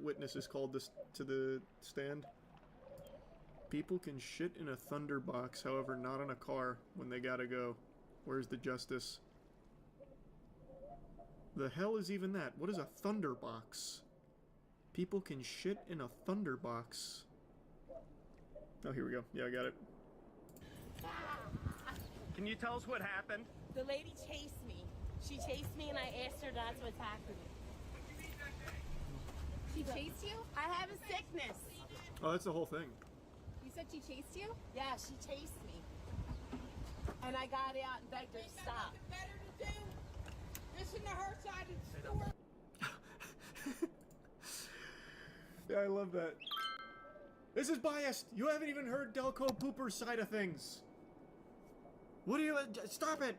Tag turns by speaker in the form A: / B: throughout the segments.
A: witness is called to the stand. People can shit in a thunderbox, however not in a car when they gotta go. Where's the justice? The hell is even that? What is a thunderbox? People can shit in a thunderbox. Oh, here we go. Yeah, I got it.
B: Can you tell us what happened?
C: The lady chased me. She chased me and I asked her not to attack me.
D: She chased you?
C: I have a sickness.
A: Oh, that's the whole thing.
D: You said she chased you?
C: Yeah, she chased me. And I got out and begged her to stop.
E: Better to do. Listen to her side of the story.
A: Yeah, I love that. This is biased. You haven't even heard Delco Pooper's side of things. What do you... Stop it!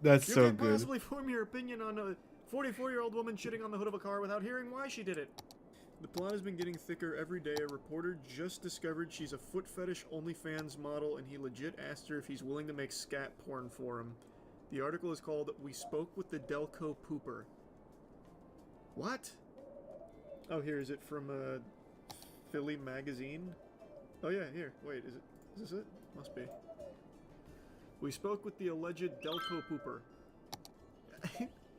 F: That's
A: You
F: so
A: can't
F: good.
A: possibly form your opinion on a 44-year-old woman shitting on the hood of a car without hearing why she did it. The plot has been getting thicker every day. A reporter just discovered she's a foot fetish OnlyFans model, and he legit asked her if he's willing to make scat porn for him. The article is called "We Spoke with the Delco Pooper." What? Oh, here, is it from Philly Magazine? Oh yeah, here. Wait, is this it? Must be. We spoke with the alleged Delco Pooper.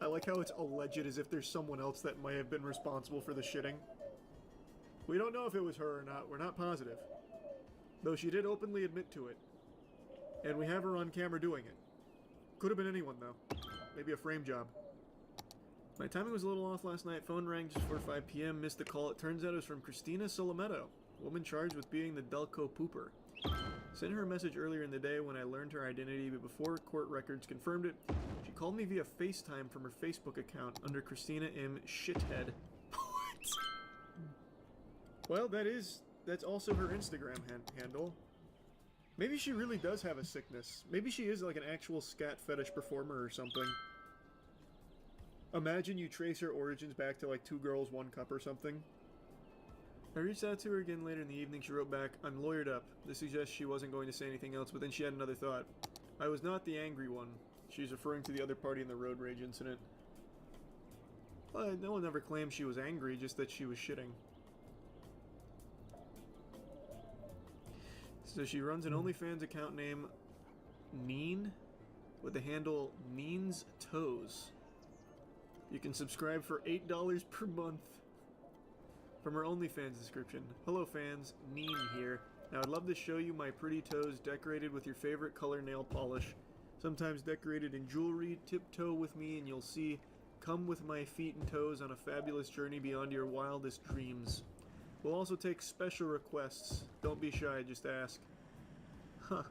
A: I like how it's alleged as if there's someone else that might have been responsible for the shitting. We don't know if it was her or not. We're not positive. Though she did openly admit to it. And we have her on camera doing it. Could have been anyone, though. Maybe a frame job. My timing was a little off last night. Phone rang just before 5 p.m. Missed the call. It turns out it was from Christina Solometto, woman charged with being the Delco Pooper. Sent her a message earlier in the day when I learned her identity, but before court records confirmed it, she called me via FaceTime from her Facebook account under Christina M. Shithead. What? Well, that's also her Instagram handle. Maybe she really does have a sickness. Maybe she is like an actual scat fetish performer or something. Imagine you trace her origins back to like 2 Girls, 1 Cup or something. I reached out to her again later in the evening. She wrote back, "I'm lawyered up." This suggests she wasn't going to say anything else, but then she had another thought. I was not the angry one. She's referring to the other party in the road rage incident. Well, no one ever claimed she was angry, just that she was shitting. So she runs an OnlyFans account named Neen, with the handle Neen's Toes. You can subscribe for $8 per month. From her OnlyFans description. Hello fans, Neen here. Now I'd love to show you my pretty toes decorated with your favorite color nail polish. Sometimes decorated in jewelry. Tiptoe with me and you'll see. Come with my feet and toes on a fabulous journey beyond your wildest dreams. We'll also take special requests. Don't be shy, just ask. Huh.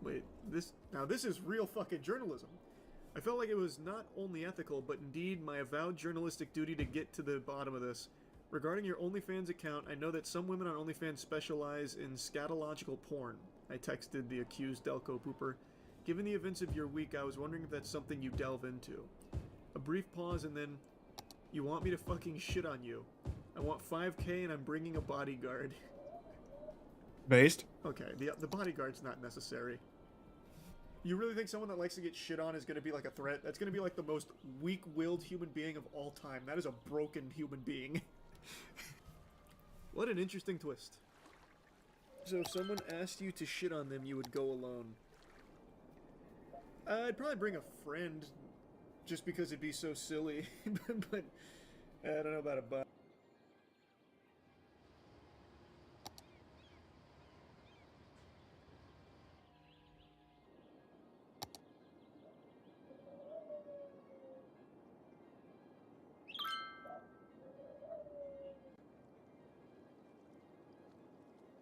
A: Wait, this is real fucking journalism. I felt like it was not only ethical, but indeed my avowed journalistic duty to get to the bottom of this. Regarding your OnlyFans account, I know that some women on OnlyFans specialize in scatological porn. I texted the accused Delco Pooper. Given the events of your week, I was wondering if that's something you delve into. A brief pause and then, you want me to fucking shit on you. I want 5K and I'm bringing a bodyguard.
F: Based?
A: Okay, the bodyguard's not necessary. You really think someone that likes to get shit on is going to be like a threat? That's going to be like the most weak-willed human being of all time. That is a broken human being. What an interesting twist. So if someone asked you to shit on them, you would go alone. I'd probably bring a friend, just because it'd be so silly. But I don't know about a bot.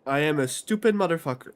F: I am a stupid motherfucker.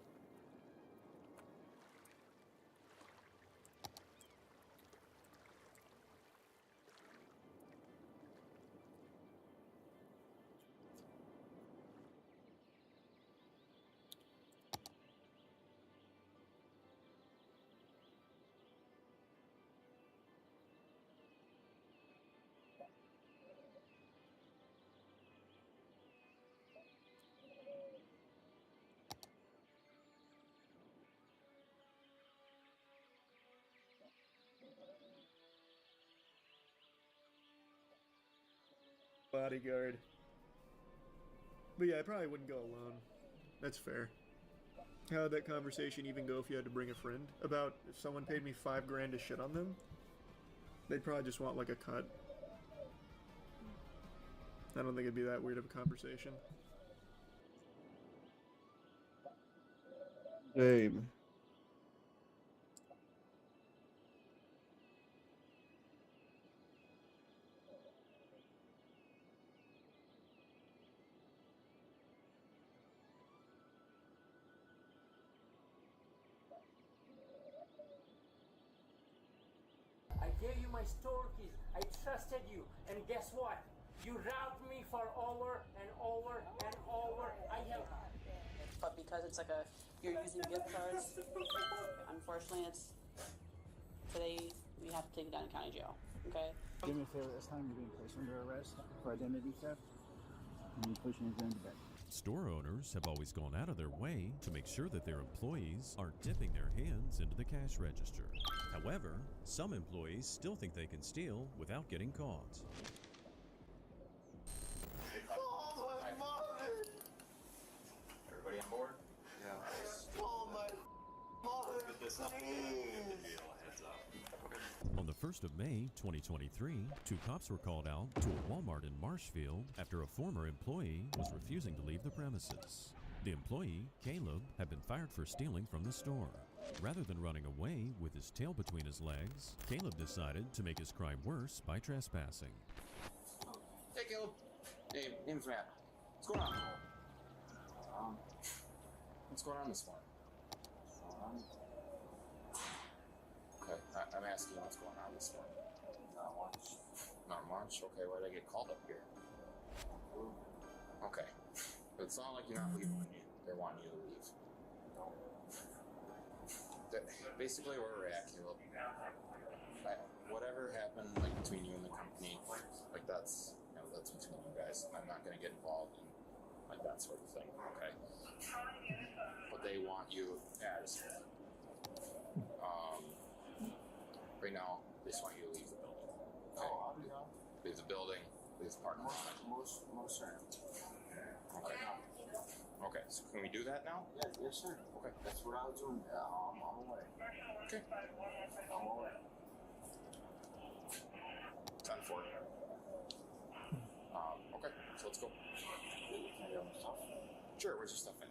A: bodyguard. But yeah, I probably wouldn't go alone. That's fair. How would that conversation even go if you had to bring a friend? About if someone paid me $5,000 to shit on them? They'd probably just want like a cut. I don't think it'd be that weird of a conversation.
F: Damn.
G: I gave you my store keys. I trusted you. And guess what? You robbed me for over and over and over. I have.
H: But because it's like you're using gift cards, unfortunately, today we have to take it down to county jail. Okay?
I: Do me a favor, this time you're being placed under arrest for identity theft and you're pushing your into bed.
J: Store owners have always gone out of their way to make sure that their employees aren't dipping their hands into the cash register. However, some employees still think they can steal without getting caught.
B: Everybody on board?
J: On the 1st of May, 2023, 2 cops were called out to a Walmart in Marshfield after a former employee was refusing to leave the premises. The employee, Caleb, had been fired for stealing from the store. Rather than running away with his tail between his legs, Caleb decided to make his crime worse by trespassing.
B: Hey, Caleb. Hey, name's Matt. What's going on? What's going on this morning? Okay, I'm asking what's going on this morning. Not much. Not much? Okay, why did I get called up here? Okay. But it's not like you're not leaving when they're wanting you to leave. Basically where we're at, Caleb. Whatever happened like between you and the company, like that's between you guys. I'm not gonna get involved in like that sort of thing, okay? But they want you as right now, they just want you to leave the building. Okay?
I: I'll be gone.
B: Leave the building, leave the parking lot.
I: Most certainly.
B: Okay. Okay, so can we do that now?
I: Yes, sir.
B: Okay.
I: That's what I was doing. I'm away.
B: Okay.
I: I'm away.
B: 10-4. Okay, so let's go.
I: Can I get my stuff?
B: Sure, where's your stuff in?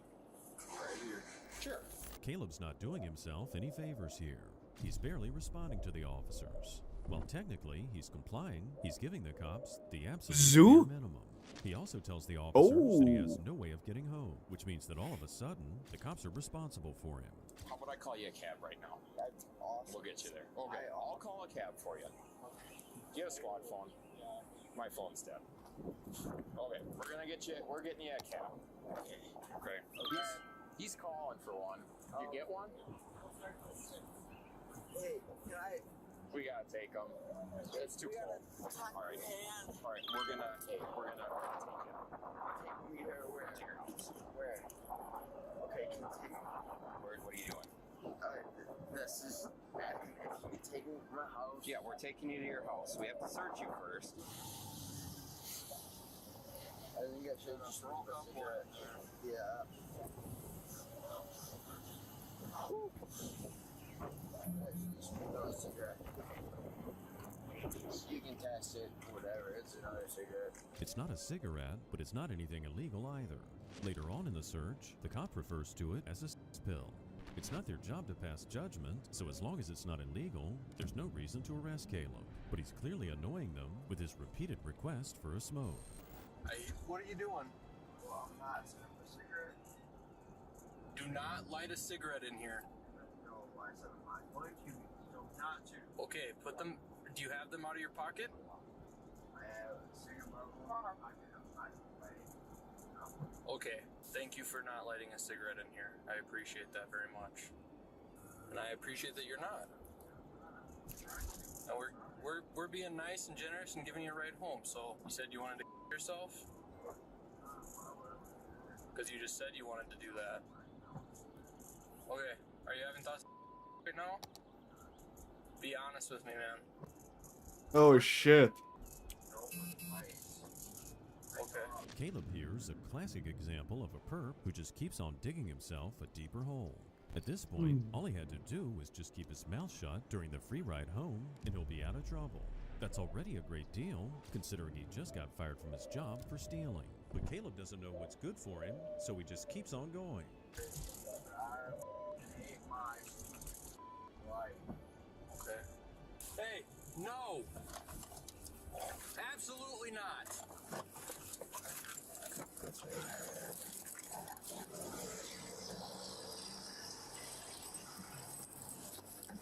I: Right here.
B: Sure.
J: Caleb's not doing himself any favors here. He's barely responding to the officers. While technically he's complying, he's giving the cops the absolute bare minimum. He also tells the officers that he has no way of getting home, which means that all of a sudden, the cops are responsible for him.
B: How about I call you a cab right now?
I: That's awesome.
B: We'll get you there. Okay, I'll call a cab for you. Do you have a squad phone? My phone's dead. Okay, we're getting you a cab. Okay. He's calling for one. You get one?
I: Hey,
B: We gotta take him. It's too cold. Alright, we're gonna take him.
I: take me there. Where?
B: To your house.
I: Where? Okay, continue.
B: What are you doing?
I: This is bad. Can you take me to my house?
B: Yeah, we're taking you to your house. We have to search you first.
I: I think I should just roll up for it. Yeah. You can test it, whatever. It's another cigarette.
J: It's not a cigarette, but it's not anything illegal either. Later on in the search, the cop refers to it as a pill. It's not their job to pass judgment, so as long as it's not illegal, there's no reason to arrest Caleb. But he's clearly annoying them with his repeated request for a smoke.
K: Hey, what are you doing?
I: Well, I'm not. It's a cigarette.
K: Do not light a cigarette in here.
I: No, why is that mine? What you don't not to?
K: Okay, put them. Do you have them out of your pocket?
I: I have a cigarette in my pocket. I'm not lighting.
K: Okay, thank you for not lighting a cigarette in here. I appreciate that very much. And I appreciate that you're not. And we're being nice and generous and giving you a ride home. So you said you wanted to yourself? Because you just said you wanted to do that. Okay, are you having thoughts right now? Be honest with me, man.
F: Oh shit.
J: Caleb here's a classic example of a perp who just keeps on digging himself a deeper hole. At this point, all he had to do was just keep his mouth shut during the free ride home, and he'll be out of trouble. That's already a great deal, considering he just got fired from his job for stealing. But Caleb doesn't know what's good for him, so he just keeps on going.
K: Okay. Hey, no! Absolutely not!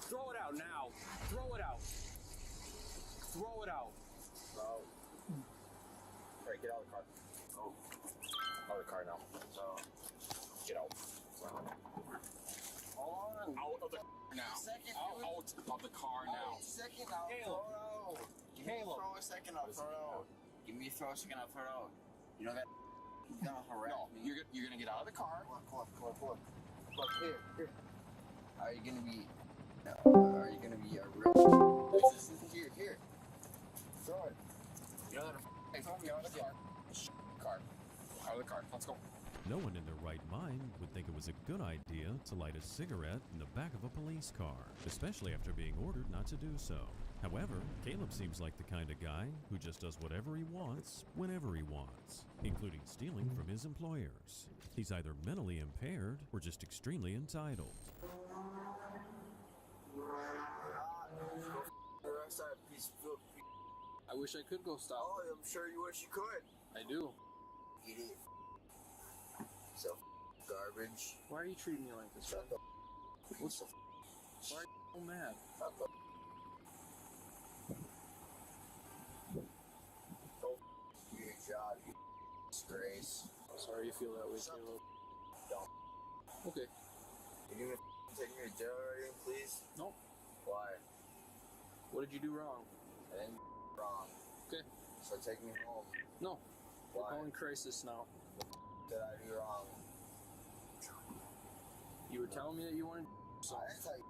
K: Throw it out now! Throw it out! Throw it out!
B: Bro. Alright, get out of the car. Oh. Out of the car now. Get out.
K: Hold on!
B: Out of the now.
K: Second,
B: Out of the car now.
K: Second, I'll
B: Caleb.
K: throw it out. Give me
B: Caleb.
K: throw a second, I'll throw it out. Give me a throw a second, I'll throw it out. You know that he's gonna harass me.
B: You're gonna get out of the car.
K: Look, here. Are you gonna be a real? This is here. Throw it.
B: You know that. Hey, throw me out of the car. Car. Out of the car. Let's go.
J: No one in their right mind would think it was a good idea to light a cigarette in the back of a police car, especially after being ordered not to do so. However, Caleb seems like the kind of guy who just does whatever he wants, whenever he wants, including stealing from his employers. He's either mentally impaired or just extremely entitled.
K: I wish I could go stop.
B: Oh, I'm sure you wish you could.
K: I do.
B: Eat it. So garbage.
K: Why are you treating me like this?
B: Shut the.
K: What's the? Why are you so mad?
B: Shut the. Go your job, you disgrace.
K: Sorry you feel that way,
B: Shut
K: Caleb.
B: Dumb.
K: Okay.
B: Can you take me to jail already, please?
K: No.
B: Why?
K: What did you do wrong?
B: I didn't wrong.
K: Okay.
B: So take me home.
K: No. We're
B: Why?
K: calling crisis now.
B: Did I do wrong?
K: You were telling me that you wanted. So
B: I didn't tell you.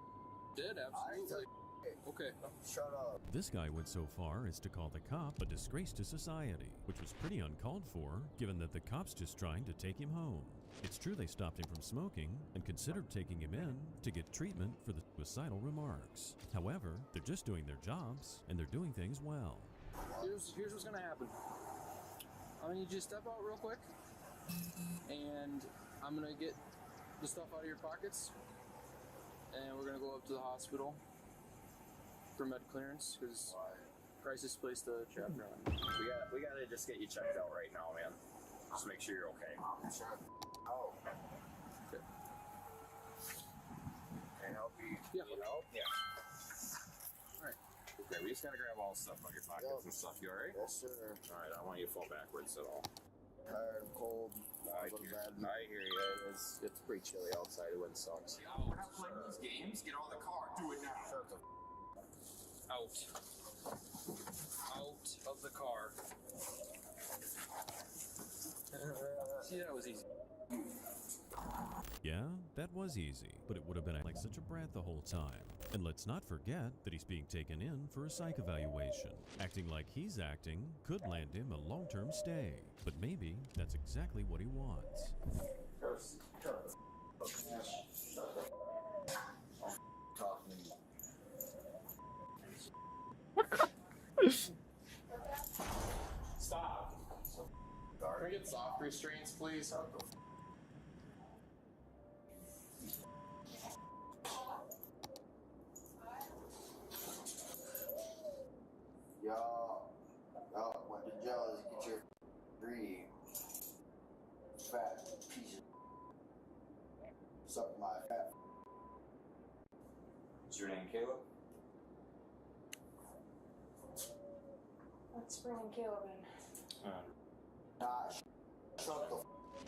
K: did
B: I didn't tell
K: absolutely.
B: you.
K: Okay.
B: Shut up.
J: This guy went so far as to call the cop a disgrace to society, which was pretty uncalled for, given that the cop's just trying to take him home. It's true they stopped him from smoking and considered taking him in to get treatment for the suicidal remarks. However, they're just doing their jobs, and they're doing things well.
K: Here's what's gonna happen. I'm gonna need you to step out real quick, and I'm gonna get the stuff out of your pockets, and we're gonna go up to the hospital for med clearance because crisis placed the chapter on.
B: We gotta just get you checked out right now, man. Just make sure you're okay. I'm sure. Oh.
K: Okay.
B: Can I help you?
K: Yeah.
B: Need help? Yeah.
K: All right.
B: Okay, we just gotta grab all the stuff out of your pockets and stuff. You alright? Yes, sir. Alright, I don't want you to fall backwards at all. Tired, cold. I hear you. It's pretty chilly outside. It wouldn't suck. We're not playing these games. Get out of the car. Do it now. Shut the
K: Out. Out of the car. See, that was easy.
J: Yeah, that was easy, but it would have been like such a brat the whole time. And let's not forget that he's being taken in for a psych evaluation. Acting like he's acting could land him a long-term stay, but maybe that's exactly what he wants.
B: Stop. Can we get soft restraints, please? Y'all went to jail to get your free fat piece of suck my fat. What's your name, Caleb?
D: Let's bring Caleb in.
B: Shut the.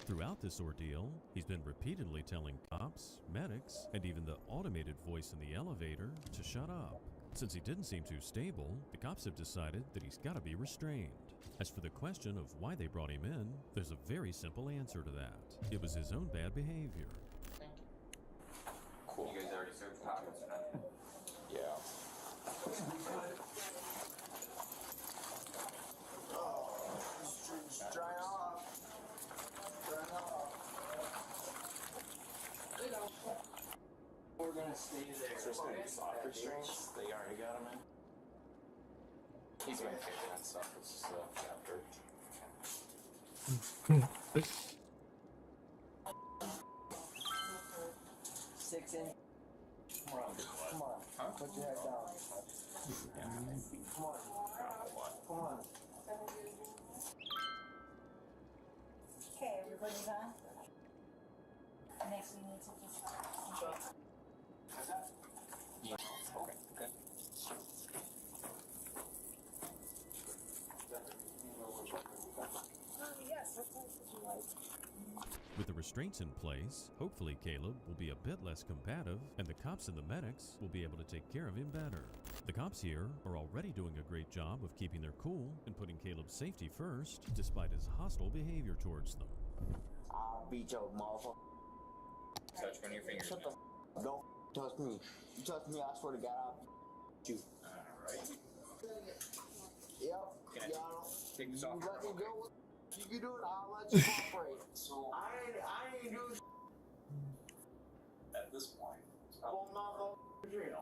J: Throughout this ordeal, he's been repeatedly telling cops, medics, and even the automated voice in the elevator to shut up. Since he didn't seem too stable, the cops have decided that he's got to be restrained. As for the question of why they brought him in, there's a very simple answer to that. It was his own bad behavior.
K: Thank you.
B: Cool. You guys already searched pockets or nothing? Yeah. Oh, this is dry off.
G: gonna stay there.
B: So it's gonna be soft restraints. They already got him in. He's been kicking that stuff. This is after.
G: 6 inch. Come on. Come on.
B: Huh?
G: Put your head down. Come on. Come on.
C: Okay, everybody done? Next we need to just...
B: Yeah. Okay. Good.
C: Yes, that's what you like.
J: With the restraints in place, hopefully Caleb will be a bit less combative, and the cops and the medics will be able to take care of him better. The cops here are already doing a great job of keeping their cool and putting Caleb's safety first, despite his hostile behavior towards them.
G: I'll beat your motherfucker.
B: Touch one of your fingers.
G: Shut the don't touch me. You touch me, I swear to God, I'll beat you.
B: Alright.
G: Yep.
B: Can I take this
G: You
B: off?
G: let me go. You can do it, I'll let you cooperate. So I ain't do
B: At this point,
G: well, my motherfucking dream.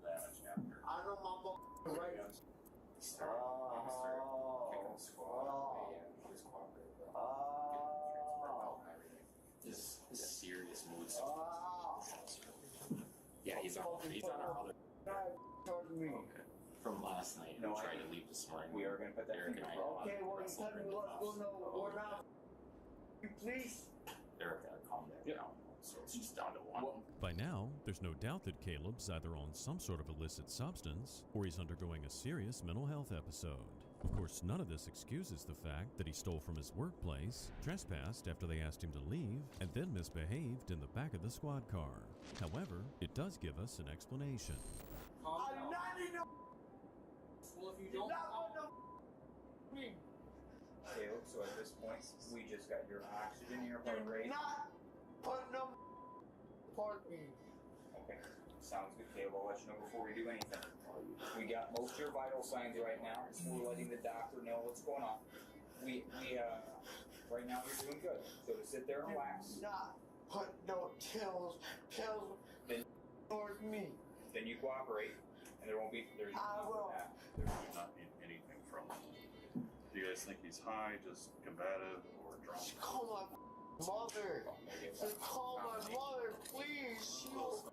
B: damage after.
G: I know my motherfucking right.
B: This is serious mood swings. Yeah, he's on our other from last night. We tried to leave this morning. We are gonna put that Eric and I
G: Okay, well, you tell me what's going on. We're not. Please.
B: Eric gotta calm down. So it's just down to one.
J: By now, there's no doubt that Caleb's either on some sort of illicit substance or he's undergoing a serious mental health episode. Of course, none of this excuses the fact that he stole from his workplace, trespassed after they asked him to leave, and then misbehaved in the back of the squad car. However, it does give us an explanation.
G: I do not need no.
K: Well, if you don't.
G: Me.
L: Caleb, so at this point, we just got your oxygen, your heart rate.
G: Not put no. Pardon me.
L: Okay, sounds good, Caleb. I'll let you know before we do anything. We got most of your vital signs right now. We're letting the doctor know what's going on. Right now you're doing good. So to sit there and relax.
G: Not put no pills
L: Then
G: towards me.
L: Then you cooperate, and there's
G: I will.
L: that.
M: There should not be anything from him. Do you guys think he's high, just combative, or drunk?
G: Just call my mother. Just call my mother, please. She will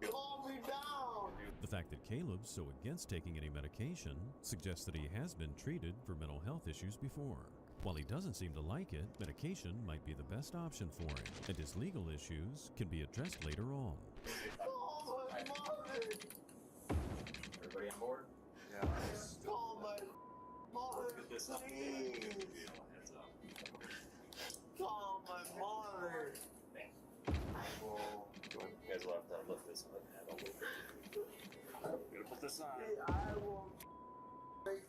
G: calm me down.
J: The fact that Caleb's so against taking any medication suggests that he has been treated for mental health issues before. While he doesn't seem to like it, medication might be the best option for him, and his legal issues can be addressed later on.
G: Call my mother.
L: Everybody on board?
M: Yeah.
G: Call my mother,
M: This up.
G: please.
M: Heads up.
G: Call my mother.
L: Well,
B: You guys will have to lift this one and over.
M: Gotta put this on.
G: I will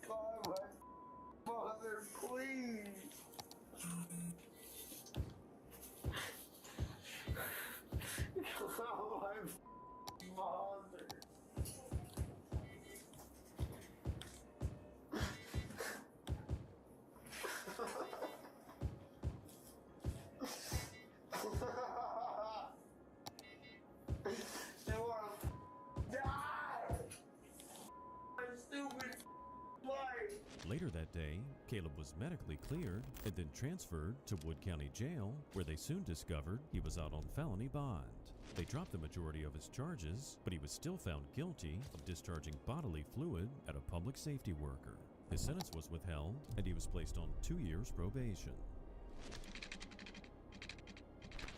G: call my mother, please. Call my mother. They wanna die. My stupid life.
J: Later that day, Caleb was medically cleared and then transferred to Wood County Jail, where they soon discovered he was out on felony bond. They dropped the majority of his charges, but he was still found guilty of discharging bodily fluid at a public safety worker. His sentence was withheld, and he was placed on 2 years probation.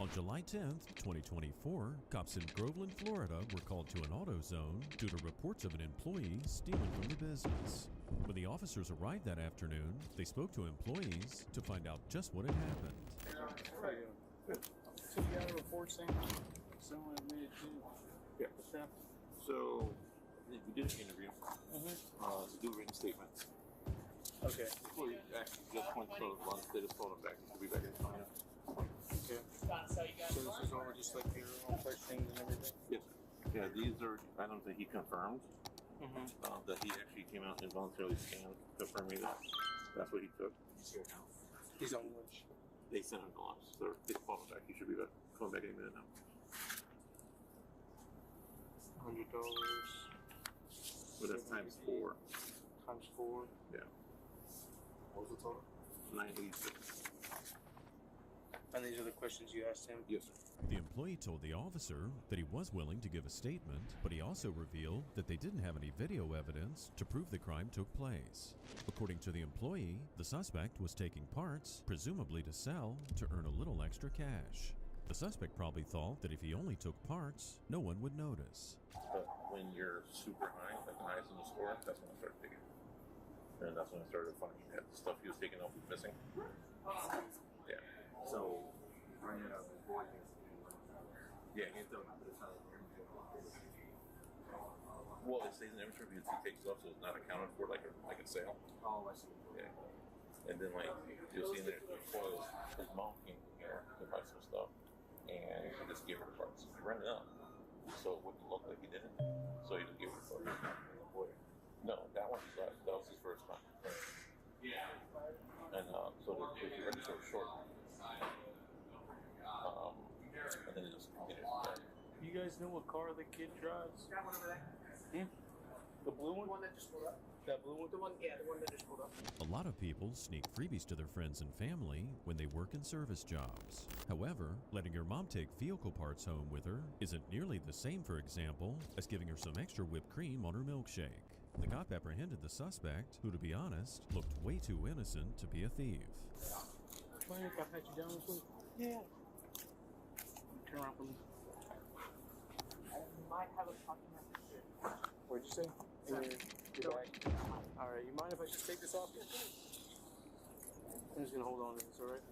J: On July 10th, 2024, cops in Groveland, Florida were called to an auto zone due to reports of an employee stealing from the business. When the officers arrived that afternoon, they spoke to employees to find out just what had happened.
I: So you got a report saying someone admitted to
M: Yeah.
I: theft?
M: So, we did an interview. To do written statements.
I: Okay.
M: Before you actually just went for lunch, they just told him back. He should be back in the morning.
I: Okay. So this is all just like your own questions and everything?
M: Yes. Yeah, these are items that he confirmed. That he actually came out and voluntarily scanned, confirming that that's what he took.
I: He's on lunch.
M: They sent him to lunch, so they called him back. He should be back, coming back any minute now.
G: $100
M: But that's times 4.
G: times 4.
M: Yeah.
G: What was the total?
M: 986.
G: And these are the questions you asked him?
M: Yes, sir.
J: The employee told the officer that he was willing to give a statement, but he also revealed that they didn't have any video evidence to prove the crime took place. According to the employee, the suspect was taking parts, presumably to sell, to earn a little extra cash. The suspect probably thought that if he only took parts, no one would notice.
M: But when you're super high, like the highest in the store, that's when I started digging. And that's when I started finding that the stuff he was taking out was missing. Yeah.
N: So, bring it up.
M: Yeah, he's done. Well, it stays in the inventory because he takes it off, so it's not accounted for like a sale.
N: Oh, I see.
M: Yeah. And then like you'll see in there the foils, his mom came here to buy some stuff, and he just gave her the parts. He ran it up, so it wouldn't look like he didn't. So he just gave her the parts. No, that one that was his first time. Yeah. And so the register was short. And then it just continued from there.
G: You guys know what car the kid drives?
E: That one over there.
G: The blue one?
E: The one that just pulled up.
G: That blue one?
E: The one that just pulled up.
J: A lot of people sneak freebies to their friends and family when they work in service jobs. However, letting your mom take vehicle parts home with her isn't nearly the same, for example, as giving her some extra whipped cream on her milkshake. The cop apprehended the suspect, who, to be honest, looked way too innocent to be a thief.
G: Can I pat you down real quick? Yeah. Turn around for me.
E: I might have a fucking message here.
G: What'd you say? Your bag. Alright, you mind if I just take this off? I'm just gonna hold on to this, alright?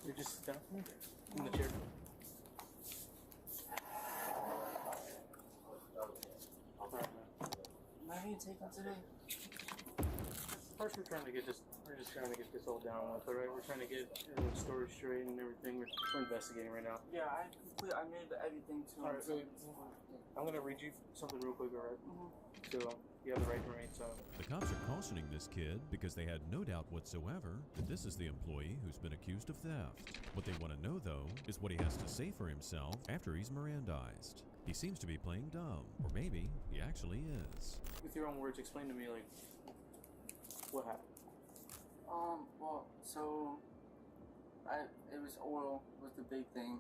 G: You just sit down for me? In the chair. Alright, man.
E: Am I going to take them today?
G: First, we're just trying to get this all down with, alright? We're trying to get everyone's story straight and everything. We're investigating right now.
E: Yeah, I made everything to
G: Alright, so I'm gonna read you something real quick, alright? So, you have the right to remain silent.
J: The cops are cautioning this kid because they had no doubt whatsoever that this is the employee who's been accused of theft. What they want to know, though, is what he has to say for himself after he's Mirandized. He seems to be playing dumb, or maybe he actually is.
G: With your own words, explain to me, like, what happened?
E: Well, so, it was oil was the big thing.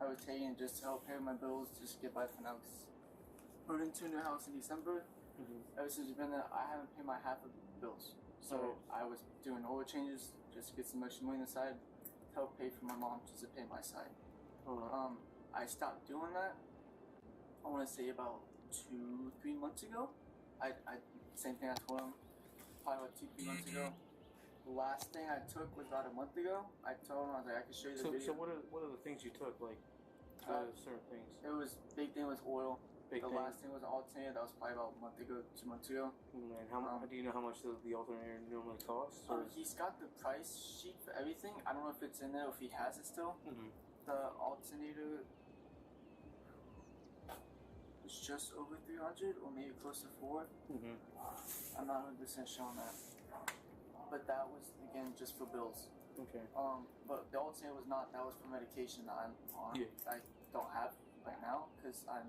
E: I was taking it just to help pay my bills, just get by for now. Moved into a new house in December. Ever since we've been there, I haven't paid my half of the bills. So I was doing oil changes just to get some extra money on the side to help pay for my mom just to pay my side. I stopped doing that. I want to say about 2-3 months ago. I same thing I told him probably about 2-3 months ago. The last thing I took was about a month ago. I told him, I was like, I can show you the video.
G: So what are the things you took, like, certain things?
E: It was, big thing was oil.
G: Big
E: the
G: thing.
E: last thing was an alternator. That was probably about a month ago, 2 months ago.
G: And how do you know how much the alternator normally costs?
E: He's got the price sheet for everything. I don't know if it's in there, if he has it still. The alternator was just over 300 or maybe close to 4. I'm not 100% sure on that. But that was, again, just for bills.
G: Okay.
E: But the alternator was not, that was for medication that I'm on.
G: Yeah.
E: I don't have right now because I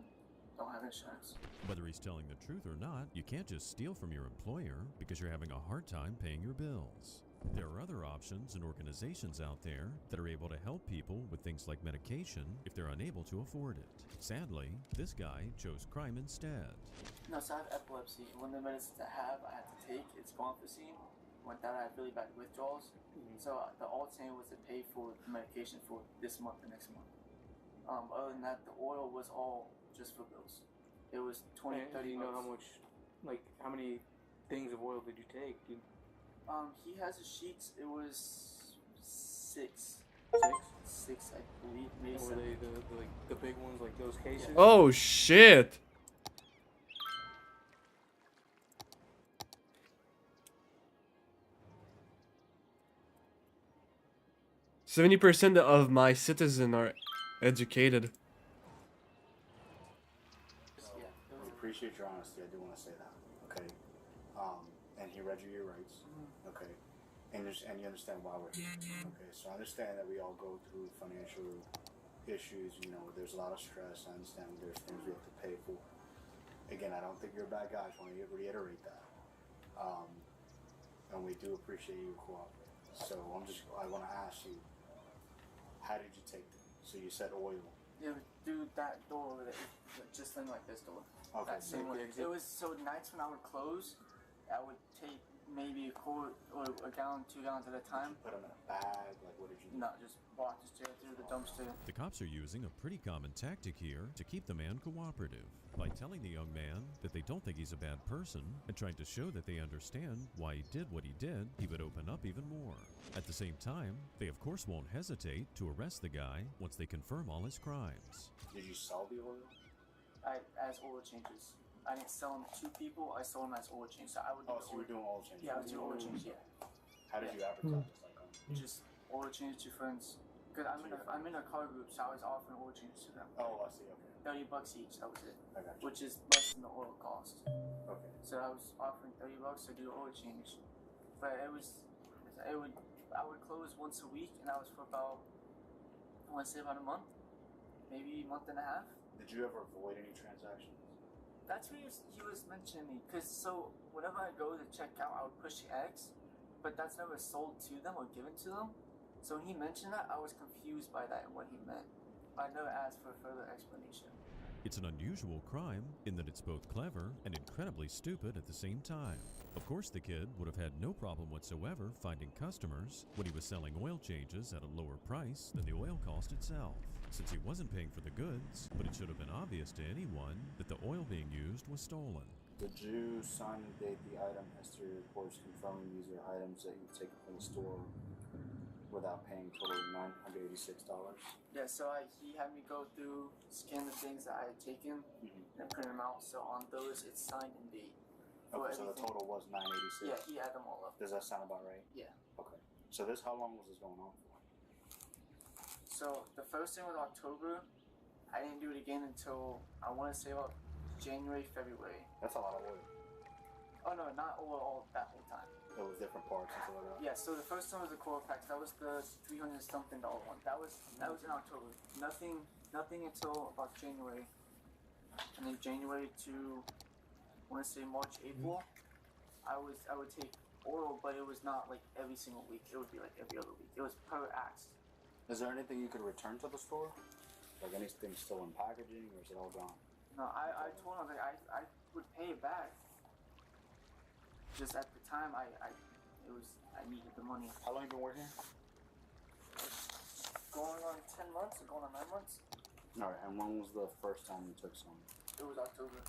E: don't have insurance.
J: Whether he's telling the truth or not, you can't just steal from your employer because you're having a hard time paying your bills. There are other options and organizations out there that are able to help people with things like medication if they're unable to afford it. Sadly, this guy chose crime instead.
E: No, so I have epilepsy. One of the medicines I have to take, it's guanfacine. Went down, I had really bad withdrawals. So the alternative was to pay for the medication for this month and next month. Other than that, the oil was all just for bills. It was 20, 30
G: Do you know
E: bucks.
G: how much, like, how many things of oil did you take?
E: He has the sheets. It was 6. 6, I believe. Maybe
G: Were
E: 7.
G: they the big ones, like those cases?
F: Oh shit! %70% of my citizens are educated.
N: I appreciate your honesty. I do want to say that. Okay. And he read you your rights. Okay. And you understand why we're here. Okay. So I understand that we all go through financial issues. You know, there's a lot of stress. I understand there's things we have to pay for. Again, I don't think you're a bad guy. I just want to reiterate that. And we do appreciate you cooperating. So I want to ask you, how did you take it? So you said oil.
E: Yeah, dude, that door over there, just like this door.
N: Okay.
E: That same way. It was so nights when I would close, I would take maybe a quart or a gallon, 2 gallons at a time.
N: Put them in a bag. Like what did you do?
E: No, just walk straight through the dumpster.
J: The cops are using a pretty common tactic here to keep the man cooperative by telling the young man that they don't think he's a bad person and trying to show that they understand why he did what he did. He would open up even more. At the same time, they of course won't hesitate to arrest the guy once they confirm all his crimes.
N: Did you sell the oil?
E: As oil changes. I didn't sell them to people. I sold them as oil changes. So I would.
N: Oh, so you were doing oil changes?
E: Yeah, I was doing oil changes. Yeah.
N: How did you advertise this?
E: Just oil changes to friends. Cause I'm in a car group, so I was offering oil changes to them.
N: Oh, I see. Okay.
E: $30 each. That was it.
N: I got you.
E: Which is less than the oil cost.
N: Okay.
E: So I was offering $30 to do oil change, but I would close once a week, and that was for about, I want to say about a month, maybe a month and a half.
N: Did you ever avoid any transactions?
E: That's what he was mentioning. Cause so whenever I go to check out, I would push the X, but that's never sold to them or given to them. So when he mentioned that, I was confused by that and what he meant. I never asked for a further explanation.
J: It's an unusual crime in that it's both clever and incredibly stupid at the same time. Of course, the kid would have had no problem whatsoever finding customers when he was selling oil changes at a lower price than the oil cost itself, since he wasn't paying for the goods, but it should have been obvious to anyone that the oil being used was stolen.
N: Did you sign and date the item history reports confirming these are items that you take from the store without paying totally $986?
E: Yeah, so he had me go through, scan the things that I had taken, and print them out. So on those, it's signed and date.
N: Okay, so the total was $986?
E: Yeah, he had them all up.
N: Does that sound about right?
E: Yeah.
N: Okay. So how long was this going on for?
E: So the first thing was October. I didn't do it again until, I want to say about January, February.
N: That's a lot of oil.
E: Oh no, not all that whole time.
N: It was different parts and stuff like that?
E: Yeah, so the first one was the Coral Packs. That was the $300-something one. That was in October. Nothing until about January. And then January to, I want to say March, April, I would take oil, but it was not like every single week. It would be like every other week. It was per axe.
N: Is there anything you could return to the store? Like anything still in packaging, or is it all gone?
E: No, I told him that I would pay it back. Just at the time, I needed the money.
N: How long have you been working?
E: Going on 10 months or going on 9 months.
N: All right, and when was the first time you took some?
E: It was October.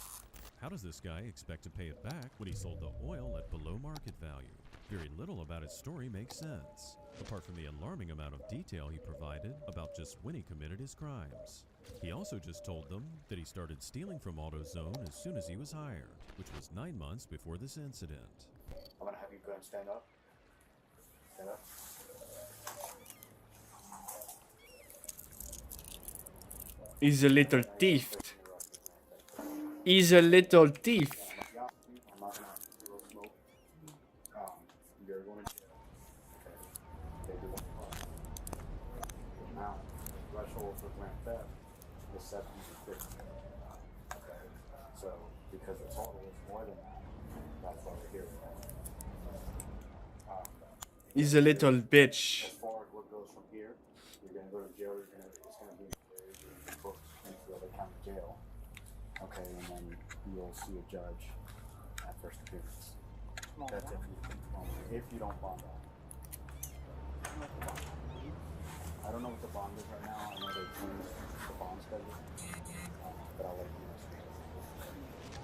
J: How does this guy expect to pay it back when he sold the oil at below market value? Very little about his story makes sense, apart from the alarming amount of detail he provided about just when he committed his crimes. He also just told them that he started stealing from AutoZone as soon as he was hired, which was 9 months before this incident.
N: I'm gonna have you go and stand up. Stand up.
F: He's a little thief. He's a little thief.
N: I'm not gonna blow smoke. You're going to jail. Okay. They do now, the threshold for grand theft is 750. Okay. So, because the total is more than that, that's why we're here.
F: He's a little bitch.
N: As far as what goes from here, you're gonna go to jail. It's gonna be booked into the county jail. Okay, and then you'll see a judge at first appearance. That's if you don't bond out. I don't know what the bond is right now. I know they changed the bond schedule, but I'll let you know.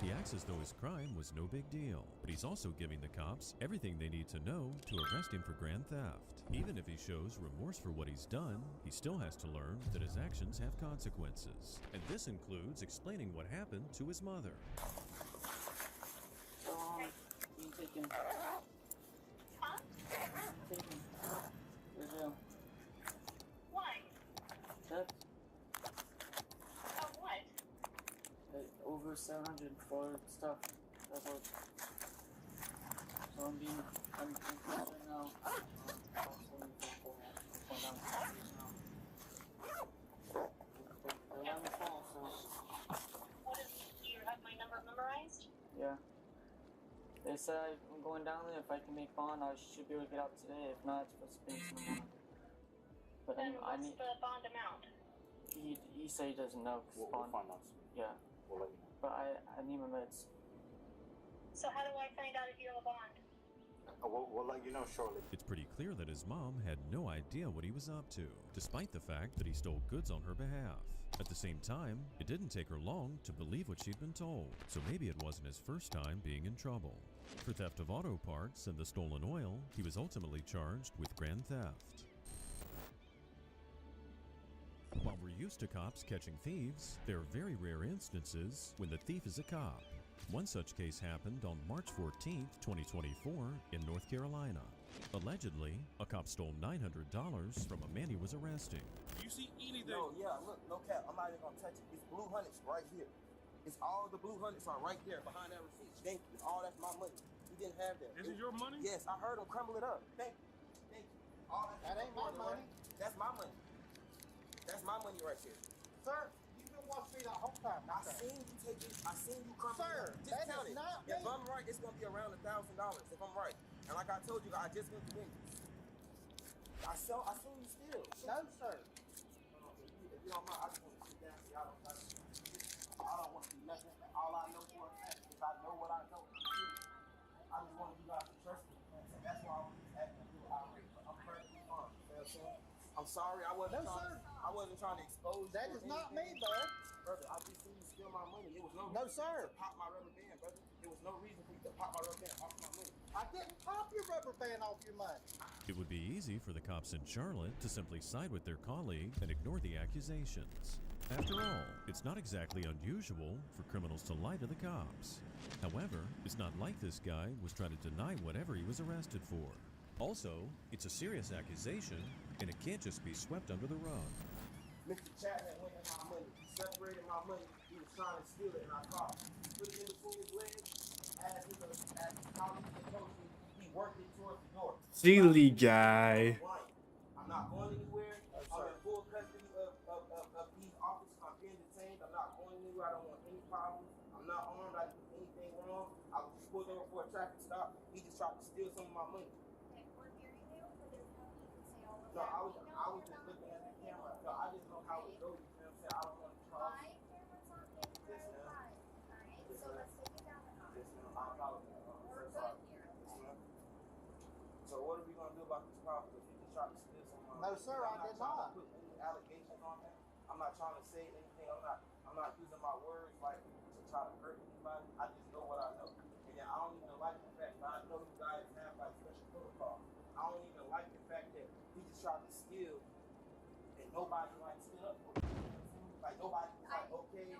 J: He acts as though his crime was no big deal, but he's also giving the cops everything they need to know to arrest him for grand theft. Even if he shows remorse for what he's done, he still has to learn that his actions have consequences. And this includes explaining what happened to his mother.
E: You take him. Take him. Where's him?
C: Why?
E: Theft.
C: Of what?
E: Over 700 for stuff. That's what. So I'm right now.
C: What is, do you have my number memorized?
E: They said I'm going down there. If I can make bond, I should be able to get out today. If not, it's supposed to be in the morning. But
O: And
E: I
O: what's
E: need.
O: the bond amount?
E: He said he doesn't know.
N: We'll find out soon.
E: Yeah.
N: We'll let you know.
E: But I need my meds.
O: So how do I find out if you have a bond?
N: We'll let you know shortly.
J: It's pretty clear that his mom had no idea what he was up to, despite the fact that he stole goods on her behalf. At the same time, it didn't take her long to believe what she'd been told, so maybe it wasn't his first time being in trouble. For theft of auto parts and the stolen oil, he was ultimately charged with grand theft. While we're used to cops catching thieves, there are very rare instances when the thief is a cop. One such case happened on March 14, 2024 in North Carolina. Allegedly, a cop stole $900 from a man he was arresting.
P: You see anything?
Q: No, yeah, look, no cap. I'm not even gonna touch it. It's blue hundreds right here. It's all the blue hundreds are right there behind that receipt. Thank you. All that's my money. He didn't have that.
P: This is your money?
Q: Yes, I heard him crumble it up. Thank you. Thank you. All that ain't my money. That's my money. That's my money right there. Sir, you've been watching me the whole time. I seen you take it. I seen you crumble it up. Just count it. If I'm right, it's gonna be around $1,000. If I'm right. And like I told you, I just went to Wendy's. I seen you steal. No, sir. If you don't mind, I just want to sit down. See, I don't want to do nothing. All I know for a fact is I know what I know. I just want you guys to trust me. So that's why I'm acting a little outraged. But I'm perfectly fine. You know what I'm saying? I'm sorry. I wasn't trying to expose you. That is not me, bud. Brother, I just seen you steal my money. It was no reason to pop my rubber band, brother. There was no reason for you to pop my rubber band off my money. I didn't pop your rubber band off your money.
J: It would be easy for the cops in Charlotte to simply side with their colleague and ignore the accusations. After all, it's not exactly unusual for criminals to lie to the cops. However, it's not like this guy was trying to deny whatever he was arrested for. Also, it's a serious accusation, and it can't just be swept under the rug.
Q: Mr. Chapman went in my money. He separated my money. He was trying to steal it, and I caught him. Put it in between his legs. As his colleague approached me, he worked it towards the door.
F: Silly guy.
Q: I'm not going anywhere. I'm in full custody of these officers. I'm being detained. I'm not going anywhere. I don't want any problems. I'm not armed. I didn't do anything wrong. I was pulled over for a traffic stop. He just tried to steal some of my money. No, I was just looking at the camera. No, I just know how it goes. You know what I'm saying? I don't want to try. Yes, ma'am. Yes, ma'am. Yes, ma'am. I apologize. I'm so sorry. Yes, ma'am. So what are we gonna do about this problem? If you just try to steal some money? No, sir, I did not. Put any allegations on that. I'm not trying to say anything. I'm not using my words like to try to hurt anybody. I just know what I know. And then I don't even like the fact that I know you guys have like special protocol. I don't even like the fact that he just tried to steal and nobody like stood up for him. Like nobody was like, okay,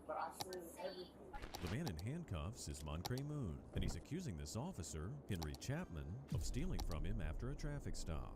Q: but I seen everything.
J: The man in handcuffs is Moncrief Moon, and he's accusing this officer, Henry Chapman, of stealing from him after a traffic stop.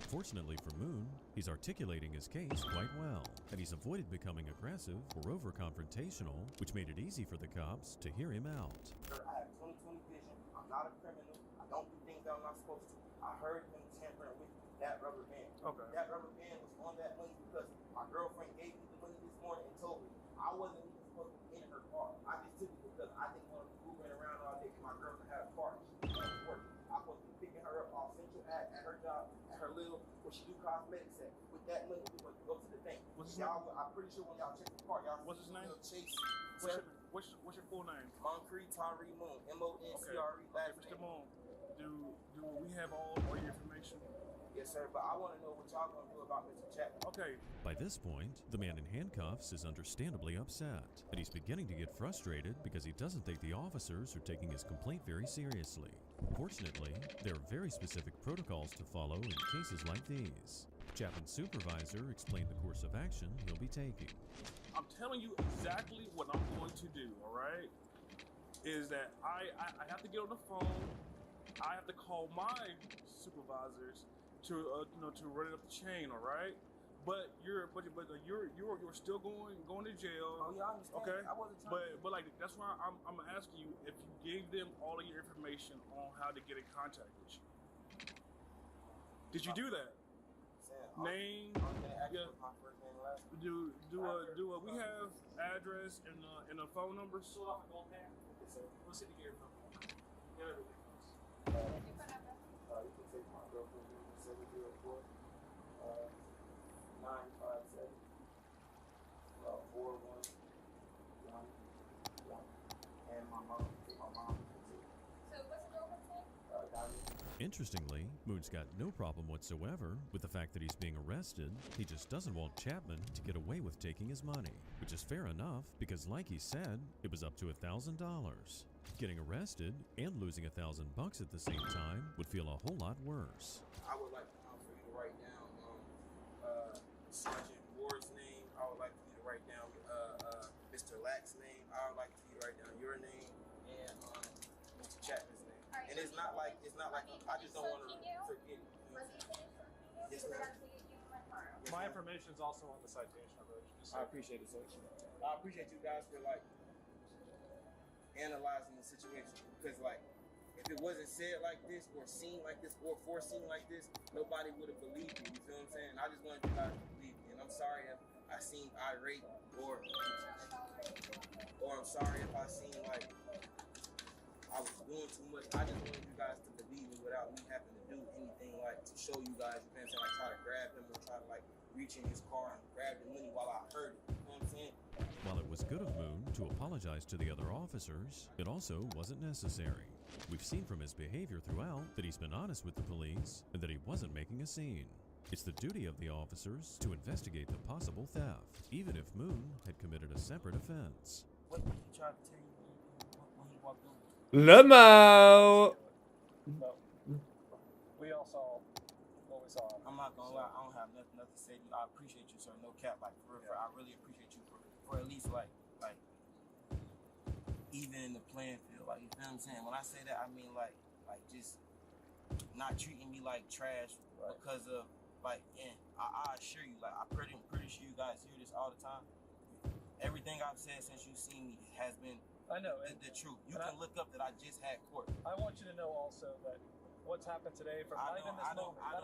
J: Fortunately for Moon, he's articulating his case quite well, and he's avoided becoming aggressive or over-confrontational, which made it easy for the cops to hear him out.
Q: Sir, I have 20/20 vision. I'm not a criminal. I don't do things that I'm not supposed to. I heard him tampering with that rubber band.
P: Okay.
Q: That rubber band was on that money because my girlfriend gave me the money this morning and told me I wasn't even supposed to be in her car. I just took it because I didn't want to be moving around all day because my girlfriend had a car. She was working. I was supposed to be picking her up off Central at her job, at her little, where she do cosmetics at. With that money, we were to go to the bank.
P: What's his
Q: y'all, I'm pretty sure when y'all check the car, y'all
P: what's his name?
Q: Chase.
P: What's your full name?
Q: Moncrief Tyree Moon. M-O-N-C-R-E.
P: Okay, Mr. Moon, do we have all your information?
Q: Yes, sir, but I want to know what y'all going to do about Mr. Chapman.
P: Okay.
J: By this point, the man in handcuffs is understandably upset, and he's beginning to get frustrated because he doesn't think the officers are taking his complaint very seriously. Fortunately, there are very specific protocols to follow in cases like these. Chapman's supervisor explained the course of action he'll be taking.
P: I'm telling you exactly what I'm going to do, all right? Is that I have to get on the phone. I have to call my supervisors to to run it up the chain, all right? But you're still going to jail.
Q: Oh yeah, I understand.
P: Okay.
Q: I wasn't trying
P: But like that's why I'm asking you if you gave them all of your information on how to get in contact with you. Did you do that? Name? Yeah.
Q: My first name and last name.
P: Do we have address and a phone number?
Q: Yes, sir.
P: get everything else.
E: You can take my girlfriend number 704 957 4111, and my mom. Take my mom.
D: So what's the girlfriend's name?
E: Diamond.
J: Interestingly, Moon's got no problem whatsoever with the fact that he's being arrested. He just doesn't want Chapman to get away with taking his money, which is fair enough because, like he said, it was up to $1,000. Getting arrested and losing $1,000 at the same time would feel a whole lot worse.
Q: I would like for you to write down Sergeant Ward's name. I would like for you to write down Mr. Lack's name. I would like for you to write down your name and Mr. Chapman's name. And it's not like I just don't want to forget. Yes, ma'am.
P: My information is also on the citation, I wrote you.
Q: I appreciate it, sir. I appreciate you guys for like analyzing the situation, because like if it wasn't said like this or seen like this or foreseen like this, nobody would have believed me. You feel what I'm saying? I just wanted you guys to believe me, and I'm sorry if I seem irate or I'm sorry if I seem like I was doing too much. I just wanted you guys to believe me without me having to do anything like to show you guys. You know what I'm saying? Like try to grab him or try to like reach in his car and grab the money while I heard it. You know what I'm saying?
J: While it was good of Moon to apologize to the other officers, it also wasn't necessary. We've seen from his behavior throughout that he's been honest with the police and that he wasn't making a scene. It's the duty of the officers to investigate the possible theft, even if Moon had committed a separate offense.
Q: What did he try to tell you when he walked over?
F: Lamo!
P: Well, we all saw what we saw.
Q: I'm not gonna lie, I don't have nothing to say to you. I appreciate you, sir. No cap, like for real. I really appreciate you for at least like even in the playing field. Like, you feel what I'm saying? When I say that, I mean like just not treating me like trash because of like. And I assure you, like I'm pretty sure you guys hear this all the time. Everything I've said since you've seen me has been the truth. You can look up that I just had court.
P: I want you to know also that what's happened today from
Q: I
P: not even this moment.
Q: I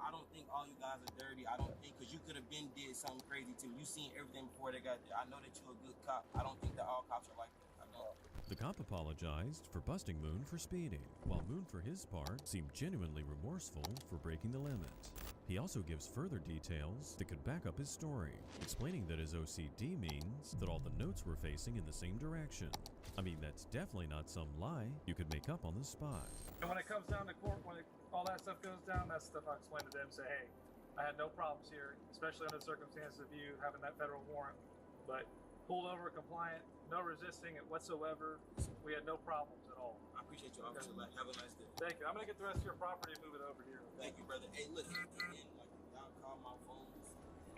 Q: don't think all you guys are dirty. I don't think, because you could have been did something crazy too. You seen everything before they got there. I know that you're a good cop. I don't think that all cops are like that. I know.
J: The cop apologized for busting Moon for speeding, while Moon for his part seemed genuinely remorseful for breaking the limit. He also gives further details that could back up his story, explaining that his OCD means that all the notes were facing in the same direction. I mean, that's definitely not some lie you could make up on the spot.
P: And when it comes down to court, when all that stuff goes down, that's stuff I explain to them. Say, hey, I had no problems here, especially under the circumstances of you having that federal warrant. But pulled over, compliant, no resisting it whatsoever. We had no problems at all.
Q: I appreciate you, officer. Like, have a nice day.
P: Thank you. I'm gonna get the rest of your property and move it over here.
Q: Thank you, brother. Hey, look, like y'all call my phone.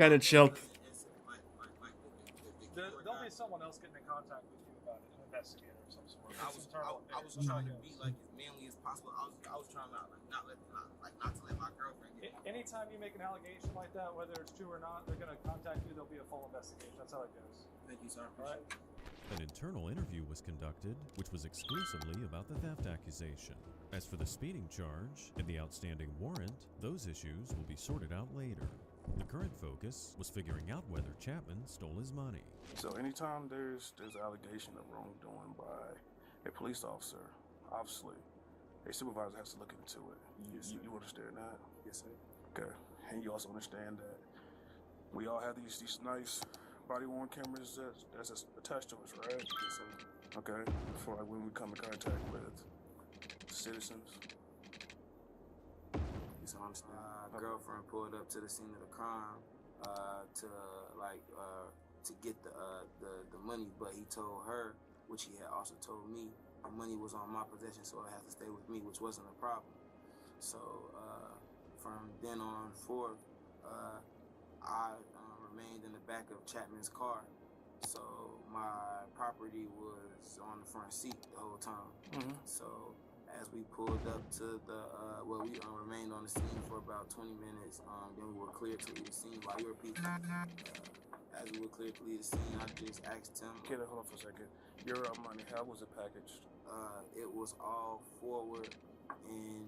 F: Kinda chilled.
P: There'll be someone else getting in contact with you about it, an investigator of some sort.
Q: I was trying to be like as manly as possible. I was trying not to let my girlfriend get.
P: Anytime you make an allegation like that, whether it's true or not, they're gonna contact you. There'll be a full investigation. That's how it goes.
Q: Thank you, sir.
P: All right.
J: An internal interview was conducted, which was exclusively about the theft accusation. As for the speeding charge and the outstanding warrant, those issues will be sorted out later. The current focus was figuring out whether Chapman stole his money.
R: So anytime there's allegation of wrongdoing by a police officer, obviously a supervisor has to look into it. You understand that?
Q: Yes, sir.
R: Okay. And you also understand that we all have these nice body-worn cameras that's attached to us, right? Yes, sir. Okay. For like when we come in contact with citizens.
Q: Yes, I understand. Girlfriend pulled up to the scene of the crime to get the money, but he told her, which he had also told me, the money was on my possession, so it had to stay with me, which wasn't a problem. So from then on forth, I remained in the back of Chapman's car, so my property was on the front seat the whole time.
R: Mm-hmm.
Q: So as we pulled up to the, we remained on the scene for about 20 minutes. Then we were cleared to leave the scene. While you were peeping, as we were cleared to leave the scene, I just asked him.
R: Okay, hold on for a second. Your money, how was it packaged?
Q: It was all forward in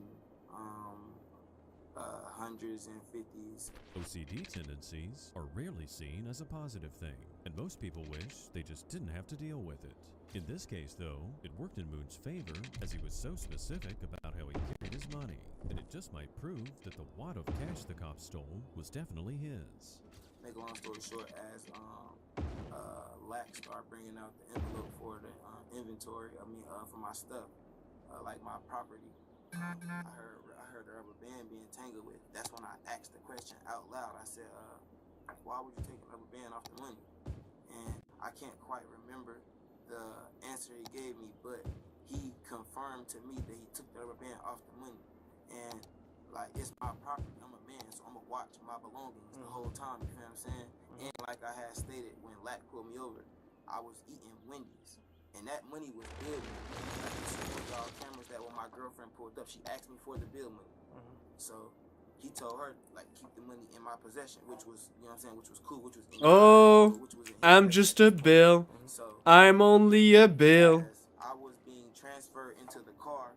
Q: hundreds and fifties.
J: OCD tendencies are rarely seen as a positive thing, and most people wish they just didn't have to deal with it. In this case, though, it worked in Moon's favor as he was so specific about how he carried his money, and it just might prove that the wad of cash the cops stole was definitely his.
Q: Make a long story short, as Lack started bringing out the envelope for the inventory, for my stuff, like my property, I heard the rubber band being tangled with. That's when I asked the question out loud. I said, why would you take a rubber band off the money? And I can't quite remember the answer he gave me, but he confirmed to me that he took the rubber band off the money. And like, it's my property, I'm a man, so I'm gonna watch my belongings the whole time, you feel what I'm saying? And like I had stated when Lack pulled me over, I was eating Wendy's, and that money was bill money. Like you see with y'all cameras that when my girlfriend pulled up, she asked me for the bill money. So he told her, like, keep the money in my possession, which was, you know what I'm saying, which was cool, which was in
F: I'm just a bill.
Q: So
F: I'm only a bill.
Q: as I was being transferred into the car,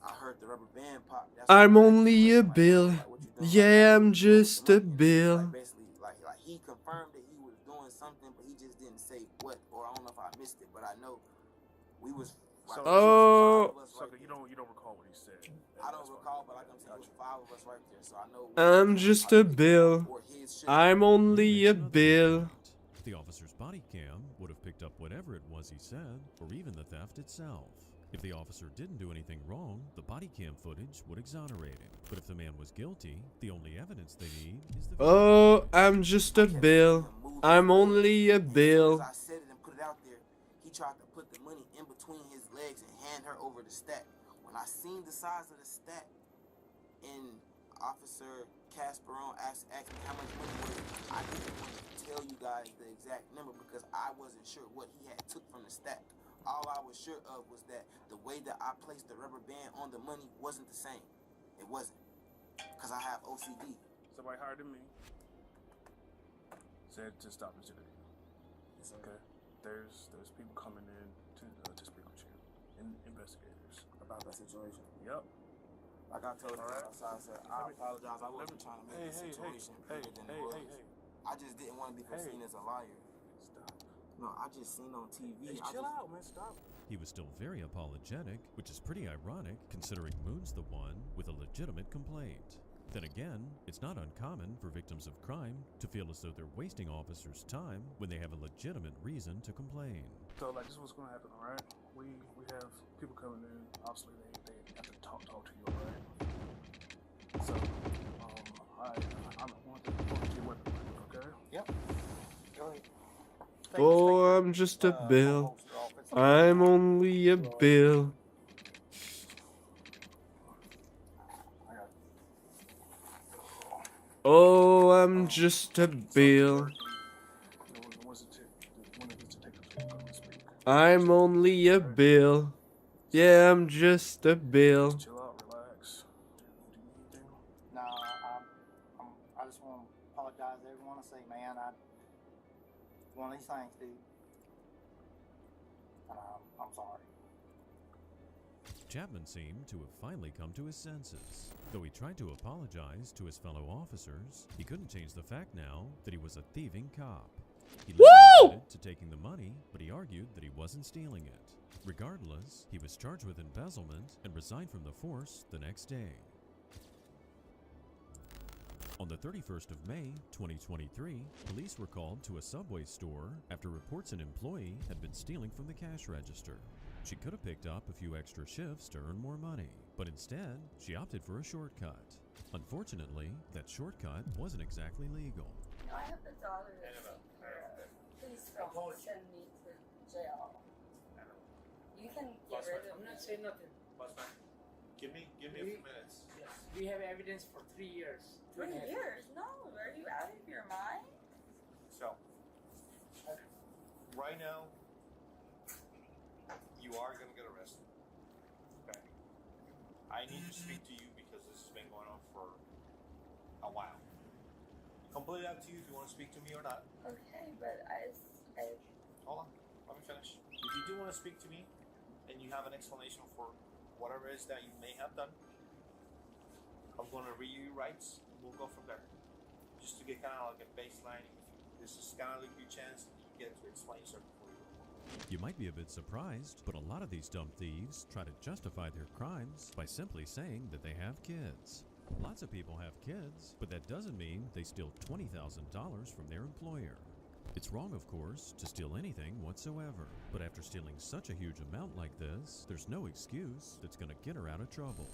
Q: I heard the rubber band pop.
F: I'm only a bill. Yeah, I'm just a bill.
Q: Like basically, like he confirmed that he was doing something, but he just didn't say what, or I don't know if I missed it, but I know we was. Like,
F: Oh.
R: So you don't recall what he said.
Q: I don't recall, but like I'm saying, it was 5 of us right there, so I know.
F: I'm just a bill. I'm only a bill.
J: The officer's body cam would have picked up whatever it was he said, or even the theft itself. If the officer didn't do anything wrong, the body cam footage would exonerate him. But if the man was guilty, the only evidence they need is the
F: Oh, I'm just a bill. I'm only a bill.
Q: I said it and put it out there. He tried to put the money in between his legs and hand her over the stack. When I seen the size of the stack, and Officer Casperon asked me how much money was it, I didn't want to tell you guys the exact number because I wasn't sure what he had took from the stack. All I was sure of was that the way that I placed the rubber band on the money wasn't the same. It wasn't. Because I have OCD.
R: Somebody higher than me said to stop this interview. It's okay. There's people coming in to speak with you. Investigators.
Q: About that situation.
R: Yep.
Q: Like I told you outside, I said, I apologize. I wasn't trying to make the situation bigger than it was. I just didn't want to be seen as a liar.
R: Stop.
Q: No, I just seen on TV.
R: Hey, chill out, man. Stop.
J: He was still very apologetic, which is pretty ironic considering Moon's the one with a legitimate complaint. Then again, it's not uncommon for victims of crime to feel as though they're wasting officers' time when they have a legitimate reason to complain.
R: So, like, this is what's going to happen, all right? We have people coming in. Obviously, they have to talk to you, all right? So, I'm going to get your weapon, okay?
Q: Yep. Go ahead.
F: Oh, I'm just a bill. I'm only a bill. Oh, I'm just a bill. I'm only a bill. Yeah, I'm just a bill.
R: Chill out, relax.
N: No, I just want to apologize to everyone. I say, man, one of these things, dude. I'm sorry.
J: Chapman seemed to have finally come to his senses. Though he tried to apologize to his fellow officers, he couldn't change the fact now that he was a thieving cop. He admitted to taking the money, but he argued that he wasn't stealing it. Regardless, he was charged with embezzlement and resigned from the force the next day. On the 31st of May, 2023, police were called to a Subway store after reports an employee had been stealing from the cash register. She could have picked up a few extra shifts to earn more money, but instead, she opted for a shortcut. Unfortunately, that shortcut wasn't exactly legal.
D: I have a daughter. Please don't send me to jail. You can get rid of me.
G: I'm not saying nothing.
M: Give me a few minutes.
G: Yes. We have evidence for 3 years.
D: 3 years? No, are you out of your mind?
M: So, right now, you are going to get arrested. Okay. I need to speak to you because this has been going on for a while. Completely up to you if you want to speak to me or not.
D: Okay, but I
M: Hold on. Let me finish. If you do want to speak to me and you have an explanation for whatever it is that you may have done,
S: I'm gonna read you your rights. And we'll go from there. Just to get kind of like a baseline. This is kind of like your chance you get to explain yourself before you report.
J: You might be a bit surprised, but a lot of these dumb thieves try to justify their crimes by simply saying that they have kids. Lots of people have kids, but that doesn't mean they steal $20,000 from their employer. It's wrong, of course, to steal anything whatsoever, but after stealing such a huge amount like this, there's no excuse that's gonna get her out of trouble.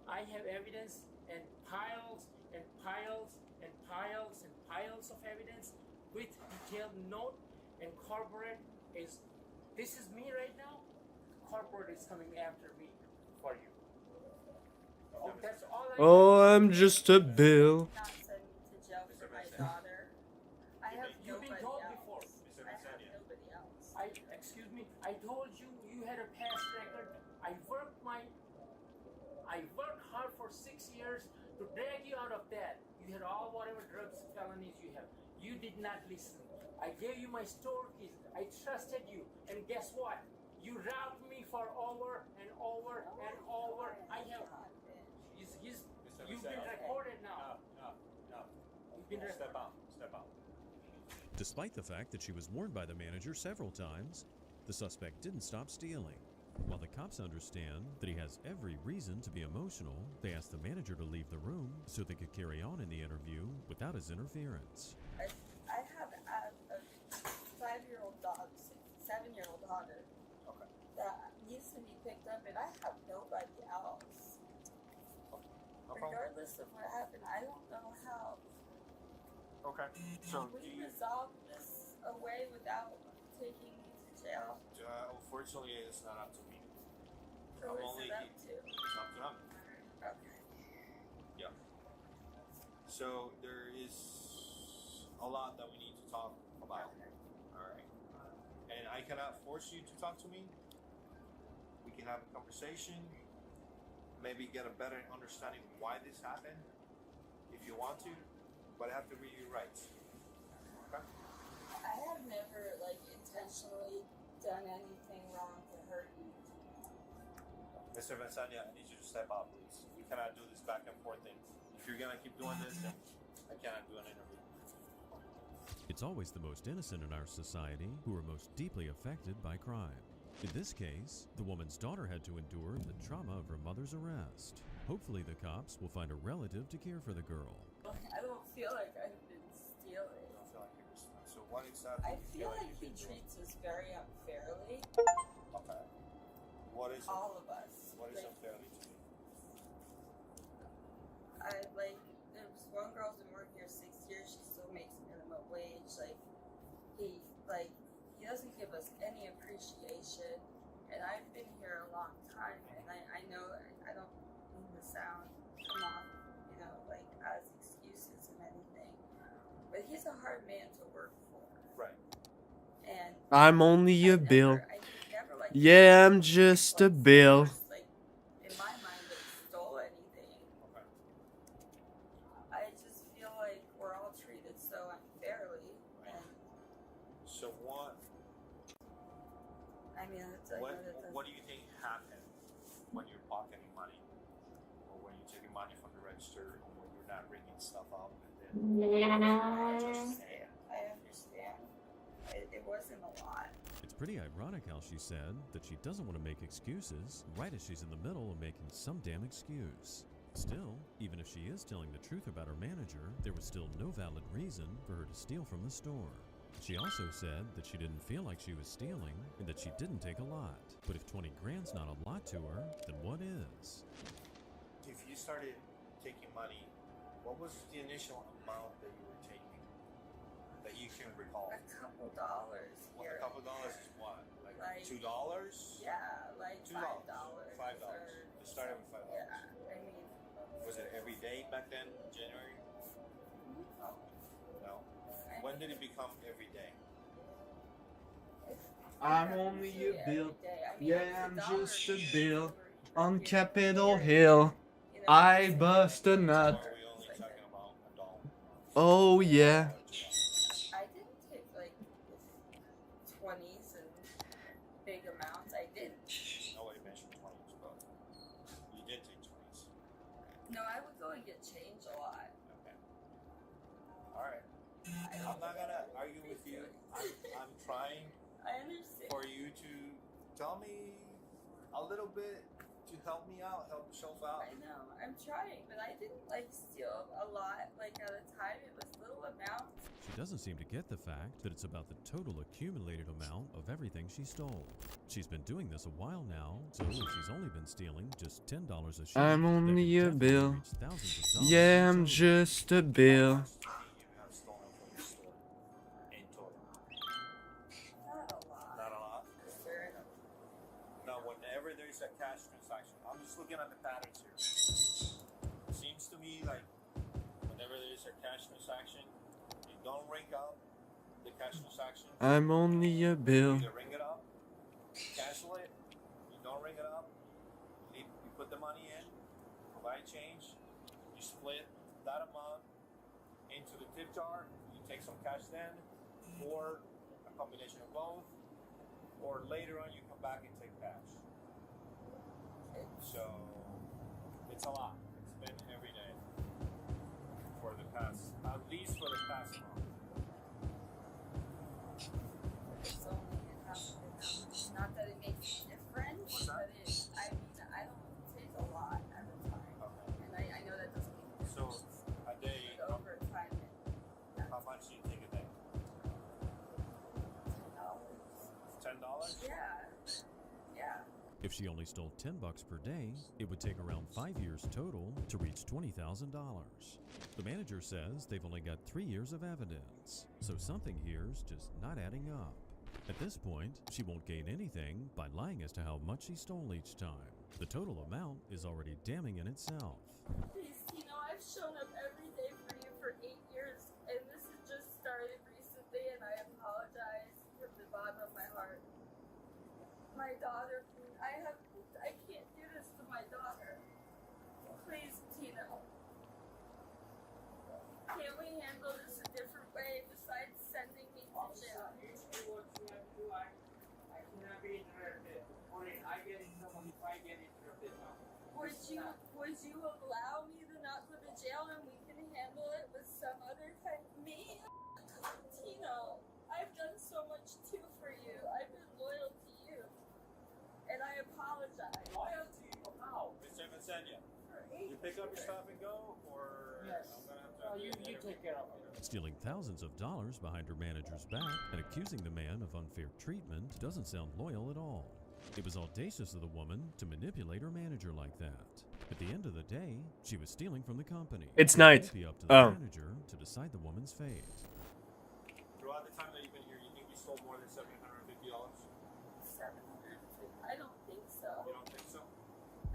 T: I have evidence and piles and piles and piles and piles of evidence with detailed note, and corporate is, this is me right now, corporate is coming after me for you. Oh, that's all I
F: Oh, I'm just a bill.
D: Not send me to jail for my daughter. I have
T: You've been
D: nobody
T: told
D: else.
T: before.
D: I have nobody else.
T: Excuse me, I told you you had a past record. I worked hard for 6 years to drag you out of that. You had all whatever drugs and felonies you have. You did not listen. I gave you my store keys. I trusted you. And guess what? You robbed me for over and over and over. I have. You've been recorded now.
S: No.
T: You've been
S: Step out.
J: Despite the fact that she was warned by the manager several times, the suspect didn't stop stealing. While the cops understand that he has every reason to be emotional, they asked the manager to leave the room so they could carry on in the interview without his interference.
D: I have a 5-year-old dog, 7-year-old daughter.
S: Okay.
D: That needs to be picked up, and I have nobody else. Regardless of what happened, I don't know how
S: Okay. So
D: we resolve this away without taking me to jail.
S: Unfortunately, it's not up to me.
D: Who
S: I'm
D: is
S: only
D: it up
S: he-
D: to?
S: It's up to him.
D: Okay.
S: Yeah. So there is a lot that we need to talk about. All right. And I cannot force you to talk to me. We can have a conversation. Maybe get a better understanding why this happened, if you want to. But I have to read your rights. Okay.
D: I have never intentionally done anything wrong to hurt you.
S: Mr. Vincania, I need you to step out, please. We cannot do this back and forth thing. If you're gonna keep doing this, then I cannot do an interview.
J: It's always the most innocent in our society who are most deeply affected by crime. In this case, the woman's daughter had to endure the trauma of her mother's arrest. Hopefully the cops will find a relative to care for the girl.
D: I don't feel like I've been stealing.
S: I don't feel like you're responding. So what exactly?
D: I feel like he treats us very unfairly.
S: Okay. What is
D: all of us?
S: What is unfairly to you?
D: There was one girl's been working here 6 years. She still makes minimum wage. He doesn't give us any appreciation. And I've been here a long time, and I know I don't mean to come off, as excuses and anything. But he's a hard man to work for.
S: Right.
D: And
F: I'm only a bill. Yeah, I'm just a bill.
D: in my mind, they stole anything.
S: Okay.
D: I just feel like we're all treated so unfairly. And
S: So what?
D: I mean,
S: What do you think happened when you're pocketing money, or when you're taking money from the register, or when you're not ringing stuff up? And then
D: I understand. It wasn't a lot.
J: It's pretty ironic how she said that she doesn't want to make excuses right as she's in the middle of making some damn excuse. Still, even if she is telling the truth about her manager, there was still no valid reason for her to steal from the store. She also said that she didn't feel like she was stealing and that she didn't take a lot. But if 20 grand's not a lot to her, then what is?
S: if you started taking money, what was the initial amount that you were taking that you can recall?
D: A couple dollars.
S: Well, a couple dollars is what? Like $2?
D: Yeah, like
S: $2. $5. It started with $5.
D: Yeah, I mean.
S: Was it every day back then, January? No. When did it become every day?
F: I'm only a bill. Yeah, I'm just a bill. On Capitol Hill, I bust a nut. Oh yeah.
D: I didn't take like 20s and big amounts. I didn't.
S: Nobody mentioned 20s, but you did take 20s.
D: No, I would go and get change a lot.
S: Okay. All right. I'm not gonna argue with you. I'm trying
D: I understand.
S: for you to tell me a little bit to help me out, help yourself out.
D: I know. I'm trying, but I didn't like steal a lot. Like at a time, it was little amounts.
J: She doesn't seem to get the fact that it's about the total accumulated amount of everything she stole. She's been doing this a while now, so if she's only been stealing just $10 a shift,
F: I'm
J: that
F: only
J: can
F: a
J: definitely
F: bill.
J: reach thousands of dollars
F: Yeah,
J: in
F: I'm
J: total.
F: just a bill.
S: You have stolen from the store in total.
D: Not a lot.
S: Not a lot.
D: Fair enough.
S: Now, whenever there's a cash transaction, I'm just looking at the patterns here. Seems to me like whenever there's a cash transaction, you don't ring up the cash transaction.
F: I'm only a bill.
S: You ring it up, cancel it. You don't ring it up. You put the money in, provide change. You split that amount into the tip jar. You take some cash then, or a combination of both. Or later on, you come back and take cash. So it's a lot. It's been every day for the past, at least for the past month.
D: It's only not that it makes a difference, but it. I mean, I don't take a lot at a time, and I know that doesn't make a difference.
S: So a day,
D: But over time,
S: how much do you take a day? $10?
D: Yeah. Yeah.
J: If she only stole $10 per day, it would take around 5 years total to reach $20,000. The manager says they've only got 3 years of evidence, so something here's just not adding up. At this point, she won't gain anything by lying as to how much she stole each time. The total amount is already damning in itself.
D: Please, I've shown up every day for you for 8 years, and this has just started recently, and I apologize from the bottom of my heart. My daughter, I can't do this to my daughter. Please, Tino. Can't we handle this a different way besides sending me to jail?
Q: I cannot be interrupted. I get in trouble if I get interrupted now.
D: Would you allow me to not go to jail and we can handle it with some other kind? Me? Tino, I've done so much too for you. I've been loyal to you. And I apologize.
Q: Loyalty? How?
S: Mr. Vincenia, you pick up your stuff and go, or
Q: Yes.
S: I'm gonna have to.
Q: You take care of it.
J: Stealing thousands of dollars behind her manager's back and accusing the man of unfair treatment doesn't sound loyal at all. It was audacious of the woman to manipulate her manager like that. At the end of the day, she was stealing from the company.
F: It's
J: It
F: night.
J: won't be up to the
F: Oh.
J: manager to decide the woman's fate.
S: Throughout the time that you've been here, you think you stole more than $750?
D: I don't think so.
S: You don't think so?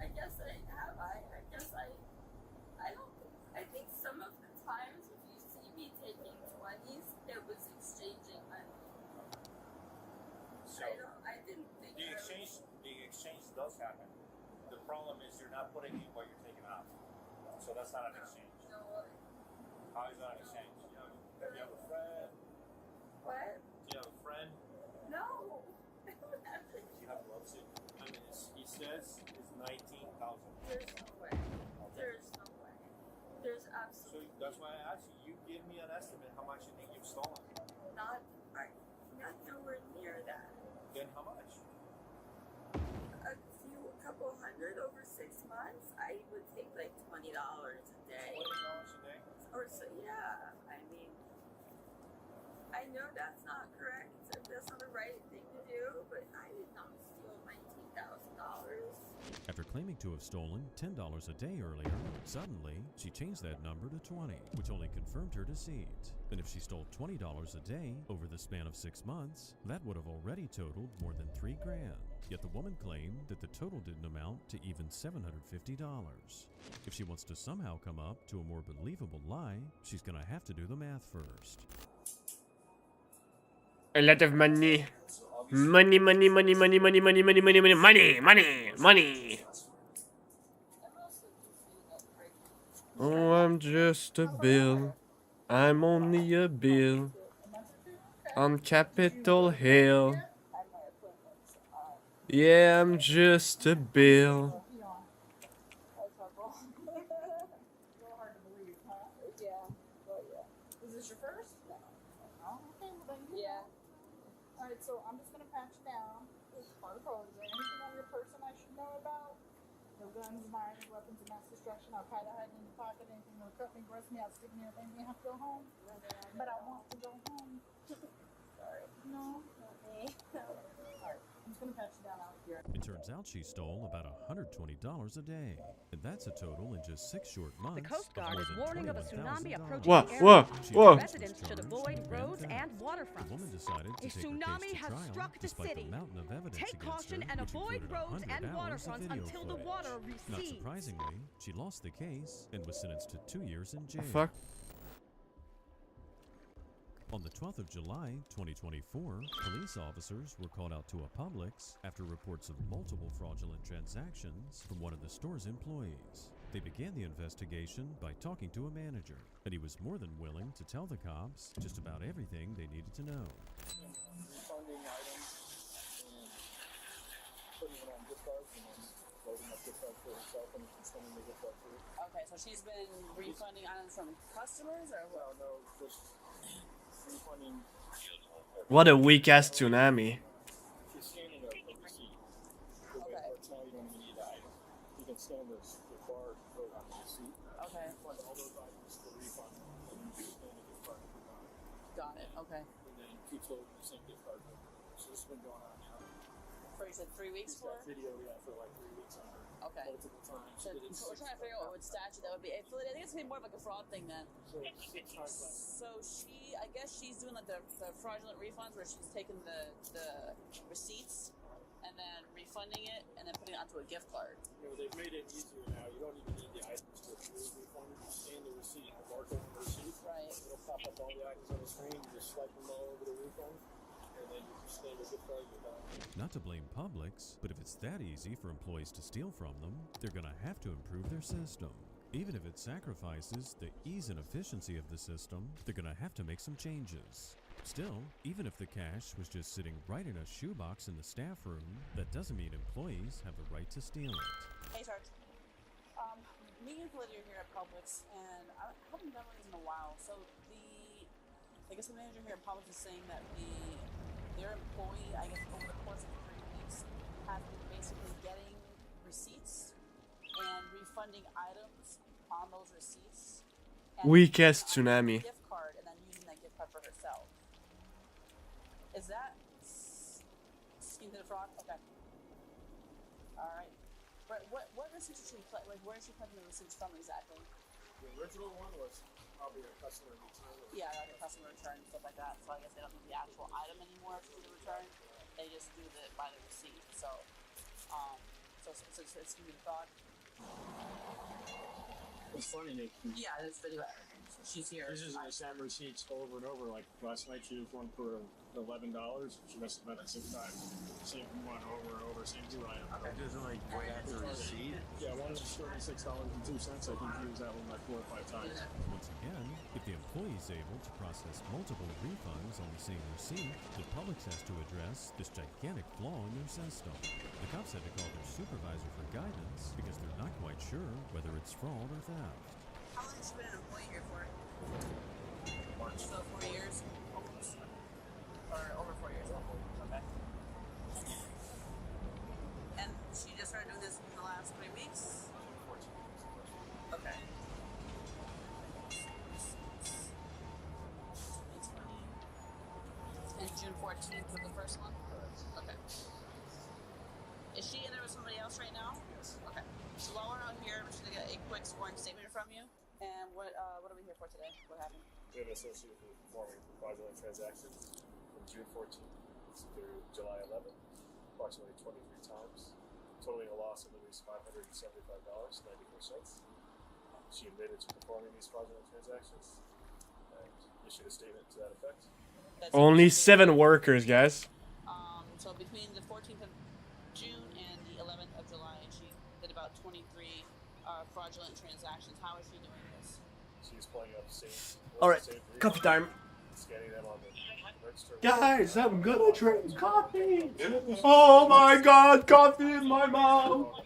D: I guess I have. I don't think. I think some of the times if you see me taking 20s, it was exchanging money.
S: So
D: I didn't think
S: the exchange does happen. The problem is you're not putting in what you're taking out. So that's not an exchange.
D: No.
S: How is that an exchange? Do you have a friend?
D: What?
S: Do you have a friend?
D: No. I don't have to.
S: Do you have gloves in? I mean, he says it's 19,000.
D: There's no way. There's no way. There's
S: So
D: absolutely
S: that's why I asked you. You give me an estimate how much you think you've stolen.
D: not nowhere near that.
S: Then how much?
D: A couple hundred over 6 months. I would take like $20 a day.
S: $20 a day?
D: Or so, yeah. I mean, I know that's not correct. That's not the right thing to do, but I did not steal $19,000.
J: After claiming to have stolen $10 a day earlier, suddenly she changed that number to 20, which only confirmed her deceit. And if she stole $20 a day over the span of 6 months, that would have already totaled more than $3 grand. Yet the woman claimed that the total didn't amount to even $750. If she wants to somehow come up to a more believable lie, she's gonna have to do the math first.
F: A lot of money. Money, money, money, money, money, money, money, money, money, money, money, money. Oh, I'm just a bill. I'm only a bill. On Capitol Hill. Yeah, I'm just a bill.
U: Alright, so I'm just gonna patch you down. It's part of the code. Is there anything on your person I should know about? No guns, knives, weapons of mass destruction. I'll try to hide in your pocket. Anything that'll cut me, brush me, I'll stick me up, make me have to go home. But I want to go home. Sorry. No? Okay. Alright, I'm just gonna patch you down out here.
J: It turns out she stole about $120 a day. And that's a total in just 6 short months.
V: The Coast Guard
J: of
V: is
J: more than
V: warning of a tsunami
J: $21,000.
V: approaching
F: Whoa,
V: the
F: whoa,
V: area.
J: She
F: whoa.
J: was
V: Residents should
J: charged
V: avoid
J: with grand
V: roads
J: theft.
V: and waterfronts.
J: The woman decided to
V: A
J: take her
V: tsunami
J: case to
V: has
J: trial
V: struck the
J: despite
V: city.
J: the mountain of evidence
V: Take
J: against
V: caution
J: her,
V: and
J: which
V: avoid
J: included
V: roads
J: 100
V: and
J: hours of
V: waterfronts
J: video
V: until the
J: footage.
V: water
J: Not
V: recedes.
J: surprisingly, she lost the case and was sentenced to 2 years in jail.
F: Fuck.
J: On the 12th of July, 2024, police officers were called out to a Publix after reports of multiple fraudulent transactions from one of the store's employees. They began the investigation by talking to a manager, and he was more than willing to tell the cops just about everything they needed to know.
G: Refunding items and putting it on gift cards and then loading up gift cards for herself and sending the gift card through.
H: Okay, so she's been refunding items from customers or what?
G: No, just refunding.
F: What a weak ass tsunami.
G: She's scanning a receipt. Okay. Right now you don't even need the item. You can scan the barcode on the receipt.
H: Okay.
G: Fund all those items for refund. And then you scan the gift card.
H: Got it, okay.
G: And then keep loading the same gift card. So this has been going on now.
H: For you said 3 weeks
G: She's
H: for?
G: got video, for like 3 weeks on her.
H: Okay.
G: Multiple times.
H: So we're trying to figure out what statute that would be. I think it's gonna be more of like a fraud thing then.
G: So 6 times less.
H: So I guess she's doing like the fraudulent refunds where she's taking the receipts and then refunding it and then putting it onto a gift card.
G: You know, they've made it easier now. You don't even need the items to approve refund. You scan the receipt, the barcode on the receipt.
H: Right.
G: It'll pop up all the items on the screen. You just swipe them all over the refund, and then you just scan the gift card. You're done.
J: Not to blame Publix, but if it's that easy for employees to steal from them, they're gonna have to improve their system. Even if it sacrifices the ease and efficiency of the system, they're gonna have to make some changes. Still, even if the cash was just sitting right in a shoebox in the staff room, that doesn't mean employees have the right to steal it.
H: Hey, Sarge. Me and Lydia are here at Publix, and I haven't done one of these in a while. So I guess the manager here at Publix is saying that their employee, I guess over the course of 3 weeks, has been basically getting receipts and refunding items on those receipts.
F: Weakest tsunami.
H: Gift card and then using that gift card for herself. Is that scheme to defraud? Okay. All right. What receipts is she where is she collecting the receipts from exactly?
G: The original one was probably a customer return.
H: Yeah, like a customer return and stuff like that. So I guess they don't do the actual item anymore for the return. They just do by the receipt. So it's gonna be the fraud.
G: It's funny, Nick.
H: Yeah, this video. She's here.
G: This is the same receipts over and over. Like last night, she used one for $11. She must have been at 6 times. Same one over and over, same 2 items.
W: Okay. Doesn't like point out the receipt?
G: Yeah, one was $36.02. I think he used that one like 4 or 5 times.
J: Once again, if the employee is able to process multiple refunds on the same receipt, the Publix has to address this gigantic flaw in their system. The cops had to call their supervisor for guidance because they're not quite sure whether it's fraud or theft.
H: How long has she been an employee here for? March. So 4 years? Almost. Or over 4 years. Okay. And she just started doing this in the last 3 weeks? Okay. And June 14th was the first one? Okay. Is she in there with somebody else right now?
G: Yes.
H: Okay. So while we're out here, we're just gonna get a quick sworn statement from you. And what are we here for today? What happened?
G: We have an associate who performing fraudulent transactions from June 14th through July 11th, approximately 23 times, totaling a loss of at least $575.94. She admitted to performing these fraudulent transactions and issued a statement to that effect.
F: Only 7 workers, guys.
H: So between the 14th of June and the 11th of July, she did about 23 fraudulent transactions. How is she doing this?
G: She's pulling up scenes.
F: Alright, coffee time.
G: Scanning them on the register.
F: Guys, I'm gonna drink coffee. Oh my god, coffee in my mouth.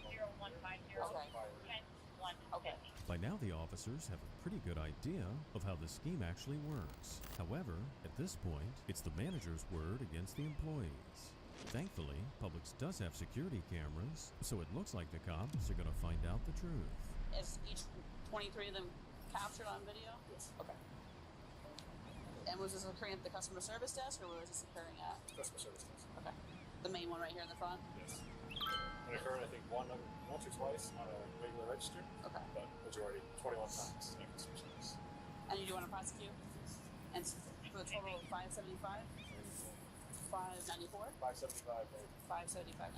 H: Okay.
J: By Now the officers have a pretty good idea of how the scheme actually works. However, at this point, it's the manager's word against the employees. Thankfully, Publix does have security cameras, so it looks like the cops are going to find out the truth.
H: Is each 23 of them captured on video? Yes. Okay. And was this occurring at the customer service desk, or was this occurring at?
A: Customer service desk.
H: Okay. The main one right here in the front?
A: Yes. It occurred, I think, once or twice on a regular register.
H: Okay.
A: But majority, 21 times in customer service.
H: And you do want to prosecute? And for the total of 575? 594?
A: 575.
H: 575.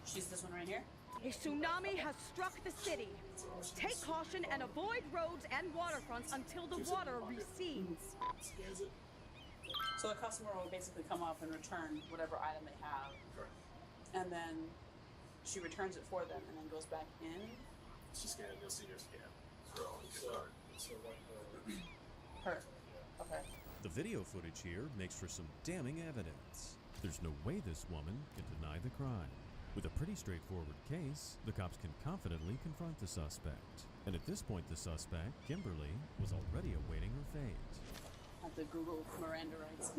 H: She's this one right here?
K: A tsunami has struck the city. Take caution and avoid roads and waterfronts until the water recedes.
H: So the customer will basically come up and return whatever item they have.
A: Correct.
H: And then she returns it for them and then goes back in.
A: She scanned, you'll see her scan.
H: Her. Okay.
J: The video footage here makes for some damning evidence. There's no way this woman can deny the crime. With a pretty straightforward case, the cops can confidently confront the suspect. And at this point, the suspect, Kimberly, was already awaiting her fate.
H: I have to Google Miranda rights. I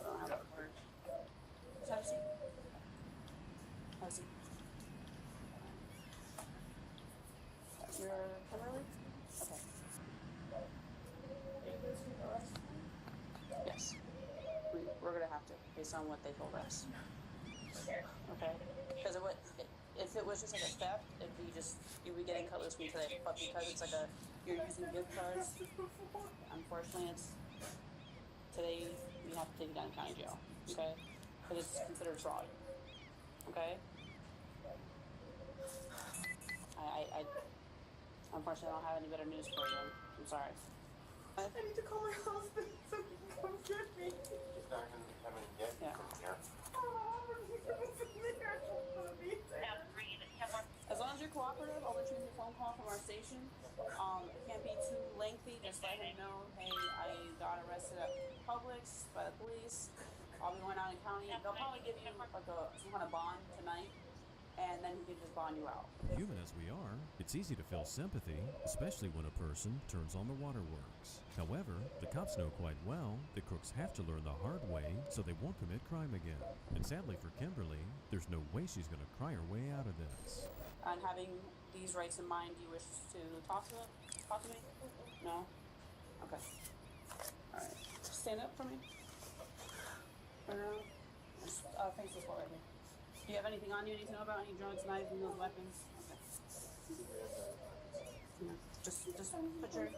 H: don't know how that works. Have a seat. Have a seat. You're Kimberly? Okay. Yes. We're gonna have to, based on what they told us. Okay? Because if it was just like a theft, you'd be getting cut loose from today. But because it's like you're using gift cards, unfortunately, today we have to take it down to county jail. Okay? Because it's considered fraud. Okay? I unfortunately don't have any better news for you. I'm sorry.
D: I need to call my husband so he can come get me.
M: He's not going to be coming to get you from here.
H: As long as you're cooperative, I'll let you get a phone call from our station. It can't be too lengthy. Just let him know, hey, I got arrested at Publix by the police. I'll be going out in county. They'll probably give you like some kind of bond tonight, and then he can just bond you out.
J: Human as we are, it's easy to feel sympathy, especially when a person turns on the waterworks. However, the cops know quite well that crooks have to learn the hard way so they won't commit crime again. And sadly for Kimberly, there's no way she's going to cry her way out of this.
H: And having these rights in mind, do you wish to talk to me? No? Okay. Alright. Stand up for me. Turn around. Face this way right here. Do you have anything on you you need to know about? Any drugs, knives, needles, weapons? Okay. Yeah. Just put your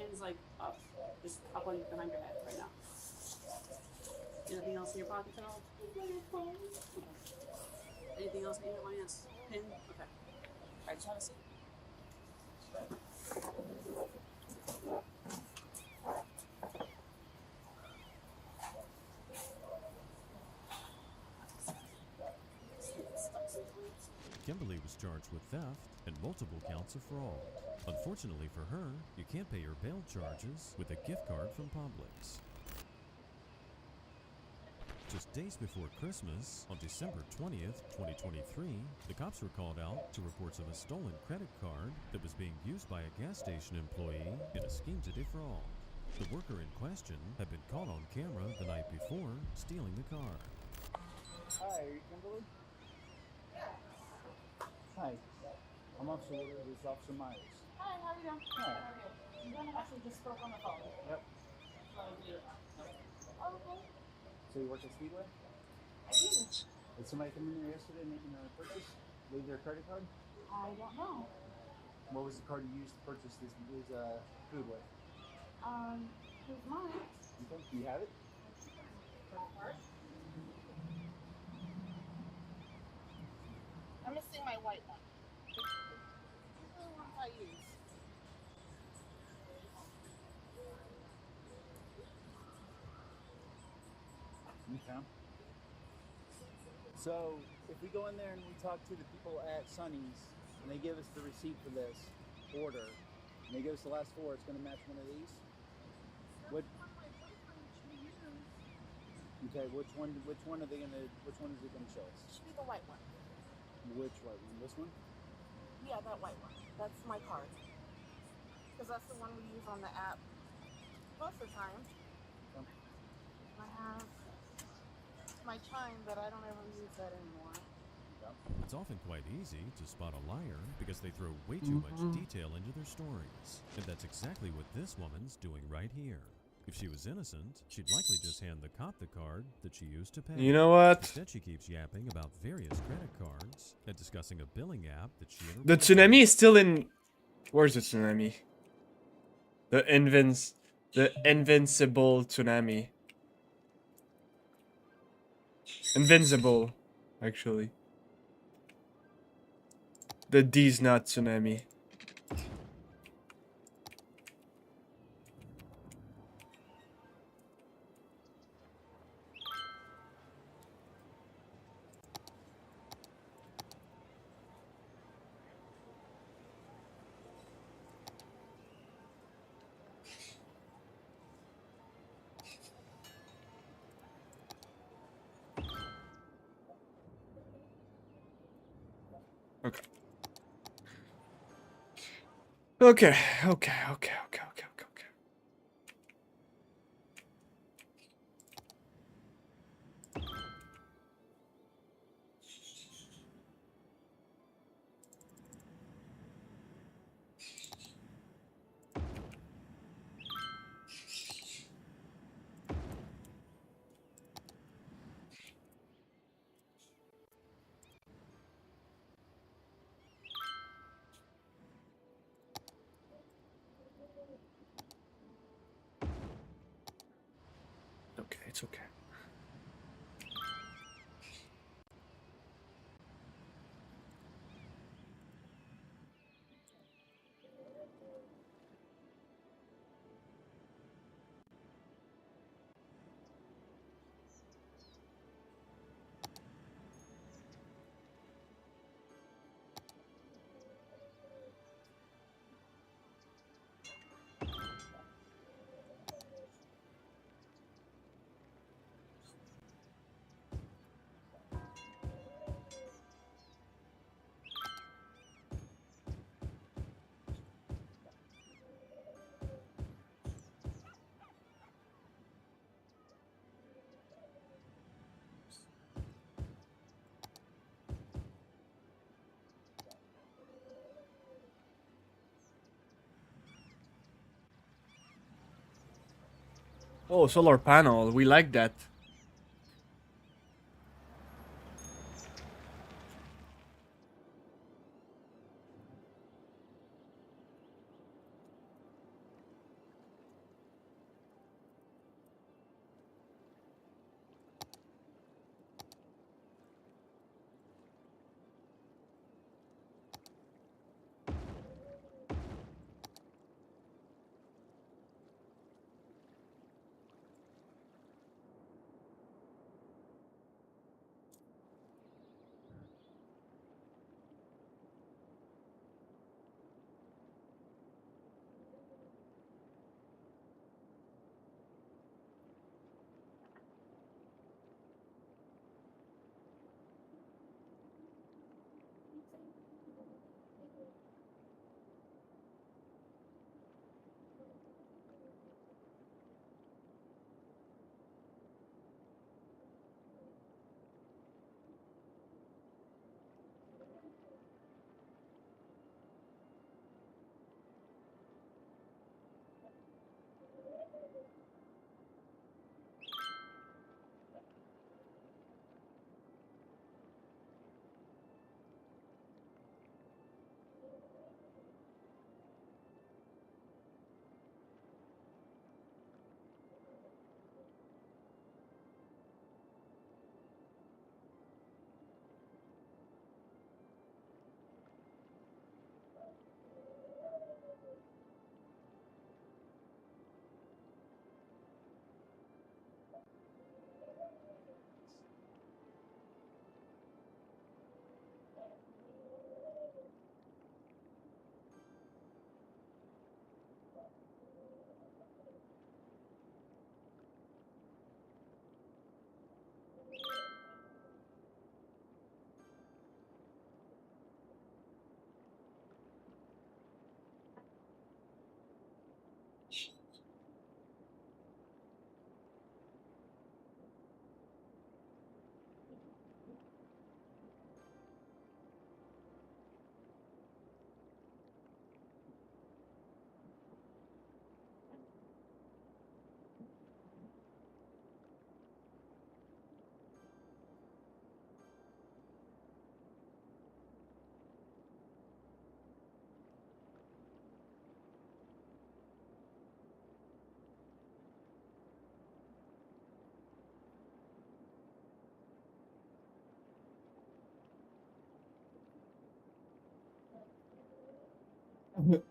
H: hands like up. Just up on behind your head right now. Anything else in your pockets at all? Okay. Anything else in your hands? Pin? Okay. Alright, just have a seat.
J: Kimberly was charged with theft and multiple counts of fraud. Unfortunately for her, you can't pay her bail charges with a gift card from Publix. Just days before Christmas, on December 20th, 2023, the cops were called out to reports of a stolen credit card that was being used by a gas station employee in a scheme to defraud. The worker in question had been caught on camera the night before stealing the card.
I: Hi, are you Kimberly? Hi. I'm Officer Woodard. This is Officer Myers.
C: Hi, how are you doing?
I: Hi.
C: You actually just spoke on the phone.
I: Yep.
C: Oh, okay.
I: So you work at Speedway?
C: I do.
I: Did somebody come in there yesterday making a purchase? Leave their credit card?
C: I don't know.
I: What was the card you used to purchase this food with?
C: Here's mine.
I: Okay. Do you have it?
C: Credit card. I'm missing my white one. These are the ones I use.
I: Okay. So, if we go in there and we talk to the people at Sonny's, and they give us the receipt for this order, and they give us the last four, it's going to match one of these? What? Okay, which one are they gonna? Which one is it gonna show us?
C: It should be the white one.
I: Which white one? This one?
C: Yeah, that white one. That's my card. Because that's the one we use on the app most of the time. I have my chime, but I don't ever use that anymore.
J: It's often quite easy to spot a liar because they throw way too much detail into their stories. And that's exactly what this woman's doing right here. If she was innocent, she'd likely just hand the cop the card that she used to pay.
F: You know what?
J: Instead, she keeps yapping about various credit cards and discussing a billing app that she and her
F: The tsunami is still in. Where's the tsunami? The invincible tsunami. Invincible, actually. The D's not tsunami. Okay. Okay. Okay, it's okay. Oh, solar panel. We like that.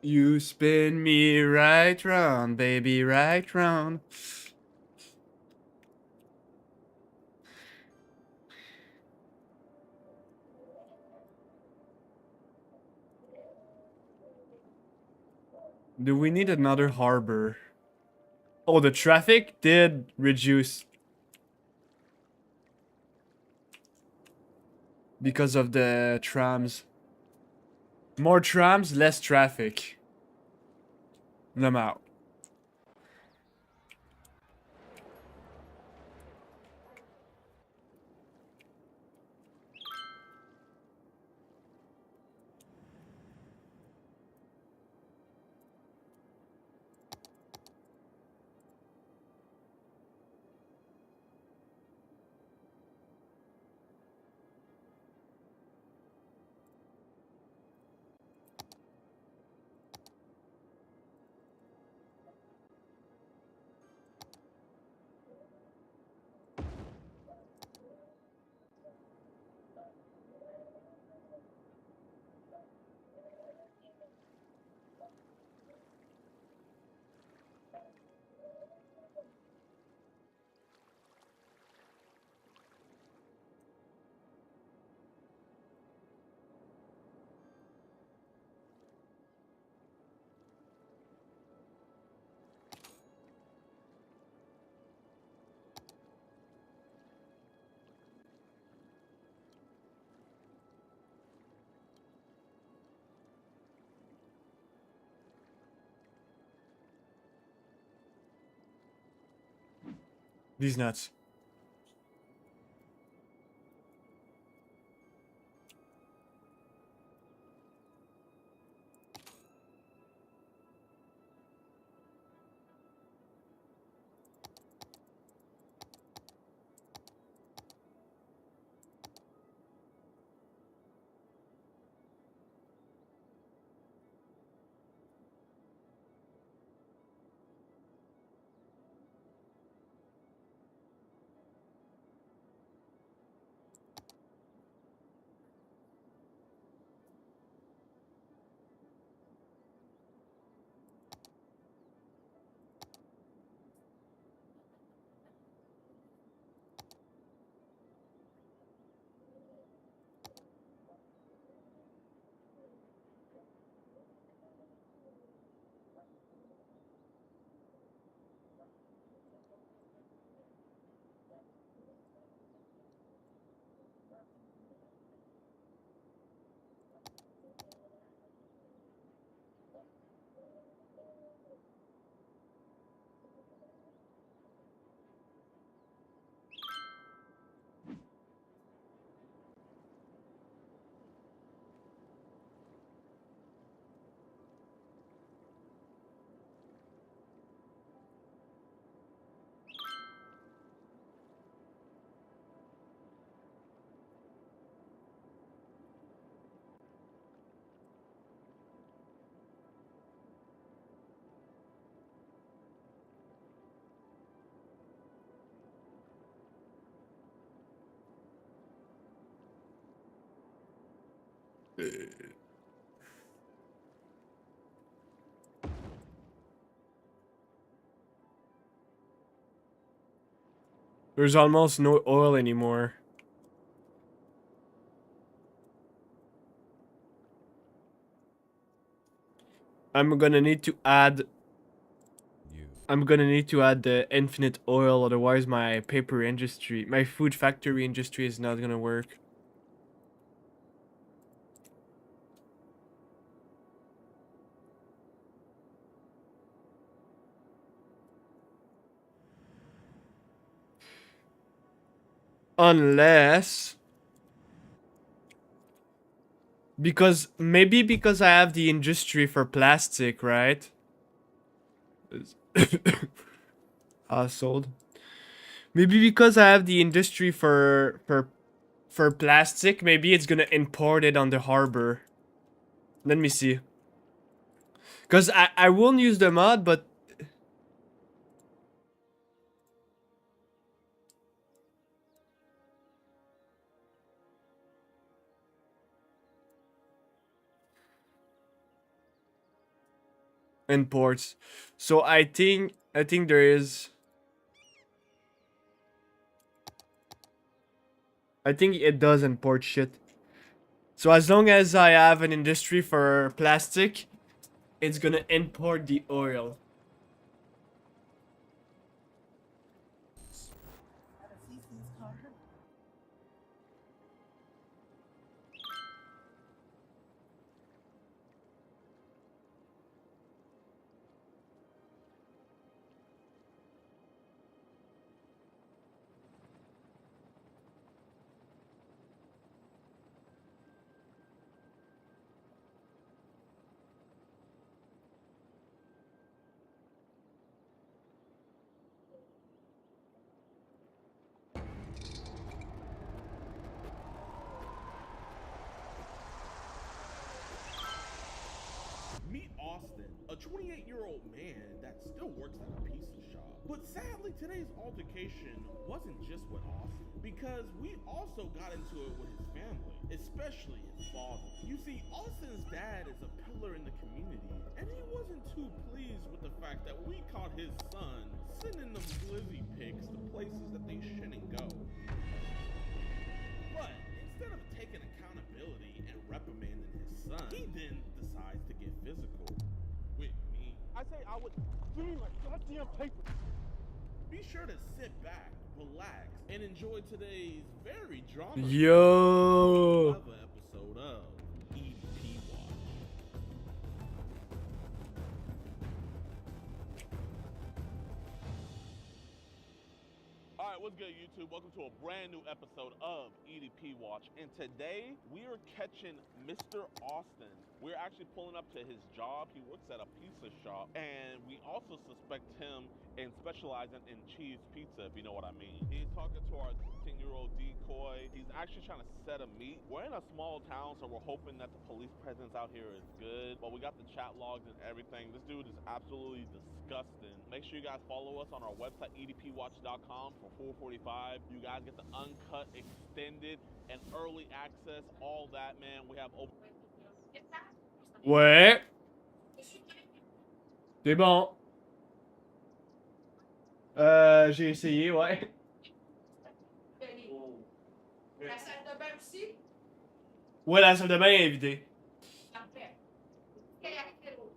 F: You spin me right round, baby, right round. Do we need another harbor? Oh, the traffic did reduce because of the trams. More trams, less traffic. I'm out. These nuts. There's almost no oil anymore. I'm gonna need to add the infinite oil, otherwise my paper industry, my food factory industry is not gonna work. Unless... maybe because I have the industry for plastic, right? Sold. Maybe because I have the industry for plastic, maybe it's gonna import it on the harbor. Let me see. Because I won't use the mod, but... imports. So I think there is. I think it does import shit. So as long as I have an industry for plastic, it's gonna import the oil.
B: Meet Austin, a 28-year-old man that still works at a pizza shop. But sadly, today's altercation wasn't just with Austin, because we also got into it with his family, especially his father. You see, Austin's dad is a pillar in the community, and he wasn't too pleased with the fact that we caught his son sending them glizzy pics to places that they shouldn't go. But instead of taking accountability and reprimanding his son, he then decides to get physical with me.
P: I say I would give me my goddamn paper.
B: Be sure to sit back, relax, and enjoy today's very dramatic
F: Yo.
B: episode of EDP Watch. Alright, what's good, YouTube? Welcome to a brand new episode of EDP Watch. And today, we are catching Mr. Austin. We're actually pulling up to his job. He works at a pizza shop. And we also suspect him in specializing in cheese pizza, if you know what I mean. He's talking to our 10-year-old decoy. He's actually trying to set a meet. We're in a small town, so we're hoping that the police presence out here is good. But we got the chat logs and everything. This dude is absolutely disgusting. Make sure you guys follow us on our website, edpwatch.com, for 445. You guys get the uncut, extended, and early access, all that, man. We have over...
F: Ouais. C'est bon. J'ai essayé, ouais.
K: La salle de bain aussi?
F: Ouais, la salle de bain est vidée.
K: Parfait. Quelle activité l'autre?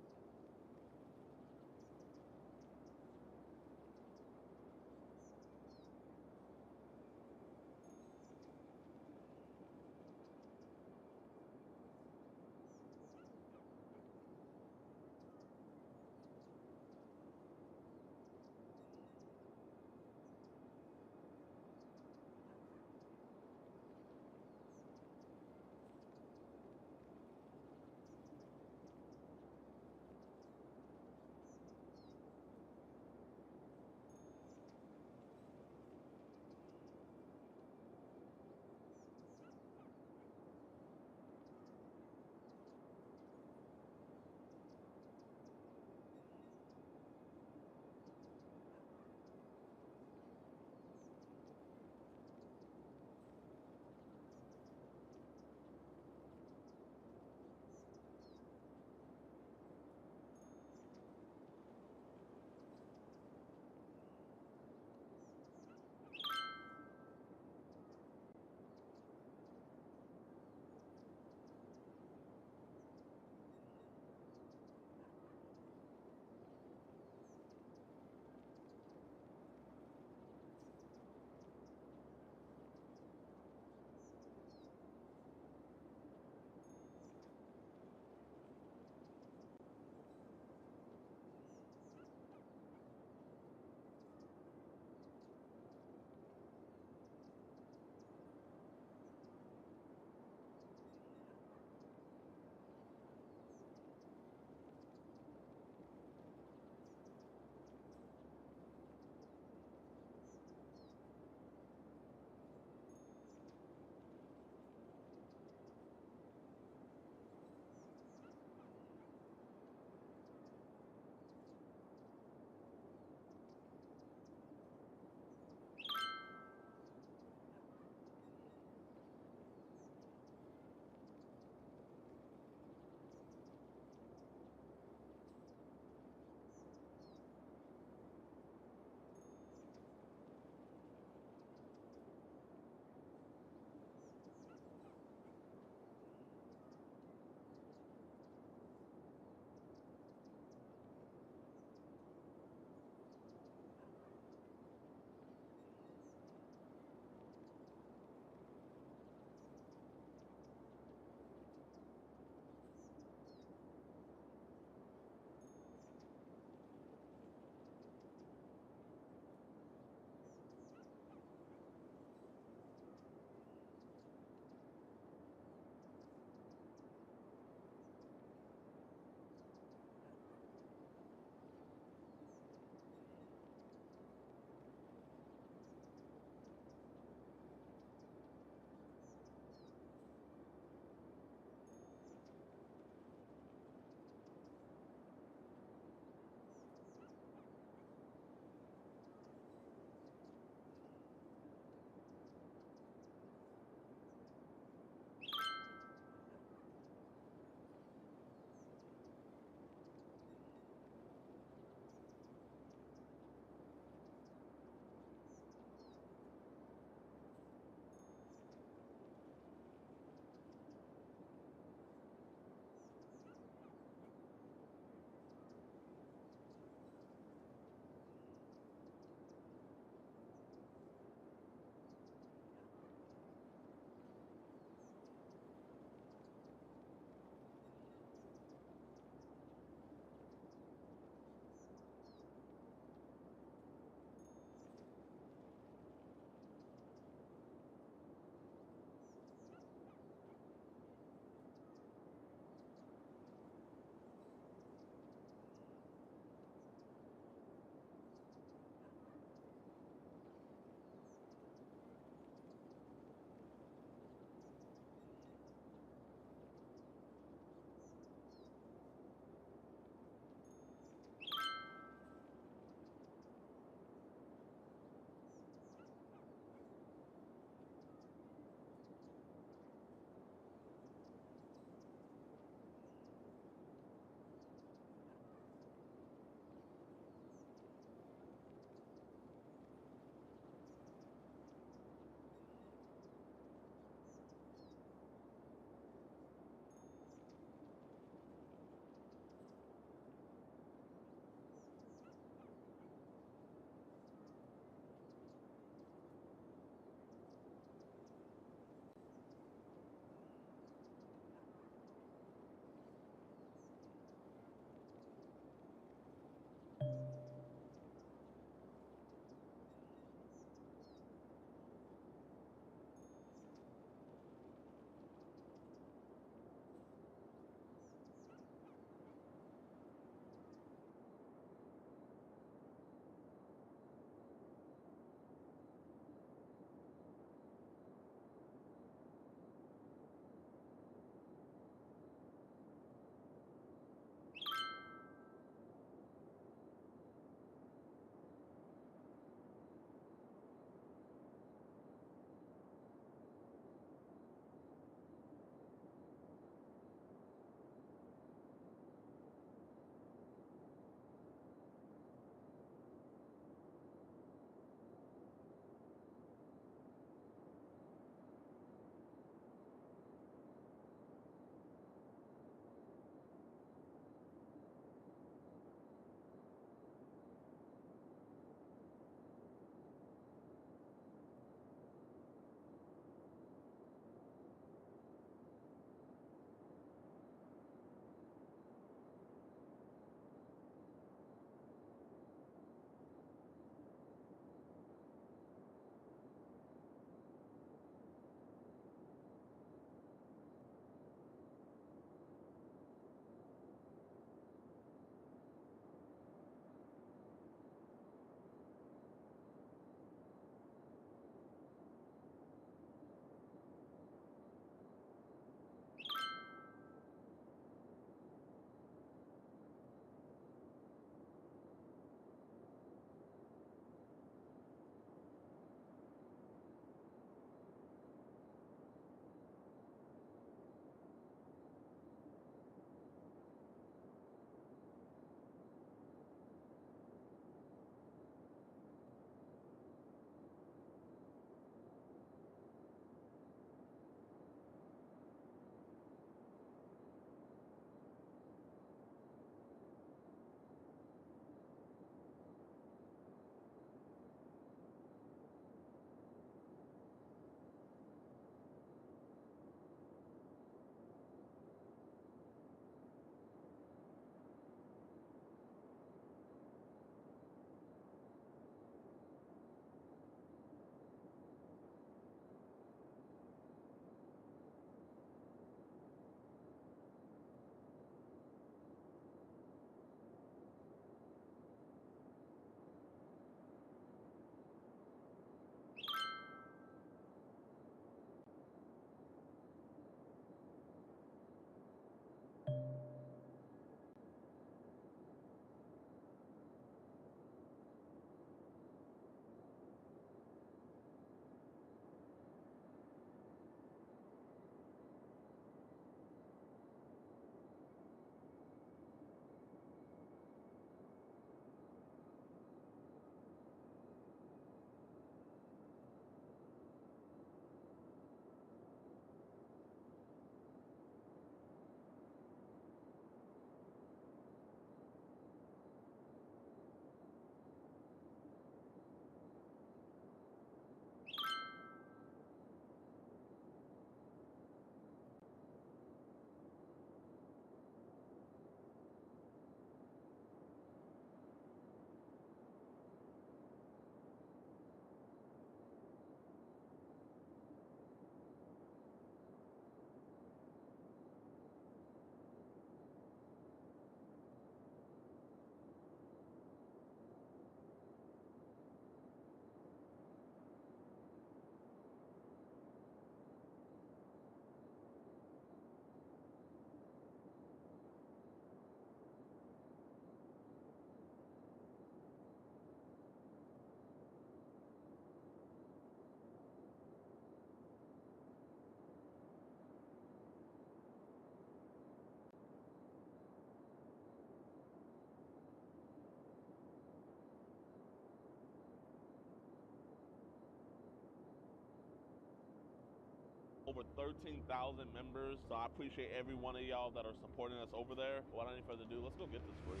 B: over 13,000 members. So I appreciate every one of y'all that are supporting us over there. Without any further ado, let's go get this fruit.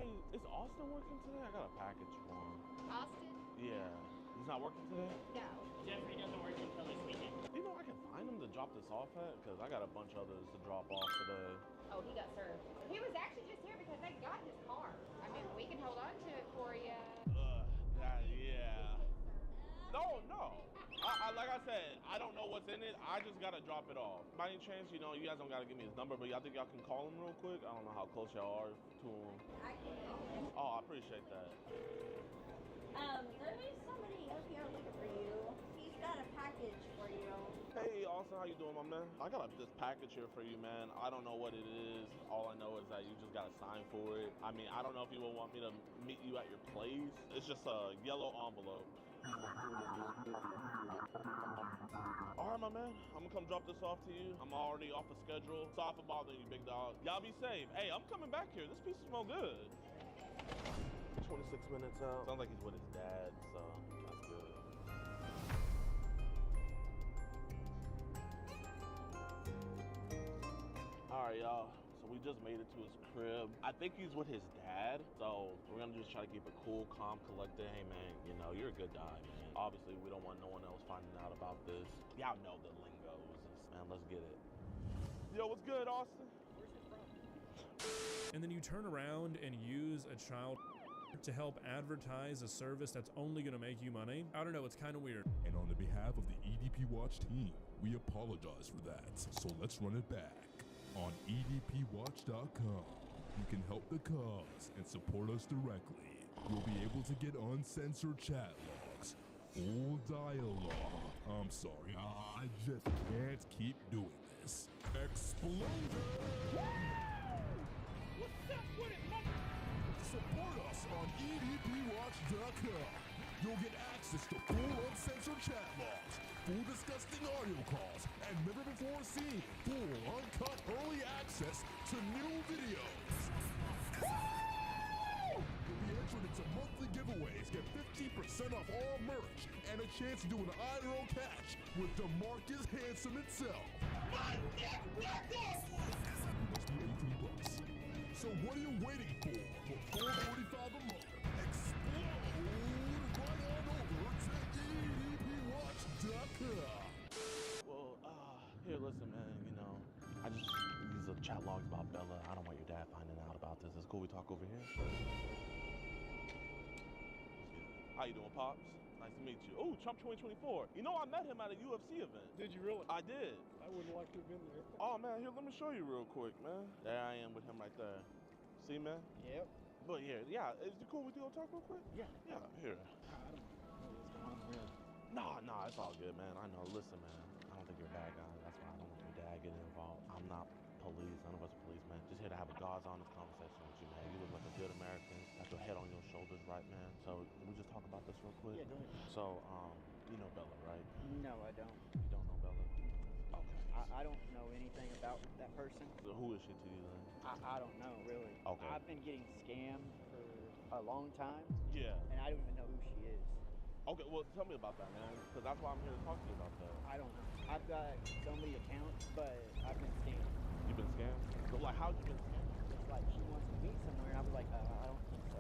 B: Hey, is Austin working today? I got a package for him.
L: Austin?
B: Yeah. He's not working today?
L: No. Jeffrey doesn't work until this weekend.
B: You know, I can find him to drop this off at, because I got a bunch of others to drop off today.
L: Oh, he got served. He was actually just here because they got his car. I mean, we can hold on to it for you.
B: Yeah. No. Like I said, I don't know what's in it. I just got to drop it off. By any chance, you know, you guys don't got to give me his number, but y'all think y'all can call him real quick? I don't know how close y'all are to him.
L: I can.
B: Oh, I appreciate that.
O: There is somebody up here looking for you. He's got a package for you.
B: Hey, Austin, how you doing, my man? I got this package here for you, man. I don't know what it is. All I know is that you just got to sign for it. I mean, I don't know if you will want me to meet you at your place. It's just a yellow envelope. All right, my man. I'm gonna come drop this off to you. I'm already off the schedule. Sorry for bothering you, big dog. Y'all be safe. Hey, I'm coming back here. This piece smells good. 26 minutes out. Sounds like he's with his dad, so that's good. All right, y'all. So we just made it to his crib. I think he's with his dad, so we're gonna just try to keep it cool, calm, collected. Hey, man, you know, you're a good guy, man. Obviously, we don't want no one else finding out about this. Y'all know the lingos. Man, let's get it. Yo, what's good, Austin?
O: Where's it from?
V: And then you turn around and use a child to help advertise a service that's only gonna make you money. I don't know, it's kind of weird.
X: And on the behalf of the EDP Watch team, we apologize for that. So let's run it back. On edpwatch.com, you can help the cause and support us directly. You'll be able to get uncensored chat logs, full dialogue. I'm sorry, I just can't keep doing this. Explosion!
O: What's up with it, mother?
X: Support us on edpwatch.com. You'll get access to full uncensored chat logs, full disgusting audio calls, and never before seen full uncut early access to new videos. You'll be entered into monthly giveaways, get 50% off all merch, and a chance to do an IRL catch with DeMarcus Handsome itself. You must be 18 plus. So what are you waiting for? For $4.45 a month, explode right on over to edpwatch.com.
B: Well, here, listen, man, you know, these are chat logs about Bella. I don't want your dad finding out about this. It's cool we talk over here. How you doing, Pops? Nice to meet you. Oh, Trump 2024. You know, I met him at a UFC event.
Y: Did you really?
B: I did.
Y: I wouldn't like to have been there.
B: Oh, man, here, let me show you real quick, man. There I am with him right there. See, man?
Y: Yep.
B: But here, yeah, is it cool we do talk real quick?
Y: Yeah.
B: Yeah, here.
Y: I don't know what's going on here.
B: Nah, it's all good, man. I know. Listen, man, I don't think you're a bad guy. That's why I don't want your dad getting involved. I'm not police. None of us are police, man. Just here to have a God's honest conversation with you, man. You look like a good American. Got your head on your shoulders, right, man? So, can we just talk about this real quick?
Y: Yeah, go ahead.
B: So, you know Bella, right?
Y: No, I don't.
B: You don't know Bella? Okay.
Y: I don't know anything about that person.
B: So who is she to you, then?
Y: I don't know, really.
B: Okay.
Y: I've been getting scammed for a long time.
B: Yeah.
Y: And I don't even know who she is.
B: Okay, well, tell me about that, man, because that's why I'm here to talk to you about that.
Y: I don't know. I've got so many accounts, but I've been scammed.
B: You've been scammed? So, like, how'd you been scammed?
Y: It's like she wants to meet somewhere, and I was like, I don't think so.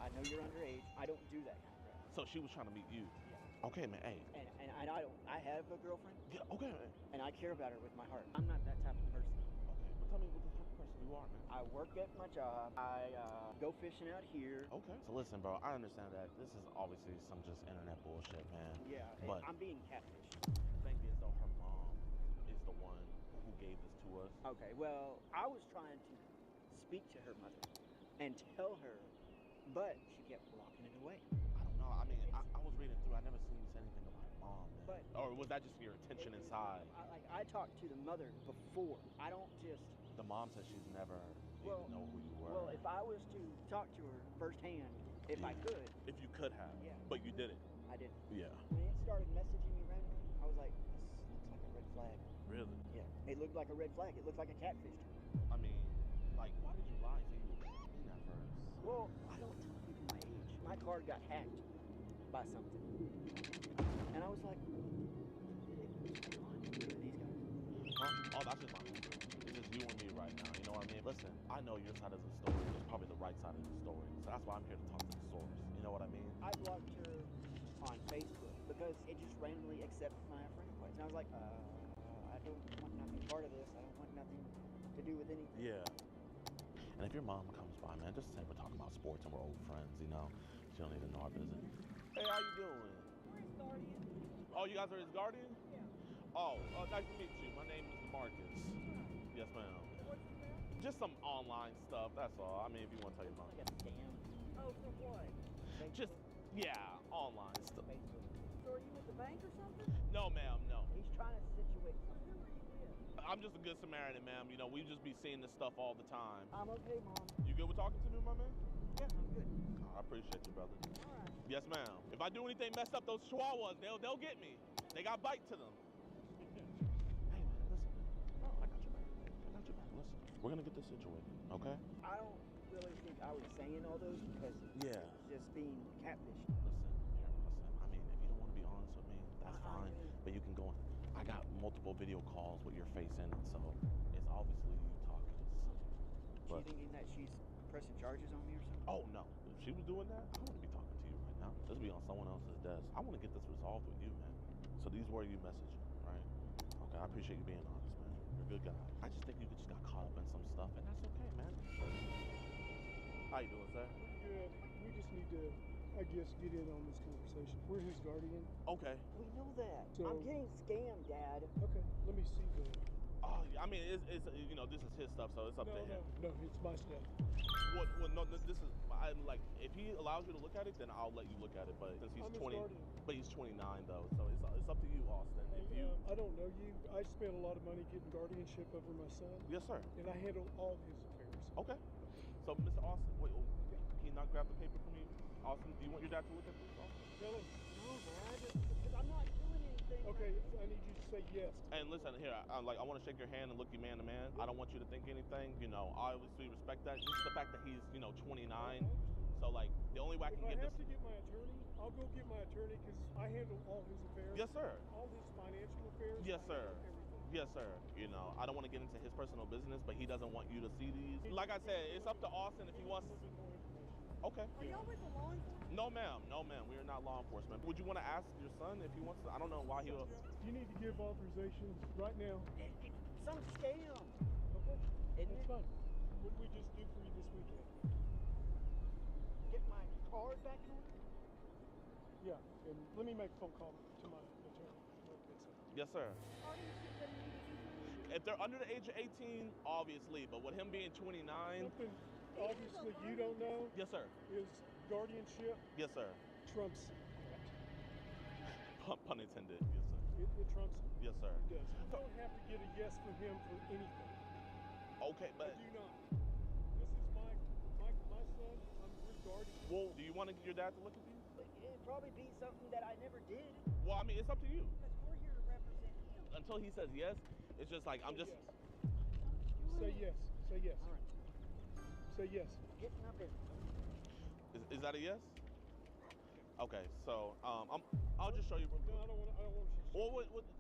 Y: I know you're underage. I don't do that kind of crap.
B: So she was trying to meet you?
Y: Yeah.
B: Okay, man, hey.
Y: And I have a girlfriend.
B: Yeah, okay, man.
Y: And I care about her with my heart. I'm not that type of person.
B: Okay, but tell me what the type of person you are, man.
Y: I work at my job. I go fishing out here.
B: Okay. So listen, bro, I understand that this is obviously some just internet bullshit, man.
Y: Yeah,
B: but
Y: I'm being catfished.
B: the thing is, though, her mom is the one who gave this to us.
Y: Okay, well, I was trying to speak to her mother and tell her, but she kept blocking it away.
B: I don't know. I mean, I was reading through. I never seen you say anything about her mom, man.
Y: But
B: or was that just your attention inside?
Y: I talked to the mother before. I don't just.
B: The mom said she's never even know who you were.
Y: Well, if I was to talk to her firsthand, if I could.
B: If you could have.
Y: Yeah.
B: But you didn't.
Y: I didn't.
B: Yeah.
Y: When it started messaging me randomly, I was like, this looks like a red flag.
B: Really?
Y: Yeah. looked like a red flag. It looked like a catfish.
B: I mean, like, why did you lie and say you were in at first?
Y: Well, I don't tell people my age. My card got hacked by something. And I was like, these guys.
B: Huh? Oh, that's just my It's just you and me right now. You know what I mean? Listen, I know your side of the story is probably the right side of the story. So that's why I'm here to talk to the source. You know what I mean?
Y: I blocked her on Facebook because it just randomly accepted my friend request. And I was like, I don't want nothing part of this. I don't want nothing to do with anything.
B: Yeah. And if your mom comes by, man, just say we're talking about sports and we're old friends, you know? She don't need to know our business. Hey, how you doing?
E: We're his guardian.
B: Oh, you guys are his guardian? Yeah. Oh, nice to meet you. My name is Marcus. Yes, ma'am.
E: What's it about?
B: Just some online stuff, that's all. I mean, if you want to tell your mom.
Y: Like a scam.
E: Oh, for what?
B: Just, yeah, online stuff.
E: So are you at the bank or something?
B: No, ma'am, no.
Y: He's trying to situate something.
E: Who are you with?
B: I'm just a good Samaritan, ma'am. You know, we just be seeing this stuff all the time.
Y: I'm okay, Mom.
B: You good with talking to me, my man?
Y: Yeah, I'm good.
B: I appreciate you, brother.
E: All right.
B: Yes, ma'am. If I do anything mess up those chihuahuas, they'll get me. They got bite to them. Hey, man, listen. Oh, I got your back. I got your back. Listen, we're gonna get this situated, okay?
Y: I don't really think I was saying all those because
B: Yeah.
Y: it's just being catfished.
B: Listen. I mean, if you don't want to be honest with me, that's fine. But you can go on. I got multiple video calls with your face in it, so it's obviously you talking. But,
Y: She's thinking that she's pressing charges on me or something?
B: oh no, if she was doing that, I wouldn't be talking to you right now. This be on someone else's desk. I want to get this resolved with you, man. So these were you messaging, right? Okay, I appreciate you being honest, man. You're a good guy. I just think you just got caught up in some stuff, and that's okay, man. How you doing, sir?
N: Good. We just need to, I guess, get in on this conversation. We're his guardian.
B: Okay.
Y: We know that.
N: So-
Y: I'm getting scammed, Dad.
N: Okay, let me see the.
B: Oh, I mean, it's you know, this is his stuff, so it's up to him.
N: No, it's my stuff.
B: No, this is, I'm like, if he allows you to look at it, then I'll let you look at it. But since he's
N: I'm his
B: 20,
N: guardian.
B: but he's 29 though, so it's up to you, Austin. If you,
N: I don't know you. I spent a lot of money getting guardianship over my son.
B: yes, sir.
N: And I handle all his affairs.
B: Okay. So, Mr. Austin, wait, can you not grab the paper for me? Austin, do you want your dad to look at this? Austin?
N: Tell him.
Y: No, Dad. Because I'm not doing anything.
N: Okay, I need you to say yes.
B: And listen, here, I want to shake your hand and look you man to man. I don't want you to think anything. You know, I obviously respect that. Just the fact that he's, 29. So, like, the only way I
N: If
B: can
N: I
B: get
N: have
B: this.
N: to get my attorney, I'll go get my attorney because I handle all his affairs.
B: Yes, sir.
N: All his financial affairs.
B: Yes,
N: I
B: sir.
N: handle everything.
B: Yes, sir. You know, I don't want to get into his personal business, but he doesn't want you to see these. Like I said, it's up to Austin if he wants. Okay.
E: Are y'all with the law enforcement?
B: No, ma'am. No, ma'am. We are not law enforcement. Would you want to ask your son if he wants to? I don't know why he will.
N: You need to give authorization right now.
Y: Some scam.
N: Okay.
Y: Isn't
N: That's
Y: it?
N: fine. What did we just do for you this weekend?
Y: Get my card back in order?
N: Yeah, and let me make a phone call to my attorney.
B: Yes, sir.
E: Guardianship doesn't need to be.
B: If they're under the age of 18, obviously, but with him being 29.
N: Something obviously you don't know
B: Yes, sir.
N: is guardianship
B: Yes, sir.
N: trumps that.
B: Pun intended. Yes, sir.
N: It trumps it.
B: Yes, sir.
N: It does. You don't have to get a yes from him for anything.
B: Okay, but.
N: I do not. This is my son. I'm his guardian.
B: Well, do you want to get your dad to look at these?
Y: It'd probably be something that I never did.
B: Well, I mean, it's up to you.
Y: Because we're here to represent him.
B: Until he says yes, it's just like, I'm just.
N: Say yes. Say yes.
Y: All right.
N: Say yes.
Y: Getting up in.
B: Is that a yes? Okay, so I'll just show you.
N: No, I don't want to.
B: Well,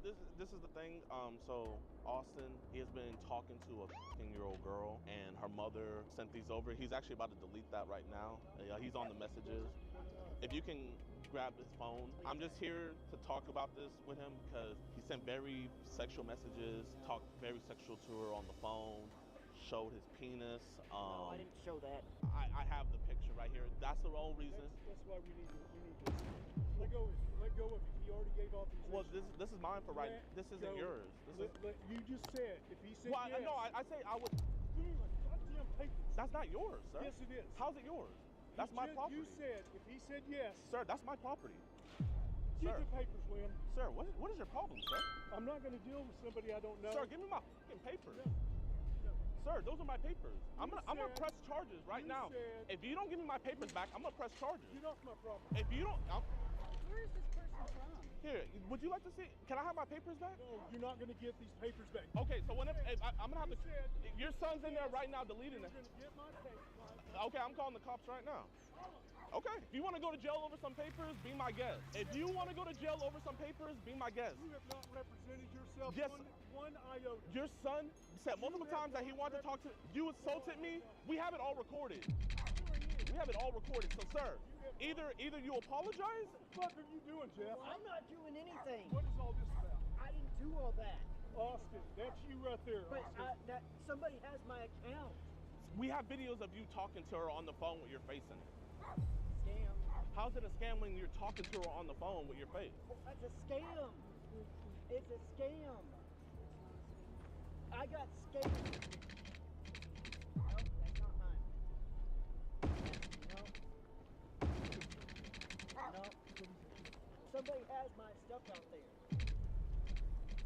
B: this is the thing. So Austin, he has been talking to a 15-year-old girl, and her mother sent these over. He's actually about to delete that right now. He's on the messages. If you can grab his phone, I'm just here to talk about this with him because he sent very sexual messages, talked very sexual to her on the phone, showed his penis.
Y: No, I didn't show that.
B: I have the picture right here. That's the whole reason.
N: That's why we need this. Let go of it. He already gave authorization.
B: Well, this is mine for right. This isn't yours.
N: You just said if he said
B: well,
N: yes.
B: No, I say I would.
N: Goddamn papers.
B: That's not yours, sir.
N: Yes, it is.
B: How's it yours? That's my property.
N: You said if he said yes.
B: Sir, that's my property.
N: Get
B: Sir.
N: the papers, Lynn.
B: Sir, what is your problem, sir?
N: I'm not going to deal with somebody I don't know.
B: Sir, give me my fucking papers.
N: No.
B: Sir, those are my papers. I'm gonna press charges right now.
N: Said,
B: if you don't give me my papers back, I'm gonna press charges.
N: Get off my property.
B: If you don't,
E: Where is this person
H: What's wrong?
B: Here, would you like to see? Can I have my papers back?
N: No, you're not going to get these papers back.
B: Okay, so whenever I'm gonna have to.
N: You said
B: Your son's in there right now deleting it.
N: you're going to get my papers.
B: Okay, I'm calling the cops right now. Okay, if you want to go to jail over some papers, be my guest. If you want to go to jail over some papers, be my guest.
N: You have not represented yourself
B: Yes.
N: one iota.
B: Your son said multiple times that he wanted to talk to you. Insulted me. We have it all recorded. We have it all recorded. So, sir, either you apologize.
N: What the fuck are you doing, Jeff?
Y: I'm not doing anything.
N: What is all this about?
Y: I didn't do all that.
N: Austin, that's you right there.
Y: But
N: Austin.
Y: that somebody has my account.
B: We have videos of you talking to her on the phone with your face in it.
Y: Scam.
B: How's it a scam when you're talking to her on the phone with your face?
Y: That's a scam. It's a scam. I got scammed. Nope, that's not mine. Nope. Somebody has my stuff out there.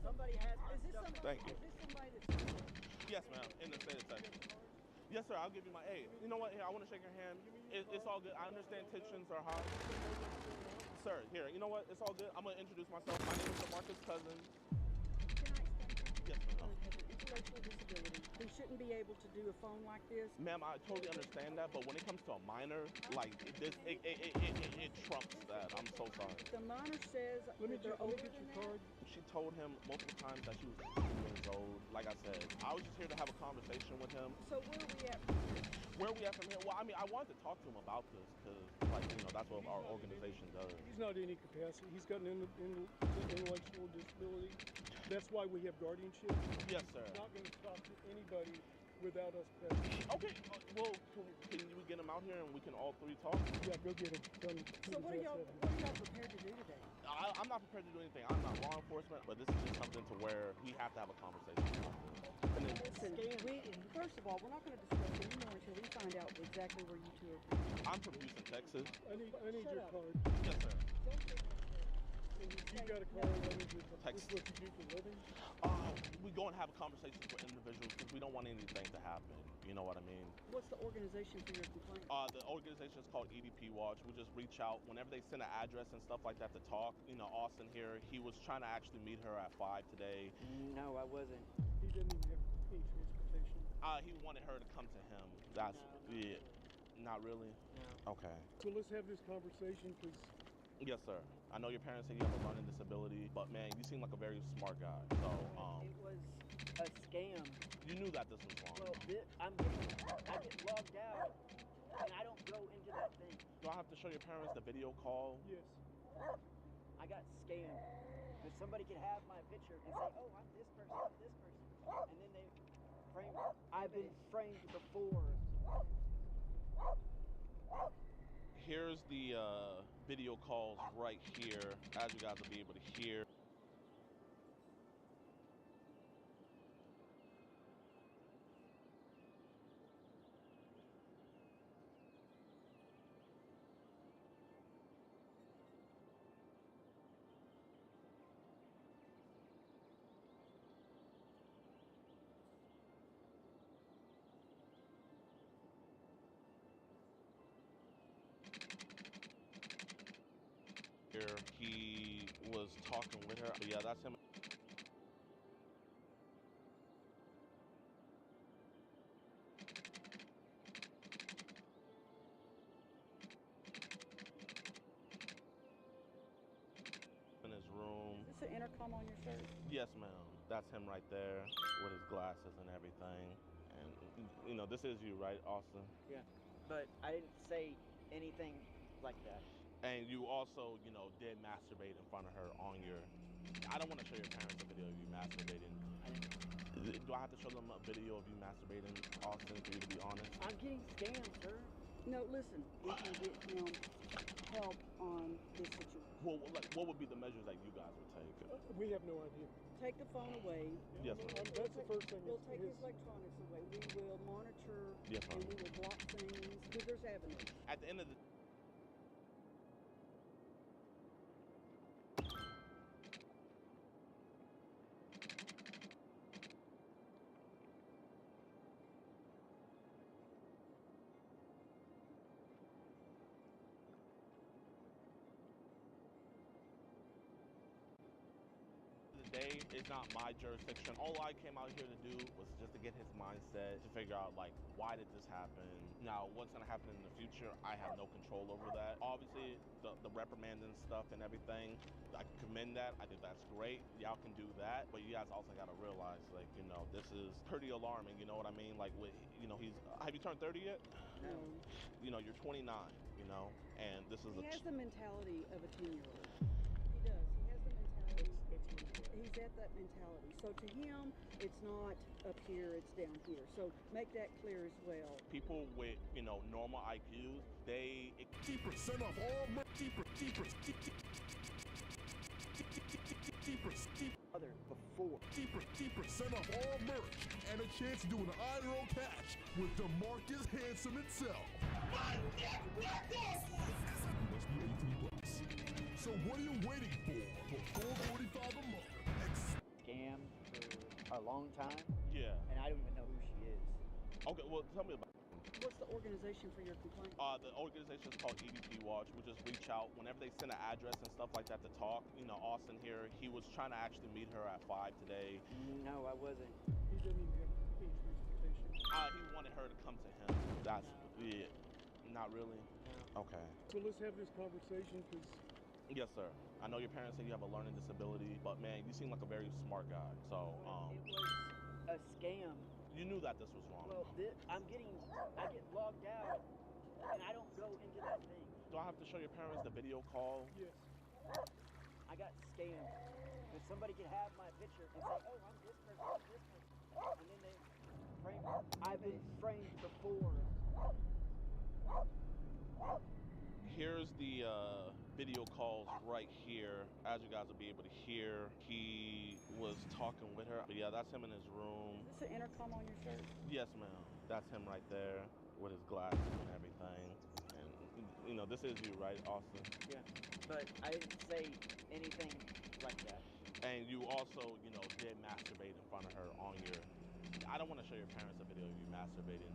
Y: Somebody has my stuff.
B: Thank you.
Y: Is this somebody that's...
B: Yes, ma'am. In the state of Texas. Yes, sir. I'll give you my aid. You know what? Here, I want to shake your hand. It's all good. I understand tensions are high. Sir, here. You know what? It's all good. I'm gonna introduce myself. My name is DeMarcus Cousin. Yes, ma'am.
E: Has an intellectual disability. He shouldn't be able to do a phone like this.
B: Ma'am, I totally understand that, but when it comes to a minor, like this, it trumps that. I'm so sorry.
E: The minor says
N: Let me
E: they're
N: get
E: older
N: your
E: than
N: card.
B: She told him multiple times that she was 18 years old. Like I said, I was just here to have a conversation with him.
E: So where are we at from here?
B: Where are we at from here? Well, I mean, I wanted to talk to him about this because, like, you know, that's what our organization does.
N: He's not in any capacity. He's got an intellectual disability. That's why we have guardianship.
B: Yes, sir.
N: He's not going to talk to anybody without us present.
B: Okay, well, can you get him out here and we can all three talk?
N: Yeah, go get him.
E: So what are y'all prepared to do today?
B: I'm not prepared to do anything. I'm not law enforcement, but this is just something to where we have to have a conversation about this. And then,
E: Listen, first of all, we're not going to discuss anymore until we find out exactly where you two are from.
B: I'm from Houston, Texas.
N: I need your card.
B: Yes, sir.
N: You got a card. I need your card.
B: Texas.
N: This is what you do for a living?
B: We go and have conversations with individuals because we don't want anything to happen. You know what I mean?
E: What's the organization for your complaint?
B: The organization is called EDP Watch. We just reach out whenever they send an address and stuff like that to talk. You know, Austin here, he was trying to actually meet her at 5 today.
Y: No, I wasn't.
N: He didn't even have any transportation.
B: He wanted her to come to him. That's it. Not really?
Y: No.
B: Okay.
N: So let's have this conversation, please.
B: Yes, sir. I know your parents say you have a learning disability, but man, you seem like a very smart guy. So,
Y: It was a scam.
B: you knew that this was wrong.
Y: Well, I get logged out, and I don't go into that thing.
B: Do I have to show your parents the video call?
N: Yes.
Y: I got scammed. But somebody could have my picture and say, oh, I'm this person, I'm this person. And then they frame me. I've been framed before.
B: Here's the video calls right here, as you guys will be able to hear. He was talking with her. But yeah, that's him. In his room.
E: Is this an intercom on your shirt?
B: Yes, ma'am. That's him right there with his glasses and everything. And, you know, this is you, right, Austin?
Y: Yeah, but I didn't say anything like that.
B: And you also, you know, did masturbate in front of her on your... I don't want to show your parents a video of you masturbating. Do I have to show them a video of you masturbating, Austin, for you to be honest?
Y: I'm getting scammed, sir.
E: No, listen. We can get him help on this situation.
B: Well, like, what would be the measures that you guys would take?
N: We have no idea.
E: Take the phone away.
B: Yes, ma'am.
N: That's the first thing.
E: We'll take his electronics away. We will monitor.
B: Yes, ma'am.
E: And we will block things. There's avenues.
B: At the end of the... day, it's not my jurisdiction. All I came out here to do was just to get his mindset, to figure out, like, why did this happen? Now, what's gonna happen in the future, I have no control over that. Obviously, the reprimanding stuff and everything, I commend that. I think that's great. Y'all can do that, but you guys also gotta realize, like, you know, this is pretty alarming. You know what I mean? Like, with, you know, have you turned 30 yet?
E: No.
B: You know, you're 29. You know, and this is
E: He has the mentality of a 10-year-old. He does. He has the mentality. He's at that mentality. So to him, it's not up here, it's down here. So make that clear as well.
B: People with, you know, normal IQs, they...
X: 50% off all
Y: Other before
X: 50% off all merch and a chance to do an IRL catch with DeMarcus Handsome itself. You must be 18 plus. So what are you waiting for $4.45 a month?
Y: Scam for a long time.
B: Yeah.
Y: And I don't even know who she is.
B: Okay, well, tell me about it.
E: What's the organization for your complaint?
B: The organization is called EDP Watch. We just reach out whenever they send an address and stuff like that to talk. You know, Austin here, he was trying to actually meet her at 5 today.
Y: No, I wasn't.
N: He doesn't even have age verification.
B: He wanted her to come to him. That's, yeah. Not really? No. Okay.
N: So let's have this conversation, because...
B: Yes, sir. I know your parents say you have a learning disability, but man, you seem like a very smart guy. So,
Y: It was a scam.
B: You knew that this was wrong.
Y: Well, I get logged out, and I don't go into that thing.
B: Do I have to show your parents the video call?
N: Yes.
Y: I got scammed. Because somebody could have my picture and say, oh, I'm this person, I'm this person. And then they frame me. I've been framed before.
B: Here's the video calls right here. As you guys will be able to hear, he was talking with her. But yeah, that's him in his room.
E: Is this an intercom on your shirt?
B: Yes, ma'am. That's him right there with his glasses and everything. And, you know, this is you, right, Austin?
Y: Yeah, but I didn't say anything like that.
B: And you also, you know, did masturbate in front of her on your... I don't want to show your parents a video of you masturbating.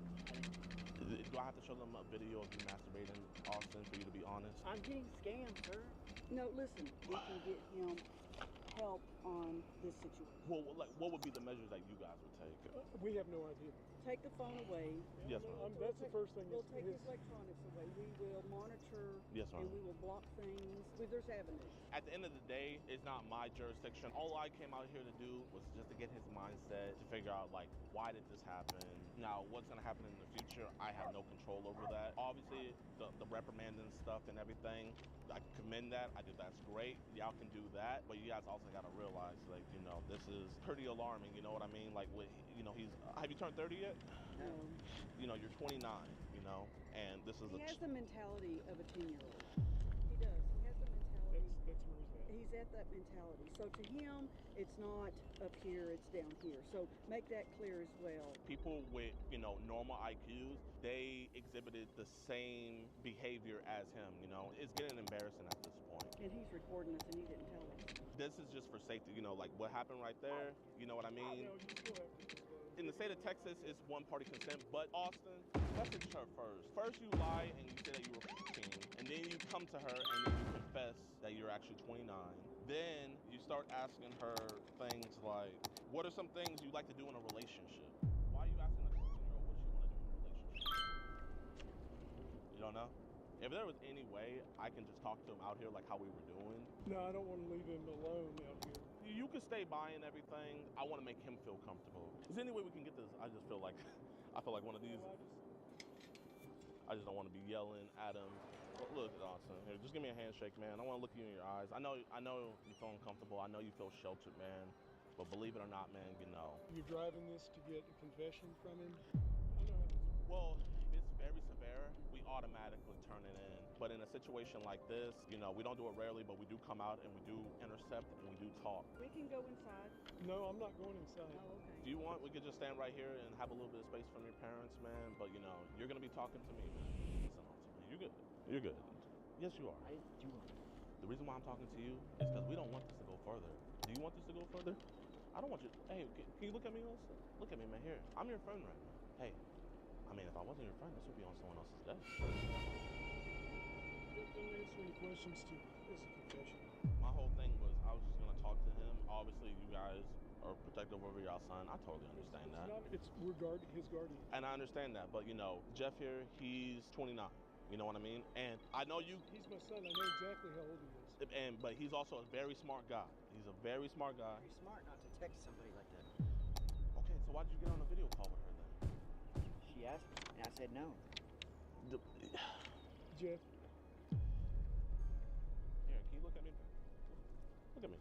B: Do I have to show them a video of you masturbating, Austin, for you to be honest?
Y: I'm getting scammed, sir.
E: No, listen, we can get him help on this situation.
B: Well, like, what would be the measures that you guys would take?
N: We have no idea.
E: Take the phone away.
B: Yes, ma'am.
N: That's the first thing.
E: We'll take his electronics away. We will monitor.
B: Yes, ma'am.
E: And we will block things. There's avenues.
B: At the end of the day, it's not my jurisdiction. All I came out here to do was just to get his mindset, to figure out, like, why did this happen? Now, what's going to happen in the future, I have no control over that. Obviously, the reprimanding stuff and everything, I commend that. I think that's great. Y'all can do that. But you guys also got to realize, like, you know, this is pretty alarming. You know what I mean? Like, with, you know, have you turned 30 yet?
E: No.
B: You know, you're 29, you know, and this is
E: He has the mentality of a 10-year-old. He does. He has the mentality.
N: That's where he's at.
E: He's at that mentality. So to him, it's not up here, it's down here. So make that clear as well.
B: People with, you know, normal IQs, they exhibited the same behavior as him, you know. It's getting embarrassing at this point.
E: And he's recording us and he didn't tell us.
B: This is just for safety, you know, like what happened right there, you know what I mean?
N: No, you still have to.
B: In the state of Texas, it's one-party consent, but Austin, message her first. First you lie and you say that you were 15, and then you come to her and then you confess that you're actually 29. Then you start asking her things like, what are some things you like to do in a relationship? Why are you asking a 15-year-old what she want to do in a relationship? You don't know? If there was any way I can just talk to him out here like how we were doing.
N: No, I don't want to leave him alone out here.
B: You can stay by and everything. I want to make him feel comfortable. Is there any way we can get this? I just feel like, I feel like one of these. I just don't want to be yelling at him. Look, Austin, here, just give me a handshake, man. I want to look you in your eyes. I know you feel uncomfortable. I know you feel sheltered, man. But believe it or not, man, you know.
N: You're driving this to get a confession from him?
B: Well, if it's very severe, we automatically turn it in. But in a situation like this, you know, we don't do it rarely, but we do come out and we do intercept and we do talk.
E: We can go inside.
N: No, I'm not going inside.
E: Oh, okay.
B: Do you want, we could just stand right here and have a little bit of space from your parents, man. But, you know, you're going to be talking to me, man. Listen on to me. You're good. You're good. Yes, you are. The reason why I'm talking to you is because we don't want this to go further. Do you want this to go further? I don't want you, hey, can you look at me also? Look at me, man, here. I'm your friend right now. Hey, I mean, if I wasn't your friend, this would be on someone else's desk.
N: Don't answer any questions to this confession.
B: My whole thing was I was just going to talk talk to him. Obviously, you guys are protective over your son. I totally understand that.
N: It's his guardian.
B: And I understand that, but you know, Jeff here, he's 29. You know what I mean? And I know you.
N: He's my son. I know exactly how old he is.
B: But he's also a very smart guy. He's a very smart guy.
Y: Pretty smart not to text somebody like that.
B: Okay, so why did you get on a video call with her then?
Y: She asked me, and I said no.
N: Jeff.
B: Here, can you look at me? Look at me.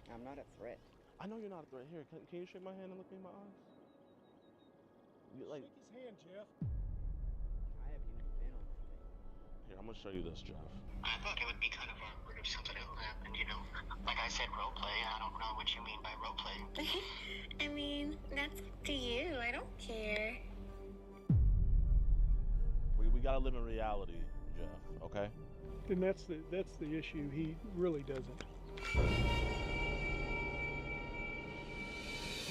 Y: I'm not a threat.
B: I know you're not a threat. Here, can you shake my hand and look me in my eyes?
N: Shake his hand, Jeff.
Y: I haven't even been on that thing.
B: Here, I'm gonna show you this, Jeff.
Q: I thought it would be kind of awkward if something happened, you know? Like I said, roleplay. I don't know what you mean by roleplay.
R: I mean, that's up to you. I don't care.
B: We gotta live in reality, Jeff, okay?
N: Then that's the issue. He really doesn't.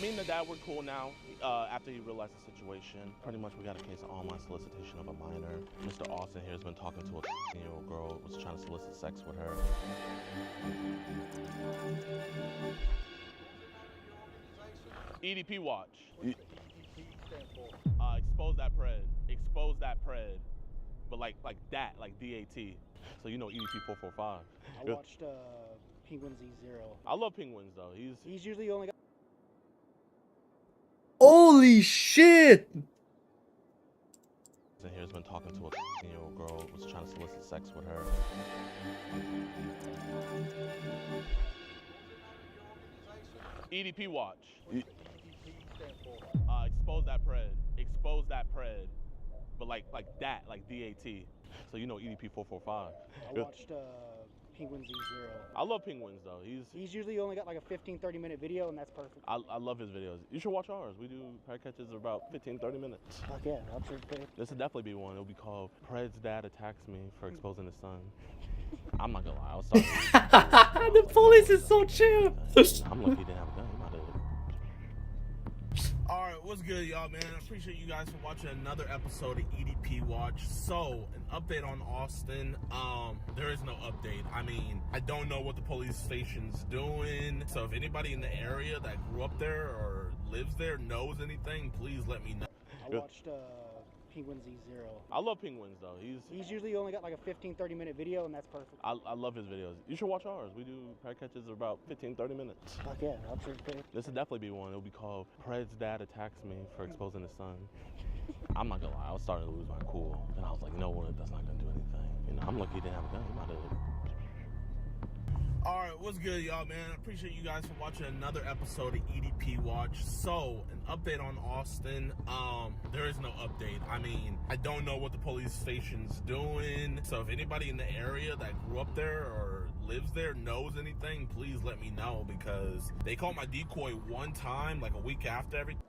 B: Me and the dad were cool now after he realized the situation. Pretty much we got a case of online solicitation of a minor. Mr. Austin here has been talking to a 16-year-old girl, was trying to solicit sex with her. EDP Watch. Expose that pred. Expose that pred. But like that, like DAT. So you know EDP 445.
Y: I watched Penguin Z0.
B: I love Penguins though.
Y: He's usually only got.
F: Holy shit!
B: And here's been talking to a 16-year-old girl, was trying to solicit sex with her. EDP Watch. Expose that pred. Expose that pred. But like that, like DAT. So you know EDP 445.
Y: I watched Penguin Z0.
B: I love Penguins though.
Y: He's usually only got like a 15-30 minute video, and that's perfect.
B: I love his videos. You should watch ours. We do pred catches of about 15-30 minutes.
Y: Fuck yeah, I'm sure.
B: This would definitely be one. It'll be called Pred's Dad Attacks Me for Exposing His Son. I'm not gonna lie, I was sorry.
F: The police is so chill.
B: I'm lucky he didn't have a gun. He might have. Alright, what's good, y'all, man? I appreciate you guys for watching another episode of EDP Watch. So, an update on Austin. There is no update. I mean, I don't know what the police station's doing. So if anybody in the area that grew up there or lives there knows anything, please let me know.
Y: I watched Penguin Z0.
B: I love Penguins though.
Y: He's usually only got like a 15-30 minute video, and that's perfect.
B: I love his videos. You should watch ours. We do pred catches of about 15-30 minutes.
Y: Fuck yeah, I'm sure.
B: This would definitely be one. It'll be called Pred's Dad Attacks Me for Exposing His Son. I'm not gonna lie, I was starting to lose my cool. And I was like, you know what, that's not gonna do anything. You know, I'm lucky he didn't have a gun. He might have. Alright, what's good, y'all, man? I appreciate you guys for watching another episode of EDP Watch. So, an update on Austin. There is no update. I mean, I don't know what the police station's doing. So if anybody in the area that grew up there or lives there knows anything, please let me know, because they caught my decoy one time, like a week after everything.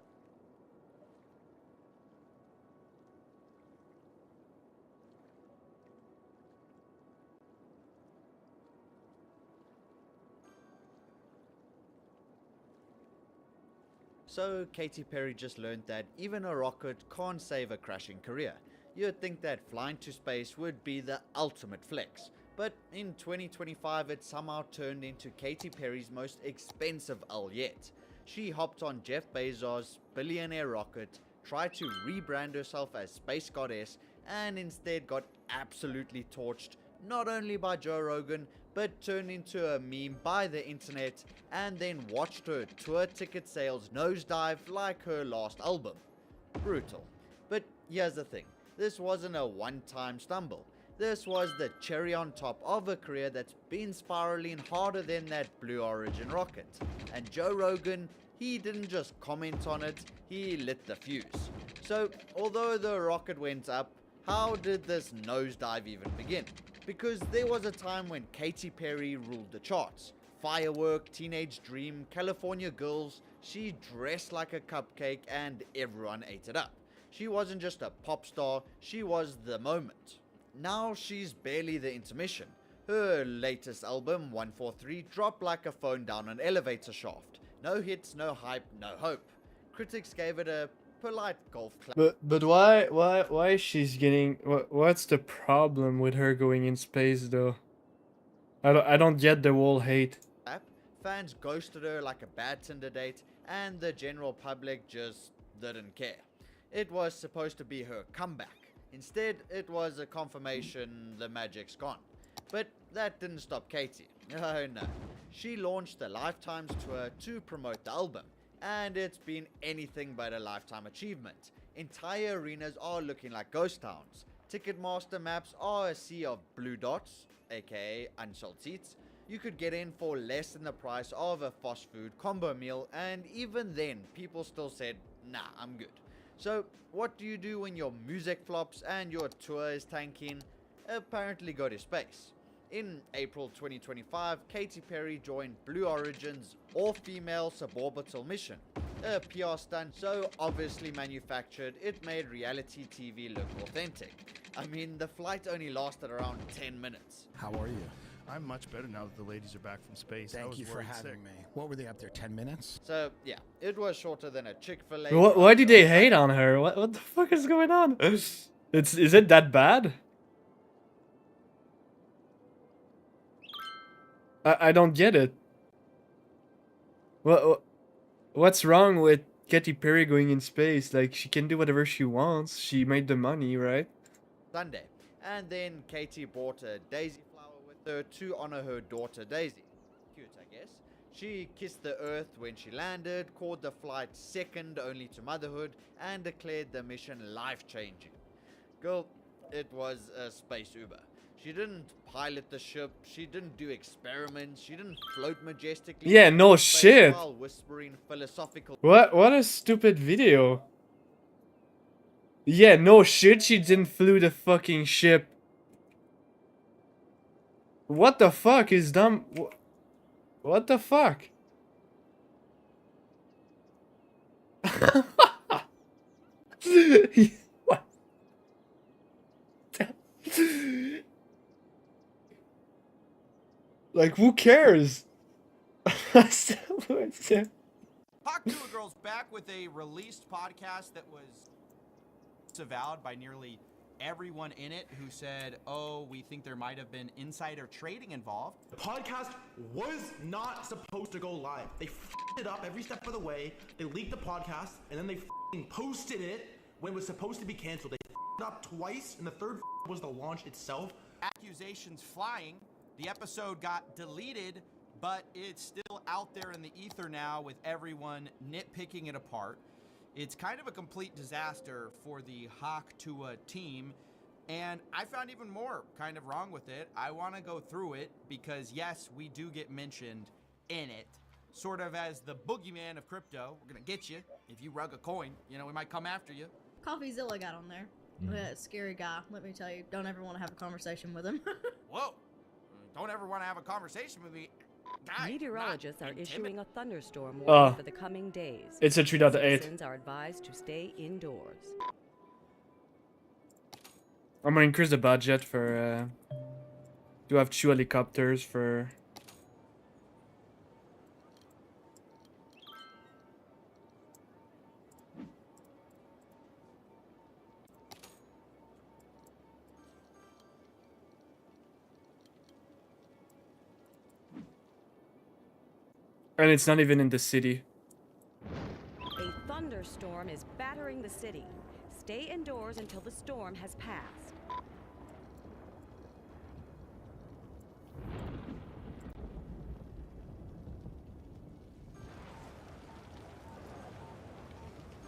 S: So, Katy Perry just learned that even a rocket can't save a crashing career. You'd think that flying to space would be the ultimate flex, but in 2025 it somehow turned into Katy Perry's most expensive L yet. She hopped on Jeff Bezos' billionaire rocket, tried to rebrand herself as Space Goddess, and instead got absolutely torched, not only by Joe Rogan, but turned into a meme by the internet, and then watched her tour ticket sales nosedive like her last album. Brutal. But here's the thing, this wasn't a one-time stumble. This was the cherry on top of a career that's been spiraling harder than that Blue Origin rocket. And Joe Rogan, he didn't just comment on it, he lit the fuse. So, although the rocket went up, how did this nosedive even begin? Because there was a time when Katy Perry ruled the charts. Firework, Teenage Dream, California Girls, she dressed like a cupcake and everyone ate it up. She wasn't just a pop star, she was the moment. Now she's barely the intermission. Her latest album, 143, dropped like a phone down an elevator shaft. No hits, no hype, no hope. Critics gave it a polite golf clap.
F: But why she's getting what's the problem with her going in space though? I don't get the whole hate.
S: fans ghosted her like a bad Tinder date, and the general public just didn't care. It was supposed to be her comeback. Instead, it was a confirmation the magic's gone. But that didn't stop Katie. Oh no. She launched the Lifetimes tour to promote the album, and it's been anything but a lifetime achievement. Entire arenas are looking like ghost towns. Ticketmaster maps are a sea of blue dots, aka unsold seats. You could get in for less than the price of a fast food combo meal, and even then, people still said, nah, I'm good. So, what do you do when your music flops and your tour is tanking? Apparently go to space. In April 2025, Katy Perry joined Blue Origin's all-female suborbital mission. A PR stunt so obviously manufactured, it made reality TV look authentic. I mean, the flight only lasted around 10 minutes.
A: How are you? I'm much better now that the ladies are back from space.
G: Thank you for having me. What were they up there, 10 minutes?
S: So, yeah, it was shorter than a Chick-fil-A.
F: Why did they hate on her? What the fuck is going on? Is it that bad? I don't get it. What's wrong with Katy Perry going in space? Like, she can do whatever she wants. She made the money, right?
S: Sunday. And then Katy bought a daisy flower with her to honor her daughter Daisy. Cute, I guess. She kissed the earth when she landed, called the flight second only to motherhood, and declared the mission life-changing. Girl, it was a space Uber. She didn't pilot the ship, she didn't do experiments, she didn't float majestically.
F: Yeah, no shit.
S: While whispering philosophical.
F: What a stupid video. Yeah, no shit, she didn't flew the fucking ship. What the fuck is dumb? What the fuck? What? Like, who cares?
T: Hawk 2 Girl's back with a released podcast that was disavowed by nearly everyone in it, who said, oh, we think there might have been insider trading involved.
U: The podcast was not supposed to go live. They f***ed it up every step of the way. They leaked the podcast, and then they posted it when it was supposed to be canceled. They f***ed it up twice, and the third was the launch itself.
T: Accusations flying. The episode got deleted, but it's still out there in the ether now with everyone nitpicking it apart. It's kind of a complete disaster for the Hawk Tua team, and I found even more kind of wrong with it. I want to go through it because, yes, we do get mentioned in it, sort of as the boogeyman of crypto. We're going to get you. If you rug a coin, you know, we might come after you.
W: CoffeeZilla got on there. Scary guy, let me tell you. Don't ever want to have a conversation with him.
T: Whoa. Don't ever want to have a conversation with me. Guy,
Z: meteorologists are issuing a thunderstorm warning for the coming days.
F: It's a 3.8.
Z: Citizens are advised to stay indoors.
F: I'm gonna increase the budget for to have 2 helicopters for. And it's not even in the city.
Z: A thunderstorm is battering the city. Stay indoors until the storm has passed.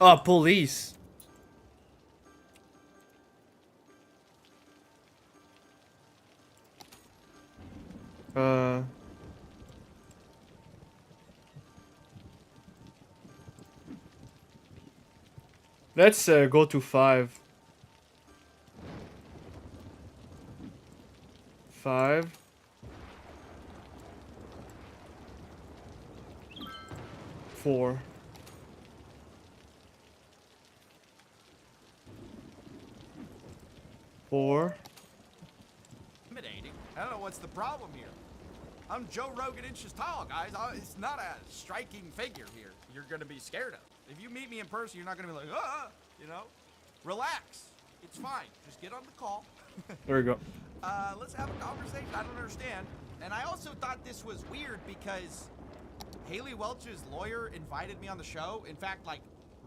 F: Oh, police. Let's go to 5. 5. 4. 4.
T: Intimidating. I don't know what's the problem here. I'm Joe Rogan inches tall, guys. It's not a striking figure here you're going to be scared of. If you meet me in person, you're not going to be like, you know? Relax. It's fine. Just get on the call.
F: There we go.
T: Let's have a conversation. I don't understand. And I also thought this was weird because Haley Welch's lawyer invited me on the show. In fact, like,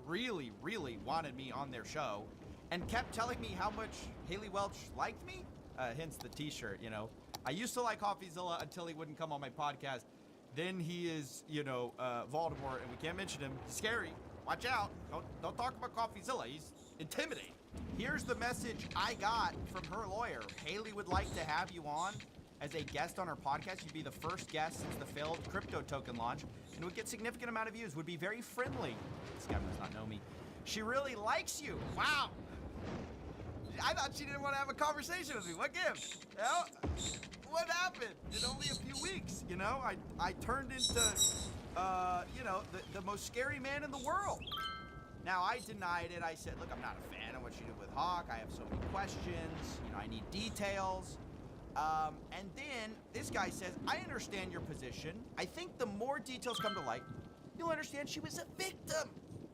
T: really, really wanted me on their show and kept telling me how much Haley Welch liked me. Hence the t-shirt, you know. I used to like CoffeeZilla until he wouldn't come on my podcast. Then he is, you know, Voldemort, and we can't mention him. He's scary. Watch out. Don't talk about CoffeeZilla. He's intimidating. Here's the message I got from her lawyer. Haley would like to have you on as a guest on her podcast. You'd be the first guest since the failed crypto token launch, and would get significant amount of views. Would be very friendly. This guy does not know me. She really likes you. Wow. I thought she didn't want to have a conversation with me. What gives? You know? What happened in only a few weeks? You know, I turned into, you know, the most scary man in the world. Now, I denied it. I said, look, I'm not a fan of what you did with Hawk. I have so many questions. You know, I need details. And then this guy says, I understand your position. I think the more details come to light, you'll understand she was a victim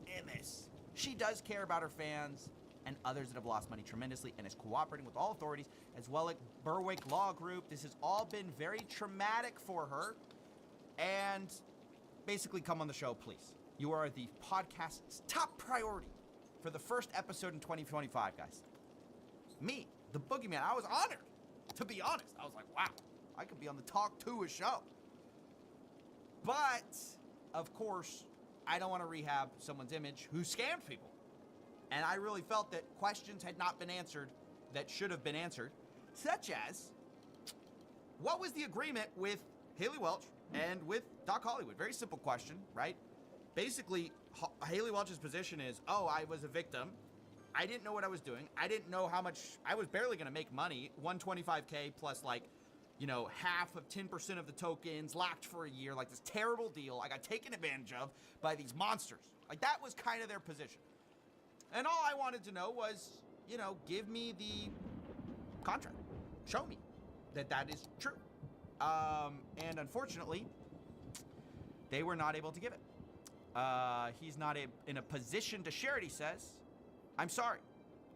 T: in this. She does care about her fans and others that have lost money tremendously and is cooperating with all authorities as well as Berwick Law Group. This has all been very traumatic for her. And basically come on the show, please. You are the podcast's top priority for the first episode in 2025, guys. Me, the boogeyman, I was honored. To be honest, I was like, wow, I could be on the Talk To a show. But, of course, I don't want to rehab someone's image who scammed people. And I really felt that questions had not been answered that should have been answered, such as, what was the agreement with Haley Welch and with Doc Hollywood? Very simple question, right? Basically, Haley Welch's position is, oh, I was a victim. I didn't know what I was doing. I didn't know how much, I was barely going to make money. 125K plus like, you know, half of 10% of the tokens, locked for a year, like this terrible deal I got taken advantage of by these monsters. Like that was kind of their position. And all I wanted to know was, you know, give me the contract. Show me that that is true. And unfortunately, they were not able to give it. He's not in a position to share it, he says. I'm sorry.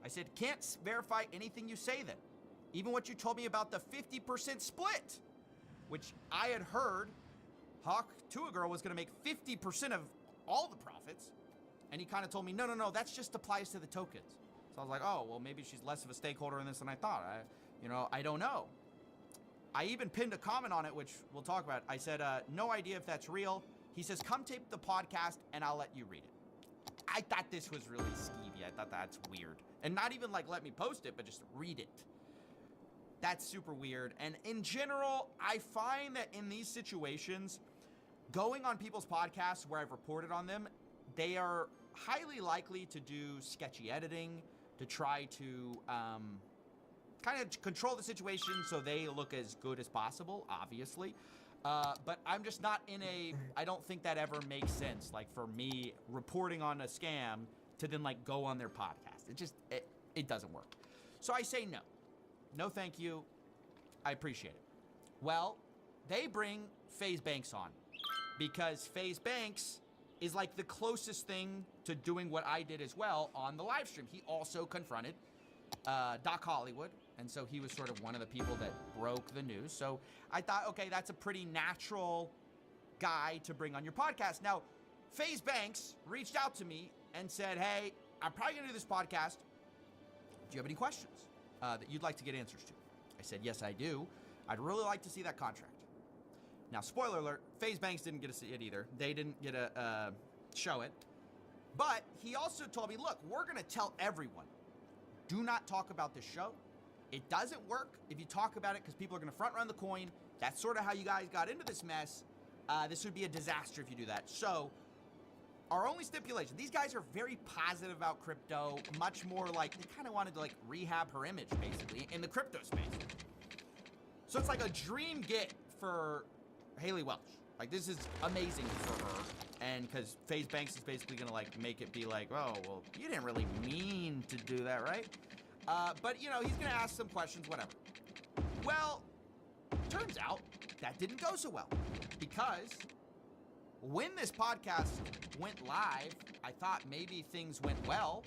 T: I said, can't verify anything you say then. Even what you told me about the 50% split, which I had heard Hawk to a Girl was going to make 50% of all the profits. And he kind of told me, no, that just applies to the tokens. So I was like, oh, well, maybe she's less of a stakeholder in this than I thought. I don't know. I even pinned a comment on it, which we'll talk about. I said, no idea if that's real. He says, come tape the podcast and I'll let you read it. I thought this was really skeevy. I thought that's weird. And not even like let me post it, but just read it. That's super weird. And in general, I find that in these situations, going on people's podcasts where I've reported on them, they are highly likely to do sketchy editing, to try to kind of control the situation so they look as good as possible, obviously. But I'm just not in I don't think that ever makes sense. Like for me, reporting on a scam to then like go on their podcast. It doesn't work. So I say no. No, thank you. I appreciate it. Well, they bring FaZe Banks on because FaZe Banks is like the closest thing to doing what I did as well on the live stream. He also confronted Doc Hollywood. And so he was sort of one of the people that broke the news. So I thought, okay, that's a pretty natural guy to bring on your podcast. Now, FaZe Banks reached out to me and said, hey, I'm probably going to do this podcast. Do you have any questions that you'd like to get answers to? I said, yes, I do. I'd really like to see that contract. Now, spoiler alert, FaZe Banks didn't get to see it either. They didn't get to show it. But he also told me, look, we're going to tell everyone, do not talk about this show. It doesn't work if you talk about it because people are going to front run the coin. That's sort of how you guys got into this mess. This would be a disaster if you do that. So our only stipulation, these guys are very positive about crypto, much more like they kind of wanted to like rehab her image basically in the crypto space. So it's like a dream get for Haley Welch. Like this is amazing for her. And because FaZe Banks is basically going to like make it be like, oh, well, you didn't really mean to do that, right? But, you know, he's going to ask some questions, whatever. Well, turns out that didn't go so well because when this podcast went live, I thought maybe things went well.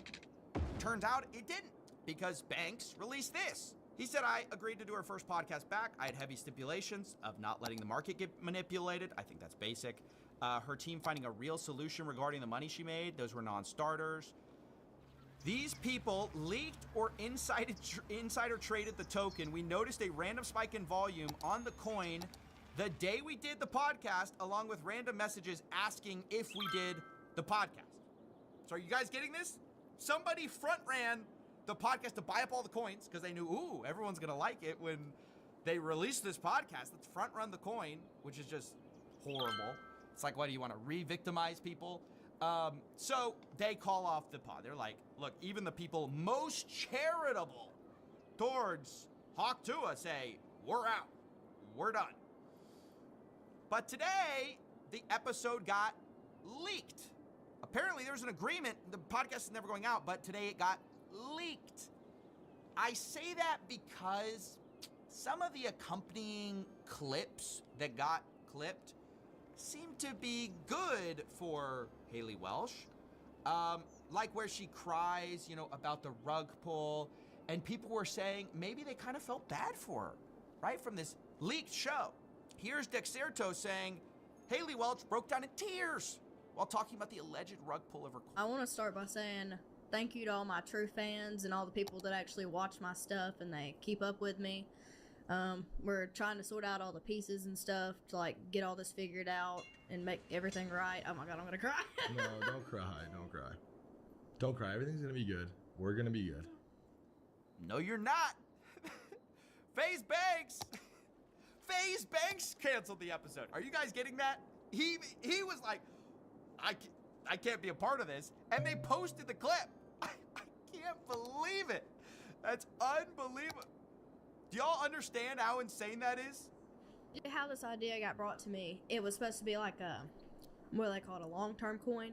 T: Turns out it didn't because Banks released this. He said, I agreed to do our first podcast back. I had heavy stipulations of not letting the market get manipulated. I think that's basic. Her team finding a real solution regarding the money she made. Those were non-starters. These people leaked or insider traded the token. We noticed a random spike in volume on the coin the day we did the podcast, along with random messages asking if we did the podcast. So are you guys getting this? Somebody front ran the podcast to buy up all the coins because they knew, ooh, everyone's gonna like it when they release this podcast. Let's front run the coin, which is just horrible. It's like, what, do you want to re-victimize people? So they call off the pod. They're like, look, even the people most charitable towards Hawk Tua say, we're out. We're done. But today, the episode got leaked. Apparently, there was an agreement. The podcast is never going out, but today it got leaked. I say that because some of the accompanying clips that got clipped seem to be good for Haley Welch. Like where she cries, you know, about the rug pull, and people were saying maybe they kind of felt bad for her, right? From this leaked show. Here's Dexerto saying Haley Welch broke down in tears while talking about the alleged rug pull of her.
W: I want to start by saying thank you to all my true fans and all the people that actually watch my stuff and they keep up with me. We're trying to sort out all the pieces and stuff to like get all this figured out and make everything right. Oh my god, I'm gonna cry.
C: No, don't cry. Don't cry. Don't cry. Everything's gonna be good. We're gonna be good.
T: No, you're not. FaZe Banks canceled the episode. Are you guys getting that? He was like, I can't be a part of this, and they posted the clip. I can't believe it. That's unbelievable. Do y'all understand how insane that is?
W: How this idea got brought to me, it was supposed to be like a, what do they call it, a long-term coin.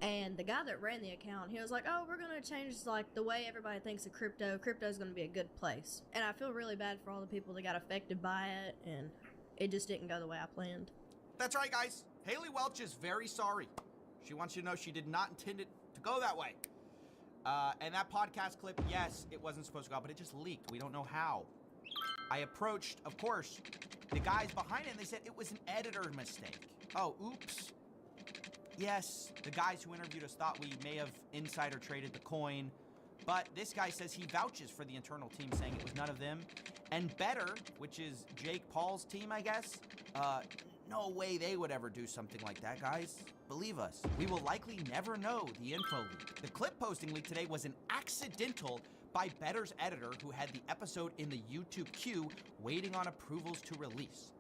W: And the guy that ran the account, he was like, oh, we're going to change like the way everybody thinks of crypto. Crypto's going to be a good place. And I feel really bad for all the people that got affected by it, and it just didn't go the way I planned.
T: That's right, guys. Haley Welch is very sorry. She wants you to know she did not intend it to go that way. And that podcast clip, yes, it wasn't supposed to go out, but it just leaked. We don't know how. I approached, of course, the guys behind it, and they said it was an editor mistake. Oh, oops. Yes, the guys who interviewed us thought we may have insider traded the coin, but this guy says he vouches for the internal team, saying it was none of them. And Better, which is Jake Paul's team, I guess, no way they would ever do something like that, guys. Believe us, we will likely never know the info leak. The clip posting leak today was an accidental by Better's editor who had the episode in the YouTube queue waiting on approvals to release.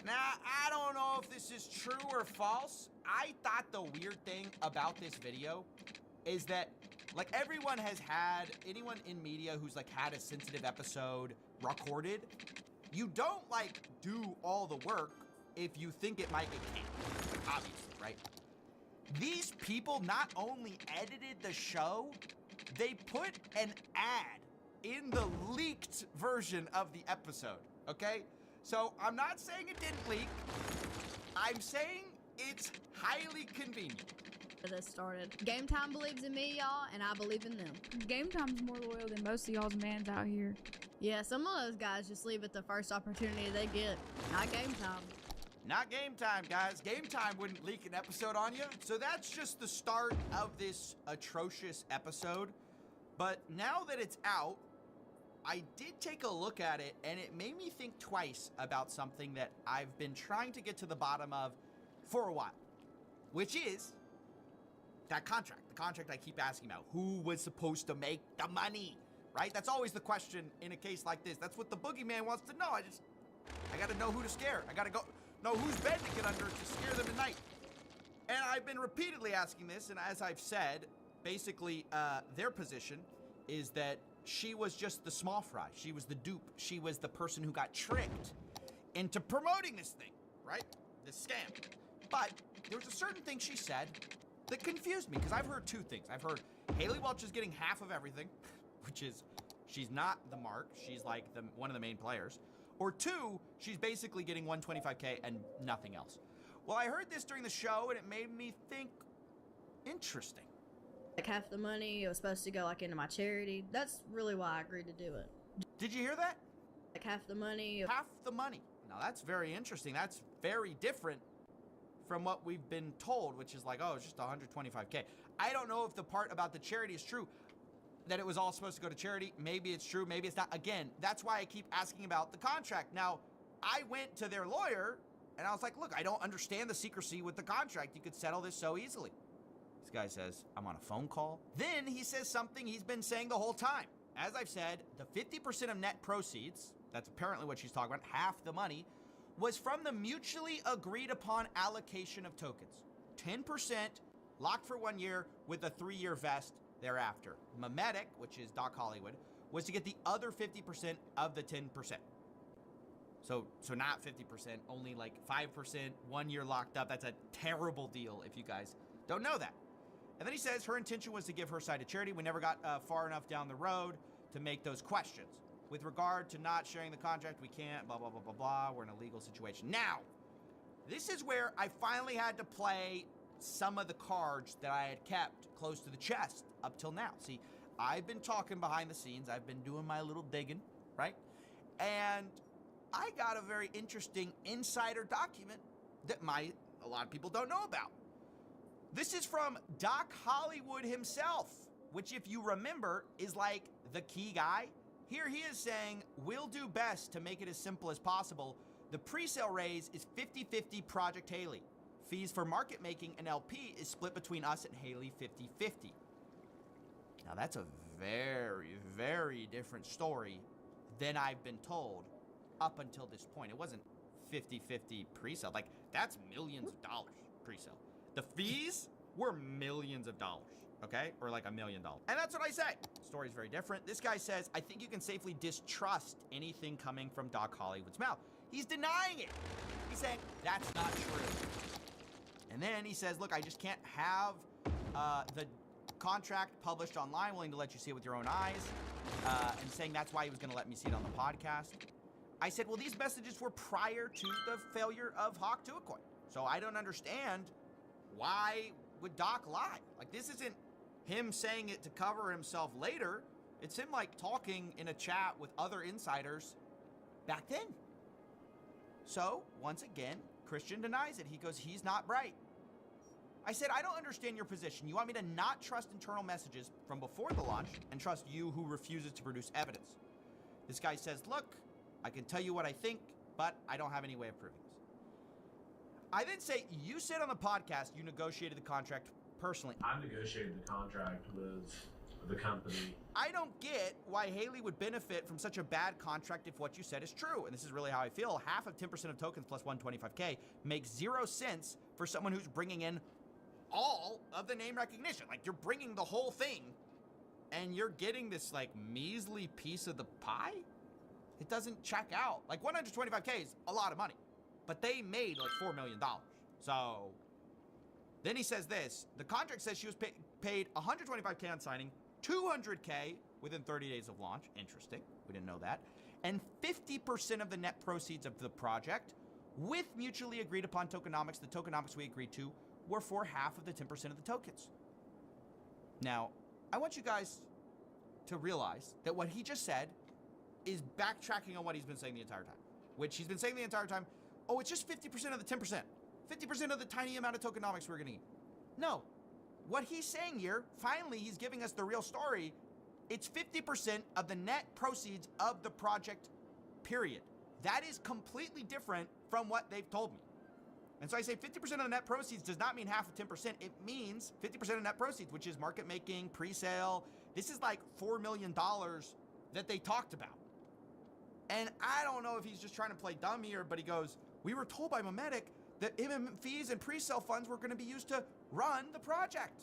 T: Now, I don't know if this is true or false. I thought the weird thing about this video is that, like, everyone has had, anyone in media who's, like, had a sensitive episode recorded, you don't, like, do all the work if you think it might get canceled, like, obviously, right? These people not only edited the show, they put an ad in the leaked version of the episode, okay? So I'm not saying it didn't leak. I'm saying it's highly convenient.
W: This started. Game Time believes in me, y'all, and I believe in them.
D: Game Time's more loyal than most of y'all's mans out here.
W: Yeah, some of those guys just leave at the first opportunity they get. Not Game Time.
T: Not Game Time, guys. Game Time wouldn't leak an episode on you. So that's just the start of this atrocious episode. But now that it's out, I did take a look at it, and it made me think twice about something that I've been trying to get to the bottom of for a while, which is that contract. The contract I keep asking about. Who was supposed to make the money, right? That's always the question in a case like this. That's what the boogeyman wants to know. I got to know who to scare. I got to know whose bed to get under to scare them tonight. And I've been repeatedly asking this, and as I've said, basically their position is that she was just the small fry. She was the dupe. She was the person who got tricked into promoting this thing, right? This scam. But there was a certain thing she said that confused me, because I've heard two things. I've heard Haley Welch is getting half of everything, which is she's not the mark. She's like one of the main players. Or two, she's basically getting $125K and nothing else. Well, I heard this during the show, and it made me think, interesting.
W: Like half the money, it was supposed to go like into my charity. That's really why I agreed to do it.
T: Did you hear that?
W: Like half the money.
T: Half the money. Now that's very interesting. That's very different from what we've been told, which is like, oh, it's just 125K. I don't know if the part about the charity is true, that it was all supposed to go to charity. Maybe it's true, maybe it's not. Again, that's why I keep asking about the contract. Now, I went to their lawyer and I was like, look, I don't understand the secrecy with the contract. You could settle this so easily. This guy says, I'm on a phone call. Then he says something he's been saying the whole time. As I've said, the 50% of net proceeds, that's apparently what she's talking about, half the money, was from the mutually agreed upon allocation of tokens. 10% locked for 1 year with a 3-year vest thereafter. Memetic, which is Doc Hollywood, was to get the other 50% of the 10%. So not 50%, only like 5%, 1 year locked up. That's a terrible deal if you guys don't know that. And then he says her intention was to give her side to charity. We never got far enough down the road to make those questions. With regard to not sharing the contract, we can't, blah, blah, blah, blah, blah. We're in a legal situation. Now, this is where I finally had to play some of the cards that I had kept close to the chest up till now. See, I've been talking behind the scenes. I've been doing my little digging, right? And I got a very interesting insider document that a lot of people don't know about. This is from Doc Hollywood himself, which, if you remember, is like the key guy. Here he is saying, we'll do best to make it as simple as possible. The pre-sale raise is 50-50 Project Haley. Fees for market making and LP is split between us and Haley 50-50. Now that's a very, very different story than I've been told up until this point. It wasn't 50-50 pre-sale. Like, that's millions of dollars pre-sale. The fees were millions of dollars, okay? Or like $1 million. And that's what I say. Story's very different. This guy says, I think you can safely distrust anything coming from Doc Hollywood's mouth. He's denying it. He's saying, that's not true. And then he says, look, I just can't have the contract published online, willing to let you see it with your own eyes, and saying that's why he was going to let me see it on the podcast. I said, well, these messages were prior to the failure of Hawk Tuacoin. So I don't understand why would Doc lie? Like, this isn't him saying it to cover himself later. It's him, like, talking in a chat with other insiders back then. So, once again, Christian denies it. He goes, he's not bright. I said, I don't understand your position. You want me to not trust internal messages from before the launch and trust you who refuses to produce evidence. This guy says, look, I can tell you what I think, but I don't have any way of proving this. I then say, you said on the podcast you negotiated the contract personally.
I: I negotiated the contract with the company.
T: I don't get why Haley would benefit from such a bad contract if what you said is true. And this is really how I feel. Half of 10% of tokens plus 125K makes 0 sense for someone who's bringing in all of the name recognition. Like, you're bringing the whole thing and you're getting this like measly piece of the pie. It doesn't check out. Like, 125K is a lot of money, but they made like $4 million. So then he says this, the contract says she was paid 125K on signing, 200K within 30 days of launch. Interesting. We didn't know that. And 50% of the net proceeds of the project with mutually agreed upon tokenomics. The tokenomics we agreed to were for half of the 10% of the tokens. Now, I want you guys to realize that what he just said is backtracking on what he's been saying the entire time, which he's been saying the entire time, oh, it's just 50% of the 10%. 50% of the tiny amount of tokenomics we're going to get. No. What he's saying here, finally, he's giving us the real story. It's 50% of the net proceeds of the project, period. That is completely different from what they've told me. And so I say 50% of the net proceeds does not mean half of 10%. It means 50% of net proceeds, which is market making, pre-sale. This is like $4 million that they talked about. And I don't know if he's just trying to play dumb here, but he goes, we were told by Memetic that fees and pre-sale funds were going to be used to run the project.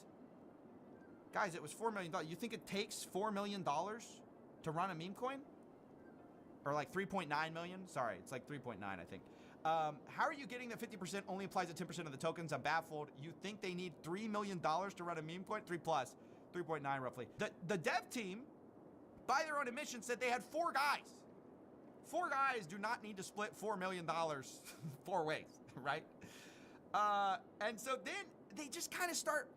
T: Guys, it was $4 million. You think it takes $4 million to run a meme coin? Or like 3.9 million? Sorry, it's like 3.9, I think. How are you getting that 50% only applies to 10% of the tokens? I'm baffled. You think they need $3 million to run a meme coin? 3 plus, 3.9 roughly. The dev team, by their own admission, said they had 4 guys. 4 guys do not need to split $4 million 4 ways, right? And so then they just kind of start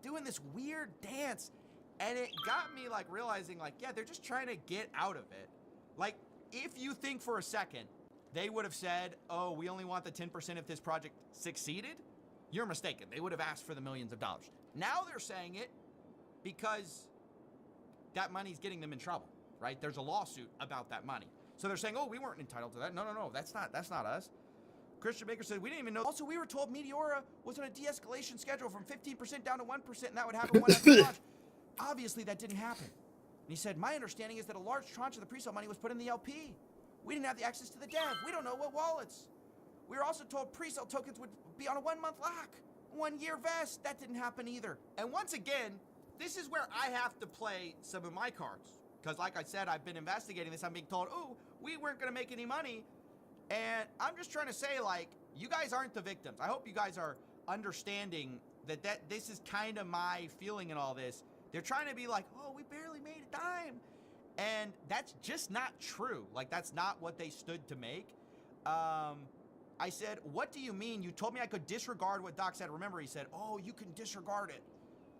T: doing this weird dance. And it got me like realizing like, yeah, they're just trying to get out of it. Like, if you think for a second, they would have said, oh, we only want the 10% if this project succeeded. You're mistaken. They would have asked for the millions of dollars. Now they're saying it because that money's getting them in trouble, right? There's a lawsuit about that money. So they're saying, oh, we weren't entitled to that. No, that's not us. Christian Baker said, we didn't even know. Also, we were told Meteora was on a de-escalation schedule from 15% down to 1%, and that would happen one after launch. Obviously, that didn't happen. And he said, my understanding is that a large tranche of the pre-sale money was put in the LP. We didn't have the access to the dev. We don't know what wallets. We were also told pre-sale tokens would be on a 1-month lock, 1-year vest. That didn't happen either. And once again, this is where I have to play some of my cards. Because like I said, I've been investigating this. I'm being told, oh, we weren't going to make any money. And I'm just trying to say, like, you guys aren't the victims. I hope you guys are understanding that this is kind of my feeling in all this. They're trying to be like, oh, we barely made a dime. And that's just not true. Like, that's not what they stood to make. I said, what do you mean? You told me I could disregard what Doc said. Remember, he said, oh, you can disregard it.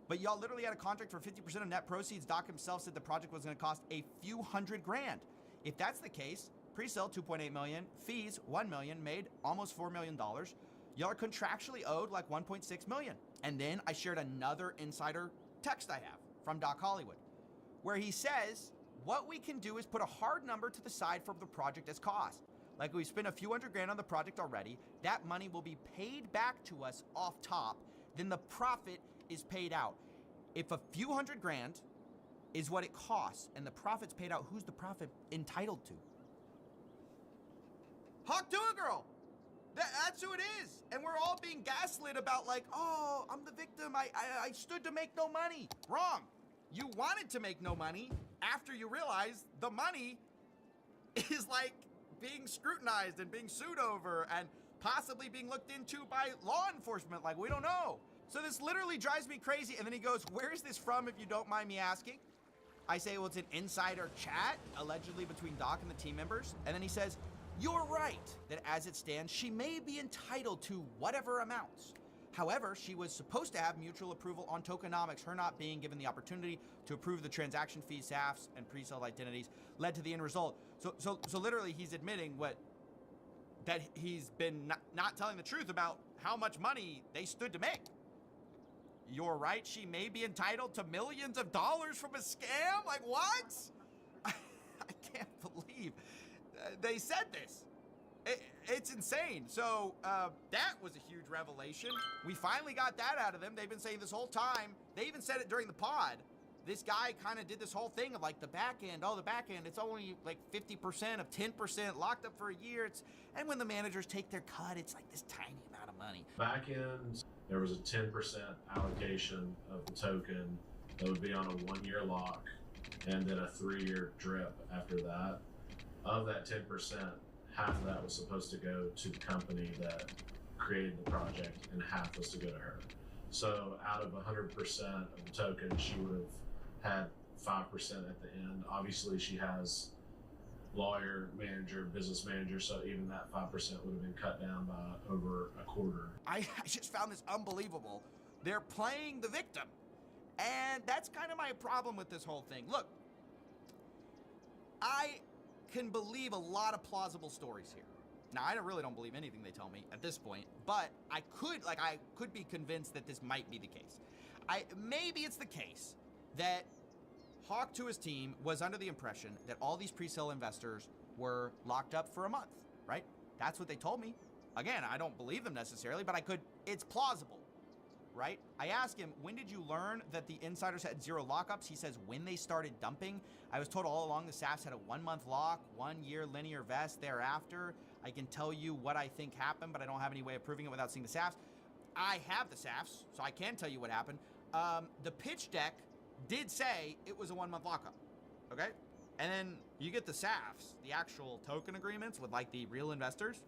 T: But y'all literally had a contract for 50% of net proceeds. Doc himself said the project was going to cost a few $100 grand. If that's the case, pre-sale $2.8 million, fees $1 million, made almost $4 million. Y'all are contractually owed like $1.6 million. And then I shared another insider text I have from Doc Hollywood, where he says, what we can do is put a hard number to the side for the project as cost. Like, we spent a few $100 grand on the project already. That money will be paid back to us off top. Then the profit is paid out. If a few $100 grand is what it costs and the profit's paid out, who's the profit entitled to? Hawk to a girl. That's who it is. And we're all being gaslit about, like, oh, I'm the victim. I stood to make no money. Wrong. You wanted to make no money after you realized the money is like being scrutinized and being sued over and possibly being looked into by law enforcement. Like, we don't know. So this literally drives me crazy. And then he goes, where is this from, if you don't mind me asking? I say, well, it's an insider chat, allegedly between Doc and the team members. And then he says, you're right that as it stands, she may be entitled to whatever amounts. However, she was supposed to have mutual approval on tokenomics. Her not being given the opportunity to approve the transaction fees, SAFs, and pre-sale identities led to the end result. So literally, he's admitting that he's been not telling the truth about how much money they stood to make. You're right, she may be entitled to millions of dollars from a scam? Like, what? I can't believe they said this. It's insane. So that was a huge revelation. We finally got that out of them. They've been saying this whole time. They even said it during the pod. This guy kind of did this whole thing of like the back end. Oh, the back end, it's only like 50% of 10% locked up for a year. And when the managers take their cut, it's like this tiny amount of money.
I: Back end, there was a 10% allocation of the token that would be on a 1-year lock and then a 3-year drip after that. Of that 10%, half of that was supposed to go to the company that created the project and half was to go to her. So out of 100% of the token, she would have had 5% at the end. Obviously, she has lawyer, manager, business manager, so even that 5% would have been cut down by over a quarter.
T: I just found this unbelievable. They're playing the victim. And that's kind of my problem with this whole thing. Look, I can believe a lot of plausible stories here. Now, I really don't believe anything they tell me at this point, but I could be convinced that this might be the case. Maybe it's the case that Hawk to his team was under the impression that all these pre-sale investors were locked up for a month, right? That's what they told me. Again, I don't believe them necessarily, but it's plausible, right? I asked him, when did you learn that the insiders had 0 lockups? He says, when they started dumping. I was told all along the SAFs had a 1-month lock, 1-year linear vest thereafter. I can tell you what I think happened, but I don't have any way of proving it without seeing the SAFs. I have the SAFs, so I can tell you what happened. The pitch deck did say it was a 1-month lockup, okay? And then you get the SAFs, the actual token agreements with like the real investors.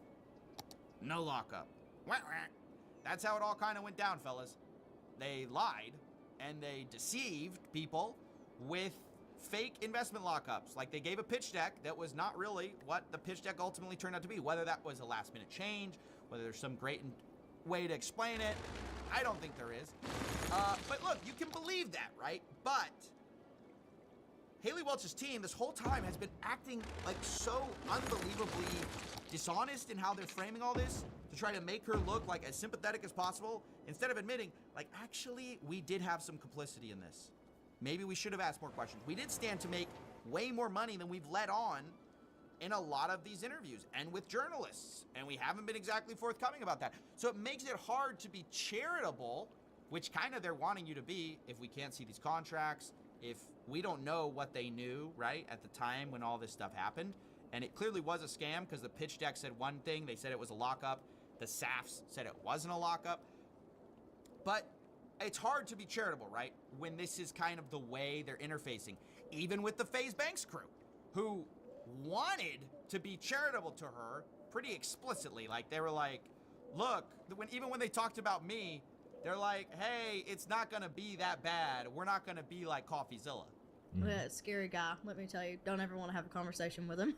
T: No lockup. That's how it all kind of went down, fellas. They lied and they deceived people with fake investment lockups. Like, they gave a pitch deck that was not really what the pitch deck ultimately turned out to be. Whether that was a last minute change, whether there's some great way to explain it, I don't think there is. But look, you can believe that, right? But Haley Welch's team this whole time has been acting like so unbelievably dishonest in how they're framing all this to try to make her look like as sympathetic as possible instead of admitting, like, actually, we did have some complicity in this. Maybe we should have asked more questions. We did stand to make way more money than we've let on in a lot of these interviews and with journalists, and we haven't been exactly forthcoming about that. So it makes it hard to be charitable, which kind of they're wanting you to be if we can't see these contracts, if we don't know what they knew, right, at the time when all this stuff happened. And it clearly was a scam because the pitch deck said one thing, they said it was a lockup, the SAFs said it wasn't a lockup. But it's hard to be charitable, right, when this is kind of the way they're interfacing, even with the FaZe Banks crew, who wanted to be charitable to her pretty explicitly. Like, they were like, look, even when they talked about me, they're like, hey, it's not gonna be that bad. We're not gonna be like CoffeeZilla.
W: Yeah, scary guy, let me tell you. Don't ever want to have a conversation with him.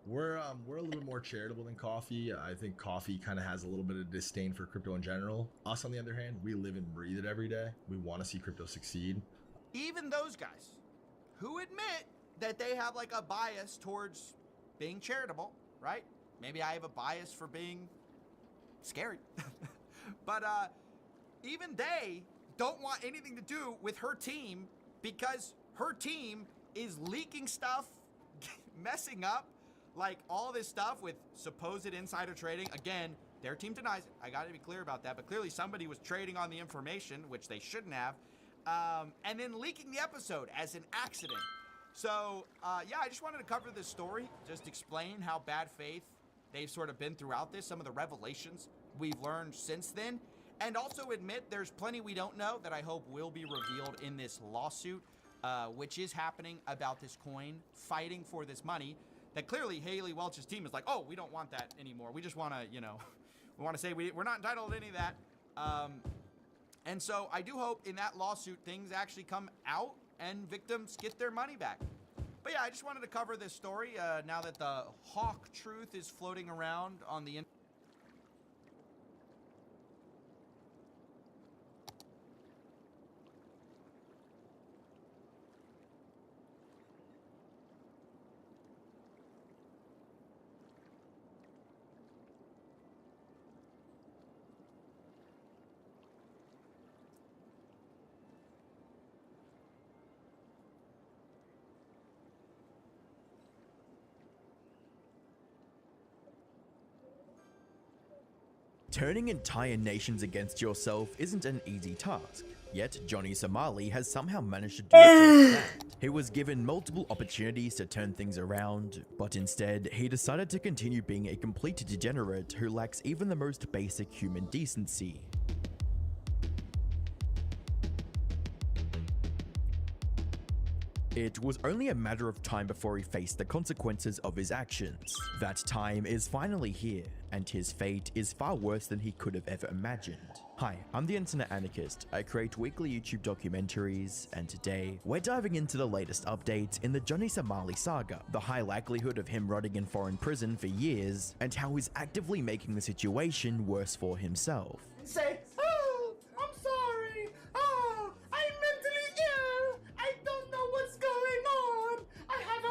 C: We're a little bit more charitable than Coffee. I think Coffee kind of has a little bit of disdain for crypto in general. Us, on the other hand, we live and breathe it every day. We want to see crypto succeed.
T: Even those guys who admit that they have like a bias towards being charitable, right? Maybe I have a bias for being scary. But even they don't want anything to do with her team because her team is leaking stuff, messing up, like all this stuff with supposed insider trading. Again, their team denies it. I got to be clear about that. But clearly somebody was trading on the information, which they shouldn't have, and then leaking the episode as an accident. So, yeah, I just wanted to cover this story, just explain how bad faith they've sort of been throughout this, some of the revelations we've learned since then, and also admit there's plenty we don't know that I hope will be revealed in this lawsuit, which is happening about this coin, fighting for this money, that clearly Haley Welch's team is like, oh, we don't want that anymore. We just want to, you know, we want to say we're not entitled to any of that. And so I do hope in that lawsuit things actually come out and victims get their money back. But yeah, I just wanted to cover this story now that the Hawk truth is floating around on the internet.
J: Turning entire nations against yourself isn't an easy task, yet Johnny Somali has somehow managed to do it firsthand. He was given multiple opportunities to turn things around, but instead, he decided to continue being a complete degenerate who lacks even the most basic human decency. It was only a matter of time before he faced the consequences of his actions. That time is finally here, and his fate is far worse than he could have ever imagined. Hi, I'm the Internet Anarchist. I create weekly YouTube documentaries, and today, we're diving into the latest updates in the Johnny Somali saga, the high likelihood of him rotting in foreign prison for years, and how he's actively making the situation worse for himself.
U: Say, oh, I'm sorry. Oh, I'm mentally ill. I don't know what's going on. I have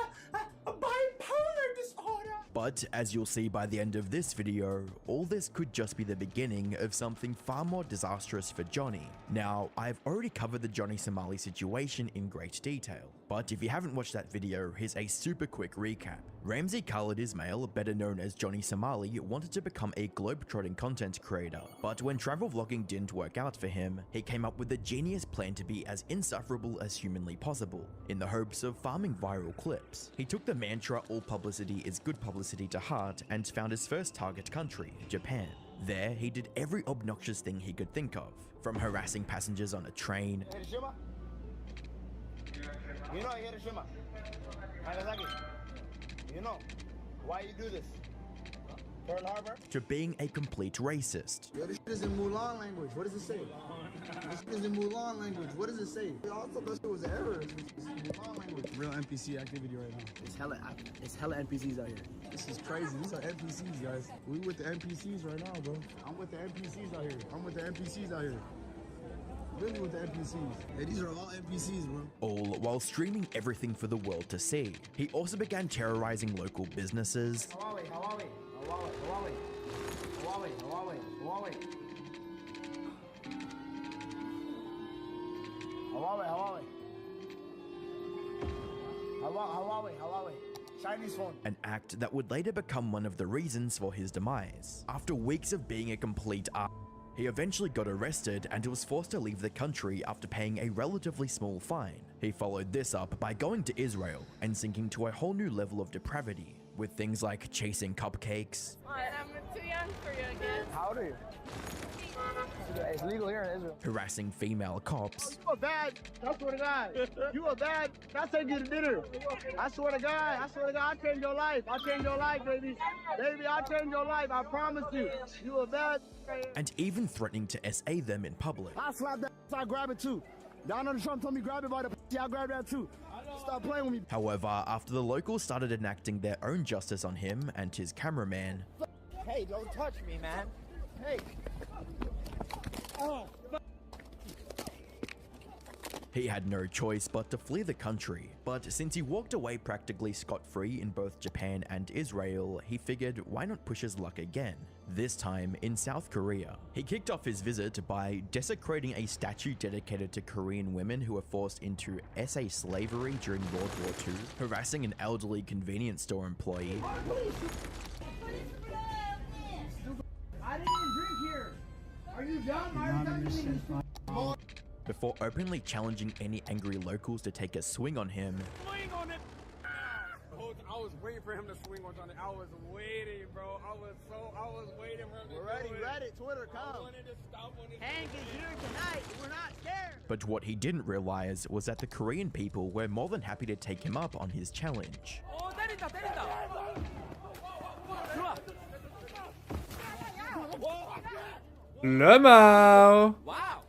U: a bipolar disorder.
J: But as you'll see by the end of this video, all this could just be the beginning of something far more disastrous for Johnny. Now, I've already covered the Johnny Somali situation in great detail, but if you haven't watched that video, here's a super quick recap. Ramsey Khalid Ismail, better known as Johnny Somali, wanted to become a globetrotting content creator, but when travel vlogging didn't work out for him, he came up with a genius plan to be as insufferable as humanly possible, in the hopes of farming viral clips. He took the mantra "all publicity is good publicity" to heart and found his first target country, Japan. There, he did every obnoxious thing he could think of, from harassing passengers on a train,
U: You know Hiroshima, Nagasaki. You know why you do this? Pearl Harbor?
J: to being a complete racist.
K: Yo, this shit is in Mulan language. What does it say? This shit is in Mulan language. What does it say? Also, that shit was an error. It's Mulan language.
L: Real NPC activity right now. It's hella NPCs out here.
K: This is crazy. These are NPCs, guys. We with the NPCs right now, bro. I'm with the NPCs out here. I'm with the NPCs out here. Really with the NPCs. Hey, these are all NPCs, bro.
J: All while streaming everything for the world to see. He also began terrorizing local businesses,
L: Huawei. Chinese phone.
J: an act that would later become one of the reasons for his demise. After weeks of being a complete he eventually got arrested and was forced to leave the country after paying a relatively small fine. He followed this up by going to Israel and sinking to a whole new level of depravity, with things like chasing cupcakes,
H: I'm too young for you again.
L: How old are you? It's legal here in Israel.
J: harassing female cops,
L: You a bad. I swear to God. You a bad. I'll take you to dinner. I swear to God. I'll change your life. I'll change your life, baby. Baby, I'll change your life. I promise you. You a bad.
J: and even threatening to SA them in public.
L: I slap that. I grab it too. Donald Trump told me grab it by the. I grab that too. Stop playing with me.
J: However, after the locals started enacting their own justice on him and his cameraman,
L: Hey, don't touch me, man. Hey. Oh.
J: he had no choice but to flee the country. But since he walked away practically scot-free in both Japan and Israel, he figured why not push his luck again, this time in South Korea. He kicked off his visit by desecrating a statue dedicated to Korean women who were forced into SA slavery during World War II, harassing an elderly convenience store employee,
L: I didn't even drink here. Are you dumb? Why are you touching me?
J: before openly challenging any angry locals to take a swing on him,
N: Swing on it. I was waiting for him to swing on Johnny. I was waiting, bro. I was waiting for him to
L: We're
N: do it.
L: ready. Twitter, come.
N: I wanted to stop when it
L: Hank is here tonight. We're not scared.
J: but what he didn't realize was that the Korean people were more than happy to take him up on his challenge.
N: 어, 때린다. 들어와.
F: Lemo!
N: Wow.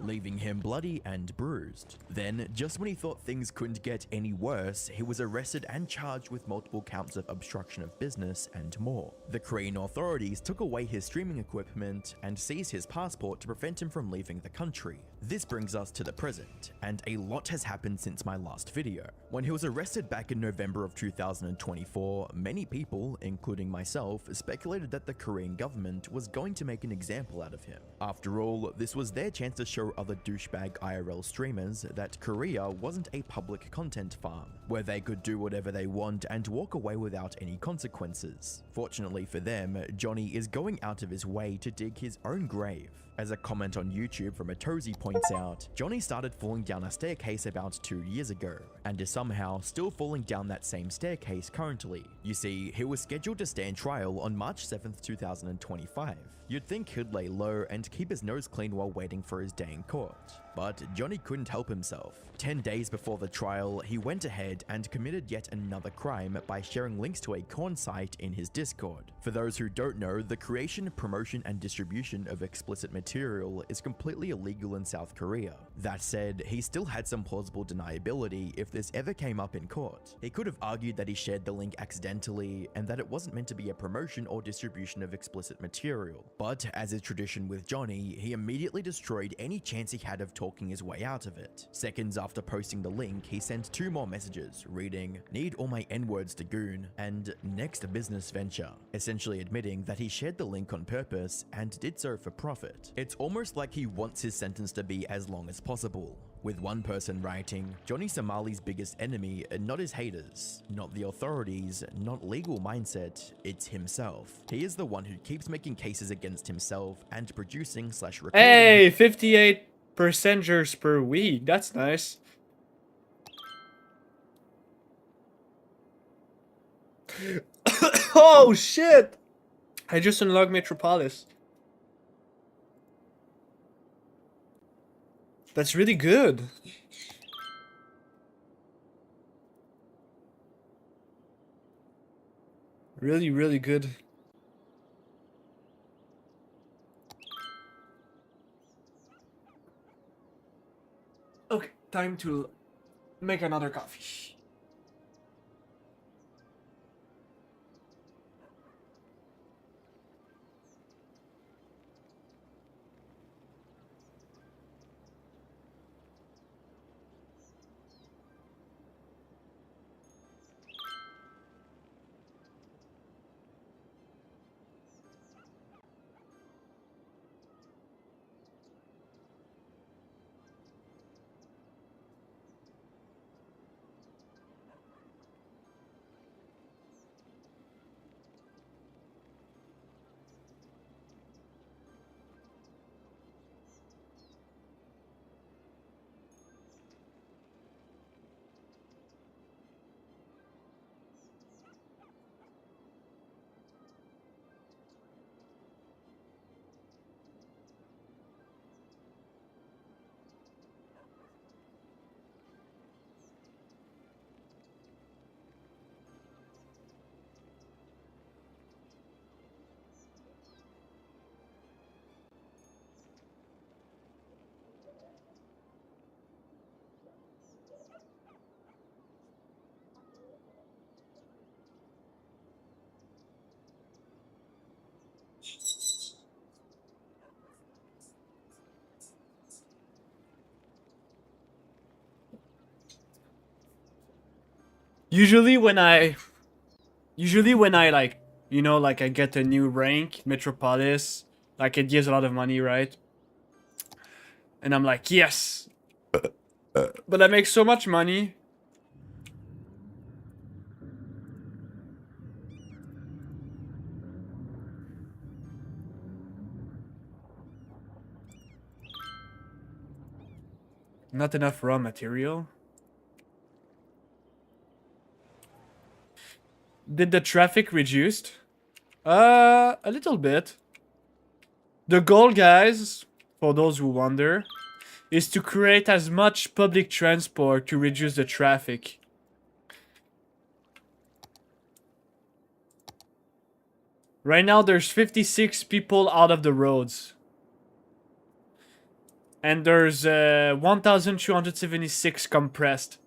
J: Leaving him bloody and bruised. Then, just when he thought things couldn't get any worse, he was arrested and charged with multiple counts of obstruction of business and more. The Korean authorities took away his streaming equipment and seized his passport to prevent him from leaving the country. This brings us to the present, and a lot has happened since my last video. When he was arrested back in November of 2024, many people, including myself, speculated that the Korean government was going to make an example out of him. After all, this was their chance to show other douchebag IRL streamers that Korea wasn't a public content farm, where they could do whatever they want and walk away without any consequences. Fortunately for them, Johnny is going out of his way to dig his own grave. As a comment on YouTube from Atozy points out, Johnny started falling down a staircase about 2 years ago, and is somehow still falling down that same staircase currently. You see, he was scheduled to stand trial on March 7th, 2025. You'd think he'd lay low and keep his nose clean while waiting for his day in court. But Johnny couldn't help himself. 10 days before the trial, he went ahead and committed yet another crime by sharing links to a corn site in his Discord. For those who don't know, the creation, promotion, and distribution of explicit material is completely illegal in South Korea. That said, he still had some plausible deniability if this ever came up in court. He could have argued that he shared the link accidentally and that it wasn't meant to be a promotion or distribution of explicit material. But as is tradition with Johnny, he immediately destroyed any chance he had of talking his way out of it. Seconds after posting the link, he sent 2 more messages reading, "Need all my N-words to goon," and "next business venture," essentially admitting that he shared the link on purpose and did so for profit. It's almost like he wants his sentence to be as long as possible, with one person writing, "Johnny Somali's biggest enemy are not his haters, not the authorities, not legal mindset, it's himself. He is the one who keeps making cases against himself and producing/recording."
F: Hey, 58% jurors per week. That's nice. Oh shit! I just unlocked Metropolis. That's really good. Really, really good. Okay, time to make another coffee. Usually when I like, you know, like I get a new rank, Metropolis, like it gives a lot of money, right? And I'm like, yes. But I make so much money. Not enough raw material. Did the traffic reduced? A little bit. The goal, guys, for those who wonder, is to create as much public transport to reduce the traffic. Right now, there's 56 people out of the roads. And there's 1,276 compressed.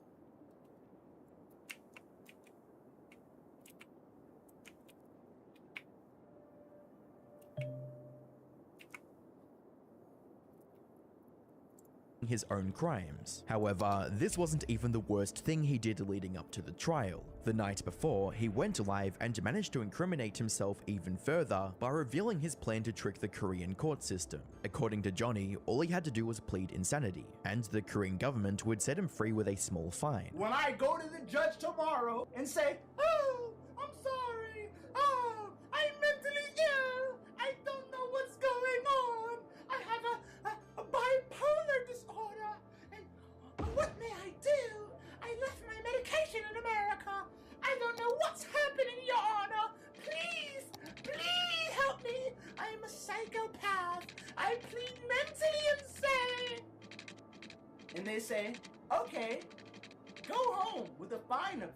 J: His own crimes. However, this wasn't even the worst thing he did leading up to the trial. The night before, he went live and managed to incriminate himself even further by revealing his plan to trick the Korean court system. According to Johnny, all he had to do was plead insanity, and the Korean government would set him free with a small fine.
L: When I go to the judge tomorrow and say, oh, I'm sorry, oh, I'm mentally ill, I don't know what's going on, I have a bipolar disorder, and what may I do? I left my medication in America. I don't know what's happening, Your Honor. Please, please help me. I'm a psychopath. I plead mentally insane. And they say, okay, go home with a fine of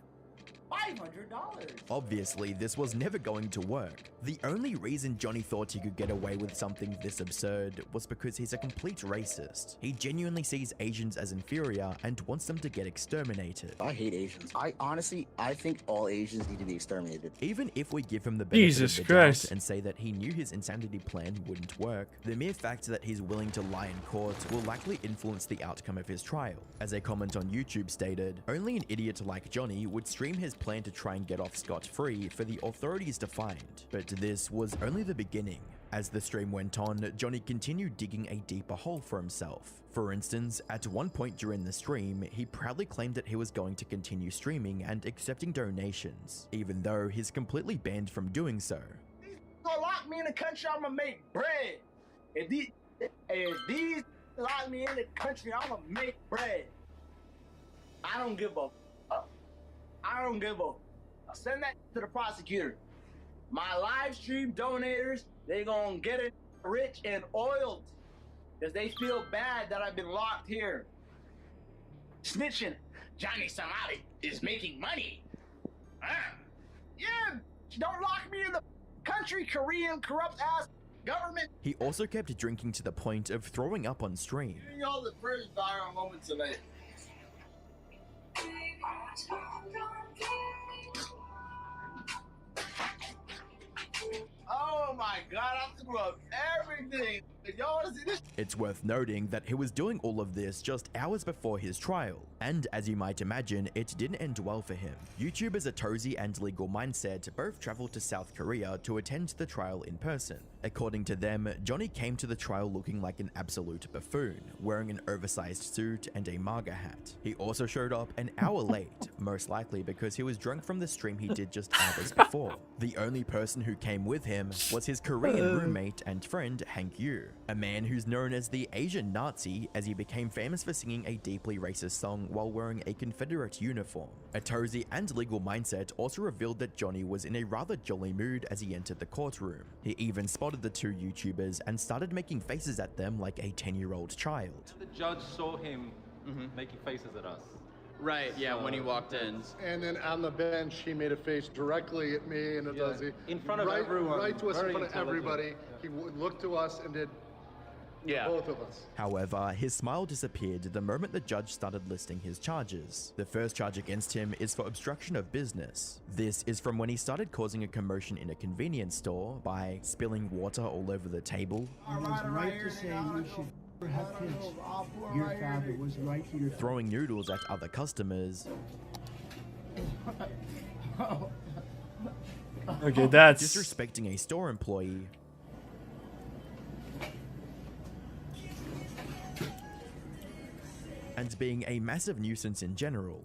L: $500.
J: Obviously, this was never going to work. The only reason Johnny thought he could get away with something this absurd was because he's a complete racist. He genuinely sees Asians as inferior and wants them to get exterminated.
E: I hate Asians. I think all Asians need to be exterminated.
J: Even if we give him the benefit
F: Jesus
J: of the doubt
F: Christ.
J: and say that he knew his insanity plan wouldn't work, the mere fact that he's willing to lie in court will likely influence the outcome of his trial. As a comment on YouTube stated, only an idiot like Johnny would stream his plan to try and get off scot-free for the authorities to find. But this was only the beginning. As the stream went on, Johnny continued digging a deeper hole for himself. For instance, at one point during the stream, he proudly claimed that he was going to continue streaming and accepting donations, even though he's completely banned from doing so.
L: Gonna lock me in the country, I'm gonna make bread. If these lock me in the country, I'm gonna make bread. I don't give a fuck. I don't give a. I'll send that to the prosecutor. My live stream donators, they gonna get it rich and oiled because they feel bad that I've been locked here. Snitching. Johnny Somali is making money. Yeah, don't lock me in the country, Korean corrupt ass government.
J: He also kept drinking to the point of throwing up on stream.
L: Giving y'all the first viral moment tonight. Oh my god, I threw up everything. Y'all wanna see this?
J: It's worth noting that he was doing all of this just hours before his trial, and as you might imagine, it didn't end well for him. YouTubers Atozy and Legal Mindset both traveled to South Korea to attend the trial in person. According to them, Johnny came to the trial looking like an absolute buffoon, wearing an oversized suit and a MAGA hat. He also showed up an hour late, most likely because he was drunk from the stream he did just hours before. The only person who came with him was his Korean roommate and friend Hank Yu, a man who's known as the Asian Nazi as he became famous for singing a deeply racist song while wearing a Confederate uniform. Atozy and Legal Mindset also revealed that Johnny was in a rather jolly mood as he entered the courtroom. He even spotted the two YouTubers and started making faces at them like a 10-year-old child.
M: The judge saw him making faces at us.
O: Right, yeah, when he walked in.
P: And then on the bench, he made a face directly at me and Atozy.
M: In front of everyone.
P: Right to us, in
M: Very
P: front of everybody. He looked to us and did both of us.
J: However, his smile disappeared the moment the judge started listing his charges. The first charge against him is for obstruction of business. This is from when he started causing a commotion in a convenience store by spilling water all over the table.
V: He was right to say you should have kids. Your father was right here.
J: Throwing noodles at other customers.
F: Okay, that's
J: disrespecting a store employee, and being a massive nuisance in general.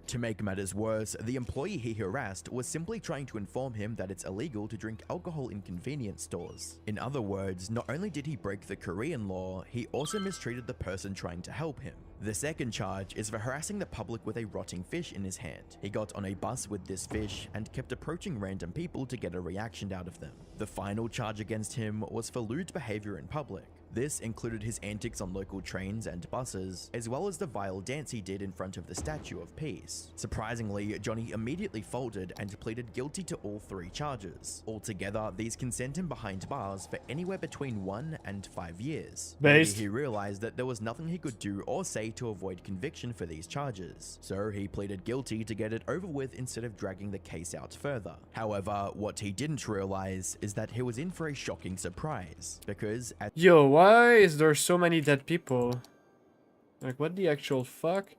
J: To make matters worse, the employee he harassed was simply trying to inform him that it's illegal to drink alcohol in convenience stores. In other words, not only did he break the Korean law, he also mistreated the person trying to help him. The second charge is for harassing the public with a rotting fish in his hand. He got on a bus with this fish and kept approaching random people to get a reaction out of them. The final charge against him was for lewd behavior in public. This included his antics on local trains and buses, as well as the vile dance he did in front of the Statue of Peace. Surprisingly, Johnny immediately folded and pleaded guilty to all 3 charges. Altogether, these can send him behind bars for anywhere between 1 and 5 years. Maybe he realized that there was nothing he could do or say to avoid conviction for these charges, so he pleaded guilty to get it over with instead of dragging the case out further. However, what he didn't realize is that he was in for a shocking surprise, because
F: Yo, why is there so many dead people? Like, what the actual fuck?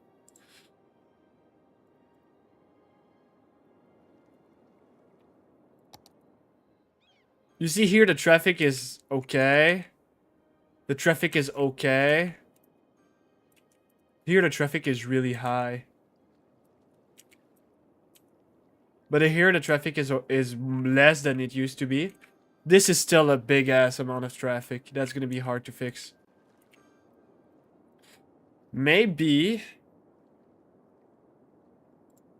F: You see here, the traffic is okay. The traffic is okay. Here, the traffic is really high. But here, the traffic is less than it used to be. This is still a big ass amount of traffic. That's gonna be hard to fix. Maybe.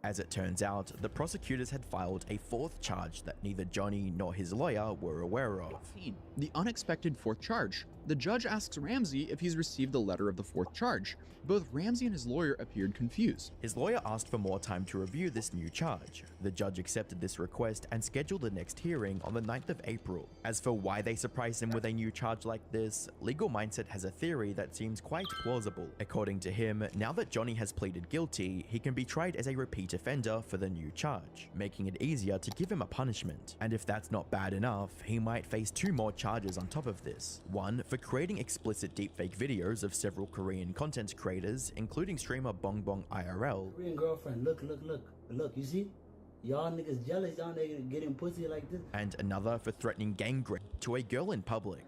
J: As it turns out, the prosecutors had filed a 4th charge that neither Johnny nor his lawyer were aware of.
A: The unexpected 4th charge. The judge asks Ramsey if he's received the letter of the 4th charge. Both Ramsey and his lawyer appeared confused.
J: His lawyer asked for more time to review this new charge. The judge accepted this request and scheduled the next hearing on the 9th of April. As for why they surprised him with a new charge like this, Legal Mindset has a theory that seems quite plausible. According to him, now that Johnny has pleaded guilty, he can be tried as a repeat offender for the new charge, making it easier to give him a punishment. And if that's not bad enough, he might face 2 more charges on top of this. One for creating explicit deepfake videos of several Korean content creators, including streamer Bongbong IRL.
K: Korean girlfriend, look, you see? Y'all niggas jealous, y'all niggas getting pussy like this.
J: And another for threatening gang rape to a girl in public.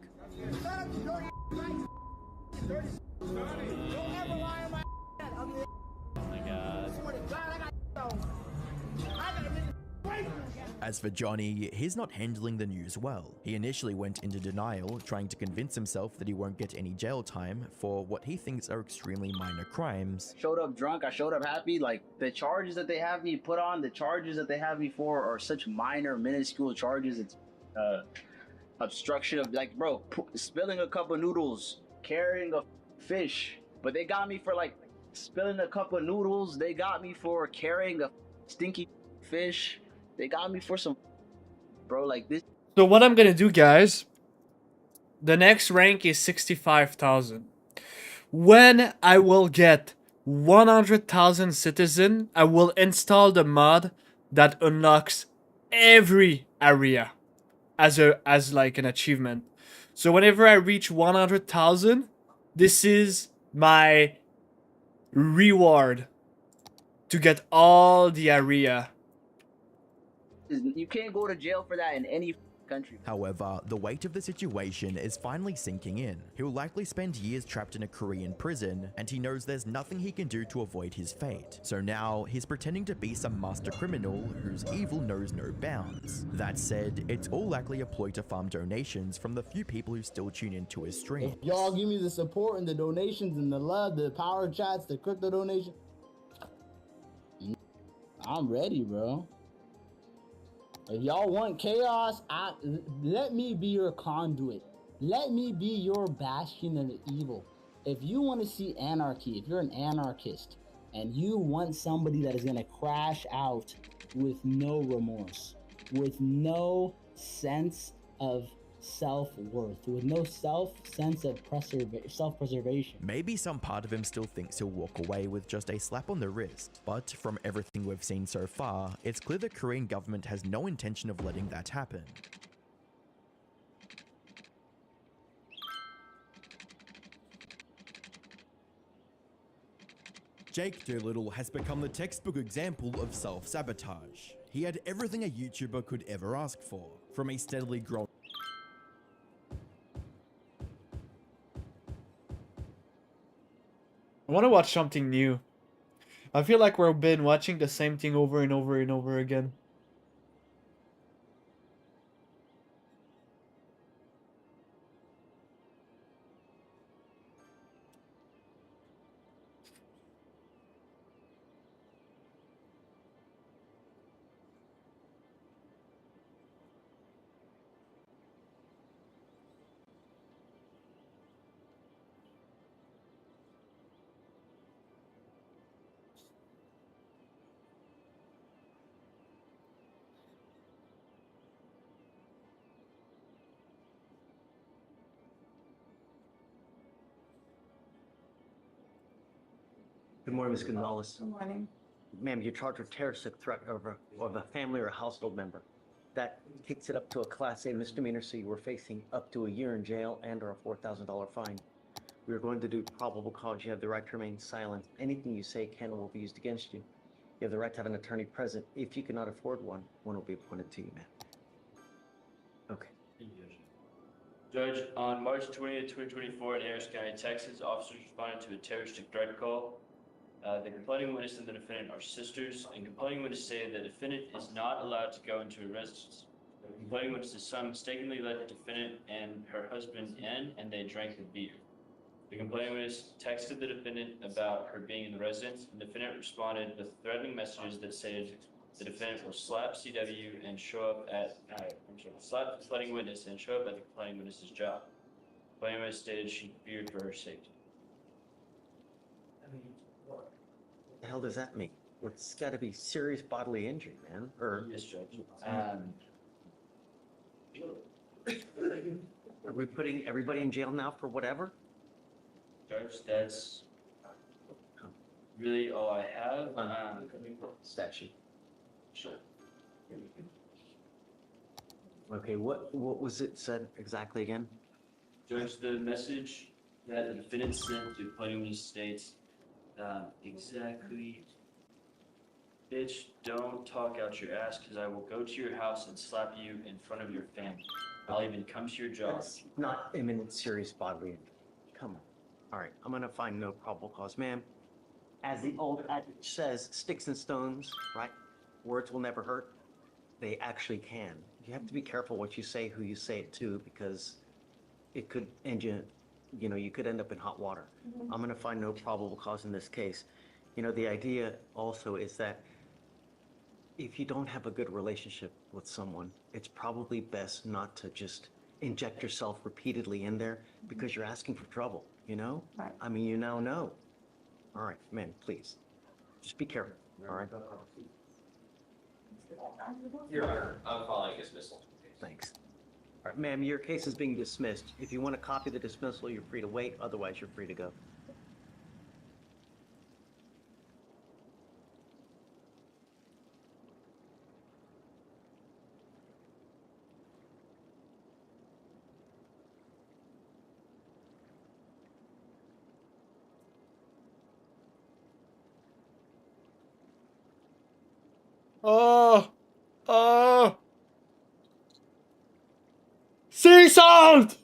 J: As for Johnny, he's not handling the news well. He initially went into denial, trying to convince himself that he won't get any jail time for what he thinks are extremely minor crimes.
E: Showed up drunk, I showed up happy. Like, the charges that they have me put on, the charges that they have me for are such minor, minuscule charges. It's obstruction of, like, bro, spilling a cup of noodles, carrying a fish. But they got me for, like, spilling a cup of noodles. They got me for carrying a stinky fish. They got me for some, bro, like this.
F: So what I'm gonna do, guys, the next rank is 65,000. When I will get 100,000 citizen, I will install the mod that unlocks every area as like an achievement. So whenever I reach 100,000, this is my reward to get all the area.
E: You can't go to jail for that in any country.
J: However, the weight of the situation is finally sinking in. He'll likely spend years trapped in a Korean prison, and he knows there's nothing he can do to avoid his fate. So now, he's pretending to be some master criminal whose evil knows no bounds. That said, it's all likely a ploy to farm donations from the few people who still tune into his stream.
K: If y'all give me the support and the donations and the love, the power chats, the crypto donation, I'm ready, bro. If y'all want chaos, let me be your conduit. Let me be your bastion of evil. If you want to see anarchy, if you're an anarchist, and you want somebody that is going to crash out with no remorse, with no sense of self-worth, with no sense of self-preservation.
J: Maybe some part of him still thinks he'll walk away with just a slap on the wrist, but from everything we've seen so far, it's clear the Korean government has no intention of letting that happen. Jake Doolittle has become the textbook example of self-sabotage. He had everything a YouTuber could ever ask for, from a steadily growing
F: I want to watch something new. I feel like we've been watching the same thing over and over and over again.
B: Good morning, Ms. Gonzalez.
G: Good morning.
B: Ma'am, you're charged with terroristic threat of a family or a household member. That kicks it up to a Class A misdemeanor, so you were facing up to a year in jail and or a $4,000 fine. We are going to do probable cause. You have the right to remain silent. Anything you say can or will be used against you. You have the right to have an attorney present. If you cannot afford one, one will be appointed to you, ma'am. Okay.
Q: Judge, on March 20th, 2024 in Harris County, Texas, officers responded to a terroristic threat call. The complaining witness and the defendant are sisters, and complaining witness say the defendant is not allowed to go into a residence. The complaining witness's son mistakenly let the defendant and her husband in, and they drank the beer. The complaining witness texted the defendant about her being in the residence, and the defendant responded with threatening messages that said the defendant will slap CW and show up at, slap the complaining witness and show up at the complaining witness's job. The complaining witness stated she feared for her safety.
B: What the hell does that mean? It's got to be serious bodily injury, man. Or
Q: Yes, Judge.
B: are we putting everybody in jail now for whatever?
Q: Judge, that's really all I have.
B: Statute.
Q: Sure.
B: Okay, what was it said exactly again?
Q: Judge, the message that the defendant sent to complaining witness states exactly, bitch, don't talk out your ass because I will go to your house and slap you in front of your family. I'll even come to your job.
B: That's not imminent serious bodily injury. Come on. All right, I'm gonna find no probable cause, ma'am. As the old adage says, sticks and stones, right? Words will never hurt. They actually can. You have to be careful what you say, who you say it to, because it could end you, you could end up in hot water. I'm gonna find no probable cause in this case. The idea also is that if you don't have a good relationship with someone, it's probably best not to just inject yourself repeatedly in there because you're asking for trouble,
G: Right.
B: I mean, you now know. All right, man, please. Just be careful, all right?
Q: Your Honor, I'm filing dismissal.
B: Thanks. All right, ma'am, your case is being dismissed. If you want to copy the dismissal, you're free to wait. Otherwise, you're free to go.
F: Oh! Sea salt!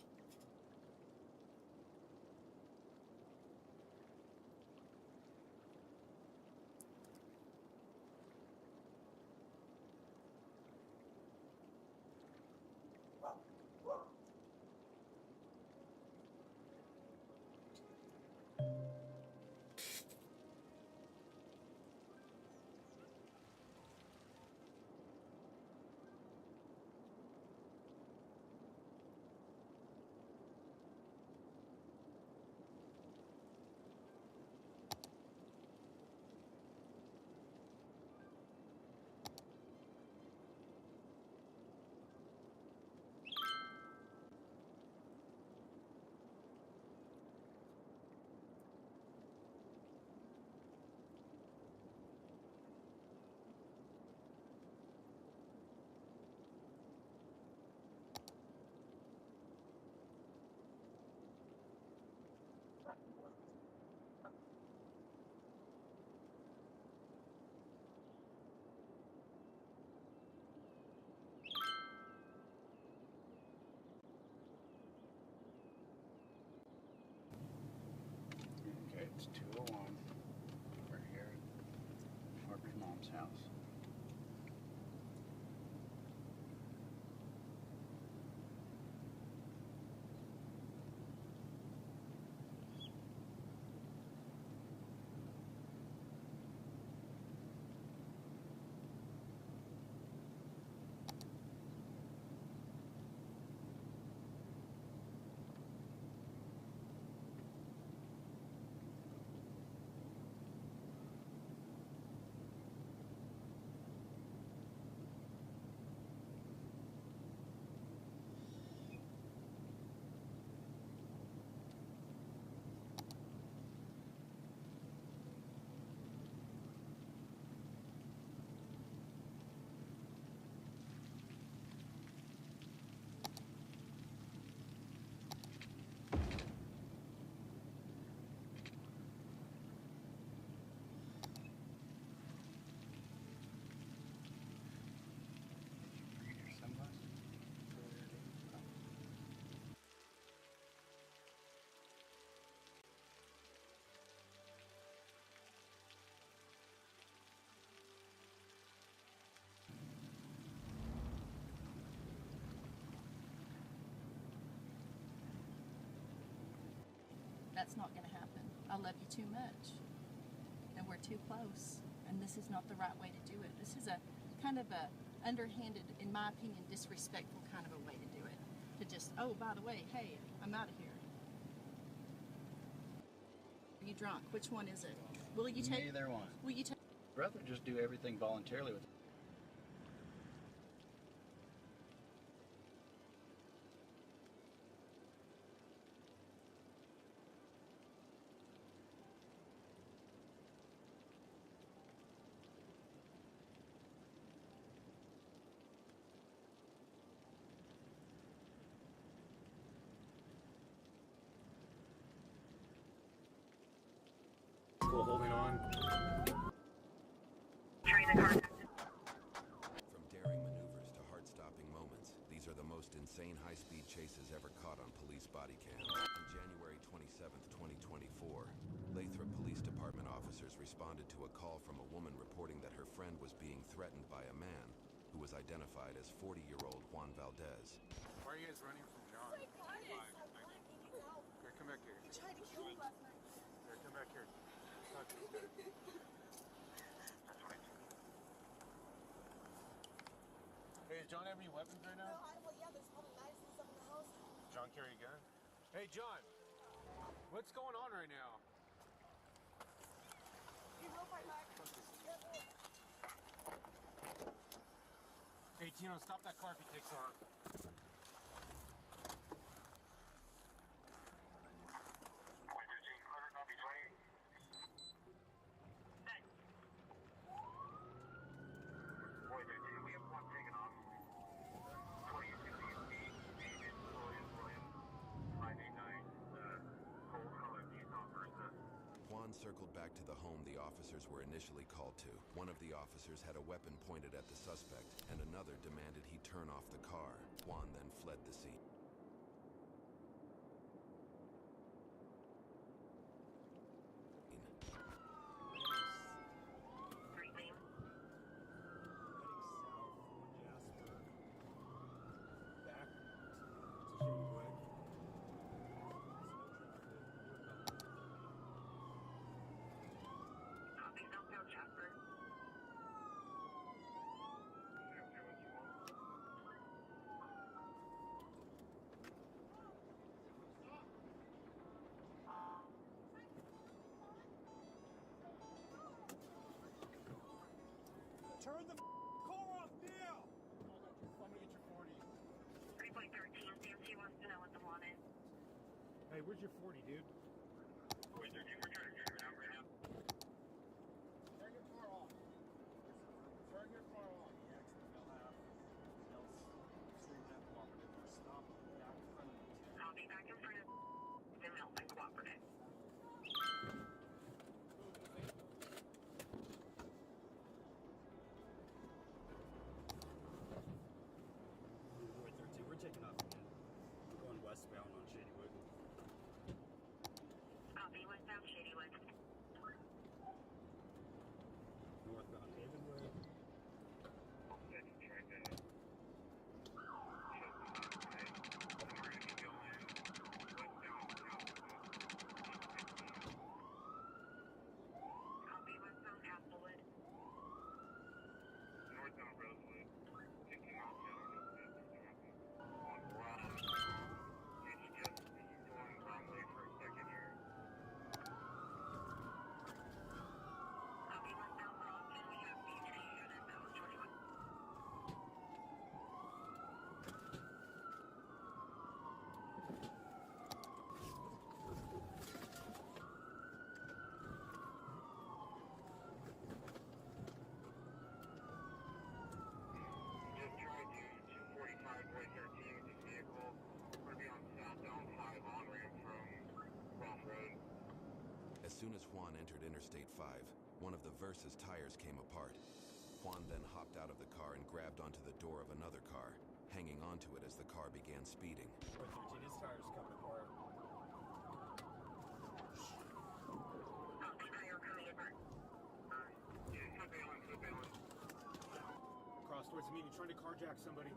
G: That's not going to happen. I love you too much. And we're too close. And this is not the right way to do it. This is a kind of a underhanded, in my opinion, disrespectful kind of a way to do it. To just, oh, by the way, hey, I'm out of here. Are you drunk? Which one is it? Will you take?
E: Neither one.
G: Will you take?
E: I'd rather just do everything voluntarily with.
N: Still holding on.
R: From daring maneuvers to heart-stopping moments, these are the most insane high-speed chases ever caught on police body cams. On January 27th, 2024, Lathrop Police Department officers responded to a call from a woman reporting that her friend was being threatened by a man who was identified as 40-year-old Juan Valdez.
N: Why are you guys running from John? Okay, come back here. He tried to kill me last night. Here, come back here. Talk to this guy. Hey, does John have any weapons right now?
L: Well, yeah, there's probably knives and stuff in the house.
N: John carry a gun? Hey, John. What's going on right now?
L: You will fight back.
N: Hey, Tino, stop that car if he takes off.
R: Juan circled back to the home the officers were initially called to. One of the officers had a weapon pointed at the suspect, and another demanded he turn off the car. Juan then fled the scene.
N: Turn the car off now! I'm gonna get your 40.
L: 3.13, CMC wants to know what the want is.
N: Hey, where's your 40, dude?
L: 3.13, we're trying to figure it out right now.
N: Turn your car off. Turn your car off. He actually fell out. Else, extreme that cooperative. Stop back in front of me.
L: I'll be back in front of the Milton Cooperative.
S: We're taking off again. We're going westbound on Shadywood.
L: Copy, westbound Shadywood.
S: Northbound Havenwood.
L: Copy, westbound Castlewood. Northbound Rosewood. Taking off down.
R: As soon as Juan entered Interstate 5, one of the Versa's tires came apart. Juan then hopped out of the car and grabbed onto the door of another car, hanging onto it as the car began speeding.
S: 13, his tires coming apart.
N: Cross towards me, trying to carjack somebody.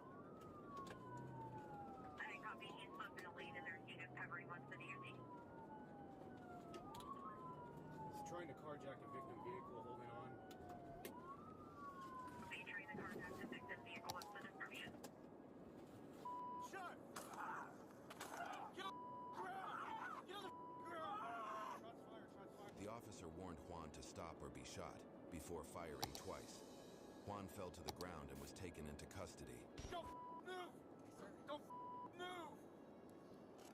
L: I think copy, he's supposed to lead and there's units covering most of the DMV.
S: carjacked a victim vehicle holding on.
L: Featuring the carjacked victim vehicle as the description.
S: Shut! Get on the ground! Get on the ground! Shots fired, shots fired.
R: The officer warned Juan to stop or be shot before firing twice. Juan fell to the ground and was taken into custody.
S: Don't move! Don't move!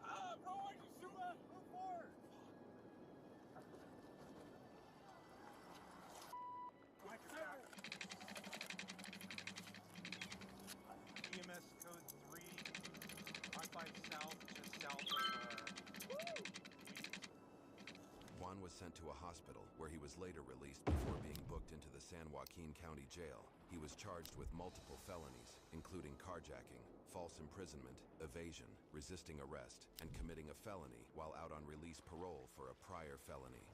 S: Ah, bro, why'd you shoot that? Move forward!
N: EMS code 3, I-5 south, just south of,
R: Juan was sent to a hospital where he was later released before being booked into the San Joaquin County Jail. He was charged with multiple felonies, including carjacking, false imprisonment, evasion, resisting arrest, and committing a felony while out on release parole for a prior felony.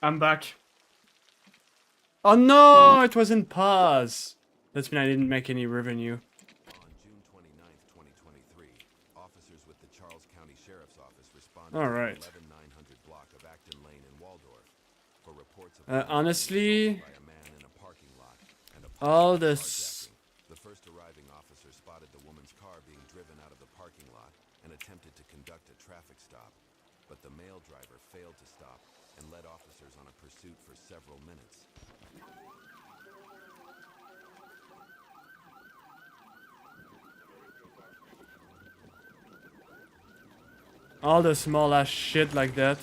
F: I'm back. Oh no, it was in pause. That means I didn't make any revenue.
R: On June 29th, 2023, officers with the Charles County Sheriff's Office responded
F: All
R: to the
F: right.
R: 11900 block of Acton Lane in Waldorf for reports of
F: Honestly,
R: by a man in a parking lot and a
F: all
R: possible
F: this.
R: carjacking. The first arriving officer spotted the woman's car being driven out of the parking lot and attempted to conduct a traffic stop, but the male driver failed to stop and led officers on a pursuit for several minutes.
F: All the small ass shit like that.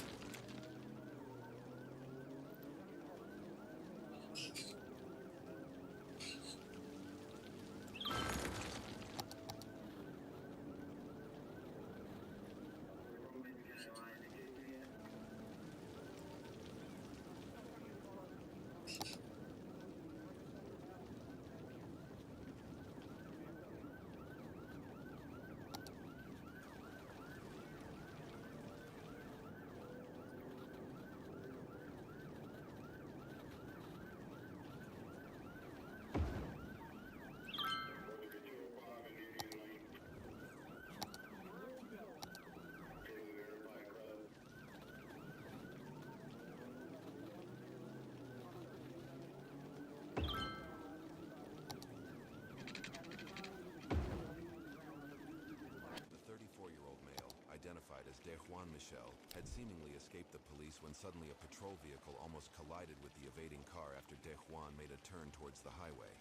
R: Identified as De Juan Michel, had seemingly escaped the police when suddenly a patrol vehicle almost collided with the evading car after De Juan made a turn towards the highway.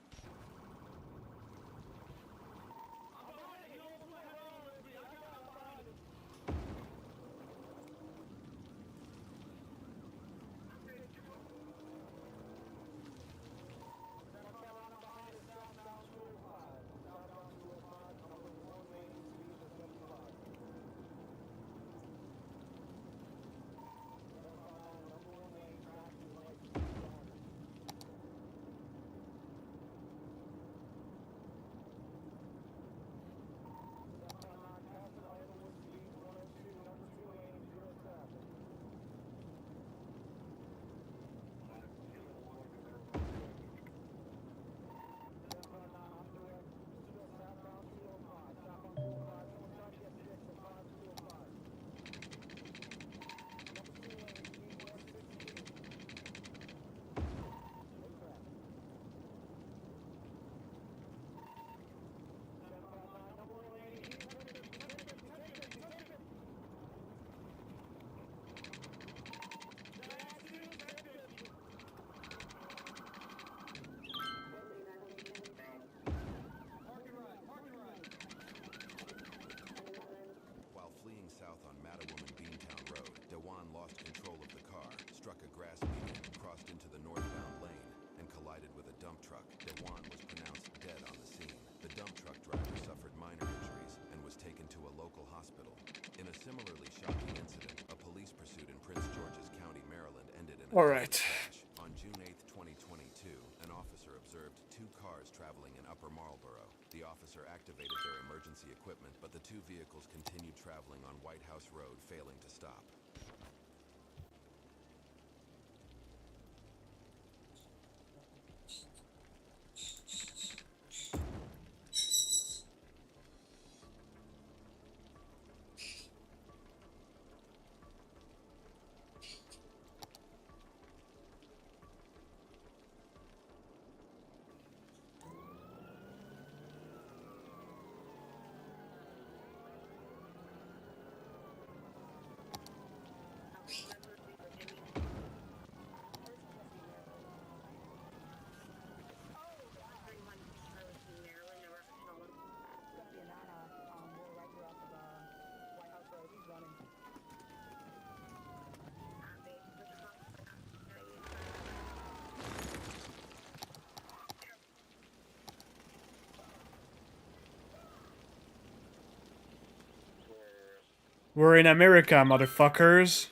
F: All right.
R: On June 8th, 2022, an officer observed two cars traveling in Upper Marlboro. The officer activated their emergency equipment, but the two vehicles continued traveling on White House Road, failing to stop.
F: We're in America, motherfuckers.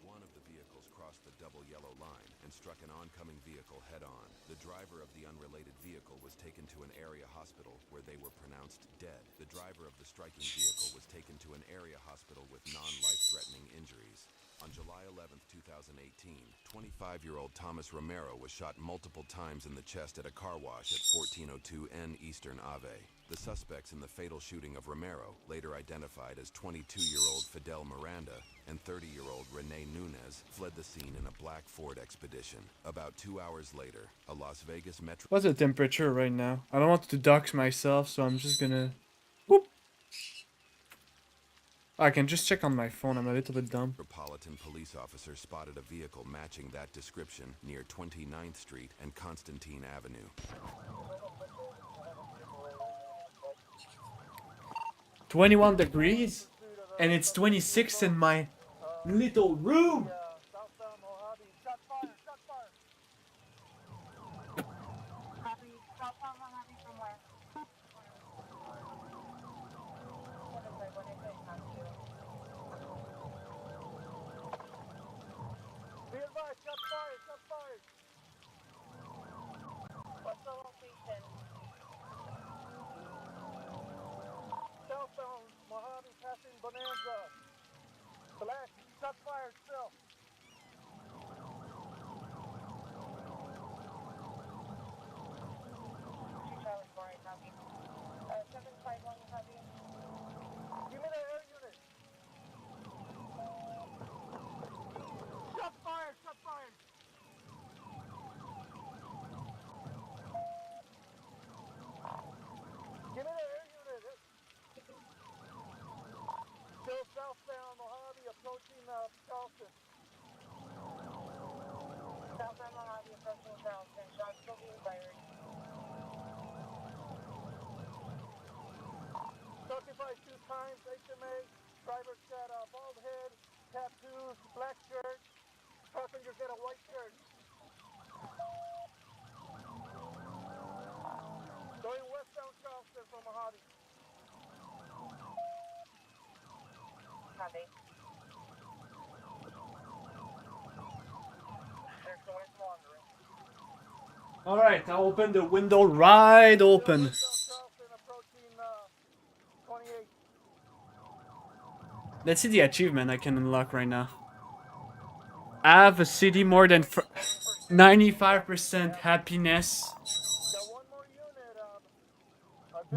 R: One of the vehicles crossed the double yellow line and struck an oncoming vehicle head-on. The driver of the unrelated vehicle was taken to an area hospital where they were pronounced dead. The driver of the striking vehicle was taken to an area hospital with non-life-threatening injuries. On July 11th, 2018, 25-year-old Thomas Romero was shot multiple times in the chest at a car wash at 1402 N Eastern Ave. The suspects in the fatal shooting of Romero, later identified as 22-year-old Fidel Miranda and 30-year-old Rene Nunez, fled the scene in a black Ford Expedition. About 2 hours later, a Las Vegas Metro...
F: What's the temperature right now? I don't want to dox myself, so I'm just gonna... Whoop. I can just check on my phone. I'm a little bit dumb.
R: Metropolitan police officer spotted a vehicle matching that description near 29th Street and Constantine Avenue.
F: 21 degrees? And it's 26 in my little room!
S: Be advised, shots fired, shots fired. What's the location? Southbound, Mojave passing Bonanza. Black, shots fired still. Charlie 4, copy. 751, copy. Give me the air unit. Shots fired, shots fired. Give me the air unit. Still southbound Mojave approaching Charleston. Southbound Mojave approaching Charleston. Shots still being fired. Notified 2 times. HMA. Driver's got a bald head, tattoos, black shirt. Passenger's got a white shirt. Going westbound Charleston from Mojave. Copy. There's the one wandering.
F: Alright, I'll open the window right open. Let's see the achievement I can unlock right now. Have a city more than 95% happiness.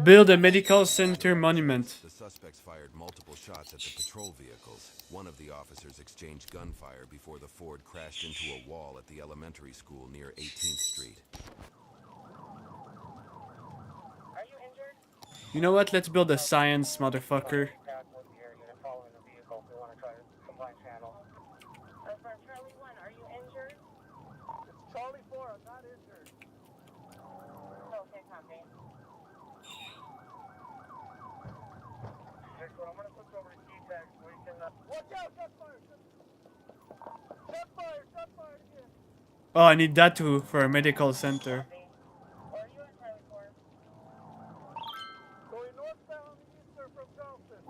F: Build a medical center monument.
R: The suspects fired multiple shots at the patrol vehicles. One of the officers exchanged gunfire before the Ford crashed into a wall at the elementary school near 18th Street.
S: Are you injured?
F: You know what? Let's build a science, motherfucker.
S: Charlie 1, are you injured? It's Charlie 4, I'm not injured. Okay, copy. I'm gonna switch over to T-Tech so we can... Watch out! Shot fired! Shot fired! Shot fired again!
F: Oh, I need that too for a medical center.
S: Are you in Charlie 4? Going northbound eastern from Charleston.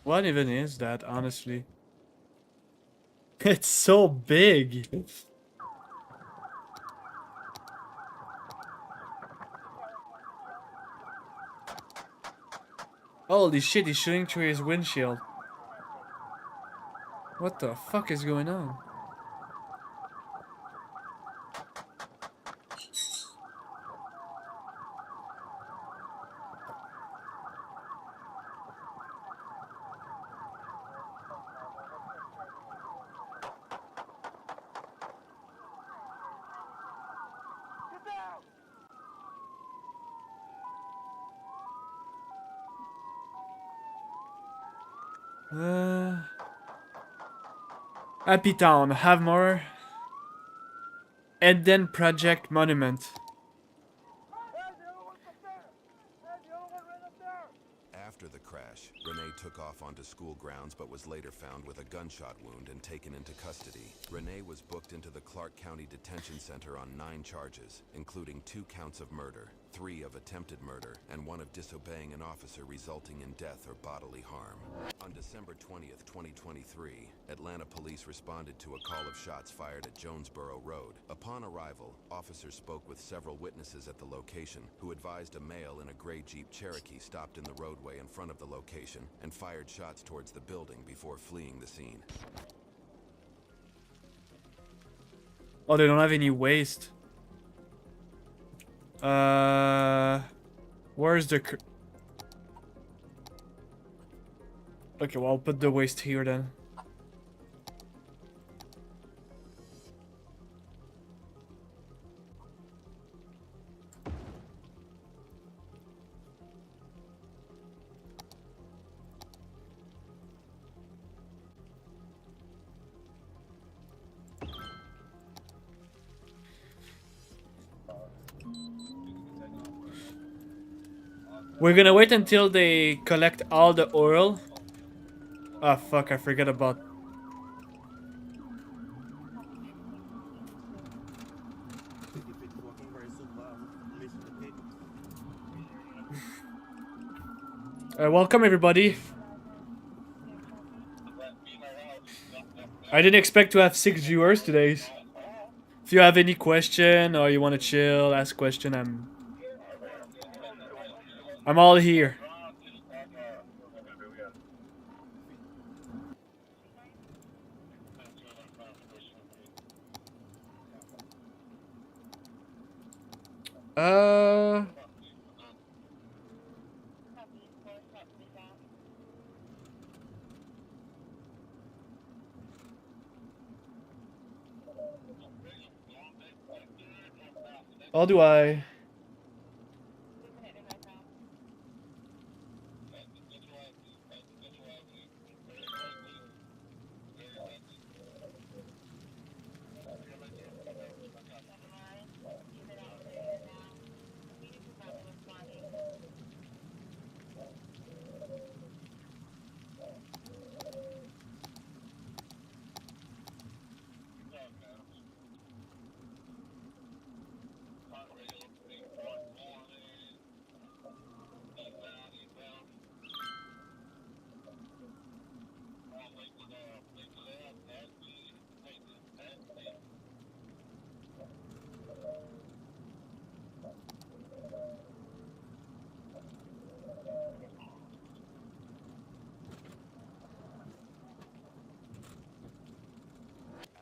F: What even is that, honestly? It's so big. Holy shit, he's shooting through his windshield. What the fuck is going on? Happy Town, have more. Eden Project Monument.
R: After the crash, Renee took off onto school grounds but was later found with a gunshot wound and taken into custody. Renee was booked into the Clark County Detention Center on 9 charges, including 2 counts of murder, 3 of attempted murder, and 1 of disobeying an officer resulting in death or bodily harm. On December 20th, 2023, Atlanta police responded to a call of shots fired at Jonesboro Road. Upon arrival, officers spoke with several witnesses at the location who advised a male in a gray Jeep Cherokee stopped in the roadway in front of the location and fired shots towards the building before fleeing the scene.
F: Oh, they don't have any waste. Where's the... Okay, well, I'll put the waste here then. We're gonna wait until they collect all the oil. Ah, fuck, I forget about... welcome everybody. I didn't expect to have 6 viewers today. If you have any question or you want to chill, ask question, I'm all here. How do I?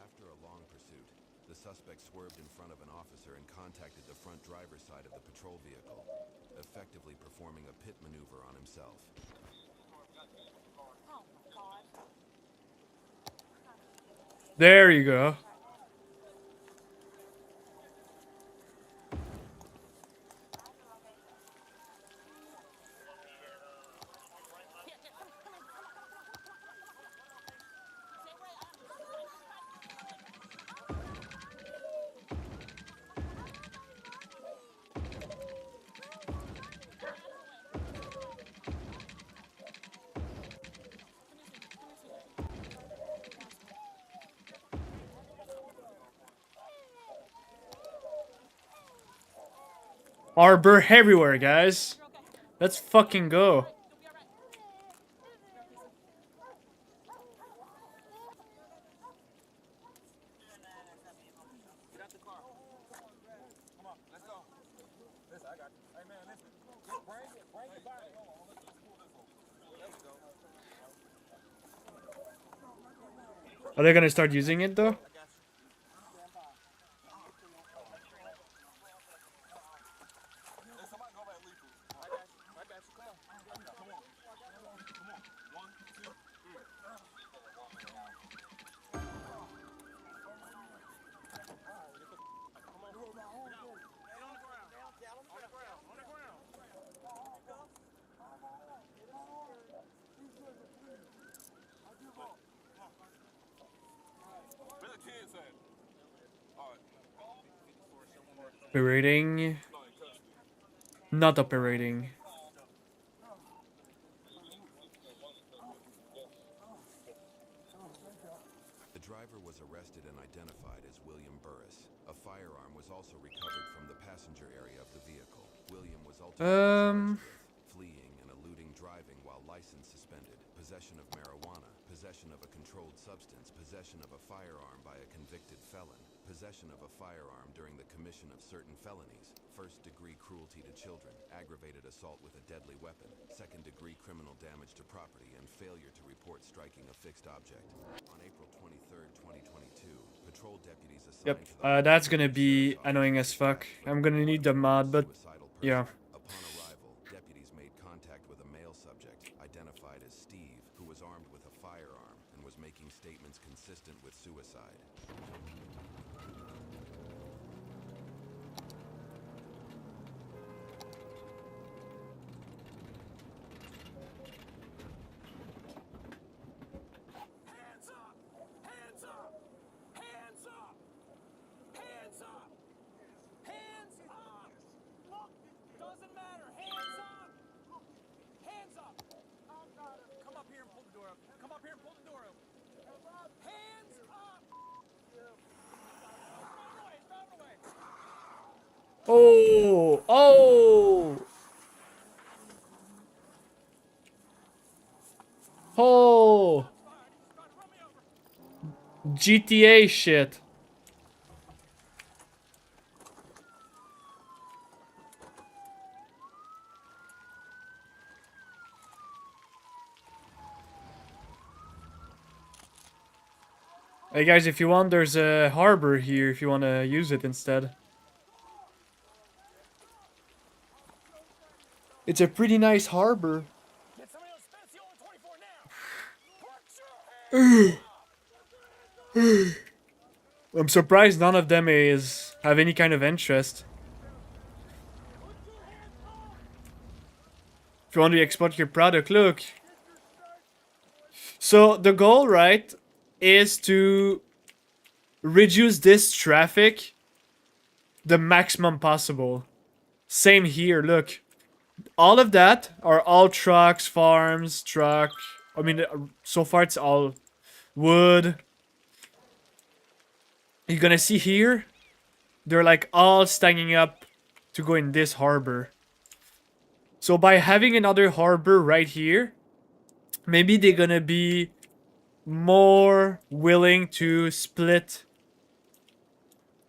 R: After a long pursuit, the suspect swerved in front of an officer and contacted the front driver's side of the patrol vehicle, effectively performing a pit maneuver on himself.
F: There you go. Arbor everywhere, guys. Let's fucking go. Are they gonna start using it though? Operating. Not operating.
R: The driver was arrested and identified as William Burris. A firearm was also recovered from the passenger area of the vehicle. William was ultimately charged with fleeing and eluding driving while license suspended, possession of marijuana, possession of a controlled substance, possession of a firearm by a convicted felon, possession of a firearm during the commission of certain felonies, first-degree cruelty to children, aggravated assault with a deadly weapon, second-degree criminal damage to property, and failure to report striking a fixed object. On April 23rd, 2022, patrol deputies assigned to the
F: That's gonna be annoying as fuck. I'm gonna need the mod, but yeah.
R: Upon arrival, deputies made contact with a male subject, identified as Steve, who was armed with a firearm and was making statements consistent with suicide.
S: Hands up! Hands up! Hands up! Hands up! Hands up! Look, doesn't matter. Hands up! Hands up! Come up here and pull the door open. Come up here and pull the door open. Hands up! Run away! Run away!
F: Oh! Oh! Oh! GTA shit. Hey guys, if you want, there's a harbor here if you want to use it instead. It's a pretty nice harbor. I'm surprised none of them have any kind of interest. If you want to export your product, look. So the goal, right, is to reduce this traffic the maximum possible. Same here, look. All of that are all trucks, farms, I mean, so far it's all wood. You're gonna see here, they're like all stacking up to go in this harbor. So by having another harbor right here, maybe they're gonna be more willing to split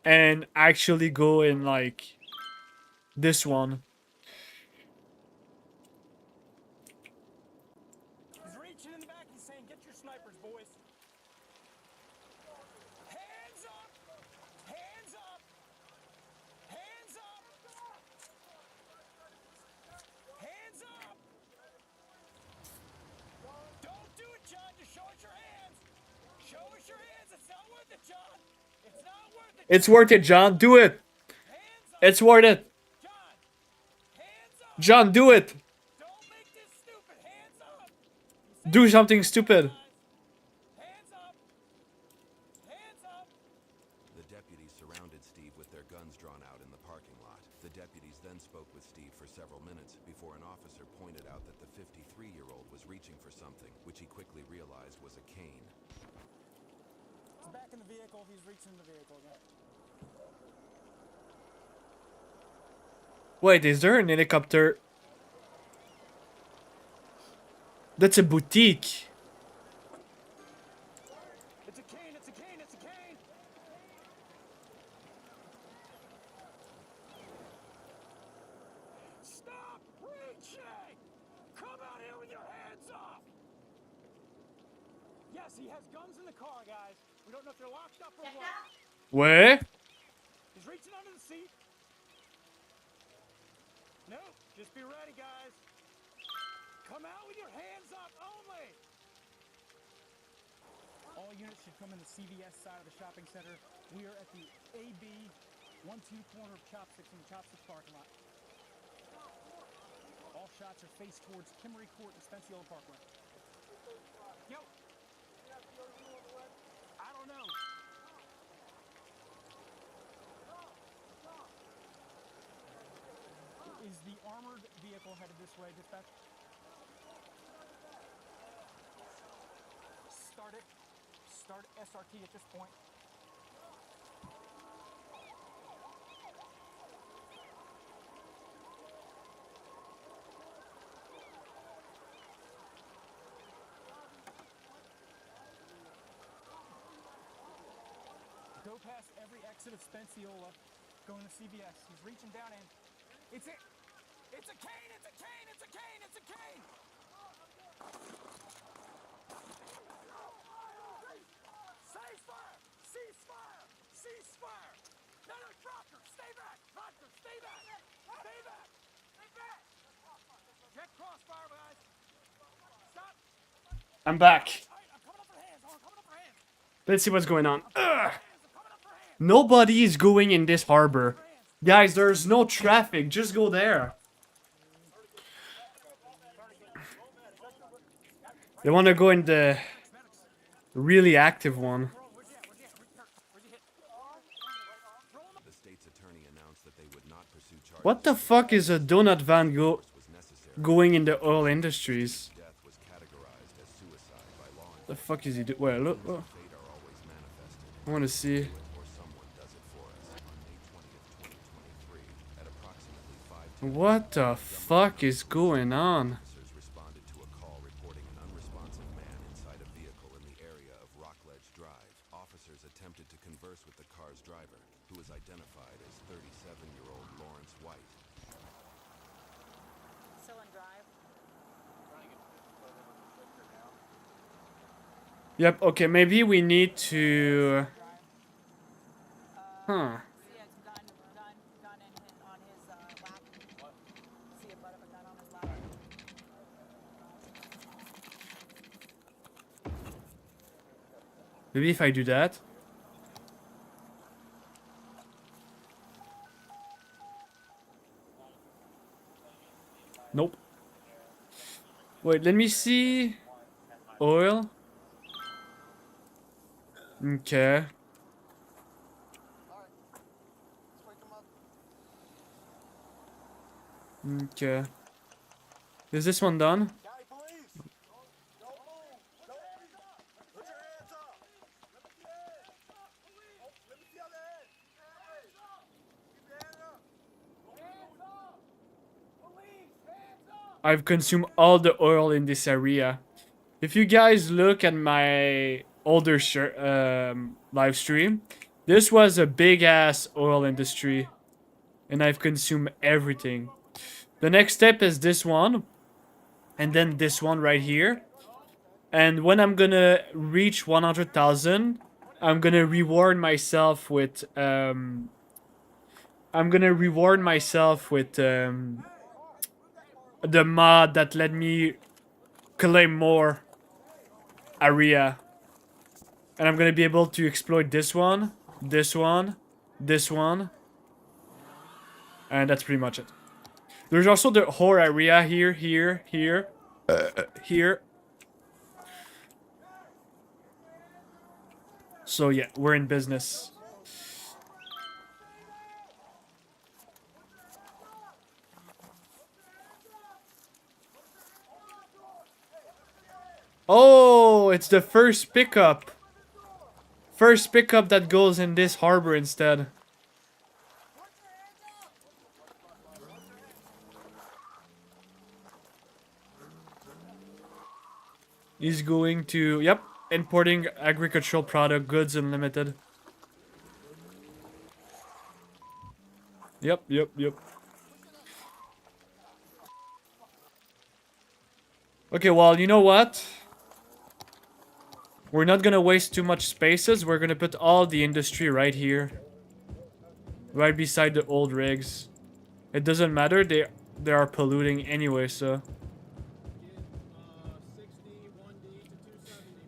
F: and actually go in like this one.
S: He's reaching in the back and saying, "Get your snipers, boys." Hands up! Hands up! Hands up! Hands up! Don't do it, John. Just show us your hands. Show us your hands. It's not worth it, John. It's not worth it.
F: It's worth it, John. Do it. It's worth it. John, do it. Do something stupid.
R: The deputies surrounded Steve with their guns drawn out in the parking lot. The deputies then spoke with Steve for several minutes before an officer pointed out that the 53-year-old was reaching for something, which he quickly realized was a cane.
S: He's back in the vehicle. He's reaching in the vehicle again.
F: Wait, is there an helicopter? That's a boutique.
S: It's a cane. It's a cane. It's a cane. Stop reaching! Come out here with your hands up! Yes, he has guns in the car, guys. We don't know if they're locked up or what.
F: Where?
S: He's reaching under the seat. No, just be ready, guys. Come out with your hands up only. All units should come in the CVS side of the shopping center. We are at the AB 1-2 corner of Chopsticks in the Chopsticks parking lot. All shots are faced towards Kimmery Court and Spencer Parkway. Yo. I don't know.
N: the armored vehicle headed this way, dispatch? Start it. Start SRT at this point. Go past every exit of Spenciola, going to CBS. He's reaching down in. It's it. It's a cane. It's a cane. It's a cane. It's a cane. Ceasefire! Ceasefire! Ceasefire! No, no, Proctor, stay back! Proctor, stay back! Stay back! Stay back! Check crossfire, guys! Stop!
F: I'm back.
N: I'm coming up for hands. I'm coming up for hands.
F: Let's see what's going on. Ugh. Nobody is going in this harbor. Guys, there's no traffic. Just go there. They want to go in the really active one.
R: The state's attorney announced that they would not pursue charges.
F: What the fuck is a donut van going in the oil industries? The fuck is he doing? Wait, look. I want to see. What the fuck is going on?
R: Officers responded to a call reporting an unresponsive man inside a vehicle in the area of Rockledge Drive. Officers attempted to converse with the car's driver, who was identified as 37-year-old Lawrence White.
G: Still on drive?
F: Yep, okay, maybe we need to... Huh. Maybe if I do that. Nope. Wait, let me see. Oil. Okay. Okay. Is this one done? I've consumed all the oil in this area. If you guys look at my older live stream, this was a big ass oil industry, and I've consumed everything. The next step is this one, and then this one right here. And when I'm gonna reach 100,000, I'm gonna reward myself with the mod that let me claim more area. And I'm gonna be able to exploit this one, this one, this one. And that's pretty much it. There's also the whole area here, here. Here. So yeah, we're in business. Oh, it's the first pickup. First pickup that goes in this harbor instead. He's going to, yep, importing agricultural product, goods unlimited. Yep. Okay, well, you know what? We're not gonna waste too much spaces. We're gonna put all the industry right here. Right beside the old rigs. It doesn't matter, they are polluting anyway, so.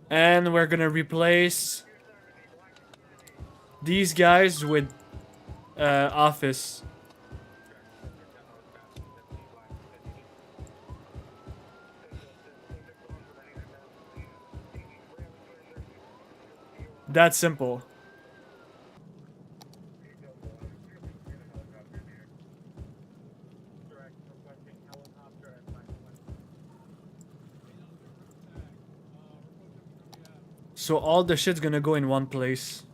F: And we're gonna replace these guys with office. That's simple. So all the shit's gonna go in one place.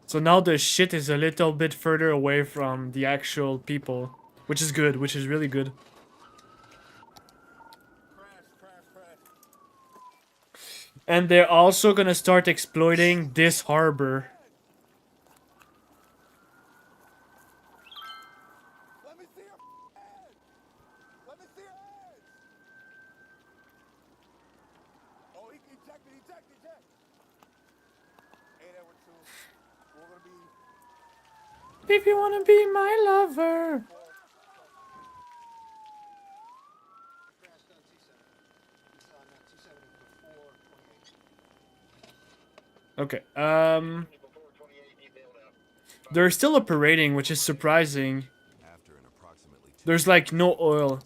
F: So now the shit is a little bit further away from the actual people, which is good, which is really good. And they're also gonna start exploiting this harbor. If you wanna be my lover. Okay, they're still operating, which is surprising. There's like no oil.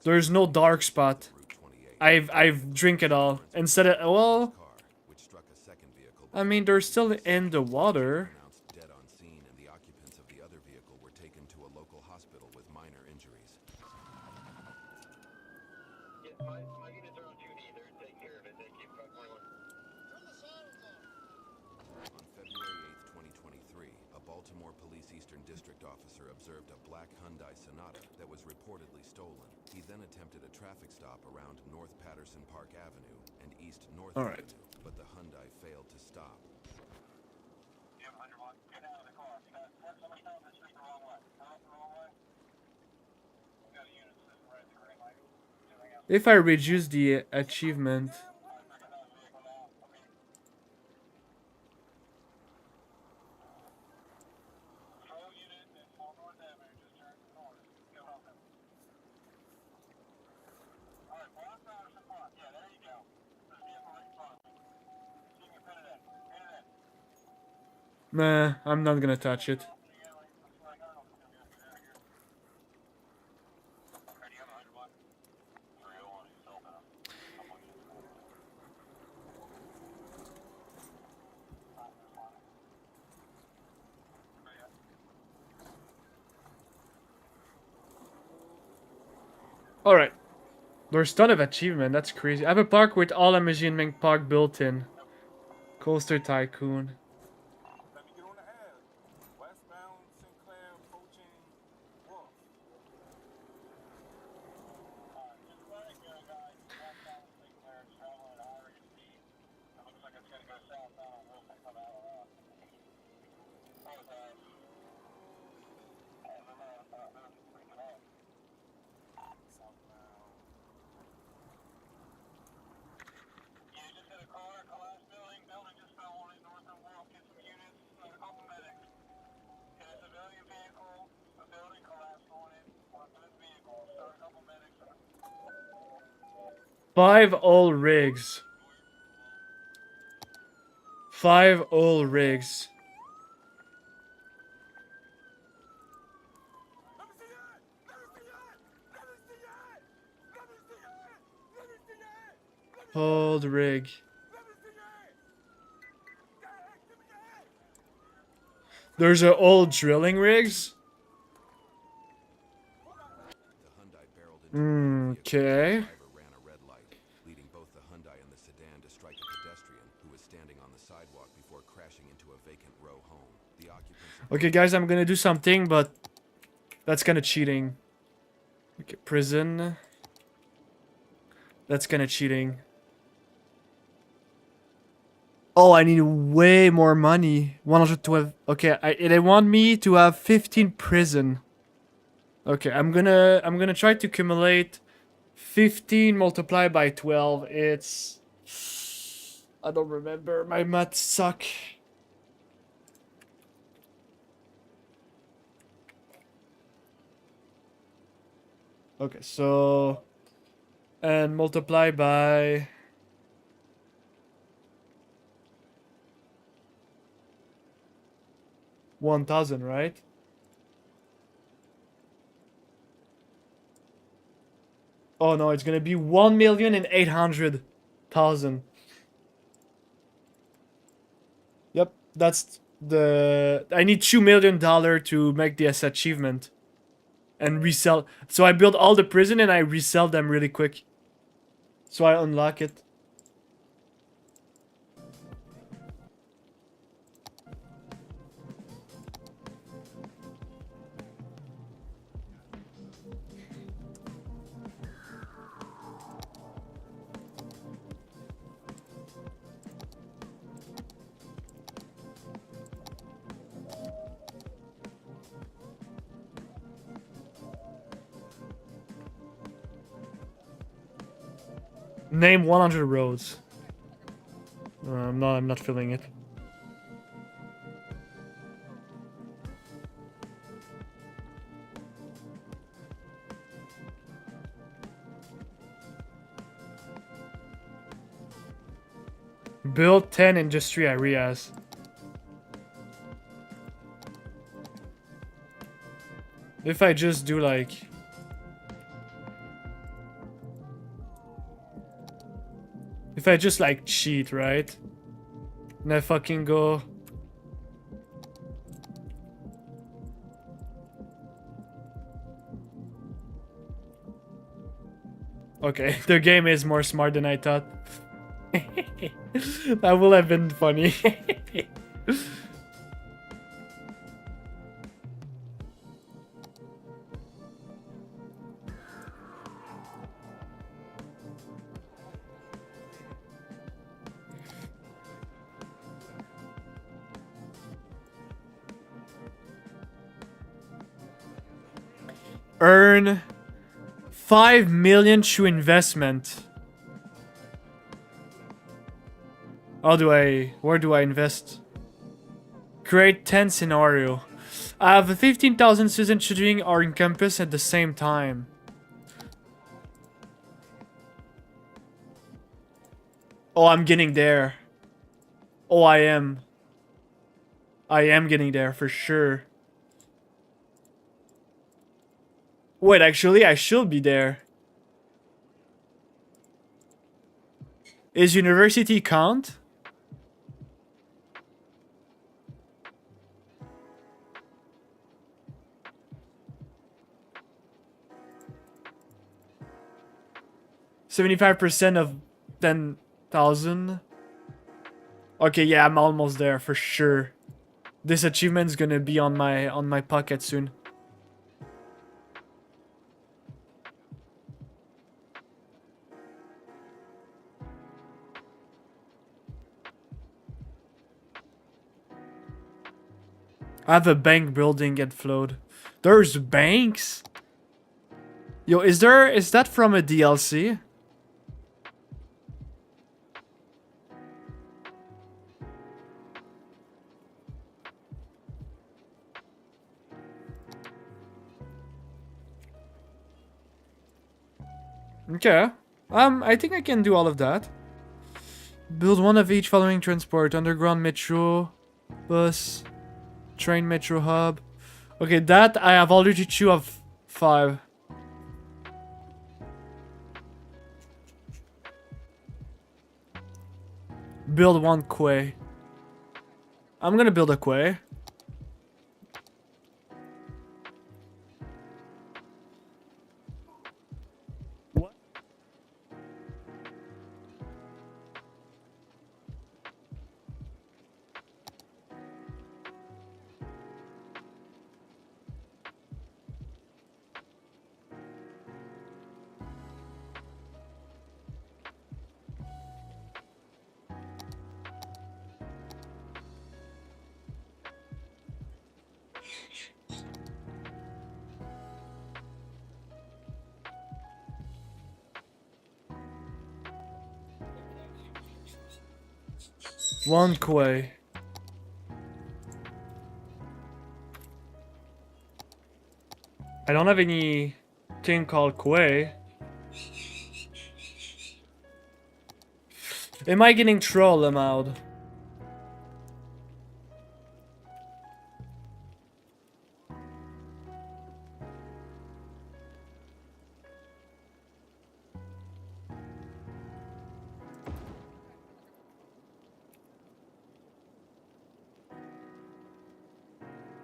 F: There's no dark spot. I've drink it all. Instead of, well, I mean, they're still in the water.
R: Observed a black Hyundai Sonata that was reportedly stolen. He then attempted a traffic stop around North Patterson Park Avenue and East North
F: All right.
R: Avenue, but the Hyundai failed to stop.
F: If I reduce the achievement. Nah, I'm not gonna touch it. Alright. There's a ton of achievement, that's crazy. I have a park with all amusement park built in. Coaster Tycoon. Five oil rigs. 5 oil rigs. Old rig. There's a old drilling rigs. Okay.
R: Leading both the Hyundai and the sedan to strike a pedestrian who was standing on the sidewalk before crashing into a vacant row home. The occupants.
F: Okay, guys, I'm gonna do something, but that's kind of cheating. Okay, prison. That's kind of cheating. Oh, I need way more money. 112. Okay, they want me to have 15 prison. Okay, I'm gonna try to accumulate 15 multiplied by 12. It's, I don't remember. My maths suck. Okay, so and multiply by 1,000, right? Oh no, it's gonna be 1,800,000. Yep, that's the. I need $2 million to make this achievement, and resell. So I build all the prison and I resell them really quick. So I unlock it. Name 100 roads. I'm not filling it. Build 10 industry areas. If I just do like... If I just like cheat, right? And I fucking go... Okay, the game is more smart than I thought. That will have been funny. Earn 5 million through investment. Where do I invest? Create 10 scenario. I have 15,000 students shooting are in campus at the same time. Oh, I'm getting there. Oh, I am. I am getting there for sure. Wait, actually, I should be there. Is university count? %75% of 10,000. Okay, yeah, I'm almost there for sure. This achievement's gonna be on my pocket soon. I have a bank building get flowed. There's banks? Yo, is that from a DLC? Okay. I think I can do all of that. Build one of each following transport. Underground metro, bus, train metro hub. Okay, that I have already 2 of 5. Build 1 quay. I'm gonna build a quay. One quay. I don't have any thing called Quay. Am I getting trolled, Amaud?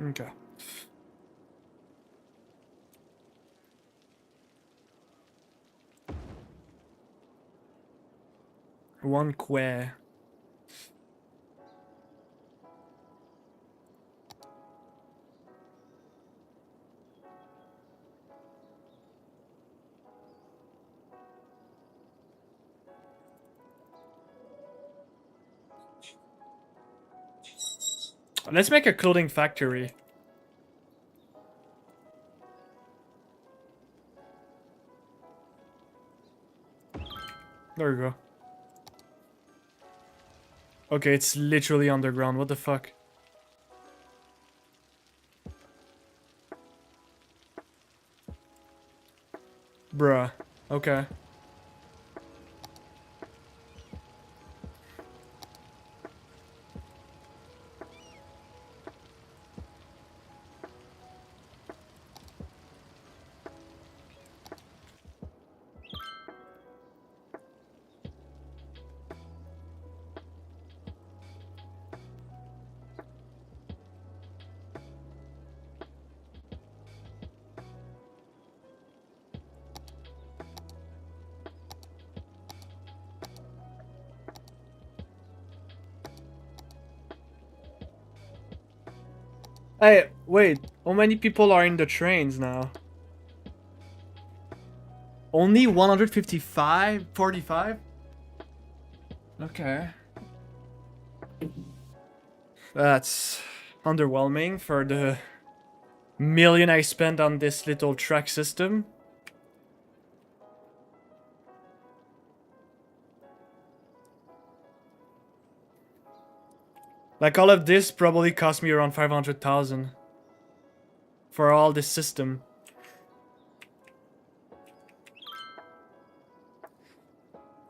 F: Okay. One Quay. Let's make a clothing factory. There we go. Okay, it's literally underground. What the fuck? Bruh. Okay. Hey, wait. How many people are in the trains now? Only 155? 45? Okay. That's underwhelming for the million I spent on this little track system. Like, all of this probably cost me around 500,000 for all this system.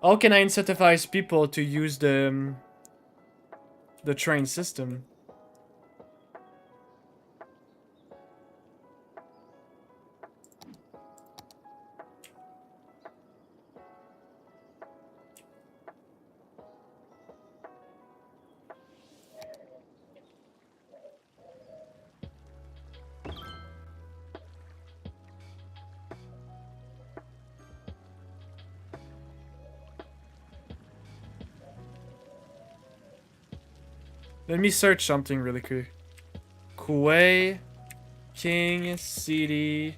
F: How can I incentivize people to use the train system? Let me search something really quick. Kuwait, King City,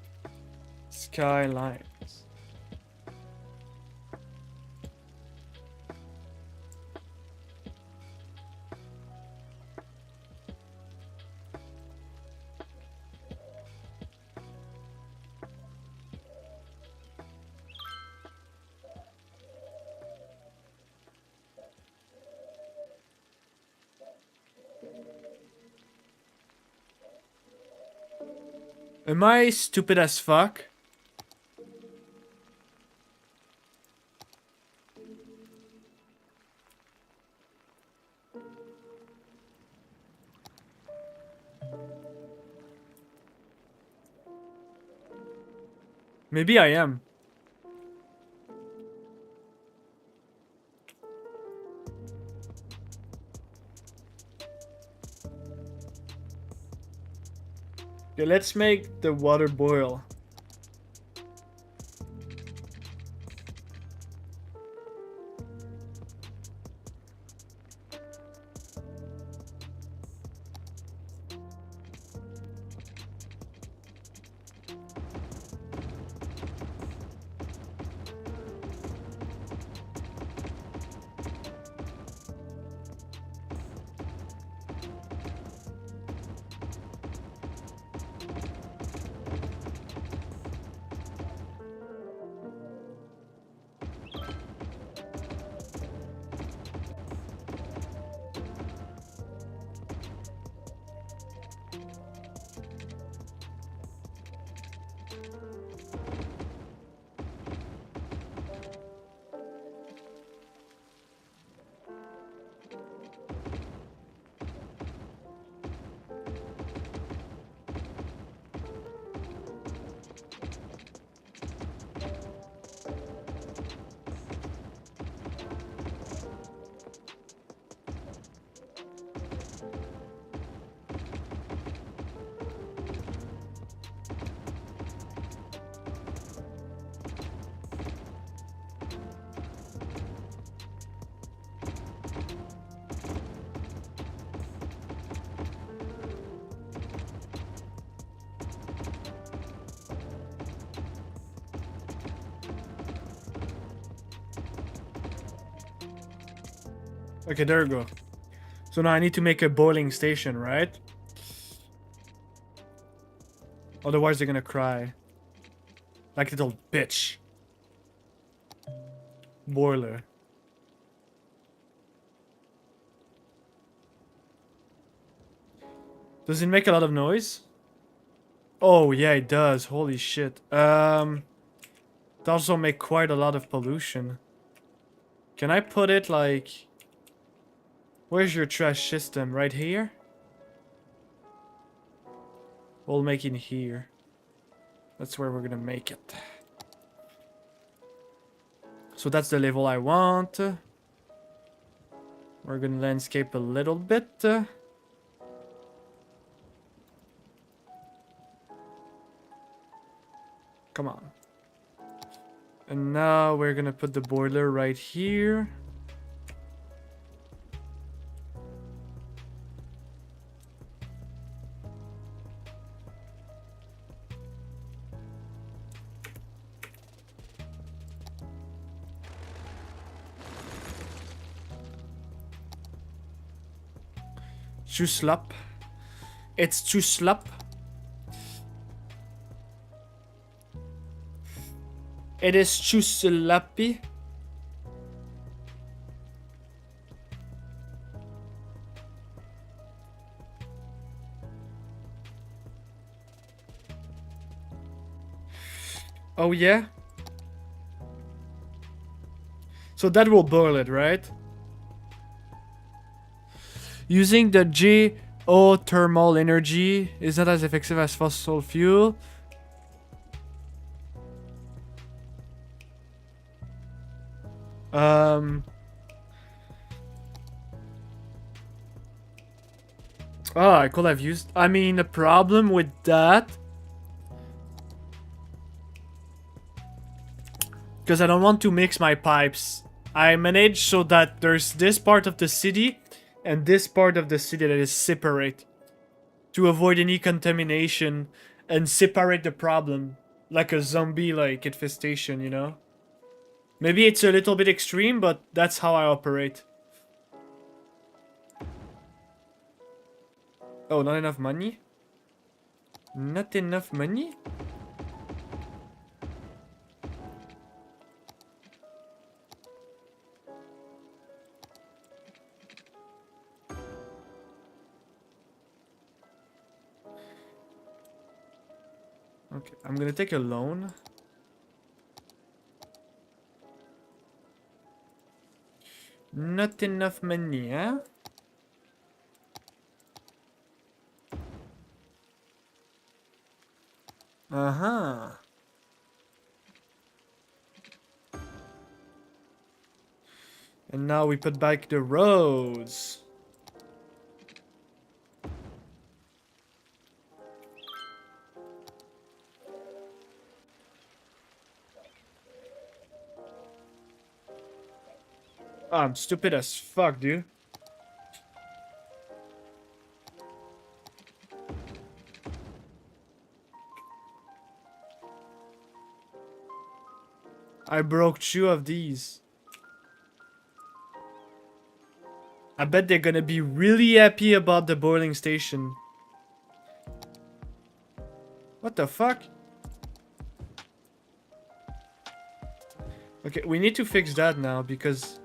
F: Skylines. Am I stupid as fuck? Maybe I am. Okay, let's make the water boil. Okay, there we go. So now I need to make a boiling station, right? Otherwise they're gonna cry. Like little bitch. Boiler. Does it make a lot of noise? Oh yeah, it does. Holy shit. It also make quite a lot of pollution. Can I put it like... Where's your trash system? Right here? We'll make it here. That's where we're gonna make it. So that's the level I want. We're gonna landscape a little bit. Come on. And now we're gonna put the boiler right here. Too slap. It's too slap. It is too slappy. Oh yeah? So that will boil it, right? Using the geothermal energy is not as effective as fossil fuel. Oh, I could have used... I mean, the problem with that... Because I don't want to mix my pipes. I manage so that there's this part of the city and this part of the city that is separate. To avoid any contamination and separate the problem. Like a zombie, like, infestation, you know? Maybe it's a little bit extreme, but that's how I operate. Oh, not enough money? Not enough money? Okay, I'm gonna take a loan. Not enough money, huh? Uh-huh. And now we put back the roads. Oh, I'm stupid as fuck, dude. I broke 2 of these. I bet they're gonna be really happy about the boiling station. What the fuck? Okay, we need to fix that now because...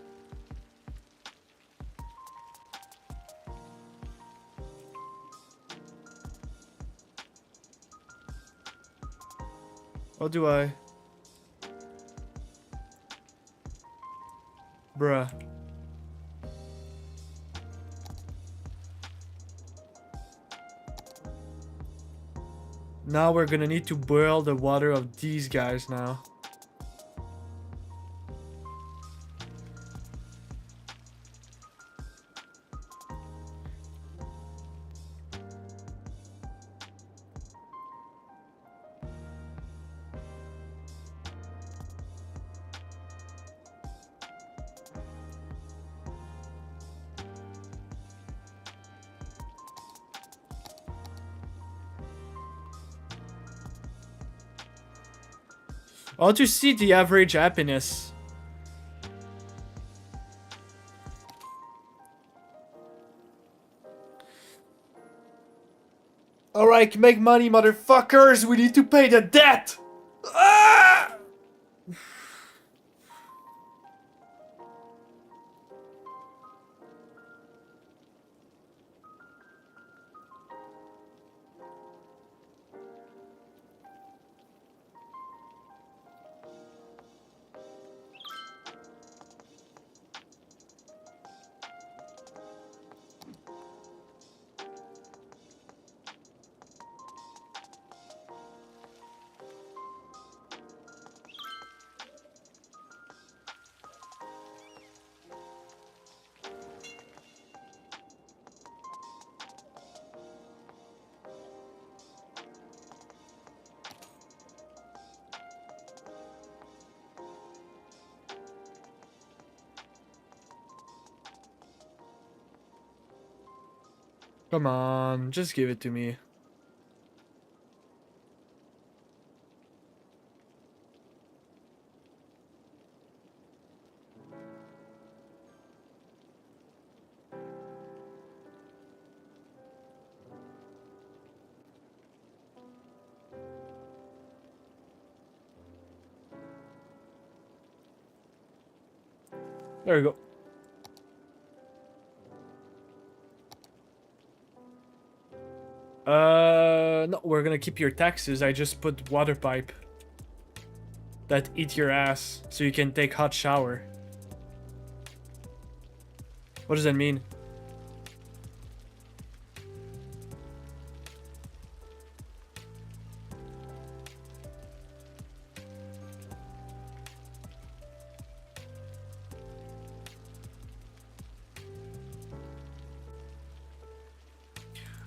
F: How do I? Bruh. Now we're gonna need to boil the water of these guys now. How to see the average happiness? Alright, make money, motherfuckers! We need to pay the debt! Ah! Come on, just give it to me. There we go. No, we're gonna keep your taxes. I just put water pipe that eat your ass so you can take hot shower. What does that mean?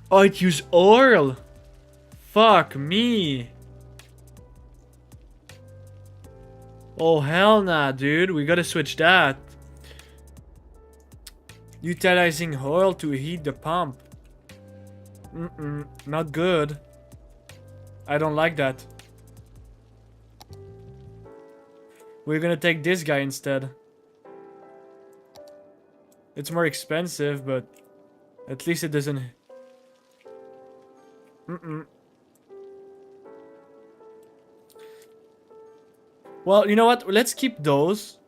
F: Oh, it use oil. Fuck me. Oh, hell nah, dude. We gotta switch that. Utilizing oil to heat the pump. Not good. I don't like that. We're gonna take this guy instead. It's more expensive, but at least it doesn't... Well, you know what? Let's keep those.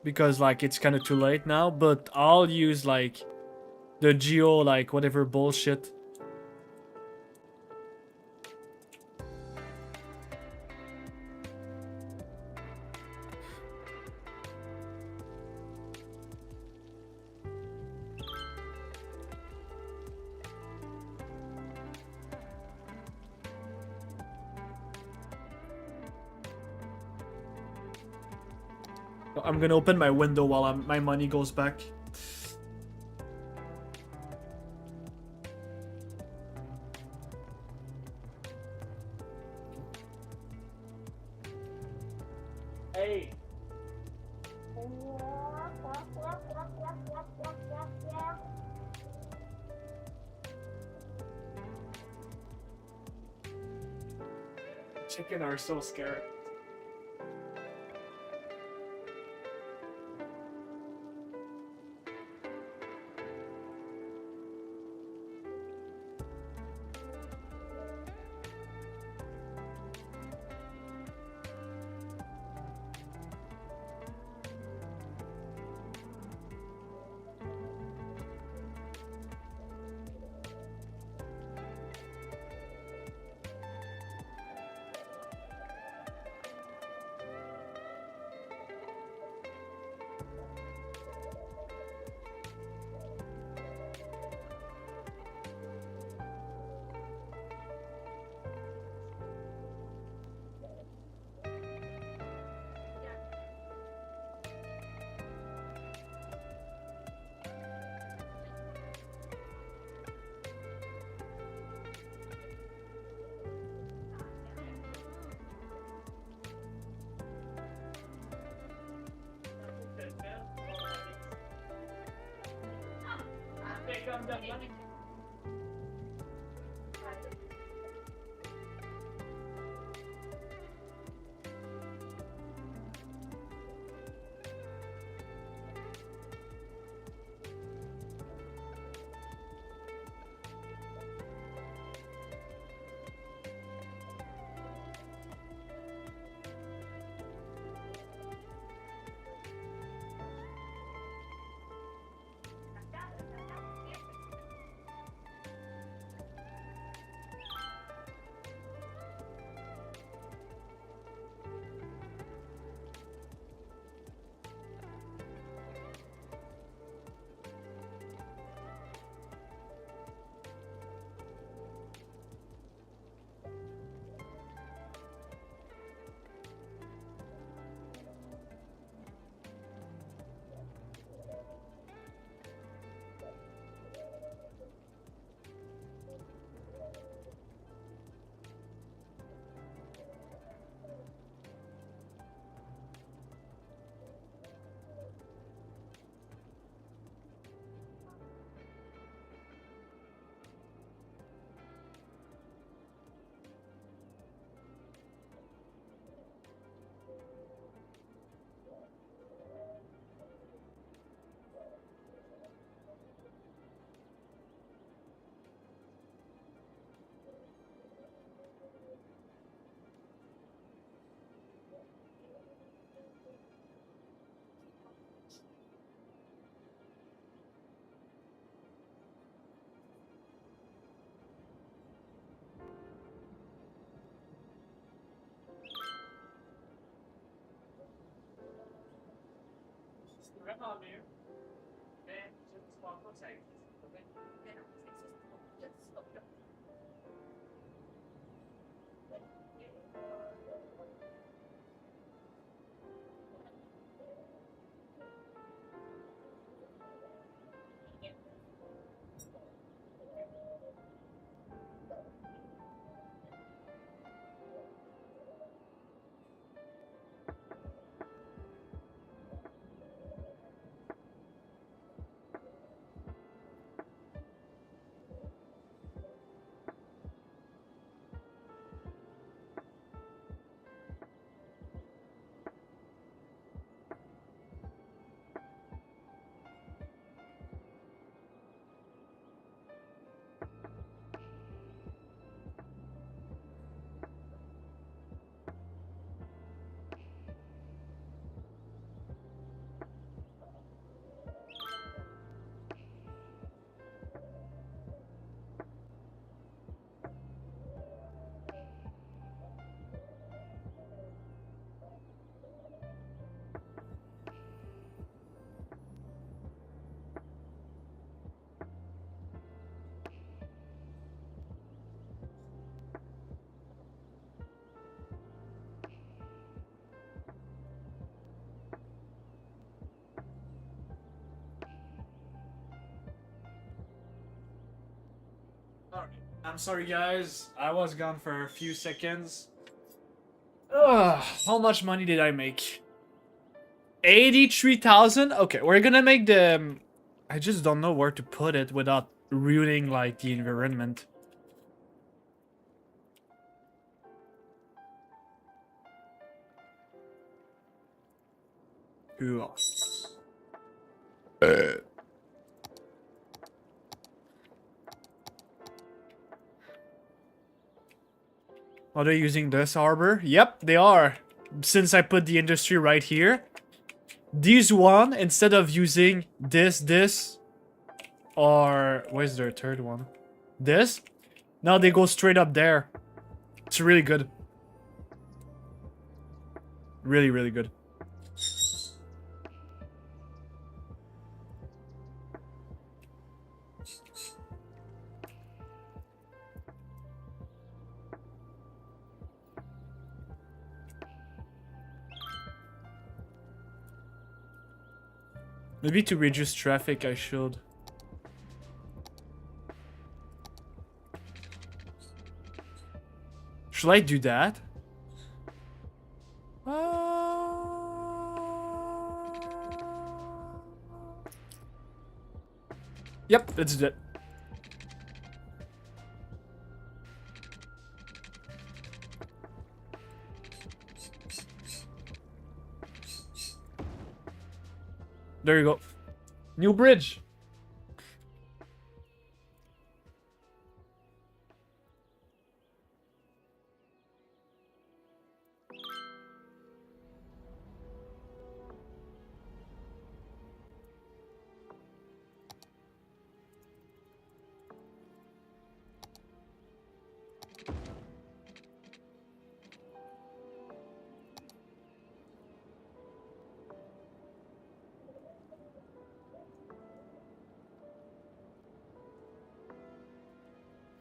F: Because, like, it's kind of too late now. But I'll use, like, the geo, like, whatever bullshit. I'm gonna open my window while my money goes back. Hey. Chicken are so scared. I'm sorry, guys. I was gone for a few seconds. Ugh, how much money did I make? 83,000? Okay, we're gonna make the... I just don't know where to put it without ruining, like, the environment. Who else? Are they using this harbor? Yep, they are. Since I put the industry right here. These one, instead of using this, or... Where's their third one? This? Now they go straight up there. It's really good. Really, really good. Maybe to reduce traffic, I should. Should I do that? Yep, let's do it. There you go. New bridge.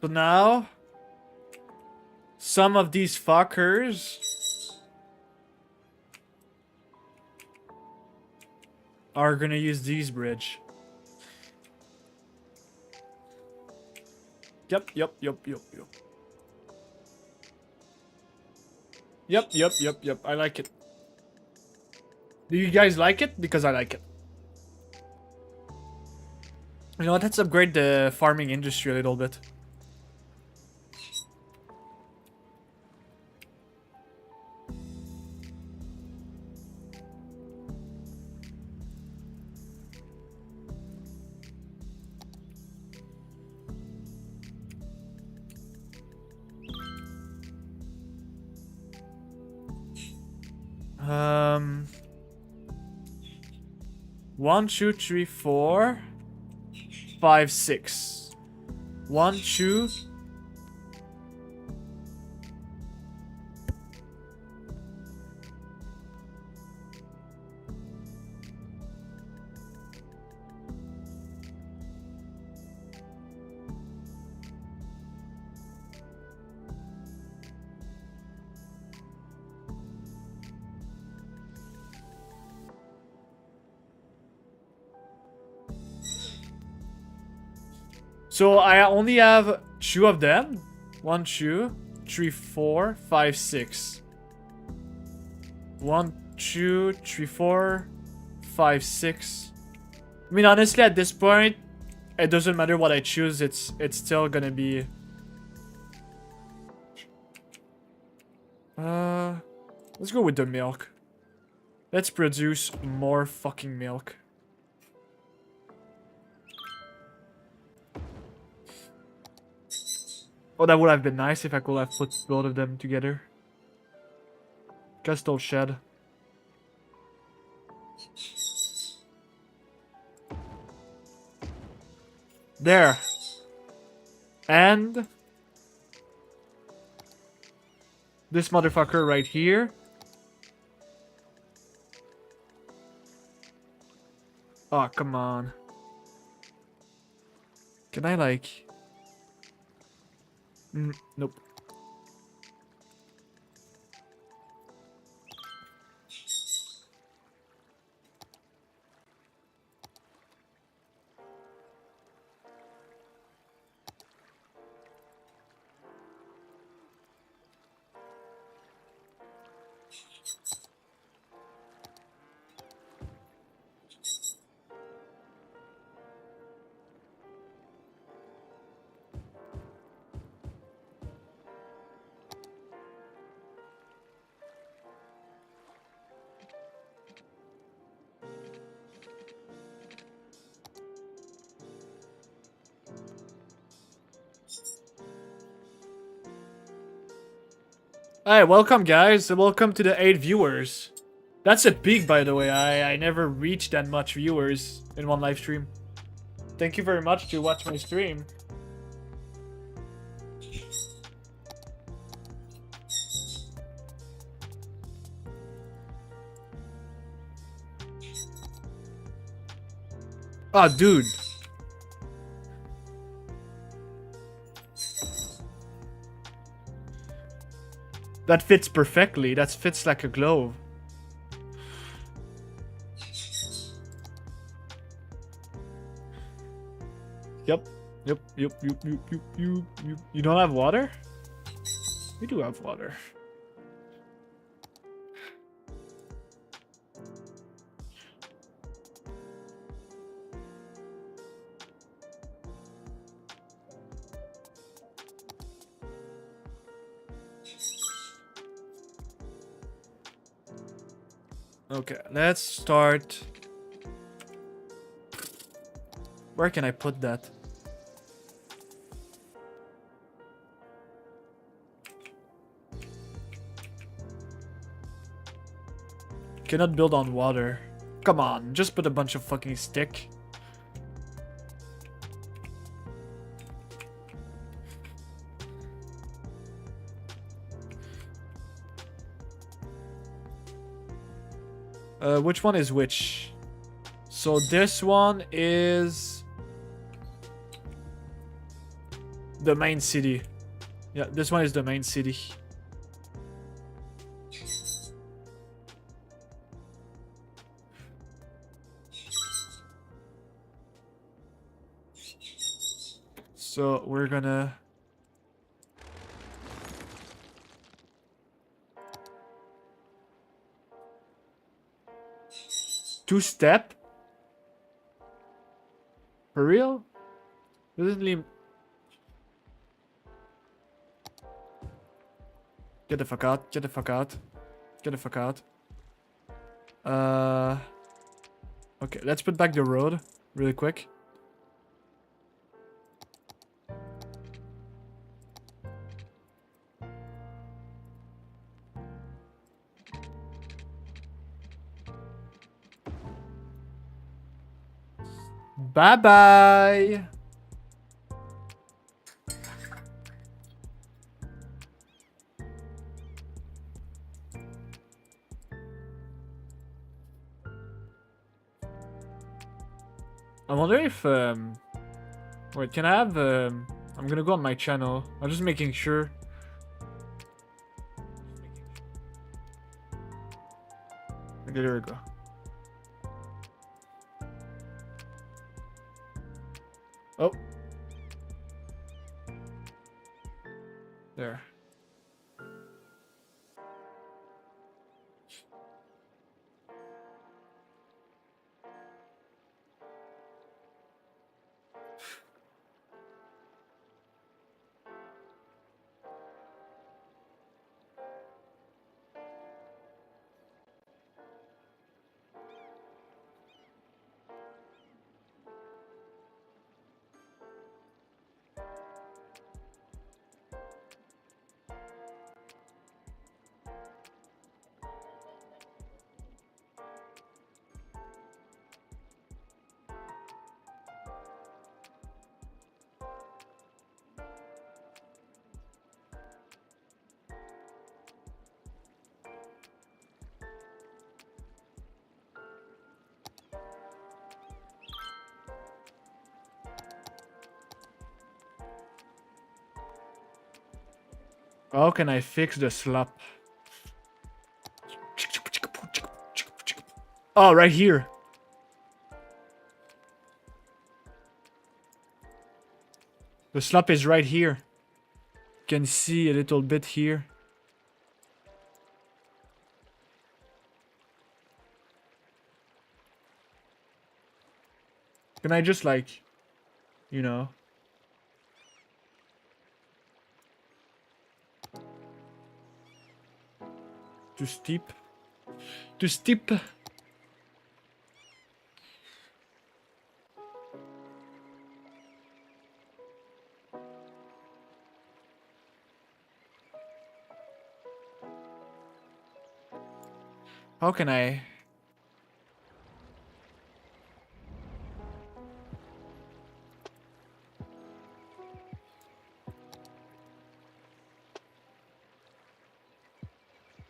F: So now, some of these fuckers are gonna use these bridge. Yep. Yep. I like it. Do you guys like it? Because I like it. You know what? Let's upgrade the farming industry a little bit. One, two, three, 4, 5, 6. 1, 2. So I only have 2 of them. 1, 2, 3, 4, 5, 6. 1, 2, 3, 4, 5, 6. I mean, honestly, at this point, it doesn't matter what I choose. It's still gonna be. Let's go with the milk. Let's produce more fucking milk. Oh, that would have been nice if I could have put both of them together. Castle shed. There. And this motherfucker right here. Oh, come on. Can I like... nope. Hey, welcome guys, welcome to the 8 viewers. That's a peak, by the way. I never reached that much viewers in one live stream. Thank you very much to watch my stream. Oh, dude. That fits perfectly. That fits like a glove. Yep. Yep. You don't have water? We do have water. Okay, let's start. Where can I put that? Cannot build on water. Come on, just put a bunch of fucking stick. Which one is which? So this one is the main city. Yeah, this one is the main city. So we're gonna... Two-step? For real? Doesn't leave... Get the fuck out, get the fuck out. Get the fuck out. Okay, let's put back the road really quick. Bye-bye! I wonder if, wait, can I have, I'm gonna go on my channel. I'm just making sure. Okay, there we go. Oh. There. How can I fix the slop? Oh, right here. The slop is right here. You can see a little bit here. Can I just like, you know? Too steep. Too steep. How can I?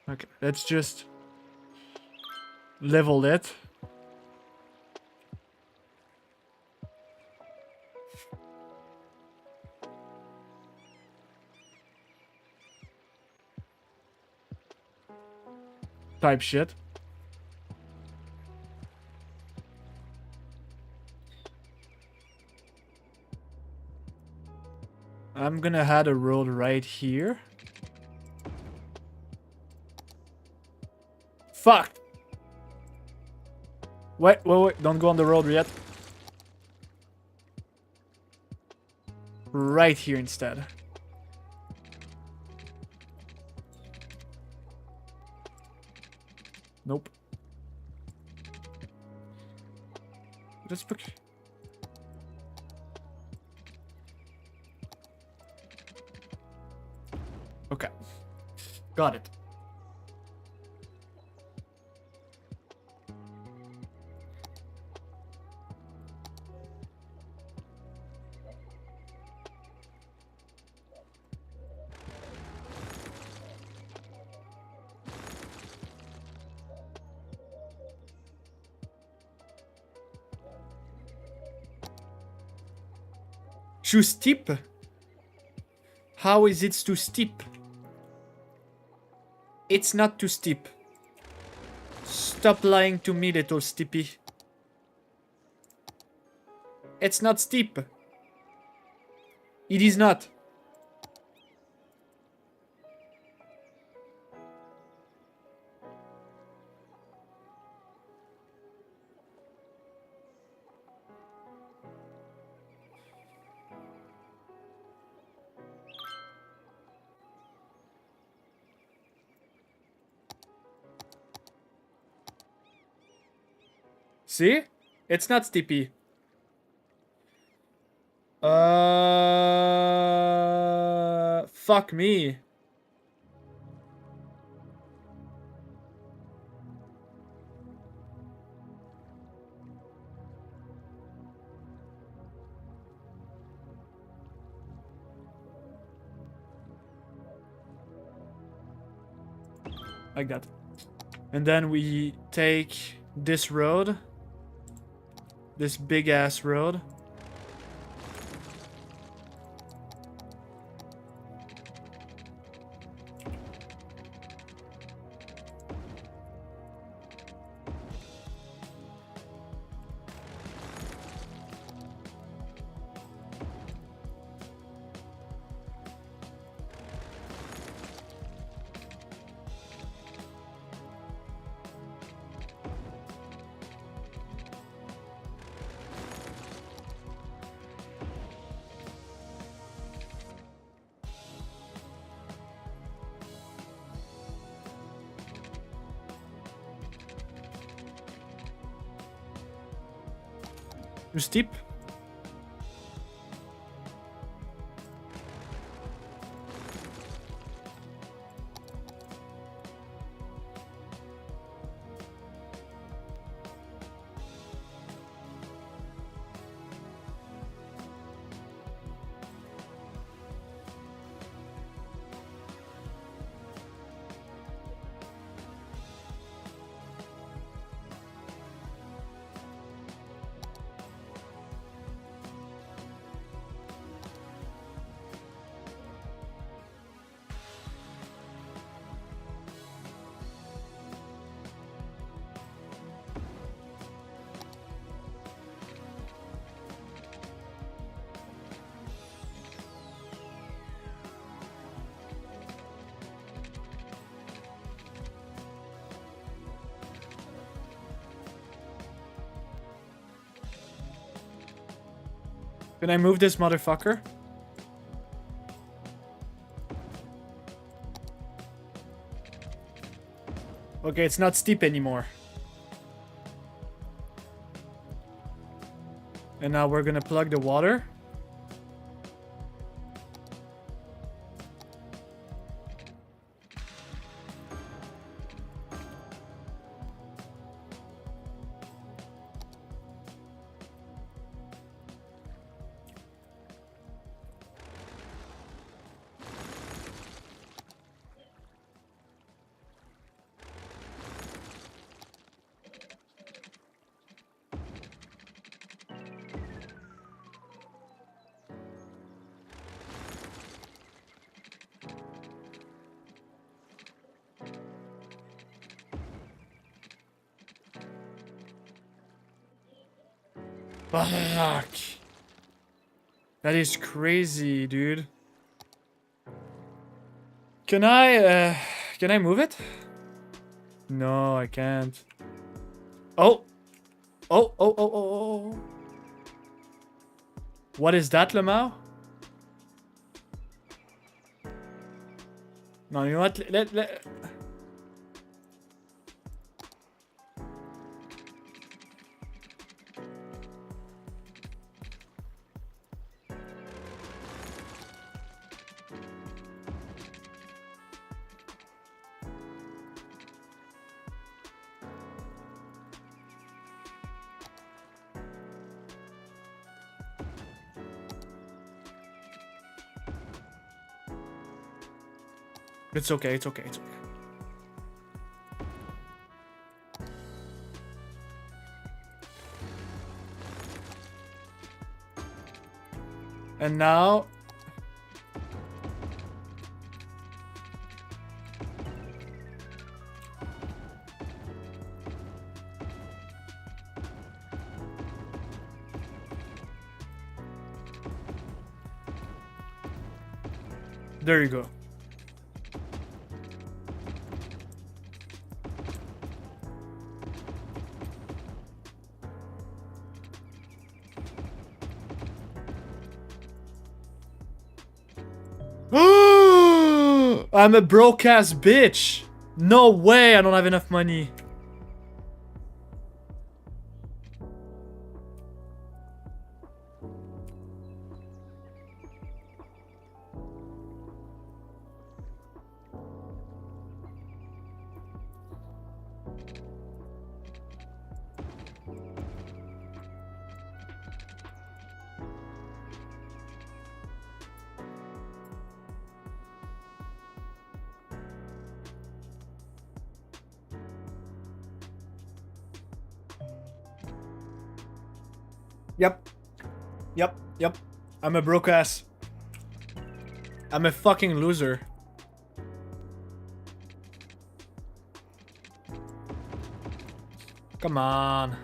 F: Okay, let's just level it. Type shit. I'm gonna add a road right here. Fuck! Wait, don't go on the road yet. Right here instead. Nope. Just pick. Okay. Got it. Too steep? How is it too steep? It's not too steep. Stop lying to me, little steepy. It's not steep. It is not. See? It's not steepy. Fuck me. Like that. And then we take this road. This big ass road. Too steep? Can I move this motherfucker? Okay, it's not steep anymore. And now we're gonna plug the water. Fuck. That is crazy, dude. Can I move it? No, I can't. Oh. Oh, oh, oh, oh, oh. What is that, Lamau? No, you know what? Let. It's okay, it's okay, it's okay. And now... There you go. I'm a broke ass bitch. No way I don't have enough money. Yep. Yep. Yep. I'm a broke ass. I'm a fucking loser. Come on.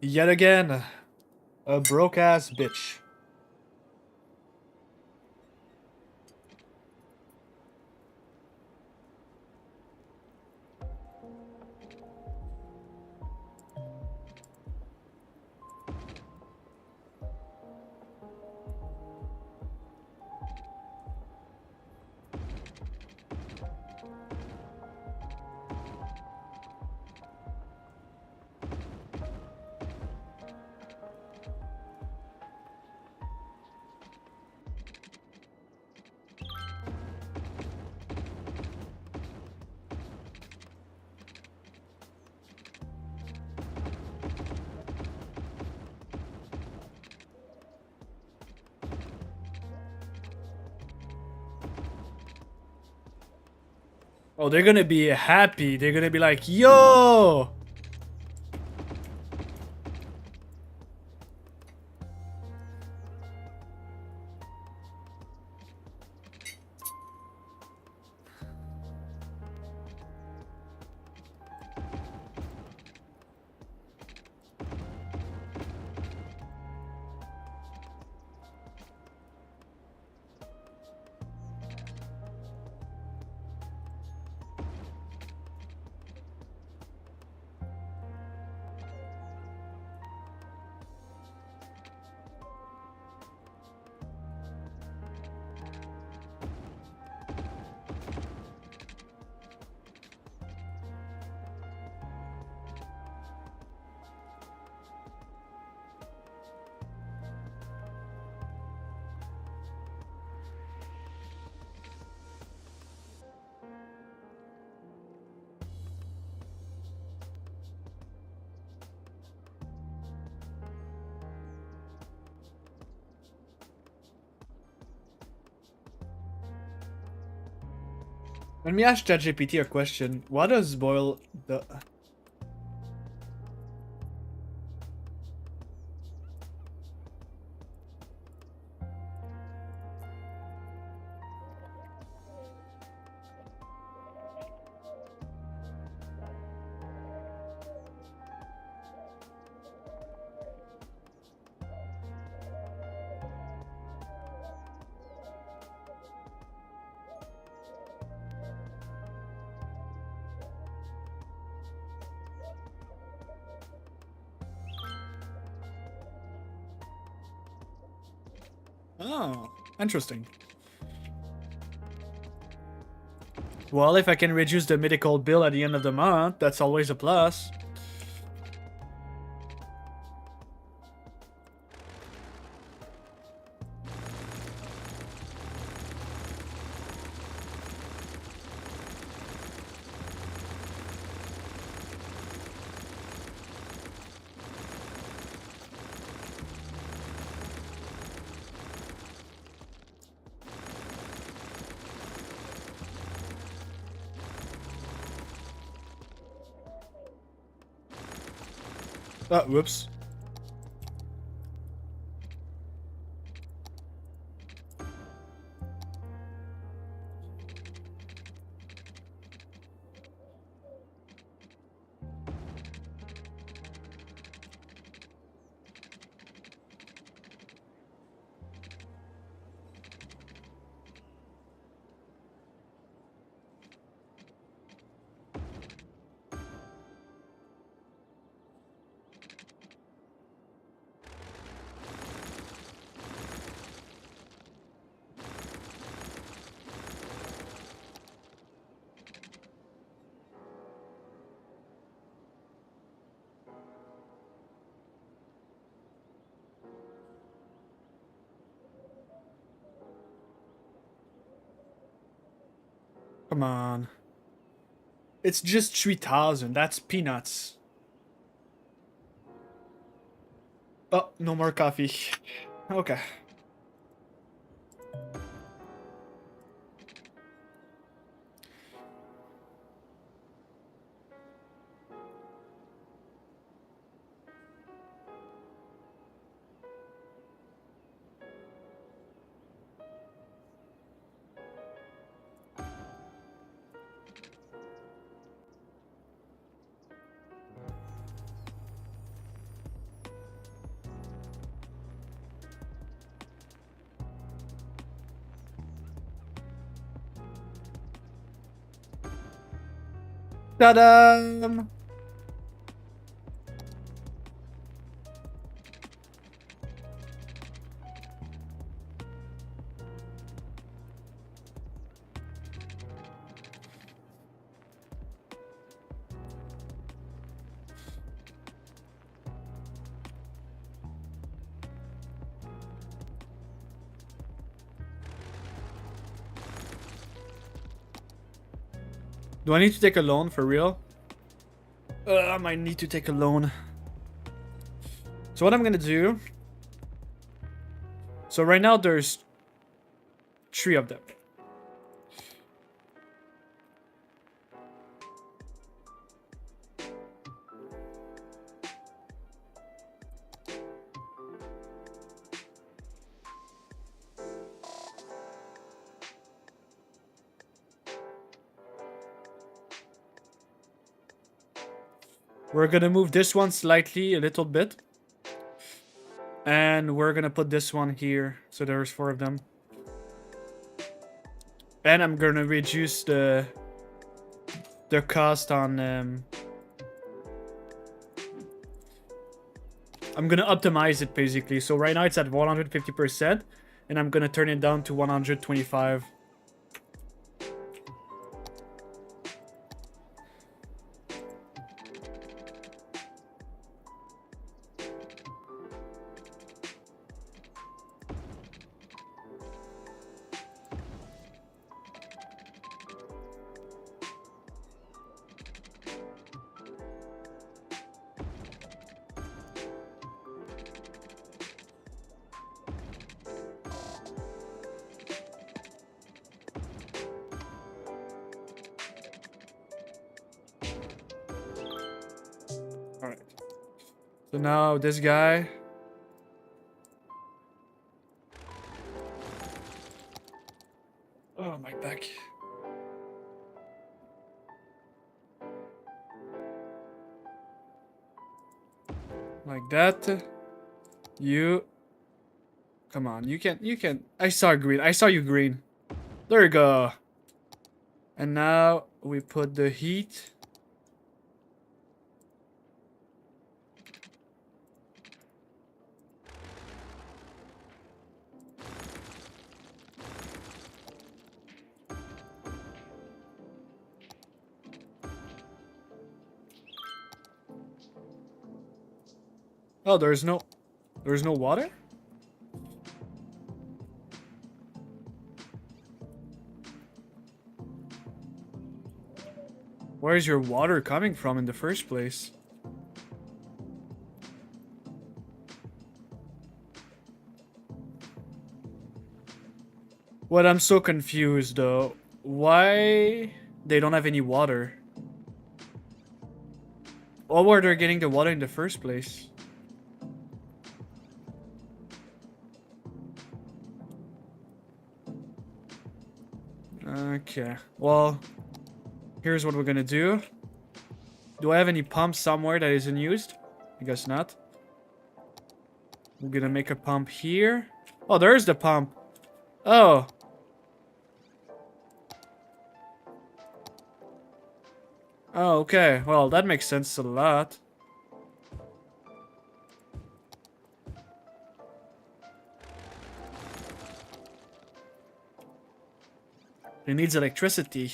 F: Yet again, a broke ass bitch. Oh, they're gonna be happy. They're gonna be like, yo! Let me ask ChatGPT a question. What does boil the... Oh, interesting. Well, if I can reduce the medical bill at the end of the month, that's always a plus. Whoops. Come on. It's just 3,000. That's peanuts. Oh, no more coffee. Okay. Ta-da! Do I need to take a loan for real? I might need to take a loan. So what I'm gonna do... So right now there's 3 of them. We're gonna move this one slightly, a little bit. And we're gonna put this one here. So there's 4 of them. And I'm gonna reduce the cost on I'm gonna optimize it basically. So right now it's at 150%, and I'm gonna turn it down to 125. Alright. So now this guy. Oh, my back. Like that. You. Come on, you can. I saw green. I saw you green. There you go. And now we put the heat. Oh, there's no water? Where is your water coming from in the first place? What, I'm so confused though. Why they don't have any water? Or where they're getting the water in the first place? Okay, well, here's what we're gonna do. Do I have any pumps somewhere that isn't used? I guess not. We're gonna make a pump here. Oh, there's the pump. Oh. Oh, okay. Well, that makes sense a lot. It needs electricity.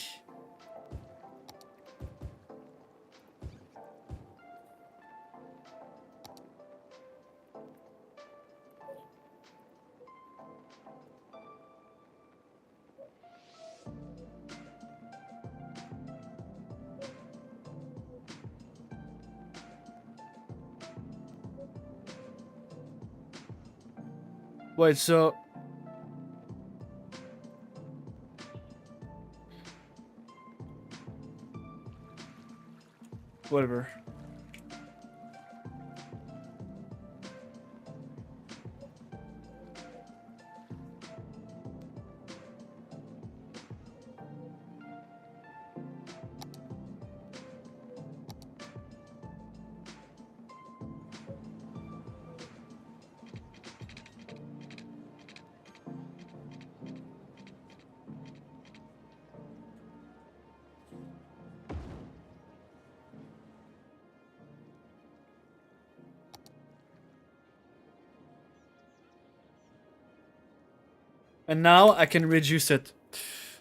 F: Wait, so... Whatever. And now I can reduce it.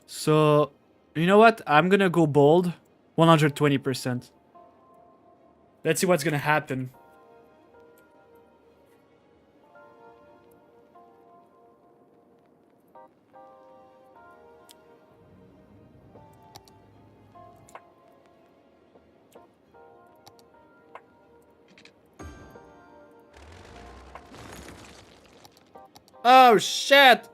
F: So, you know what? I'm gonna go bold. 120%. Let's see what's gonna happen. Oh, shit!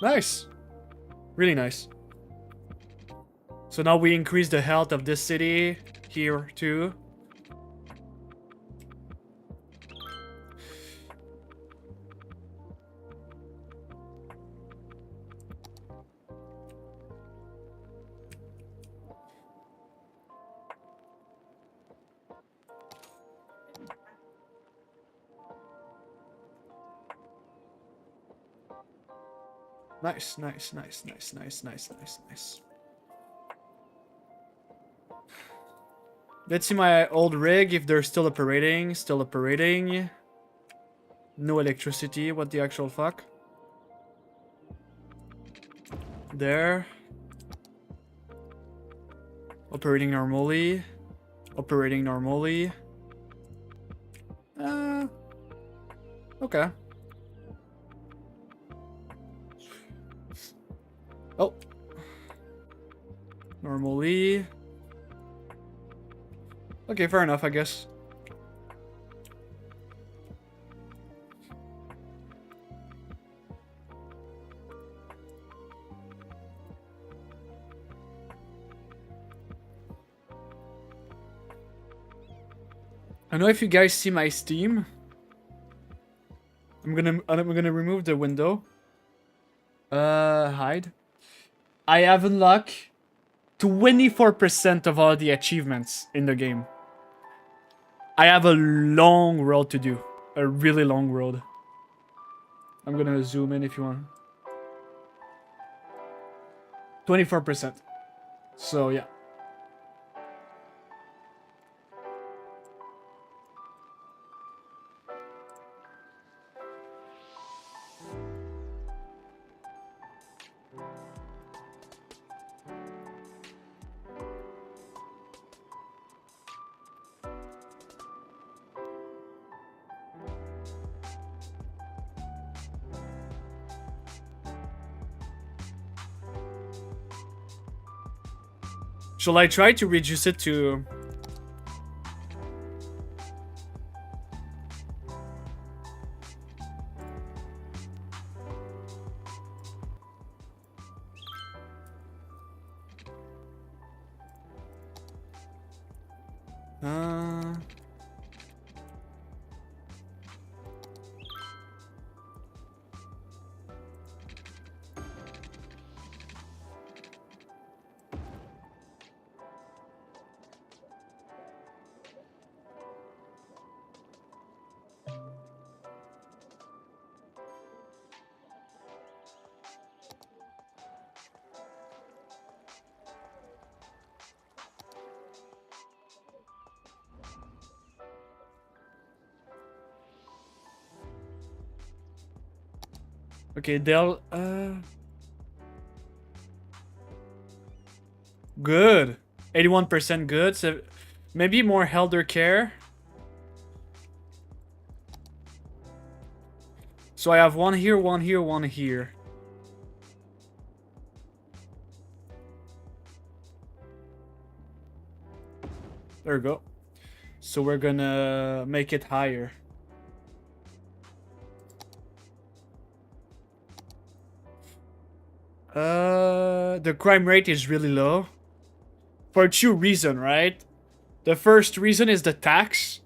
F: Nice. Really nice. So now we increase the health of this city here too. Nice, nice, nice, nice, nice, nice, nice, nice. Let's see my old rig if they're still operating. Still operating. No electricity. What the actual fuck? There. Operating normally. Operating normally. Okay. Oh. Normally. Okay, fair enough, I guess. I don't know if you guys see my Steam. I'm gonna remove the window. Hide. I have unlocked 24% of all the achievements in the game. I have a long road to do. A really long road. I'm gonna zoom in if you want. 24%. So yeah. Shall I try to reduce it to... Okay, they'll... Good. 81% good. So maybe more elder care. So I have one here, one here, one here. There we go. So we're gonna make it higher. The crime rate is really low. For two reasons, right? The first reason is the tax.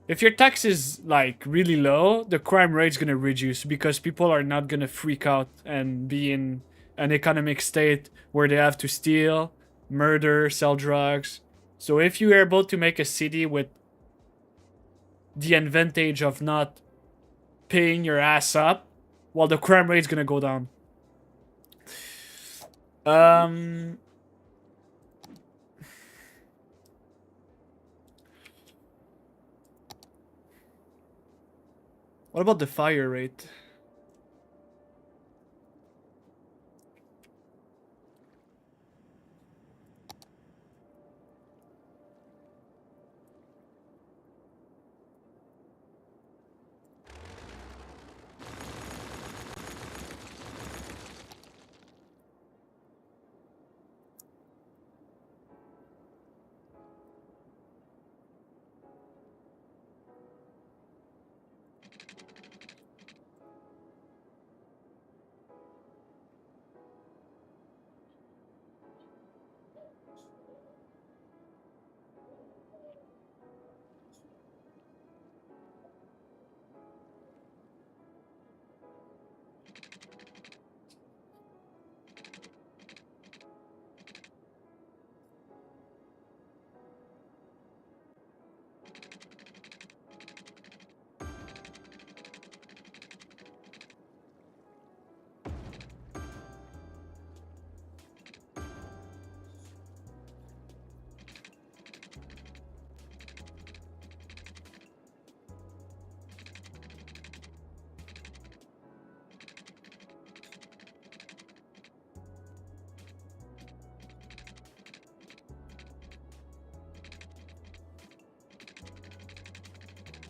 F: If your tax is like really low, the crime rate's gonna reduce because people are not gonna freak out and be in an economic state where they have to steal, murder, sell drugs. So if you're able to make a city with the advantage of not paying your ass up, well, the crime rate's gonna go down. What about the fire rate?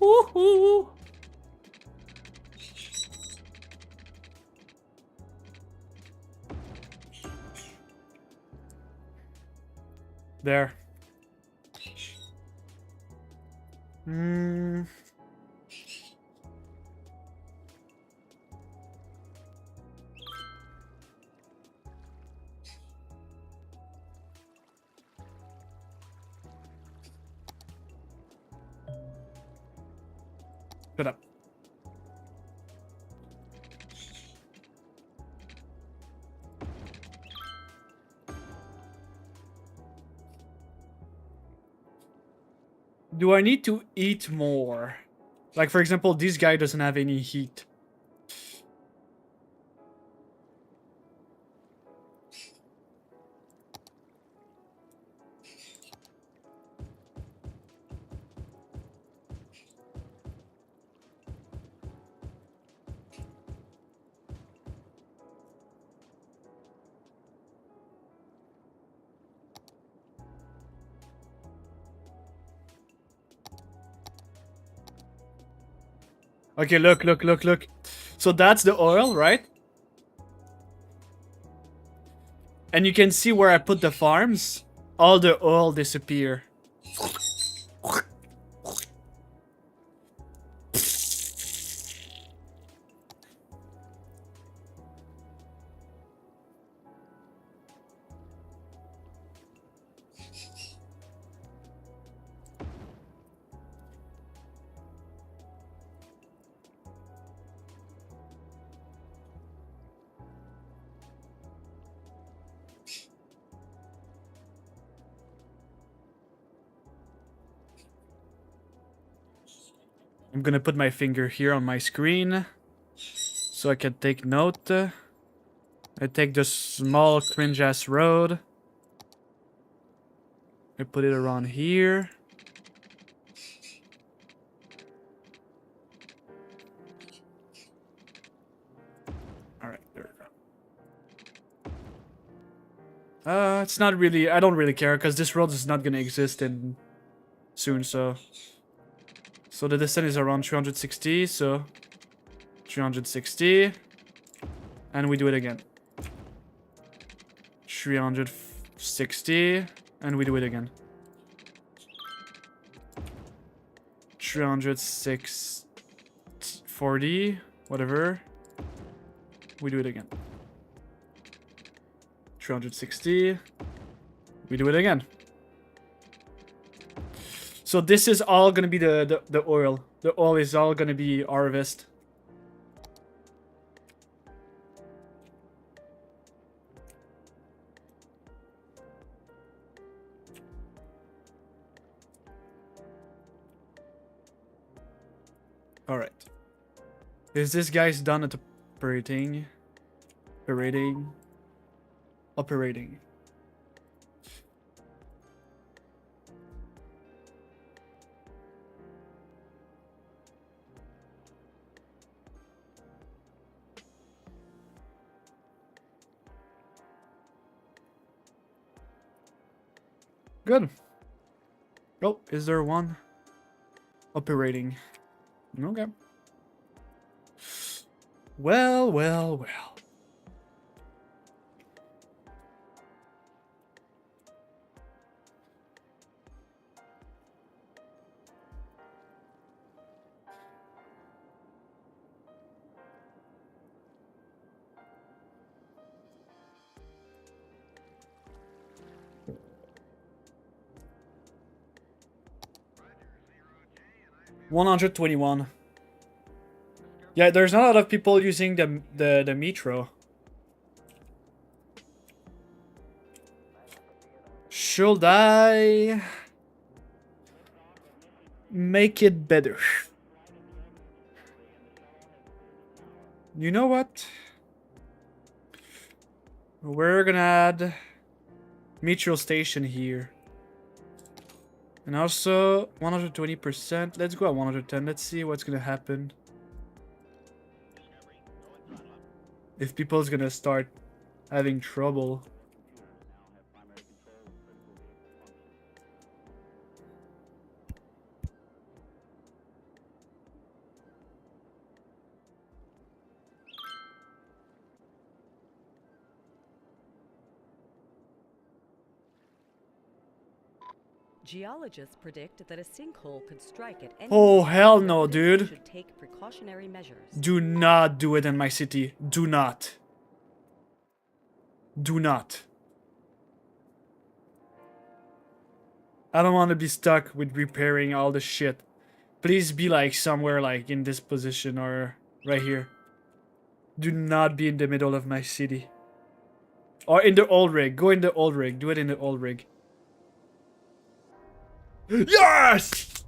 F: Woohoo! There. Hmm. Shut up. Do I need to eat more? Like, for example, this guy doesn't have any heat. Okay, look. So that's the oil, right? And you can see where I put the farms. All the oil disappear. I'm gonna put my finger here on my screen so I can take note. I take the small cringe-ass road. I put it around here. Alright, there we go. It's not really... I don't really care, because this road is not gonna exist in... soon, so... So the distance is around 360, so... 360... And we do it again. 360... And we do it again. 340... Whatever. We do it again. 360. We do it again. So this is all gonna be the oil. The oil is all gonna be harvest. Alright. Is this guy's done at operating? Operating. Good. Oh, is there one? Operating. Okay. Well. 121. Yeah, there's not a lot of people using the metro. Should I make it better? You know what? We're gonna add metro station here. And also 120%. Let's go at 110. Let's see what's gonna happen. If people's gonna start having trouble.
D: Geologists predict that a sinkhole could strike at any
F: Oh,
D: moment,
F: hell
D: so
F: no,
D: citizens
F: dude.
D: should take precautionary measures.
F: Do not do it in my city. Do not. Do not. I don't want to be stuck with repairing all the shit. Please be like somewhere like in this position or right here. Do not be in the middle of my city. Or in the old rig. Go in the old rig. Do it in the old rig. Yes!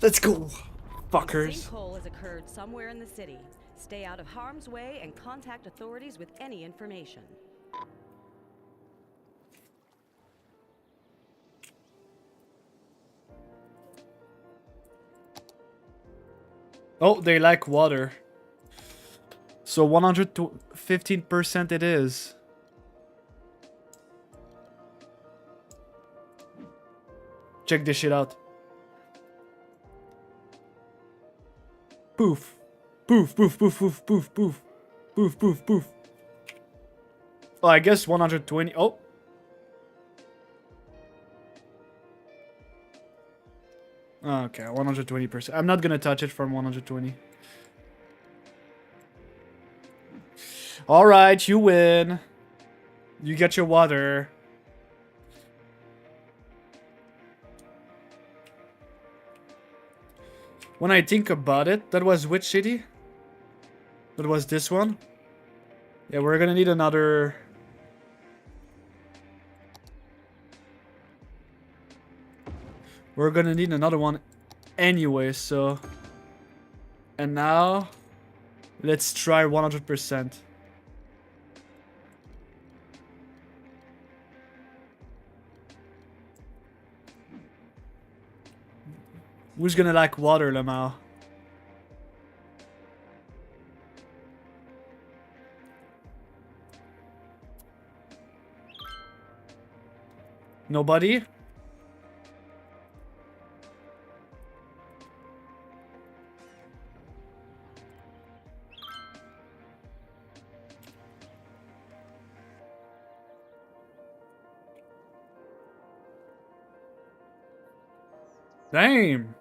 F: Let's go, fuckers.
D: A sinkhole has occurred somewhere in the city. Stay out of harm's way and contact authorities with any information.
F: Oh, they like water. So 115% it is. Check this shit out. Poof. Poof, poof, poof, poof, poof, poof. Poof, poof, poof. Oh, I guess 120. Oh. Okay, 120%. I'm not gonna touch it from 120. Alright, you win. You get your water. When I think about it, that was which city? That was this one? Yeah, we're gonna need another... We're gonna need another one anyway, so... And now... Let's try 100%. Who's gonna like water, Lamau? Nobody? Damn.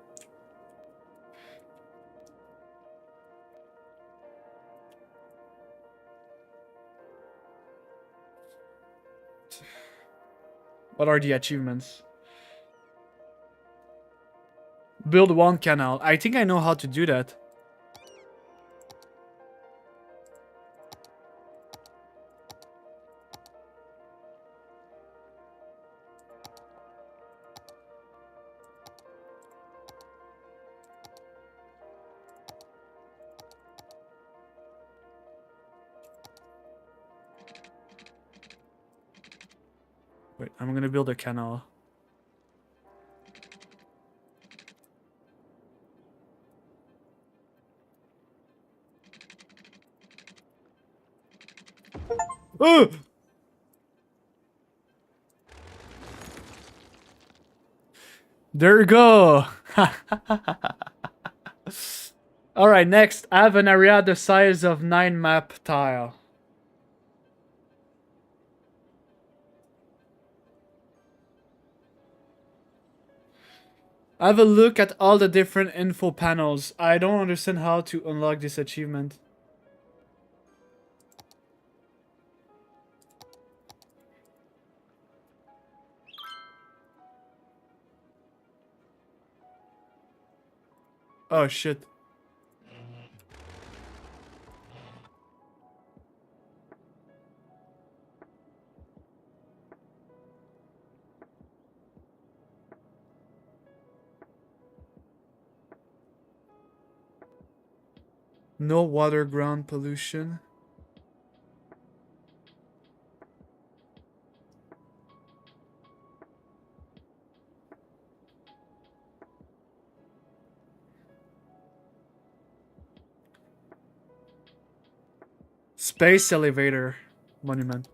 F: What are the achievements? Build one canal. I think I know how to do that. Wait, I'm gonna build a canal. Oh! There you go. Alright, next. I have an area the size of 9 map tile. Have a look at all the different info panels. I don't understand how to unlock this achievement. Oh shit. No water ground pollution. Space elevator monument.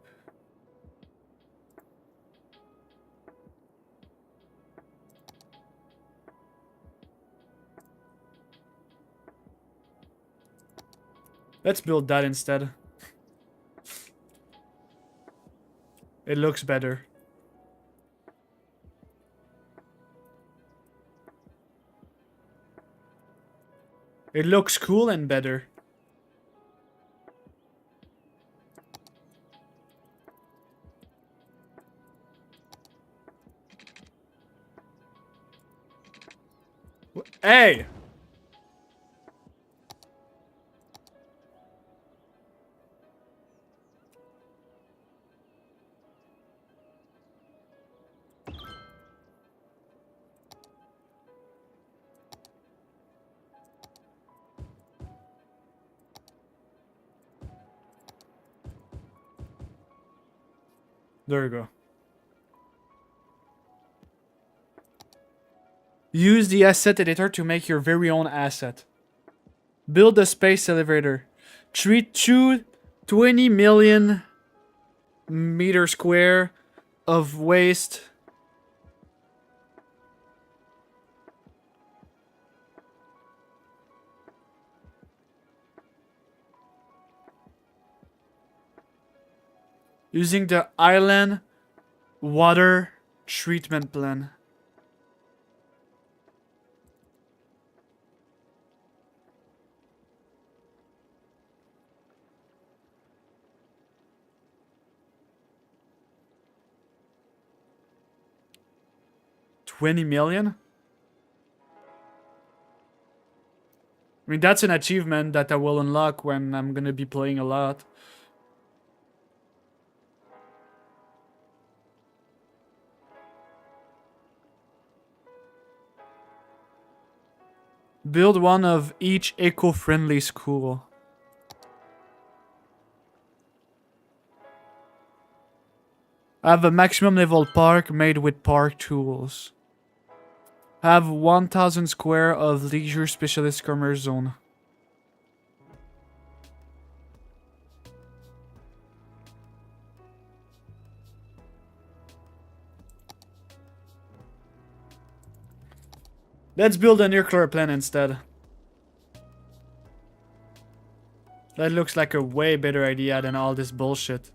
F: Let's build that instead. It looks better. It looks cool and better. Hey! There you go. Use the asset editor to make your very own asset. Build a space elevator. Treat 20 million meter square of waste. Using the island water treatment plan. $20 million? I mean, that's an achievement that I will unlock when I'm gonna be playing a lot. Build one of each eco-friendly school. Have a maximum level park made with park tools. Have 1,000 square of leisure specialist commerce zone. Let's build a nuclear plant instead. That looks like a way better idea than all this bullshit.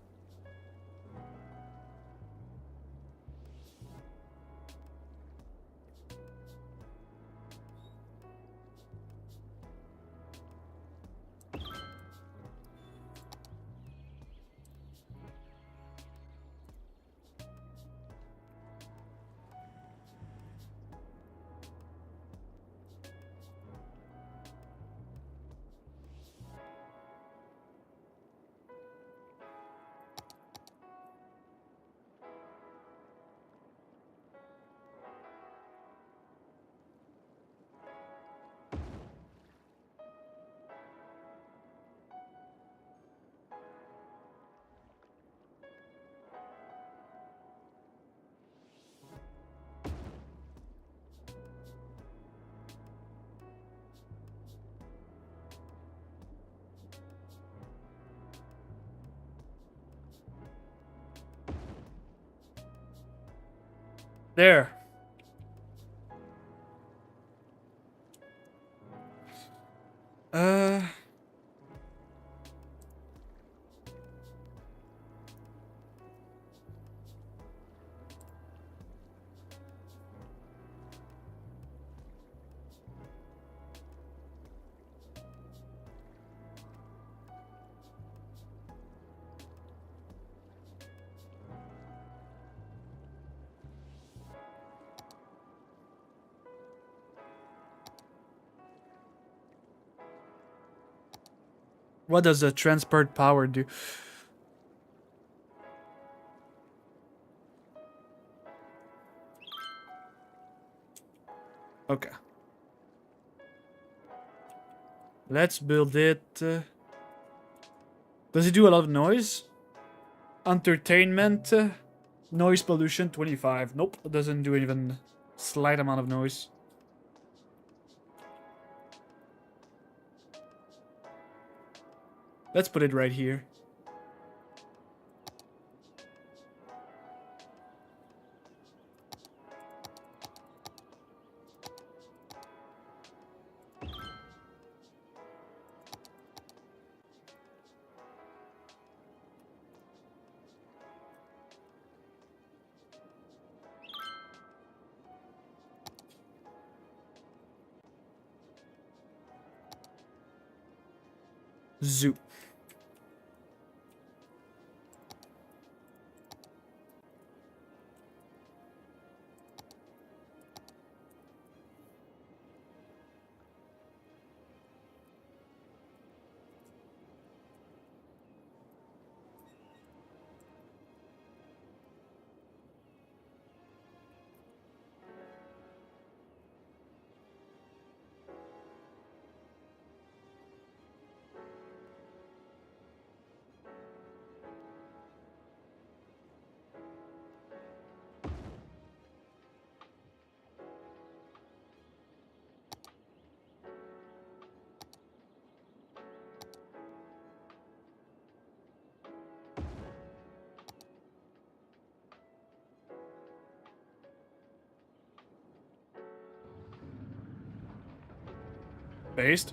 F: There. What does the transport power do? Okay. Let's build it. Does it do a lot of noise? Entertainment. Noise pollution 25. Nope, it doesn't do even slight amount of noise. Let's put it right here. Zoo. Based.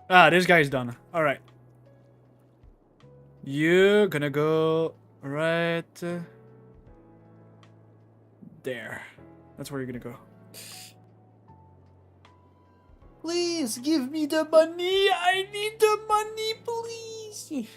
F: Ah, this guy's done. All right. You're gonna go right there. That's where you're gonna go. Please give me the money. I need the money, please.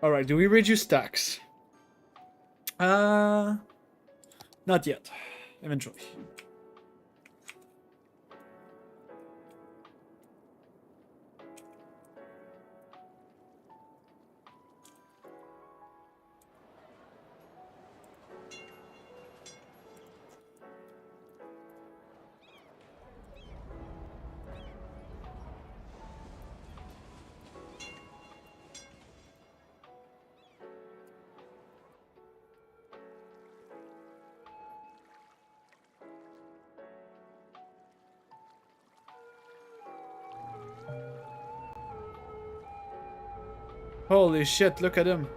F: All right, do we reduce tax? Not yet. Eventually. Holy shit, look at him.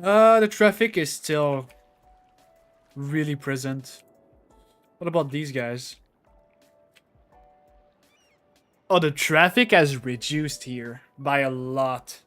F: The traffic is still really present. What about these guys? Oh, the traffic has reduced here by a lot.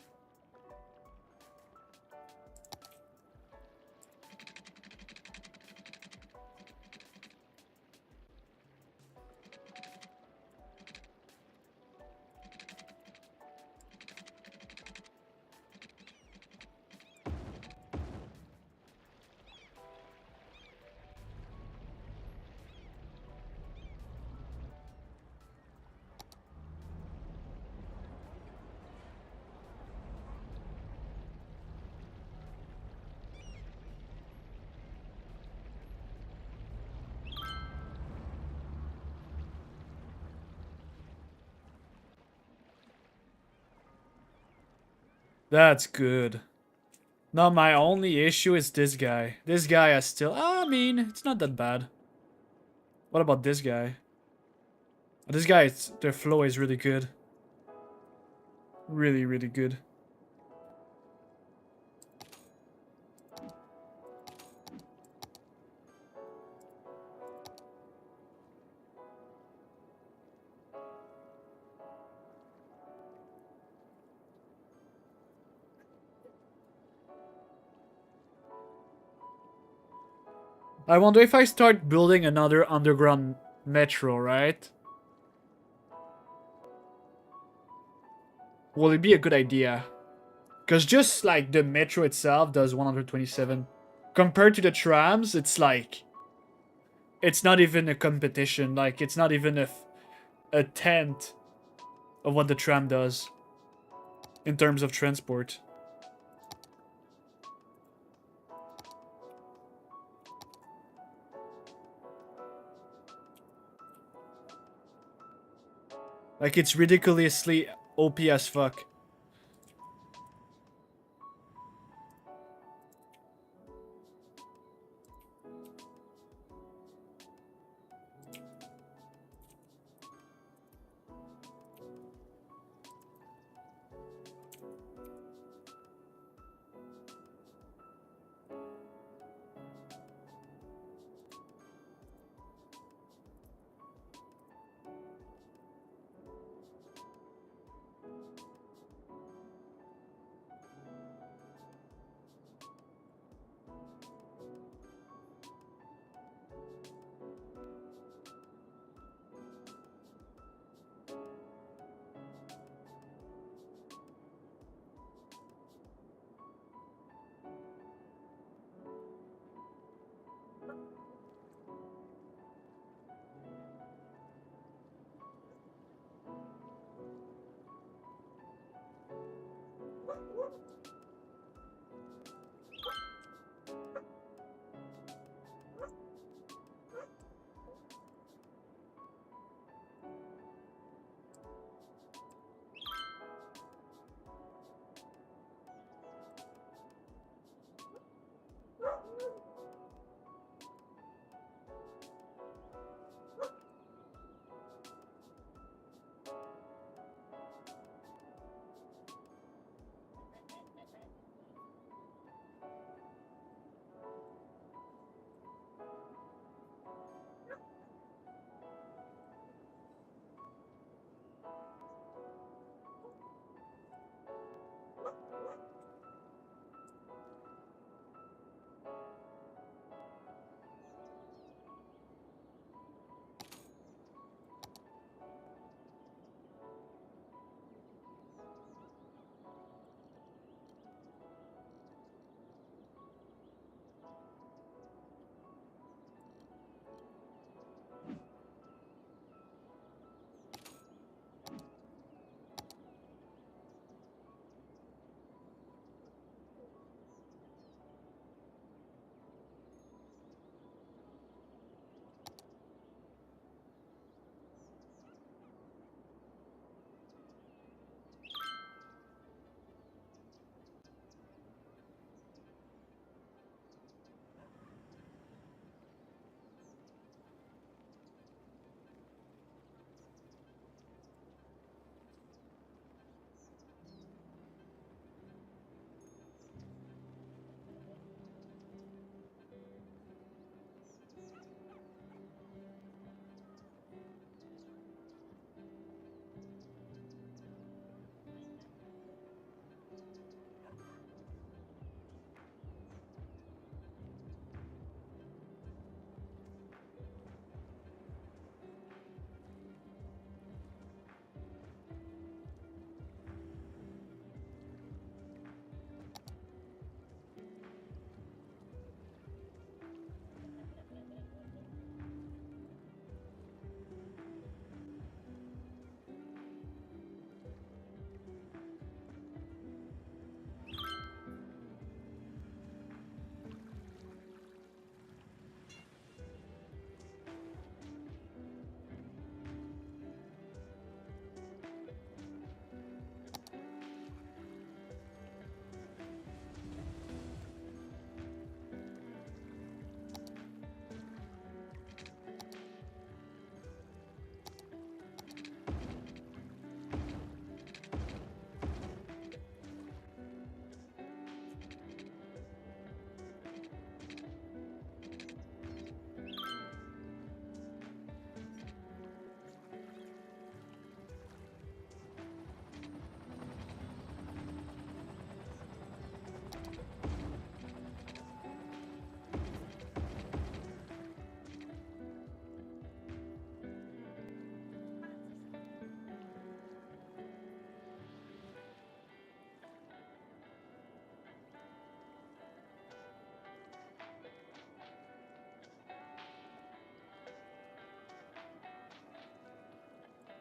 F: That's good. Now my only issue is this guy. This guy has still... I mean, it's not that bad. What about this guy? This guy, their flow is really good. Really, really good. I wonder if I start building another underground metro, right? Will it be a good idea? Because just like the metro itself does 127. Compared to the trams, it's like... It's not even a competition. Like, it's not even a tenth of what the tram does. In terms of transport. Like, it's ridiculously OP as fuck.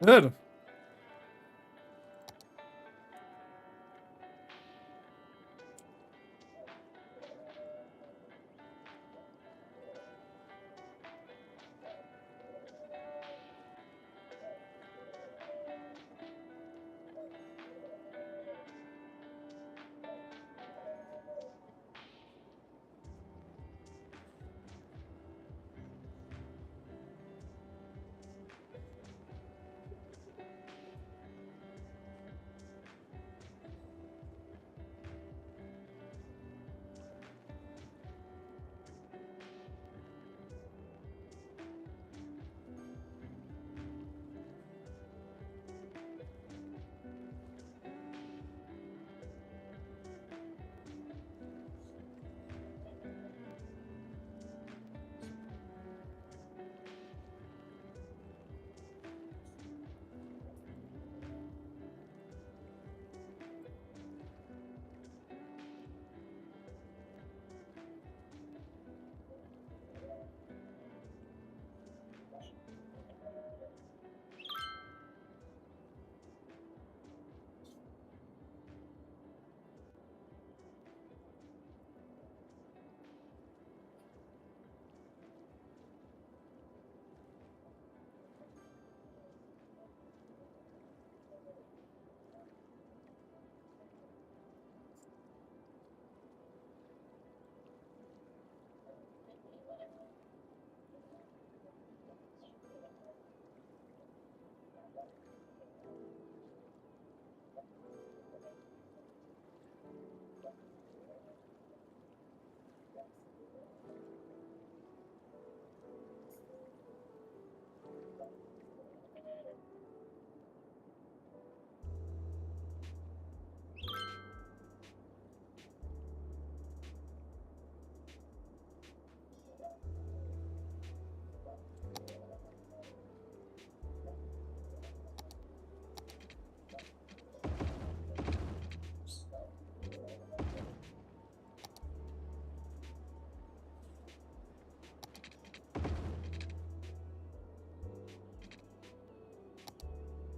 F: Good.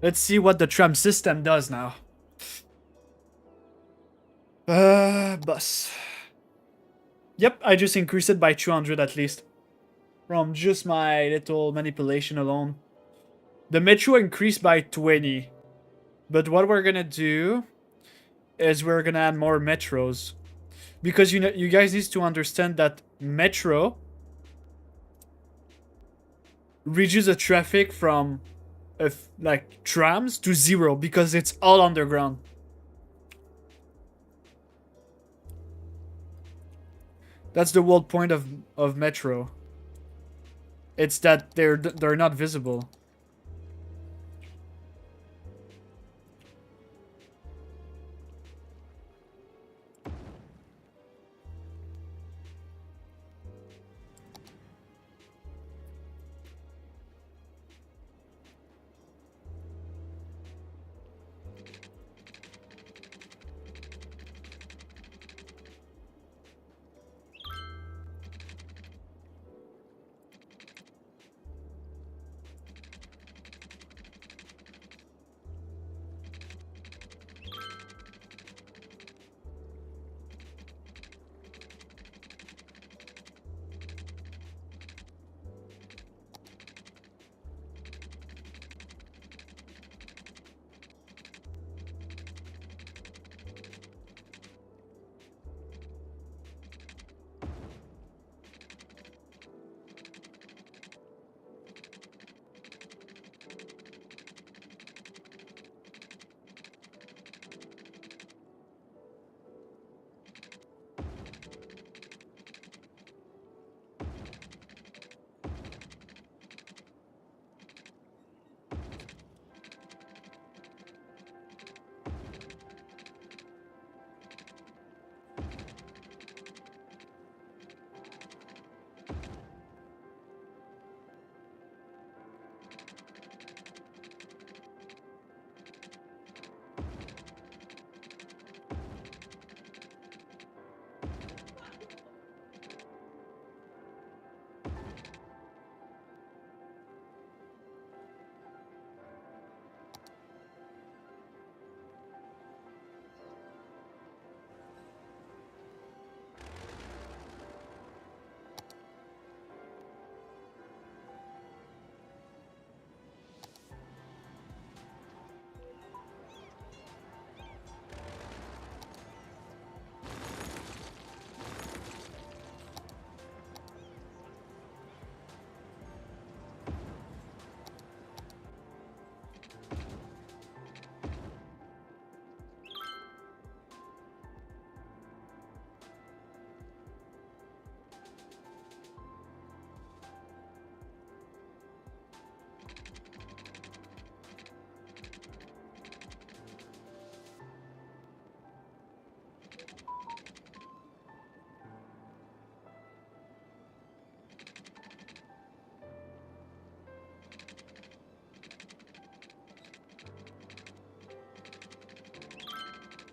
F: Let's see what the tram system does now. Bus. Yep, I just increased it by 200 at least. From just my little manipulation alone. The metro increased by 20. But what we're gonna do is we're gonna add more metros. Because you know, you guys need to understand that metro reduces the traffic from like trams to 0 because it's all underground. That's the whole point of metro. It's that they're not visible.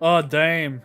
F: Oh, damn.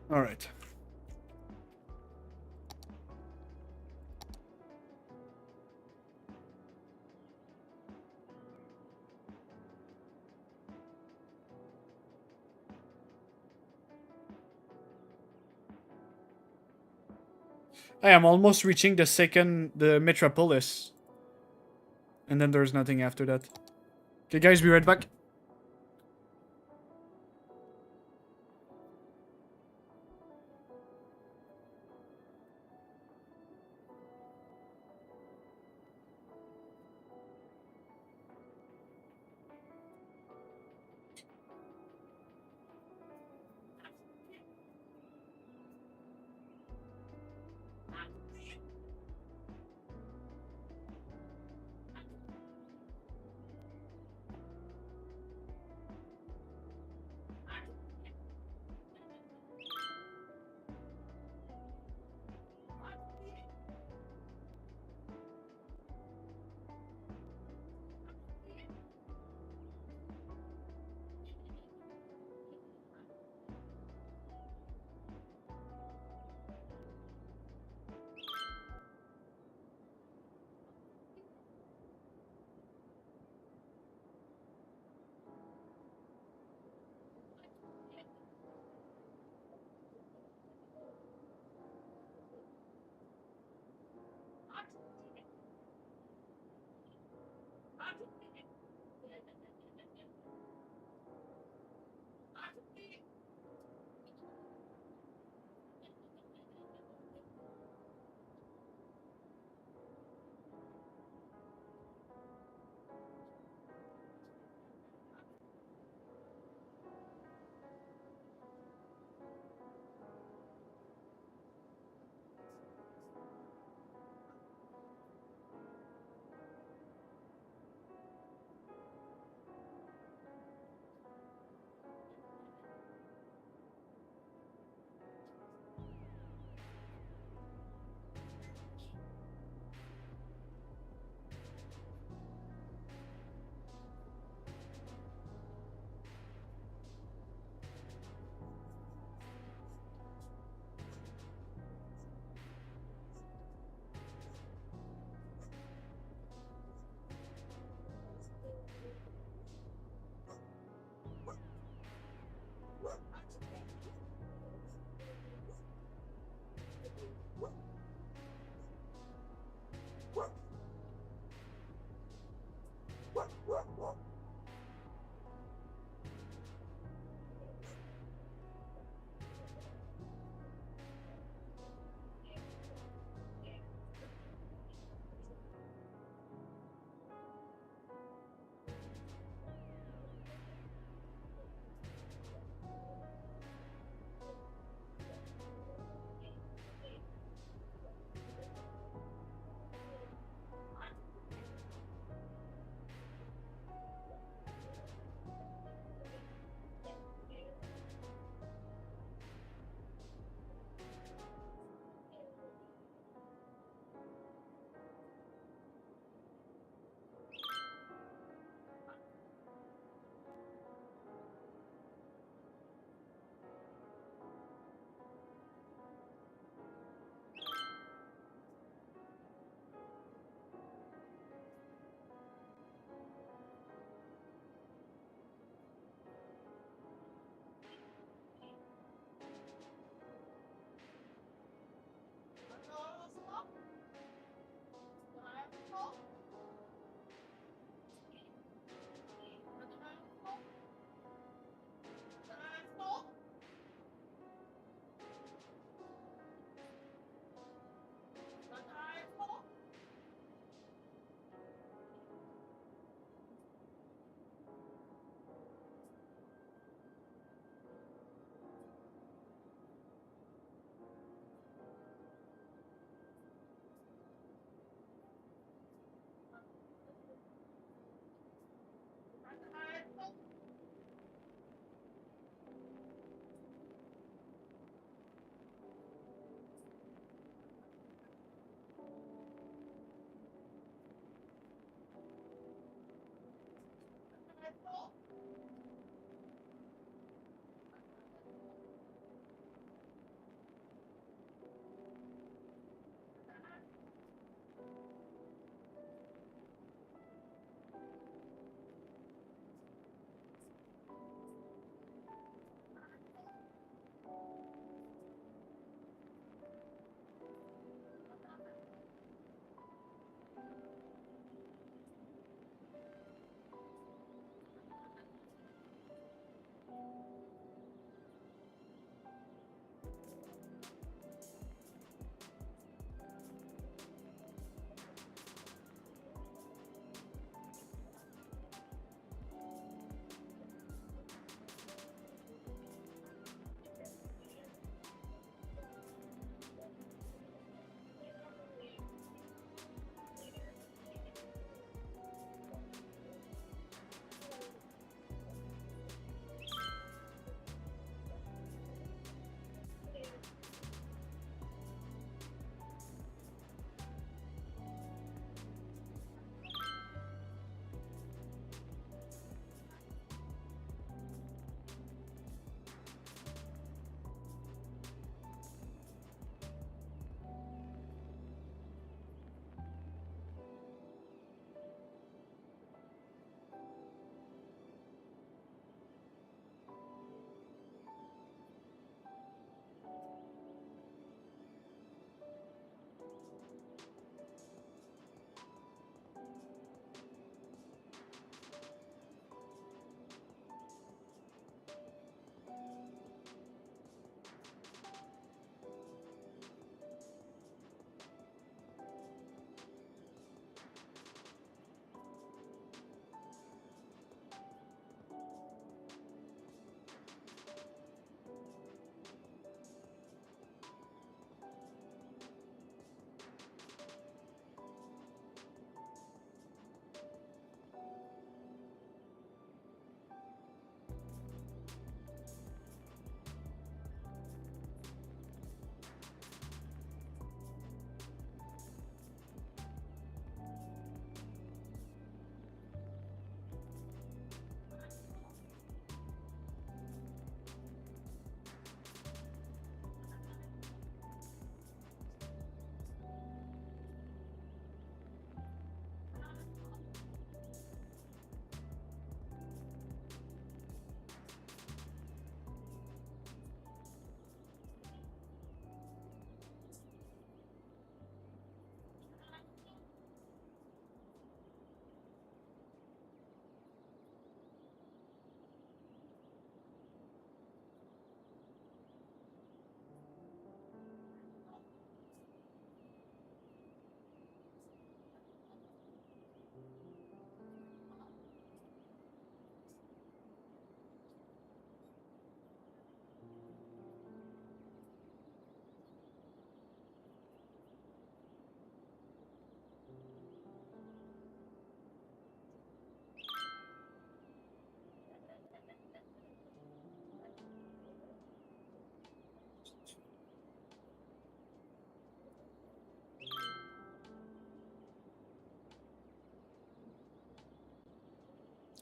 F: All right. Hey, I'm almost reaching the Metropolis. And then there's nothing after that. Okay, guys, be right back.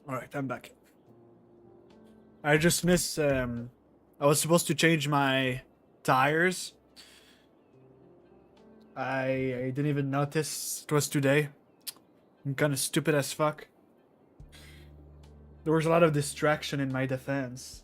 C: Alright, I'm back. I just missed, I was supposed to change my tires. I didn't even notice it was today. I'm kind of stupid as fuck. There was a lot of distraction in my defense.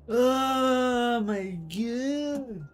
C: Oh my god.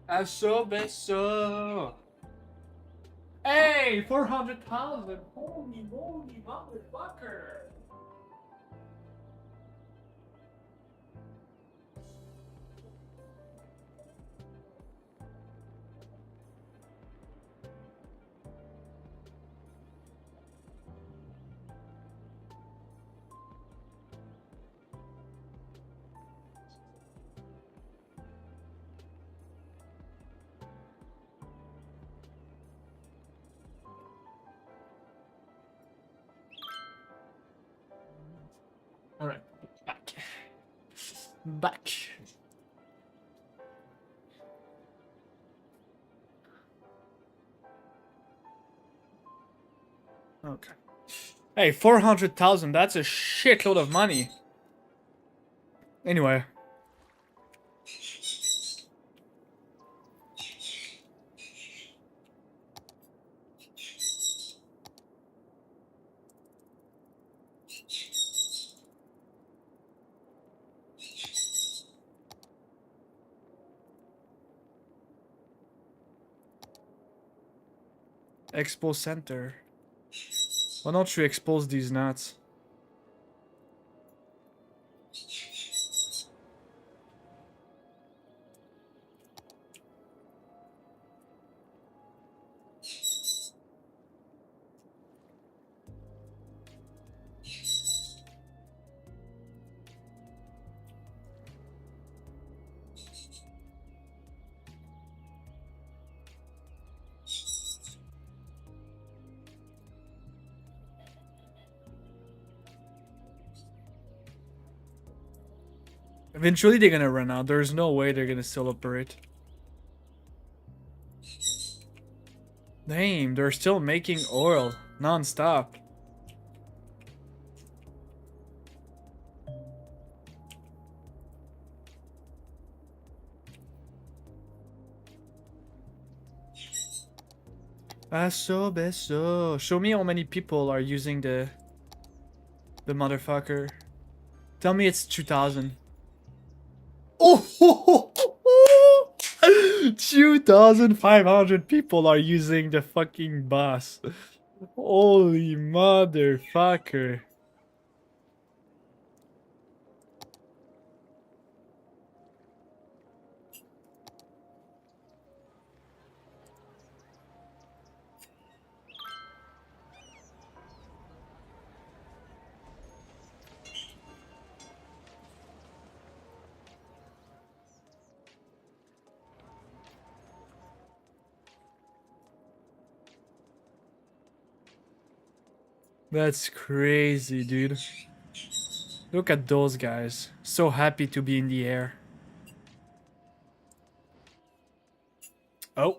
C: Aso beso. Hey, 400,000. Holy moly, motherfucker. All right, back. Back. Okay. Hey, 400,000. That's a shitload of money. Anyway. Expo Center. Why don't you expose these nuts? Eventually they're gonna run out. There's no way they're gonna still operate. Damn, they're still making oil non-stop. Aso beso. Show me how many people are using the motherfucker. Tell me it's 2,000. Oh, 2,500 people are using the fucking bus. Holy motherfucker. That's crazy, dude. Look at those guys. So happy to be in the air. Oh.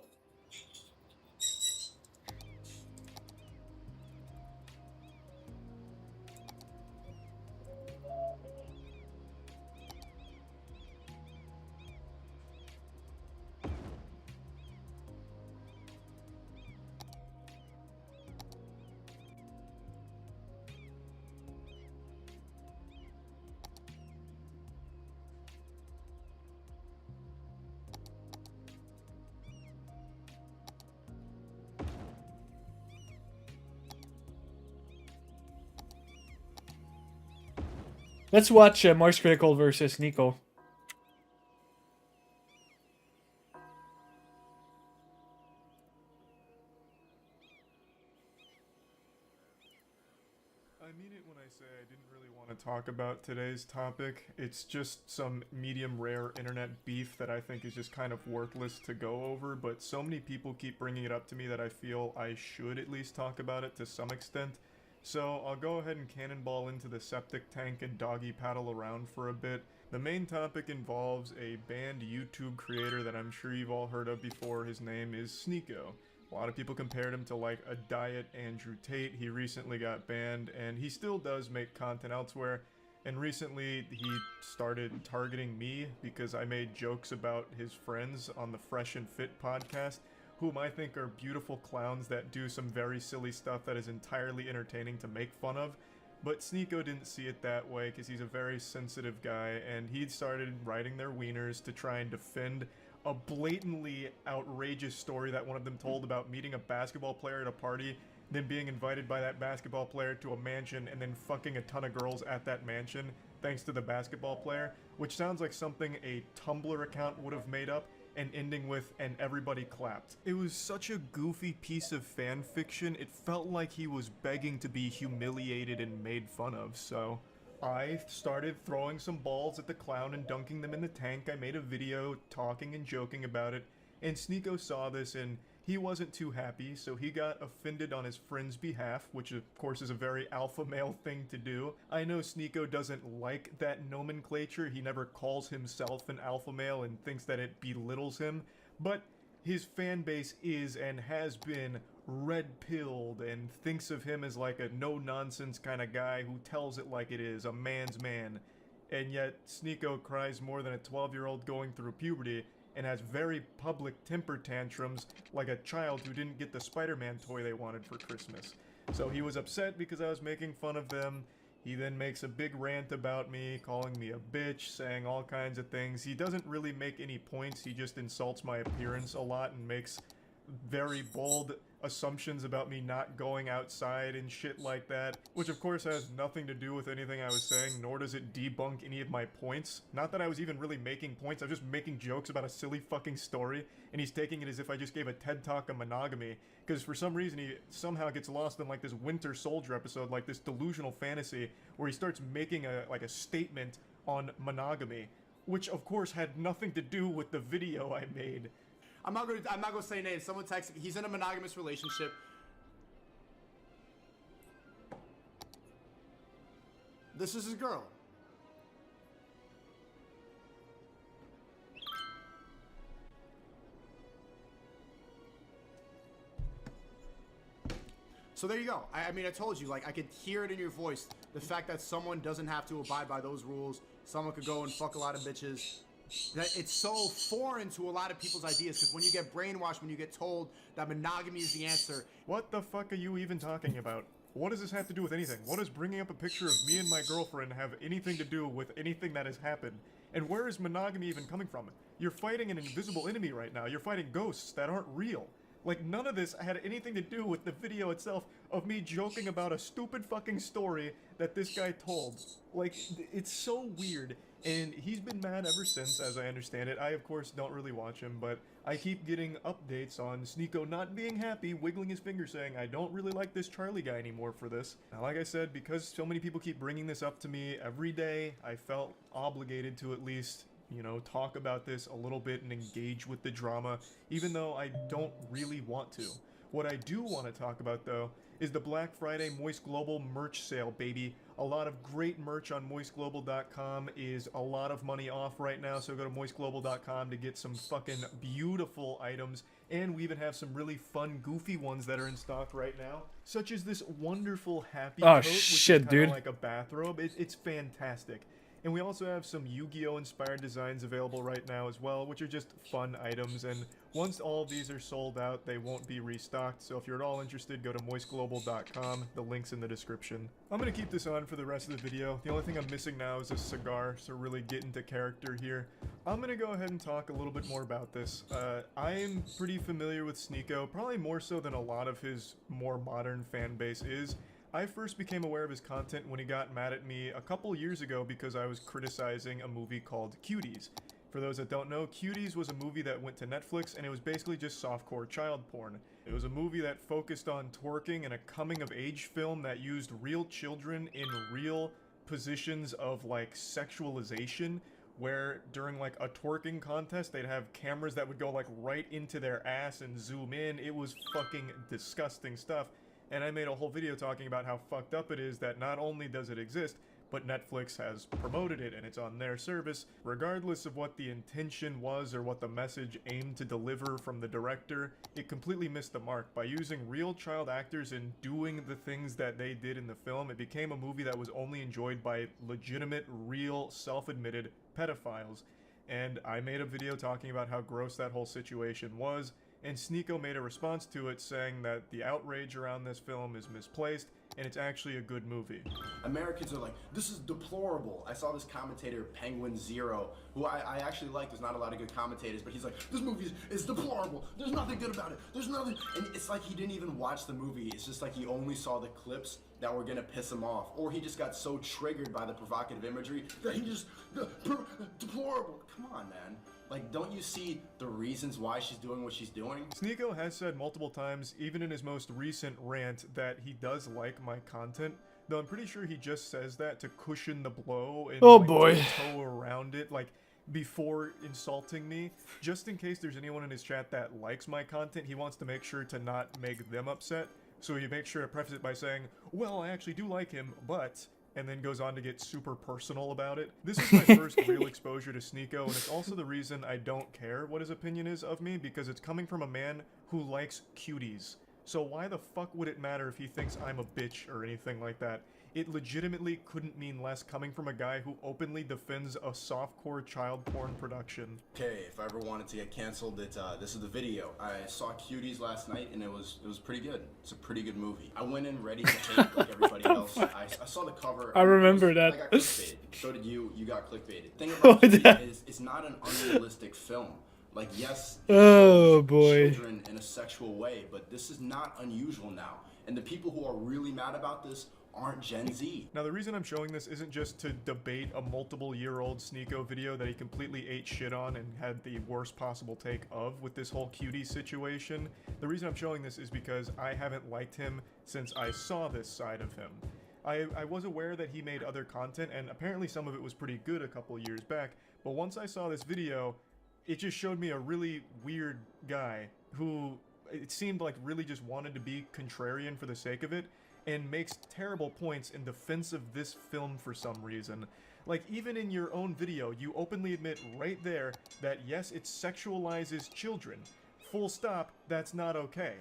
C: Let's watch Mars Critical versus Nico.
I: I mean it when I say I didn't really want to talk about today's topic. It's just some medium rare internet beef that I think is just kind of worthless to go over, but so many people keep bringing it up to me that I feel I should at least talk about it to some extent. So I'll go ahead and cannonball into the septic tank and doggy paddle around for a bit. The main topic involves a banned YouTube creator that I'm sure you've all heard of before. His name is Sneeko. A lot of people compared him to like a diet Andrew Tate. He recently got banned, and he still does make content elsewhere. And recently he started targeting me because I made jokes about his friends on the Fresh and Fit podcast, whom I think are beautiful clowns that do some very silly stuff that is entirely entertaining to make fun of. But Sneeko didn't see it that way because he's a very sensitive guy, and he'd started riding their wieners to try and defend a blatantly outrageous story that one of them told about meeting a basketball player at a party, then being invited by that basketball player to a mansion and then fucking a ton of girls at that mansion thanks to the basketball player, which sounds like something a Tumblr account would have made up, and ending with "and everybody clapped." It was such a goofy piece of fan fiction, it felt like he was begging to be humiliated and made fun of, so I started throwing some balls at the clown and dunking them in the tank. I made a video talking and joking about it, and Sneeko saw this and he wasn't too happy, so he got offended on his friend's behalf, which of course is a very alpha male thing to do. I know Sneeko doesn't like that nomenclature, he never calls himself an alpha male and thinks that it belittles him, but his fan base is and has been red-pilled and thinks of him as like a no-nonsense kind of guy who tells it like it is, a man's man. And yet, Sneeko cries more than a 12-year-old going through puberty and has very public temper tantrums like a child who didn't get the Spider-Man toy they wanted for Christmas. So he was upset because I was making fun of them. He then makes a big rant about me, calling me a bitch, saying all kinds of things. He doesn't really make any points, he just insults my appearance a lot and makes very bold assumptions about me not going outside and shit like that, which of course has nothing to do with anything I was saying, nor does it debunk any of my points. Not that I was even really making points, I was just making jokes about a silly fucking story, and he's taking it as if I just gave a TED Talk on monogamy, because for some reason he somehow gets lost in like this Winter Soldier episode, like this delusional fantasy, where he starts making a statement on monogamy, which of course had nothing to do with the video I made.
L: I'm not gonna say names. Someone texted me. He's in a monogamous relationship. This is his girl. So there you go. I mean, I told you, like, I could hear it in your voice. The fact that someone doesn't have to abide by those rules. Someone could go and fuck a lot of bitches. That it's so foreign to a lot of people's ideas, because when you get brainwashed, when you get told that monogamy is the answer.
I: What the fuck are you even talking about? What does this have to do with anything? What does bringing up a picture of me and my girlfriend have anything to do with anything that has happened? And where is monogamy even coming from? You're fighting an invisible enemy right now. You're fighting ghosts that aren't real. Like, none of this had anything to do with the video itself of me joking about a stupid fucking story that this guy told. Like, it's so weird. And he's been mad ever since, as I understand it. I, of course, don't really watch him, but I keep getting updates on Sneeko not being happy, wiggling his finger saying, I don't really like this Charlie guy anymore for this. Now, like I said, because so many people keep bringing this up to me every day, I felt obligated to at least, you know, talk about this a little bit and engage with the drama, even though I don't really want to. What I do want to talk about, though, is the Black Friday Moist Global merch sale, baby. A lot of great merch on moistglobal.com is a lot of money off right now, so go to moistglobal.com to get some fucking beautiful items, and we even have some really fun, goofy ones that are in stock right now, such as this wonderful happy coat, which
F: shit,
I: is kind of
F: dude.
I: like a bathrobe. It's fantastic. And we also have some Yu-Gi-Oh! Inspired designs available right now as well, which are just fun items, and once all of these are sold out, they won't be restocked, so if you're at all interested, go to moistglobal.com, the link's in the description. I'm gonna keep this on for the rest of the video. The only thing I'm missing now is a cigar, so really get into character here. I'm gonna go ahead and talk a little bit more about this. I'm pretty familiar with Sneeko, probably more so than a lot of his more modern fan base is. I first became aware of his content when he got mad at me a couple years ago because I was criticizing a movie called Cuties. For those that don't know, Cuties was a movie that went to Netflix, and it was basically just softcore child porn. It was a movie that focused on twerking and a coming-of-age film that used real children in real positions of, like, sexualization, where during, like, a twerking contest, they'd have cameras that would go, like, right into their ass and zoom in. It was fucking disgusting stuff. And I made a whole video talking about how fucked up it is that not only does it exist, but Netflix has promoted it and it's on their service. Regardless of what the intention was or what the message aimed to deliver from the director, it completely missed the mark. By using real child actors and doing the things that they did in the film, it became a movie that was only enjoyed by legitimate, real, self-admitted pedophiles. And I made a video talking about how gross that whole situation was, and Sneeko made a response to it saying that the outrage around this film is misplaced, and it's actually a good movie.
T: Americans are like, this is deplorable. I saw this commentator, Penguin Zero, who I actually like. There's not a lot of good commentators, but he's like, this movie is deplorable. There's nothing good about it. There's nothing. And it's like he didn't even watch the movie. It's just like he only saw the clips that were gonna piss him off. Or he just got so triggered by the provocative imagery that he just, deplorable. Come on, man. Like, don't you see the reasons why she's doing what she's doing?
I: Sneeko has said multiple times, even in his most recent rant, that he does like my content, though I'm pretty sure he just says that to cushion the blow and
F: Oh
I: like,
F: boy.
I: tiptoe around it, like before insulting me. Just in case there's anyone in his chat that likes my content, he wants to make sure to not make them upset. So he makes sure to preface it by saying, well, I actually do like him, but... and then goes on to get super personal about it. This is my first real exposure to Sneeko, and it's also the reason I don't care what his opinion is of me, because it's coming from a man who likes cuties. So why the fuck would it matter if he thinks I'm a bitch or anything like that? It legitimately couldn't mean less coming from a guy who openly defends a softcore child porn production.
T: Okay, if I ever wanted to get canceled, this is the video. I saw Cuties last night, and it was pretty good. It's a pretty good movie. I went in ready to hate like everybody else. I saw the cover.
F: I remember
T: I
F: that.
T: got clickbaited. So did you. You got clickbaited. Thing about Cuties is it's not an unrealistic film. Like, yes, it
F: Oh
T: shows
F: boy.
T: children in a sexual way, but this is not unusual now. And the people who are really mad about this aren't Gen Z.
I: Now the reason I'm showing this isn't just to debate a multiple-year-old Sneeko video that he completely ate shit on and had the worst possible take of with this whole cutie situation. The reason I'm showing this is because I haven't liked him since I saw this side of him. I was aware that he made other content, and apparently some of it was pretty good a couple years back, but once I saw this video, it just showed me a really weird guy who it seemed like really just wanted to be contrarian for the sake of it, and makes terrible points in defense of this film for some reason. Like, even in your own video, you openly admit right there that yes, it sexualizes children. Full stop, that's not okay.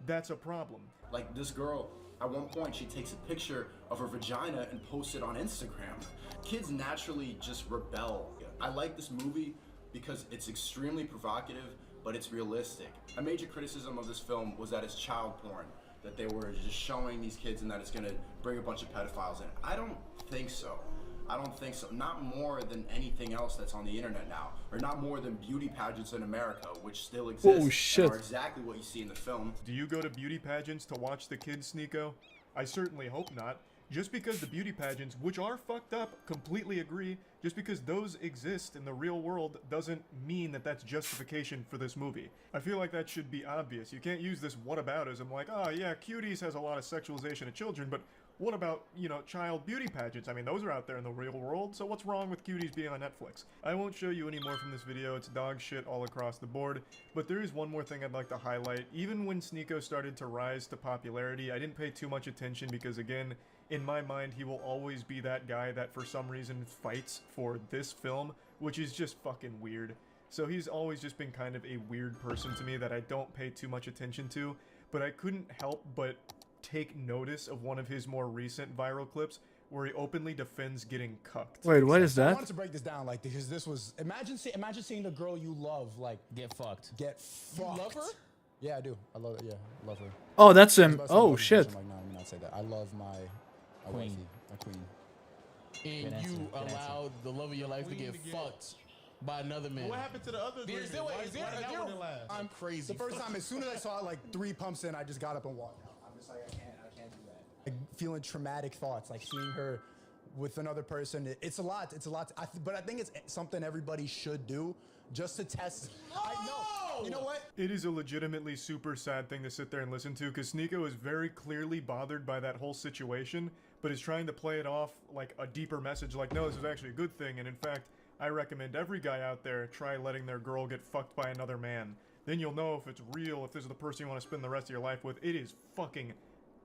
I: That's a problem.
T: Like, this girl, at one point, she takes a picture of her vagina and posts it on Instagram. Kids naturally just rebel. I like this movie because it's extremely provocative, but it's realistic. A major criticism of this film was that it's child porn, that they were just showing these kids and that it's gonna bring a bunch of pedophiles in. I don't think so. I don't think so. Not more than anything else that's on the internet now, or not more than beauty pageants in America, which still exist.
F: Oh, shit.
T: And are exactly what you see in the film.
I: Do you go to beauty pageants to watch the kids, Sneeko? I certainly hope not. Just because the beauty pageants, which are fucked up, completely agree, just because those exist in the real world doesn't mean that that's justification for this movie. I feel like that should be obvious. You can't use this whataboutism like, oh yeah, Cuties has a lot of sexualization of children, but what about, you know, child beauty pageants? I mean, those are out there in the real world, so what's wrong with Cuties being on Netflix? I won't show you any more from this video, it's dog shit all across the board, but there is one more thing I'd like to highlight. Even when Sneeko started to rise to popularity, I didn't pay too much attention because, again, in my mind, he will always be that guy that for some reason fights for this film, which is just fucking weird. So he's always just been kind of a weird person to me that I don't pay too much attention to, but I couldn't help but take notice of one of his more recent viral clips where he openly defends getting cucked.
F: Wait, what is
U: I
F: that?
U: wanted to break this down, like, because this was imagine seeing the girl you love like get fucked. Get fucked. You love her? Yeah, I do. I love it. Yeah, I love her.
F: Oh, that's him.
U: I was about to say
F: Oh,
U: love her,
F: shit.
U: I'm like, no, let me not say that. I love my
W: Queen.
U: wifey, my queen.
W: And
U: Good
W: you
U: answer, good
W: allowed the love of your life to get fucked by another man.
U: What happened to the other
W: Is there,
U: I'm crazy. The first time, as soon as I saw it, like 3 pumps in, I just got up and walked out. I'm just like, I can't do that. Like, feeling traumatic thoughts, like seeing her with another person. It's a lot. It's a lot. But I think it's something everybody should do just to test. I know. You know what?
I: It is a legitimately super sad thing to sit there and listen to, because Sneeko is very clearly bothered by that whole situation, but is trying to play it off like a deeper message, like, no, this is actually a good thing, and in fact, I recommend every guy out there try letting their girl get fucked by another man. Then you'll know if it's real, if this is the person you want to spend the rest of your life with. It is fucking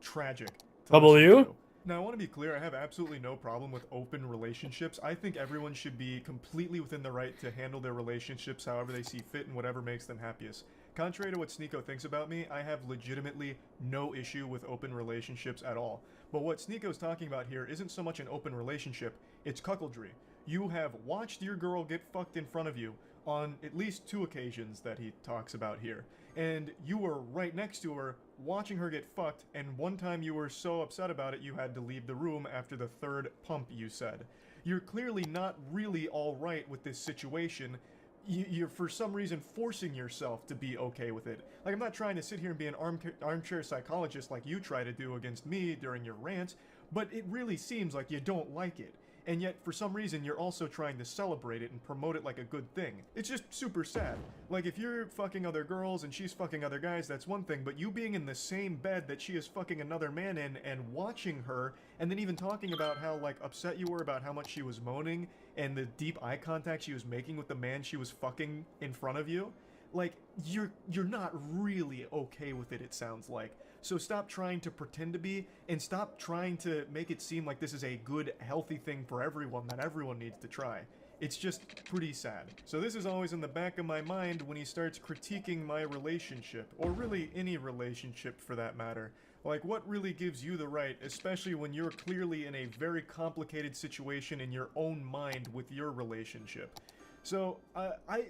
I: tragic to listen to. Now, I want to be clear, I have absolutely no problem with open relationships. I think everyone should be completely within the right to handle their relationships however they see fit and whatever makes them happiest. Contrary to what Sneeko thinks about me, I have legitimately no issue with open relationships at all. But what Sneeko's talking about here isn't so much an open relationship, it's cuckoldry. You have watched your girl get fucked in front of you, on at least 2 occasions that he talks about here. And you were right next to her, watching her get fucked, and one time you were so upset about it you had to leave the room after the 3rd pump, you said. You're clearly not really alright with this situation. You're for some reason forcing yourself to be okay with it. Like, I'm not trying to sit here and be an armchair psychologist like you try to do against me during your rants, but it really seems like you don't like it. And yet, for some reason, you're also trying to celebrate it and promote it like a good thing. It's just super sad. Like, if you're fucking other girls and she's fucking other guys, that's one thing, but you being in the same bed that she is fucking another man in and watching her, and then even talking about how, like, upset you were about how much she was moaning and the deep eye contact she was making with the man she was fucking in front of you, like, you're not really okay with it sounds like. So stop trying to pretend to be, and stop trying to make it seem like this is a good, healthy thing for everyone that everyone needs to try. It's just pretty sad. So this is always in the back of my mind when he starts critiquing my relationship, or really any relationship for that matter. Like, what really gives you the right, especially when you're clearly in a very complicated situation in your own mind with your relationship? So,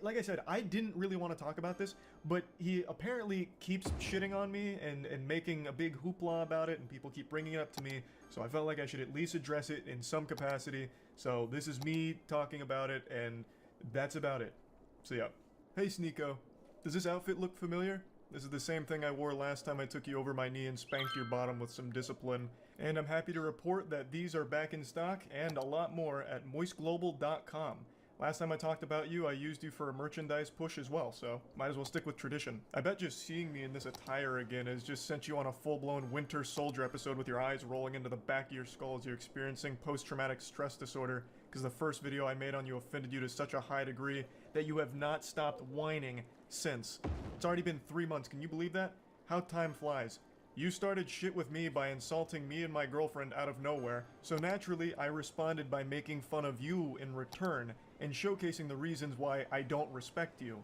I: like I said, I didn't really want to talk about this, but he apparently keeps shitting on me and making a big hoopla about it, and people keep bringing it up to me, so I felt like I should at least address it in some capacity. So this is me talking about it, and that's about it. So yeah. Hey Sneeko, does this outfit look familiar? This is the same thing I wore last time I took you over my knee and spanked your bottom with some discipline, and I'm happy to report that these are back in stock, and a lot more, at moistglobal.com. Last time I talked about you, I used you for a merchandise push as well, so might as well stick with tradition. I bet just seeing me in this attire again has just sent you on a full-blown Winter Soldier episode with your eyes rolling into the back of your skull as you're experiencing post-traumatic stress disorder, because the first video I made on you offended you to such a high degree that you have not stopped whining since. It's already been 3 months, can you believe that? How time flies. You started shit with me by insulting me and my girlfriend out of nowhere, so naturally I responded by making fun of you in return, and showcasing the reasons why I don't respect you.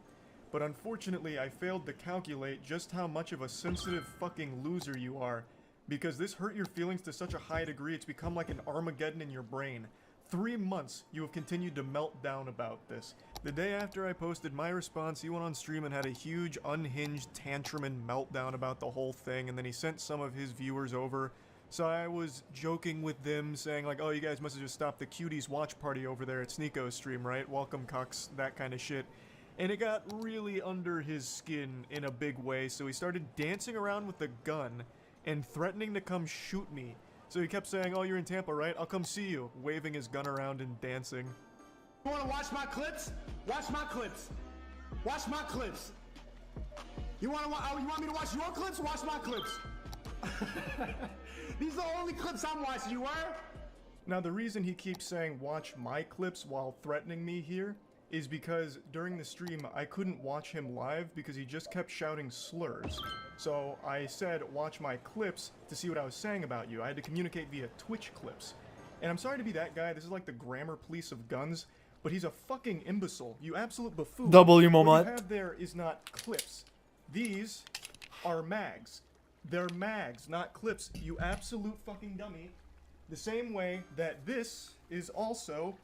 I: But unfortunately, I failed to calculate just how much of a sensitive fucking loser you are, because this hurt your feelings to such a high degree it's become like an Armageddon in your brain. 3 months you have continued to melt down about this. The day after I posted my response, he went on stream and had a huge unhinged tantrum and meltdown about the whole thing, and then he sent some of his viewers over. So I was joking with them, saying like, oh, you guys must have just stopped the cuties watch party over there at Sneeko's stream, right? Welcome, cucks, that kind of shit. And it got really under his skin in a big way, so he started dancing around with a gun and threatening to come shoot me. So he kept saying, oh, you're in Tampa, right? I'll come see you, waving his gun around and dancing.
L: You wanna watch my clips? Watch my clips. Watch my clips. You want me to watch your clips? Watch my clips. These are the only clips I'm watching, you were?
I: Now the reason he keeps saying watch my clips while threatening me here is because during the stream I couldn't watch him live because he just kept shouting slurs. So I said watch my clips to see what I was saying about you. I had to communicate via Twitch clips. And I'm sorry to be that guy, this is like the grammar police of guns, but he's a fucking imbecile, you absolute buffoon.
C: W
I: What
C: moment.
I: you have there is not clips. These are mags. They're mags, not clips, you absolute fucking dummy. The same way that this is also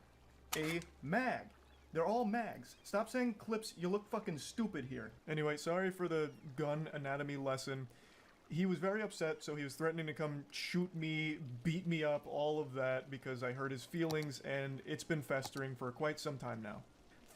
I: a mag. They're all mags. Stop saying clips, you look fucking stupid here. Anyway, sorry for the gun anatomy lesson. He was very upset, so he was threatening to come shoot me, beat me up, all of that, because I hurt his feelings, and it's been festering for quite some time now.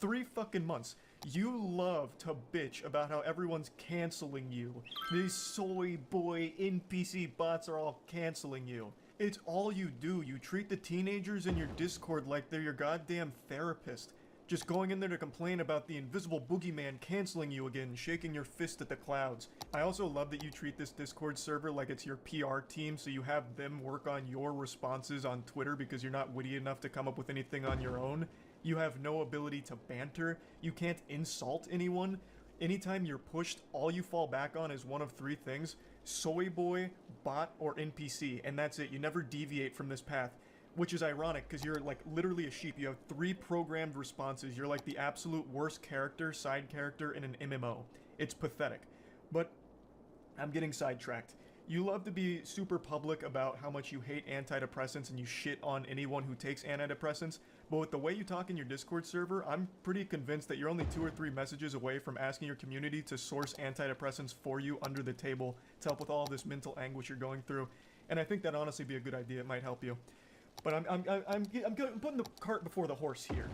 I: 3 fucking months. You love to bitch about how everyone's canceling you. These soy boy NPC bots are all canceling you. It's all you do. You treat the teenagers in your Discord like they're your goddamn therapist. Just going in there to complain about the invisible boogeyman canceling you again, shaking your fist at the clouds. I also love that you treat this Discord server like it's your PR team, so you have them work on your responses on Twitter because you're not witty enough to come up with anything on your own. You have no ability to banter. You can't insult anyone. Anytime you're pushed, all you fall back on is one of 3 things: soy boy, bot, or NPC, and that's it. You never deviate from this path. Which is ironic, because you're like literally a sheep. You have 3 programmed responses. You're like the absolute worst character, side character in an MMO. It's pathetic. But I'm getting sidetracked. You love to be super public about how much you hate antidepressants and you shit on anyone who takes antidepressants, but with the way you talk in your Discord server, I'm pretty convinced that you're only 2 or 3 messages away from asking your community to source antidepressants for you under the table to help with all this mental anguish you're going through. And I think that'd honestly be a good idea. It might help you. But I'm putting the cart before the horse here.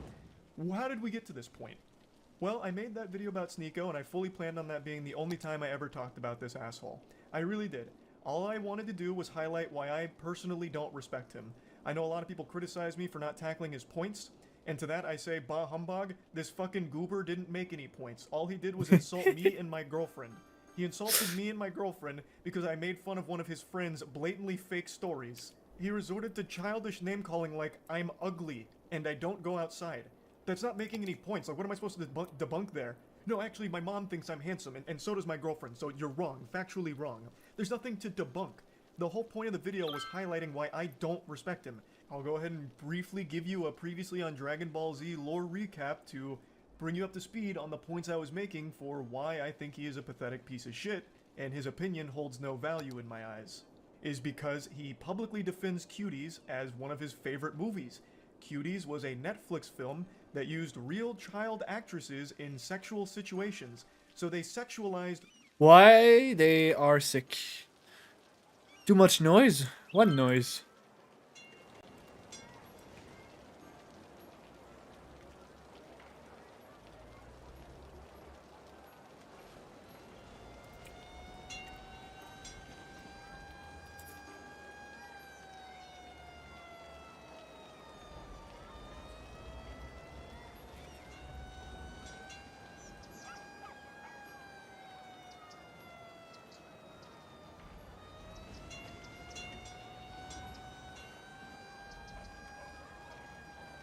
I: How did we get to this point? Well, I made that video about Sneeko, and I fully planned on that being the only time I ever talked about this asshole. I really did. All I wanted to do was highlight why I personally don't respect him. I know a lot of people criticize me for not tackling his points, and to that I say, bah humbug, this fucking goober didn't make any points. All he did was insult me and my girlfriend. He insulted me and my girlfriend because I made fun of one of his friend's blatantly fake stories. He resorted to childish name-calling like, I'm ugly, and I don't go outside. That's not making any points. Like, what am I supposed to debunk there? No, actually, my mom thinks I'm handsome, and so does my girlfriend, so you're wrong. Factually wrong. There's nothing to debunk. The whole point of the video was highlighting why I don't respect him. I'll go ahead and briefly give you a previously on Dragon Ball Z lore recap to bring you up to speed on the points I was making for why I think he is a pathetic piece of shit, and his opinion holds no value in my eyes. Is because he publicly defends Cuties as one of his favorite movies. Cuties was a Netflix film that used real child actresses in sexual situations, so they sexualized...
C: Why they are sick? Too much noise? What noise?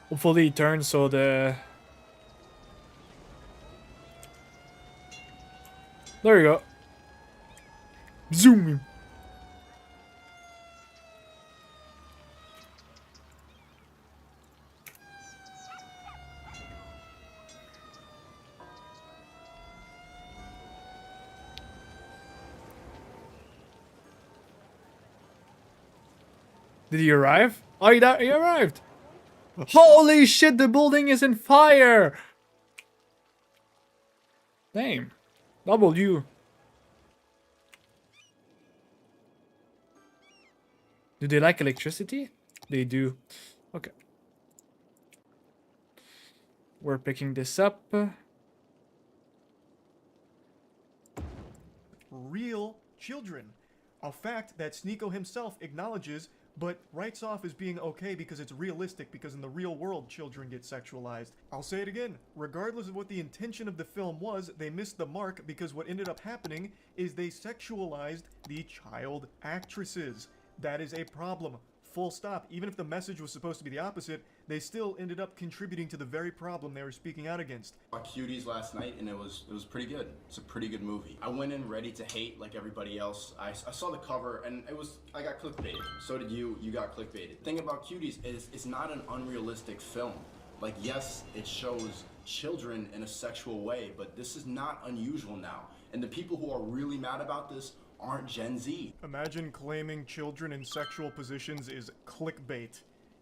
C: Hopefully he turns so the... There you go. Zoom him. Did he arrive? Oh, he arrived. Holy shit, the building is in fire! Damn. W. Do they like electricity? They do. Okay. We're picking this up.
I: Real children. A fact that Sneeko himself acknowledges, but writes off as being okay because it's realistic, because in the real world children get sexualized. I'll say it again, regardless of what the intention of the film was, they missed the mark because what ended up happening is they sexualized the child actresses. That is a problem. Full stop. Even if the message was supposed to be the opposite, they still ended up contributing to the very problem they were speaking out against.
T: I saw Cuties last night and it was pretty good. It's a pretty good movie. I went in ready to hate like everybody else. I saw the cover and I got clickbaited. So did you. You got clickbaited. The thing about Cuties is it's not an unrealistic film. Like, yes, it shows children in a sexual way, but this is not unusual now. And the people who are really mad about this aren't Gen Z.
I: Imagine claiming children in sexual positions is clickbait.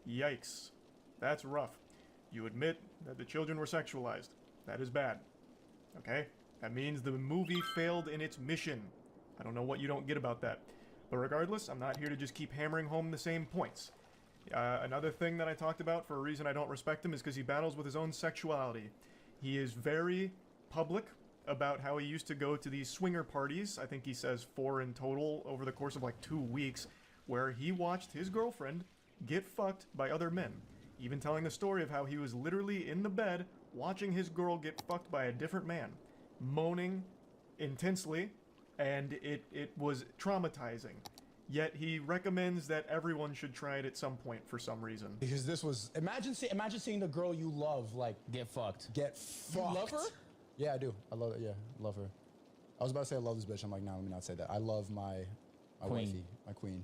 I: Yikes. That's rough. You admit that the children were sexualized. That is bad. Okay? That means the movie failed in its mission. I don't know what you don't get about that. But regardless, I'm not here to just keep hammering home the same points. Another thing that I talked about for a reason I don't respect him is because he battles with his own sexuality. He is very public about how he used to go to these swinger parties, I think he says 4 in total over the course of like 2 weeks, where he watched his girlfriend get fucked by other men. Even telling the story of how he was literally in the bed watching his girl get fucked by a different man, moaning intensely, and it was traumatizing. Yet he recommends that everyone should try it at some point for some reason.
U: Because this was, imagine seeing the girl you love, like,
W: Get fucked.
U: get fucked.
W: You love her?
U: Yeah, I do. I love it. Yeah, love her. I was about to say I love this bitch. I'm like, nah, let me not say that. I love my
W: Queen.
U: wifey, my queen.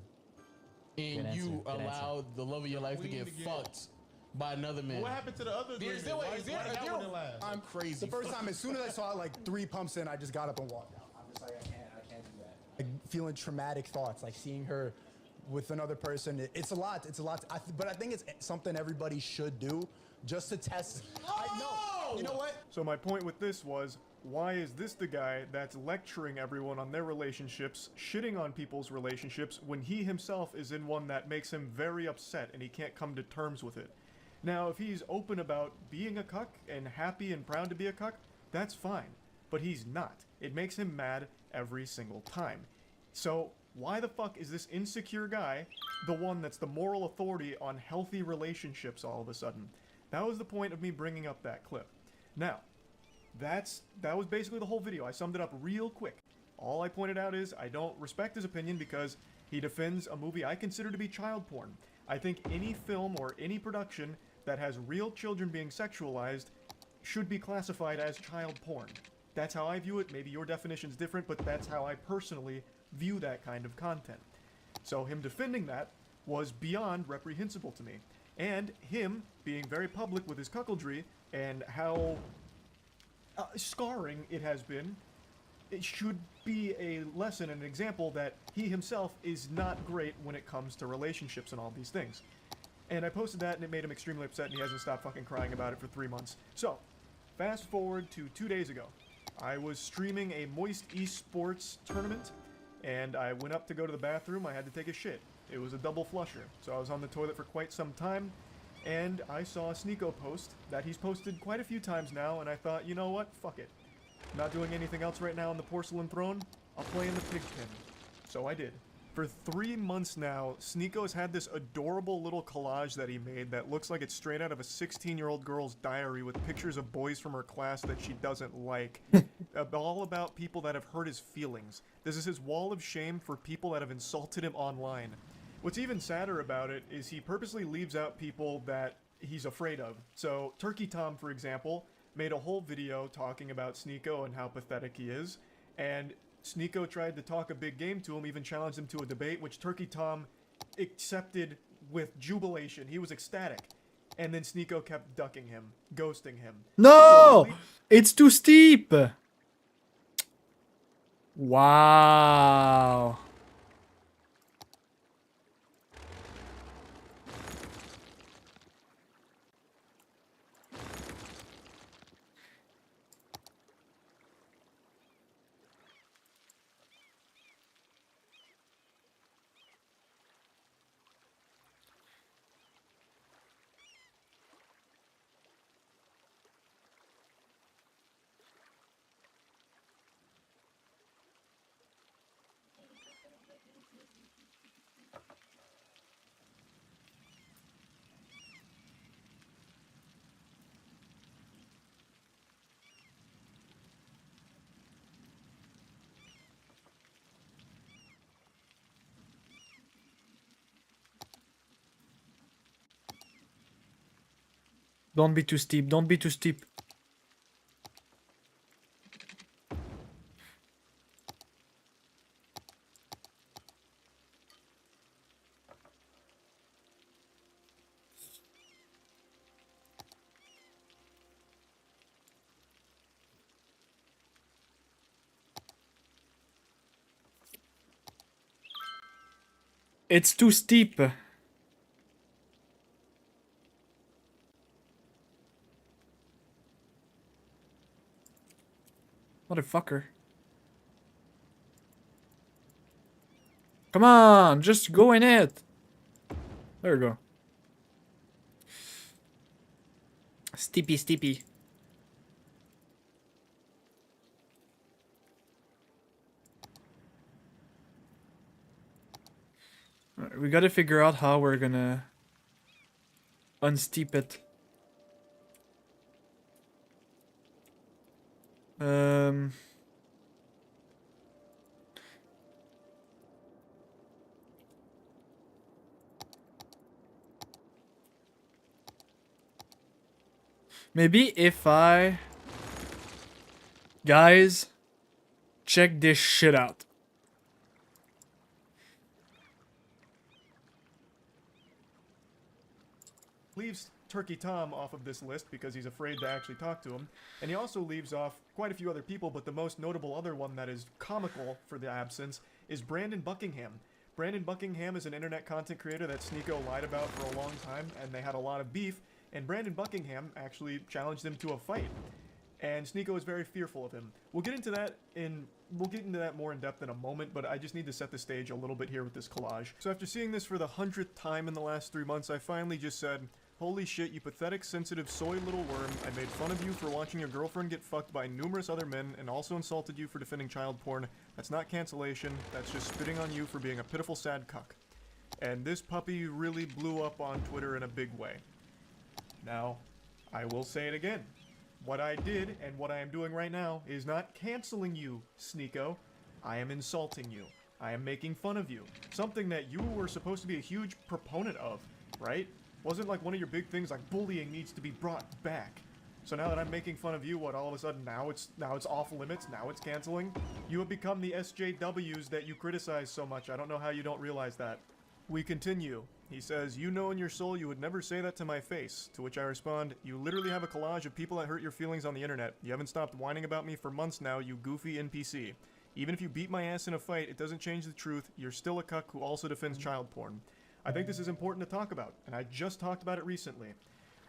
W: And Good you answer, good allow the love of your life to get fucked by another man.
L: What happened to the other
W: Is there-
L: agreement?
W: is there-
L: Why
W: is
L: that
W: there-
L: one didn't last?
W: I'm crazy.
U: The first time, as soon as I saw it, like 3 pumps in, I just got up and walked out. I'm just like, I can't do that. Like, feeling traumatic thoughts, like seeing her with another person. It's a lot. It's a lot. But I think it's something everybody should do. just to test. I know. You know what?
I: So my point with this was, why is this the guy that's lecturing everyone on their relationships, shitting on people's relationships, when he himself is in one that makes him very upset and he can't come to terms with it? Now, if he's open about being a cuck and happy and proud to be a cuck, that's fine. But he's not. It makes him mad every single time. So, why the fuck is this insecure guy the one that's the moral authority on healthy relationships all of a sudden? That was the point of me bringing up that clip. Now, that was basically the whole video. I summed it up real quick. All I pointed out is I don't respect his opinion because he defends a movie I consider to be child porn. I think any film or any production that has real children being sexualized should be classified as child porn. That's how I view it. Maybe your definition's different, but that's how I personally view that kind of content. So him defending that was beyond reprehensible to me. And him being very public with his cuckoldry and how scarring it has been, it should be a lesson and an example that he himself is not great when it comes to relationships and all these things. And I posted that and it made him extremely upset and he hasn't stopped fucking crying about it for 3 months. So, fast forward to 2 days ago. I was streaming a Moist Esports tournament and I went up to go to the bathroom. I had to take a shit. It was a double flusher. So I was on the toilet for quite some time and I saw a Sneeko post that he's posted quite a few times now and I thought, you know what? Fuck it. Not doing anything else right now on the porcelain throne. I'll play in the pig pen. So I did. For 3 months now, Sneeko has had this adorable little collage that he made that looks like it's straight out of a 16-year-old girl's diary with pictures of boys from her class that she doesn't like. All about people that have hurt his feelings. This is his wall of shame for people that have insulted him online. What's even sadder about it is he purposely leaves out people that he's afraid of. So Turkey Tom, for example, made a whole video talking about Sneeko and how pathetic he is, and Sneeko tried to talk a big game to him, even challenged him to a debate, which Turkey Tom accepted with jubilation. He was ecstatic. And then Sneeko kept ducking him, ghosting him.
C: No! It's too steep! Wow. Don't be too steep, don't be too steep. It's too steep. Motherfucker. Come on, just go in it. There we go. Steepy, steepy. Alright, we gotta figure out how we're gonna unsteep it. Maybe if I... Guys, check this shit out.
I: Leaves Turkey Tom off of this list because he's afraid to actually talk to him, and he also leaves off quite a few other people, but the most notable other one that is comical for the absence is Brandon Buckingham. Brandon Buckingham is an internet content creator that Sneeko lied about for a long time, and they had a lot of beef, and Brandon Buckingham actually challenged him to a fight. And Sneako is very fearful of him. We'll get into that more in depth in a moment, but I just need to set the stage a little bit here with this collage. So after seeing this for the 100th time in the last 3 months, I finally just said, holy shit, you pathetic, sensitive, soy little worm. I made fun of you for watching your girlfriend get fucked by numerous other men and also insulted you for defending child porn. That's not cancellation, that's just spitting on you for being a pitiful, sad cuck. And this puppy really blew up on Twitter in a big way. Now, I will say it again. What I did, and what I am doing right now, is not canceling you, Sneako. I am insulting you. I am making fun of you. Something that you were supposed to be a huge proponent of, right? Wasn't like one of your big things like bullying needs to be brought back. So now that I'm making fun of you, what, all of a sudden now it's off limits, now it's canceling? You have become the SJWs that you criticize so much. I don't know how you don't realize that. We continue. He says, you know in your soul you would never say that to my face. To which I respond, you literally have a collage of people that hurt your feelings on the internet. You haven't stopped whining about me for months now, you goofy NPC. Even if you beat my ass in a fight, it doesn't change the truth. You're still a cuck who also defends child porn. I think this is important to talk about, and I just talked about it recently.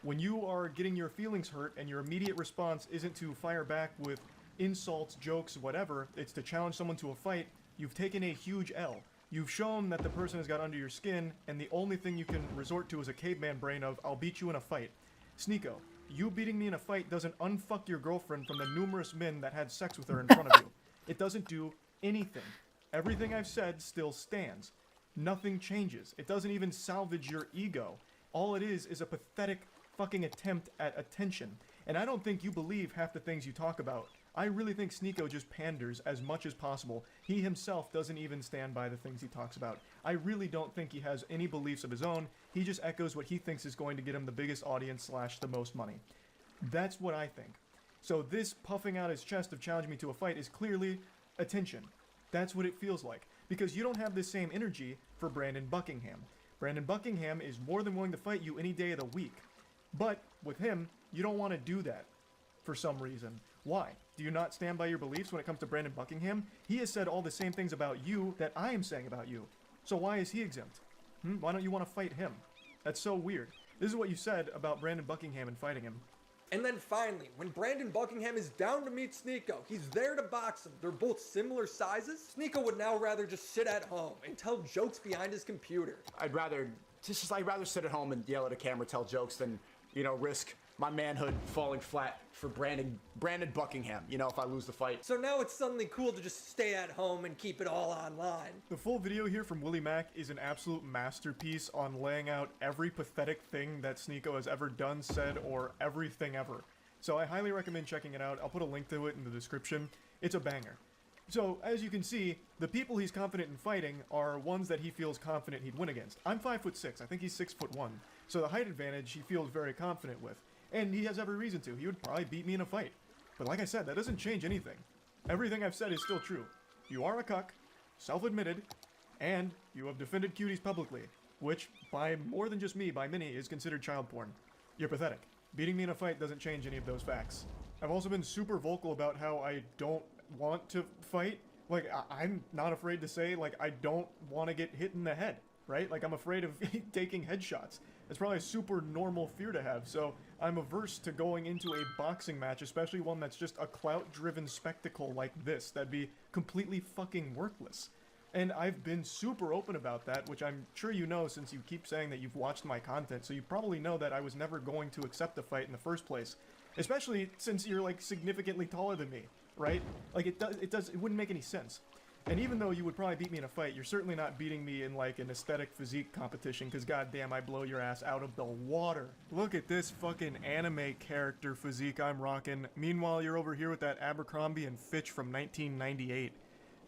I: When you are getting your feelings hurt and your immediate response isn't to fire back with insults, jokes, whatever, it's to challenge someone to a fight, you've taken a huge L. You've shown that the person has got under your skin, and the only thing you can resort to is a caveman brain of, I'll beat you in a fight. Sneako, you beating me in a fight doesn't unfuck your girlfriend from the numerous men that had sex with her in front of you. It doesn't do anything. Everything I've said still stands. Nothing changes. It doesn't even salvage your ego. All it is a pathetic fucking attempt at attention. And I don't think you believe half the things you talk about. I really think Sneako just panders as much as possible. He himself doesn't even stand by the things he talks about. I really don't think he has any beliefs of his own. He just echoes what he thinks is going to get him the biggest audience / the most money. That's what I think. So this puffing out his chest of challenging me to a fight is clearly attention. That's what it feels like. Because you don't have the same energy for Brandon Buckingham. Brandon Buckingham is more than willing to fight you any day of the week. But with him, you don't want to do that for some reason. Why? Do you not stand by your beliefs when it comes to Brandon Buckingham? He has said all the same things about you that I am saying about you. So why is he exempt? Why don't you want to fight him? That's so weird. This is what you said about Brandon Buckingham and fighting him.
H: And then finally, when Brandon Buckingham is down to meet Sneako, he's there to box him. They're both similar sizes. Sneako would now rather just sit at home and tell jokes behind his computer.
L: I'd rather sit at home and yell at a camera, tell jokes than, risk my manhood falling flat for Brandon Buckingham, if I lose the fight.
H: So now it's suddenly cool to just stay at home and keep it all online.
I: The full video here from Willie Mack is an absolute masterpiece on laying out every pathetic thing that Sneako has ever done, said, or everything ever. So I highly recommend checking it out. I'll put a link to it in the description. It's a banger. So, as you can see, the people he's confident in fighting are ones that he feels confident he'd win against. I'm 5'6", I think he's 6'1", so the height advantage he feels very confident with. And he has every reason to. He would probably beat me in a fight. But like I said, that doesn't change anything. Everything I've said is still true. You are a cuck, self-admitted, and you have defended cuties publicly, which, by more than just me, by many, is considered child porn. You're pathetic. Beating me in a fight doesn't change any of those facts. I've also been super vocal about how I don't want to fight. Like, I'm not afraid to say, like, I don't want to get hit in the head, right? Like, I'm afraid of taking headshots. It's probably a super normal fear to have, so I'm averse to going into a boxing match, especially one that's just a clout-driven spectacle like this. That'd be completely fucking worthless. And I've been super open about that, which I'm sure you know since you keep saying that you've watched my content, so you probably know that I was never going to accept a fight in the first place. Especially since you're, like, significantly taller than me, right? Like, it wouldn't make any sense. And even though you would probably beat me in a fight, you're certainly not beating me in, like, an aesthetic physique competition, because goddamn, I blow your ass out of the water. Look at this fucking anime character physique I'm rocking. Meanwhile, you're over here with that Abercrombie and Fitch from 1998.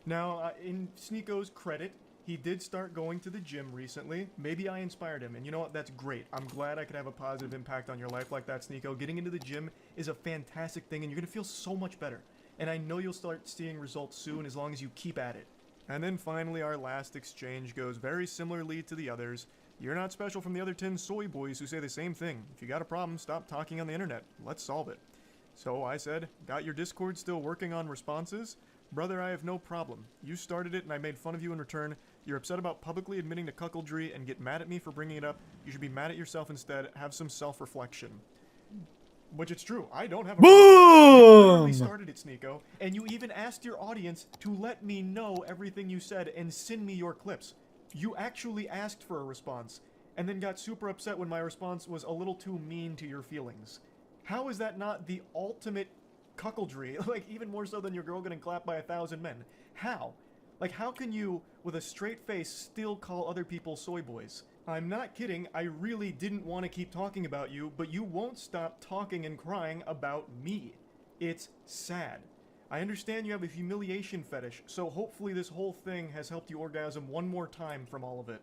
I: Now, in Sneako's credit, he did start going to the gym recently. Maybe I inspired him, and you know what? That's great. I'm glad I could have a positive impact on your life like that, Sneako. Getting into the gym is a fantastic thing, and you're gonna feel so much better. And I know you'll start seeing results soon as long as you keep at it. And then finally, our last exchange goes very similarly to the others. You're not special from the other 10 soy boys who say the same thing. If you got a problem, stop talking on the internet. Let's solve it. So I said, got your Discord still working on responses? Brother, I have no problem. You started it and I made fun of you in return. You're upset about publicly admitting to cuckoldry and get mad at me for bringing it up. You should be mad at yourself instead. Have some self-reflection. Which it's true. I don't have a problem. You literally started it, Sneeko. And you even asked your audience to let me know everything you said and send me your clips. You actually asked for a response, and then got super upset when my response was a little too mean to your feelings. How is that not the ultimate cuckoldry? Like, even more so than your girl getting clapped by 1,000 men. How? Like, how can you, with a straight face, still call other people soy boys? I'm not kidding, I really didn't want to keep talking about you, but you won't stop talking and crying about me. It's sad. I understand you have a humiliation fetish, so hopefully this whole thing has helped you orgasm one more time from all of it.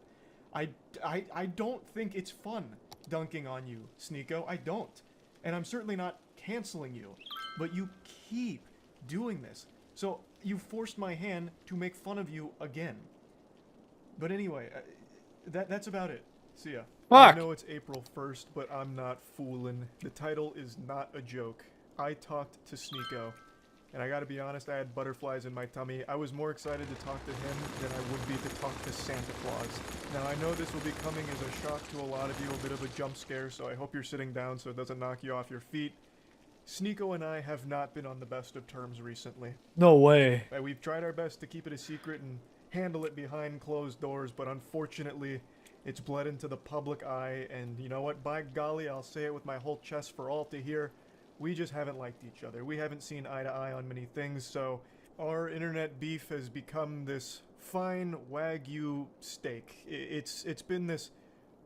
I: I don't think it's fun dunking on you, Sneeko. I don't. And I'm certainly not canceling you. But you keep doing this. So you forced my hand to make fun of you again. But anyway, that's about it. See ya.
F: Fuck!
I: I know it's April 1st, but I'm not fooling. The title is not a joke. I talked to Sneeko. And I gotta be honest, I had butterflies in my tummy. I was more excited to talk to him than I would be to talk to Santa Claus. Now, I know this will be coming as a shock to a lot of you, a bit of a jump scare, so I hope you're sitting down so it doesn't knock you off your feet. Sneeko and I have not been on the best of terms recently.
C: No way.
I: We've tried our best to keep it a secret and handle it behind closed doors, but unfortunately, it's bled into the public eye, and you know what? By golly, I'll say it with my whole chest for all to hear. We just haven't liked each other. We haven't seen eye to eye on many things, so our internet beef has become this fine Wagyu steak. It's been this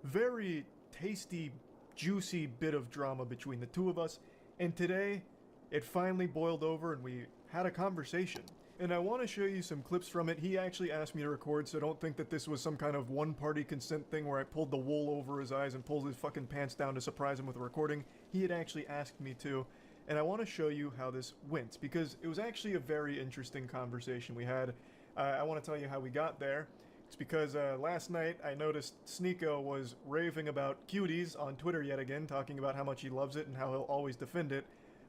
I: very tasty, juicy bit of drama between the two of us, and today, it finally boiled over and we had a conversation. And I want to show you some clips from it. He actually asked me to record, so don't think that this was some kind of one-party consent thing where I pulled the wool over his eyes and pulled his fucking pants down to surprise him with a recording. He had actually asked me to, and I want to show you how this went, because it was actually a very interesting conversation we had. I want to tell you how we got there. It's because last night I noticed Sneeko was raving about cuties on Twitter yet again, talking about how much he loves it and how he'll always defend it,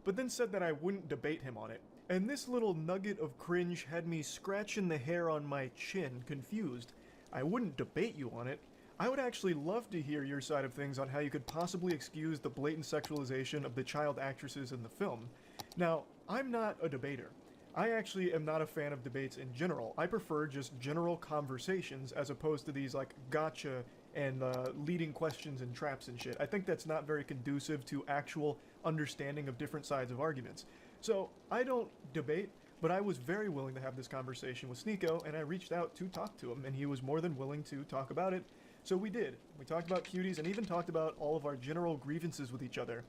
I: but then said that I wouldn't debate him on it. And this little nugget of cringe had me scratching the hair on my chin, confused. I wouldn't debate you on it. I would actually love to hear your side of things on how you could possibly excuse the blatant sexualization of the child actresses in the film. Now, I'm not a debater. I actually am not a fan of debates in general. I prefer just general conversations as opposed to these like gotcha and leading questions and traps and shit. I think that's not very conducive to actual understanding of different sides of arguments. So, I don't debate, but I was very willing to have this conversation with Sneeko, and I reached out to talk to him, and he was more than willing to talk about it. So we did. We talked about cuties and even talked about all of our general grievances with each other.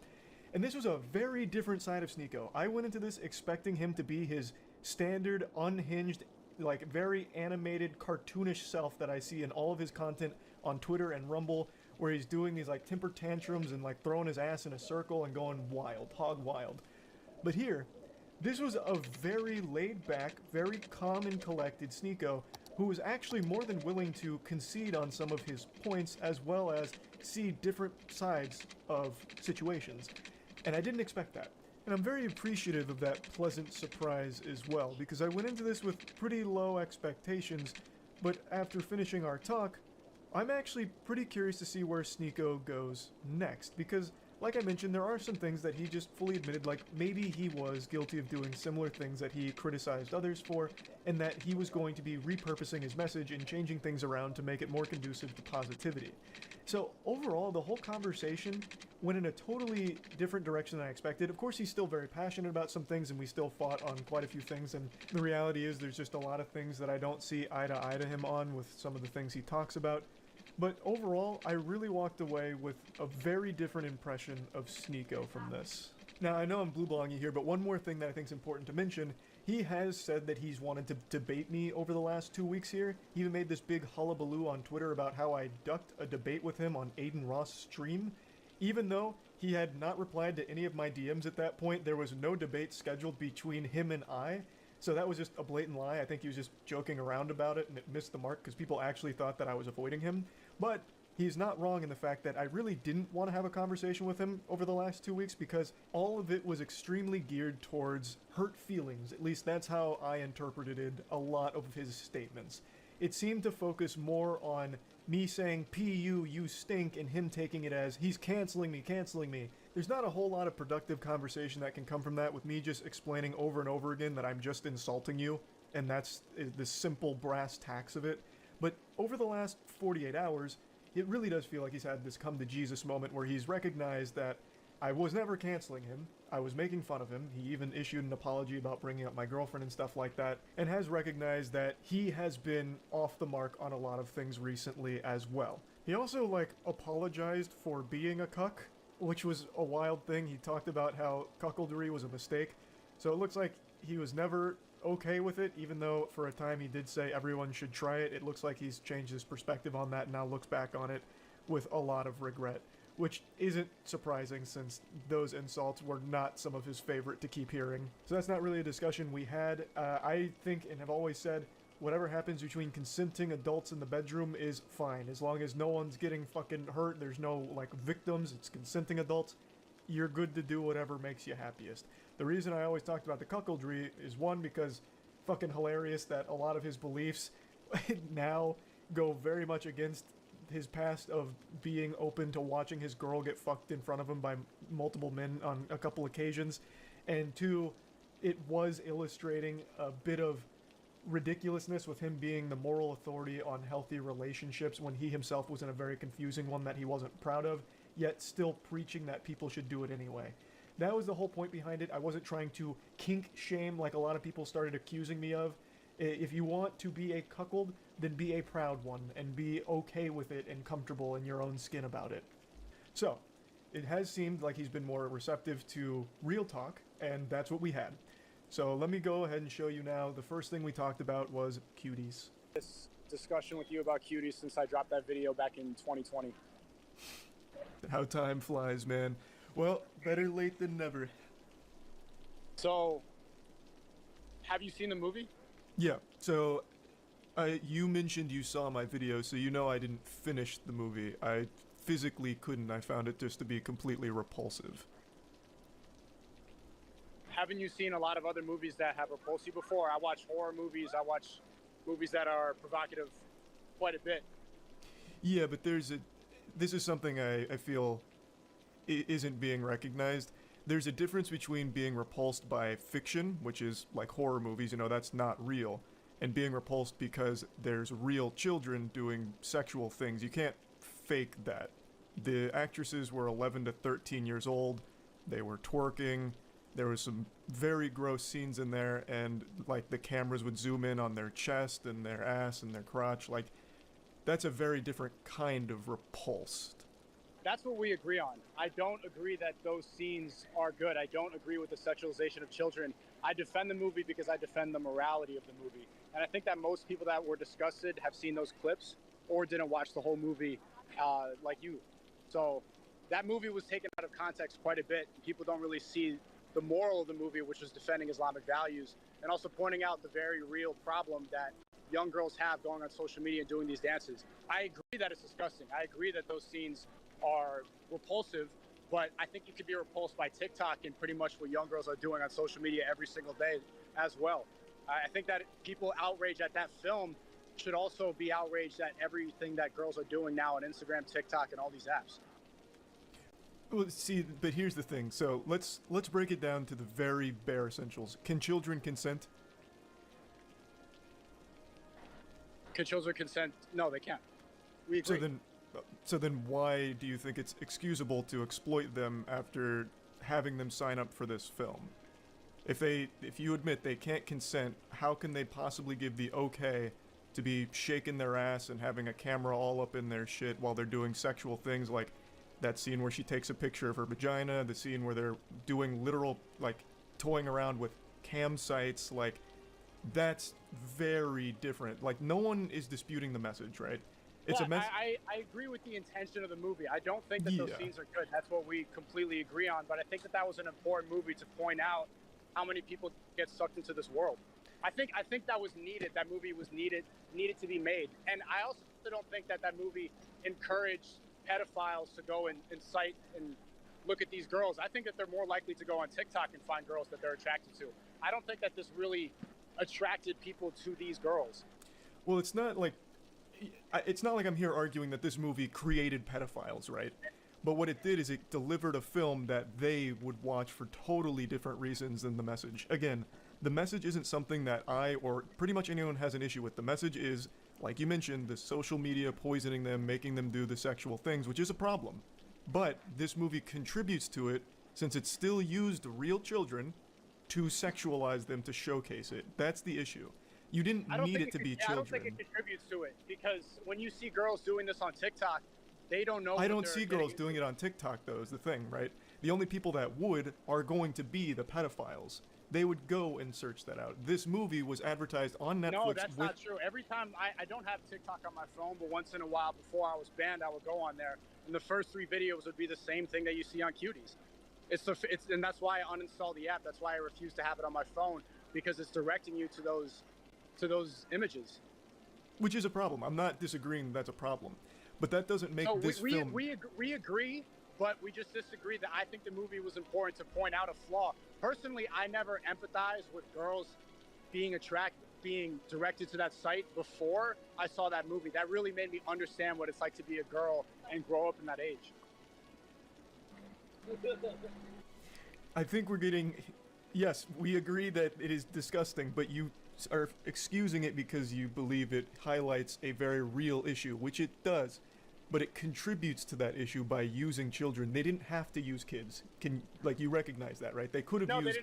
I: And this was a very different side of Sneeko. I went into this expecting him to be his standard, unhinged, like very animated, cartoonish self that I see in all of his content on Twitter and Rumble, where he's doing these like temper tantrums and like throwing his ass in a circle and going wild, hog wild. But here, this was a very laid-back, very calm and collected Sneeko who was actually more than willing to concede on some of his points as well as see different sides of situations. And I didn't expect that. And I'm very appreciative of that pleasant surprise as well, because I went into this with pretty low expectations, but after finishing our talk, I'm actually pretty curious to see where Sneeko goes next, because like I mentioned, there are some things that he just fully admitted, like maybe he was guilty of doing similar things that he criticized others for, and that he was going to be repurposing his message and changing things around to make it more conducive to positivity. So overall, the whole conversation went in a totally different direction than I expected. Of course, he's still very passionate about some things, and we still fought on quite a few things, and the reality is there's just a lot of things that I don't see eye to eye to him on with some of the things he talks about. But overall, I really walked away with a very different impression of Sneeko from this. Now, I know I'm blue-balling you here, but one more thing that I think is important to mention, he has said that he's wanted to debate me over the last 2 weeks here. He even made this big hullabaloo on Twitter about how I ducked a debate with him on Aiden Ross' stream. Even though he had not replied to any of my DMs at that point, there was no debate scheduled between him and I. So that was just a blatant lie. I think he was just joking around about it and it missed the mark because people actually thought that I was avoiding him. But he's not wrong in the fact that I really didn't want to have a conversation with him over the last 2 weeks because all of it was extremely geared towards hurt feelings. At least that's how I interpreted a lot of his statements. It seemed to focus more on me saying, "P.U., you stink," and him taking it as, he's canceling me, canceling me. There's not a whole lot of productive conversation that can come from that with me just explaining over and over again that I'm just insulting you, and that's the simple brass tacks of it. But over the last 48 hours, it really does feel like he's had this come to Jesus moment where he's recognized that I was never canceling him, I was making fun of him, he even issued an apology about bringing up my girlfriend and stuff like that, and has recognized that he has been off the mark on a lot of things recently as well. He also, like, apologized for being a cuck, which was a wild thing. He talked about how cuckoldry was a mistake, so it looks like he was never okay with it, even though for a time he did say everyone should try it. It looks like he's changed his perspective on that and now looks back on it with a lot of regret, which isn't surprising since those insults were not some of his favorite to keep hearing. So that's not really a discussion we had. I think and have always said whatever happens between consenting adults in the bedroom is fine. As long as no one's getting fucking hurt, there's no, like, victims, it's consenting adults, you're good to do whatever makes you happiest. The reason I always talked about the cuckoldry is, one, because fucking hilarious that a lot of his beliefs now go very much against his past of being open to watching his girl get fucked in front of him by multiple men on a couple occasions. And two, it was illustrating a bit of ridiculousness with him being the moral authority on healthy relationships when he himself was in a very confusing one that he wasn't proud of, yet still preaching that people should do it anyway. That was the whole point behind it. I wasn't trying to kink shame like a lot of people started accusing me of. If you want to be a cuckold, then be a proud one and be okay with it and comfortable in your own skin about it. So, it has seemed like he's been more receptive to real talk, and that's what we had. So let me go ahead and show you now. The first thing we talked about was cuties.
M: This discussion with you about cuties since I dropped that video back in 2020.
I: How time flies, man. Well, better late than never.
M: So, have you seen the movie?
I: Yeah, so you mentioned you saw my video, so you know I didn't finish the movie. I physically couldn't. I found it just to be completely repulsive.
M: Haven't you seen a lot of other movies that have repulsed you before? I watch horror movies. I watch movies that are provocative quite a bit.
I: Yeah, but this is something I feel isn't being recognized. There's a difference between being repulsed by fiction, which is like horror movies, you know, that's not real, and being repulsed because there's real children doing sexual things. You can't fake that. The actresses were 11 to 13 years old. They were twerking. There was some very gross scenes in there, and like the cameras would zoom in on their chest and their ass and their crotch. Like, that's a very different kind of repulsed.
M: That's what we agree on. I don't agree that those scenes are good. I don't agree with the sexualization of children. I defend the movie because I defend the morality of the movie. And I think that most people that were disgusted have seen those clips or didn't watch the whole movie like you. So that movie was taken out of context quite a bit. People don't really see the moral of the movie, which was defending Islamic values and also pointing out the very real problem that young girls have going on social media and doing these dances. I agree that it's disgusting. I agree that those scenes are repulsive, but I think you could be repulsed by TikTok and pretty much what young girls are doing on social media every single day as well. I think that people outraged at that film should also be outraged at everything that girls are doing now on Instagram, TikTok, and all these apps.
I: Well, see, but here's the thing. So let's break it down to the very bare essentials. Can children consent?
M: Can children consent? No, they can't. We agree.
I: So then why do you think it's excusable to exploit them after having them sign up for this film? If you admit they can't consent, how can they possibly give the okay to be shaking their ass and having a camera all up in their shit while they're doing sexual things, like that scene where she takes a picture of her vagina, the scene where they're doing literal, like, toying around with cam sites, like, that's very different. Like, no one is disputing the message, right? It's
M: yeah, I agree with the intention of the movie. I don't think that those scenes are good. That's what we completely agree on. But I think that was an important movie to point out how many people get sucked into this world. I think that was needed. That movie was needed to be made. And I also also don't think that that movie encouraged pedophiles to go and incite and look at these girls. I think that they're more likely to go on TikTok and find girls that they're attracted to. I don't think that this really attracted people to these girls.
I: Well, it's not like I'm here arguing that this movie created pedophiles, right? But what it did is it delivered a film that they would watch for totally different reasons than the message. Again, the message isn't something that I or pretty much anyone has an issue with. The message is, like you mentioned, the social media poisoning them, making them do the sexual things, which is a problem. But this movie contributes to it since it still used real children to sexualize them to showcase it. That's the issue. You didn't need it to be children.
M: I don't think it contributes to it because when you see girls doing this on TikTok, they don't know.
I: I don't see girls doing it on TikTok, though, is the thing, right? The only people that would are going to be the pedophiles. They would go and search that out. This movie was advertised on Netflix.
M: No, that's not true. Every time, I don't have TikTok on my phone, but once in a while before I was banned, I would go on there, and the first 3 videos would be the same thing that you see on Cuties. And that's why I uninstalled the app. That's why I refuse to have it on my phone, because it's directing you to those images.
I: Which is a problem. I'm not disagreeing that's a problem. But that doesn't make this film...
M: We agree, but we just disagree that I think the movie was important to point out a flaw. Personally, I never empathized with girls being directed to that site before I saw that movie. That really made me understand what it's like to be a girl and grow up in that age.
I: I think we're getting... Yes, we agree that it is disgusting, but you are excusing it because you believe it highlights a very real issue, which it does. But it contributes to that issue by using children. They didn't have to use kids. You recognize that, right? They could have used...
M: They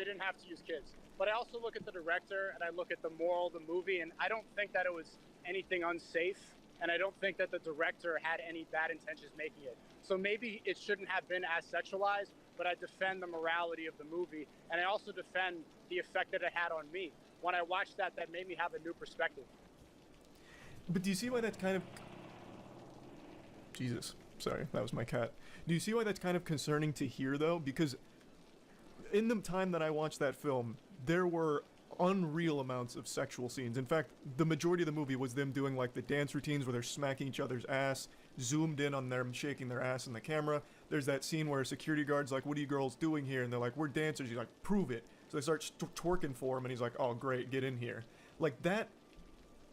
M: didn't have to use kids. But I also look at the director and I look at the moral of the movie, and I don't think that it was anything unsafe, and I don't think that the director had any bad intentions making it. So maybe it shouldn't have been as sexualized, but I defend the morality of the movie, and I also defend the effect that it had on me. When I watched that made me have a new perspective.
I: But do you see why that's kind of... Jesus, sorry, that was my cat. Do you see why that's kind of concerning to hear, though? Because in the time that I watched that film, there were unreal amounts of sexual scenes. In fact, the majority of the movie was them doing like the dance routines where they're smacking each other's ass, zoomed in on them shaking their ass in the camera. There's that scene where a security guard's like, "What are you girls doing here?" And they're like, "We're dancers." He's like, "Prove it." So they start twerking for him, and he's like, "Oh, great, get in here." Like, that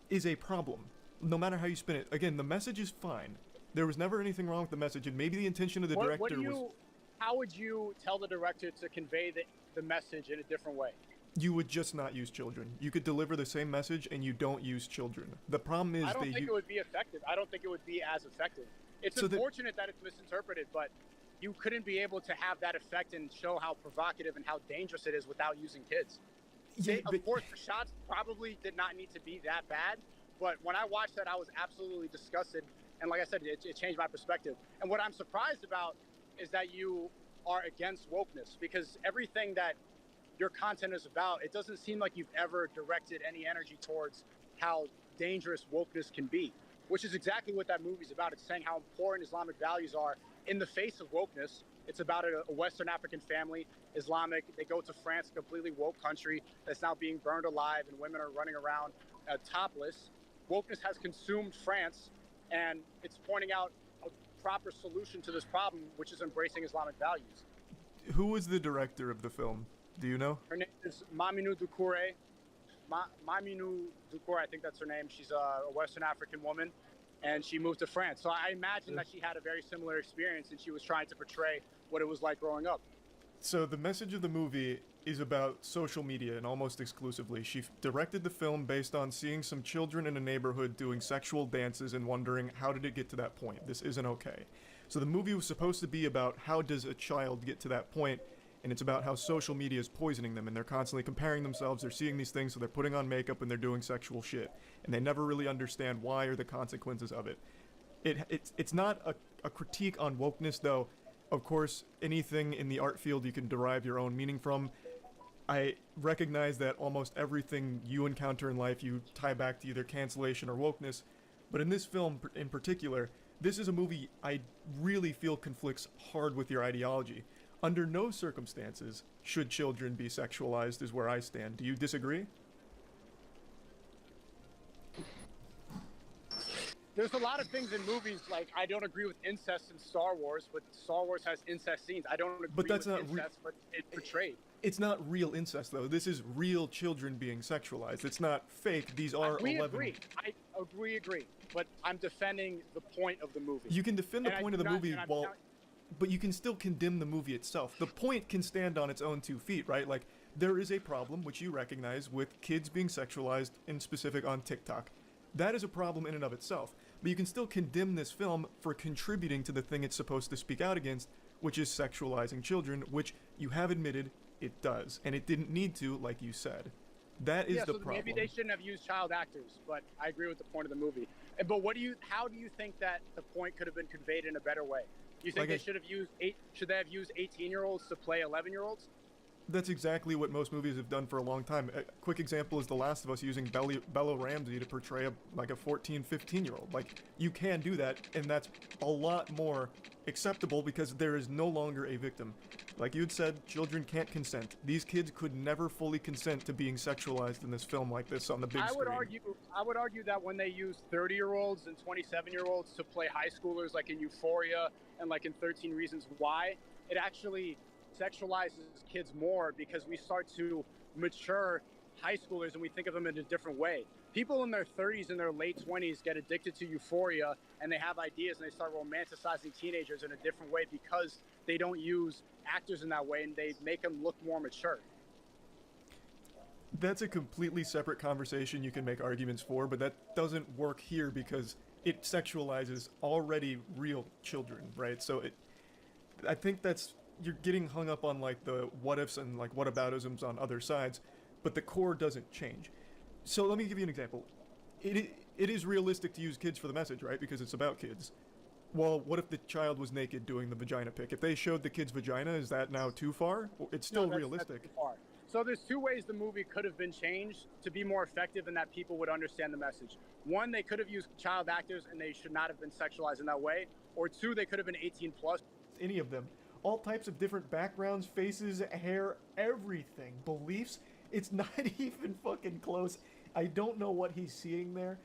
I: is a problem, no matter how you spin it. Again, the message is fine. There was never anything wrong with the message, and maybe the intention of the director was...
M: How would you tell the director to convey the message in a different way?
I: You would just not use children. You could deliver the same message, and you don't use children. The problem is
M: I don't think it would be effective. I don't think it would be as effective. It's unfortunate that it's misinterpreted, but you couldn't be able to have that effect and show how provocative and how dangerous it is without using kids.
I: Yeah,
M: of course, the shots probably did not need to be that bad, but when I watched that, I was absolutely disgusted. And like I said, it changed my perspective. And what I'm surprised about is that you are against wokeness, because everything that your content is about, it doesn't seem like you've ever directed any energy towards how dangerous wokeness can be, which is exactly what that movie's about. It's saying how important Islamic values are in the face of wokeness. It's about a Western African family, Islamic. They go to France, a completely woke country that's now being burned alive, and women are running around topless. Wokeness has consumed France, and it's pointing out a proper solution to this problem, which is embracing Islamic values.
I: Who was the director of the film? Do you know?
M: Her name is Maminou Doucouré. Maminou Doucouré, I think that's her name. She's a Western African woman, and she moved to France. So I imagine that she had a very similar experience, and she was trying to portray what it was like growing up.
I: So the message of the movie is about social media, and almost exclusively. She directed the film based on seeing some children in a neighborhood doing sexual dances and wondering, how did it get to that point? This isn't okay. So the movie was supposed to be about how does a child get to that point, and it's about how social media is poisoning them, and they're constantly comparing themselves, they're seeing these things, so they're putting on makeup and they're doing sexual shit. And they never really understand why or the consequences of it. It's not a critique on wokeness, though. Of course, anything in the art field you can derive your own meaning from. I recognize that almost everything you encounter in life you tie back to either cancellation or wokeness, but in this film in particular, this is a movie I really feel conflicts hard with your ideology. Under no circumstances should children be sexualized, is where I stand. Do you disagree?
M: there's a lot of things in movies, like I don't agree with incest in Star Wars, but Star Wars has incest scenes. I don't agree
I: But that's
M: with
I: not
M: incest, but it's portrayed.
I: It's not real incest though. This is real children being sexualized. It's not fake. These are
M: We
I: 11.
M: agree. I agree. But I'm defending the point of the movie.
I: You can defend the
M: And I
I: point of
M: do
I: the
M: not-
I: movie
M: and I'm
I: while,
M: not-
I: but you can still condemn the movie itself. The point can stand on its own 2 feet, right? Like there is a problem which you recognize with kids being sexualized, in specific on TikTok. That is a problem in and of itself. But you can still condemn this film for contributing to the thing it's supposed to speak out against, which is sexualizing children, which you have admitted it does, and it didn't need to, like you said. That is
M: yeah,
I: the
M: so
I: problem.
M: maybe they shouldn't have used child actors, but I agree with the point of the movie. But how do you think that the point could have been conveyed in a better way? You think
I: Like
M: they should they have used 18-year-olds to play 11-year-olds?
I: That's exactly what most movies have done for a long time. A quick example is The Last of Us using Bella Ramsey to portray a 14, 15-year-old. Like, you can do that, and that's a lot more acceptable because there is no longer a victim. Like you had said, children can't consent. These kids could never fully consent to being sexualized in this film like this on the big screen.
M: I would argue that when they use 30-year-olds and 27-year-olds to play high schoolers, like in Euphoria and like in 13 Reasons Why, it actually sexualizes kids more because we start to mature high schoolers and we think of them in a different way. People in their 30s and their late 20s get addicted to Euphoria and they have ideas and they start romanticizing teenagers in a different way because they don't use actors in that way and they make them look more mature.
I: That's a completely separate conversation you can make arguments for, but that doesn't work here because it sexualizes already real children, right? So I think you're getting hung up on like the what ifs and like whataboutisms on other sides, but the core doesn't change. So let me give you an example. It is realistic to use kids for the message, right? Because it's about kids. Well, what if the child was naked doing the vagina pic? If they showed the kid's vagina, is that now too far? It's still realistic.
M: That's too far. So there's two ways the movie could have been changed to be more effective and that people would understand the message. One, they could have used child actors and they should not have been sexualized in that way. Or two, they could have been 18 plus.
I: Any of them. All types of different backgrounds, faces, hair, everything. Beliefs. It's not even fucking close. I don't know what he's seeing there.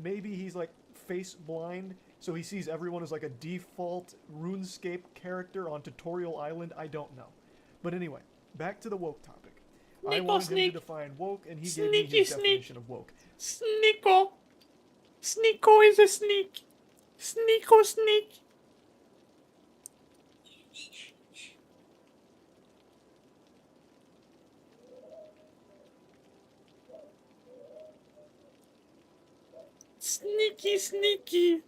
I: Maybe he's like face blind, so he sees everyone as like a default RuneScape character on Tutorial Island. I don't know. But anyway, back to the woke topic. I wanted him to define woke, and he gave me his definition of woke.
F: Sneeko. Sneeko is a sneak. Sneeko sneak. Sneaky, sneaky.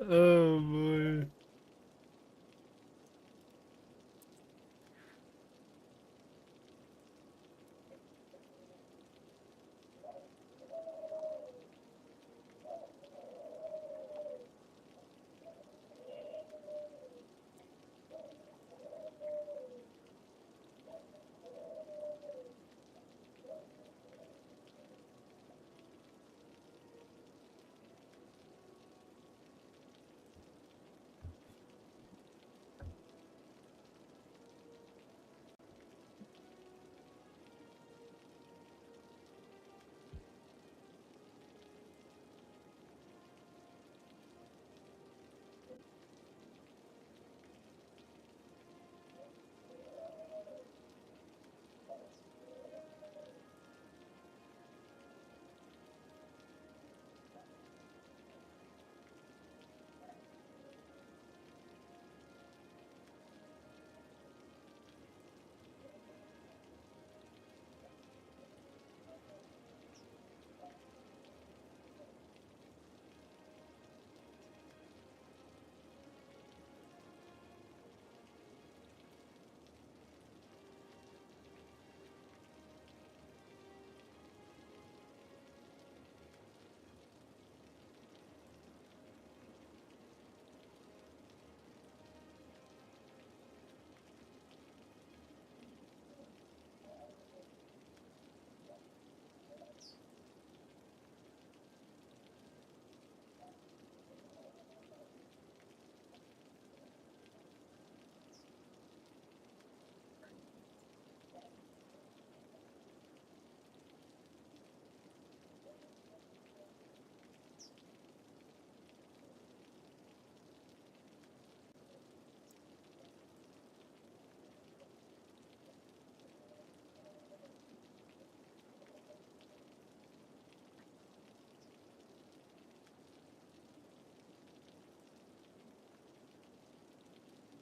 F: Oh boy.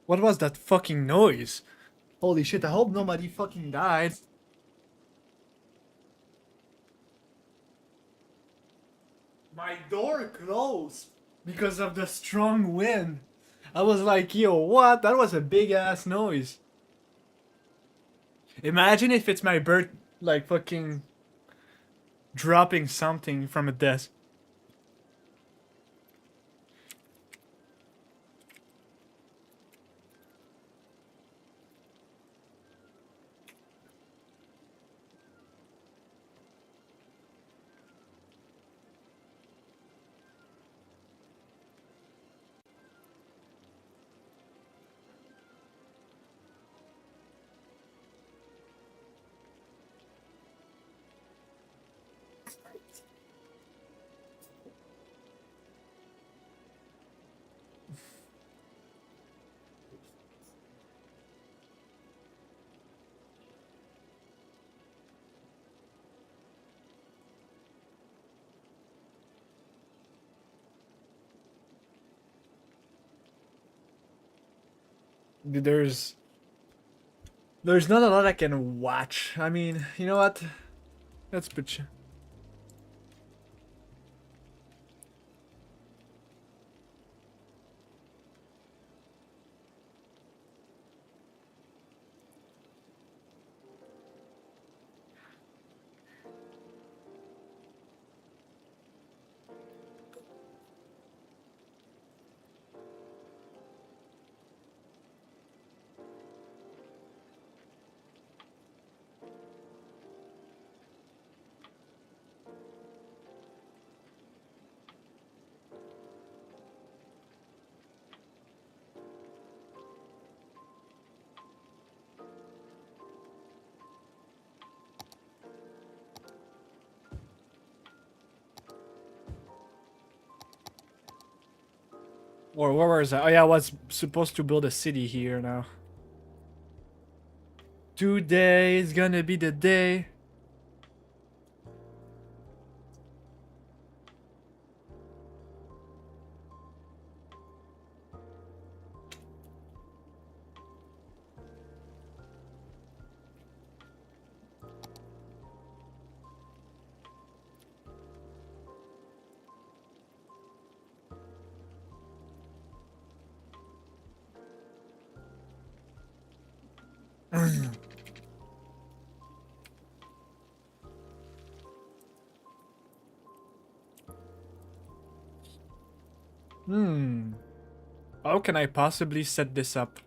C: What was that fucking noise? Holy shit, I hope nobody fucking died. My door closed because of the strong wind. I was like, yo, what? That was a big ass noise. Imagine if it's my bird, like fucking dropping something from a desk. There's not a lot I can watch. I mean, you know what? Let's put you. Or where was that? Oh yeah, I was supposed to build a city here now. Today is gonna be the day. Hmm. How can I possibly set this up?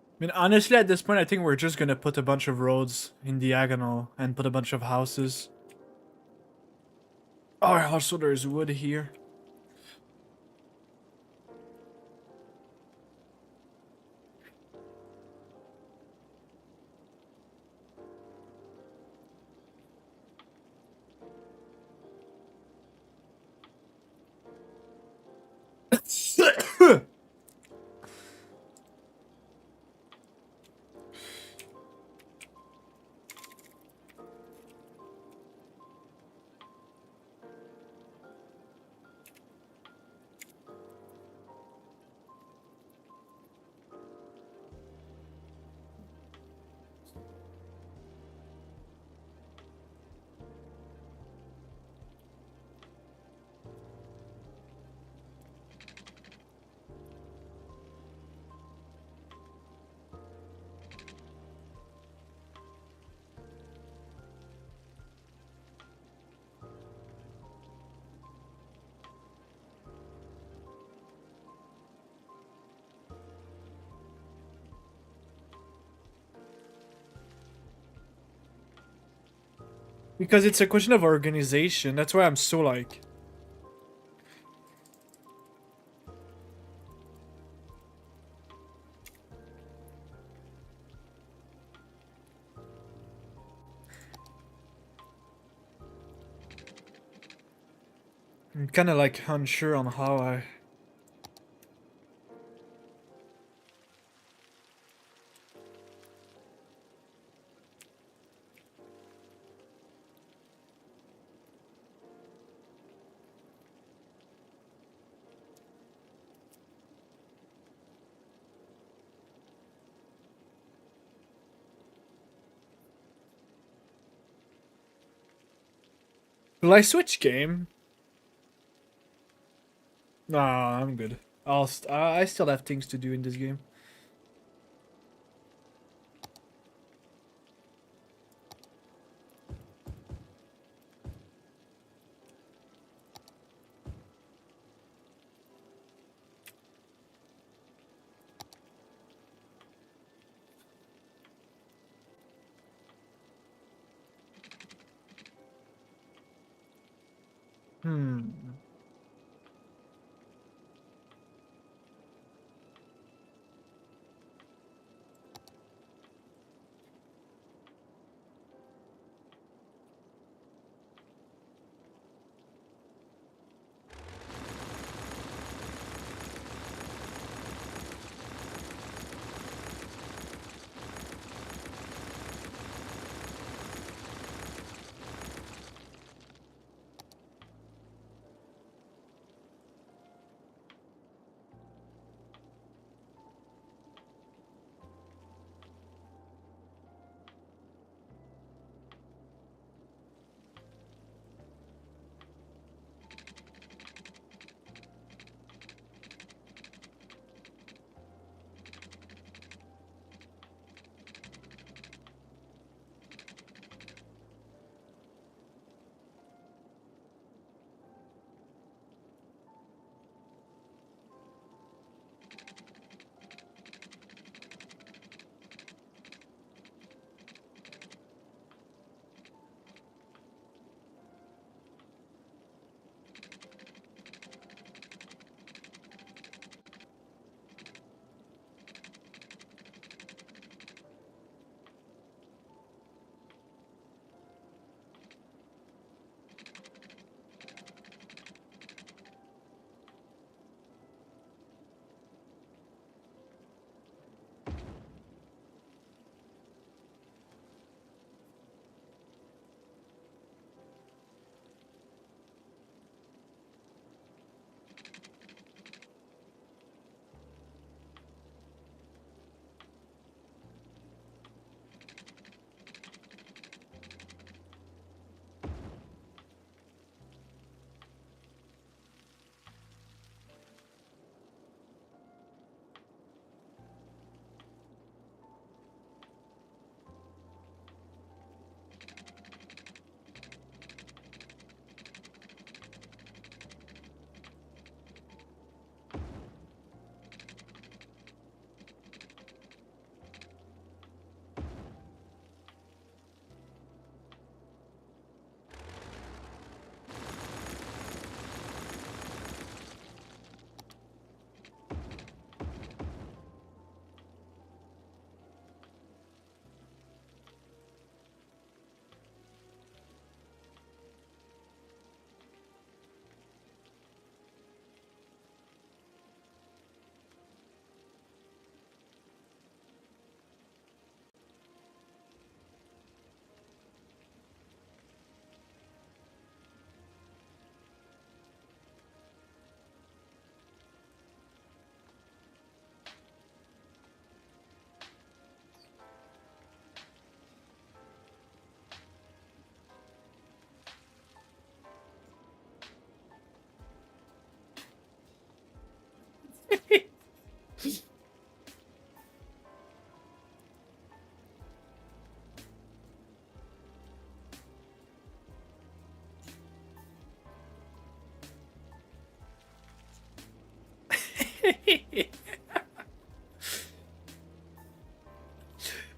C: I mean, honestly, at this point, I think we're just gonna put a bunch of roads in diagonal and put a bunch of houses. Oh, also there's wood here. Because it's a question of organization. That's why I'm so like. I'm kind of like unsure on how I. Will I switch game? Nah, I'm good. I still have things to do in this game. Hmm.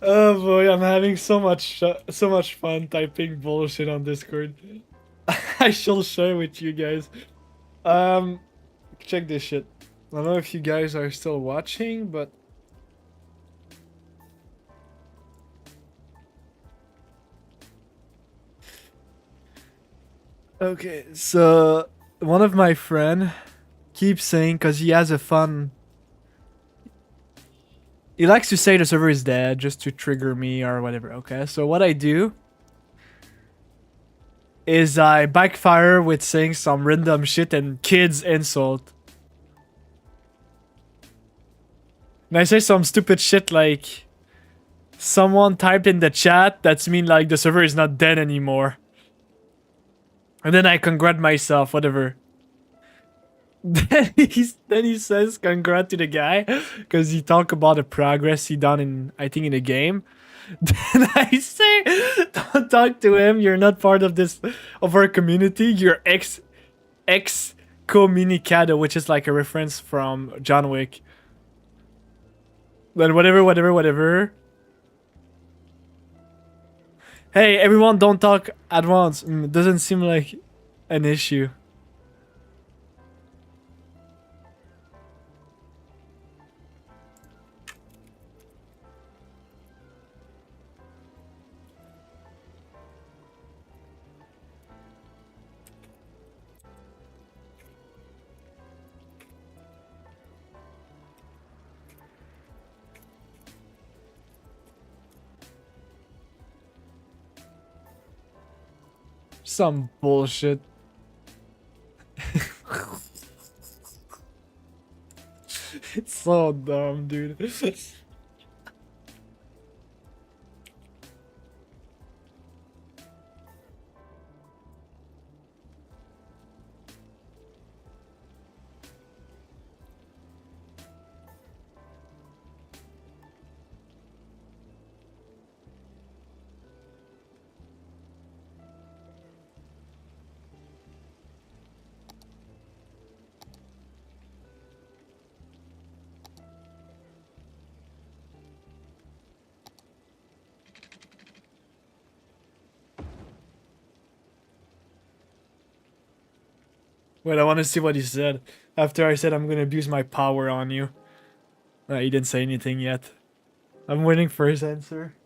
C: Oh boy, I'm having so much fun typing bullshit on Discord. I shall share with you guys. Check this shit. I don't know if you guys are still watching, but okay. So one of my friend keeps saying, cause he has a fun. He likes to say the server is dead just to trigger me or whatever. Okay, so what I do is I backfire with saying some random shit and kids insult. And I say some stupid shit like, someone typed in the chat, that's mean like the server is not dead anymore. And then I congrat myself, whatever. Then he says congrat to the guy because he talk about the progress he done in, I think, in the game. Then I say, don't talk to him. You're not part of this, of our community. You're excommunicado, which is like a reference from John Wick. Then whatever. Hey, everyone, don't talk at once. Doesn't seem like an issue. Some bullshit. It's so dumb, dude. Wait, I want to see what he said. After I said I'm gonna abuse my power on you. He didn't say anything yet. I'm waiting for his answer.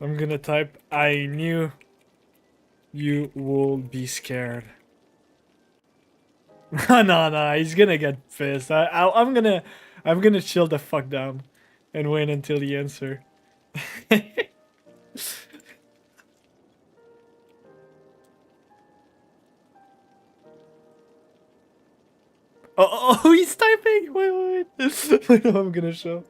C: I'm gonna type, I knew you will be scared. No, he's gonna get pissed. I'm gonna chill the fuck down and wait until the answer. Oh, he's typing. Wait. Wait, no, I'm gonna show.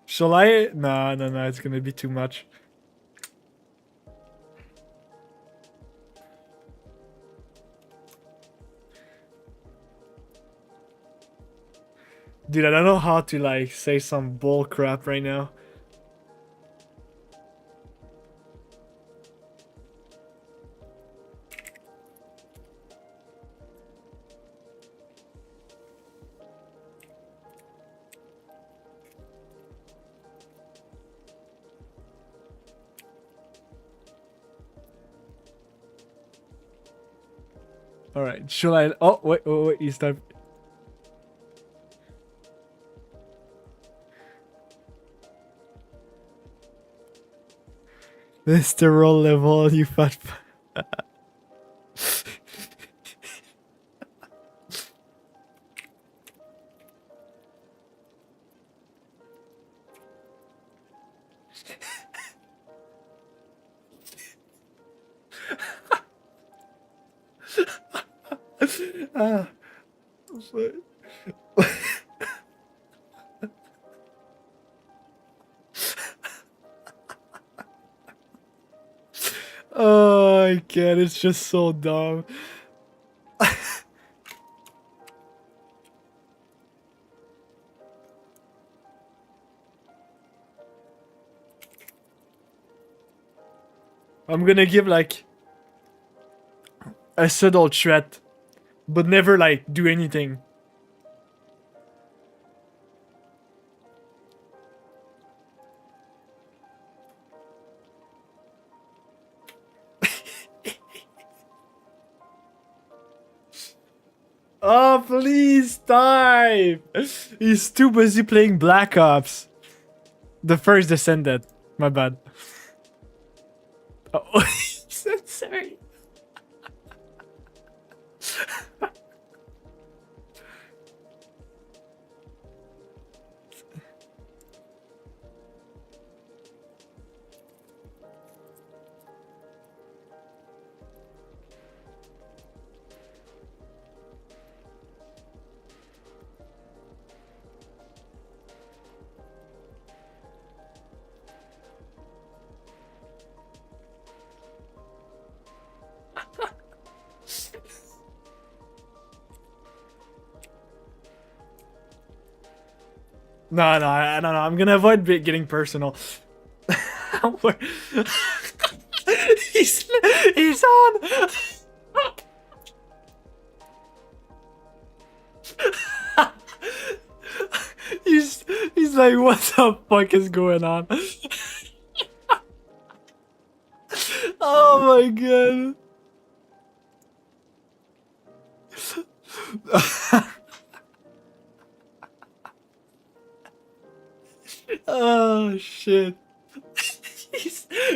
C: Shall I? No, it's gonna be too much. Dude, I don't know how to like say some bull crap right now. All right, shall I? Oh, wait, he's typing. Mr. Roll level, you fat. Oh, I can't. It's just so dumb. I'm gonna give like a subtle threat, but never like do anything. Oh, please type! He's too busy playing Black Ops. The first Descendant. My bad. Oh, I'm sorry. No, no, I don't know. I'm gonna avoid getting personal. he's on. he's like, what the fuck is going on? Oh my god. Oh shit.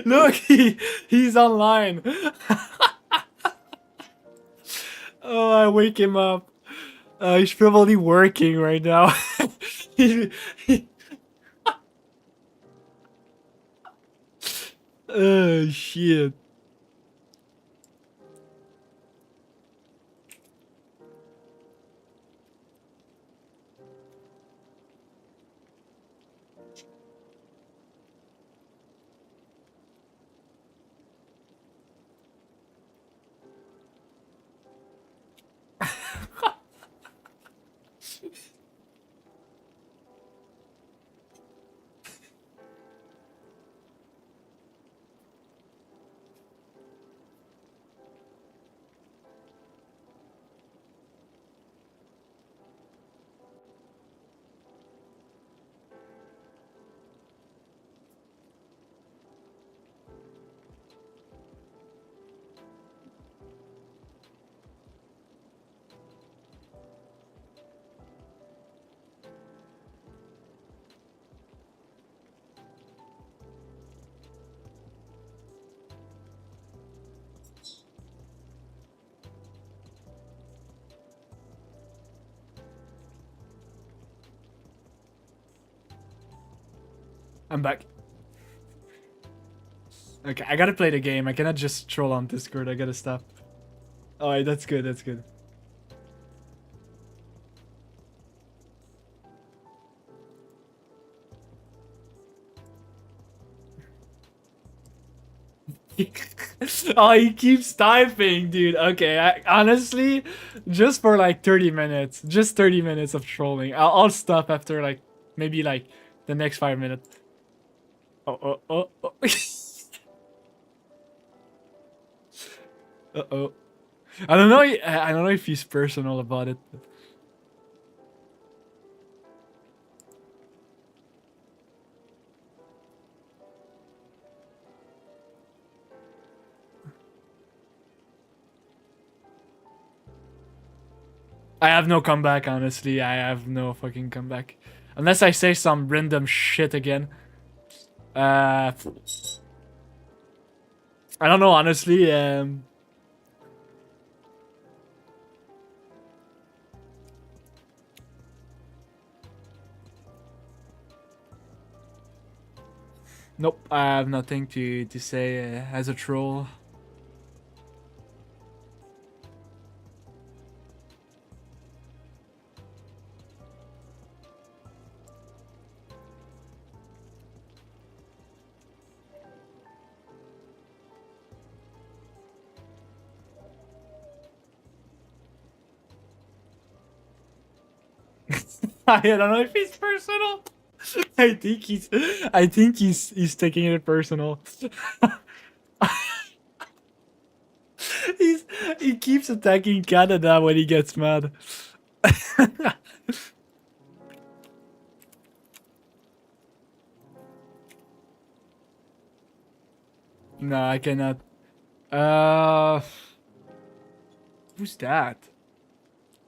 C: Look, he's online. Oh, I wake him up. He's probably working right now. He- he- Oh shit. I'm back. Okay, I gotta play the game. I cannot just troll on Discord. I gotta stop. Alright, that's good. That's good. Oh, he keeps typing, dude. Okay, honestly, just for like 30 minutes. Just 30 minutes of trolling. I'll stop after like, maybe like the next 5 minutes. Oh. Uh-oh. I don't know. I don't know if he's personal about it. I have no comeback, honestly. I have no fucking comeback. Unless I say some random shit again. I don't know, honestly. Nope, I have nothing to say as a troll. I don't know if he's personal. I think he's taking it personal. He keeps attacking Canada when he gets mad. No, I cannot. Who's that?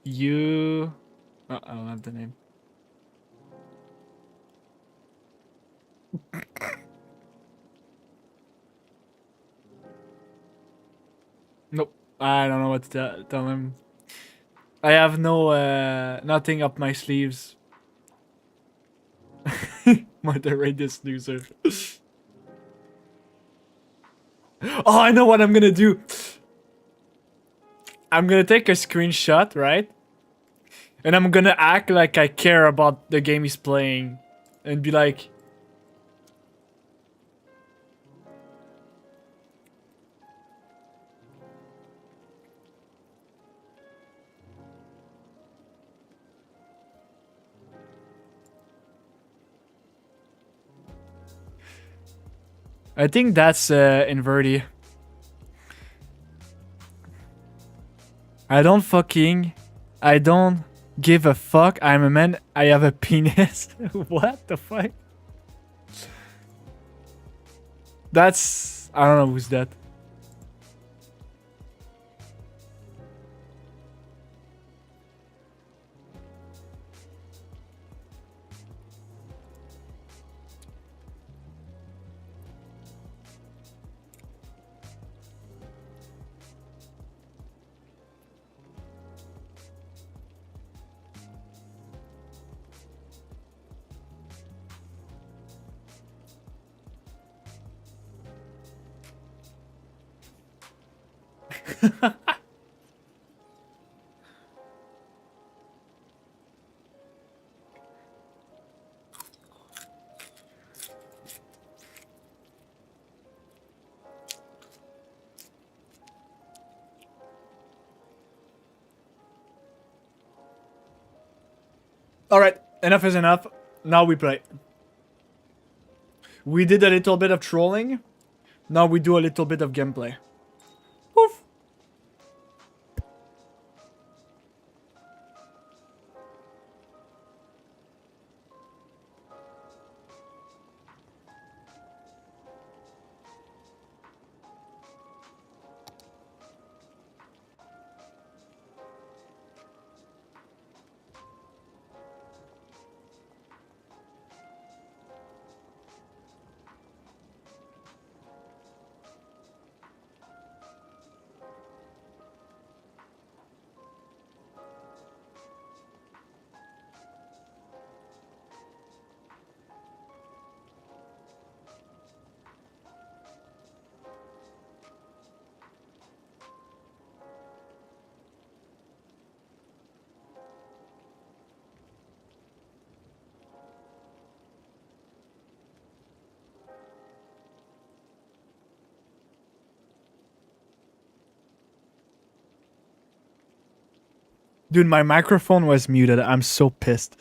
C: You. I don't have the name. Nope. I don't know what to tell him. I have nothing up my sleeves. Moderate this loser. Oh, I know what I'm gonna do. I'm gonna take a screenshot, right? And I'm gonna act like I care about the game he's playing. And be like... I think that's Inverti. I don't give a fuck. I'm a man. I have a penis. What the fuck? That's... I don't know who's that. Alright, enough is enough. Now we play. We did a little bit of trolling. Now we do a little bit of gameplay. Poof. Dude, my microphone was muted. I'm so pissed.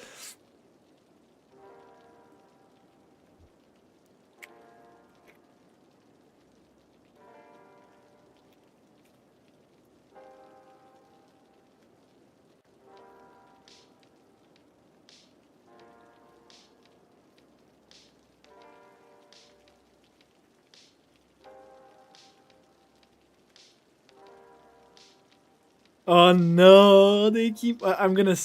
C: Oh no, they keep... I'm gonna...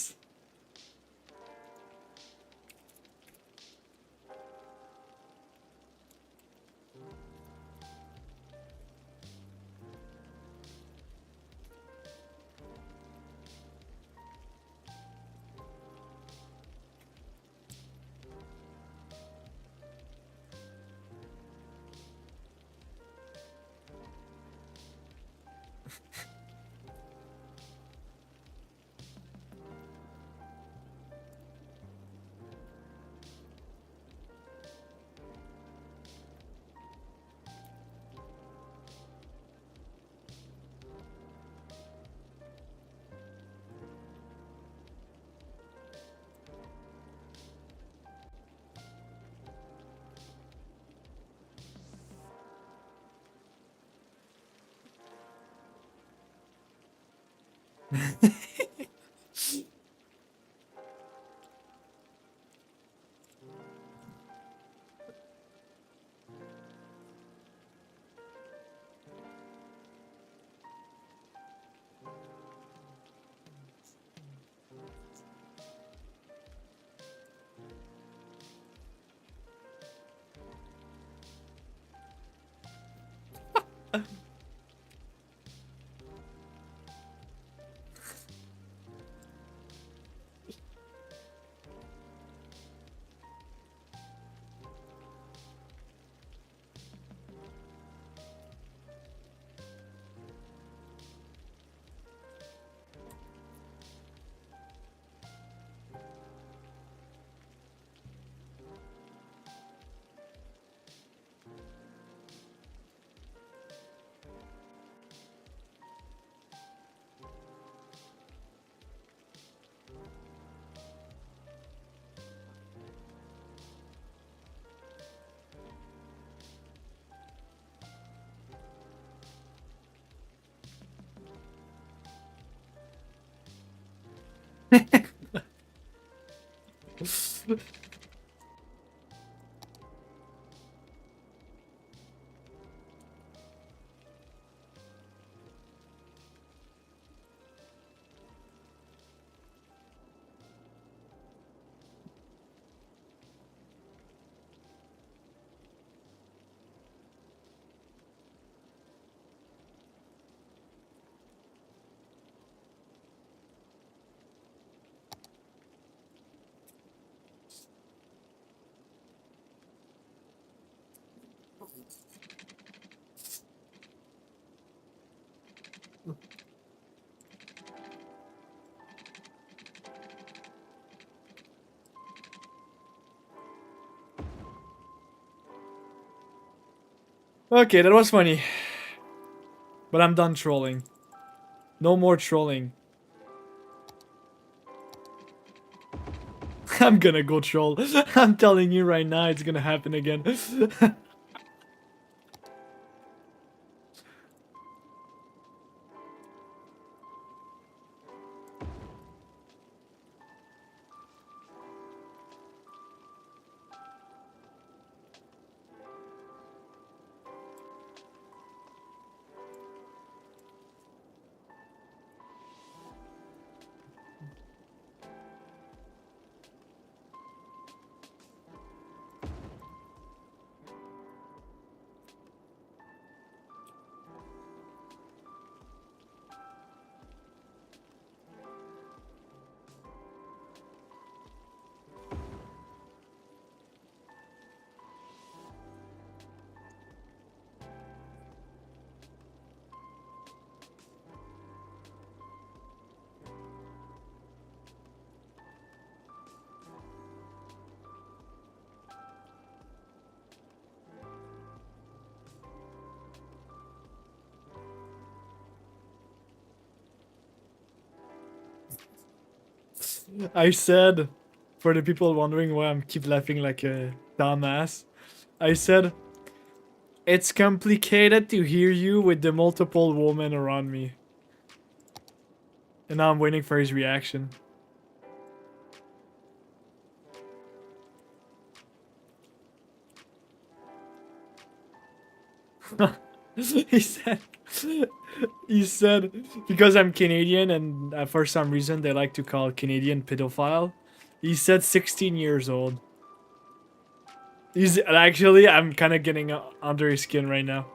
C: Okay, that was funny. But I'm done trolling. No more trolling. I'm gonna go troll. I'm telling you right now, it's gonna happen again. I said, for the people wondering why I'm keep laughing like a dumbass, I said, it's complicated to hear you with the multiple women around me. And now I'm waiting for his reaction. he said, he said, because I'm Canadian and for some reason they like to call Canadian pedophile. He said 16 years old. He's actually, I'm kind of getting under his skin right now.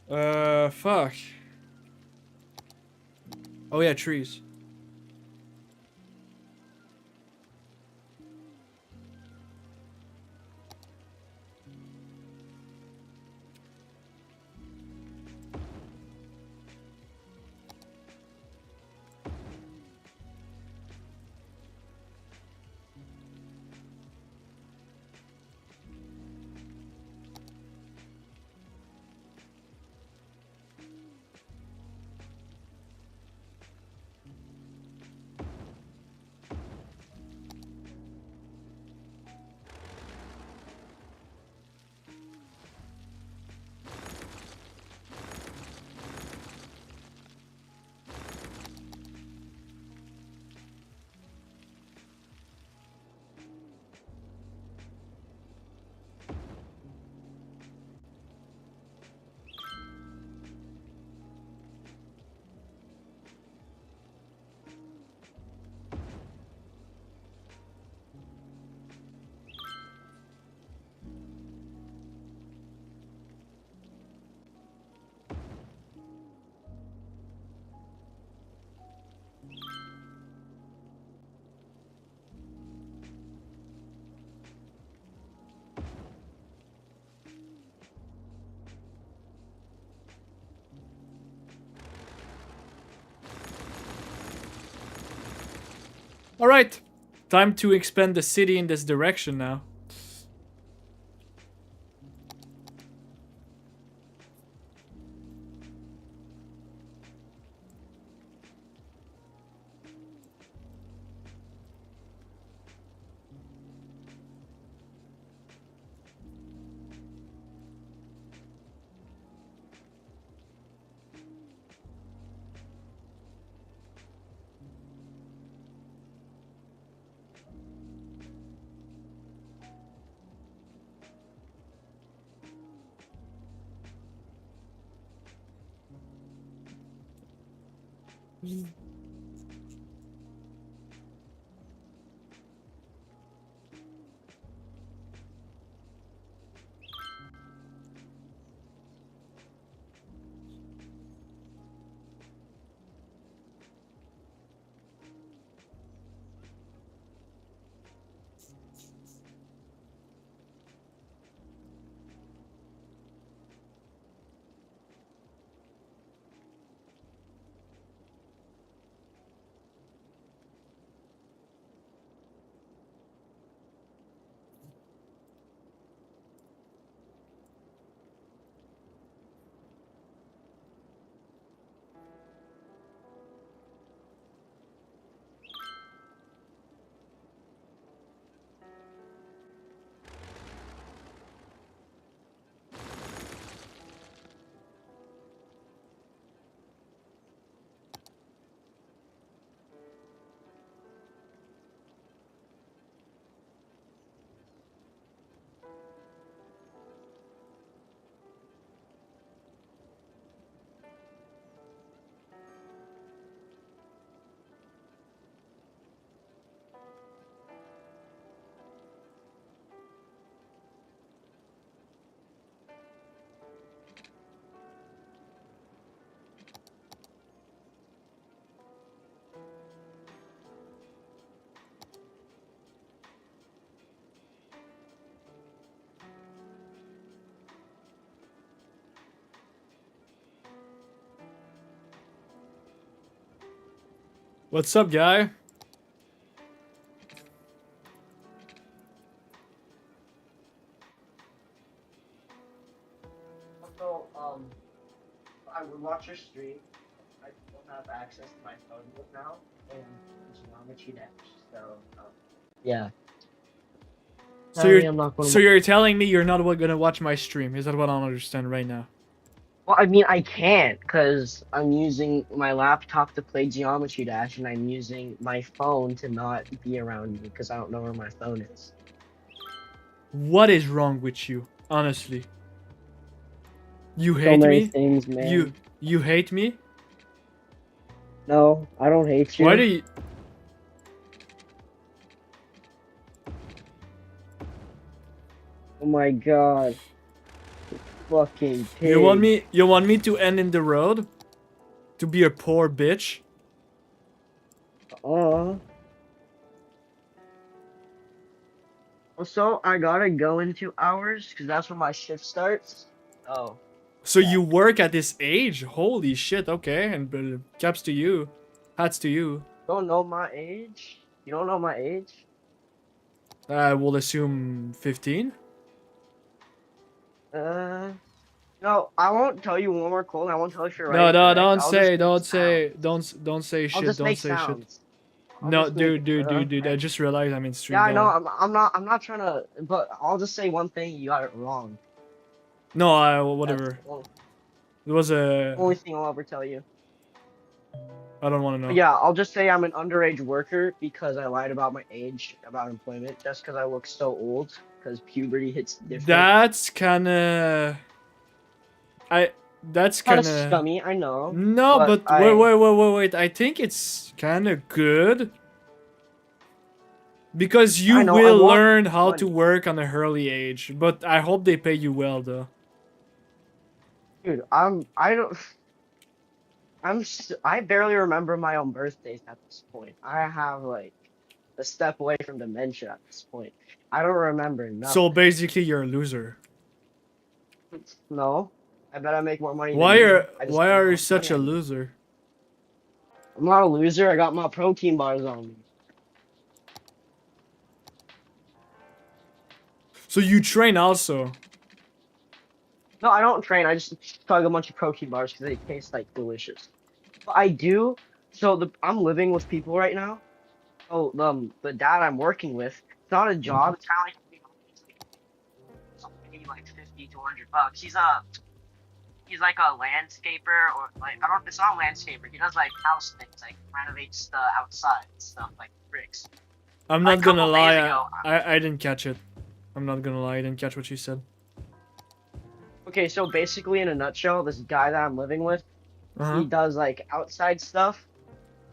C: Fuck. Oh yeah, trees. Alright, time to expand the city in this direction now. What's up, guy?
O: So, I would watch your stream. I don't have access to my phone book now, and geometry dash. So, yeah.
C: So
O: Sorry,
C: you're
O: I'm not going
C: so
O: to.
C: you're telling me you're not gonna watch my stream? Is that what I don't understand right now?
O: Well, I mean, I can't because I'm using my laptop to play Geometry Dash, and I'm using my phone to not be around you because I don't know where my phone is.
C: What is wrong with you? Honestly. You
O: So
C: hate
O: many
C: me?
O: things, man.
C: You hate me?
O: No, I don't hate you.
C: Why do you...
O: Oh my god. fucking pig.
C: You want me to end in the road? To be a poor bitch?
O: Also, I gotta go in 2 hours because that's when my shift starts. Oh.
C: So you work at this age? Holy shit, okay. And caps to you. Hats to you.
O: Don't know my age? You don't know my age?
C: I will assume 15?
O: No, I won't tell you when we're cold. I won't tell you if you're right
C: No,
O: or
C: no,
O: correct.
C: don't
O: I'll just
C: say,
O: make
C: don't
O: sounds.
C: say, don't say
O: I'll
C: shit,
O: just
C: don't
O: make
C: say shit.
O: sounds. I'll
C: No,
O: just make,
C: dude, I just realized I'm in stream.
O: Yeah, I know.
C: Dog.
O: I'm not trying to, but I'll just say one thing. You got it wrong.
C: No,
O: That's
C: whatever.
O: the only,
C: It was a.
O: only thing I'll ever tell you.
C: I don't want to
O: But
C: know.
O: yeah, I'll just say I'm an underage worker because I lied about my age, about employment, just because I look so old. Because puberty hits different.
C: That's kinda. That's
O: Kind of
C: kinda.
O: scummy, I know.
C: No, but wait. I think it's kinda good. Because you
O: I know, I
C: will
O: want
C: learn how to
O: money.
C: work on a early age. But I hope they pay you well, though.
O: Dude, I barely remember my own birthdays at this point. I have like a step away from dementia at this point. I don't remember
C: So
O: nothing.
C: basically, you're a loser.
O: No, I bet I make more money than you. I just
C: Why
O: don't know
C: are
O: how
C: you
O: much
C: such
O: money
C: a
O: I make.
C: loser?
O: I'm not a loser. I got my protein bars on me.
C: So you train also.
O: No, I don't train. I just chug a bunch of protein bars because they taste like delicious. But I do. So I'm living with people right now. Oh, the dad I'm working with. It's not a job. It's kind of like 50 to 100 bucks. He's like a landscaper or like I don't. It's not a landscaper. He does like house things, like renovates the outside and stuff, like bricks.
C: I'm
O: Like,
C: not
O: a
C: gonna
O: couple
C: lie.
O: days ago,
C: I didn't catch it. I'm not gonna lie. I didn't catch what you said.
O: okay, so basically, in a nutshell, this guy that I'm living with,
C: Uh-huh.
O: he does like outside stuff,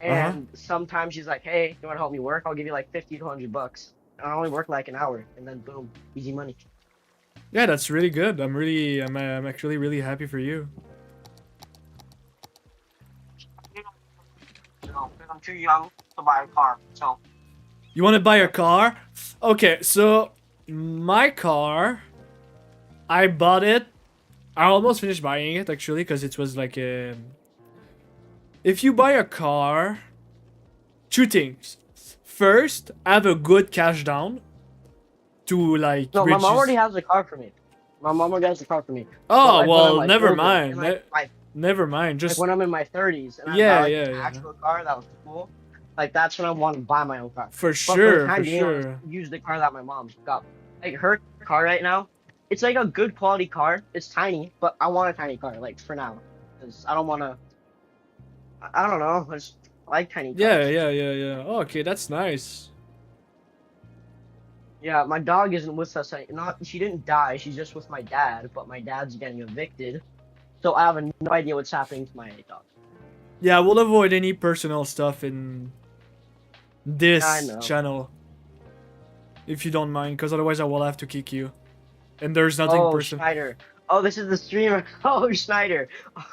C: Uh-huh.
O: and sometimes he's like, "Hey, you want to help me work? I'll give you like 50 to 100 bucks." And I only work like an hour, and then boom, easy money.
C: Yeah, that's really good. I'm actually really happy for you.
O: So, because I'm too young to buy a car, so.
C: You want to buy a car? Okay, so my car, I bought it. I almost finished buying it actually because it was like a. If you buy a car, two things. First, have a good cash down to like.
O: No, my mom
C: reduce-
O: already has a car for me. My mom already has a car for me.
C: Oh
O: But, like, when I'm,
C: well,
O: like,
C: never
O: older,
C: mind.
O: and, like,
C: Never mind.
O: like
C: Just
O: when I'm in my 30s and I
C: Yeah,
O: buy like
C: yeah,
O: an
C: yeah.
O: actual car that was cool, like that's when I want to buy my own car.
C: For
O: But
C: sure,
O: the time
C: for
O: being, I
C: sure.
O: use the car that my mom got. Like her car right now, it's like a good quality car. It's tiny, but I want a tiny car, like for now, because I don't want to. I don't know. I just like tiny cars.
C: Yeah. Oh, okay, that's nice.
O: Yeah, my dog isn't with us. She didn't die. She's just with my dad. But my dad's getting evicted, so I have no idea what's happening to my dog.
C: Yeah, we'll avoid any personal stuff in this
O: I know.
C: channel. If you don't mind, because otherwise I will have to kick you. And there's nothing
O: Oh,
C: personal.
O: Schneider. Oh, this is the streamer. Oh, Schneider.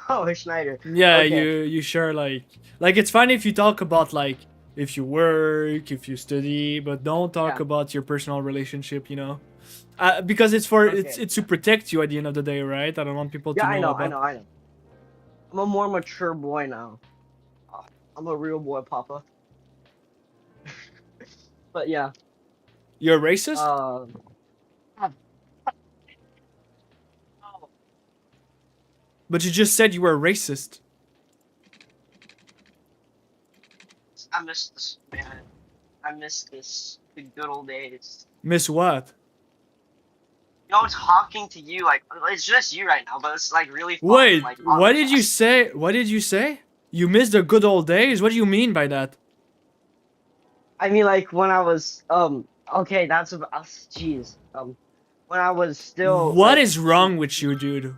O: Oh, Schneider.
C: Yeah,
O: Okay.
C: you share like it's fine if you talk about like if you work, if you study, but don't talk
O: Yeah.
C: about your personal relationship, you know. Because it's to protect you at the end of the day, right? I don't want people
O: Yeah,
C: to know
O: I
C: about.
O: know. I'm a more mature boy now. I'm a real boy, Papa. But yeah.
C: You're a racist? But you just said you were a racist.
O: I miss this, man. I miss this. The good old days.
C: Miss what?
O: You know, talking to you, like, it's just you right now, but it's, like, really fun.
C: Wait,
O: Like,
C: what did you say? What did you say? You miss the good old days? What do you mean by that?
O: I mean, like, when I was, okay, that's about, jeez, when I was still,
C: What
O: like,
C: is wrong with you, dude?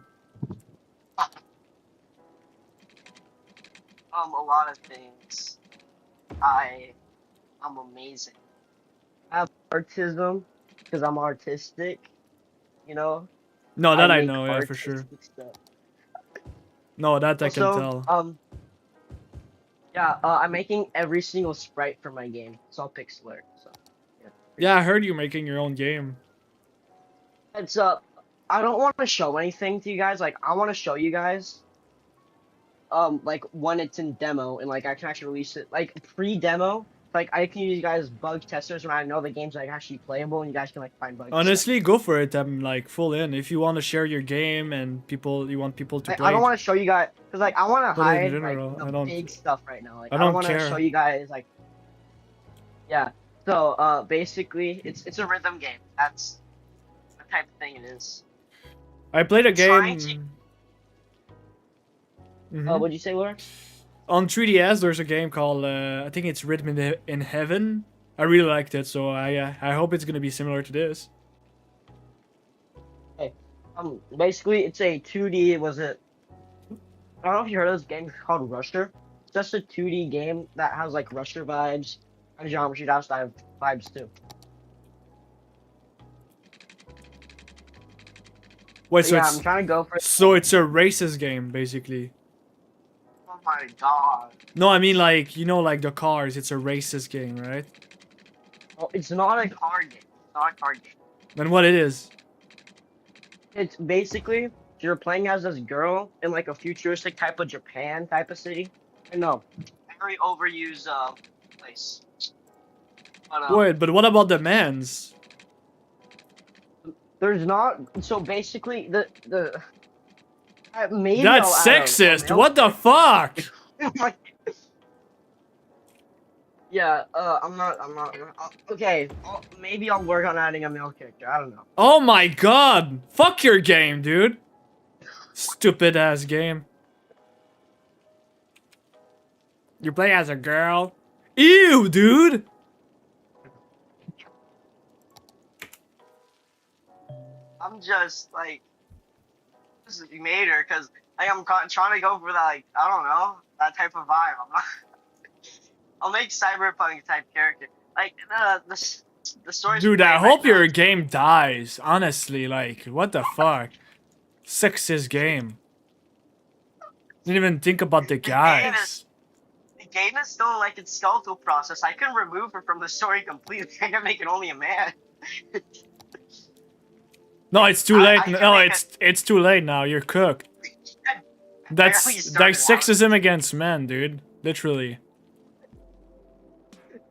O: a lot of things. I'm amazing. I have autism, because I'm artistic, you know?
C: No, that I
O: make
C: know, yeah, for
O: artistic
C: sure.
O: stuff.
C: No, that I can
O: Also,
C: tell.
O: yeah, I'm making every single sprite for my game. It's all pixel art. So yeah.
C: Yeah, I heard you making your own game.
O: It's I don't want to show anything to you guys. Like I want to show you guys like when it's in demo and like I can actually release it like pre-demo. Like I can use you guys as bug testers when I know the game's like actually playable and you guys can like find bugs. And stuff.
C: Honestly, go for it. I'm like full in. If you want to share your game and you want people to
O: Like,
C: play.
O: I don't want to show you guys because like I want to
C: But in
O: hide
C: general,
O: like
C: I
O: the
C: don't-
O: big stuff right now. Like
C: I
O: I don't
C: don't
O: want to
C: care.
O: show you guys like yeah. So basically it's a rhythm game. That's the type of thing it is.
C: I played a
O: Trying
C: game.
O: to-
C: Mhm.
O: what'd you say, Laura?
C: On 3DS, there's a game called I think it's Rhythm in Heaven. I really liked it, so I hope it's gonna be similar to this.
O: Hey, basically it's a 2D. Was it? I don't know if you heard of this game called Rusher. It's just a 2D game that has like Rusher vibes and Geometry Dash vibes too.
C: Wait,
O: But
C: so
O: yeah,
C: it's
O: I'm trying to go for.
C: so it's a racist game basically.
O: Oh my god.
C: No, I mean like like the cars. It's a racist game, right?
O: Oh, it's not a card game. It's not a card game.
C: Then what it is?
O: It's basically you're playing as this girl in like a futuristic type of Japan type of city. I know, very overused place. But,
C: Wait, but what about the men's?
O: there's not. So basically, the maybe
C: That's
O: I'll add a
C: sexist.
O: male
C: What the fuck?
O: Yeah, I'm not. Okay, maybe I'll work on adding a male character. I don't know.
C: Oh my god! Fuck your game, dude. Stupid ass game. You play as a girl? Ew, dude!
O: I'm just like, this is made her because I'm trying to go for that, like, I don't know, that type of vibe. I'm not. I'll make cyberpunk type character. Like the story.
C: Dude, I hope your game dies. Honestly, like, what the fuck? Sexist game. Didn't even think about the guys.
O: The game is still like its skeletal process. I can remove her from the story completely. I can make it only a man.
C: No, it's too late. No, it's too late now. You're cooked. That's sexism against men, dude. Literally.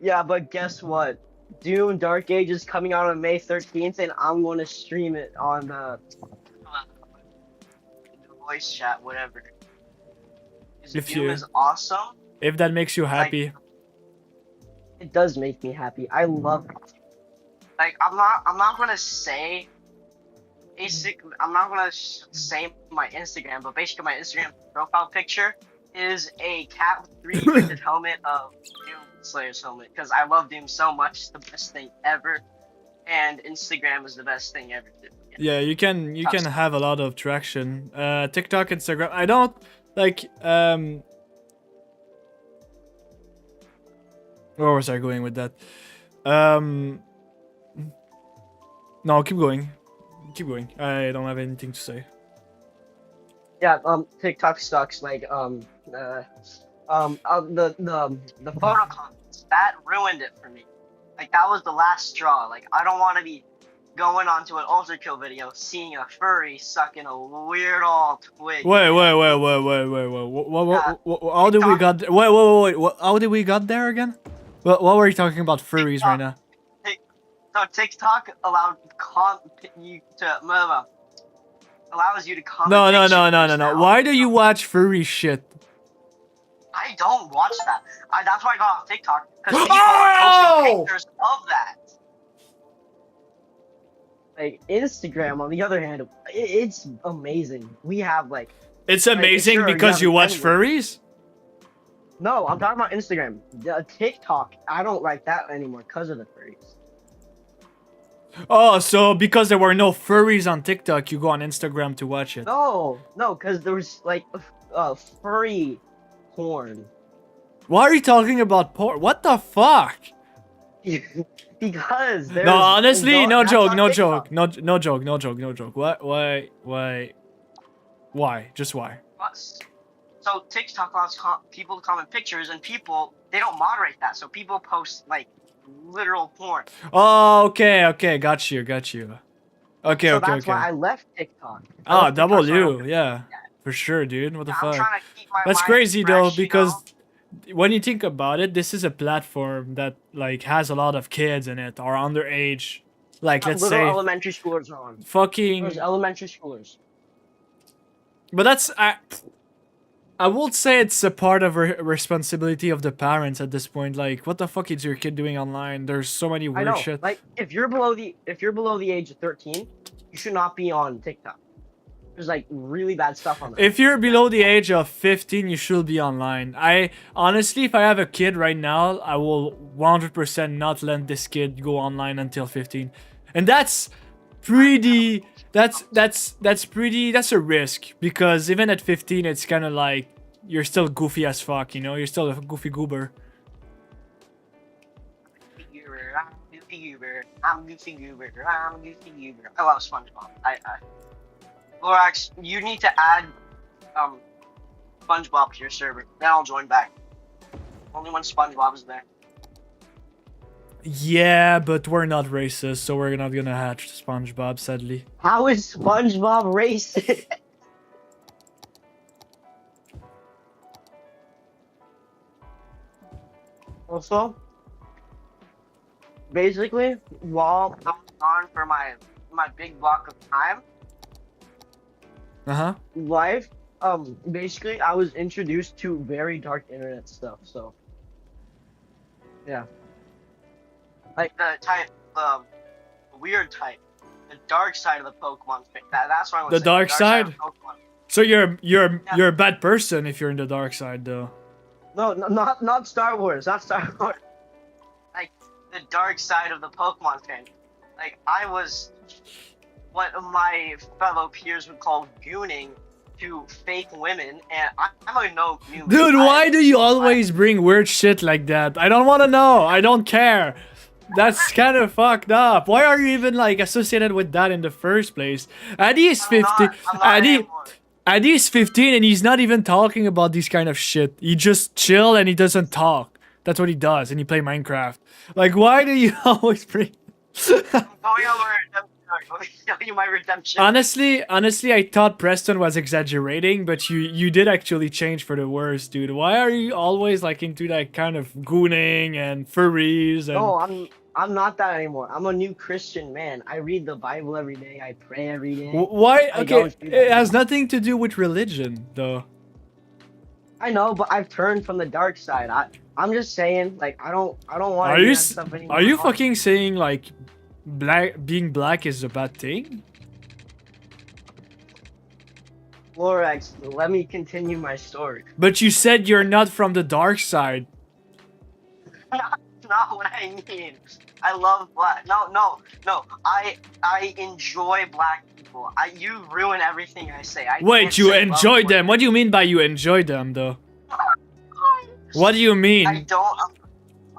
O: Yeah, but guess what? Doom Dark Age is coming out on May 13th, and I'm going to stream it on the voice chat, whatever. Doom is awesome.
C: If that makes you happy.
O: It does make me happy. I love it. Like, I'm not going to say... I'm not going to say my Instagram, but basically my Instagram profile picture is a cat with 3D printed helmet of Doom Slayer's helmet, because I love Doom so much. It's the best thing ever, and Instagram is the best thing ever too.
C: Yeah, you can have a lot of traction. TikTok, Instagram. I don't like where was I going with that? No, keep going. Keep going. I don't have anything to say.
O: Yeah, TikTok sucks. Like the photo comments that ruined it for me. Like that was the last straw. Like I don't want to be going onto an Ultra Kill video seeing a furry sucking a weird old twig.
C: Wait. How did we got there? Wait. How did we got there again? What were you talking about furries right now?
O: So TikTok allowed you to allows you to comment.
C: No. Why do you watch furry shit?
O: I don't watch that. That's why I got off TikTok, because people are posting pictures of that. Like Instagram, on the other hand, it's amazing. We have like.
C: It's amazing
O: sure,
C: because you watch furries?
O: No, I'm talking about Instagram. TikTok, I don't like that anymore because of the furries.
C: Oh, so because there were no furries on TikTok, you go on Instagram to watch it.
O: No, because there was like furry porn.
C: Why are you talking about porn? What the fuck?
O: Because there's
C: No, honestly, no
O: that's
C: joke,
O: on
C: no
O: TikTok.
C: joke, no joke, no joke, no joke. What? Why? Just why?
O: So TikTok allows people to comment pictures, and people they don't moderate that, so people post like literal porn.
C: Oh, okay, got you. Okay,
O: So
C: okay,
O: that's why
C: okay.
O: I left TikTok. I
C: Ah,
O: left TikTok
C: double
O: so I don't
C: you, yeah, for sure, dude. What the
O: I'm
C: fuck?
O: trying to keep my
C: That's
O: mind
C: crazy though,
O: fresh, you know.
C: because when you think about it, this is a platform that like has a lot of kids in it or underage. Like, let's
O: Little
C: say,
O: elementary schoolers are on. There's
C: fucking.
O: elementary schoolers.
C: But that's I would say it's a part of responsibility of the parents at this point. Like, what the fuck is your kid doing online? There's so many
O: I
C: weird
O: know.
C: shit.
O: Like if you're below the age of 13, you should not be on TikTok. There's like really bad stuff on there.
C: If you're below the age of 15, you should be online. I honestly, if I have a kid right now, I will 100% not let this kid go online until 15. And that's pretty that's a risk, because even at 15 it's kind of like you're still goofy as fuck, you know? You're still a goofy goober.
O: I'm Goofy Goober. I'm Goofy Goober. I'm Goofy Goober. I love SpongeBob. Lorax, you need to add SpongeBob to your server. Then I'll join back. Only when SpongeBob is there.
C: Yeah, but we're not racist, so we're not gonna hatch SpongeBob, sadly.
O: How is SpongeBob racist? Also, basically, while I was on for my big block of time,
C: Uh-huh.
O: life, basically I was introduced to very dark internet stuff. So, yeah, like the type, weird type, the dark side of the Pokemon. That's what I would
C: The
O: say.
C: dark side?
O: Of Pokemon.
C: So you're a bad person if you're in the dark side, though.
O: No, not Star Wars. Not Star Wars. Like the dark side of the Pokemon fan. Like I was what my fellow peers would call gooning to fake women, and I'm a no goon.
C: Dude, why do you always bring weird shit like that? I don't want to know. I don't care. That's kind of fucked up. Why are you even like associated with that in the first place? Addy is 50. Addy is 15 and he's not even talking about these kind of shit. He just chill and he doesn't talk. That's what he does, and he play Minecraft. Like, why do you always bring?
O: My redemption.
C: Honestly, I thought Preston was exaggerating, but you did actually change for the worse, dude. Why are you always like into that kind of gooning and furries and?
O: No, I'm not that anymore. I'm a new Christian man. I read the Bible every day. I pray every day.
C: Why?
O: I
C: Okay,
O: don't do that.
C: it has nothing to do with religion, though.
O: I know, but I've turned from the dark side. I'm just saying, like I don't want
C: Are
O: to do
C: you
O: that stuff anymore.
C: are you fucking saying like being black is a bad thing?
O: Lorax, let me continue my story.
C: But you said you're not from the dark side.
O: That's not what I mean. I love black. No. I enjoy black people. You ruin everything I say.
C: Wait, you enjoy them? What do you mean by you enjoy them, though? What do you mean?
O: I'm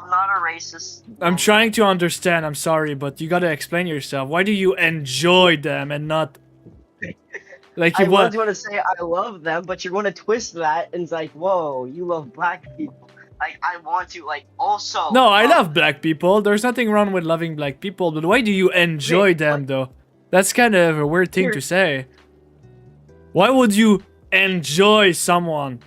O: not a racist.
C: I'm trying to understand. I'm sorry, but you gotta explain yourself. Why do you enjoy them and not like you
O: I
C: want?
O: was going to say I love them, but you're going to twist that and it's like, whoa, you love black people. Like I want to like also.
C: No, I love black people. There's nothing wrong with loving black people, but why do you enjoy them, though? That's kind of a weird thing to say. Why would you enjoy someone?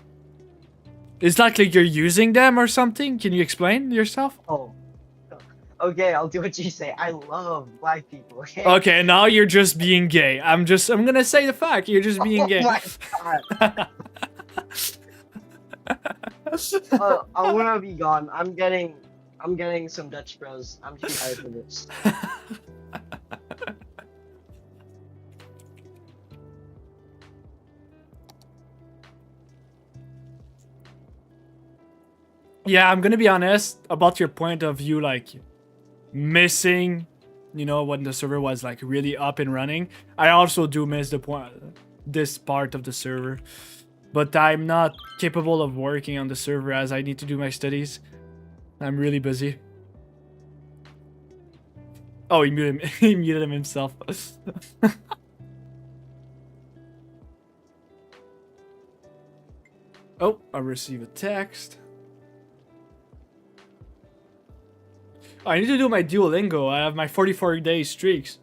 C: Is that like you're using them or something? Can you explain yourself?
O: Oh. Okay, I'll do what you say. I love black people. Okay.
C: Okay, now you're just being gay. I'm gonna say the fact. You're just being gay.
O: Oh my god. I'm gonna be gone. I'm getting some Dutch Bros. I'm too tired for this.
C: Yeah, I'm gonna be honest about your point of view, like missing, you know, when the server was like really up and running. I also do miss this part of the server, but I'm not capable of working on the server as I need to do my studies. I'm really busy. Oh, he muted him. He muted him himself. Oh, I receive a text. Oh, I need to do my Duolingo. I have my 44-day streaks.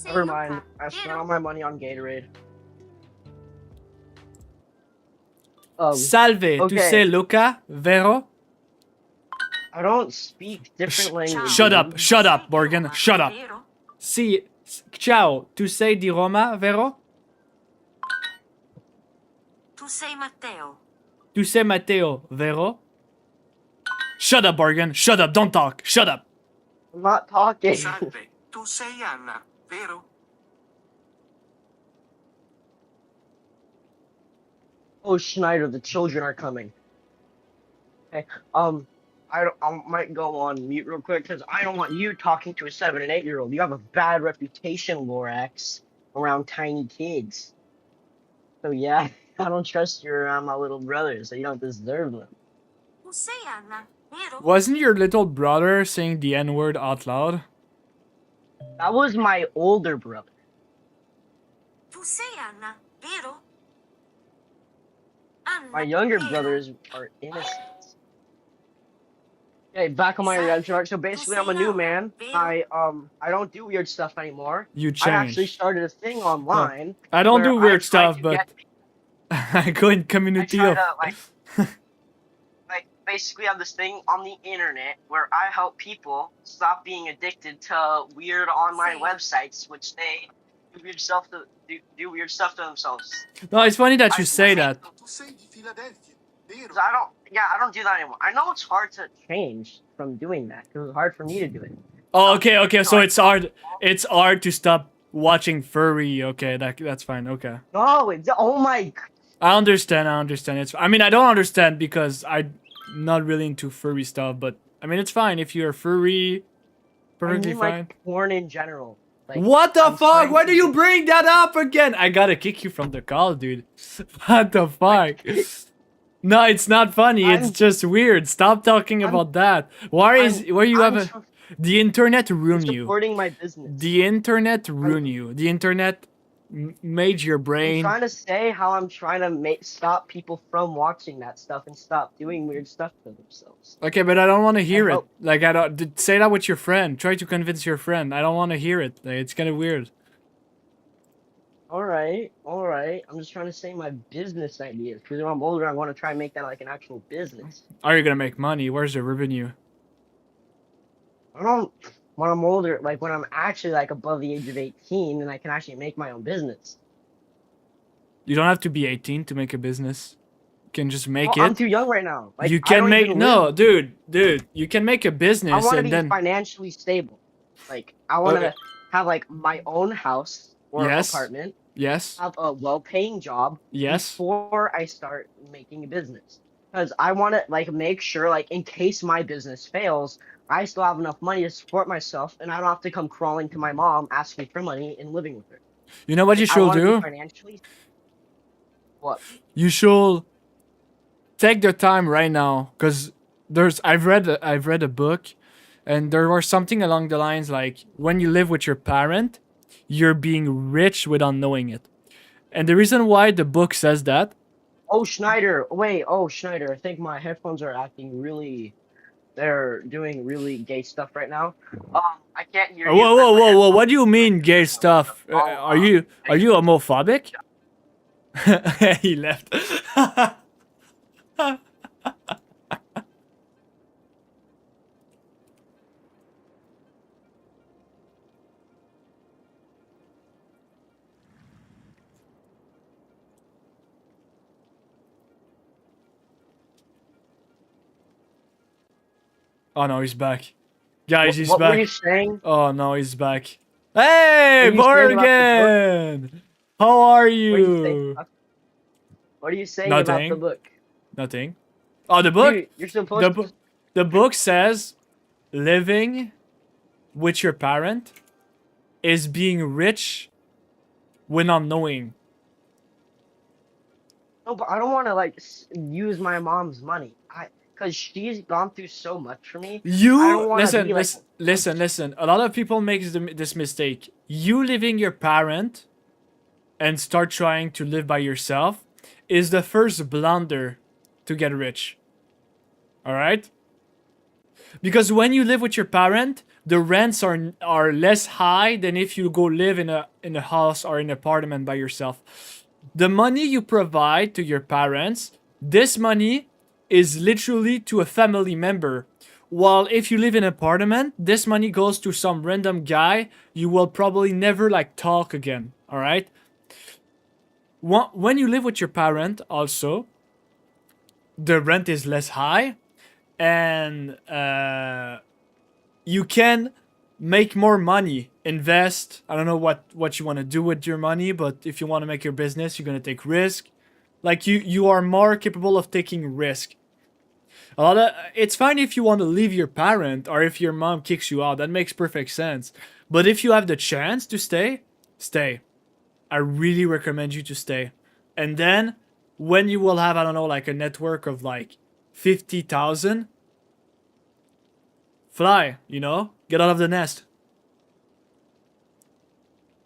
O: Never mind. I spent all my money on Gatorade.
C: Salve, tu sei
O: Okay.
C: Luca, vero?
O: I don't speak different languages.
C: Shut up, Morgan, shut up. Sì, ciao, tu sei di Roma, vero?
A: Tu sei Matteo.
C: Tu sei Matteo, vero? Shut up, Morgan, shut up, don't talk, shut up.
O: I'm not talking.
A: Salve, tu sei Anna, vero?
O: Oh, Schneider, the children are coming. Okay, I might go on mute real quick because I don't want you talking to a 7 and 8-year-old. You have a bad reputation, Lorax, around tiny kids. So yeah, I don't trust you around my little brothers, so you don't deserve them.
A: Tu sei Anna, vero?
C: Wasn't your little brother saying the N-word out loud?
O: That was my older brother.
A: Tu sei Anna, vero?
O: My younger brothers are innocent. Okay, back on my redemption arc. So basically, I'm a new man. I don't do weird stuff anymore.
C: You
O: I actually
C: changed.
O: started a thing online.
C: I don't
O: where
C: do weird
O: try
C: stuff,
O: to
C: but
O: get-
C: I go in
O: I
C: community
O: try
C: of...
O: to like basically have this thing on the internet where I help people stop being addicted to weird online websites, which they do weird stuff to do weird stuff to themselves.
C: No, it's funny that you say that.
O: I don't do that anymore. I know it's hard to change from doing that because it's hard for me to do it.
C: Oh, okay, so it's hard to stop watching furry. Okay, that's fine, okay.
O: No, it's oh my.
C: I understand. I mean, I don't understand because I'm not really into furry stuff, but I mean, it's fine if you're furry. Perfectly
O: I mean,
C: fine.
O: like porn in general. Like,
C: What the
O: I'm
C: fuck?
O: trying
C: Why
O: to
C: do you bring that up again? I gotta kick you from the call, dude. What the fuck? No, it's not funny. It's just weird. Stop talking about that. Why you have the internet ruin you?
O: supporting my business.
C: The internet ruin you. The internet made your
O: I'm
C: brain.
O: trying to say how I'm trying to stop people from watching that stuff and stop doing weird stuff to themselves.
C: Okay, but I don't want to hear it.
O: hope-
C: Like I don't say that with your friend. Try to convince your friend. I don't want to hear it. Like, it's kind of weird.
O: All right. I'm just trying to say my business ideas because when I'm older, I want to try and make that like an actual business.
C: Are you gonna make money? Where's the revenue?
O: I don't. When I'm older, like when I'm actually like above the age of 18, and I can actually make my own business.
C: You don't have to be 18 to make a business. You can just make
O: Well,
C: it.
O: I'm too young right now. Like,
C: You
O: I
C: can
O: don't
C: make
O: even
C: no,
O: live-
C: dude. You can make a
O: I
C: business
O: want to
C: and
O: be
C: then
O: financially stable. Like I want to
C: Okay.
O: have like my own house or
C: Yes.
O: apartment.
C: Yes.
O: Have a well-paying job.
C: Yes.
O: Before I start making a business, because I want to like make sure like in case my business fails, I still have enough money to support myself, and I don't have to come crawling to my mom asking for money and living with her.
C: You know what you
O: I
C: should
O: wanna be
C: do?
O: financially. What?
C: You should take the time right now, cause I've read a book, and there was something along the lines like when you live with your parent, you're being rich without knowing it, and the reason why the book says that.
O: Oh, Schneider. Wait. Oh, Schneider. I think my headphones are acting really. They're doing really gay stuff right now. I can't hear you.
C: Whoa! What do you mean gay stuff? Are you homophobic? He left. Oh no, he's back. Guys, he's
O: what
C: back.
O: were you saying?
C: Oh no, he's back. Hey,
O: What are you saying about
C: Morgan! How are
O: What are you
C: you?
O: saying? What are you saying about the
C: Nothing.
O: book?
C: Nothing. Oh, the book.
O: Dude, you're supposed
C: The book says, living with your parent is being rich when not knowing.
O: No, but I don't want to like use my mom's money. because she's gone through so much for me. I
C: You
O: don't want to
C: listen,
O: be like,
C: listen. A lot of people make this mistake. You leaving your parent and start trying to live by yourself is the first blunder to get rich. All right? Because when you live with your parent, the rents are less high than if you go live in a house or an apartment by yourself. The money you provide to your parents, this money is literally to a family member. While if you live in an apartment, this money goes to some random guy you will probably never like talk again. All right? When you live with your parent, also, the rent is less high, and you can make more money, invest. I don't know what you want to do with your money, but if you want to make your business, you're gonna take risk. Like you are more capable of taking risk. It's fine if you want to leave your parent or if your mom kicks you out. That makes perfect sense. But if you have the chance to stay, stay. I really recommend you to stay. And then when you will have, I don't know, like a network of like 50,000, fly, get out of the nest.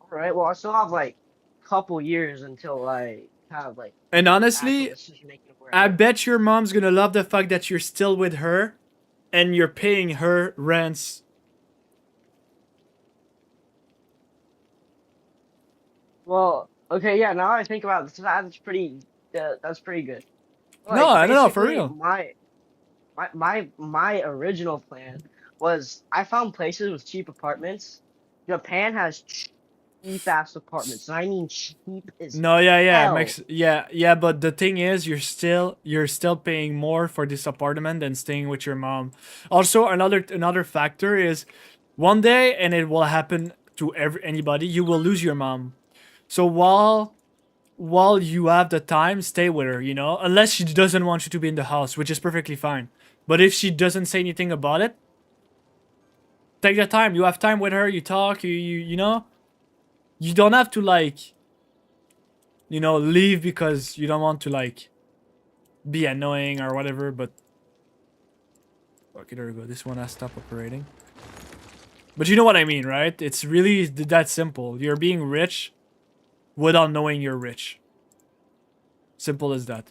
O: all right, well, I still have like a couple years until I have like
C: And
O: actual
C: honestly,
O: decision making of where I
C: I
O: live.
C: bet your mom's gonna love the fact that you're still with her and you're paying her rents.
O: Well, okay, yeah. Now I think about this, that's pretty good.
C: No,
O: Like
C: I don't know, for
O: basically,
C: real.
O: my original plan was I found places with cheap apartments. Japan has cheap ass apartments, and I mean cheap as
C: No, yeah,
O: hell.
C: yeah, but the thing is, you're still paying more for this apartment than staying with your mom. Also, another factor is, one day, and it will happen to anybody, you will lose your mom. So while you have the time, stay with her, unless she doesn't want you to be in the house, which is perfectly fine. But if she doesn't say anything about it, take the time. You have time with her, you talk, you know, you don't have to like, leave because you don't want to like be annoying or whatever. But okay, there we go. This one has stopped operating. But you know what I mean, right? It's really that simple. You're being rich without knowing you're rich. Simple as that.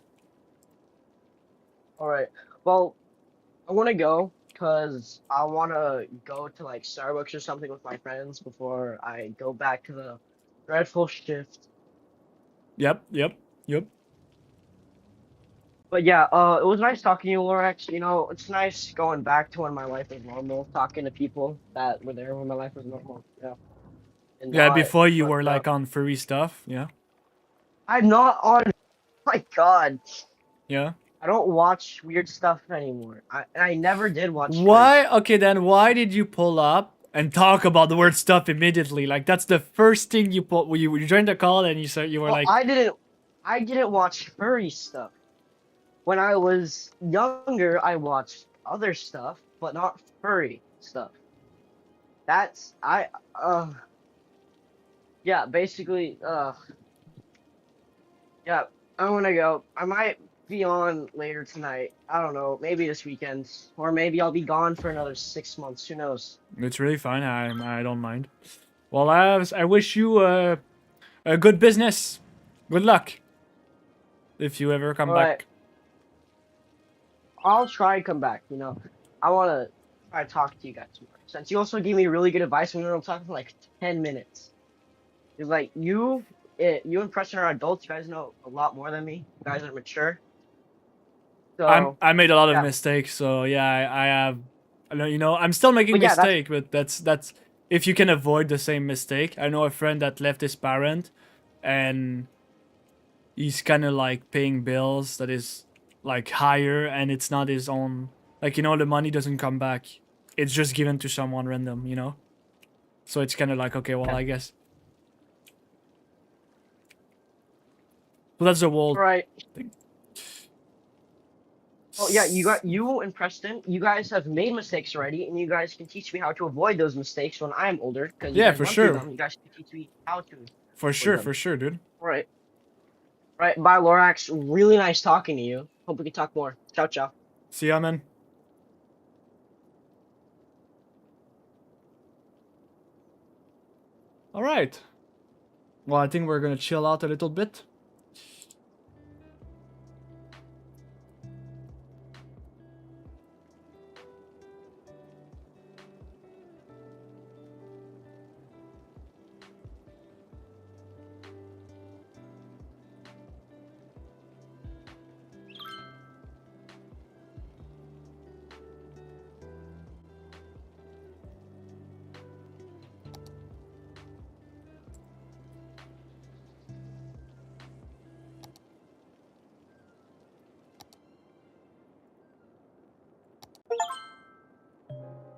O: All right. Well, I want to go because I want to go to like Starbucks or something with my friends before I go back to the dreadful shift.
C: Yep.
O: But yeah, it was nice talking to you, Lorax. It's nice going back to when my life was normal, talking to people that were there when my life was normal. Yeah. And
C: Yeah,
O: not
C: before you were
O: fucked
C: like
O: up.
C: on furry stuff. Yeah.
O: I'm not on. My God.
C: Yeah.
O: I don't watch weird stuff anymore. I never did watch furry
C: Why? Okay, then why did you pull up and talk about the word stuff immediately? Like that's the first thing you put when you joined the call and you said you were
O: Well,
C: like,
O: I didn't watch furry stuff. When I was younger, I watched other stuff, but not furry stuff. That's yeah, basically yeah, I'm gonna go. I might be on later tonight. I don't know, maybe this weekend, or maybe I'll be gone for another 6 months. Who knows?
C: it's really fine. I don't mind. Well, I wish you a good business. Good luck. If you ever come
O: All right,
C: back.
O: I'll try and come back. I want to try to talk to you guys more. Since you also gave me really good advice when we were talking for like 10 minutes. It's like you and Preston are adults. You guys know a lot more than me. You guys are mature. So
C: I made a lot of
O: yeah,
C: mistakes, so yeah, I have, I know, I'm still making
O: but yeah, that's
C: mistake, but that's if you can avoid the same mistake. I know a friend that left his parent, and he's kind of like paying bills that is like higher, and it's not his own. Like the money doesn't come back. It's just given to someone random. So it's kind of like, okay, well, I guess. So that's the whole
O: right.
C: thing.
O: Oh yeah, you and Preston. You guys have made mistakes already, and you guys can teach me how to avoid those mistakes when I'm older. Because you
C: Yeah,
O: guys
C: for
O: went through
C: sure.
O: them. You guys can teach me how to
C: For
O: avoid
C: sure,
O: them.
C: dude.
O: Right. Right. Bye, Lorax. Really nice talking to you. Hope we can talk more. Ciao, ciao.
C: See ya, man. Alright. Well, I think we're gonna chill out a little bit.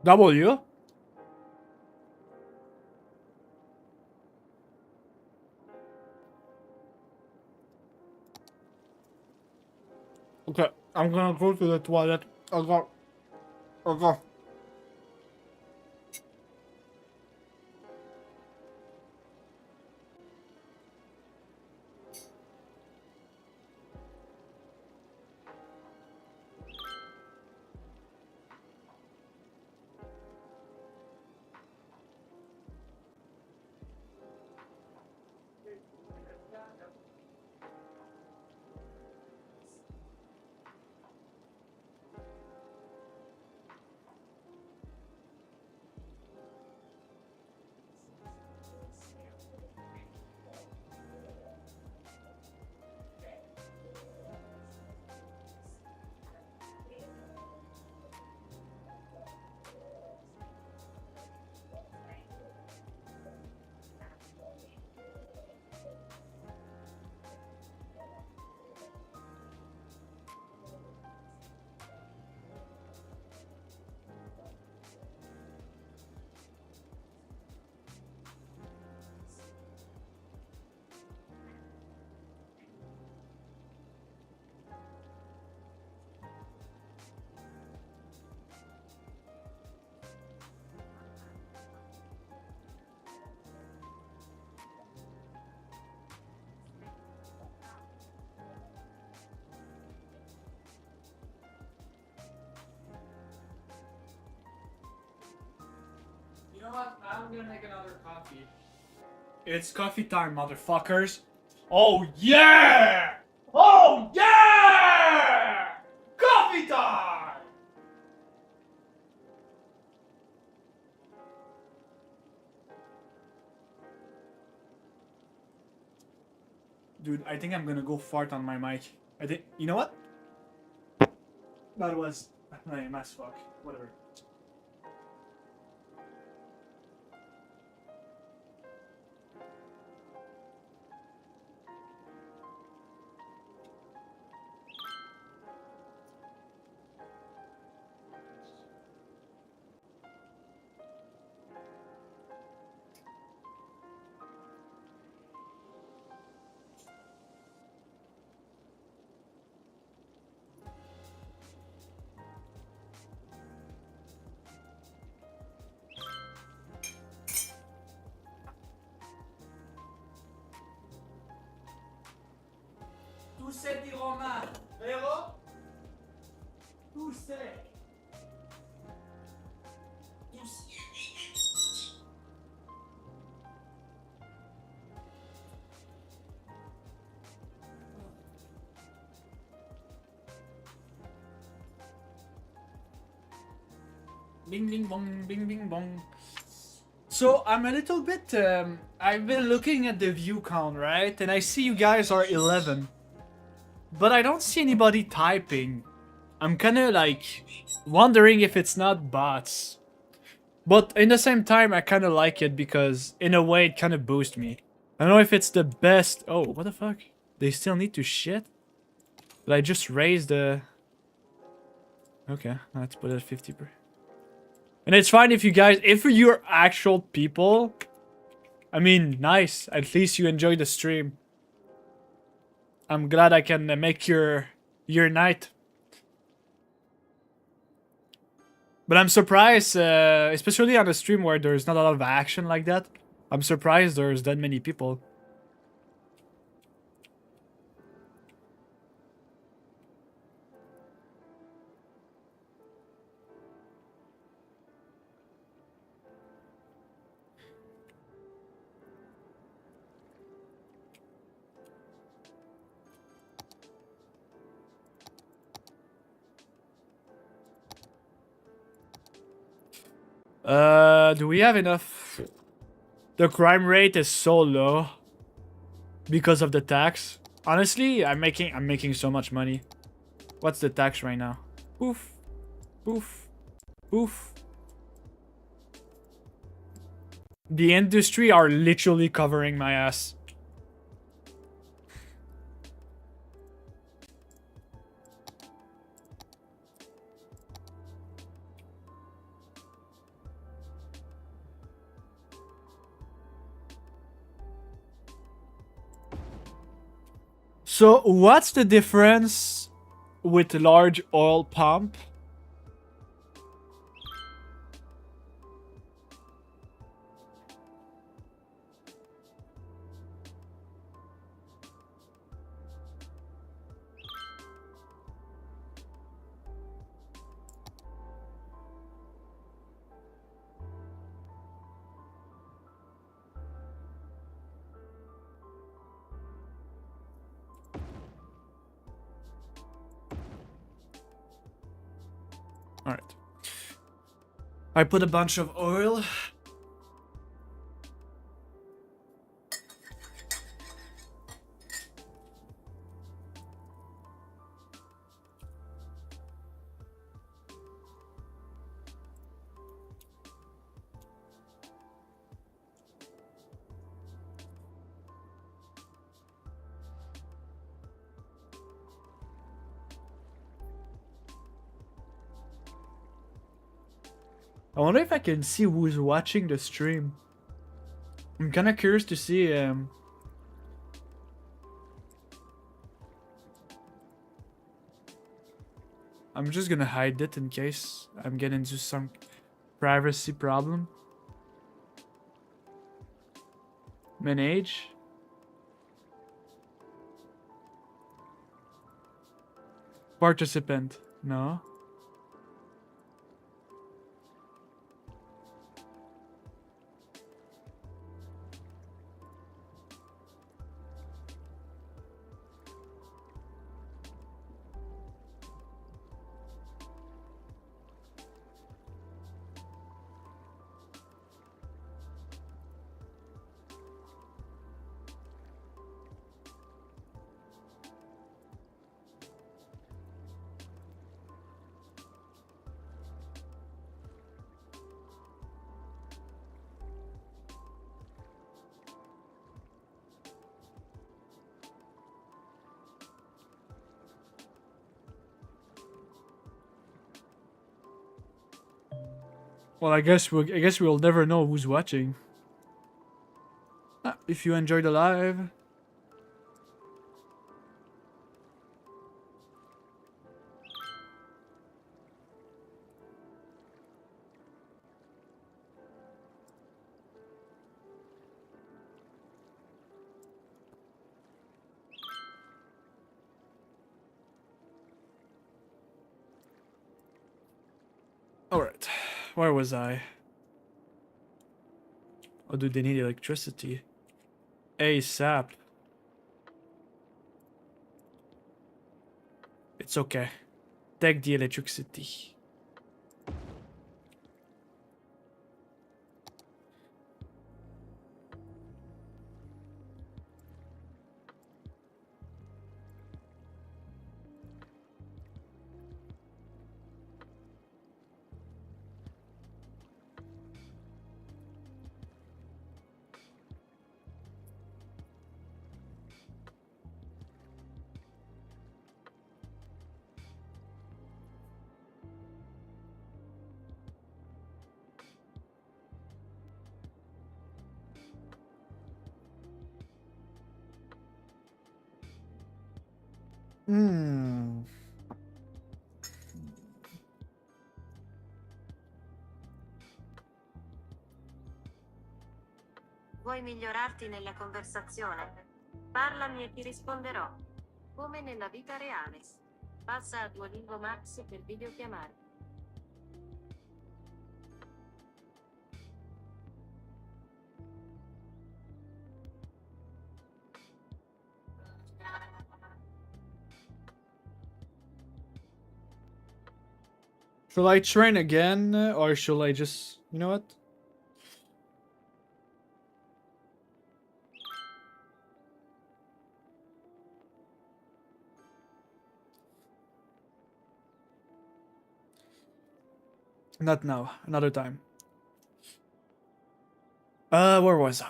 C: W? Okay, I'm gonna go to the toilet. I'll go. You know what? I'm gonna make another coffee. It's coffee time, motherfuckers. Oh yeah! Oh yeah! Coffee time! Dude, I think I'm gonna go fart on my mic. I think, you know what? That was lame as fuck. Whatever. Tu sei di Roma, vero? Tu sei. Tu sei. Bing bing bong, bing bing bong. So I'm a little bit, I've been looking at the view count, right? And I see you guys are 11. But I don't see anybody typing. I'm kinda like wondering if it's not bots. But in the same time, I kinda like it because in a way it kinda boosts me. I don't know if it's the best. Oh, what the fuck? They still need to shit? But I just raised the... Okay, let's put it at 50 per. And it's fine if you guys, if you're actual people, I mean, nice. At least you enjoy the stream. I'm glad I can make your night. But I'm surprised, especially on a stream where there's not a lot of action like that. I'm surprised there's that many people. Do we have enough? The crime rate is so low because of the tax. Honestly, I'm making so much money. What's the tax right now? Poof. Poof. Poof. The industry are literally covering my ass. So what's the difference with large oil pump? Alright. I put a bunch of oil. I wonder if I can see who's watching the stream. I'm kind of curious to see. I'm just gonna hide it in case I'm getting into some privacy problem. Manage. Participant. No. Well, I guess we'll never know who's watching. If you enjoy the live. Alright, where was I? Oh, do they need electricity? ASAP. It's okay. Take the electricity.
A: Vuoi migliorarti nella conversazione? Parlami e ti risponderò. Come nella vita reale. Passa a Duolingo Max per videochiamare.
C: Shall I train again or shall I just You know what? Not now. Another time. Where was I?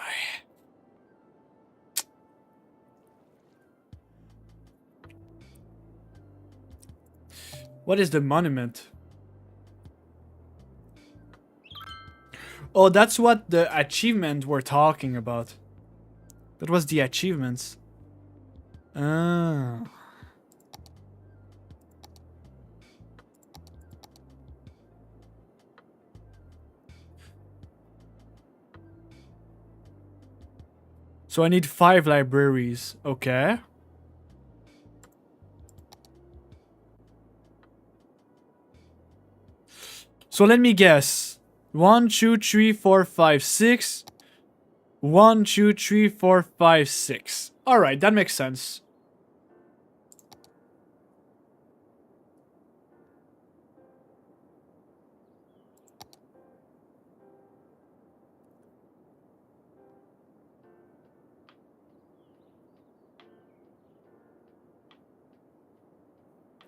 C: What is the monument? Oh, that's what the achievement we're talking about. That was the achievements. Ah. So I need 5 libraries. Okay. So let me guess. 1, 2, 3, 4, 5, 6. 1, 2, 3, 4, 5, 6. Alright, that makes sense.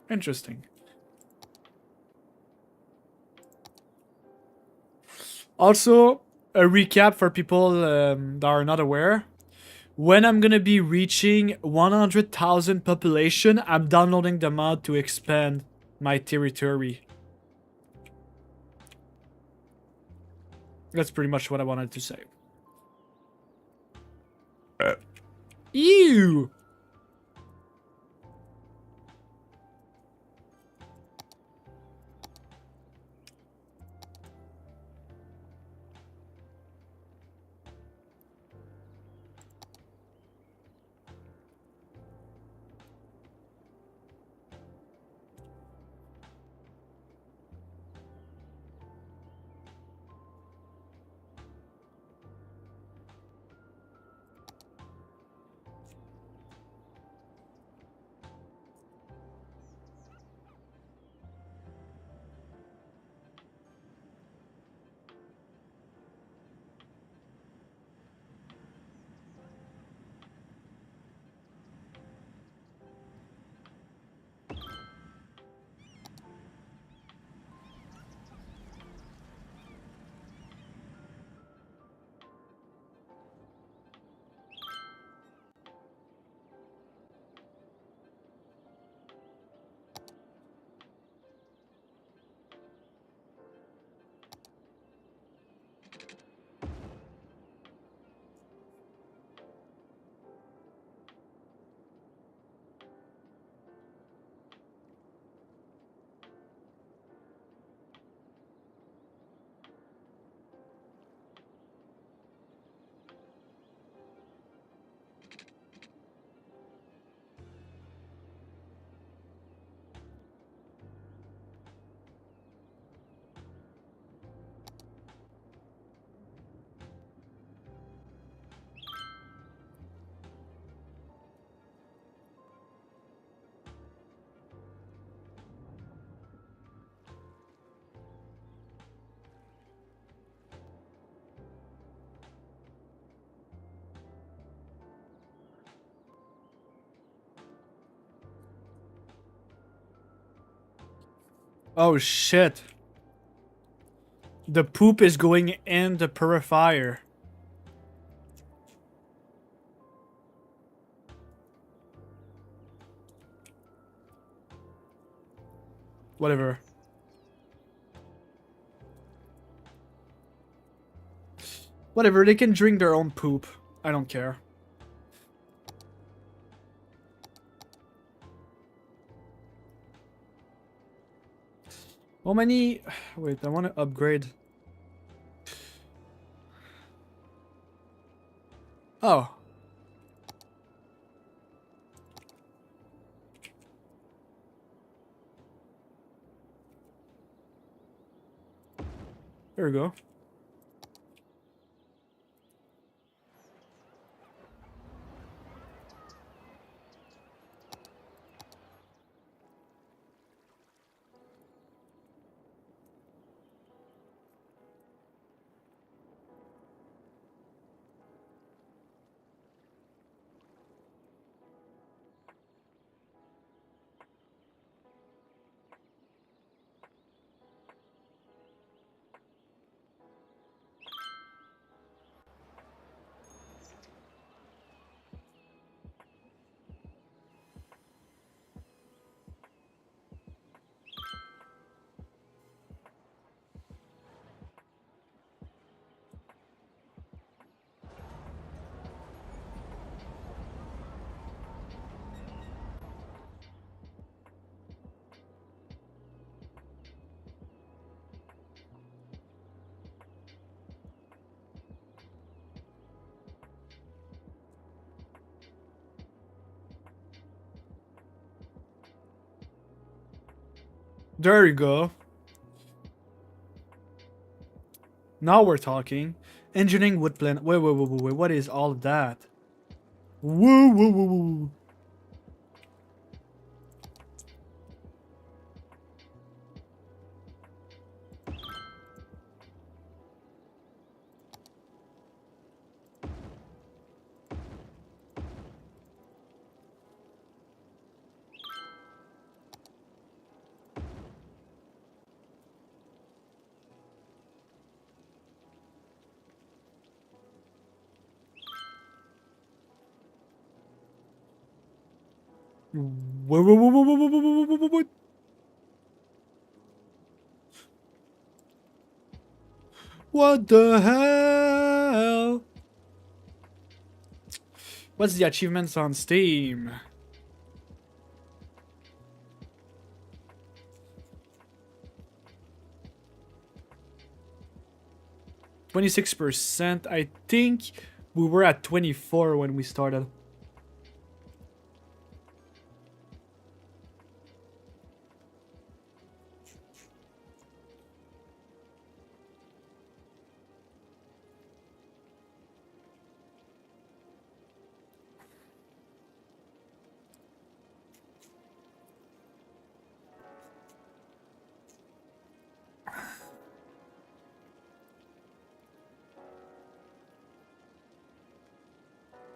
C: Interesting. Also, a recap for people that are not aware. When I'm gonna be reaching 100,000 population, I'm downloading the mod to expand my territory. That's pretty much what I wanted to say. Ew! Oh shit. The poop is going in the purifier. Whatever. Whatever, they can drink their own poop. I don't care. How many... Wait, I want to upgrade. Oh. There we go. There you go. Now we're talking. Engineering wood plan. Wait. What is all of that? Woo. What? What the hell? What's the achievements on Steam? %. I think we were at 24 when we started.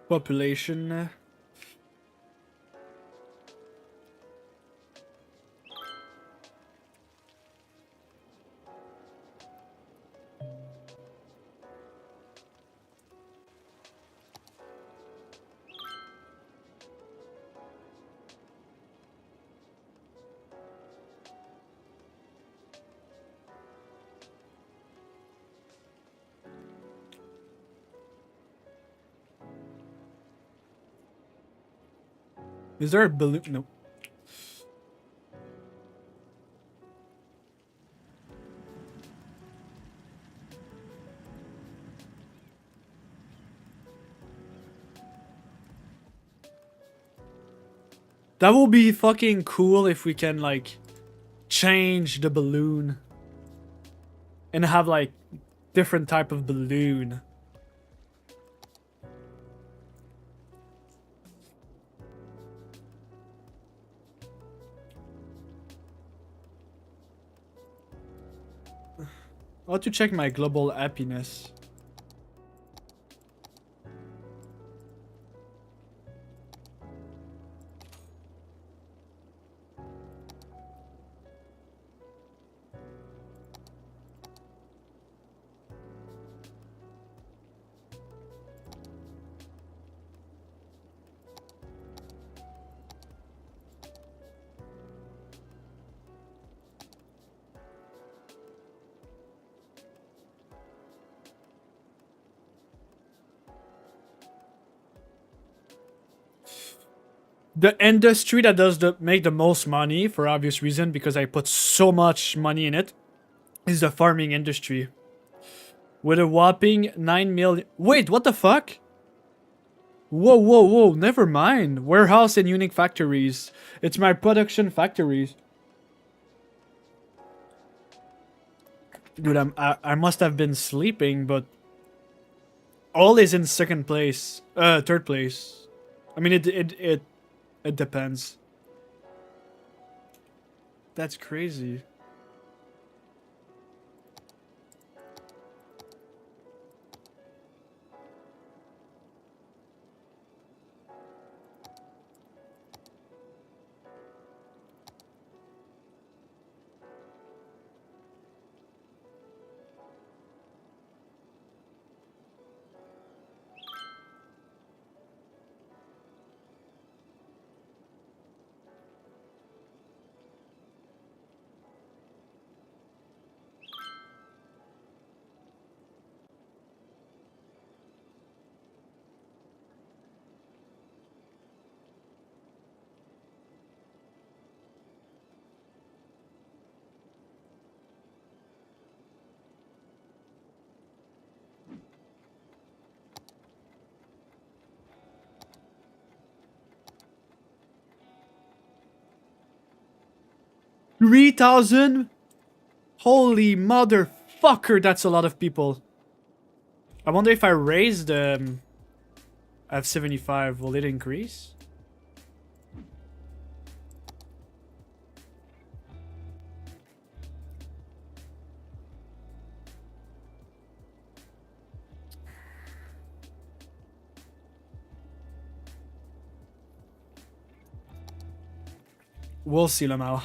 C: Population. Is there a balloon? No. That will be fucking cool if we can, like, change the balloon. And have, like, different type of balloon. How to check my global happiness? The industry that does make the most money, for obvious reason, because I put so much money in it, is the farming industry. With a whopping 9 million... Wait, what the fuck? Whoa, never mind. Warehouse and unique factories. It's my production factories. Dude, I must have been sleeping, but... All is in second place. Third place. I mean, it depends. That's crazy. 3,000? Holy motherfucker, that's a lot of people. I wonder if I raise the F75, will it increase? We'll see, Lamau.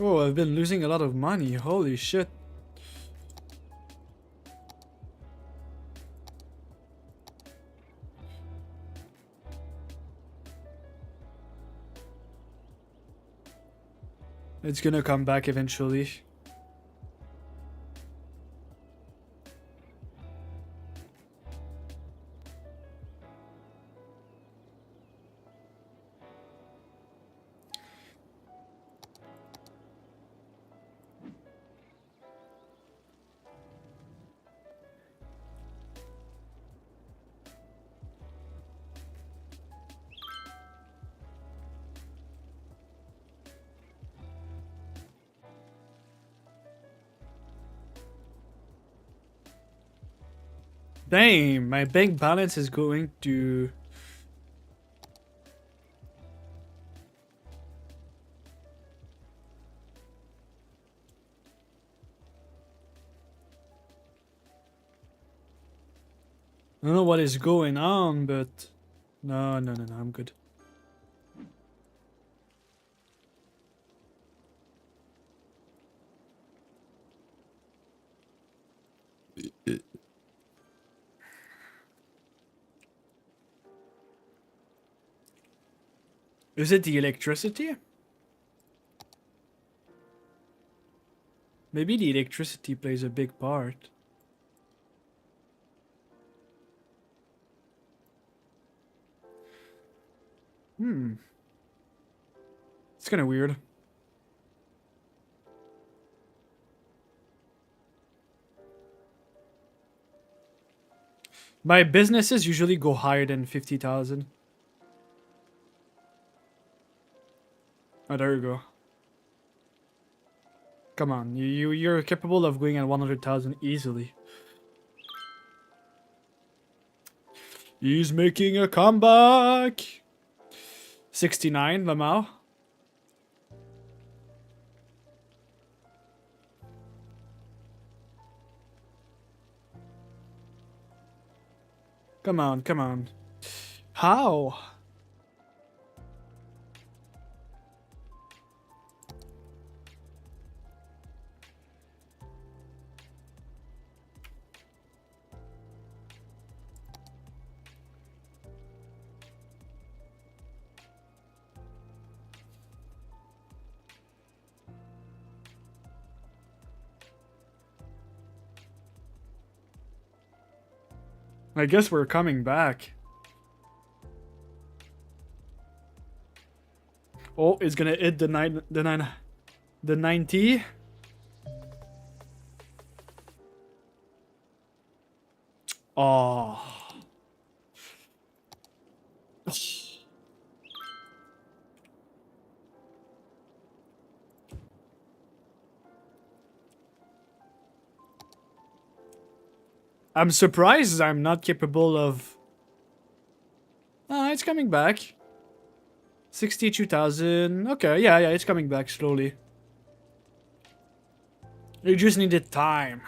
C: Oh, I've been losing a lot of money. Holy shit. It's gonna come back eventually. Damn, my bank balance is going to... I don't know what is going on, but... No, I'm good. Is it the electricity? Maybe the electricity plays a big part. It's kind of weird. My businesses usually go higher than 50,000. Oh, there you go. Come on, you're capable of going at 100,000 easily. He's making a comeback. 69, Lamau. Come on, come on. How? I guess we're coming back. Oh, it's gonna hit the 90. Oh. I'm surprised I'm not capable of... it's coming back. 62,000. Okay, yeah, it's coming back slowly. You just needed time.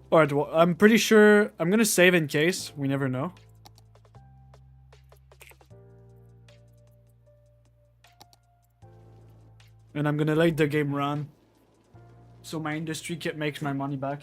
C: Alright, well, I'm pretty sure... I'm gonna save in case. We never know. And I'm gonna let the game run. So my industry can make my money back.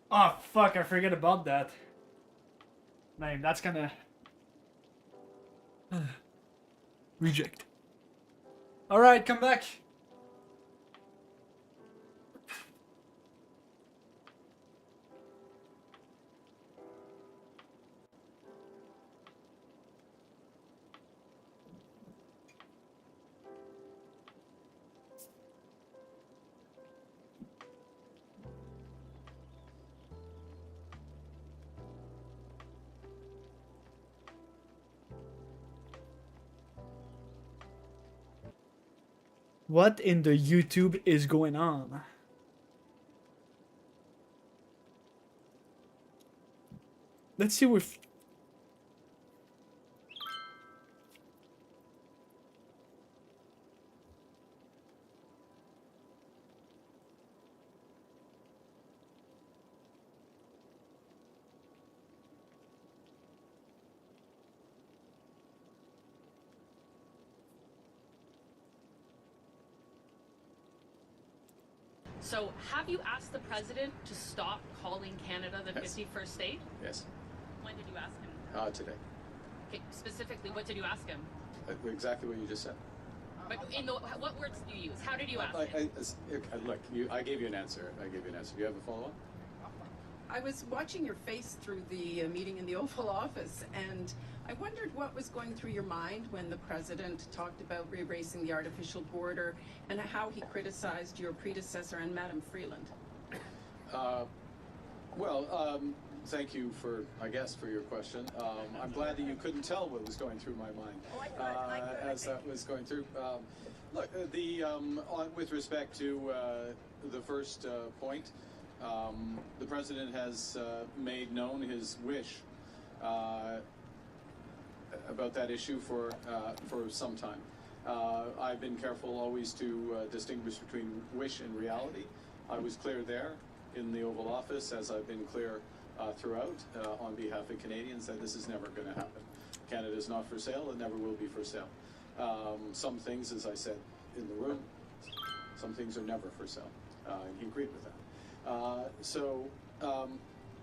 C: Oh fuck! I forget about that. Name. That's gonna reject. All right, come back. What in the YouTube is going on? Let's see if...
K: So, have you asked the president to stop calling Canada the 51st state?
P: Yes.
K: When did you ask him?
P: Today.
K: Okay, specifically, what did you ask him?
P: Exactly what you just said.
K: But what words did you use? How did you ask him?
P: Look, I gave you an answer. I gave you an answer. Do you have a follow-up?
V: I was watching your face through the meeting in the Oval Office, and I wondered what was going through your mind when the president talked about erasing the artificial border and how he criticized your predecessor and Madam Freeland.
P: Thank you for your question. I'm glad that you couldn't tell what was going through my mind as that was going through. Look, with respect to the first point, the president has made known his wish about that issue for some time. I've been careful always to distinguish between wish and reality. I was clear there in the Oval Office, as I've been clear throughout on behalf of Canadians, that this is never going to happen. Canada is not for sale. It never will be for sale. Some things, as I said in the room, some things are never for sale. And he agreed with that.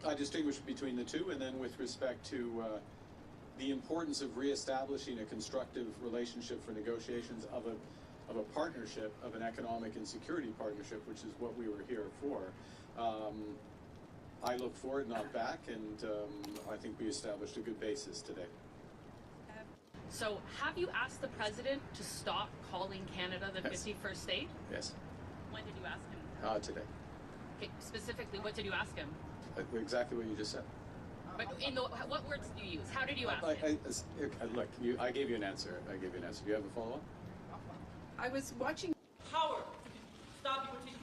P: I distinguish between the two, and then with respect to the importance of reestablishing a constructive relationship for negotiations of a partnership, of an economic and security partnership, which is what we were here for. I look forward, not back, and I think we established a good basis today.
K: So, have you asked the president to stop calling Canada the 51st state?
P: Yes.
K: When did you ask him?
P: Today.
K: Okay, specifically, what did you ask him?
P: Exactly what you just said.
K: But what words did you use? How did you ask him?
P: Look, I gave you an answer. I gave you an answer. Do you have a follow-up?
V: I was watching...
K: Howard, stop your teaching.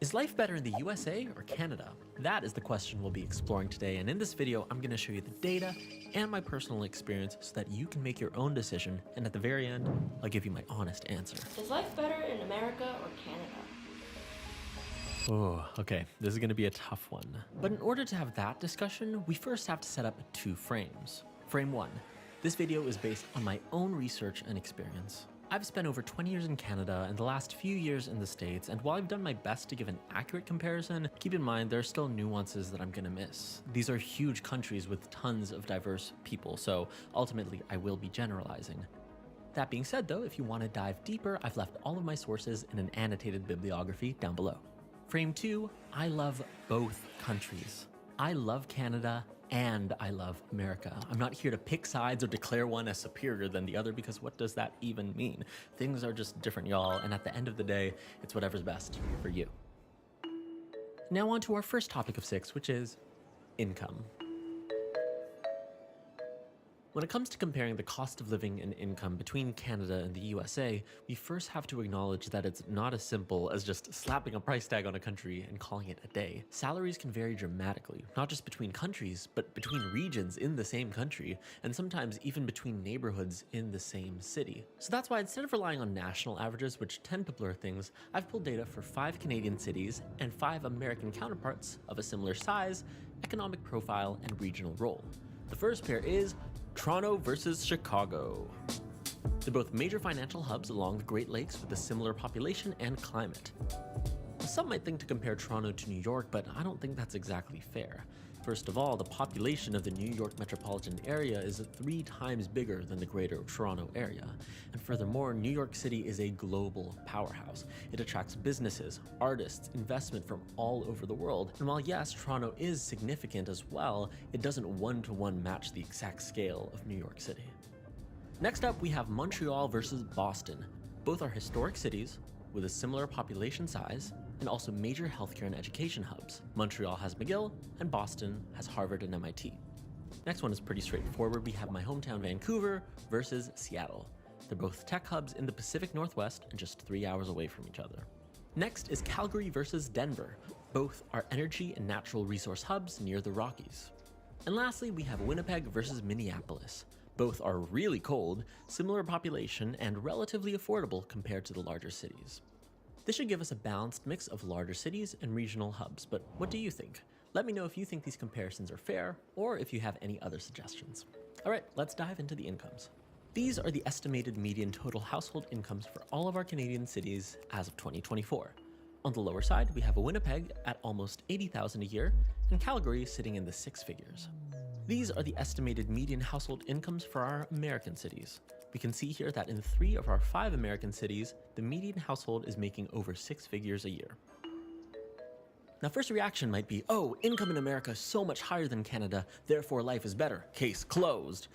X: Is life better in the USA or Canada? That is the question we'll be exploring today, and in this video I'm going to show you the data and my personal experience so that you can make your own decision, and at the very end I'll give you my honest answer.
Y: Is life better in America or Canada?
X: Oh, okay, this is going to be a tough one. But in order to have that discussion, we first have to set up 2 frames. Frame 1. This video is based on my own research and experience. I've spent over 20 years in Canada and the last few years in the States, and while I've done my best to give an accurate comparison, keep in mind there are still nuances that I'm gonna miss. These are huge countries with tons of diverse people, so ultimately I will be generalizing. That being said though, if you want to dive deeper, I've left all of my sources in an annotated bibliography down below. Frame 2, I love both countries. I love Canada and I love America. I'm not here to pick sides or declare one as superior than the other, because what does that even mean? Things are just different, y'all, and at the end of the day, it's whatever's best for you. Now on to our first topic of 6, which is income. When it comes to comparing the cost of living and income between Canada and the USA, we first have to acknowledge that it's not as simple as just slapping a price tag on a country and calling it a day. Salaries can vary dramatically, not just between countries, but between regions in the same country, and sometimes even between neighborhoods in the same city. So that's why instead of relying on national averages, which tend to blur things, I've pulled data for 5 Canadian cities and 5 American counterparts of a similar size, economic profile, and regional role. The first pair is Toronto versus Chicago. They're both major financial hubs along the Great Lakes with a similar population and climate. Some might think to compare Toronto to New York, but I don't think that's exactly fair. First of all, the population of the New York metropolitan area is 3 times bigger than the greater Toronto area. And furthermore, New York City is a global powerhouse. It attracts businesses, artists, investment from all over the world. And while yes, Toronto is significant as well, it doesn't one-to-one match the exact scale of New York City. Next up, we have Montreal versus Boston. Both are historic cities with a similar population size and also major healthcare and education hubs. Montreal has McGill, and Boston has Harvard and MIT. Next one is pretty straightforward. We have my hometown Vancouver versus Seattle. They're both tech hubs in the Pacific Northwest and just 3 hours away from each other. Next is Calgary versus Denver. Both are energy and natural resource hubs near the Rockies. And lastly, we have Winnipeg versus Minneapolis. Both are really cold, similar population, and relatively affordable compared to the larger cities. This should give us a balanced mix of larger cities and regional hubs, but what do you think? Let me know if you think these comparisons are fair, or if you have any other suggestions. Alright, let's dive into the incomes. These are the estimated median total household incomes for all of our Canadian cities as of 2024. On the lower side, we have Winnipeg at almost $80,000 a year, and Calgary sitting in the 6 figures. These are the estimated median household incomes for our American cities. We can see here that in 3 of our 5 American cities, the median household is making over 6 figures a year. Now, first reaction might be, oh, income in America is so much higher than Canada, therefore life is better, case closed.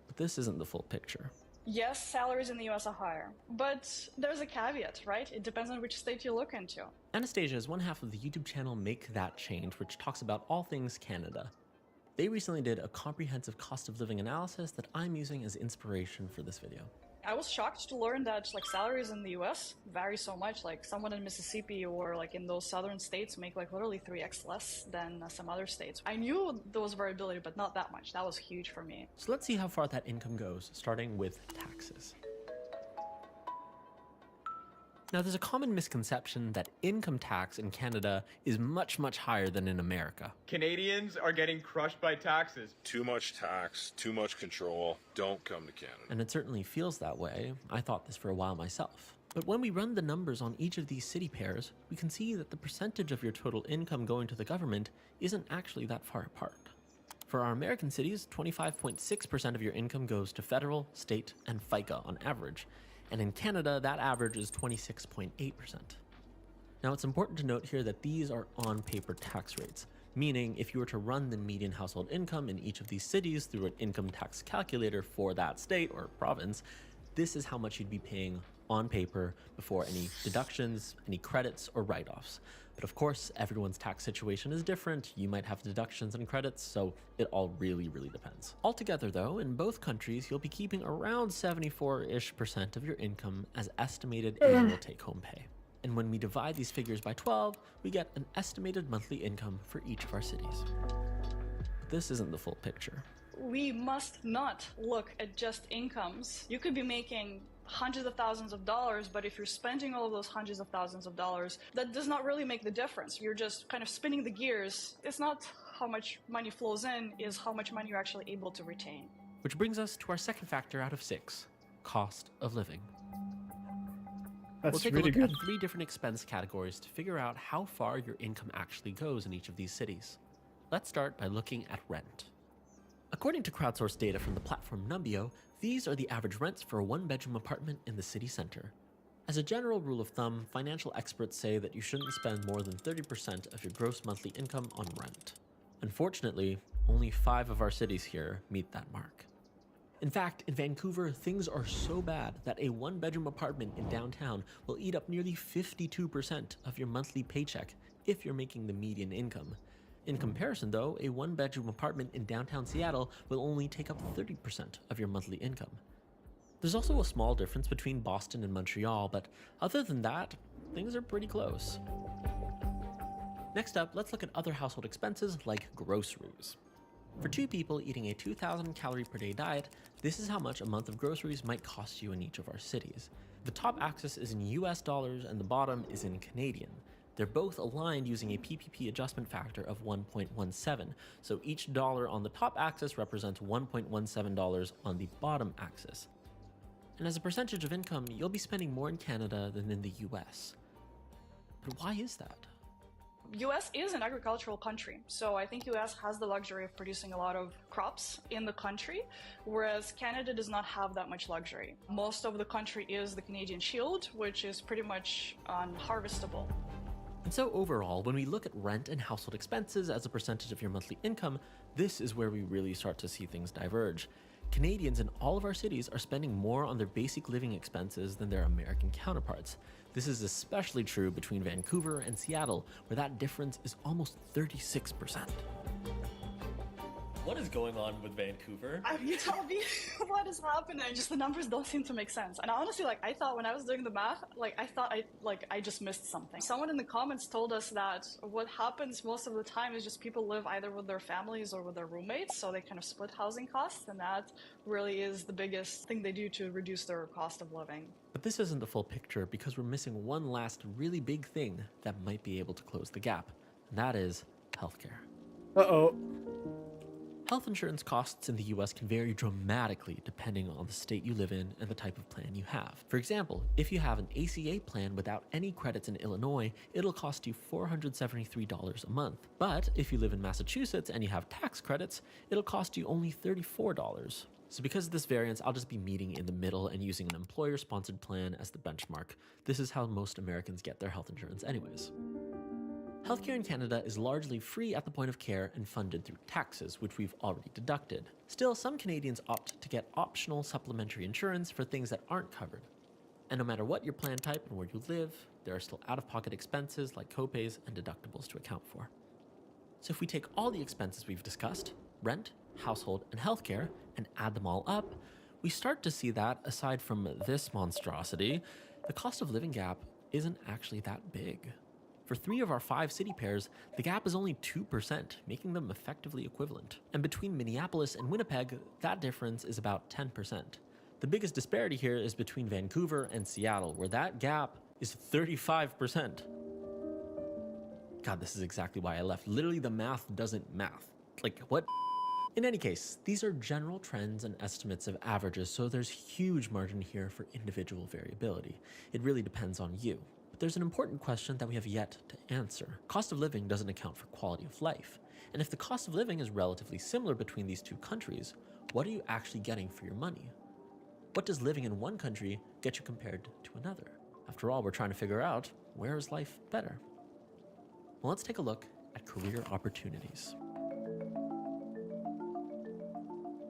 X: But this isn't the full picture.
B: Yes, salaries in the US are higher, but there's a caveat, right? It depends on which state you look into.
X: Anastasia is one half of the YouTube channel Make That Change, which talks about all things Canada. They recently did a comprehensive cost of living analysis that I'm using as inspiration for this video.
B: I was shocked to learn that salaries in the US vary so much. Someone in Mississippi or in those southern states make literally 3x less than some other states. I knew there was variability, but not that much. That was huge for me.
X: So let's see how far that income goes, starting with taxes. Now, there's a common misconception that income tax in Canada is much, much higher than in America.
E: Canadians are getting crushed by taxes.
J: Too much tax, too much control. Don't come to Canada.
X: And it certainly feels that way. I thought this for a while myself. But when we run the numbers on each of these city pairs, we can see that the percentage of your total income going to the government isn't actually that far apart. For our American cities, 25.6% of your income goes to federal, state, and FICA on average. And in Canada, that average is 26.8%. Now, it's important to note here that these are on-paper tax rates, meaning if you were to run the median household income in each of these cities through an income tax calculator for that state or province, this is how much you'd be paying on paper before any deductions, any credits, or write-offs. But of course, everyone's tax situation is different. You might have deductions and credits, so it all really, really depends. Altogether though, in both countries, you'll be keeping around 74-ish% of your income as estimated annual take-home pay. And when we divide these figures by 12, we get an estimated monthly income for each of our cities. But this isn't the full picture.
B: We must not look at just incomes. You could be making hundreds of thousands of dollars, but if you're spending all of those hundreds of thousands of dollars, that does not really make the difference. You're just kind of spinning the gears. It's not how much money flows in, it's how much money you're actually able to retain.
X: Which brings us to our second factor out of 6, cost of living.
C: That's
X: we'll take
C: really
X: a look
C: good.
X: at 3 different expense categories to figure out how far your income actually goes in each of these cities. Let's start by looking at rent. According to crowdsourced data from the platform Numbeo, these are the average rents for a 1-bedroom apartment in the city center. As a general rule of thumb, financial experts say that you shouldn't spend more than 30% of your gross monthly income on rent. Unfortunately, only 5 of our cities here meet that mark. In fact, in Vancouver, things are so bad that a 1-bedroom apartment in downtown will eat up nearly 52% of your monthly paycheck if you're making the median income. In comparison though, a 1-bedroom apartment in downtown Seattle will only take up 30% of your monthly income. There's also a small difference between Boston and Montreal, but other than that, things are pretty close. Next up, let's look at other household expenses like groceries. For 2 people eating a 2,000 calorie per day diet, this is how much a month of groceries might cost you in each of our cities. The top axis is in US dollars and the bottom is in Canadian. They're both aligned using a PPP adjustment factor of 1.17, so each dollar on the top axis represents $1.17 on the bottom axis. And as a percentage of income, you'll be spending more in Canada than in the US. But why is that?
B: US is an agricultural country, so I think US has the luxury of producing a lot of crops in the country, whereas Canada does not have that much luxury. Most of the country is the Canadian Shield, which is pretty much unharvestable.
X: And so overall, when we look at rent and household expenses as a percentage of your monthly income, this is where we really start to see things diverge. Canadians in all of our cities are spending more on their basic living expenses than their American counterparts. This is especially true between Vancouver and Seattle, where that difference is almost 36%. What is going on with Vancouver?
B: You tell me what is happening. Just the numbers don't seem to make sense. And honestly, I thought when I was doing the math, I just missed something. Someone in the comments told us that what happens most of the time is just people live either with their families or with their roommates, so they kind of split housing costs, and that really is the biggest thing they do to reduce their cost of living.
X: But this isn't the full picture because we're missing one last really big thing that might be able to close the gap, and that is healthcare.
C: Uh-oh.
X: Health insurance costs in the US can vary dramatically depending on the state you live in and the type of plan you have. For example, if you have an ACA plan without any credits in Illinois, it'll cost you $473 a month. But if you live in Massachusetts and you have tax credits, it'll cost you only $34. So because of this variance, I'll just be meeting in the middle and using an employer-sponsored plan as the benchmark. This is how most Americans get their health insurance anyways. Healthcare in Canada is largely free at the point of care and funded through taxes, which we've already deducted. Still, some Canadians opt to get optional supplementary insurance for things that aren't covered. And no matter what your plan type and where you live, there are still out-of-pocket expenses like copays and deductibles to account for. So if we take all the expenses we've discussed, rent, household, and healthcare, and add them all up, we start to see that, aside from this monstrosity, the cost of living gap isn't actually that big. For 3 of our 5 city pairs, the gap is only 2%, making them effectively equivalent. And between Minneapolis and Winnipeg, that difference is about 10%. The biggest disparity here is between Vancouver and Seattle, where that gap is 35%. God, this is exactly why I left. Literally, the math doesn't math. Like, what? In any case, these are general trends and estimates of averages, so there's huge margin here for individual variability. It really depends on you. But there's an important question that we have yet to answer. Cost of living doesn't account for quality of life. And if the cost of living is relatively similar between these 2 countries, what are you actually getting for your money? What does living in one country get you compared to another? After all, we're trying to figure out, where is life better? Well, let's take a look at career opportunities.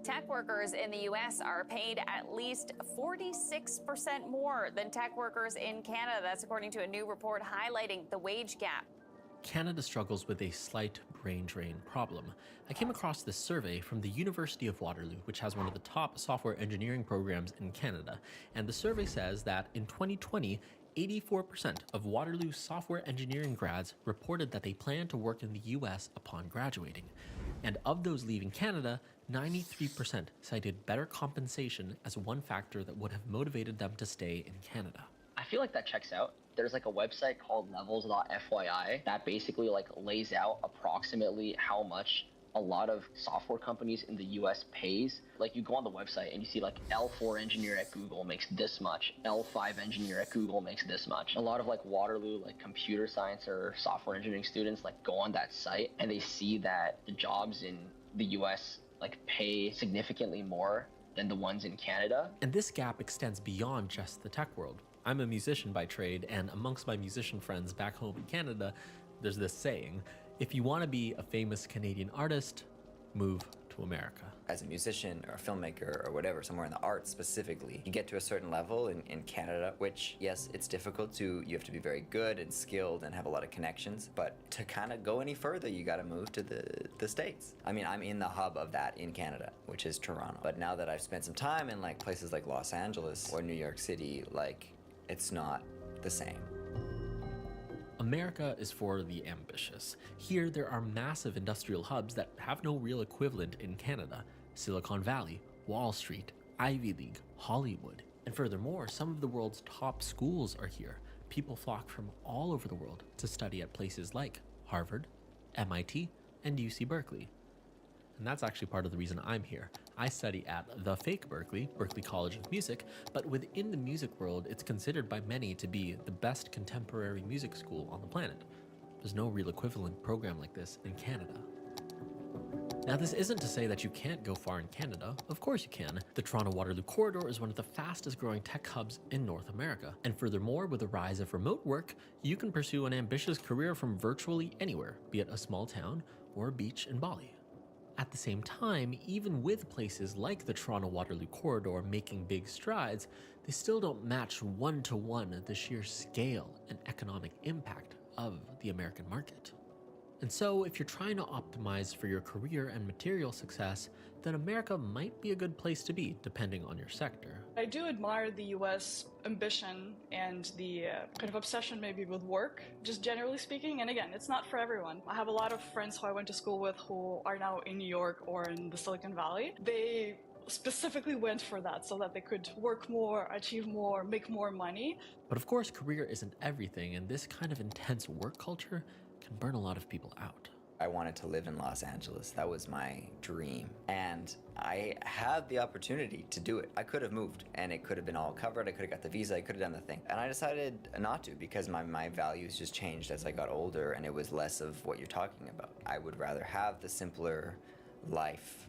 G: Tech workers in the U.S. are paid at least 46% more than tech workers in Canada. That's according to a new report highlighting the wage gap.
X: Canada struggles with a slight brain drain problem. I came across this survey from the University of Waterloo, which has one of the top software engineering programs in Canada. And the survey says that in 2020, 84% of Waterloo software engineering grads reported that they plan to work in the US upon graduating. And of those leaving Canada, 93% cited better compensation as one factor that would have motivated them to stay in Canada.
O: I feel like that checks out. There's like a website called levels.fyi that basically like lays out approximately how much a lot of software companies in the US pays. Like you go on the website and you see like L4 engineer at Google makes this much, L5 engineer at Google makes this much. A lot of like Waterloo, like computer science or software engineering students like go on that site and they see that the jobs in the US like pay significantly more than the ones in Canada.
X: And this gap extends beyond just the tech world. I'm a musician by trade, and amongst my musician friends back home in Canada, there's this saying, if you want to be a famous Canadian artist, move to to America.
D: As a musician or a filmmaker or whatever, somewhere in the arts specifically, you get to a certain level in Canada, which, yes, it's difficult you have to be very good and skilled and have a lot of connections, but to kind of go any further, you got to move to the States. I mean, I'm in the hub of that in Canada, which is Toronto. But now that I've spent some time in like places like Los Angeles or New York City, like, it's not the same.
X: America is for the ambitious. Here, there are massive industrial hubs that have no real equivalent in Canada. Silicon Valley, Wall Street, Ivy League, Hollywood. And furthermore, some of the world's top schools are here. People flock from all over the world to study at places like Harvard, MIT, and UC Berkeley. And that's actually part of the reason I'm here. I study at the fake Berkeley, Berklee College of Music, but within the music world, it's considered by many to be the best contemporary music school on the planet. There's no real equivalent program like this in Canada. Now, this isn't to say that you can't go far in Canada. Of course you can. The Toronto-Waterloo Corridor is one of the fastest growing tech hubs in North America. And furthermore, with the rise of remote work, you can pursue an ambitious career from virtually anywhere, be it a small town or a beach in Bali. At the same time, even with places like the Toronto-Waterloo Corridor making big strides, they still don't match one-to-one the sheer scale and economic impact of the American market. And so, if you're trying to optimize for your career and material success, then America might be a good place to be, depending on your sector.
B: I do admire the US ambition and the kind of obsession maybe with work, just generally speaking. And again, it's not for everyone. I have a lot of friends who I went to school with who are now in New York or in the Silicon Valley. They specifically went for that so that they could work more, achieve more, make more money.
X: But of course, career isn't everything, and this kind of intense work culture can burn a lot of people out.
D: I wanted to live in Los Angeles. That was my dream. And I had the opportunity to do it. I could have moved and it could have been all covered. I could have got the visa. I could have done the thing. And I decided not to because my values just changed as I got older and it was less of what you're talking about. I would rather have the simpler life.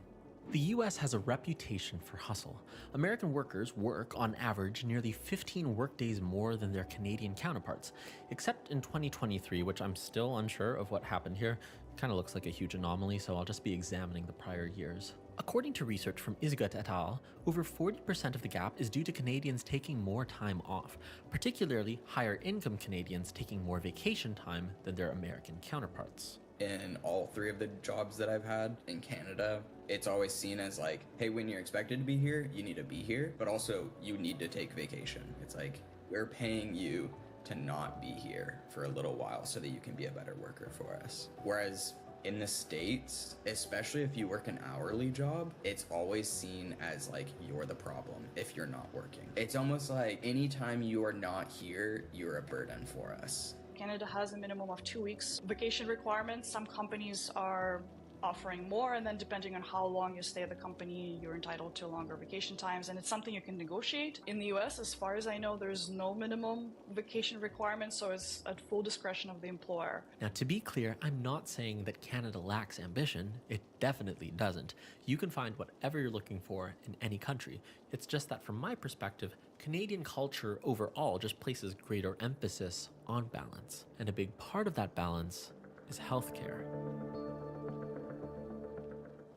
X: The US has a reputation for hustle. American workers work, on average, nearly 15 workdays more than their Canadian counterparts, except in 2023, which I'm still unsure of what happened here. Kind of looks like a huge anomaly, so I'll just be examining the prior years. According to research from Isgut et al., over 40% of the gap is due to Canadians taking more time off, particularly higher income Canadians taking more vacation time than their American counterparts.
N: In all three of the jobs that I've had in Canada, it's always seen as like, hey, when you're expected to be here, you need to be here, but also you need to take vacation. It's like, we're paying you to not be here for a little while so that you can be a better worker for us. Whereas in the States, especially if you work an hourly job, it's always seen as like you're the problem if you're not working. It's almost like anytime you are not here, you're a burden for us.
B: Canada has a minimum of 2 weeks vacation requirements. Some companies are offering more, and then depending on how long you stay at the company, you're entitled to longer vacation times, and it's something you can negotiate. In the US, as far as I know, there's no minimum vacation requirement, so it's at full discretion of the employer.
X: Now, to be clear, I'm not saying that Canada lacks ambition. It definitely doesn't. You can find whatever you're looking for in any country. It's just that from my perspective, Canadian culture overall just places greater emphasis on balance. And a big part of that balance is healthcare.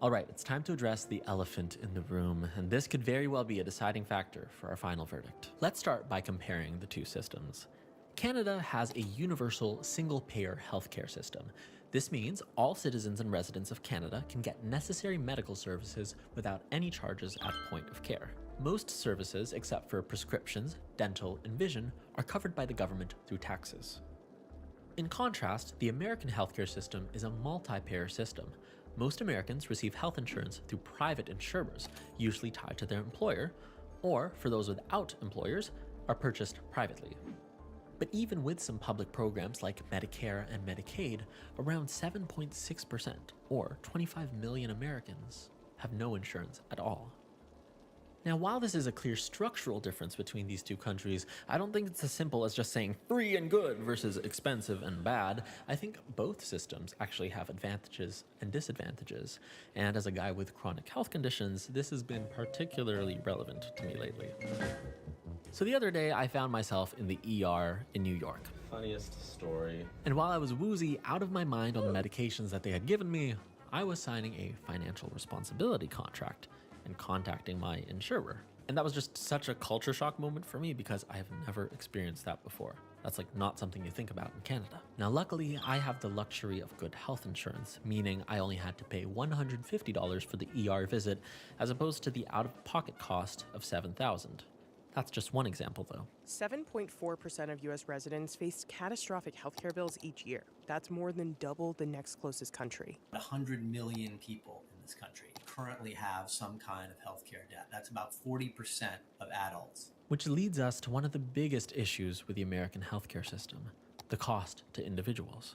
X: All right, it's time to address the elephant in the room, and this could very well be a deciding factor for our final verdict. Let's start by comparing the two systems. Canada has a universal single-payer healthcare system. This means all citizens and residents of Canada can get necessary medical services without any charges at point of care. Most services, except for prescriptions, dental, and vision, are covered by the government through taxes. In contrast, the American healthcare system is a multi-payer system. Most Americans receive health insurance through private insurers, usually tied to their employer, or, for those without employers, are purchased privately. But even with some public programs like Medicare and Medicaid, around 7.6%, or 25 million Americans, have no insurance at all. Now, while this is a clear structural difference between these two countries, I don't think it's as simple as just saying free and good versus expensive and bad. I think both systems actually have advantages and disadvantages. And as a guy with chronic health conditions, this has been particularly relevant to me lately. So the other day, I found myself in the ER in New York.
Q: Funniest story.
X: And while I was woozy out of my mind on the medications that they had given me, I was signing a financial responsibility contract and contacting my insurer. And that was just such a culture shock moment for me because I have never experienced that before. That's like not something you think about in Canada. Now, luckily, I have the luxury of good health insurance, meaning I only had to pay $150 for the ER visit as opposed to the out-of-pocket cost of $7,000. That's just one example, though.
Q: 7.4% of U.S. residents face catastrophic healthcare bills each year. That's more than double the next closest country.
R: 100 million people in this country currently have some kind of healthcare debt. That's about 40% of adults.
X: Which leads us to one of the biggest issues with the American healthcare system, the cost to individuals.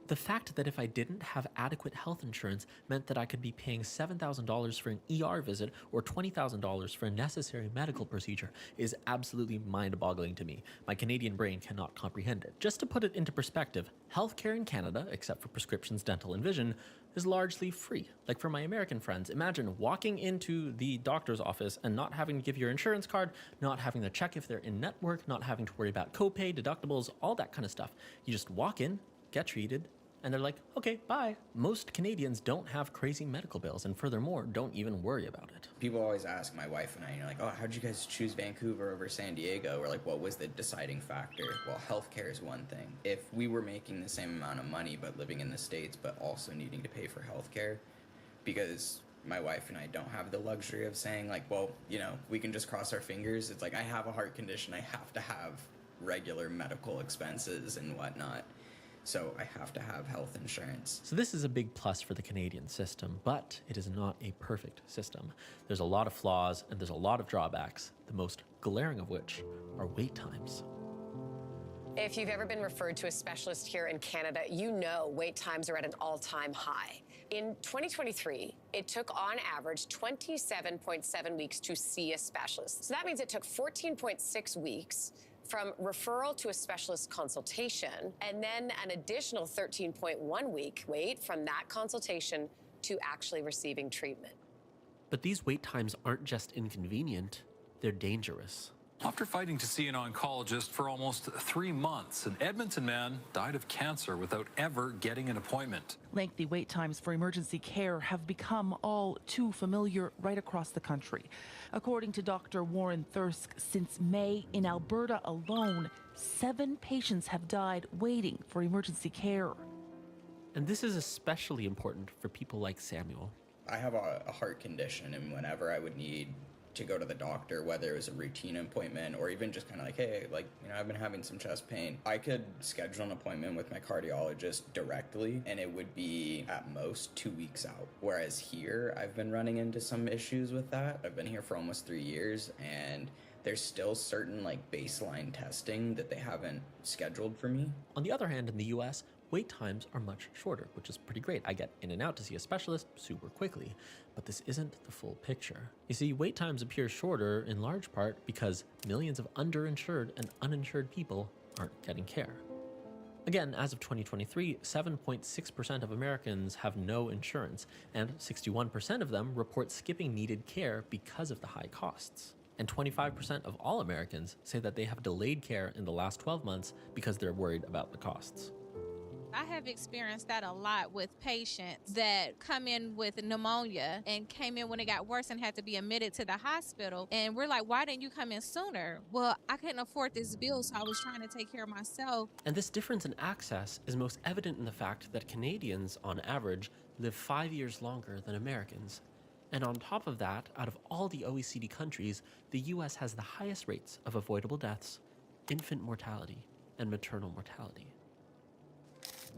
X: The fact that if I didn't have adequate health insurance meant that I could be paying $7,000 for an ER visit or $20,000 for a necessary medical procedure is absolutely mind-boggling to me. My Canadian brain cannot comprehend it. Just to put it into perspective, healthcare in Canada, except for prescriptions, dental, and vision, is largely free. Like for my American friends, imagine walking into the doctor's office and not having to give your insurance card, not having to check if they're in network, not having to worry about copay, deductibles, all that kind of stuff. You just walk in, get treated, and they're like, okay, bye. Most Canadians don't have crazy medical bills, and furthermore, don't even worry about it.
N: People always ask my wife and I, like, oh, how'd you guys choose Vancouver over San Diego? Or like, what was the deciding factor? Well, healthcare is one thing. If we were making the same amount of money, but living in the States, but also needing to pay for healthcare, because my wife and I don't have the luxury of saying like, well, you know, we can just cross our fingers. It's like, I have a heart condition. I have to have regular medical expenses and whatnot. So I have to have health insurance.
X: So this is a big plus for the Canadian system, but it is not a perfect system. There's a lot of flaws and there's a lot of drawbacks, the most glaring of which are wait times.
S: If you've ever been referred to a specialist here in Canada, you know wait times are at an all-time high. In 2023, it took on average 27.7 weeks to see a specialist. So that means it took 14.6 weeks from referral to a specialist consultation, and then an additional 13.1 week wait from that consultation to actually receiving treatment.
X: But these wait times aren't just inconvenient, they're dangerous.
T: After fighting to see an oncologist for almost 3 months, an Edmonton man died of cancer without ever getting an appointment.
W: Lengthy wait times for emergency care have become all too familiar right across the country. According to Dr. Warren Thirsk, since May in Alberta alone, 7 patients have died waiting for emergency care.
X: And this is especially important for people like Samuel.
N: I have a heart condition, and whenever I would need to go to the doctor, whether it was a routine appointment or even just kind of like, hey, like, you know, I've been having some chest pain, I could schedule an appointment with my cardiologist directly and it would be at most 2 weeks out. Whereas here, I've been running into some issues with that. I've been here for almost 3 years and there's still certain like baseline testing that they haven't scheduled for me.
X: On the other hand, in the US, wait times are much shorter, which is pretty great. I get in and out to see a specialist super quickly, but this isn't the full picture. You see, wait times appear shorter in large part because millions of underinsured and uninsured people aren't getting care. Again, as of 2023, 7.6% of Americans have no insurance, and 61% of them report skipping needed care because of the high costs. And 25% of all Americans say that they have delayed care in the last 12 months because they're worried about the costs.
Z: I have experienced that a lot with patients that come in with pneumonia and came in when it got worse and had to be admitted to the hospital. And we're like, why didn't you come in sooner? Well, I couldn't afford this bill, so I was trying to take care of myself.
X: And this difference in access is most evident in the fact that Canadians, on average, live 5 years longer than Americans. And on top of that, out of all the OECD countries, the US has the highest rates of avoidable deaths, infant mortality, and maternal mortality.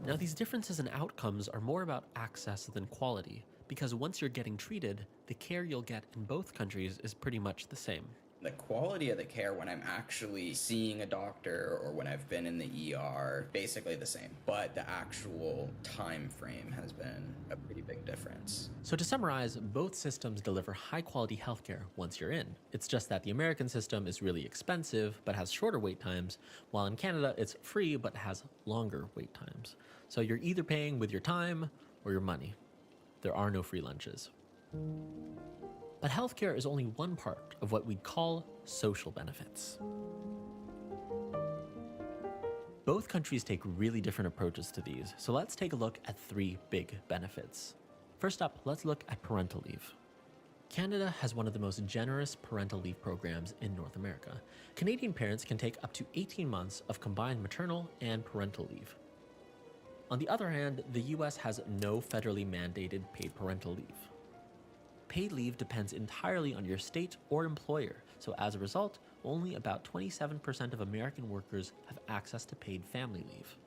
X: Now, these differences in outcomes are more about access than quality, because once you're getting treated, the care you'll get in both countries is pretty much the same.
N: The quality of the care when I'm actually seeing a doctor or when I've been in the ER, basically the same, but the actual time frame has been a pretty big difference.
X: So to summarize, both systems deliver high quality healthcare once you're in. It's just that the American system is really expensive but has shorter wait times, while in Canada it's free but has longer wait times. So you're either paying with your time or your money. There are no free lunches. But healthcare is only one part of what we'd call social benefits. Both countries take really different approaches to these, so let's take a look at 3 big benefits. First up, let's look at parental leave. Canada has one of the most generous parental leave programs in North America. Canadian parents can take up to 18 months of combined maternal and parental leave. On the other hand, the US has no federally mandated paid parental leave. Paid leave depends entirely on your state or employer, so as a result, only about 27% of American workers have access to paid family leave.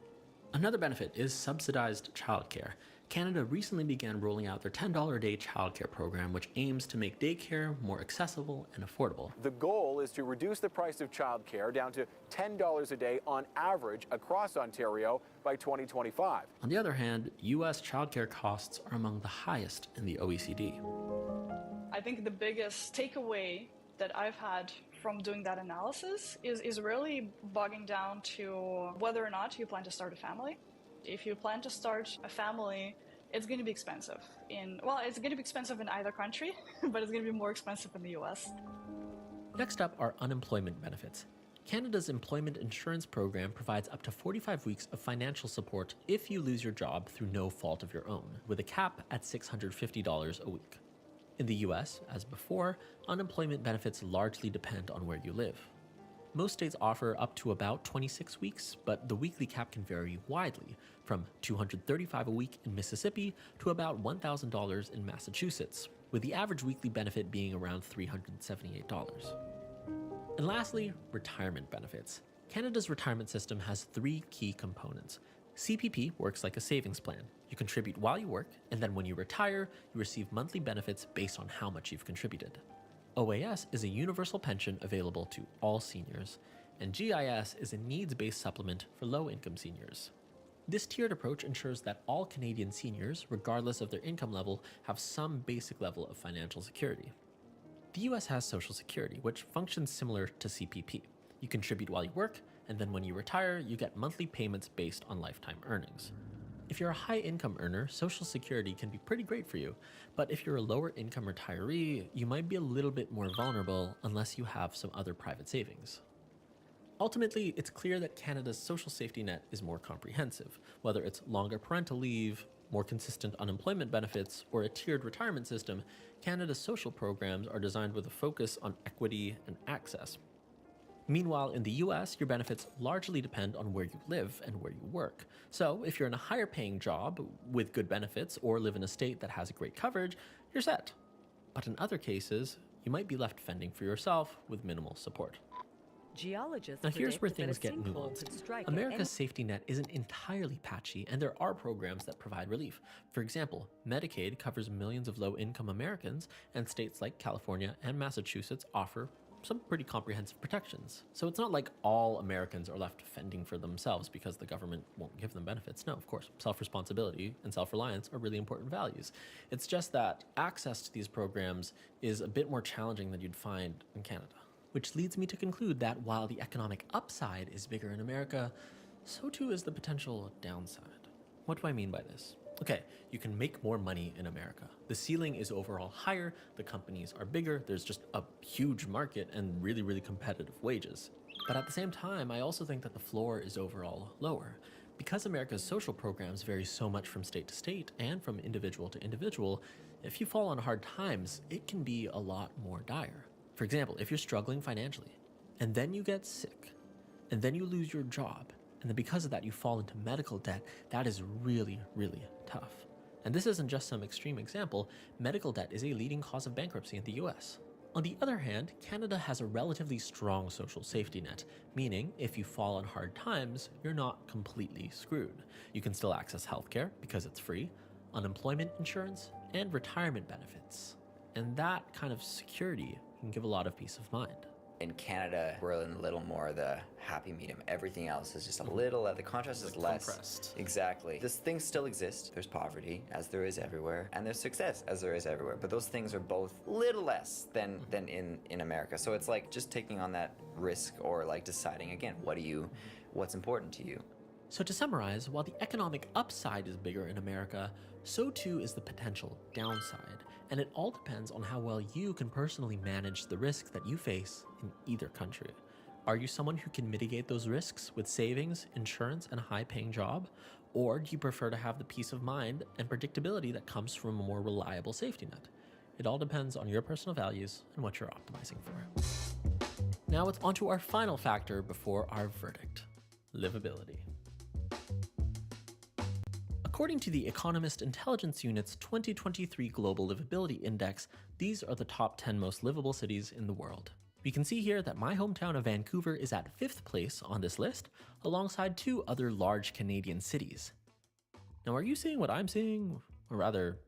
X: Another benefit is subsidized childcare. Canada recently began rolling out their $10 a day childcare program, which aims to make daycare more accessible and affordable.
F: The goal is to reduce the price of childcare down to $10 a day on average across Ontario by 2025.
X: On the other hand, US childcare costs are among the highest in the OECD.
B: I think the biggest takeaway that I've had from doing that analysis is really bogging down to whether or not you plan to start a family. If you plan to start a family, it's going to be expensive. It's going to be expensive in either country, but it's going to be more expensive in the US.
X: Next up are unemployment benefits. Canada's employment insurance program provides up to 45 weeks of financial support if you lose your job through no fault of your own, with a cap at $650 a week. In the US, as before, unemployment benefits largely depend on where you live. Most states offer up to about 26 weeks, but the weekly cap can vary widely, from $235 a week in Mississippi to about $1,000 in Massachusetts, with the average weekly benefit being around $378. And lastly, retirement benefits. Canada's retirement system has 3 key components. CPP works like a savings plan. You contribute while you work, and then when you retire, you receive monthly benefits based on how much you've contributed. OAS is a universal pension available to all seniors, and GIS is a needs-based supplement for low-income seniors. This tiered approach ensures that all Canadian seniors, regardless of their income level, have some basic level of financial security. The US has Social Security, which functions similar to CPP. You contribute while you work, and then when you retire, you get monthly payments based on lifetime earnings. If you're a high-income earner, Social Security can be pretty great for you, but if you're a lower-income retiree, you might be a little bit more vulnerable unless you have some other private savings. Ultimately, it's clear that Canada's social safety net is more comprehensive, whether it's longer parental leave, more consistent unemployment benefits, or a tiered retirement system. Canada's social programs are designed with a focus on equity and access. Meanwhile, in the US, your benefits largely depend on where you live and where you work. So if you're in a higher paying job with good benefits or live in a state that has great coverage, you're set. But in other cases, you might be left fending for yourself with minimal support.
H: Geologists
X: now here's where
H: predict
X: things
H: that a
X: get
H: sinkhole could
X: nuanced.
H: strike at
X: America's
H: any-
X: safety net isn't entirely patchy, and there are programs that provide relief. For example, Medicaid covers millions of low-income Americans, and states like California and Massachusetts offer some pretty comprehensive protections. So it's not like all Americans are left fending for themselves because the government won't give them benefits. No, of course, self-responsibility and self-reliance are really important values. It's just that access to these programs is a bit more challenging than you'd find in Canada. Which leads me to conclude that while the economic upside is bigger in America, so too is the potential downside. What do I mean by this? Okay, you can make more money in America. The ceiling is overall higher, the companies are bigger, there's just a huge market and really, really competitive wages. But at the same time, I also think that the floor is overall lower. Because America's social programs vary so much from state to state and from individual to individual, if you fall on hard times, it can be a lot more dire. For example, if you're struggling financially, and then you get sick, and then you lose your job, and then because of that you fall into medical debt, that is really, really tough. And this isn't just some extreme example. Medical debt is a leading cause of bankruptcy in the US. On the other hand, Canada has a relatively strong social safety net, meaning if you fall on hard times, you're not completely screwed. You can still access healthcare because it's free, unemployment insurance, and retirement benefits. And that kind of security can give a lot of peace of mind.
D: In Canada, we're in a little more the happy medium. Everything else is just a little, the contrast is less.
X: Compressed.
D: Exactly. These things still exist. There's poverty, as there is everywhere, and there's success, as there is everywhere. But those things are both little less than in America. So it's like just taking on that risk or like deciding again, what's important to you.
X: So to summarize, while the economic upside is bigger in America, so too is the potential downside. And it all depends on how well you can personally manage the risk that you face in either country. Are you someone who can mitigate those risks with savings, insurance, and a high-paying job? Or do you prefer to have the peace of mind and predictability that comes from a more reliable safety net? It all depends on your personal values and what you're optimizing for. Now it's on to our final factor before our verdict: livability. According to the Economist Intelligence Unit's 2023 Global Livability Index, these are the top 10 most livable cities in the world. We can see here that my hometown of Vancouver is at 5th place on this list, alongside 2 other large Canadian cities. Now, are you seeing what I'm seeing? Or rather,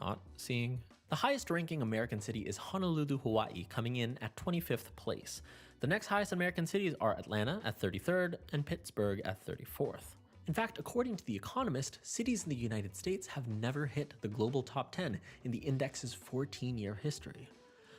X: not seeing? The highest ranking American city is Honolulu, Hawaii, coming in at 25th place. The next highest American cities are Atlanta at 33rd and Pittsburgh at 34th. In fact, according to The Economist, cities in the United States have never hit the global top 10 in the index's 14-year history.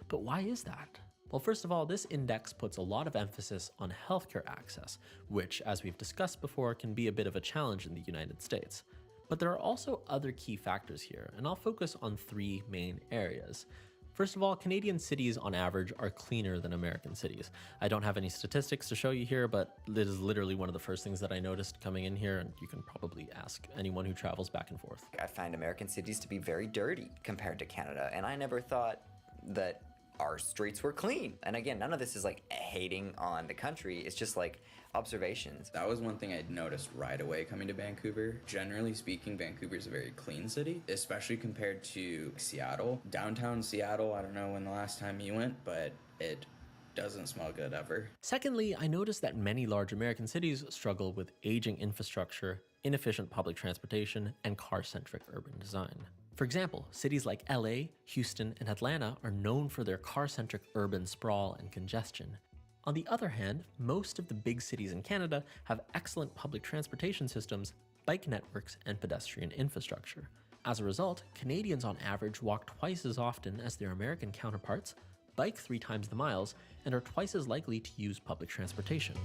X: But why is that? Well, first of all, this index puts a lot of emphasis on healthcare access, which, as we've discussed before, can be a bit of a challenge in the United States. But there are also other key factors here, and I'll focus on 3 main areas. First of all, Canadian cities on average are cleaner than American cities. I don't have any statistics to show you here, but it is literally one of the first things that I noticed coming in here, and you can probably ask anyone who travels back and forth.
D: I find American cities to be very dirty compared to Canada, and I never thought that our streets were clean. And again, none of this is like hating on the country, it's just like observations.
N: That was one thing I'd noticed right away coming to Vancouver. Generally speaking, Vancouver is a very clean city, especially compared to Seattle. Downtown Seattle, I don't know when the last time you went, but it doesn't smell good ever.
X: Secondly, I noticed that many large American cities struggle with aging infrastructure, inefficient public transportation, and car-centric urban design. For example, cities like LA, Houston, and Atlanta are known for their car-centric urban sprawl and congestion. On the other hand, most of the big cities in Canada have excellent public transportation systems, bike networks, and pedestrian infrastructure. As a result, Canadians on average walk twice as often as their American counterparts, bike 3 times the miles, and are twice as likely to use public transportation.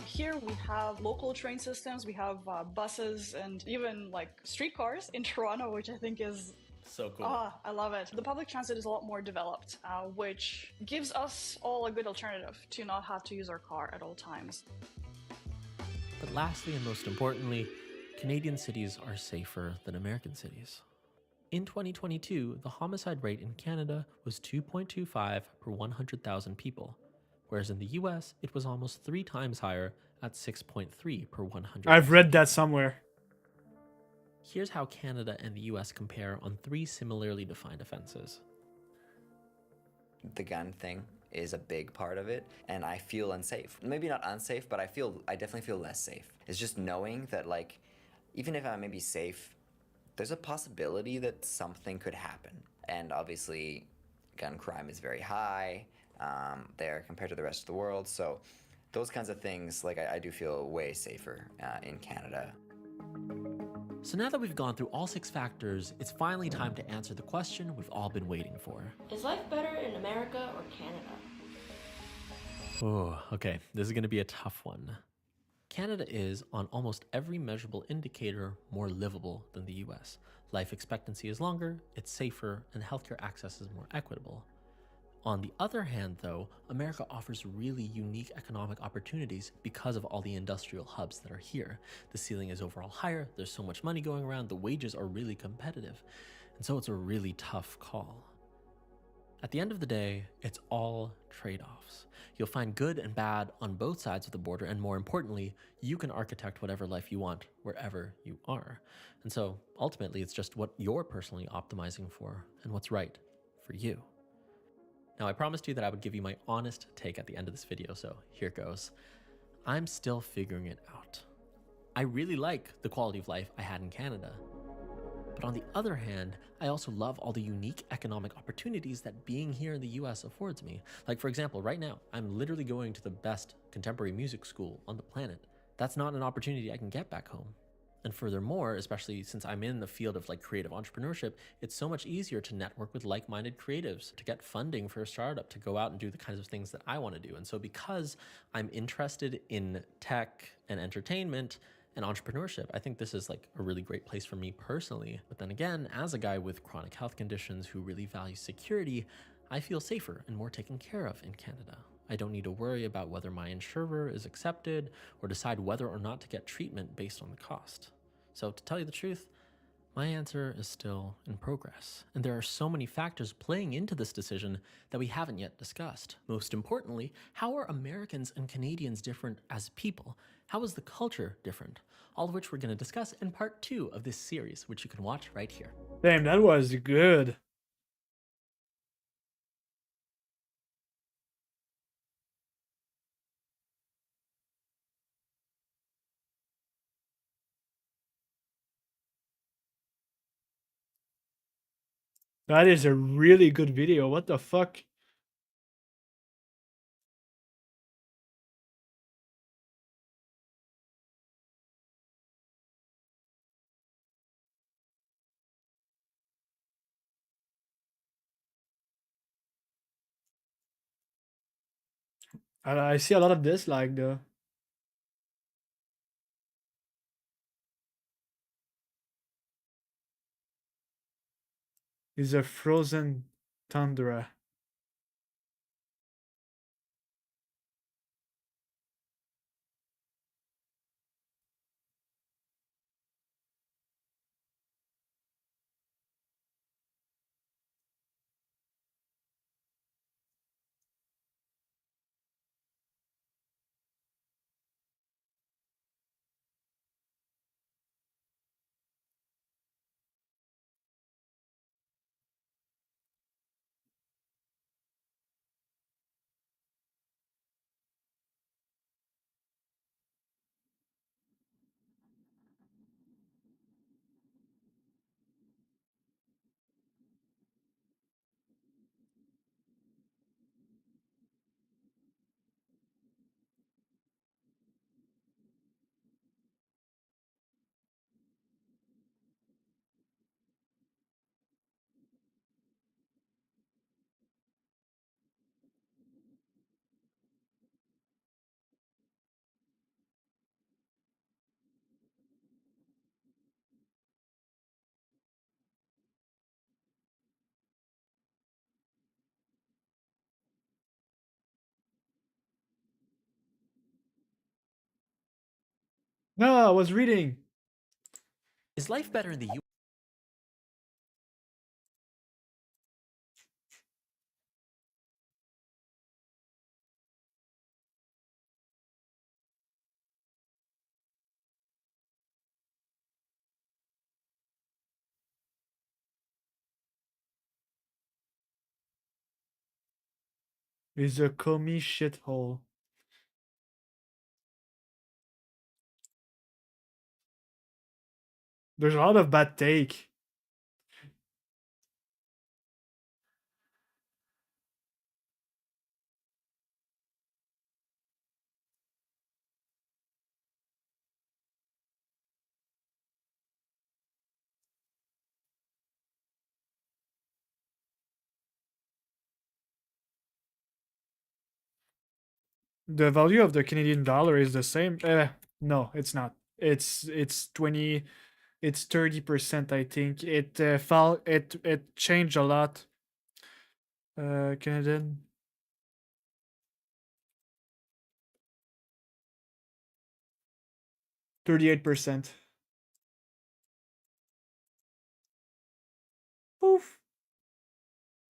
B: Here we have local train systems, we have buses, and even like streetcars in Toronto, which I think is
X: so cool.
B: I love it. The public transit is a lot more developed, which gives us all a good alternative to not have to use our car at all times.
X: But lastly and most importantly, Canadian cities are safer than American cities. In 2022, the homicide rate in Canada was 2.25 per 100,000 people, whereas in the US, it was almost 3 times higher at 6.3 per 100,000.
C: I've read that somewhere.
X: Here's how Canada and the US compare on 3 similarly defined offenses.
D: The gun thing is a big part of it, and I feel unsafe. Maybe not unsafe, but I definitely feel less safe. It's just knowing that, like, even if I may be safe, there's a possibility that something could happen. And obviously, gun crime is very high there compared to the rest of the world. So those kinds of things, like, I do feel way safer in Canada.
X: So now that we've gone through all 6 factors, it's finally time to answer the question we've all been waiting for.
Y: Is life better in America or Canada?
X: Oh, okay, this is going to be a tough one. Canada is, on almost every measurable indicator, more livable than the US. Life expectancy is longer, it's safer, and healthcare access is more equitable. On the other hand, though, America offers really unique economic opportunities because of all the industrial hubs that are here. The ceiling is overall higher, there's so much money going around, the wages are really competitive, and so it's a really tough call. At the end of the day, it's all trade-offs. You'll find good and bad on both sides of the border, and more importantly, you can architect whatever life you want wherever you are. And so, ultimately, it's just what you're personally optimizing for and what's right for you. Now, I promised you that I would give you my honest take at the end of this video, so here goes. I'm still figuring it out. I really like the quality of life I had in Canada. But on the other hand, I also love all the unique economic opportunities that being here in the US affords me. Like, for example, right now, I'm literally going to the best contemporary music school on the planet. That's not an opportunity I can get back home. And furthermore, especially since I'm in the field of like creative entrepreneurship, it's so much easier to network with like-minded creatives, to get funding for a startup, to go out and do the kinds of things that I want to do. And so because I'm interested in tech and entertainment and entrepreneurship, I think this is like a really great place for me personally. But then again, as a guy with chronic health conditions who really values security, I feel safer and more taken care of in Canada. I don't need to worry about whether my insurer is accepted or decide whether or not to get treatment based on the cost. So to tell you the truth, my answer is still in progress, and there are so many factors playing into this decision that we haven't yet discussed. Most importantly, how are Americans and Canadians different as people? How is the culture different? All of which we're going to discuss in part 2 of this series, which you can watch right here.
C: Damn, that was good. That is a really good video. What the fuck? I see a lot of dislike though. It's a frozen tundra. No, I was reading.
X: Is life better in the U.S.?
C: It's a commie shithole. There's a lot of bad take. The value of the Canadian dollar is the same. No, it's not. It's 20. It's 30%. I think it fell. It changed a lot. Canadian. 38%. Poof.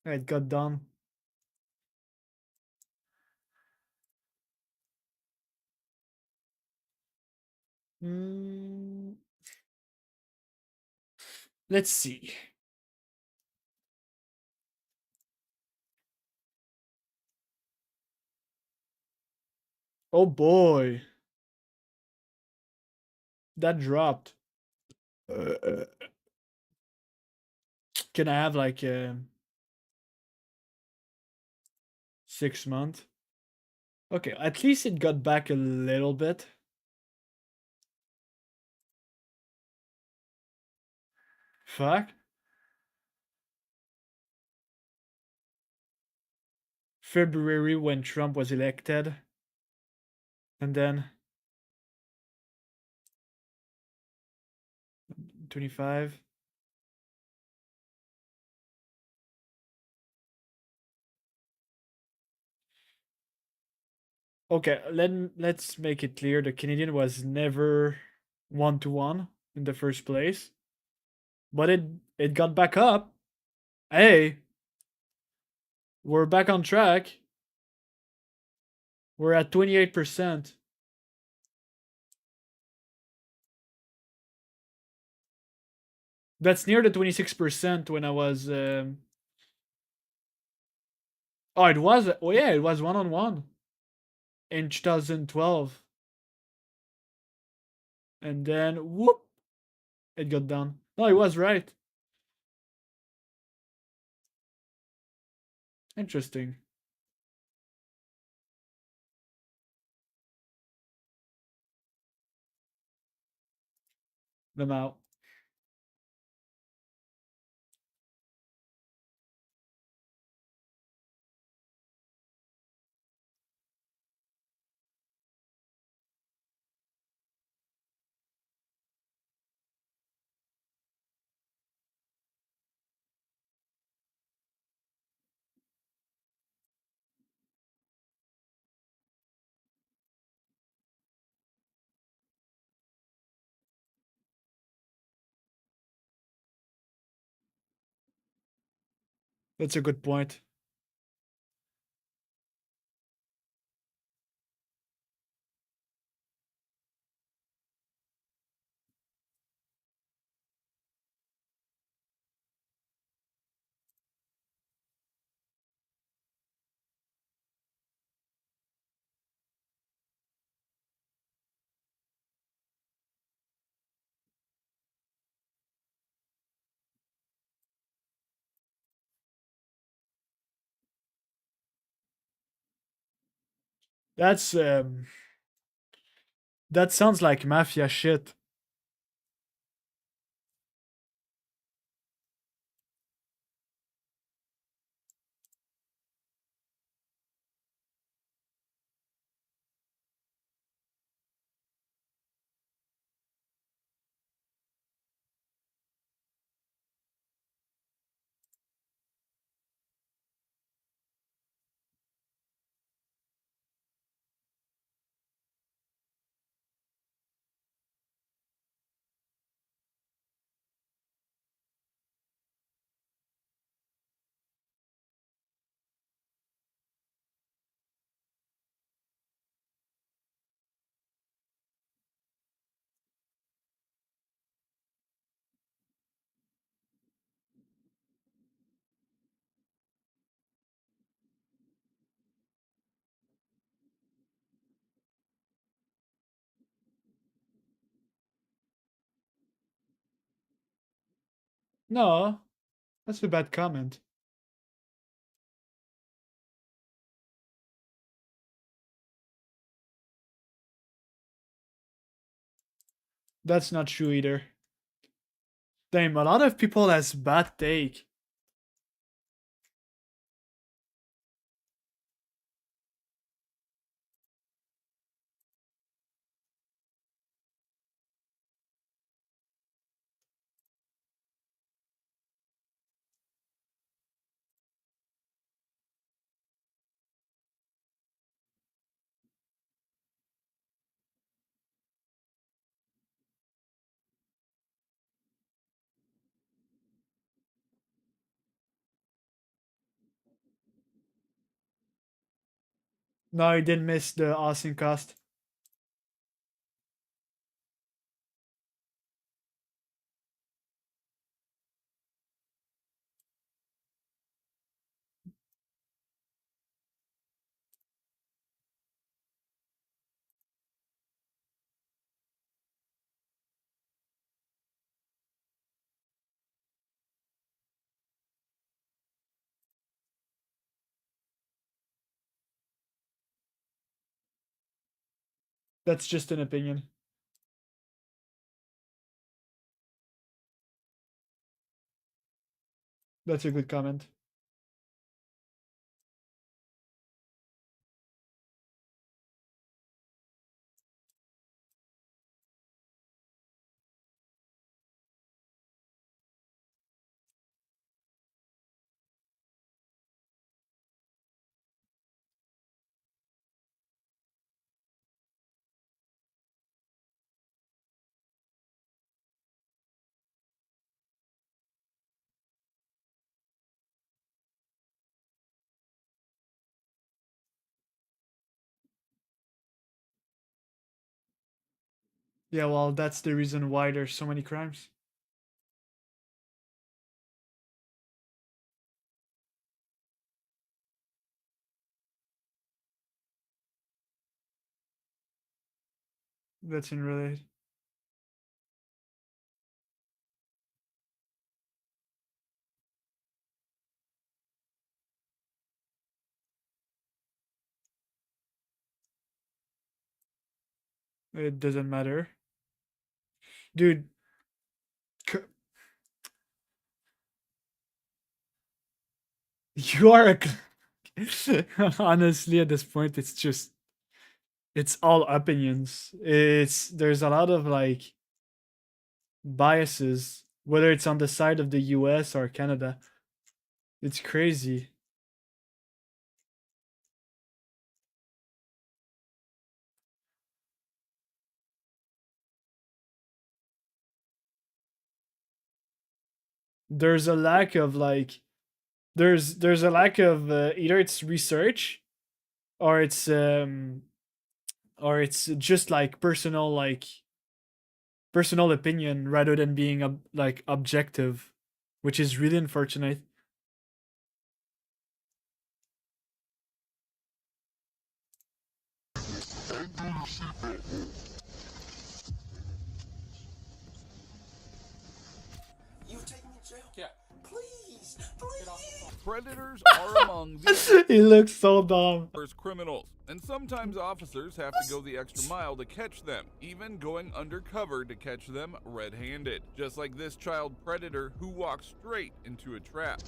C: It got done. Mm, let's see. Oh boy. That dropped. Can I have like 6 months? Okay, at least it got back a little bit. Fuck. February when Trump was elected. And then 25. Okay, let's make it clear. The Canadian was never 1-to-1 in the first place, but it got back up. Hey, we're back on track. We're at 28%. That's near the 26% when I was. Oh, it was. Oh yeah, it was 1-on-1 in 2012, and then whoop, it got down. No, it was right. Interesting. Them out. That's a good point. That's that sounds like mafia shit. No, that's a bad comment. That's not true either. Damn, a lot of people has bad take. No, I didn't miss the Austin cost. That's just an opinion. That's a good comment. Yeah, well, that's the reason why there's so many crimes. That's in relate. It doesn't matter. Dude. You are a. Honestly, at this point, it's just. It's all opinions. There's a lot of like biases, whether it's on the side of the US or Canada. It's crazy. There's a lack of like there's a lack of either it's research or it's just like personal opinion rather than being like objective, which is really unfortunate.
A: You take me to jail? Yeah. Please, please.
H: Predators are among the
C: He looks so dumb.
H: worst criminals, and sometimes officers have to go the extra mile to catch them, even going undercover to catch them red-handed. Just like this child predator who walked straight into a trap.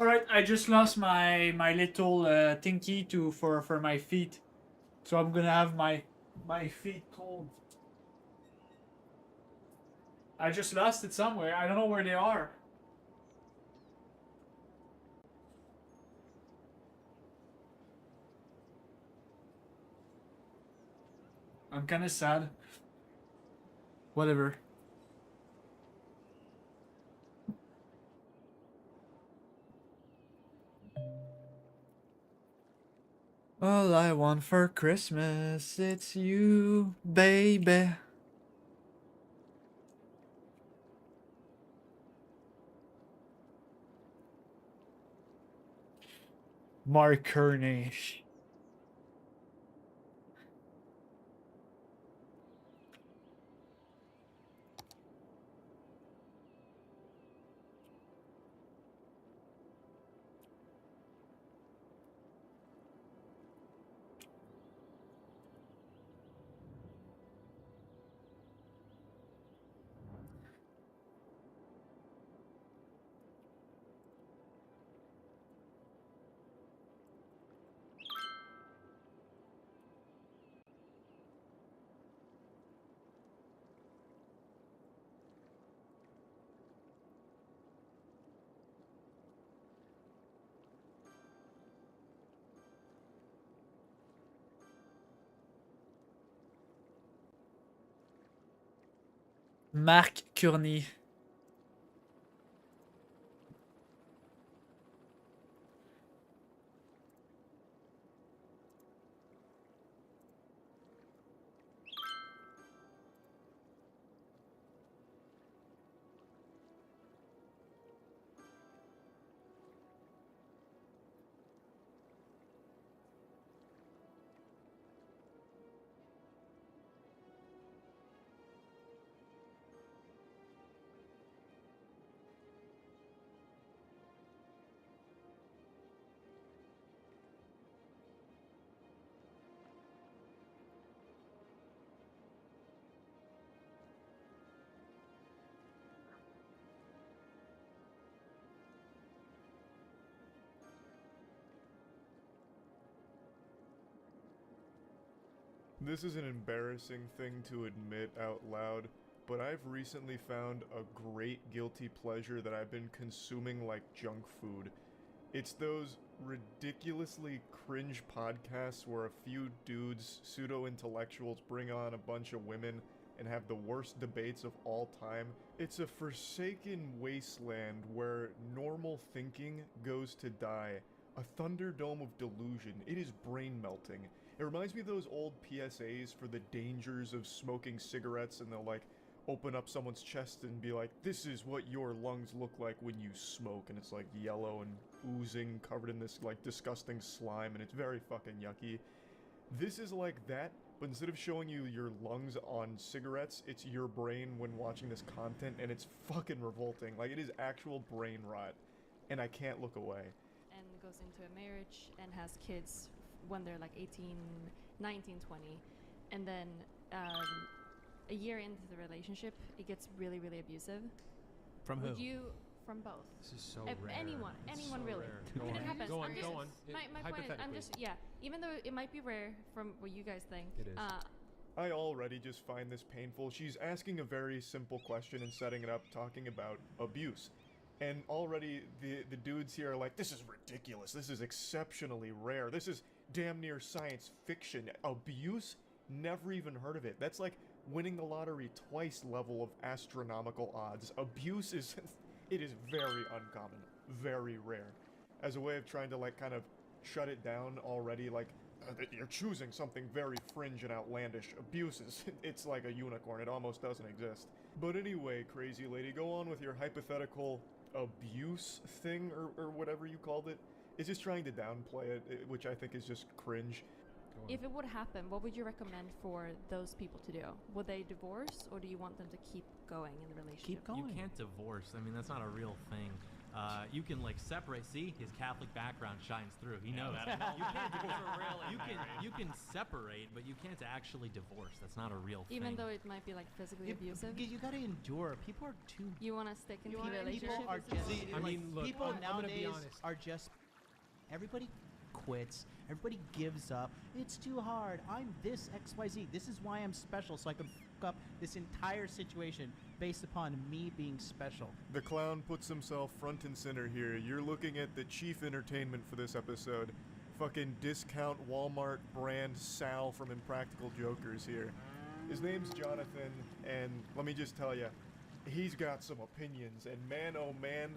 C: Alright, I just lost my little thingy for my feet. So I'm gonna have my feet cold. I just lost it somewhere. I don't know where they are. I'm kinda sad. Whatever. All I want for Christmas, it's you, baby. Mark Kernish. Mark Kearney.
I: This is an embarrassing thing to admit out loud, but I've recently found a great guilty pleasure that I've been consuming like junk food. It's those ridiculously cringe podcasts where a few dudes, pseudo-intellectuals, bring on a bunch of women and have the worst debates of all time. It's a forsaken wasteland where normal thinking goes to die. A thunderdome of delusion. It is brain-melting. It reminds me of those old PSAs for the dangers of smoking cigarettes, and they'll like open up someone's chest and be like, this is what your lungs look like when you smoke, and it's like yellow and oozing, covered in this like disgusting slime, and it's very fucking yucky. This is like that, but instead of showing you your lungs on cigarettes, it's your brain when watching this content, and it's fucking revolting. Like, it is actual brain rot, and I can't look away.
L: And goes into a marriage and has kids when they're like 18, 19, 20, and then a year into the relationship, it gets really, really abusive.
M: From who?
L: Would you, from both?
M: This is so rare.
L: Anyone
M: So
L: really.
M: rare.
L: I mean, it happens.
M: Go on,
L: I'm just,
M: go on.
L: My point is, I'm just, yeah, even though it might be rare from what you guys think.
M: It is.
I: I already just find this painful. She's asking a very simple question and setting it up, talking about abuse. And already the dudes here are like, this is ridiculous. This is exceptionally rare. This is damn near science fiction. Abuse? Never even heard of it. That's like winning the lottery twice level of astronomical odds. Abuse is, it is very uncommon. Very rare. As a way of trying to like kind of shut it down already, like, you're choosing something very fringe and outlandish. Abuse is, it's like a unicorn. It almost doesn't exist. But anyway, crazy lady, go on with your hypothetical abuse thing, or whatever you called it. It's just trying to downplay it, which I think is just cringe.
L: If it would happen, what would you recommend for those people to do? Would they divorce, or do you want them to keep going in the relationship?
M: You can't divorce. I mean, that's not a real thing. You can like separate. See, his Catholic background shines through. He knows. You can't you can separate, but you can't actually divorce. That's not a real thing.
L: Even though it might be like physically abusive.
E: You gotta endure. People are too.
L: You want to stick in the relationship.
E: People are just.
M: I mean, look,
E: people
M: I'm gonna be
E: nowadays
M: honest.
E: are just. Everybody quits. Everybody gives up. It's too hard. I'm this XYZ. This is why I'm special, so I can fuck up this entire situation based upon me being special.
I: The clown puts himself front and center here. You're looking at the chief entertainment for this episode. Fucking discount Walmart brand Sal from Impractical Jokers here. His name's Jonathan, and let me just tell you, he's got some opinions, and man, oh man,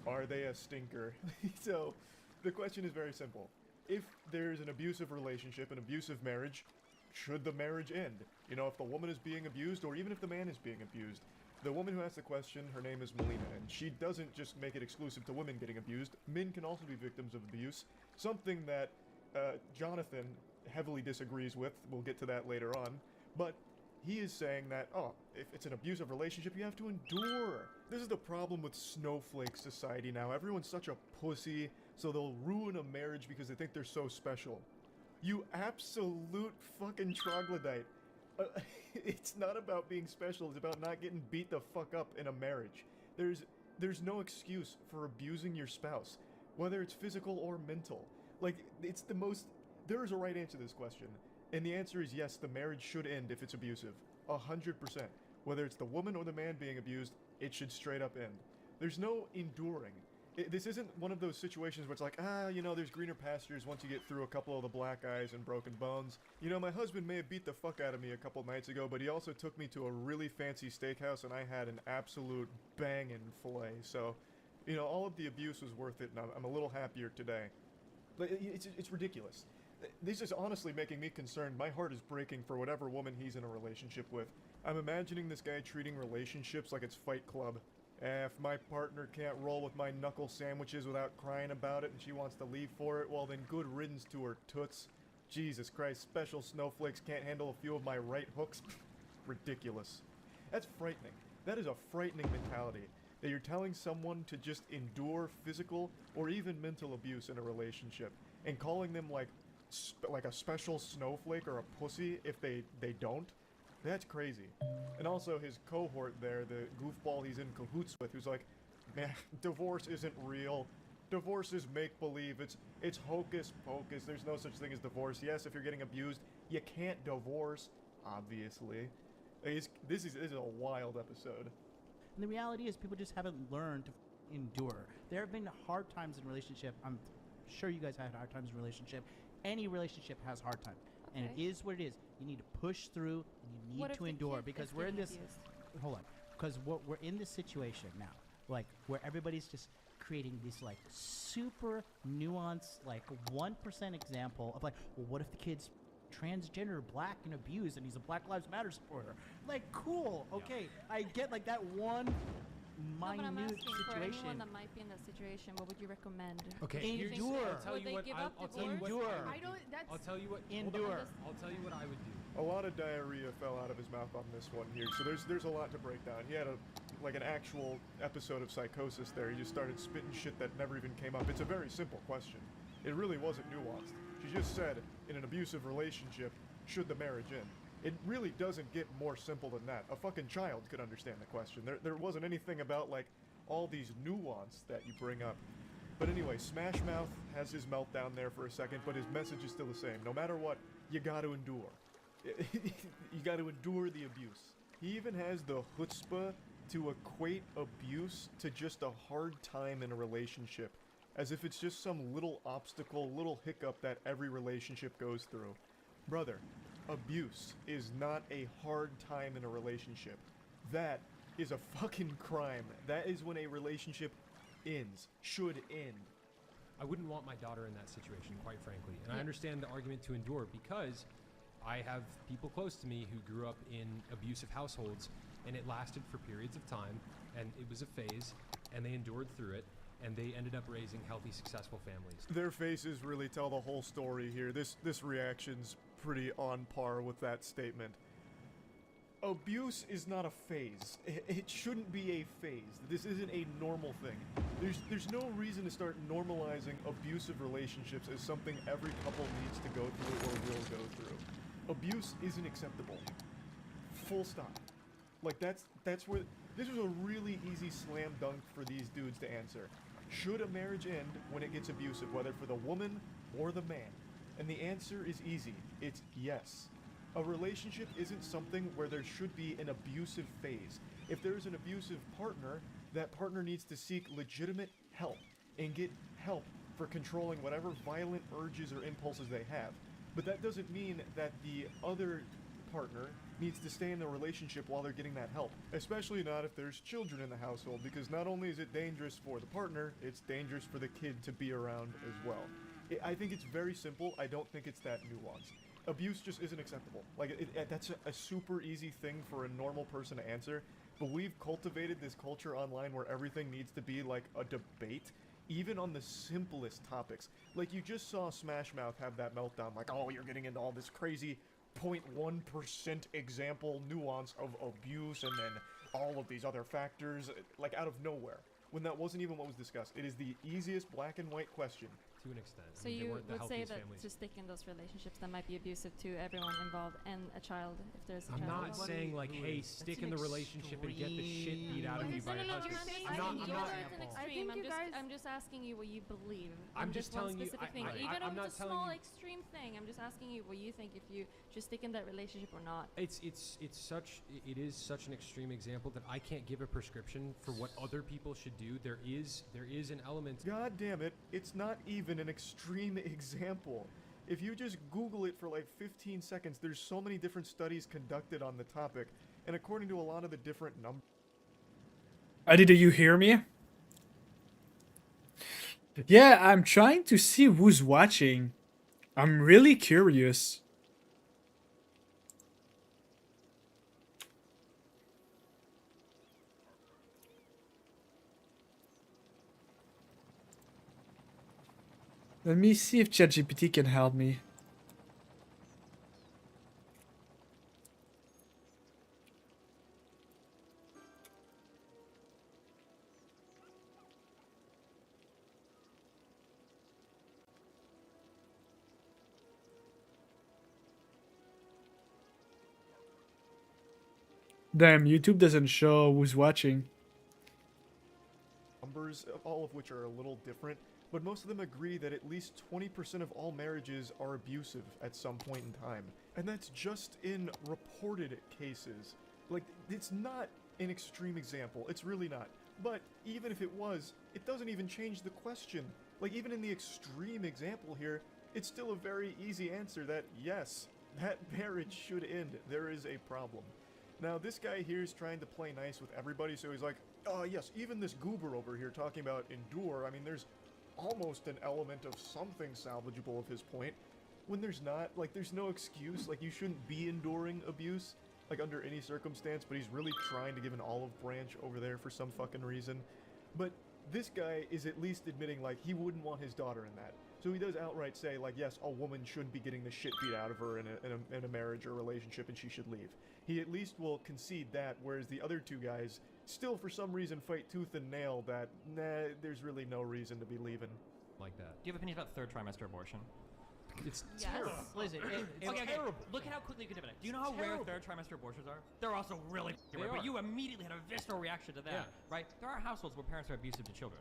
I: are they a stinker. So, the question is very simple. If there's an abusive relationship, an abusive marriage, should the marriage end? You know, if the woman is being abused, or even if the man is being abused. The woman who asked the question, her name is Melina, and she doesn't just make it exclusive to women getting abused. Men can also be victims of abuse. Something that Jonathan heavily disagrees with. We'll get to that later on. But he is saying that, oh, if it's an abusive relationship, you have to endure. This is the problem with snowflake society now. Everyone's such a pussy, so they'll ruin a marriage because they think they're so special. You absolute fucking troglodyte. It's not about being special, it's about not getting beat the fuck up in a marriage. There's no excuse for abusing your spouse, whether it's physical or mental. Like, it's the most... There is a right answer to this question, and the answer is yes, the marriage should end if it's abusive. 100%. Whether it's the woman or the man being abused, it should straight up end. There's no enduring. This isn't one of those situations where it's like, you know, there's greener pastures once you get through a couple of the black eyes and broken bones. You know, my husband may have beat the fuck out of me a couple nights ago, but he also took me to a really fancy steakhouse and I had an absolute bangin' filet. So, you know, all of the abuse was worth it, and I'm a little happier today. But it's ridiculous. This is honestly making me concerned. My heart is breaking for whatever woman he's in a relationship with. I'm imagining this guy treating relationships like it's Fight Club. If my partner can't roll with my knuckle sandwiches without crying about it and she wants to leave for it, well then good riddance to her toots. Jesus Christ, special snowflakes can't handle a few of my right hooks. Ridiculous. That's frightening. That is a frightening mentality. That you're telling someone to just endure physical or even mental abuse in a relationship. And calling them like a special snowflake or a pussy if they don't. That's crazy. And also his cohort there, the goofball he's in cahoots with, who's like, man, divorce isn't real. Divorce is make-believe. It's hocus pocus. There's no such thing as divorce. Yes, if you're getting abused, you can't divorce, obviously. This is a wild episode.
E: And the reality is people just haven't learned to endure. There have been hard times in relationship. I'm sure you guys had hard times in relationship. Any relationship has hard times. And it is what it is. You need to push through and you need to endure because we're in this... Hold on. Because we're in this situation now, like, where everybody's just creating this, like, super nuanced, like, 1% example of, like, well, what if the kid's transgender, black, and abused, and he's a Black Lives Matter supporter? Like, cool. Okay, I get, like, that one minute situation.
L: For anyone that might be in that situation, what would you recommend?
M: Okay,
L: endure.
M: I'll tell you what I would do.
I: A lot of diarrhea fell out of his mouth on this one here, so there's a lot to break down. He had an actual episode of psychosis there. He just started spitting shit that never even came up. It's a very simple question. It really wasn't nuanced. She just said, in an abusive relationship, should the marriage end? It really doesn't get more simple than that. A fucking child could understand the question. There wasn't anything about, like, all these nuance that you bring up. But anyway, Smash Mouth has his meltdown there for a second, but his message is still the same. No matter what, you gotta endure. You gotta endure the abuse. He even has the chutzpah to equate abuse to just a hard time in a relationship. As if it's just some little obstacle, little hiccup that every relationship goes through. Brother, abuse is not a hard time in a relationship. That is a fucking crime. That is when a relationship ends. Should end.
M: I wouldn't want my daughter in that situation, quite frankly. And I understand the argument to endure because I have people close to me who grew up in abusive households and it lasted for periods of time and it was a phase and they endured through it and they ended up raising healthy, successful families.
I: Their faces really tell the whole story here. This reaction's pretty on par with that statement. Abuse is not a phase. It shouldn't be a phase. This isn't a normal thing. There's no reason to start normalizing abusive relationships as something every couple needs to go through or will go through. Abuse isn't acceptable. Full stop. Like that's where this was a really easy slam dunk for these dudes to answer. Should a marriage end when it gets abusive, whether for the woman or the man? And the answer is easy. It's yes. A relationship isn't something where there should be an abusive phase. If there's an abusive partner, that partner needs to seek legitimate help and get help for controlling whatever violent urges or impulses they have. But that doesn't mean that the other partner needs to stay in the relationship while they're getting that help. Especially not if there's children in the household, because not only is it dangerous for the partner, it's dangerous for the kid to be around as well. I think it's very simple. I don't think it's that nuanced. Abuse just isn't acceptable. Like, that's a super easy thing for a normal person to answer, but we've cultivated this culture online where everything needs to be like a debate, even on the simplest topics. Like, you just saw Smash Mouth have that meltdown, like, oh, you're getting into all this crazy 0.1% example nuance of abuse and then all of these other factors, like, out of nowhere, when that wasn't even what was discussed. It is the easiest black and white question.
M: To an extent.
L: So you would say that to stick in those relationships that might be abusive to everyone involved and a child, if there's a child.
M: I'm not saying like, hey, stick in the relationship and get the shit beat out of you by your husband.
L: I'm just asking you what you believe.
M: I'm just telling you.
L: Even if it's a small extreme thing, I'm just asking you what you think if you just stick in that relationship or not.
M: It is such an extreme example that I can't give a prescription for what other people should do. There is an element.
I: God damn it, it's not even an extreme example. If you just Google it for like 15 seconds, there's so many different studies conducted on the topic, and according to a lot of the different numbers.
C: Adi, do you hear me? Yeah, I'm trying to see who's watching. I'm really curious. Let me see if ChatGPT can help me. Damn, YouTube doesn't show who's watching.
I: Numbers, all of which are a little different, but most of them agree that at least 20% of all marriages are abusive at some point in time. And that's just in reported cases. Like, it's not an extreme example. It's really not. But even if it was, it doesn't even change the question. Like, even in the extreme example here, it's still a very easy answer that, yes, that marriage should end. There is a problem. Now, this guy here is trying to play nice with everybody, so he's like, oh, yes, even this goober over here talking about endure. I mean, there's almost an element of something salvageable of his point. When there's not, like, there's no excuse. Like, you shouldn't be enduring abuse, like, under any circumstance, but he's really trying to give an olive branch over there for some fucking reason. But this guy is at least admitting, like, he wouldn't want his daughter in that. So he does outright say, like, yes, a woman shouldn't be getting the shit beat out of her in a marriage or relationship, and she should leave. He at least will concede that, whereas the other two guys still, for some reason, fight tooth and nail that, nah, there's really no reason to be leaving.
M: Like that.
G: Do you have opinions about third trimester abortion?
M: It's
G: terrible.
E: Listen,
G: Okay, look at how quickly you can develop it. Do you know how rare third trimester abortions are? They're also really rare, but you immediately had a visceral reaction to that, right? There are households where parents are abusive to children.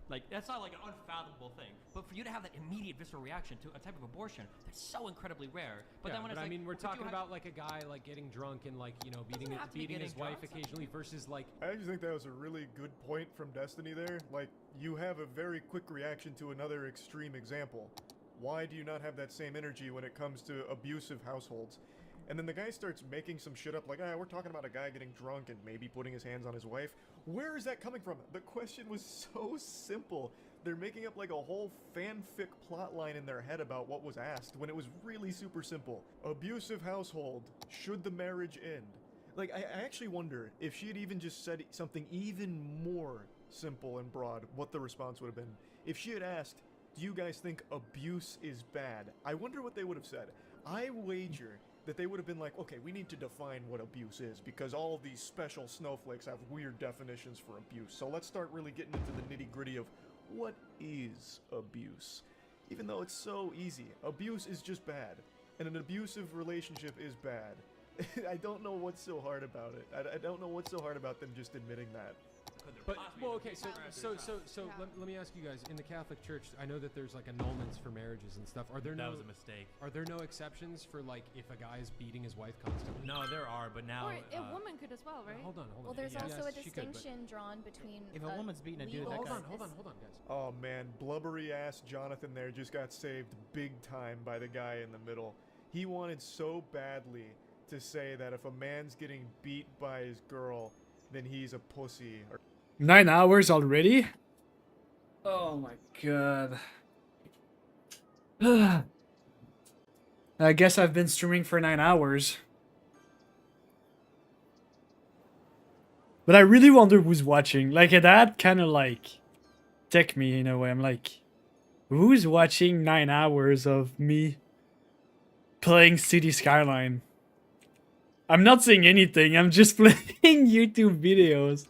G: Like, that's not like an unfathomable thing. But for you to have that immediate visceral reaction to a type of abortion, that's so incredibly rare. But then when it's
M: I
G: like,
M: mean, we're talking about like a guy like getting drunk and like, you know, beating his wife occasionally versus like.
I: I just think that was a really good point from Destiny there. Like, you have a very quick reaction to another extreme example. Why do you not have that same energy when it comes to abusive households? And then the guy starts making some shit up like, we're talking about a guy getting drunk and maybe putting his hands on his wife. Where is that coming from? The question was so simple. They're making up like a whole fanfic plotline in their head about what was asked when it was really super simple. Abusive household. Should the marriage end? Like, I actually wonder if she had even just said something even more simple and broad, what the response would have been. If she had asked, do you guys think abuse is bad? I wonder what they would have said. I wager that they would have been like, okay, we need to define what abuse is, because all of these special snowflakes have weird definitions for abuse. So let's start really getting into the nitty-gritty of what is abuse. Even though it's so easy, abuse is just bad, and an abusive relationship is bad. I don't know what's so hard about it. I don't know what's so hard about them just admitting that.
M: But well, okay, let me ask you guys. In the Catholic Church, I know that there's like annulments for marriages and stuff. Are there
J: That was a mistake.
M: Are there no exceptions for like if a guy is beating his wife constantly?
J: No, there are, but now
L: Or a woman could as well, right?
M: Hold on.
K: Well, there's
M: Yes,
K: also a
M: she could, but-
K: distinction drawn between.
E: If a woman's beating a dude, that
K: legal
E: guy-
M: Hold on, guys.
I: Oh man, blubbery ass Jonathan there just got saved big time by the guy in the middle. He wanted so badly to say that if a man's getting beat by his girl, then he's a pussy.
C: 9 hours already? Oh my god. I guess I've been streaming for 9 hours. But I really wonder who's watching. Like, that kind of like tick me in a way. I'm like, who's watching 9 hours of me playing City Skyline? I'm not saying anything. I'm just playing YouTube videos.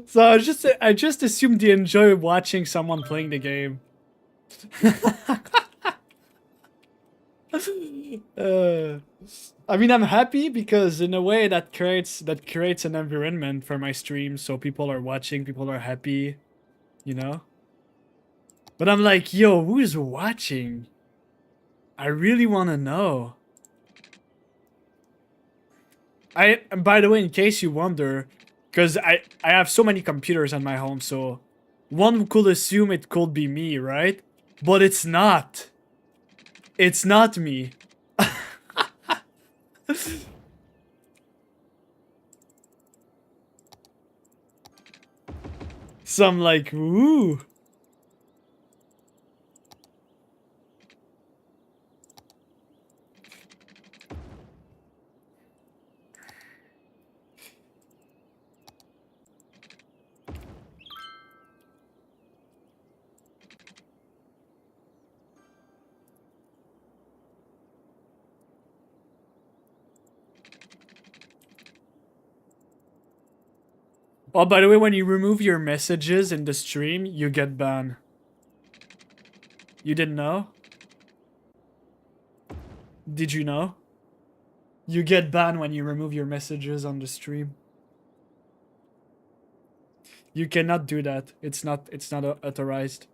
C: So I just assumed they enjoy watching someone playing the game. I mean, I'm happy because in a way that creates an environment for my stream, so people are watching, people are happy, you know. But I'm like, yo, who's watching? I really want to know. By the way, in case you wonder, because I have so many computers on my home, so one could assume it could be me, right? But it's not. It's not me. So I'm like, ooh. Oh, by the way, when you remove your messages in the stream, you get banned. You didn't know? Did you know? You get banned when you remove your messages on the stream. You cannot do that. It's not authorized.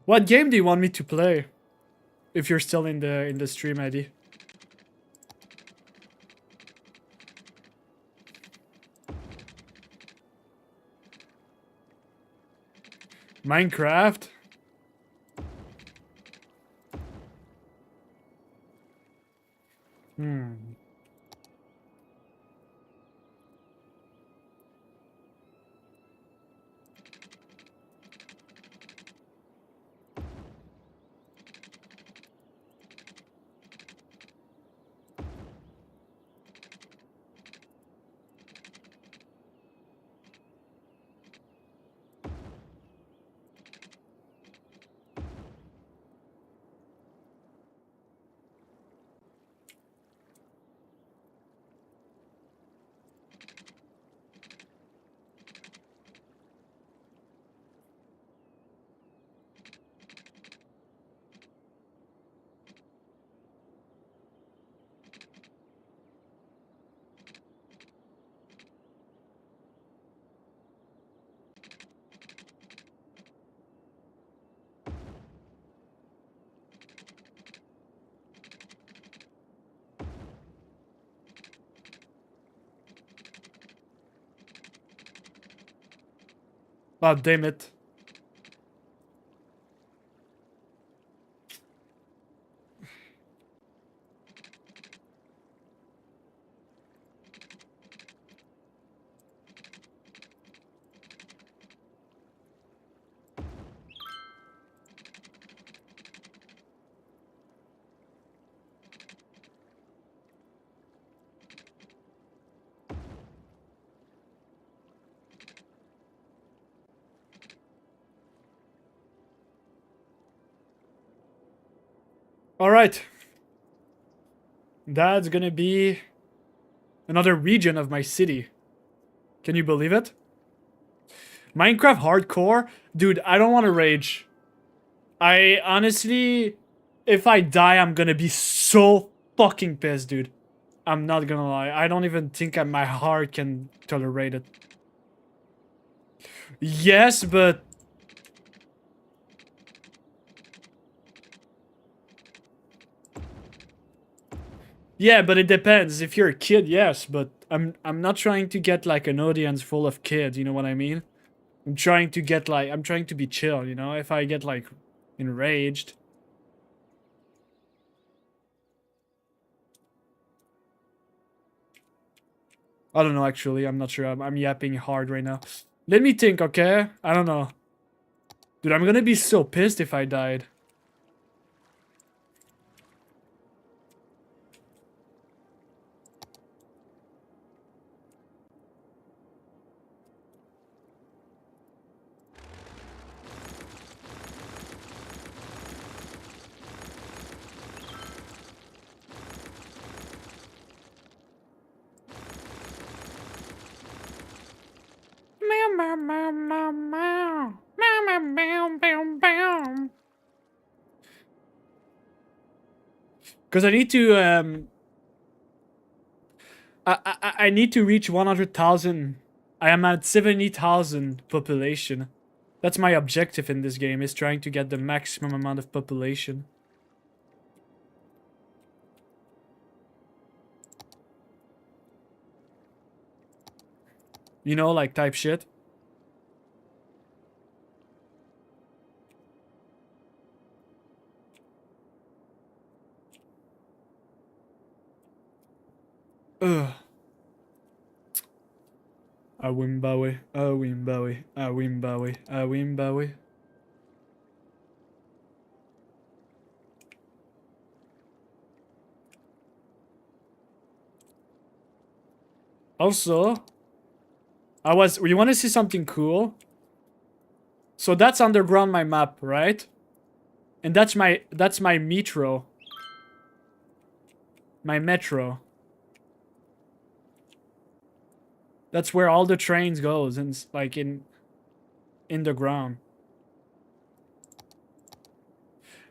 C: What game do you want me to play? If you're still in the stream, Eddie. Minecraft? Hmm. Oh, damn it. Alright. That's gonna be another region of my city. Can you believe it? Minecraft hardcore? Dude, I don't want to rage. I honestly, if I die, I'm gonna be so fucking pissed, dude. I'm not gonna lie. I don't even think my heart can tolerate it. Yes, but... Yeah, but it depends. If you're a kid, yes, but I'm not trying to get like an audience full of kids, you know what I mean? I'm trying to get like, I'm trying to be chill, you know? If I get like enraged... I don't know, actually. I'm not sure. I'm yapping hard right now. Let me think, okay? I don't know. Dude, I'm gonna be so pissed if I died. Meow, meow, meow, meow, meow. Meow, meow, meow, meow, meow. Because I need to, I need to reach 100,000. I am at 70,000 population. That's my objective in this game, is trying to get the maximum amount of population. You know, like type shit. Ugh. A Wimbawe, a Wimbawe, a Wimbawe, a Wimbawe. Also, you want to see something cool? So that's underground my map, right? And that's my metro. My metro. That's where all the trains goes, and it's like in the ground.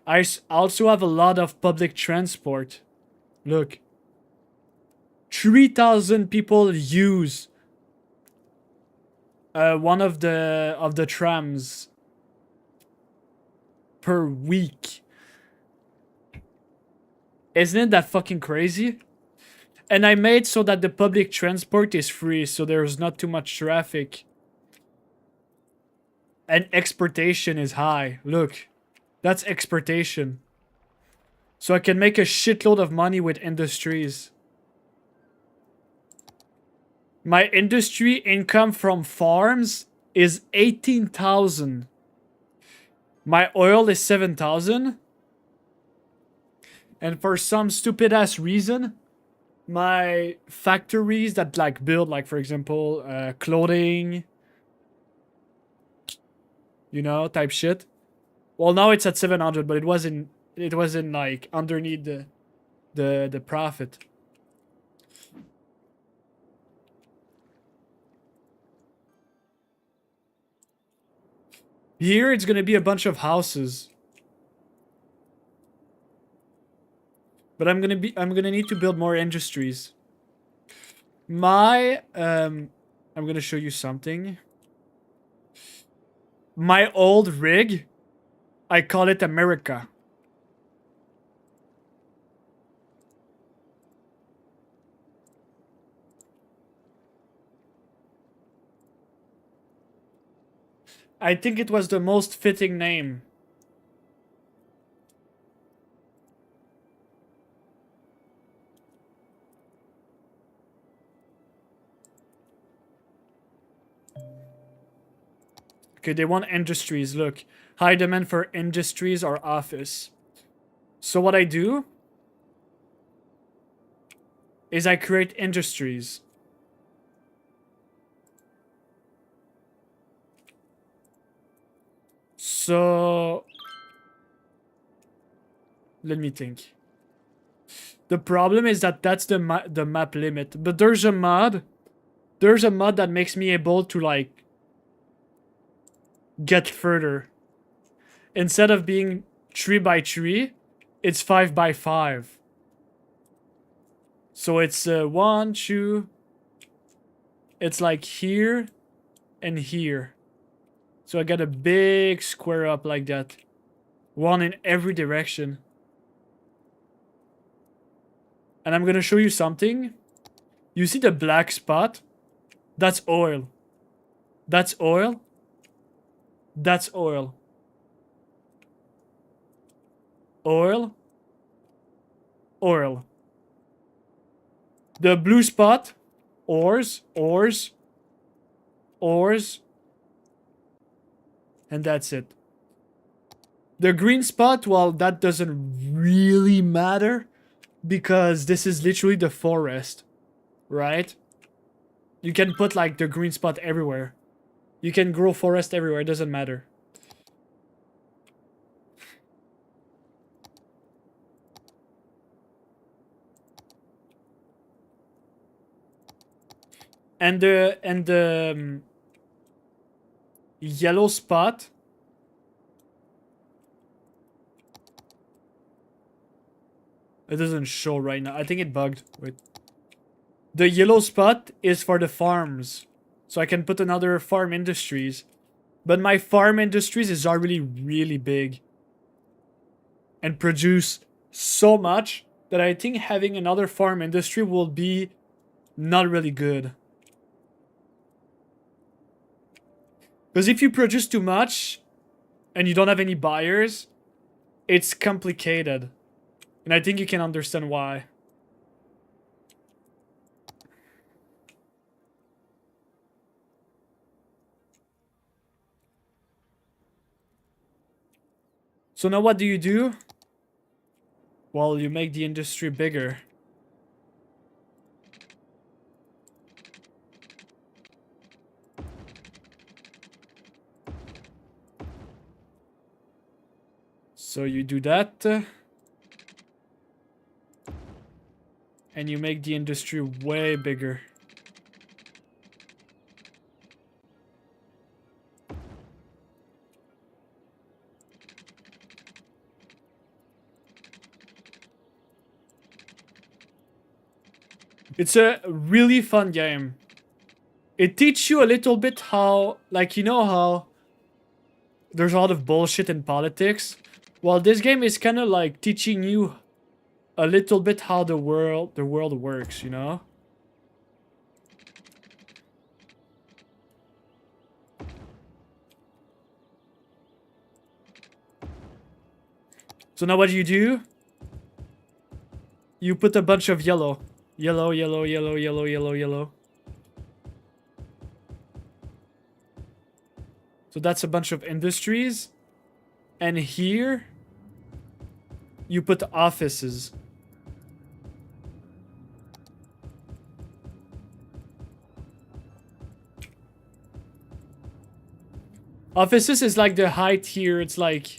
C: I also have a lot of public transport. Look. 3,000 people use one of the trams per week. Isn't it that fucking crazy? And I made so that the public transport is free, so there's not too much traffic. And exportation is high. Look, that's exportation. So I can make a shitload of money with industries. My industry income from farms is 18,000. My oil is 7,000. And for some stupid ass reason, my factories that like build, like for example, clothing, you know, type shit. Well, now it's at 700, but it wasn't like underneath the profit. Here it's gonna be a bunch of houses. But I'm gonna need to build more industries. My I'm gonna show you something. My old rig, I call it America. I think it was the most fitting name. Okay, they want industries. Look, high demand for industries or office. So what I do is I create industries. So let me think. The problem is that that's the map limit. But there's a mod. There's a mod that makes me able to like get further. Instead of being 3 by 3, it's 5 by 5. So it's 1, 2. It's like here and here. So I got a big square up like that. One in every direction. And I'm gonna show you something. You see the black spot? That's oil. That's oil. That's oil. Oil. Oil. The blue spot, ores, ores, ores, and that's it. The green spot, well, that doesn't really matter because this is literally the forest, right? You can put like the green spot everywhere. You can grow forest everywhere, it doesn't matter. And the yellow spot, it doesn't show right now. I think it bugged. Wait. The yellow spot is for the farms. So I can put another farm industries. But my farm industries is already really big. And produce so much that I think having another farm industry will be not really good. Because if you produce too much and you don't have any buyers, it's complicated. And I think you can understand why. So now what do? Well, you make the industry bigger. So you do that. And you make the industry way bigger. It's a really fun game. It teaches you a little bit how, like, you know how there's a lot of bullshit in politics? Well, this game is kind of like teaching you a little bit how the world works, you know? So now what do? You put a bunch of yellow. Yellow, yellow, yellow, yellow, yellow, yellow. So that's a bunch of industries. And here, you put offices. Offices is like the high tier. It's like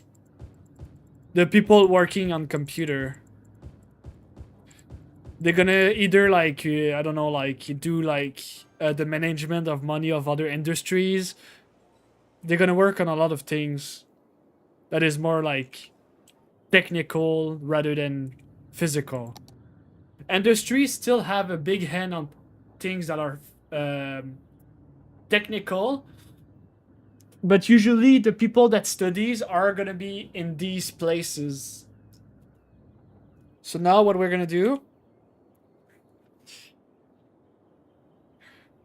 C: the people working on computer. They're gonna either like, I don't know, like do like the management of money of other industries. They're gonna work on a lot of things that is more like technical rather than physical. Industries still have a big hand on things that are technical, but usually the people that studies are gonna be in these places. So now what we're gonna do,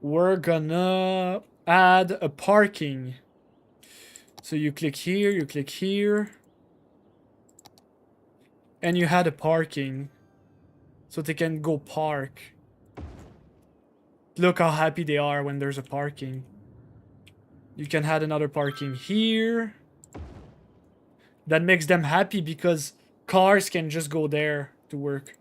C: we're gonna add a parking. So you click here, and you had a parking. So they can go park. Look how happy they are when there's a parking. You can add another parking here. That makes them happy because cars can just go there to work.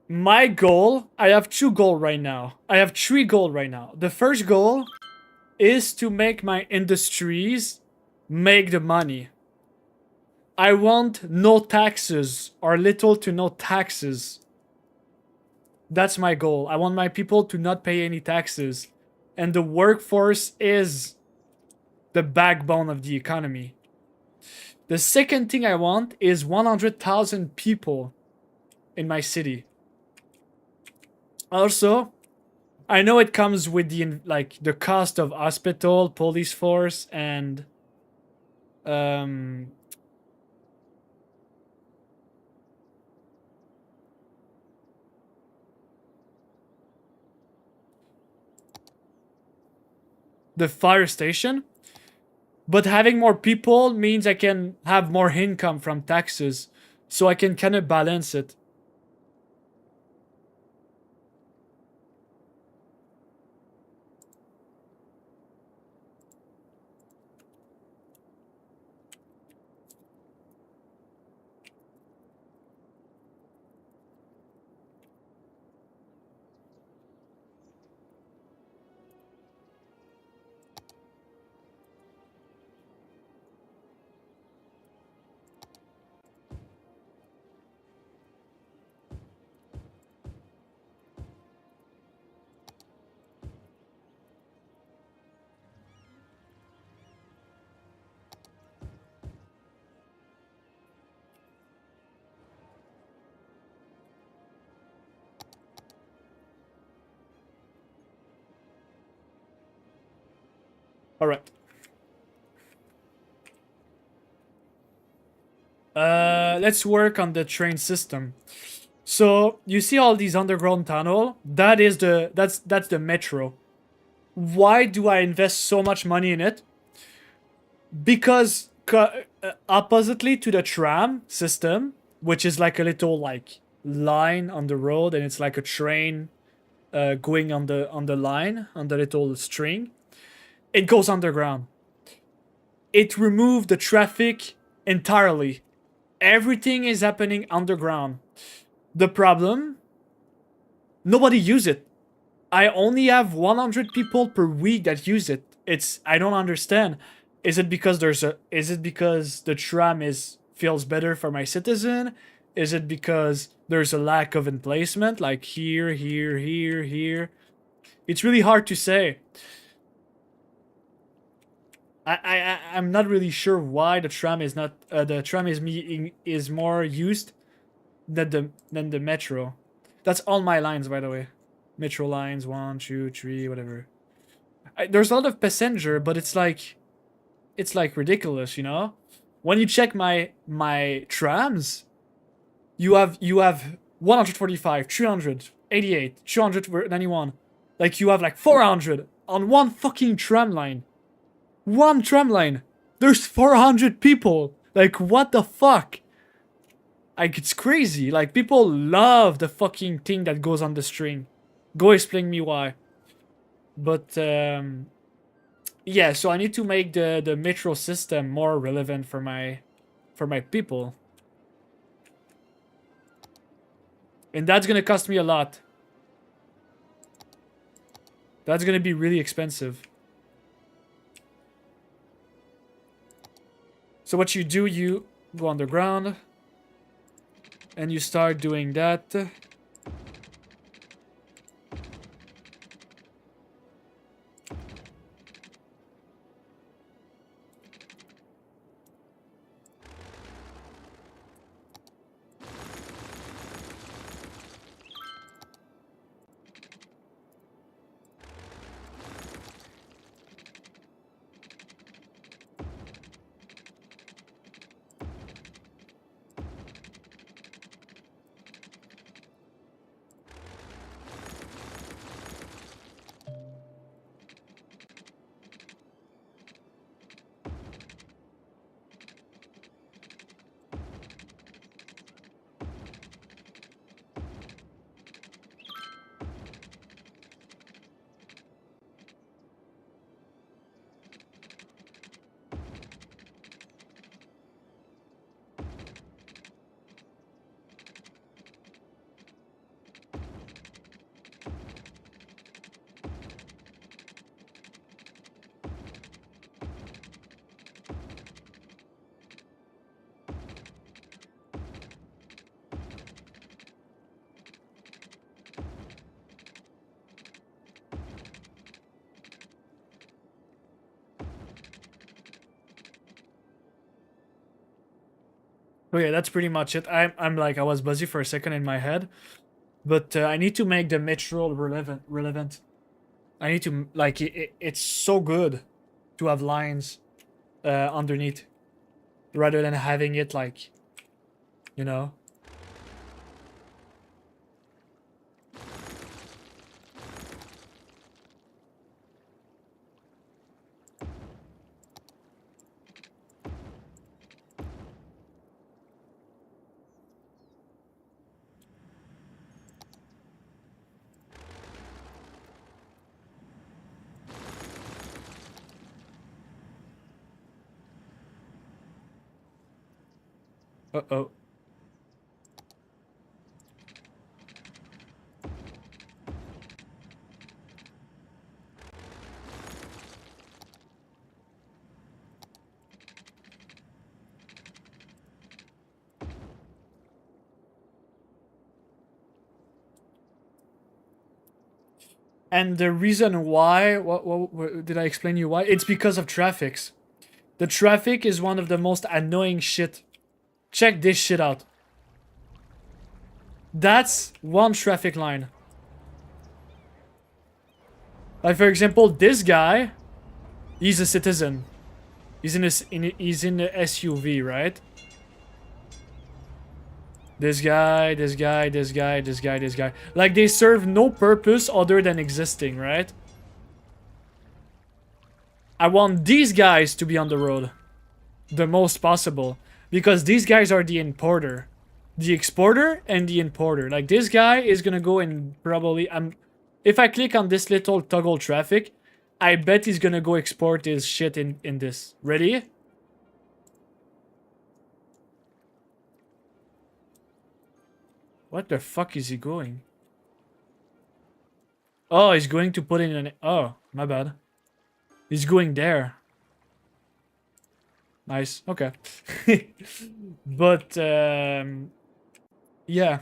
C: My goal, I have 2 goals right now. I have 3 goals right now. The first goal is to make my industries make the money. I want no taxes or little to no taxes. That's my goal. I want my people to not pay any taxes. And the workforce is the backbone of the economy. The second thing I want is 100,000 people in my city. Also, I know it comes with the cost of hospital, police force, and the fire station. But having more people means I can have more income from taxes, so I can kind of balance it. All right. Let's work on the train system. So you see all these underground tunnel? That's the metro. Why do I invest so much money in it? Because oppositely to the tram system, which is like a little like line on the road, and it's like a train going on the line on the little string, it goes underground. It removed the traffic entirely. Everything is happening underground. The problem, nobody use it. I only have 100 people per week that use it. I don't understand. Is it because the tram feels better for my citizen? Is it because there's a lack of emplacement, like here, here, here, here? It's really hard to say. I'm not really sure why the tram is not is more used than the metro. That's all my lines, by the way. Metro lines 1, 2, 3, whatever. There's a lot of passenger, but it's like ridiculous, you know. When you check my trams, you have 145, 388, 291. Like you have like 400 on one fucking tram line. One tram line. There's 400 people. Like, what the fuck? Like, it's crazy. Like, people love the fucking thing that goes on the string. Go explain me why. But, yeah, so I need to make the metro system more relevant for my people. And that's gonna cost me a lot. That's gonna be really expensive. So what you do, you go underground. And you start doing that. Oh yeah, that's pretty much it. I'm like, I was busy for a second in my head. But I need to make the metro relevant. I need to, like, it's so good to have lines underneath. Rather than having it, like, you know. Uh-oh. And the reason why, what did I explain you why? It's because of traffics. The traffic is one of the most annoying shit. Check this shit out. That's one traffic line. Like, for example, this guy, he's a citizen. He's in the SUV, right? This guy, this guy, this guy, this guy, this guy. Like, they serve no purpose other than existing, right? I want these guys to be on the road the most possible. Because these guys are the importer. The exporter and the importer. Like, this guy is gonna go and probably... if I click on this little toggle traffic, I bet he's gonna go export his shit in this. Ready? What the fuck is he going? Oh, he's going to put in an... Oh, my bad. He's going there. Nice. Okay. But, yeah.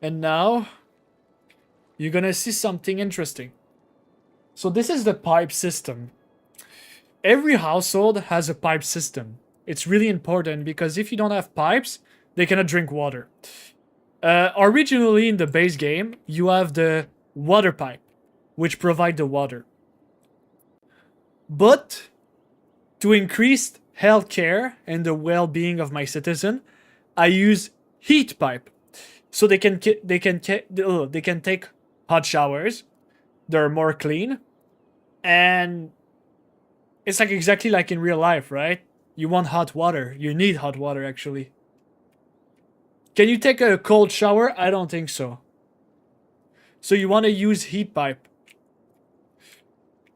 C: And now you're gonna see something interesting. So this is the pipe system. Every household has a pipe system. It's really important because if you don't have pipes, they cannot drink water. Originally in the base game, you have the water pipe, which provide the water. But to increase healthcare and the well-being of my citizen, I use heat pipe, so they can take hot showers. They're more clean, and it's like exactly like in real life, right? You want hot water. You need hot water, actually. Can you take a cold shower? I don't think so. So you want to use heat pipe.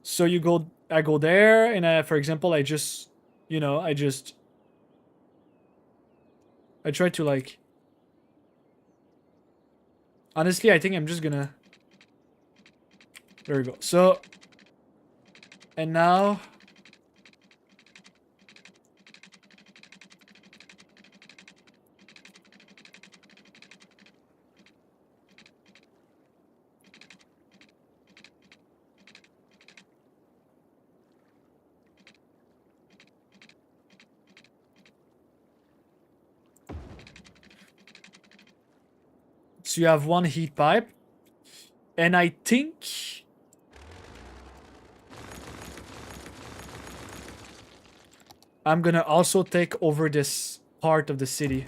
C: So I go there, and for example, I just, I try to like. Honestly, I think I'm just gonna. There we go. So, and now. So you have one heat pipe. And I think I'm gonna also take over this part of the city.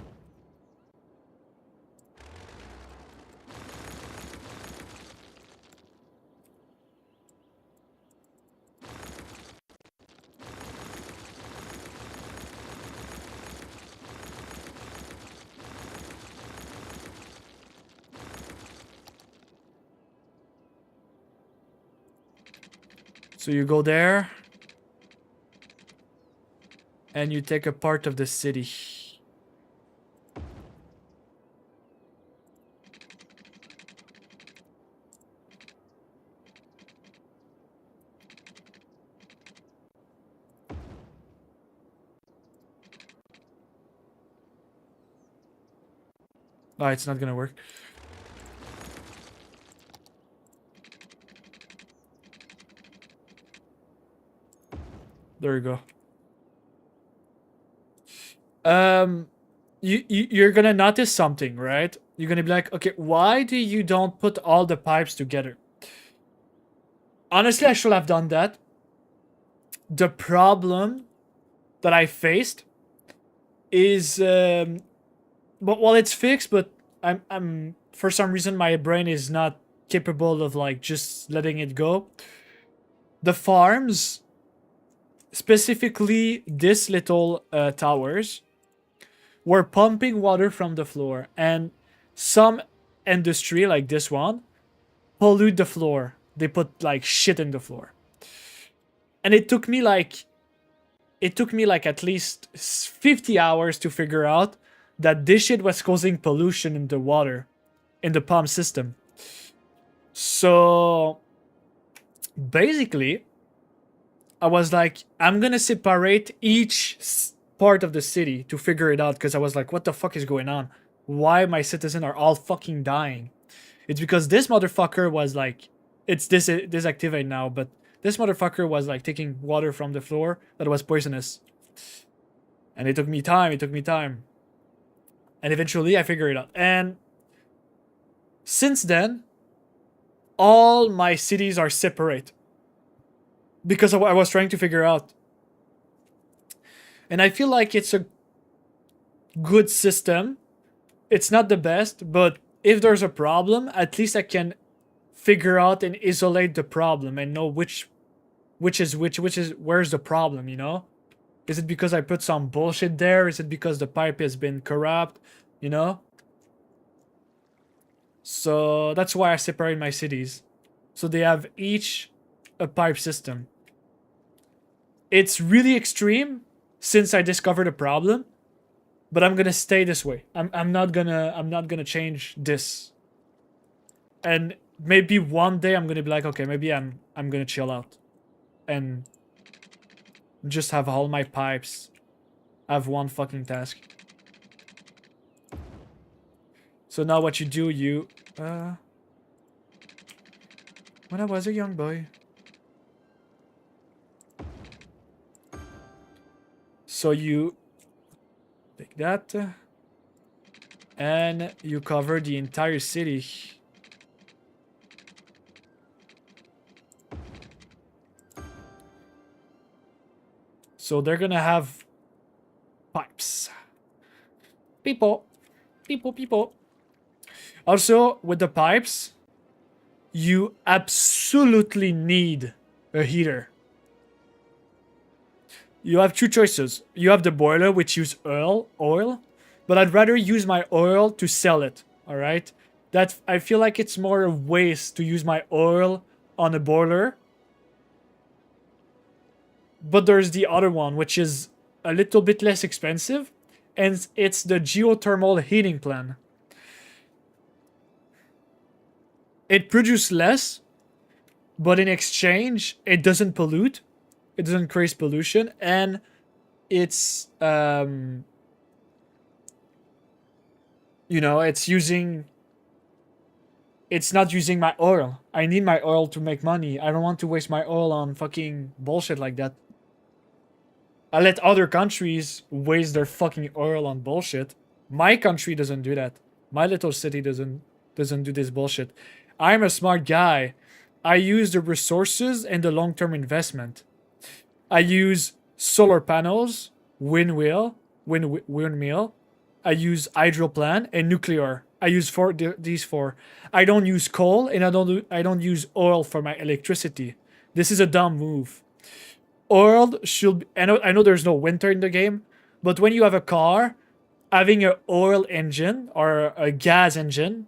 C: So you go there. And you take a part of the city. Oh, it's not gonna work. There you go. You're gonna notice something, right? You're gonna be like, okay, why do you don't put all the pipes together? Honestly, I should have done that. The problem that I faced is, but well, it's fixed, but I'm for some reason my brain is not capable of like just letting it go. The farms, specifically this little towers, were pumping water from the floor, and some industry like this one pollute the floor. They put like shit in the floor, and it took me like at least 50 hours to figure out that this shit was causing pollution in the water in the pump system. So basically, I was like, I'm gonna separate each part of the city to figure it out, because I was like, what the fuck is going on? Why my citizens are all fucking dying? It's because this motherfucker was like, it's disactivated now, but this motherfucker was like taking water from the floor that was poisonous. And it took me time. And eventually I figured it out. And since then, all my cities are separate. Because I was trying to figure out. And I feel like it's a good system. It's not the best, but if there's a problem, at least I can figure out and isolate the problem and know which is where's the problem, you know? Is it because I put some bullshit there? Is it because the pipe has been corrupt, you know? So that's why I separate my cities. So they have each a pipe system. It's really extreme since I discovered a problem, but I'm gonna stay this way. I'm not gonna change this. And maybe one day I'm gonna be like, okay, maybe I'm gonna chill out and just have all my pipes have one fucking task. So now what you do, you when I was a young boy. So you take that and you cover the entire city. So they're gonna have pipes. People. Also, with the pipes, you absolutely need a heater. You have two choices. You have the boiler, which use oil, but I'd rather use my oil to sell it, alright? I feel like it's more a waste to use my oil on a boiler. But there's the other one, which is a little bit less expensive, and it's the geothermal heating plan. It produces less, but in exchange, it doesn't pollute. It doesn't create pollution, and it's you know, it's not using my oil. I need my oil to make money. I don't want to waste my oil on fucking bullshit like that. I let other countries waste their fucking oil on bullshit. My country doesn't do that. My little city doesn't do this bullshit. I'm a smart guy. I use the resources and the long-term investment. I use solar panels, windmill. I use hydro plant and nuclear. I use these four. I don't use coal and I don't use oil for my electricity. This is a dumb move. Oil should I know there's no winter in the game, but when you have a car, having an oil engine or a gas engine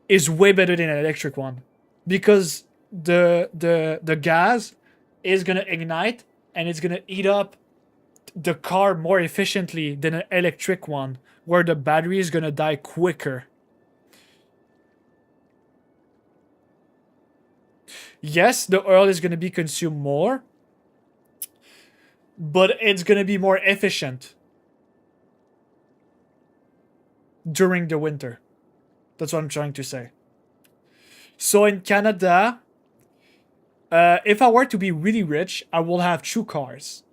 C: is way better than an electric one, because the gas is gonna ignite and it's gonna eat up the car more efficiently than an electric one, where the battery is gonna die quicker. Yes, the oil is gonna be consumed more, but it's gonna be more efficient during the winter. That's what I'm trying to say. So in Canada, if I were to be really rich, I will have two cars.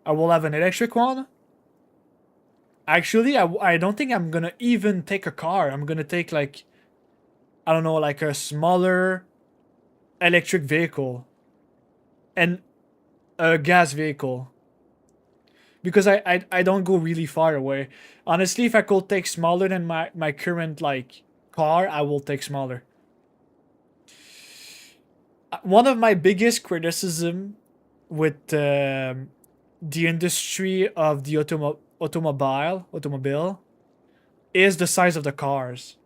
C: I will have an electric one. Actually, I don't think I'm gonna even take a car. I'm gonna take, like, I don't know, like a smaller electric vehicle and a gas vehicle, because I don't go really far away. Honestly, if I could take smaller than my current, like, car, I will take smaller. One of my biggest criticism with the industry of the automobile is the size of the cars.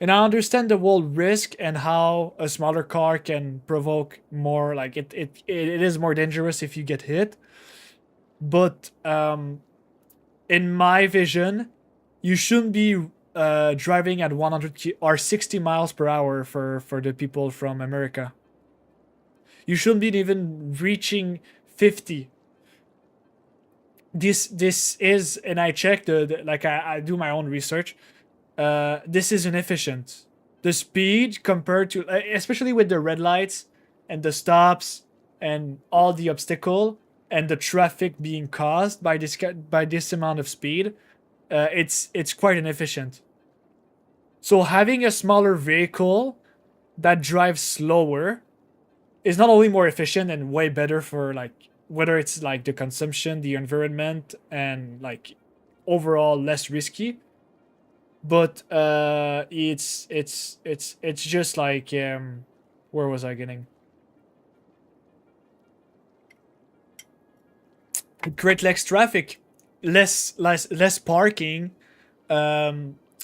C: And I understand the whole risk and how a smaller car can provoke more, like, it is more dangerous if you get hit. But in my vision, you shouldn't be driving at 100 or 60 miles per hour for the people from America. You shouldn't be even reaching 50. This is, and I checked like I do my own research. This is inefficient. The speed compared to, especially with the red lights and the stops and all the obstacle and the traffic being caused by this amount of speed, it's quite inefficient. So having a smaller vehicle that drives slower is not only more efficient and way better for, like, whether it's like the consumption, the environment, and, like, overall less risky, but it's just like, where was I getting? Create less traffic, less parking.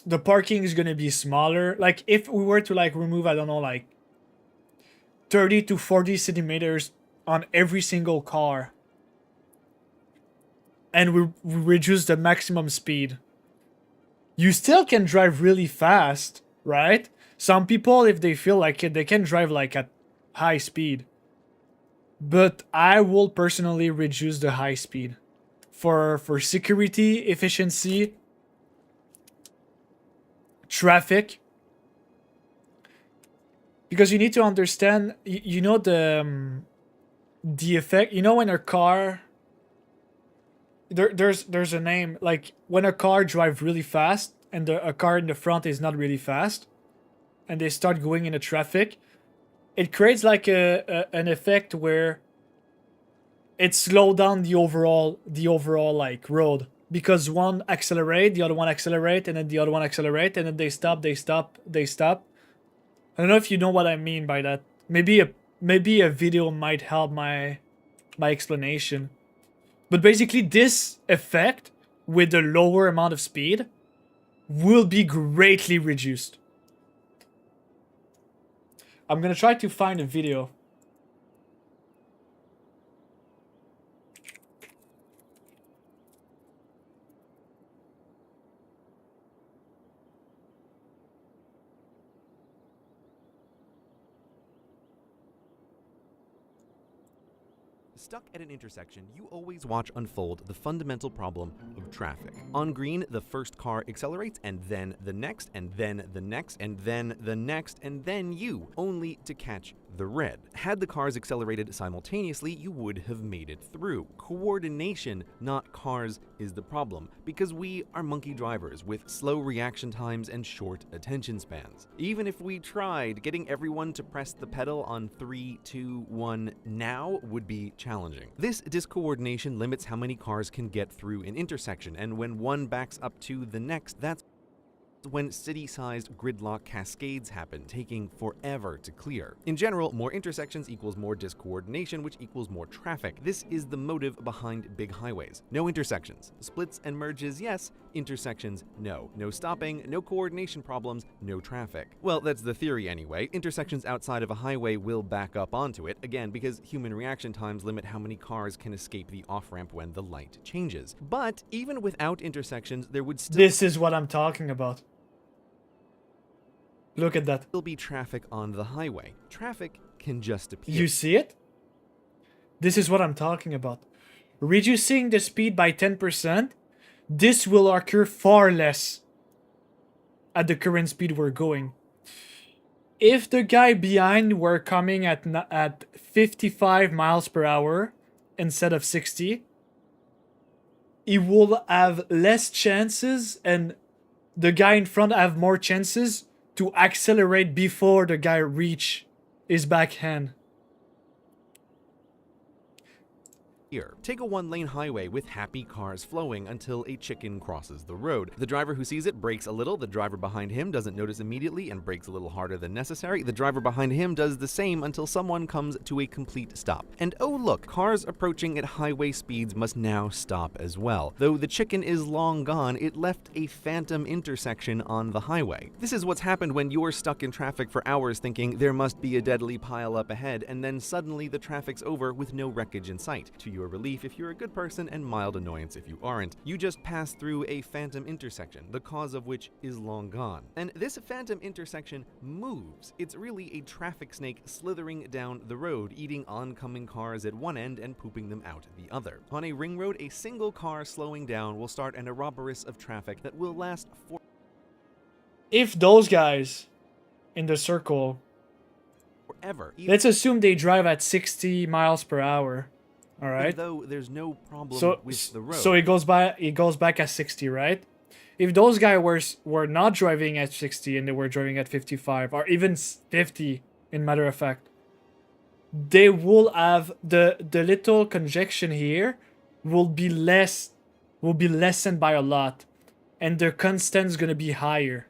C: The parking is gonna be smaller. Like, if we were to, like, remove, I don't know, like 30 to 40 centimeters on every single car, and we reduce the maximum speed, you still can drive really fast, right? Some people, if they feel like it, they can drive, like, at high speed. But I will personally reduce the high speed for security, efficiency, traffic. Because you need to understand, you know, the effect. You know, when a car, there's a name, like when a car drives really fast and a car in the front is not really fast, and they start going into traffic, it creates like an effect where it slows down the overall like road, because one accelerate, the other one accelerate, and then the other one accelerate, and then they stop. I don't know if you know what I mean by that. Maybe a video might help my explanation. But basically this effect with a lower amount of speed will be greatly reduced. I'm gonna try to find a video.
J: Stuck at an intersection, you always watch unfold the fundamental problem of traffic. On green, the first car accelerates, and then the next, and then the next, and then the next, and then you, only to catch the red. Had the cars accelerated simultaneously, you would have made it through. Coordination, not cars, is the problem, because we are monkey drivers with slow reaction times and short attention spans. Even if we tried, getting everyone to press the pedal on 3, 2, 1 now would be challenging. This discoordination limits how many cars can get through an intersection, and when one backs up to the next, that's when city-sized gridlock cascades happen, taking forever to clear. In general, more intersections equals more discoordination, which equals more traffic. This is the motive behind big highways. No intersections. Splits and merges, yes. Intersections, no. No stopping, no coordination problems, no traffic. Well, that's the theory anyway. Intersections outside of a highway will back up onto it, again, because human reaction times limit how many cars can escape the off-ramp when the light changes. But even without intersections, there would still—
C: This is what I'm talking about. Look at that.
J: There'll be traffic on the highway. Traffic can just appear.
C: You see it? This is what I'm talking about. Reducing the speed by 10%, this will occur far less at the current speed we're going. If the guy behind were coming at 55 miles per hour instead of 60, he will have less chances, and the guy in front have more chances to accelerate before the guy reach his backhand.
J: Here, take a one-lane highway with happy cars flowing until a chicken crosses the road. The driver who sees it brakes a little, the driver behind him doesn't notice immediately and brakes a little harder than necessary. The driver behind him does the same until someone comes to a complete stop. And oh look, cars approaching at highway speeds must now stop as well. Though the chicken is long gone, it left a phantom intersection on the highway. This is what's happened when you're stuck in traffic for hours thinking there must be a deadly pile up ahead, and then suddenly the traffic's over with no wreckage in sight. To your relief if you're a good person, and mild annoyance if you aren't. You just pass through a phantom intersection, the cause of which is long gone. And this phantom intersection moves. It's really a traffic snake slithering down the road, eating oncoming cars at one end and pooping them out the other. On a ring road, a single car slowing down will start an Ouroboros of traffic that will last for—
C: If those guys in the circle,
J: forever.
C: Let's assume they drive at 60 miles per hour. All right.
J: Though there's no problem with the road.
C: So it goes back at 60, right? If those guys were not driving at 60 and they were driving at 55 or even 50, in matter of fact, they will have the little conjunction here will be lessened by a lot, and their constant is gonna be higher.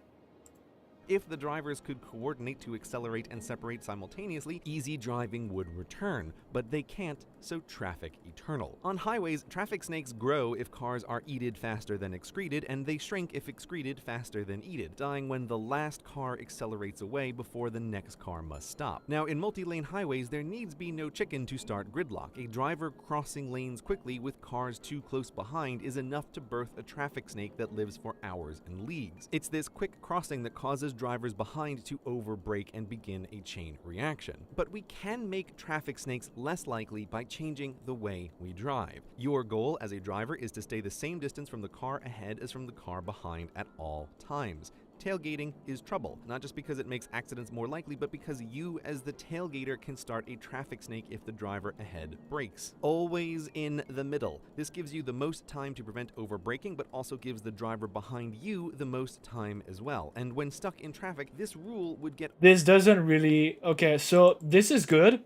J: If the drivers could coordinate to accelerate and separate simultaneously, easy driving would return, but they can't, so traffic eternal. On highways, traffic snakes grow if cars are eated faster than excreted, and they shrink if excreted faster than eated, dying when the last car accelerates away before the next car must stop. Now, in multi-lane highways, there needs be no chicken to start gridlock. A driver crossing lanes quickly with cars too close behind is enough to birth a traffic snake that lives for hours and leagues. It's this quick crossing that causes drivers behind to overbrake and begin a chain reaction. But we can make traffic snakes less likely by changing the way we drive. Your goal as a driver is to stay the same distance from the car ahead as from the car behind at all times. Tailgating is trouble, not just because it makes accidents more likely, but because you as the tailgater can start a traffic snake if the driver ahead brakes. Always in the middle. This gives you the most time to prevent overbraking, but also gives the driver behind you the most time as well. And when stuck in traffic, this rule would get...
C: This doesn't really... Okay, so this is good,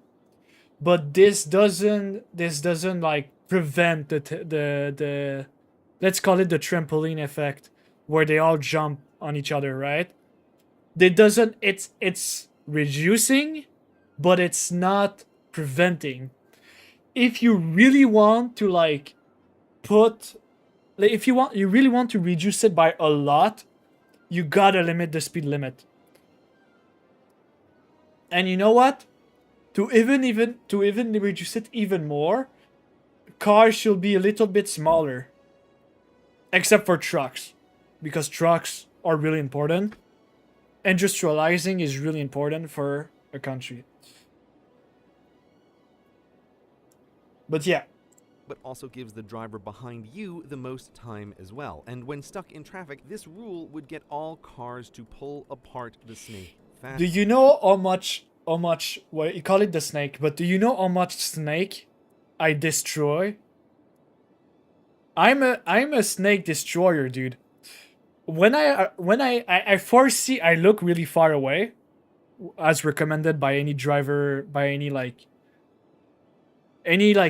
C: but this doesn't like prevent the let's call it the trampoline effect, where they all jump on each other, right? It doesn't... It's reducing, but it's not preventing. If you really want to like put... Like, if you really want to reduce it by a lot, you gotta limit the speed limit. And you know what? To even reduce it even more, cars should be a little bit smaller. Except for trucks. Because trucks are really important. Industrializing is really important for a country. But yeah.
J: But also gives the driver behind you the most time as well. And when stuck in traffic, this rule would get all cars to pull apart the snake fast.
C: Do you know how much, well, you call it the snake, but do you know how much snake I destroy? I'm a snake destroyer, dude. When I foresee, I look really far away, as recommended by any driver, by any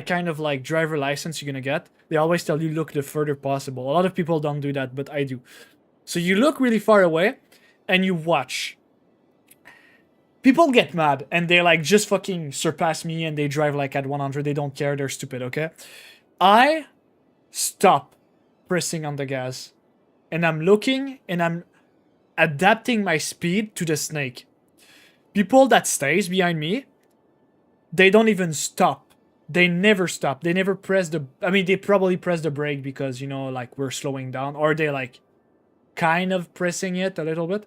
C: kind of like driver license you're gonna get. They always tell you look the further possible. A lot of people don't do that, but I do. So you look really far away and you watch. People get mad and they like just fucking surpass me and they drive like at 100. They don't care. They're stupid, okay? I stop pressing on the gas and I'm looking and I'm adapting my speed to the snake. People that stays behind me, they don't even stop. They never stop. They never press the... I mean, they probably press the brake because, you know, like, we're slowing down. Or they, like, kind of pressing it a little bit.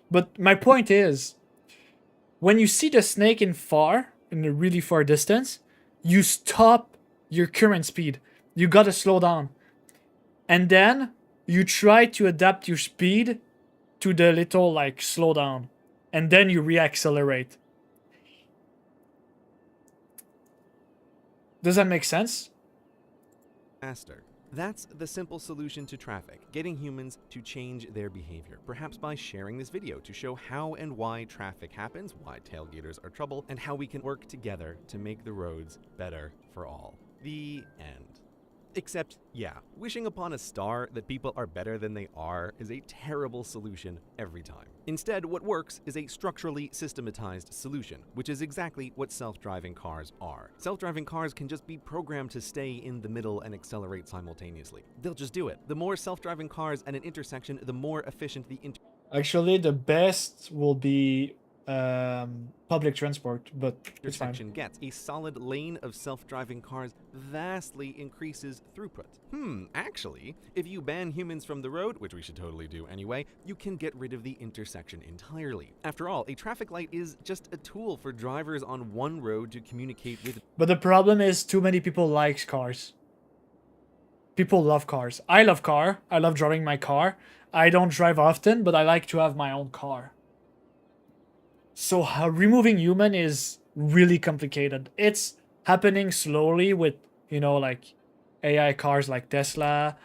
C: But my point is, when you see the snake in a really far distance, you stop your current speed. You gotta slow down. And then, you try to adapt your speed to the little, like, slow down. And then you reaccelerate. Does that make sense?
J: Faster. That's the simple solution to traffic, getting humans to change their behavior, perhaps by sharing this video to show how and why traffic happens, why tailgaters are trouble, and how we can work together to make the roads better for all. The end. Except, yeah, wishing upon a star that people are better than they are is a terrible solution every time. Instead, what works is a structurally systematized solution, which is exactly what self-driving cars are. Self-driving cars can just be programmed to stay in the middle and accelerate simultaneously. They'll just do it. The more self-driving cars at an intersection, the more efficient the
C: Actually, the best will be public transport, but
J: intersection gets. A solid lane of self-driving cars vastly increases throughput. Actually, if you ban humans from the road, which we should totally do anyway, you can get rid of the intersection entirely. After all, a traffic light is just a tool for drivers on one road to communicate with...
C: But the problem is too many people like cars. People love cars. I love car. I love driving my car. I don't drive often, but I like to have my own car. So removing human is really complicated. It's happening slowly with, you know, like AI cars like Tesla,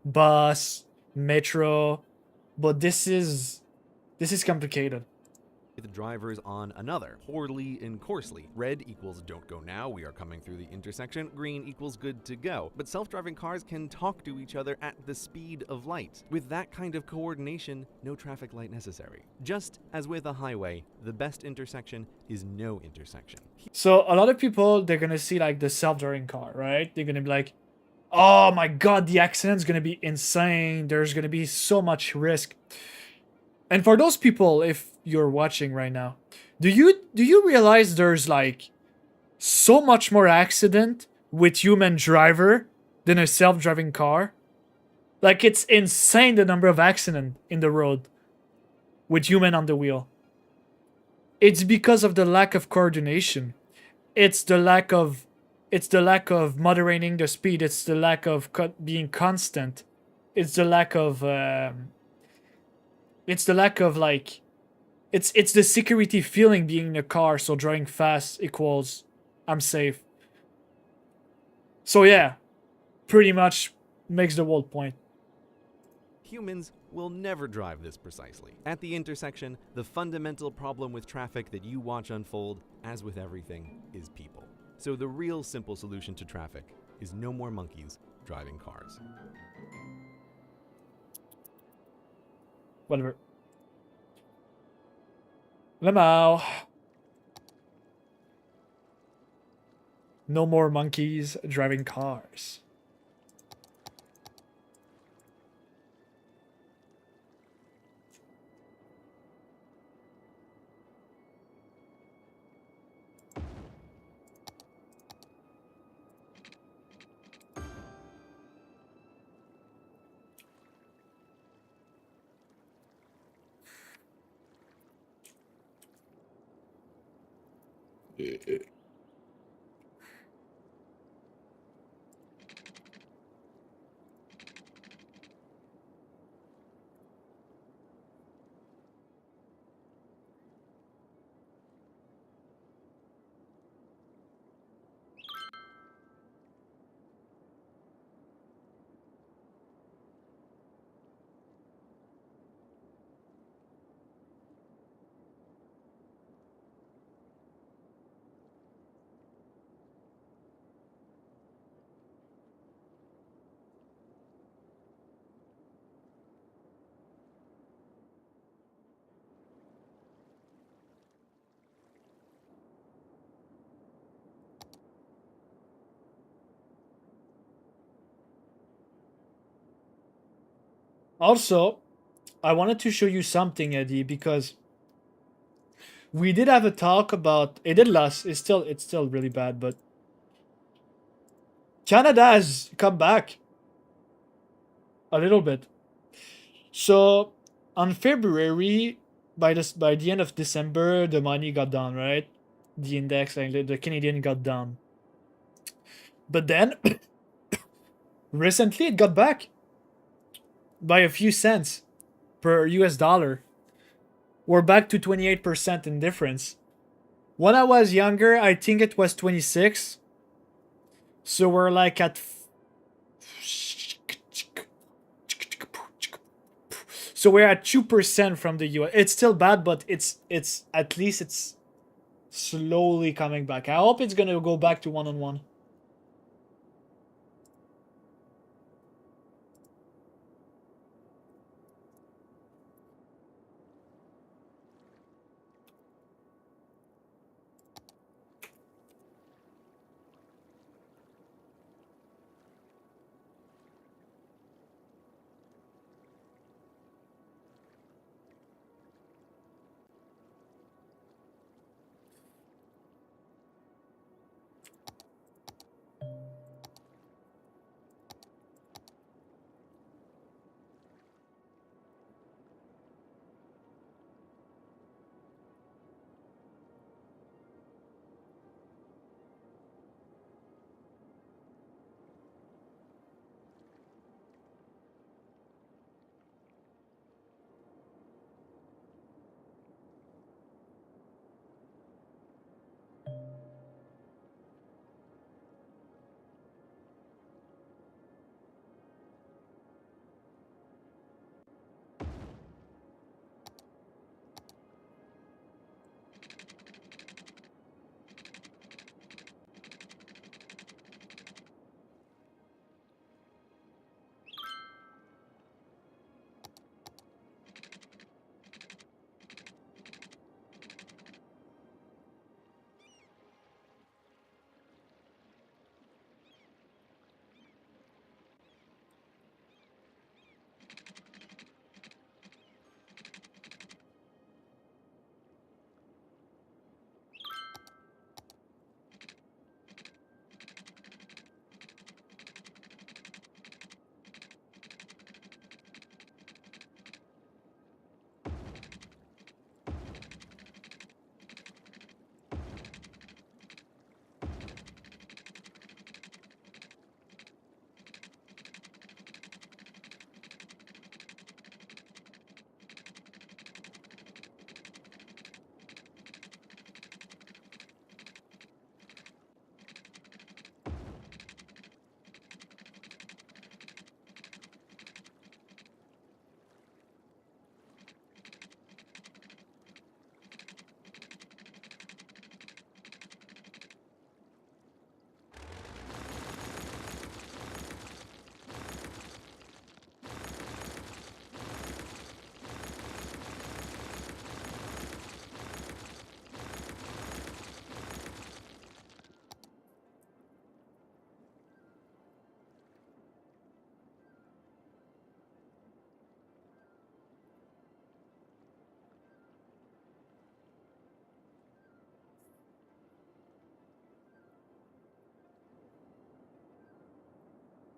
C: bus, metro, but this is complicated.
J: With drivers on another, poorly and coarsely. Red equals don't go now, we are coming through the intersection. Green equals good to go. But self-driving cars can talk to each other at the speed of light. With that kind of coordination, no traffic light necessary. Just as with a highway, the best intersection is no intersection.
C: So a lot of people, they're gonna see like the self-driving car, right? They're gonna be like, oh my god, the accident's gonna be insane. There's gonna be so much risk. And for those people, if you're watching right now, do you realize there's like so much more accident with human driver than a self-driving car? Like, it's insane the number of accidents in the road with human on the wheel. It's because of the lack of coordination. It's the lack of moderating the speed. It's the lack of being constant. It's the lack of It's the lack of like, it's the security feeling being in a car. So driving fast equals I'm safe. So yeah, pretty much makes the whole point.
J: Humans will never drive this precisely. At the intersection, the fundamental problem with traffic that you watch unfold, as with everything, is people. So the real simple solution to traffic is no more monkeys driving cars.
C: Whatever. Lemao. No more monkeys driving cars. Also, I wanted to show you something, Eddie, because we did have a talk about it. Did last. It's still really bad, but Canada has come back a little bit. So on February, by the end of December, the money got down, right? The index, like the Canadian got down. But then recently it got back by a few cents per US dollar. We're back to 28% in difference. When I was younger, I think it was 26. So we're like at so we're at 2% from the US. It's still bad, but it's at least it's slowly coming back. I hope it's gonna go back to 1-on-1.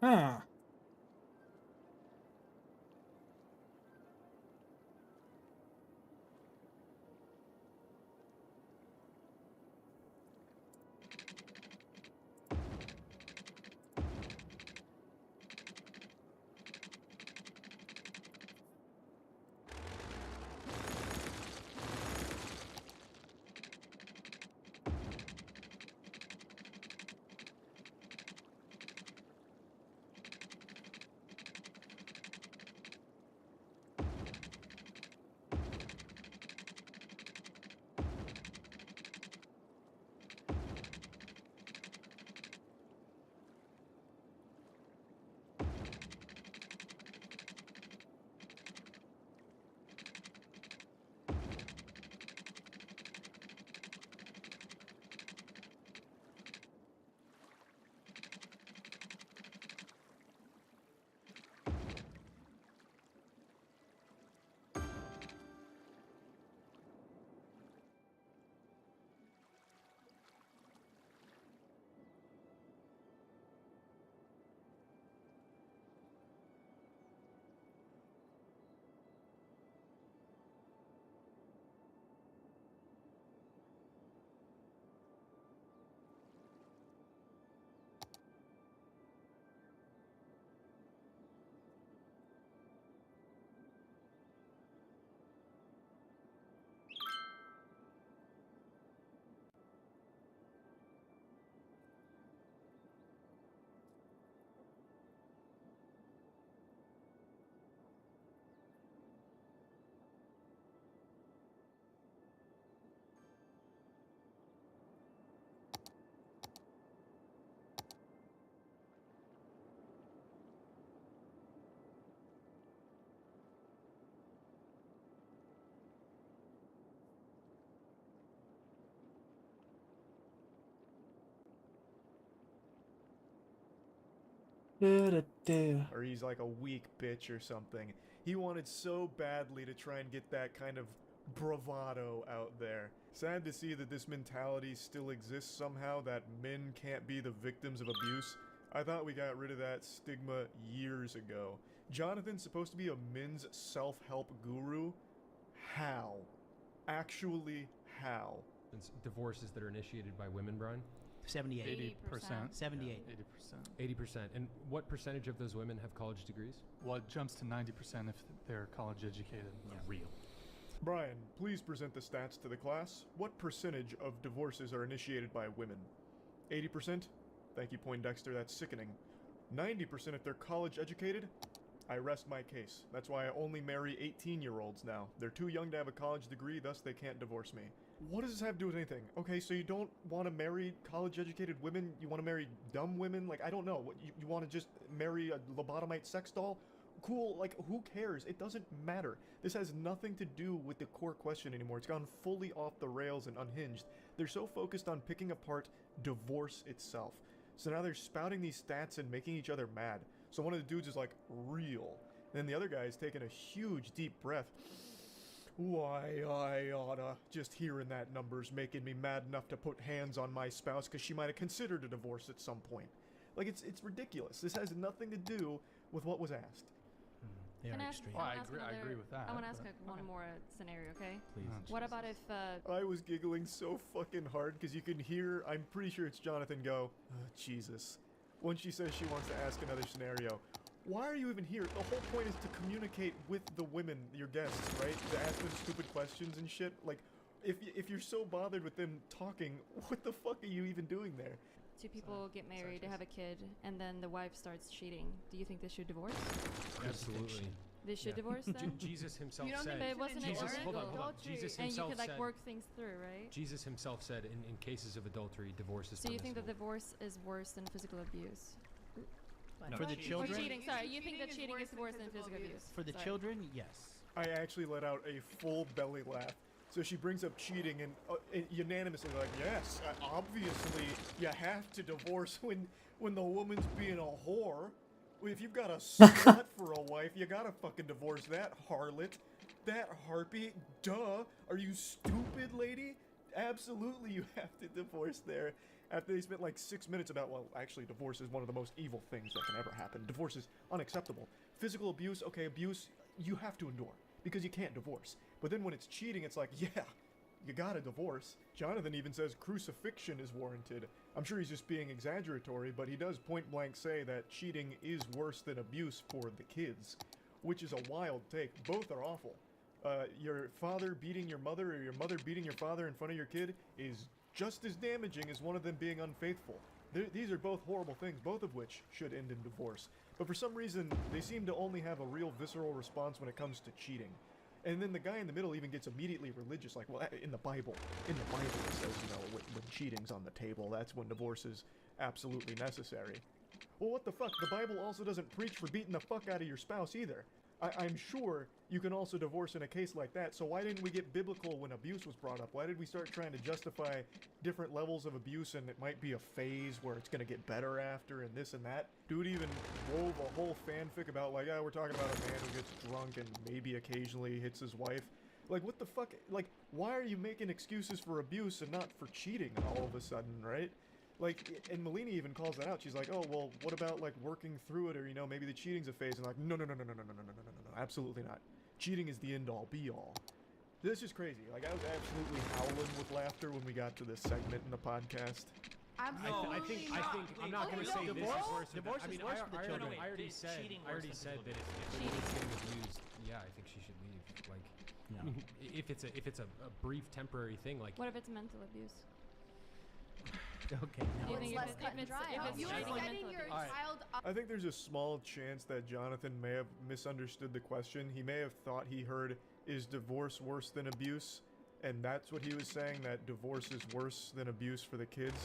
C: Huh.
I: Or he's like a weak bitch or something. He wanted so badly to try and get that kind of bravado out there. Sad to see that this mentality still exists somehow, that men can't be the victims of abuse. I thought we got rid of that stigma years ago. Jonathan's supposed to be a men's self-help guru? How? Actually, how?
M: It's divorces that are initiated by women, Brian?
E: 78.
K: 80%.
E: 78.
K: 80%.
M: 80%. And what percentage of those women have college degrees?
K: Well, it jumps to 90% if they're college educated.
M: Real.
I: Brian, please present the stats to the class. What percentage of divorces are initiated by women? 80%? Thank you, Poindexter, that's sickening. 90% if they're college educated? I rest my case. That's why I only marry 18-year-olds now. They're too young to have a college degree, thus they can't divorce me. What does this have to do with anything? Okay, so you don't want to marry college-educated women? You want to marry dumb women? Like, I don't know. What, you want to just marry a lobotomite sex doll? Cool, like, who cares? It doesn't matter. This has nothing to do with the core question anymore. It's gone fully off the rails and unhinged. They're so focused on picking apart divorce itself. So now they're spouting these stats and making each other mad. So one of the dudes is like, real. And then the other guy is taking a huge deep breath. Why, I oughta. Just hearing that number's making me mad enough to put hands on my spouse because she might have considered a divorce at some point. Like, it's ridiculous. This has nothing to do with what was asked.
E: They
K: Can
E: are
K: I ask-
E: extreme.
K: Oh, I agree with that.
L: I want to ask
K: but-
L: one more scenario, okay?
E: Please.
L: What about if
I: I was giggling so fucking hard because you can hear, I'm pretty sure it's Jonathan go, oh, Jesus. When she says she wants to ask another scenario. Why are you even here? The whole point is to communicate with the women, your guests, right? To ask them stupid questions and shit. Like, if you're so bothered with them talking, what the fuck are you even doing there?
L: two people get married, they have a kid, and then the wife starts cheating? Do you think they should divorce?
M: Absolutely.
L: They should divorce then?
M: Jesus himself
L: You don't
M: said.
L: think it wasn't
M: Jesus,
L: illegal?
M: hold on. Jesus
L: And you
M: himself
L: could like
M: said.
L: work things through, right?
M: Jesus himself said, in cases of adultery, divorce is
L: So you think that
M: permissible.
L: divorce is worse than physical abuse?
E: No. For the children?
L: Or cheating, sorry. You think that cheating is worse than physical abuse?
E: For the
L: Sorry.
E: children, yes.
I: I actually let out a full belly laugh. So she brings up cheating and unanimously like, yes, obviously you have to divorce when the woman's being a whore. If you've got a slut for a wife, you gotta fucking divorce that harlot. That harpy. Duh. Are you stupid, lady? absolutely you have to divorce there. After they spent like 6 minutes about, well, actually divorce is one of the most evil things that can ever happen. Divorce is unacceptable. Physical abuse, okay, abuse, you have to endure, because you can't divorce. But then when it's cheating, it's like, yeah, you gotta divorce. Jonathan even says crucifixion is warranted. I'm sure he's just being exaggeratory, but he does point blank say that cheating is worse than abuse for the kids, which is a wild take. Both are awful. Your father beating your mother or your mother beating your father in front of your kid is just as damaging as one of them being unfaithful. These are both horrible things, both of which should end in divorce. But for some reason, they seem to only have a real visceral response when it comes to cheating. And then the guy in the middle even gets immediately religious, like, well, in the Bible it says, you know, when cheating's on the table, that's when divorce is absolutely necessary. Well, what the fuck? The Bible also doesn't preach for beating the fuck out of your spouse either. I'm sure you can also divorce in a case like that, so why didn't we get biblical when abuse was brought up? Why did we start trying to justify different levels of abuse and it might be a phase where it's gonna get better after and this and that? Dude even wove a whole fanfic about like, we're talking about a man who gets drunk and maybe occasionally hits his wife. Like, what the fuck? Like, why are you making excuses for abuse and not for cheating all of a sudden, right? Like, and Melina even calls that out. She's like, oh, well, what about, like, working through it, or, you know, maybe the cheating's a phase, and like, no, absolutely not. Cheating is the end-all, be-all. This is crazy. Like, I was absolutely howling with laughter when we got to this segment in the podcast.
O: Absolutely
M: I think I'm not going to say this is worse. Divorce is worse for the children. I already said that if she's getting abused, yeah, I think she should leave. Like, if it's a brief temporary thing, like.
L: What if it's mental abuse?
E: Okay,
L: no. It's less cut and dry. If you are setting your child up.
I: I think there's a small chance that Jonathan may have misunderstood the question. He may have thought he heard, is divorce worse than abuse? And that's what he was saying, that divorce is worse than abuse for the kids.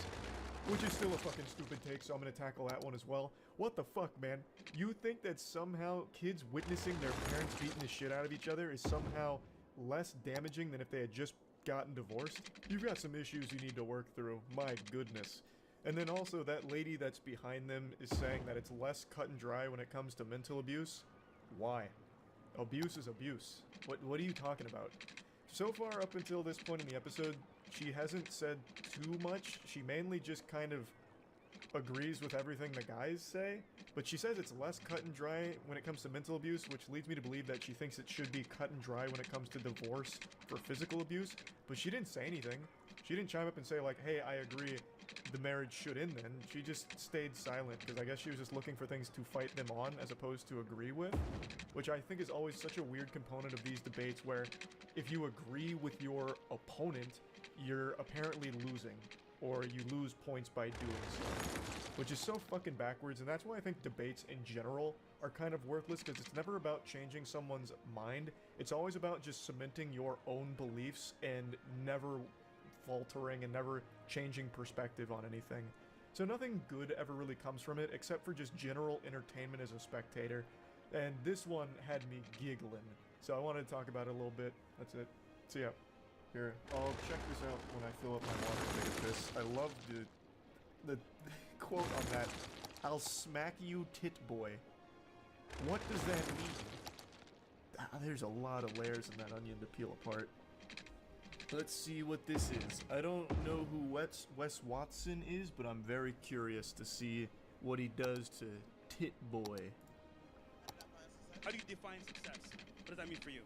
I: Which is still a fucking stupid take, so I'm gonna tackle that one as well. What the fuck, man? You think that somehow kids witnessing their parents beating the shit out of each other is somehow less damaging than if they had just gotten divorced? You've got some issues you need to work through, my goodness. And then also that lady that's behind them is saying that it's less cut and dry when it comes to mental abuse. Why? Abuse is abuse. What are you talking about? So far up until this point in the episode, she hasn't said too much. She mainly just kind of agrees with everything the guys say, but she says it's less cut and dry when it comes to mental abuse, which leads me to believe that she thinks it should be cut and dry when it comes to divorce for physical abuse, but she didn't say anything. She didn't chime up and say like, hey, I agree, the marriage should end then. She just stayed silent, because I guess she was just looking for things to fight them on as opposed to agree with, which I think is always such a weird component of these debates where if you agree with your opponent, you're apparently losing, or you lose points by doing so, which is so fucking backwards. And that's why I think debates in general are kind of worthless, because it's never about changing someone's mind. It's always about just cementing your own beliefs and never faltering and never changing perspective on anything. So nothing good ever really comes from it, except for just general entertainment as a spectator. And this one had me giggling, so I wanted to talk about it a little bit. That's it. So yeah. Here, I'll check this out when I fill up my water and take a piss. I love the quote on that. I'll smack you, tit boy. What does that mean? There's a lot of layers in that onion to peel apart. Let's see what this is. I don't know who Wes Watson is, but I'm very curious to see what he does to tit boy.
P: How do you define success? What does that mean for you?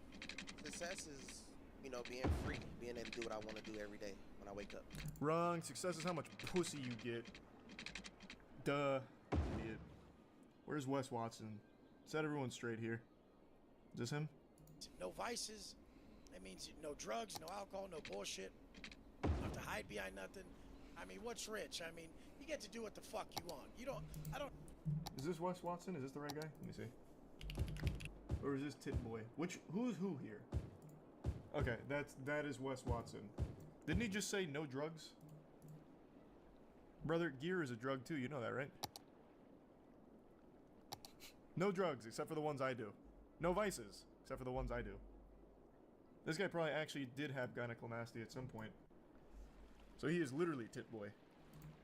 A: Success is, you know, being free, being able to do what I want to do every day when I wake up.
I: Wrong. Success is how much pussy you get. Duh. Idiot. Where's Wes Watson? Set everyone straight here. Is this him?
Q: No vices. That means no drugs, no alcohol, no bullshit. You don't have to hide behind nothing. I mean, what's rich? I mean, you get to do what the fuck you want. You don't, I don't...
I: Is this Wes Watson? Is this the right guy? Let me see. Or is this Tit Boy? Who's who here? Okay, that is Wes Watson. Didn't he just say no drugs? Brother, gear is a drug too, you know that, right? No drugs, except for the ones I do. No vices, except for the ones I do. This guy probably actually did have gynecomastia at some point. So he is literally Tit Boy.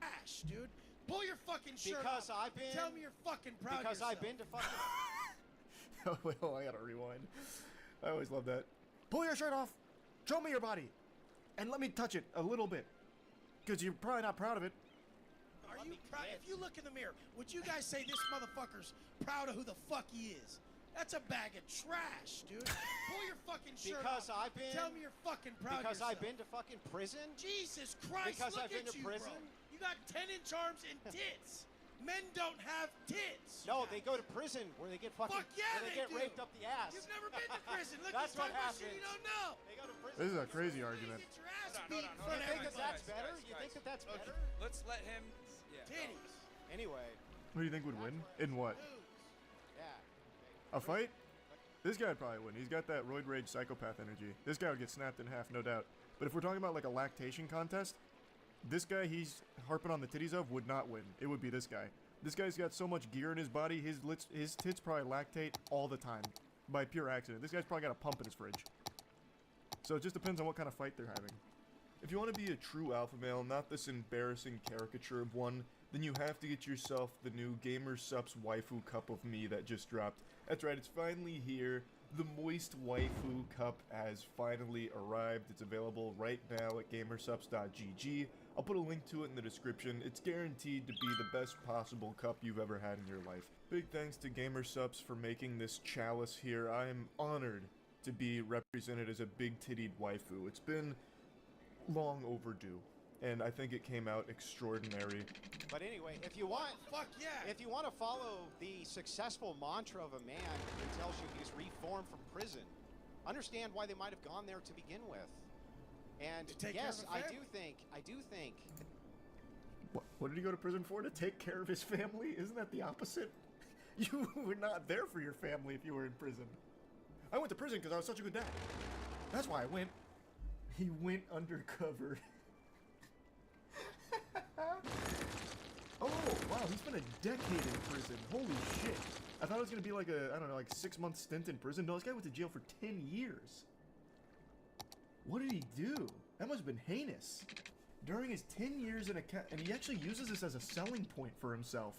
Q: Ash, dude. Pull your fucking shirt
A: Because
Q: off.
A: I've been...
Q: Tell me you're fucking proud
A: Because
Q: of yourself.
A: I've been to fucking...
I: Oh, well, I gotta rewind. I always love that. Pull your shirt off! Show me your body! And let me touch it a little bit. Because you're probably not proud of it.
Q: Are you proud? If you look in the mirror, would you guys say this motherfucker's proud of who the fuck he is? That's a bag of trash, dude. Pull your fucking shirt
O: Because
Q: off.
O: I've been.
Q: Tell me you're fucking proud
O: Because
Q: of yourself.
O: I've been to fucking prison.
Q: Jesus Christ!
O: Because
Q: look
O: I've been
Q: at
O: to
Q: you,
O: prison.
Q: Bro. You got 10-inch arms and tits. Men don't have tits.
O: No, they go to prison where they get fucking.
Q: Fuck yeah,
O: where
Q: they
O: get
Q: do.
O: raped up the ass.
Q: You've never been to prison. Look,
O: That's
Q: he's
O: what
Q: talking about shit
O: happens.
Q: you don't know.
O: They go to prison.
I: This is a crazy argument.
Q: Get your ass
P: Hold
Q: beat
P: on,
Q: in
P: hold on,
Q: front of
O: You think that
Q: everybody.
O: that's better? You think that that's
P: Okay,
O: better?
P: let's let him. Yeah.
Q: Titties.
O: Anyway.
I: Who do you think would win? In what?
O: Yeah.
I: A fight? This guy'd probably win. He's got that roid rage psychopath energy. This guy would get snapped in half, no doubt. But if we're talking about like a lactation contest, this guy he's harping on the titties of would not win. It would be this guy. This guy's got so much gear in his body, his tits probably lactate all the time. By pure accident. This guy's probably got a pump in his fridge. So it just depends on what kind of fight they're having. If you want to be a true alpha male, not this embarrassing caricature of one, then you have to get yourself the new Gamer Supps Waifu Cup of Me that just dropped. That's right, it's finally here. The Moist Waifu Cup has finally arrived. It's available right now at gamersups.gg. I'll put a link to it in the description. It's guaranteed to be the best possible cup you've ever had in your life. Big thanks to Gamersups for making this chalice here. I am honored to be represented as a big-tittied waifu. It's been long overdue, and I think it came out extraordinary.
O: But anyway, if you want,
Q: Fuck yeah.
O: if you want to follow the successful mantra of a man who tells you he's reformed from prison, understand why they might have gone there to begin with. And
Q: To take care
O: yes,
Q: of a family.
O: I do think.
I: What did he go to prison for? To take care of his family? Isn't that the opposite? You were not there for your family if you were in prison. I went to prison because I was such a good dad. That's why I went. He went undercover. Oh, wow, he's been a decade in prison. Holy shit. I thought it was going to be like a, I don't know, like 6-month stint in prison. No, this guy went to jail for 10 years. What did he do? That must have been heinous. During his 10 years in a and he actually uses this as a selling point for himself.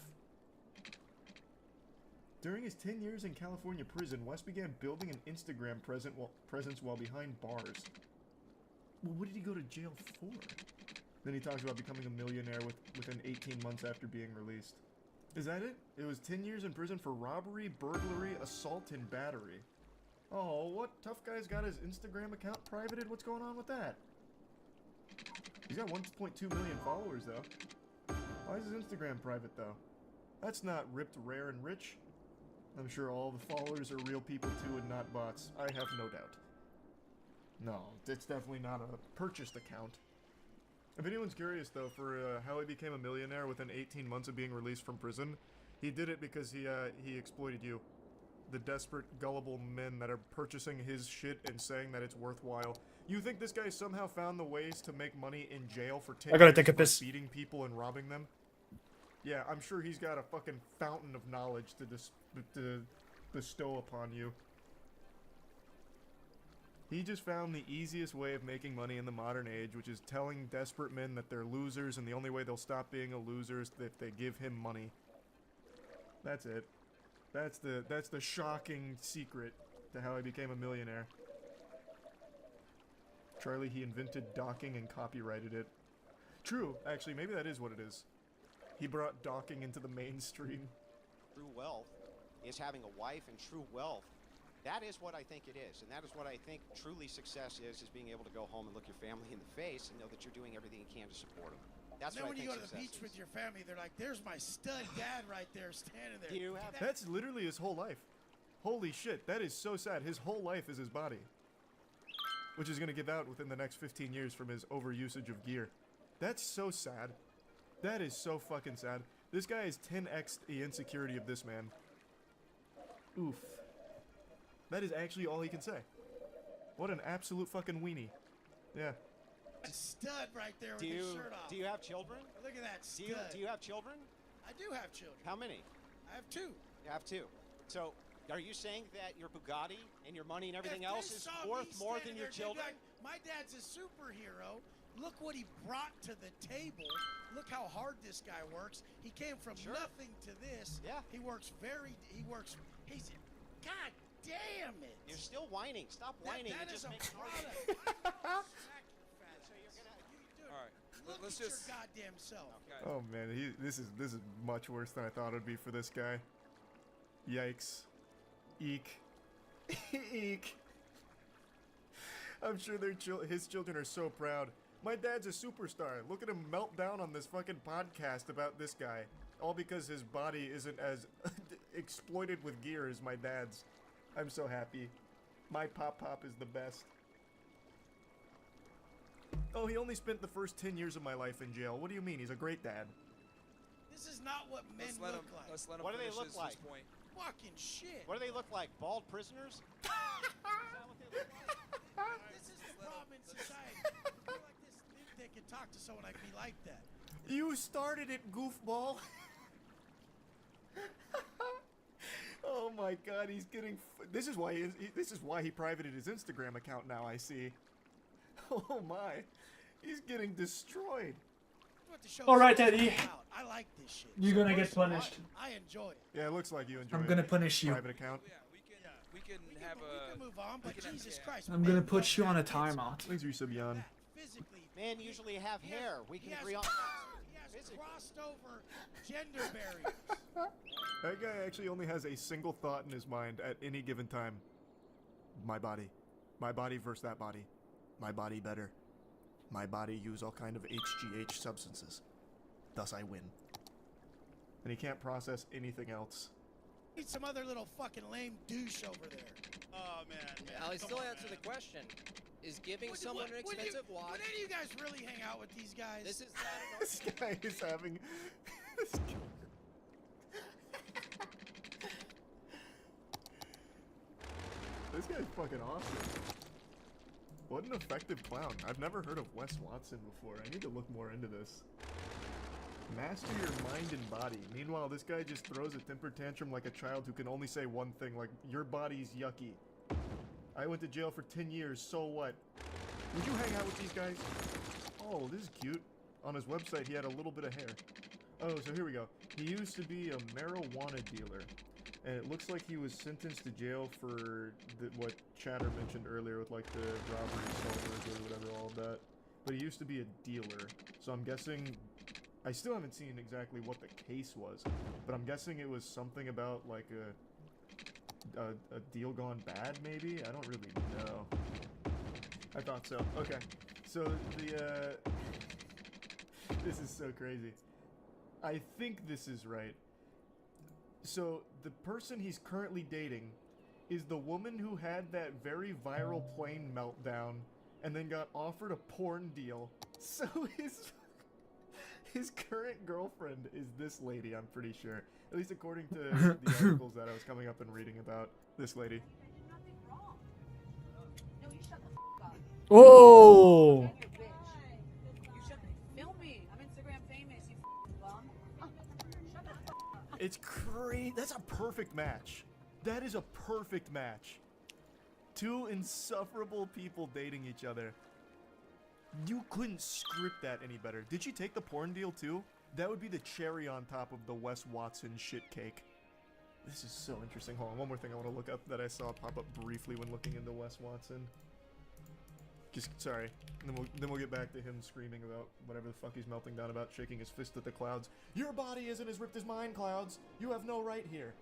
I: During his 10 years in California prison, West began building an Instagram presence while behind bars. Well, what did he go to jail for? Then he talks about becoming a millionaire within 18 months after being released. Is that it? It was 10 years in prison for robbery, burglary, assault, and battery. Oh, what? Tough Guy's got his Instagram account privated? What's going on with that? He's got 1.2 million followers, though. Why is his Instagram private, though? That's not ripped, rare, and rich. I'm sure all the followers are real people, too, and not bots. I have no doubt. No, it's definitely not a purchased account. If anyone's curious, though, for how he became a millionaire within 18 months of being released from prison, he did it because he exploited you. The desperate, gullible men that are purchasing his shit and saying that it's worthwhile. You think this guy somehow found the ways to make money in jail for 10
C: I gotta
I: years
C: take a
I: by
C: piss.
I: beating people and robbing them? Yeah, I'm sure he's got a fucking fountain of knowledge to bestow upon you. He just found the easiest way of making money in the modern age, which is telling desperate men that they're losers, and the only way they'll stop being a loser is if they give him money. That's it. That's the shocking secret to how he became a millionaire. Charlie, he invented docking and copyrighted it. True, actually, maybe that is what it is. He brought docking into the mainstream.
O: True wealth is having a wife, and true wealth, that is what I think it is. And that is what I think truly success is being able to go home and look your family in the face and know that you're doing everything you can to support them. That's
Q: Then
O: what
Q: when
O: I
Q: you
O: think
Q: go to the
O: success
Q: beach
O: is.
Q: with your family, they're like, "There's my stud dad right there, standing there."
O: Do you have
I: That's literally his whole life. Holy shit, that is so sad. His whole life is his body. Which is going to give out within the next 15 years from his overusage of gear. That's so sad. That is so fucking sad. This guy is 10x the insecurity of this man. Oof. That is actually all he can say. What an absolute fucking weenie. Yeah.
Q: That stud right there with
O: Do
Q: his
O: you,
Q: shirt off.
O: do you have children?
Q: Look at that stud.
O: Do you have children?
Q: I do have children.
O: How many?
Q: I have 2.
O: You have 2. So, are you saying that your Bugatti and your money and everything
Q: If
O: else
Q: they
O: is
Q: saw me
O: worth more
Q: standing
O: than your
Q: there, they'd be
O: children?
Q: like, "My dad's a superhero. Look what he brought to the table. Look how hard this guy works. He came from nothing to this.
O: Yeah.
Q: He works. He's. God damn it.
O: You're still whining. Stop whining.
Q: That
O: It
Q: is
O: just
Q: a
O: makes it
Q: product.
O: harder.
Q: Sacrifice. Let's just your goddamn self.
I: Oh man, this is much worse than I thought it would be for this guy. Yikes. Eek. Eek. I'm sure his children are so proud. My dad's a superstar. Look at him melt down on this fucking podcast about this guy. All because his body isn't as exploited with gear as my dad's. I'm so happy. My pop is the best. Oh, he only spent the first 10 years of my life in jail. What do you mean? He's a great dad.
Q: This is not what men look like.
R: Let's let him
Q: What do they
R: finish
Q: look
R: his
Q: like?
R: point.
Q: Fucking shit.
O: What do they look like? Bald prisoners?
Q: This is the problem in society. People like this think they can talk to someone like me like that.
I: You started it, goofball. Oh my god, he's getting. This is why he privated his Instagram account now. I see. Oh my, he's getting destroyed.
C: All right, Eddie.
Q: I like this shit.
C: You're gonna get punished.
Q: I enjoy it.
I: Yeah, it looks like you enjoy it.
C: I'm gonna punish you.
I: Private account.
R: We can have
Q: We can move on, but Jesus Christ.
C: I'm gonna put you on a timeout.
I: Thanks for your sub, Jan.
O: Men usually have hair. We can agree on.
Q: He has crossed over gender barriers.
I: That guy actually only has a single thought in his mind at any given time. My body versus that body. My body better. My body use all kind of HGH substances. Thus I win. And he can't process anything else.
Q: Need some other little fucking lame douche over there. Oh man.
S: I'll still answer the question. Is giving someone an expensive watch?
Q: Would any of you guys really hang out with these guys?
S: This is
I: This guy is having. This guy's fucking awesome. What an effective clown. I've never heard of Wes Watson before. I need to look more into this. Master your mind and body. Meanwhile, this guy just throws a temper tantrum like a child who can only say one thing, like, your body's yucky. I went to jail for 10 years, so what? Would you hang out with these guys? Oh, this is cute. On his website, he had a little bit of hair. Oh, so here we go. He used to be a marijuana dealer. And it looks like he was sentenced to jail for what Chatter mentioned earlier with, like, the robbery, solvers, or whatever, all of that. But he used to be a dealer. So I'm guessing... I still haven't seen exactly what the case was. But I'm guessing it was something about, like, a deal gone bad, maybe? I don't really know. I thought so. Okay. So, this is so crazy. I think this is right. So, the person he's currently dating is the woman who had that very viral plane meltdown and then got offered a porn deal. So his current girlfriend is this lady, I'm pretty sure. At least according to the articles that I was coming up and reading about this lady.
C: Oh!
T: You should film me. I'm Instagram famous, you bum. Shut the f up.
I: It's crazy. That's a perfect match. That is a perfect match. Two insufferable people dating each other. You couldn't script that any better. Did she take the porn deal too? That would be the cherry on top of the Wes Watson shit cake. This is so interesting. Hold on, one more thing I want to look up that I saw pop up briefly when looking into Wes Watson. Just, sorry. And then we'll get back to him screaming about whatever the fuck he's melting down about, shaking his fist at the clouds. Your body isn't as ripped as mine, clouds. You have no right here.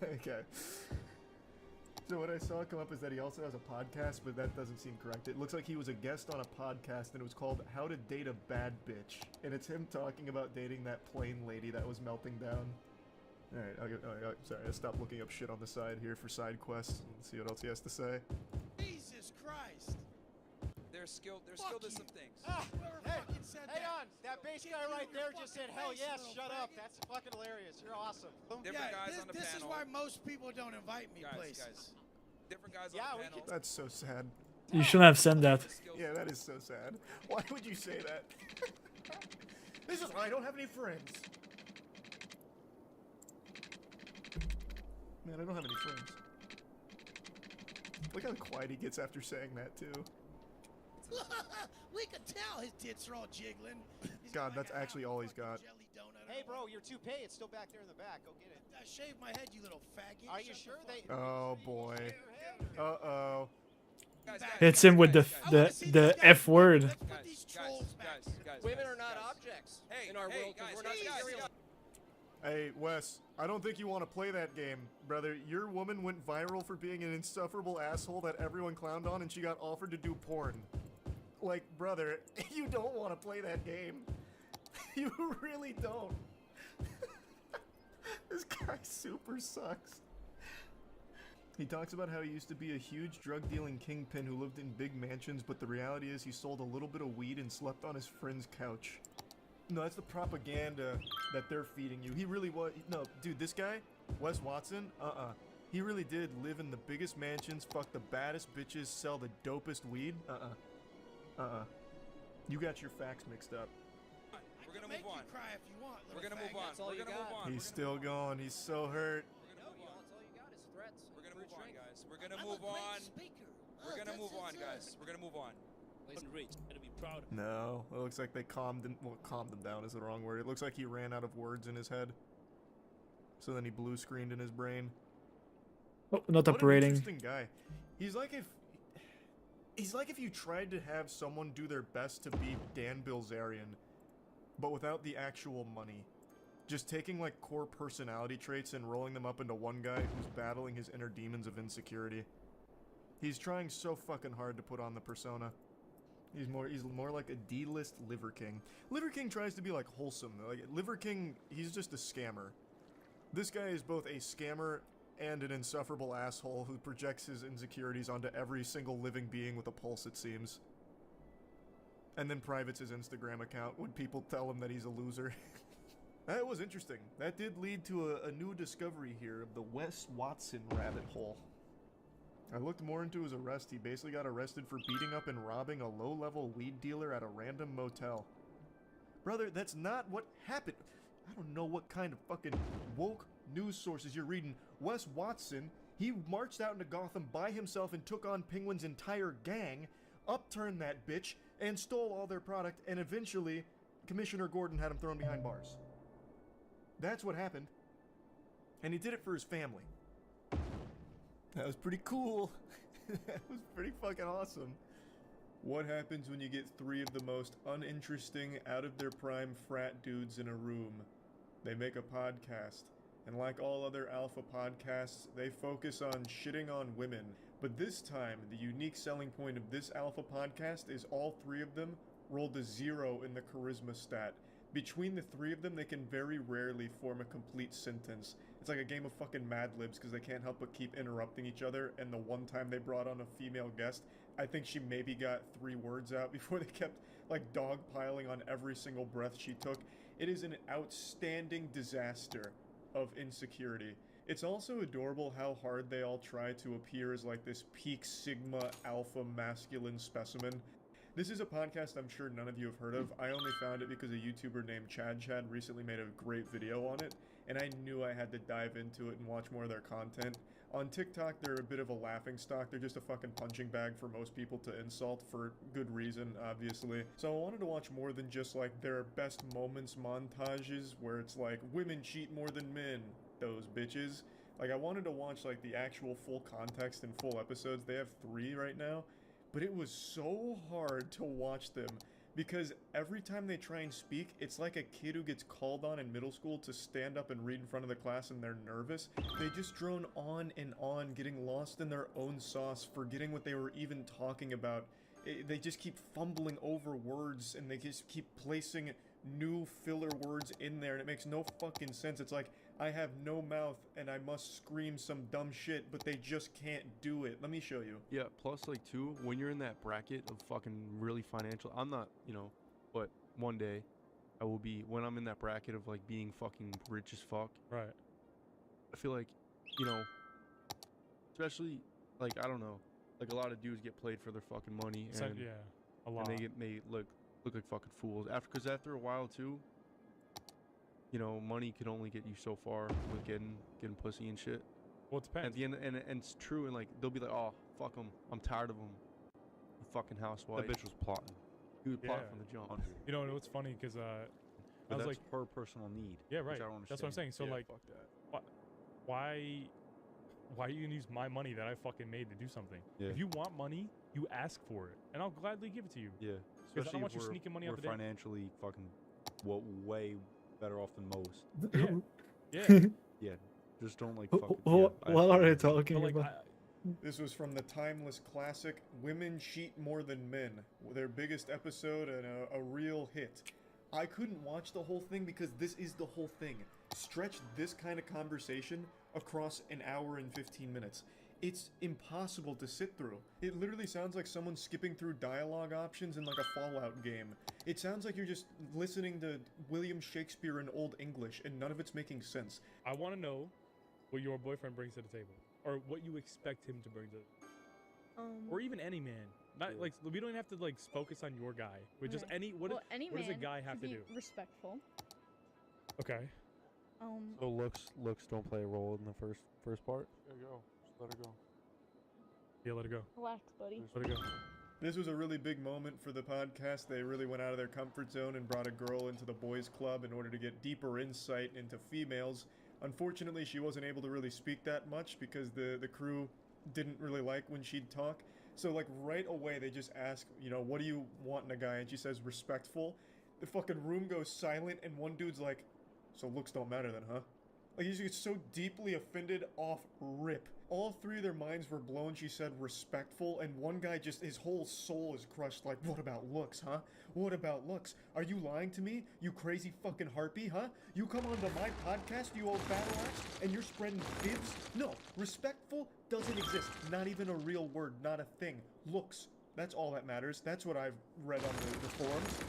I: Okay. So what I saw come up is that he also has a podcast, but that doesn't seem correct. It looks like he was a guest on a podcast, and it was called How to Date a Bad Bitch. And it's him talking about dating that plane lady that was melting down. Alright, sorry, I'll stop looking up shit on the side here for side quests and see what else he has to say.
Q: Jesus Christ.
R: They're skilled at some things.
O: Hang on! That bass guy right there just said, hell yes, shut up. That's fucking hilarious. You're awesome.
R: Different guys on the
Q: this
R: panel.
Q: is why most people don't invite me places.
R: Guys. Different guys on the panel.
I: That's so sad.
C: You shouldn't have said that.
I: Yeah, that is so sad. Why would you say that? This is why I don't have any friends. Man, I don't have any friends. Look how quiet he gets after saying that, too.
Q: We could tell his tits are all jiggling.
I: God, that's actually all he's got.
O: Hey, bro, your toupee, it's still back there in the back. Go get it.
Q: I shaved my head, you little faggot.
O: Are you sure they...
I: Oh, boy. Uh-oh.
C: Hits him with the F word.
S: Women are not objects in our world because we're not serial.
I: Hey, Wes, I don't think you want to play that game, brother. Your woman went viral for being an insufferable asshole that everyone clowned on, and she got offered to do porn. Like, brother, you don't want to play that game. You really don't. This guy super sucks. He talks about how he used to be a huge drug-dealing kingpin who lived in big mansions, but the reality is he sold a little bit of weed and slept on his friend's couch. No, that's the propaganda that they're feeding you. He really was. No, dude, this guy, Wes Watson, he really did live in the biggest mansions, fuck the baddest bitches, sell the dopest weed. You got your facts mixed up.
R: We're gonna move on.
Q: Cry if you want,
R: We're gonna move on. We're gonna move on.
I: He's still going. He's so hurt.
R: We're gonna move on, guys. We're gonna move on. We're gonna move on, guys. We're gonna move on.
I: No, it looks like they calmed him. Well, calmed him down is the wrong word. It looks like he ran out of words in his head. So then he blue screened in his brain.
C: Oh, not
I: what
C: operating.
I: An interesting guy. He's like if you tried to have someone do their best to be Dan Bilzerian, but without the actual money. Just taking like core personality traits and rolling them up into one guy who's battling his inner demons of insecurity. He's trying so fucking hard to put on the persona. He's more like a D-list Liver King. Liver King tries to be like wholesome. Like Liver King, he's just a scammer. This guy is both a scammer and an insufferable asshole who projects his insecurities onto every single living being with a pulse, it seems. And then privates his Instagram account when people tell him that he's a loser. That was interesting. That did lead to a new discovery here of the Wes Watson rabbit hole. I looked more into his arrest. He basically got arrested for beating up and robbing a low-level weed dealer at a random motel. Brother, that's not what happened. I don't know what kind of fucking woke news sources you're reading. Wes Watson, he marched out into Gotham by himself and took on Penguin's entire gang, upturned that bitch, and stole all their product, and eventually Commissioner Gordon had him thrown behind bars. That's what happened. And he did it for his family. That was pretty cool. That was pretty fucking awesome. What happens when you get three of the most uninteresting, out-of-their-prime frat dudes in a room? They make a podcast. And like all other alpha podcasts, they focus on shitting on women. But this time, the unique selling point of this alpha podcast is all three of them rolled a 0 in the charisma stat. Between the three of them, they can very rarely form a complete sentence. It's like a game of fucking Mad Libs because they can't help but keep interrupting each other, and the one time they brought on a female guest, I think she maybe got 3 words out before they kept, like, dogpiling on every single breath she took. It is an outstanding disaster of insecurity. It's also adorable how hard they all try to appear as, like, this peak sigma alpha masculine specimen. This is a podcast I'm sure none of you have heard of. I only found it because a YouTuber named Chad recently made a great video on it, and I knew I had to dive into it and watch more of their content. On TikTok, they're a bit of a laughingstock. They're just a fucking punching bag for most people to insult for good reason, obviously. So I wanted to watch more than just like their best moments montages where it's like, women cheat more than men, those bitches. Like I wanted to watch like the actual full context and full episodes. They have 3 right now. But it was so hard to watch them because every time they try and speak, it's like a kid who gets called on in middle school to stand up and read in front of the class and they're nervous. They just drone on and on, getting lost in their own sauce, forgetting what they were even talking about. They just keep fumbling over words and they just keep placing new filler words in there and it makes no fucking sense. It's like, I have no mouth and I must scream some dumb shit, but they just can't do it. Let me show you.
F: Yeah, plus like too, when you're in that bracket of fucking really financial, I'm not, you know, but one day I will be, when I'm in that bracket of like being fucking rich as fuck.
N: Right.
F: I feel like, you know, especially like, I don't know, like a lot of dudes get played for their fucking money.
N: So,
F: And,
N: yeah, a lot.
F: And they look like fucking fools. Because after a while too, you know, money can only get you so far with getting pussy and shit.
N: Well, it depends.
F: At the end, and it's true, and like they'll be like, "Oh, fuck him, I'm tired of him." The fucking housewife.
K: That bitch was plotting.
F: He was plotting from the jump.
N: You know, what's funny because I
K: But
N: was
K: that's
N: like,
K: her personal need.
N: yeah,
K: which
N: right.
K: I don't
N: That's what I'm saying.
K: understand.
N: So
F: Yeah,
N: like,
F: fuck that.
N: why why are you gonna use my money that I fucking made to do something?
F: Yeah.
N: If you want money, you ask for it, and I'll gladly give it to you.
F: Yeah.
N: 'Cause I
F: Especially
N: don't want
F: if
N: you
F: we're,
N: sneaking money
F: we're
N: out the door.
F: financially fucking way better off than most.
N: Yeah.
F: Yeah. Just don't like
C: Wh-
F: fucking.
C: wh-
F: yeah, I
C: what are
F: feel
C: they
F: you.
C: talking
N: But, like,
C: about?
I: This was from the timeless classic Women Cheat More Than Men, their biggest episode and a real hit. I couldn't watch the whole thing because this is the whole thing. Stretch this kind of conversation across an hour and 15 minutes. It's impossible to sit through. It literally sounds like someone skipping through dialogue options in like a Fallout game. It sounds like you're just listening to William Shakespeare in Old English and none of it's making sense.
N: I want to know what your boyfriend brings to the table, or what you expect him to bring to, or even any man. Not like we don't even have to like focus on your guy. But just
B: Okay.
N: any what does a guy have to do?
B: Respectful.
N: Okay.
F: So looks don't play a role in the first part. There you go. Just let her go.
N: Yeah, let it go.
B: Relax, buddy.
N: Let it go.
I: This was a really big moment for the podcast. They really went out of their comfort zone and brought a girl into the boys club in order to get deeper insight into females. Unfortunately, she wasn't able to really speak that much because the crew didn't really like when she'd talk. So like right away they just ask, you know, what do you want in a guy? And she says respectful. The fucking room goes silent and one dude's like, so looks don't matter then, huh? Like he's just so deeply offended off rip. All three of their minds were blown. She said respectful, and one guy just, his whole soul is crushed like, what about looks, huh? What about looks? Are you lying to me? You crazy fucking harpy, huh? You come onto my podcast, you old battle axe, and you're spreading fibs? No, respectful doesn't exist. Not even a real word, not a thing. Looks, that's all that matters. That's what I've read on the forums.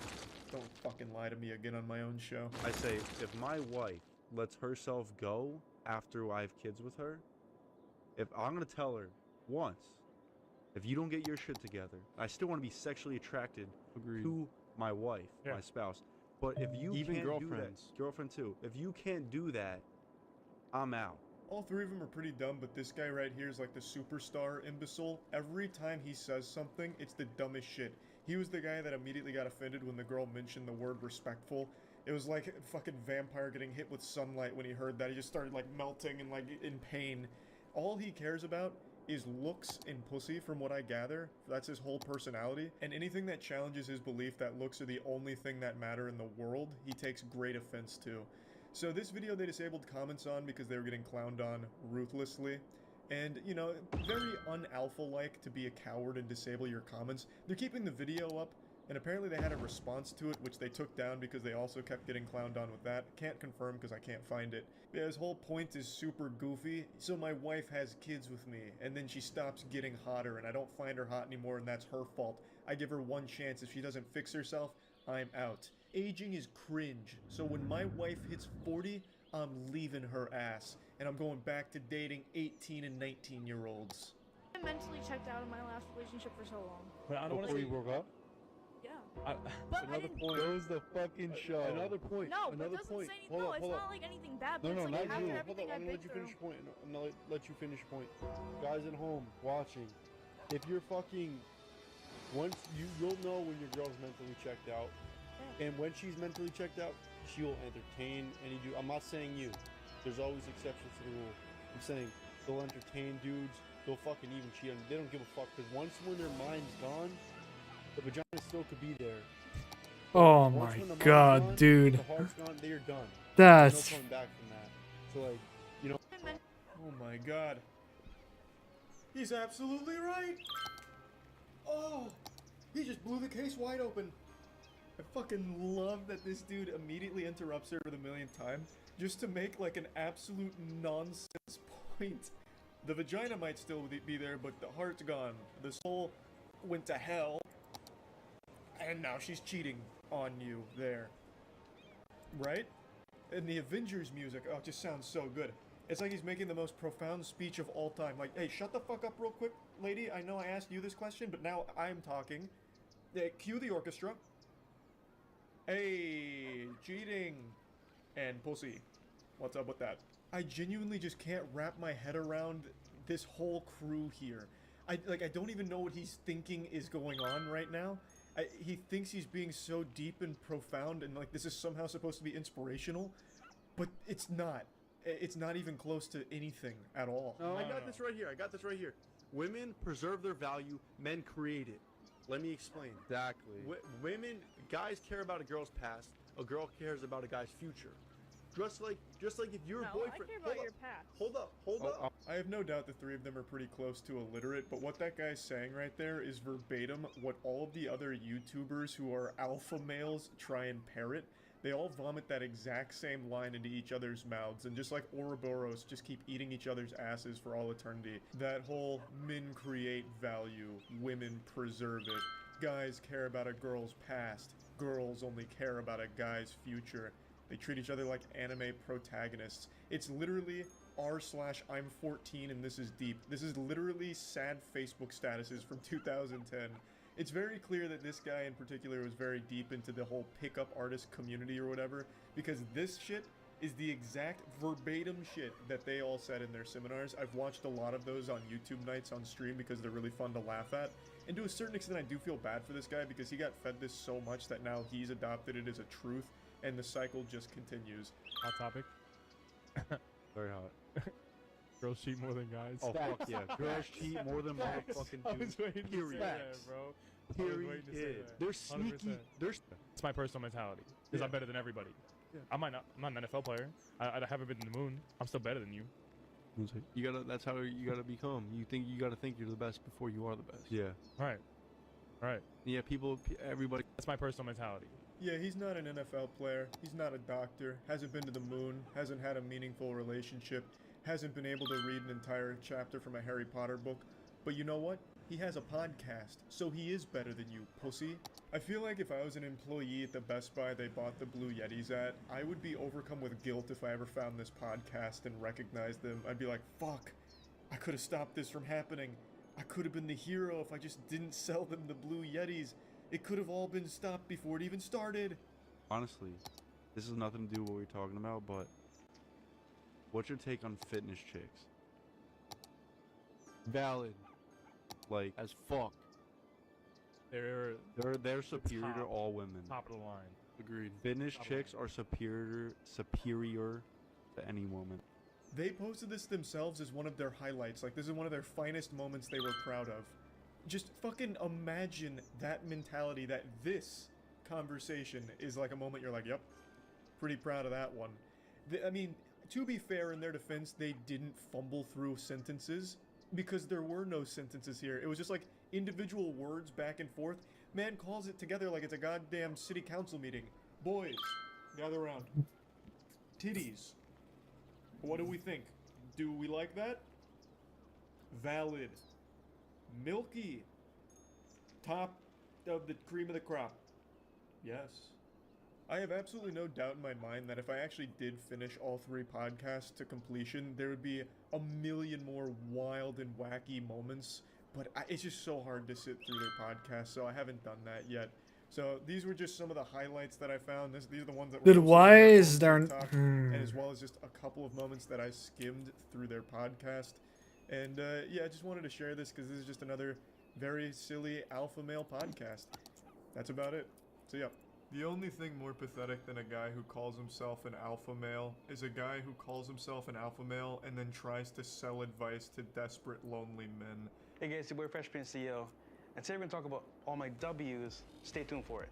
I: Don't fucking lie to me again on my own show.
F: I say, if my wife lets herself go after I have kids with her, if I'm gonna tell her once, if you don't get your shit together, I still want to be sexually attracted to my wife, my spouse. But if you
D: Even
F: can't
D: girlfriends.
F: do that, girlfriend too. If you can't do that, I'm out.
I: All three of them are pretty dumb, but this guy right here is like the superstar imbecile. Every time he says something, it's the dumbest shit. He was the guy that immediately got offended when the girl mentioned the word respectful. It was like a fucking vampire getting hit with sunlight when he heard that. He just started like melting and like in pain. All he cares about is looks and pussy, from what I gather. That's his whole personality. And anything that challenges his belief that looks are the only thing that matter in the world, he takes great offense to. So this video they disabled comments on because they were getting clowned on ruthlessly. And, you know, very un-alpha-like to be a coward and disable your comments. They're keeping the video up, and apparently they had a response to it, which they took down because they also kept getting clowned on with that. Can't confirm because I can't find it. Yeah, his whole point is super goofy. So my wife has kids with me, and then she stops getting hotter, and I don't find her hot anymore, and that's her fault. I give her one chance. If she doesn't fix herself, I'm out. Aging is cringe. So when my wife hits 40, I'm leaving her ass, and I'm going back to dating 18 and 19-year-olds.
B: I mentally checked out of my last relationship for so long.
N: But I don't want to
D: Before
N: say
D: you broke up?
B: Yeah.
D: But another point. Goes the fucking show. Another point.
B: No, but
D: another
B: doesn't
D: point.
B: say anything.
D: Hold
B: No,
D: up,
B: it's
D: hold
B: not
D: up.
B: like anything bad.
D: No,
B: But
D: no,
B: it's
D: not
B: like after
D: you. Hold
B: everything
D: up, I'm
B: I've
D: gonna
B: been
D: let you
B: through.
D: finish your point. I'm gonna let you finish your point. Guys at home watching, if you're fucking, once you'll know when your girl's mentally checked out, and when she's mentally checked out, she will entertain any dude. I'm not saying you. There's always exceptions to the rule. I'm saying they'll entertain dudes. They'll fucking even cheat on. They don't give a fuck because once when their mind's gone, the vagina still could be there.
C: Oh
D: Once
C: my
D: when the mind's
C: god,
D: gone,
C: dude.
D: The heart's gone. They are done.
C: That's-
D: There's no coming back from that. So like, you know.
I: Oh my god. He's absolutely right! Oh! He just blew the case wide open. I fucking love that this dude immediately interrupts her for the millionth time just to make like an absolute nonsense point. The vagina might still be there, but the heart's gone. The soul went to hell. And now she's cheating on you there. Right? And the Avengers music, oh, it just sounds so good. It's like he's making the most profound speech of all time. Like, hey, shut the fuck up real quick, lady. I know I asked you this question, but now I'm talking. Cue the orchestra. Hey, cheating. And pussy. What's up with that? I genuinely just can't wrap my head around this whole crew here. I don't even know what he's thinking is going on right now. He thinks he's being so deep and profound and like this is somehow supposed to be inspirational, but it's not. It's not even close to anything at all.
D: No, I got this right here. I got this right here. Women preserve their value. Men create it. Let me explain.
F: Exactly.
D: Women, guys care about a girl's past. A girl cares about a guy's future. Just like if your boyfriend.
B: I care about your past.
D: Hold up.
I: I have no doubt the three of them are pretty close to illiterate, but what that guy's saying right there is verbatim what all of the other YouTubers who are alpha males try and parrot. They all vomit that exact same line into each other's mouths, and just like Ouroboros, just keep eating each other's asses for all eternity. That whole men create value, women preserve it, guys care about a girl's past, girls only care about a guy's future. They treat each other like anime protagonists. It's literally r/I'm 14 and this is deep. This is literally sad Facebook statuses from 2010. It's very clear that this guy in particular was very deep into the whole pickup artist community or whatever, because this shit is the exact verbatim shit that they all said in their seminars. I've watched a lot of those on YouTube nights on stream because they're really fun to laugh at. And to a certain extent I do feel bad for this guy because he got fed this so much that now he's adopted it as a truth. And the cycle just continues.
N: Hot topic.
F: Very hot.
N: Girls cheat more than guys.
F: Oh fuck yeah! Girls cheat more than motherfucking
N: I was
F: dudes.
N: waiting to say that, bro. I was waiting to say that.
F: They're sneaky.
N: 100%. It's my personal mentality because I'm better than everybody.
F: Yeah.
N: I'm not an NFL player. I haven't been to the moon. I'm still better than you.
D: You gotta. That's how you gotta become. You gotta think you're the best before you are the best.
F: Yeah.
N: Right. Right.
D: Yeah. Everybody.
N: That's my personal mentality.
I: Yeah, he's not an NFL player, he's not a doctor, hasn't been to the moon, hasn't had a meaningful relationship, hasn't been able to read an entire chapter from a Harry Potter book, but you know what? He has a podcast, so he is better than you, pussy. I feel like if I was an employee at the Best Buy they bought the Blue Yetis at, I would be overcome with guilt if I ever found this podcast and recognized them. I'd be like, fuck, I could have stopped this from happening. I could have been the hero if I just didn't sell them the Blue Yetis. It could have all been stopped before it even started.
F: Honestly, this has nothing to do with what we're talking about, but what's your take on fitness chicks?
D: Valid.
F: Like
D: as fuck.
N: They're
F: superior to all women.
N: Top of the line.
D: Agreed.
F: Fitness chicks are superior to any woman.
I: They posted this themselves as one of their highlights. Like, this is one of their finest moments they were proud of. Just fucking imagine that mentality, that this conversation is like a moment you're like, yep, pretty proud of that one. I mean, to be fair, in their defense, they didn't fumble through sentences because there were no sentences here. It was just like individual words back and forth. Man calls it together like it's a goddamn city council meeting. Boys, gather around. Titties. What do we think? Do we like that? Valid. Milky. Top of the cream of the crop. Yes. I have absolutely no doubt in my mind that if I actually did finish all 3 podcasts to completion, there would be a million more wild and wacky moments, but it's just so hard to sit through their podcasts, so I haven't done that yet. So these were just some of the highlights that I found. These are the ones that were
C: Dude, why is there...
I: and as well as just a couple of moments that I skimmed through their podcast. And yeah, I just wanted to share this because this is just another very silly alpha male podcast. That's about it. So yeah. The only thing more pathetic than a guy who calls himself an alpha male is a guy who calls himself an alpha male and then tries to sell advice to desperate, lonely men.
U: Hey guys, it's your boy Fresh Prince CEO. And today we're gonna talk about all my W's. Stay tuned for it.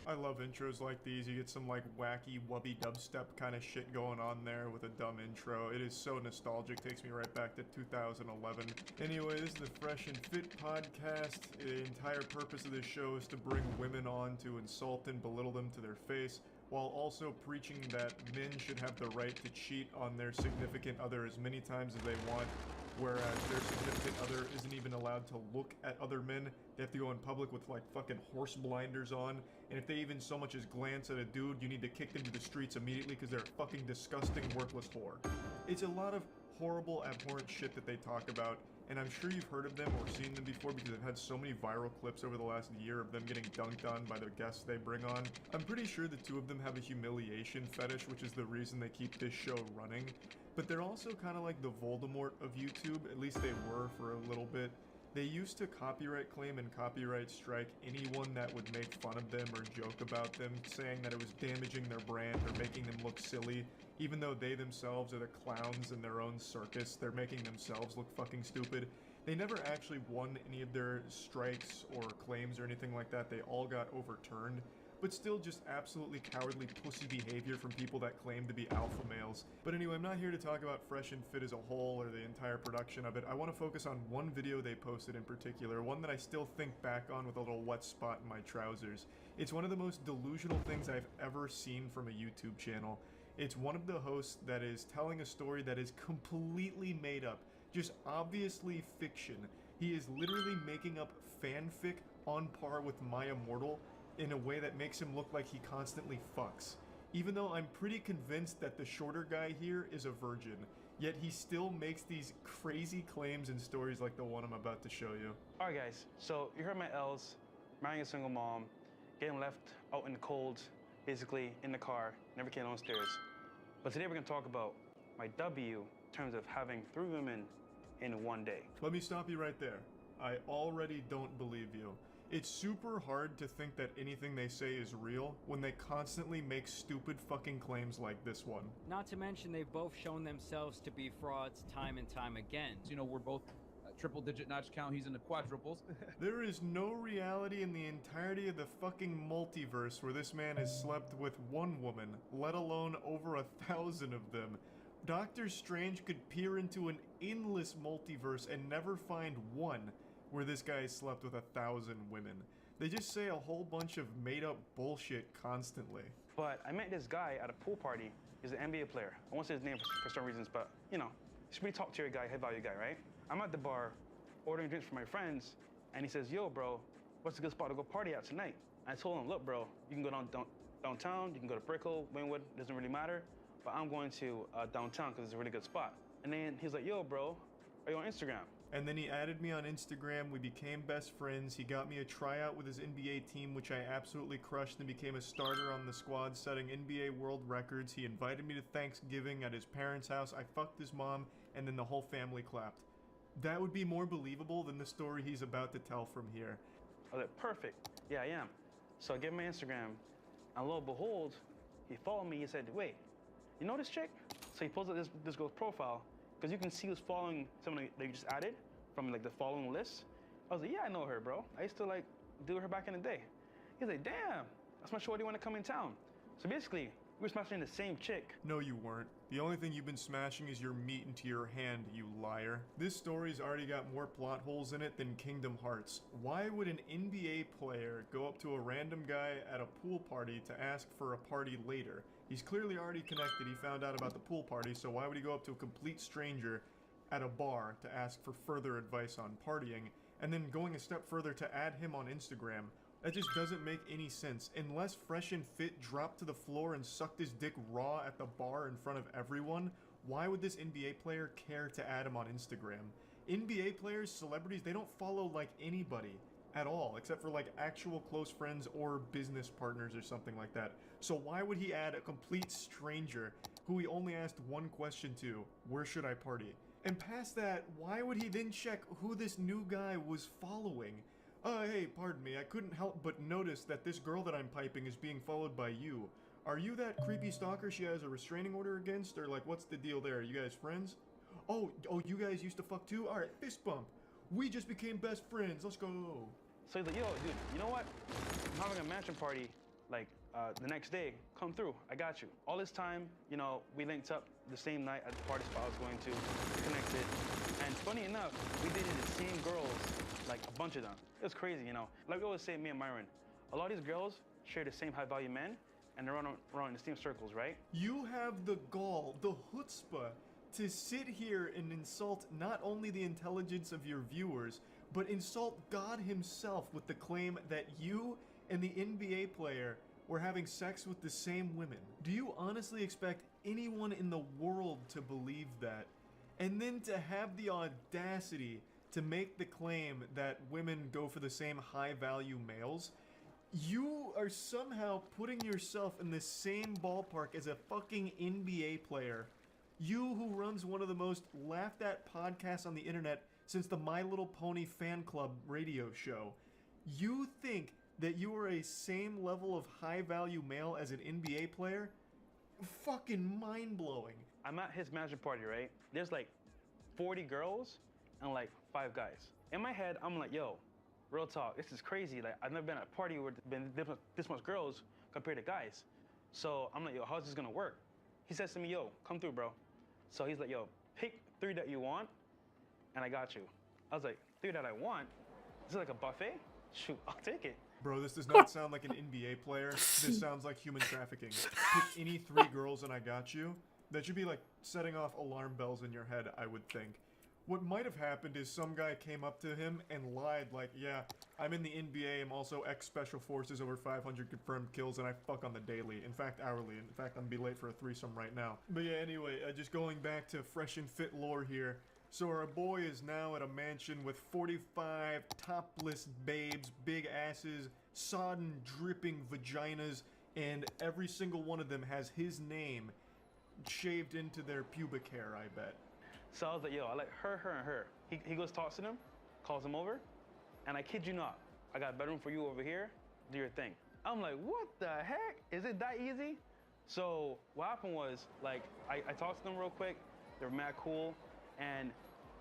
I: I love intros like these. You get some like wacky wubby dubstep kind of shit going on there with a dumb intro. It is so nostalgic. Takes me right back to 2011. Anyway, this is the Fresh and Fit podcast. The entire purpose of this show is to bring women on to insult and belittle them to their face, while also preaching that men should have the right to cheat on their significant other as many times as they want, whereas their significant other isn't even allowed to look at other men. They have to go in public with like fucking horse blinders on, and if they even so much as glance at a dude, you need to kick them to the streets immediately because they're a fucking disgusting, worthless whore. It's a lot of horrible, abhorrent shit that they talk about, and I'm sure you've heard of them or seen them before because they've had so many viral clips over the last year of them getting dunked on by the guests they bring on. I'm pretty sure the two of them have a humiliation fetish, which is the reason they keep this show running. But they're also kind of like the Voldemort of YouTube, at least they were for a little bit. They used to copyright claim and copyright strike anyone that would make fun of them or joke about them, saying that it was damaging their brand or making them look silly, even though they themselves are the clowns in their own circus. They're making themselves look fucking stupid. They never actually won any of their strikes or claims or anything like that. They all got overturned. But still just absolutely cowardly pussy behavior from people that claim to be alpha males. But anyway, I'm not here to talk about Fresh and Fit as a whole or the entire production of it. I want to focus on one video they posted in particular, one that I still think back on with a little wet spot in my trousers. It's one of the most delusional things I've ever seen from a YouTube channel. It's one of the hosts that is telling a story that is completely made up, just obviously fiction. He is literally making up fanfic on par with My Immortal, in a way that makes him look like he constantly fucks. Even though I'm pretty convinced that the shorter guy here is a virgin, yet he still makes these crazy claims and stories like the one I'm about to show you.
U: Alright guys, so you heard my L's, marrying a single mom, getting left out in the cold, basically in the car, never came downstairs. But today we're gonna talk about my W in terms of having 3 women in one day.
I: Let me stop you right there. I already don't believe you. It's super hard to think that anything they say is real when they constantly make stupid fucking claims like this one.
H: Not to mention they've both shown themselves to be frauds time and time again.
V: You know, we're both triple-digit notch count. He's in the quadruples.
I: There is no reality in the entirety of the fucking multiverse where this man has slept with one woman, let alone over 1,000 of them. Doctor Strange could peer into an endless multiverse and never find one where this guy slept with 1,000 women. They just say a whole bunch of made-up bullshit constantly.
U: But I met this guy at a pool party. He's an NBA player. I won't say his name for some reasons, but you know, he's a pretty top-tier guy, head-value guy, right? I'm at the bar ordering drinks for my friends, and he says, "Yo, bro, what's a good spot to go party at tonight?" I told him, "Look, bro, you can go downtown, you can go to Brickell, Wynwood, doesn't really matter, but I'm going to downtown because it's a really good spot." And then he's like, "Yo, bro, are you on Instagram?"
I: And then he added me on Instagram, we became best friends, he got me a tryout with his NBA team, which I absolutely crushed, and became a starter on the squad, setting NBA world records. He invited me to Thanksgiving at his parents' house, I fucked his mom, and then the whole family clapped. That would be more believable than the story he's about to tell from here.
U: I was like, perfect, yeah, I am. So I gave him my Instagram, and lo and behold, he followed me, he said, "Wait, you know this chick?" So he pulls up this girl's profile, because you can see who's following someone that you just added from like the following list. I was like, "Yeah, I know her, bro. I used to like do her back in the day." He's like, "Damn, that's my shorty want to come in town." So basically, we were smashing the same chick.
I: No, you weren't. The only thing you've been smashing is your meat into your hand, you liar. This story's already got more plot holes in it than Kingdom Hearts. Why would an NBA player go up to a random guy at a pool party to ask for a party later? He's clearly already connected, he found out about the pool party, so why would he go up to a complete stranger at a bar to ask for further advice on partying, and then going a step further to add him on Instagram? That just doesn't make any sense. Unless Fresh and Fit dropped to the floor and sucked his dick raw at the bar in front of everyone, why would this NBA player care to add him on Instagram? NBA players, celebrities, they don't follow like anybody at all, except for like actual close friends or business partners or something like that. So why would he add a complete stranger who he only asked one question to, "Where should I party?" And past that, why would he then check who this new guy was following? Hey, pardon me, I couldn't help but notice that this girl that I'm piping is being followed by you. Are you that creepy stalker she has a restraining order against, or like what's the deal there? Are you guys friends? Oh, you guys used to fuck too? Alright, fist bump. We just became best friends, let's go.
U: So he's like, "Yo, dude, you know what? I'm having a mansion party, like, the next day. Come through, I got you." All this time, you know, we linked up the same night at the party spot I was going to, connected. And funny enough, we dated the same girls, like a bunch of them. It was crazy, you know. Like we always say, me and Myron, a lot of these girls share the same high-value men, and they're around in the same circles, right?
I: You have the gall, the chutzpah, to sit here and insult not only the intelligence of your viewers, but insult God himself with the claim that you and the NBA player were having sex with the same women. Do you honestly expect anyone in the world to believe that? And then to have the audacity to make the claim that women go for the same high-value males? You are somehow putting yourself in the same ballpark as a fucking NBA player. You who runs one of the most laughed-at podcasts on the internet since the My Little Pony fan club radio show. You think that you are a same level of high-value male as an NBA player? Fucking mind-blowing.
U: I'm at his management party, right? There's like 40 girls and like 5 guys. In my head, I'm like, yo, real talk, this is crazy. Like, I've never been at a party where there's been this much girls compared to guys. So I'm like, yo, how's this gonna work? He says to me, yo, come through, bro. So he's like, yo, pick 3 that you want, and I got you. I was like, 3 that I want? Is it like a buffet? Shoot, I'll take it.
I: Bro, this does not sound like an NBA player. This sounds like human trafficking. Pick any 3 girls and I got you. That should be like setting off alarm bells in your head, I would think. What might have happened is some guy came up to him and lied like, yeah, I'm in the NBA, I'm also ex-Special Forces, over 500 confirmed kills, and I fuck on the daily. In fact, hourly. In fact, I'm gonna be late for a threesome right now. But yeah, anyway, just going back to fresh and fit lore here. So our boy is now at a mansion with 45 topless babes, big asses, sodden, dripping vaginas, and every single one of them has his name shaved into their pubic hair, I bet.
U: So I was like, yo, I like her, and her. He goes, talks to them, calls them over, and I kid you not, I got a bedroom for you over here, do your thing. I'm like, what the heck? Is it that easy? So what happened was, like, I talked to them real quick, they were mad cool, and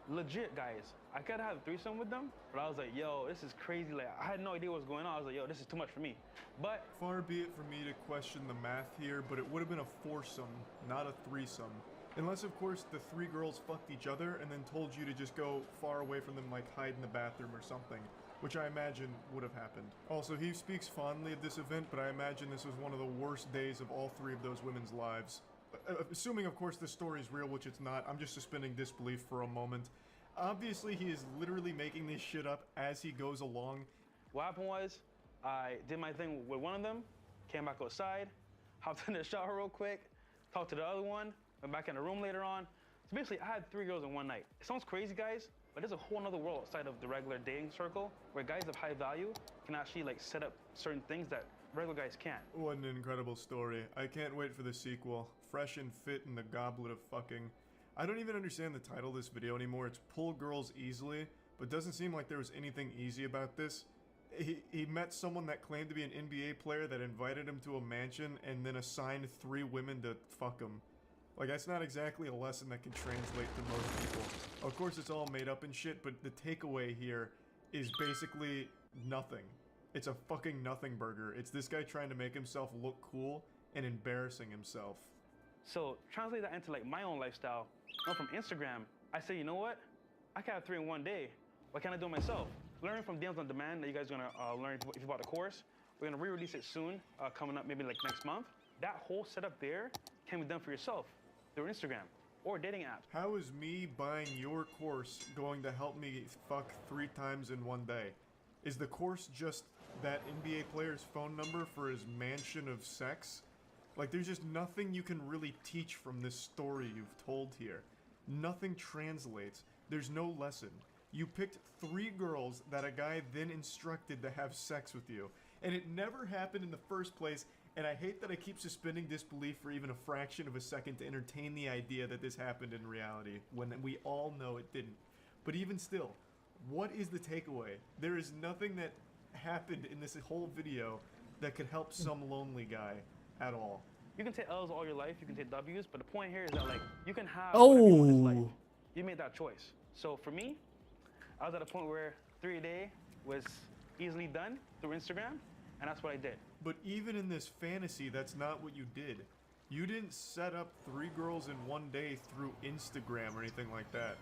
U: legit, guys, I could have a threesome with them, but I was like, yo, this is crazy. Like, I had no idea what was going on. I was like, yo, this is too much for me. But
I: far be it for me to question the math here, but it would have been a foursome, not a threesome. Unless, of course, the 3 girls fucked each other and then told you to just go far away from them, like hide in the bathroom or something, which I imagine would have happened. Also, he speaks fondly of this event, but I imagine this was one of the worst days of all 3 of those women's lives. Assuming, of course, this story is real, which it's not, I'm just suspending disbelief for a moment. Obviously, he is literally making this shit up as he goes along.
U: What happened was, I did my thing with one of them, came back outside, hopped in the shower real quick, talked to the other one, went back in the room later on. So basically, I had 3 girls in one night. It sounds crazy, guys, but there's a whole other world outside of the regular dating circle where guys of high value can actually like set up certain things that regular guys can't.
I: What an incredible story. I can't wait for the sequel. Fresh and fit in the goblet of fucking. I don't even understand the title of this video anymore. It's Pull Girls Easily, but doesn't seem like there was anything easy about this. He met someone that claimed to be an NBA player that invited him to a mansion and then assigned 3 women to fuck him. Like, that's not exactly a lesson that can translate to most people. Of course, it's all made up and shit, but the takeaway here is basically nothing. It's a fucking nothing burger. It's this guy trying to make himself look cool and embarrassing himself.
U: So translate that into like my own lifestyle. Now from Instagram, I say, you know what? I can have 3 in one day. Why can't I do it myself? Learning from Deals on Demand that you guys are gonna learn if you bought a course. We're gonna re-release it soon, coming up maybe like next month. That whole setup there can be done for yourself through Instagram or dating apps.
I: How is me buying your course going to help me fuck 3 times in one day? Is the course just that NBA player's phone number for his mansion of sex? Like, there's just nothing you can really teach from this story you've told here. Nothing translates. There's no lesson. You picked 3 girls that a guy then instructed to have sex with you. And it never happened in the first place, and I hate that I keep suspending disbelief for even a fraction of a second to entertain the idea that this happened in reality, when we all know it didn't. But even still, what is the takeaway? There is nothing that happened in this whole video that could help some lonely guy at all.
U: You can take L's all your life, you can take W's, but the point here is that like you can have whatever you want in this life. You made that choice. So for me, I was at a point where 3 a day was easily done through Instagram, and that's what I did.
I: But even in this fantasy, that's not what you did. You didn't set up 3 girls in one day through Instagram or anything like that.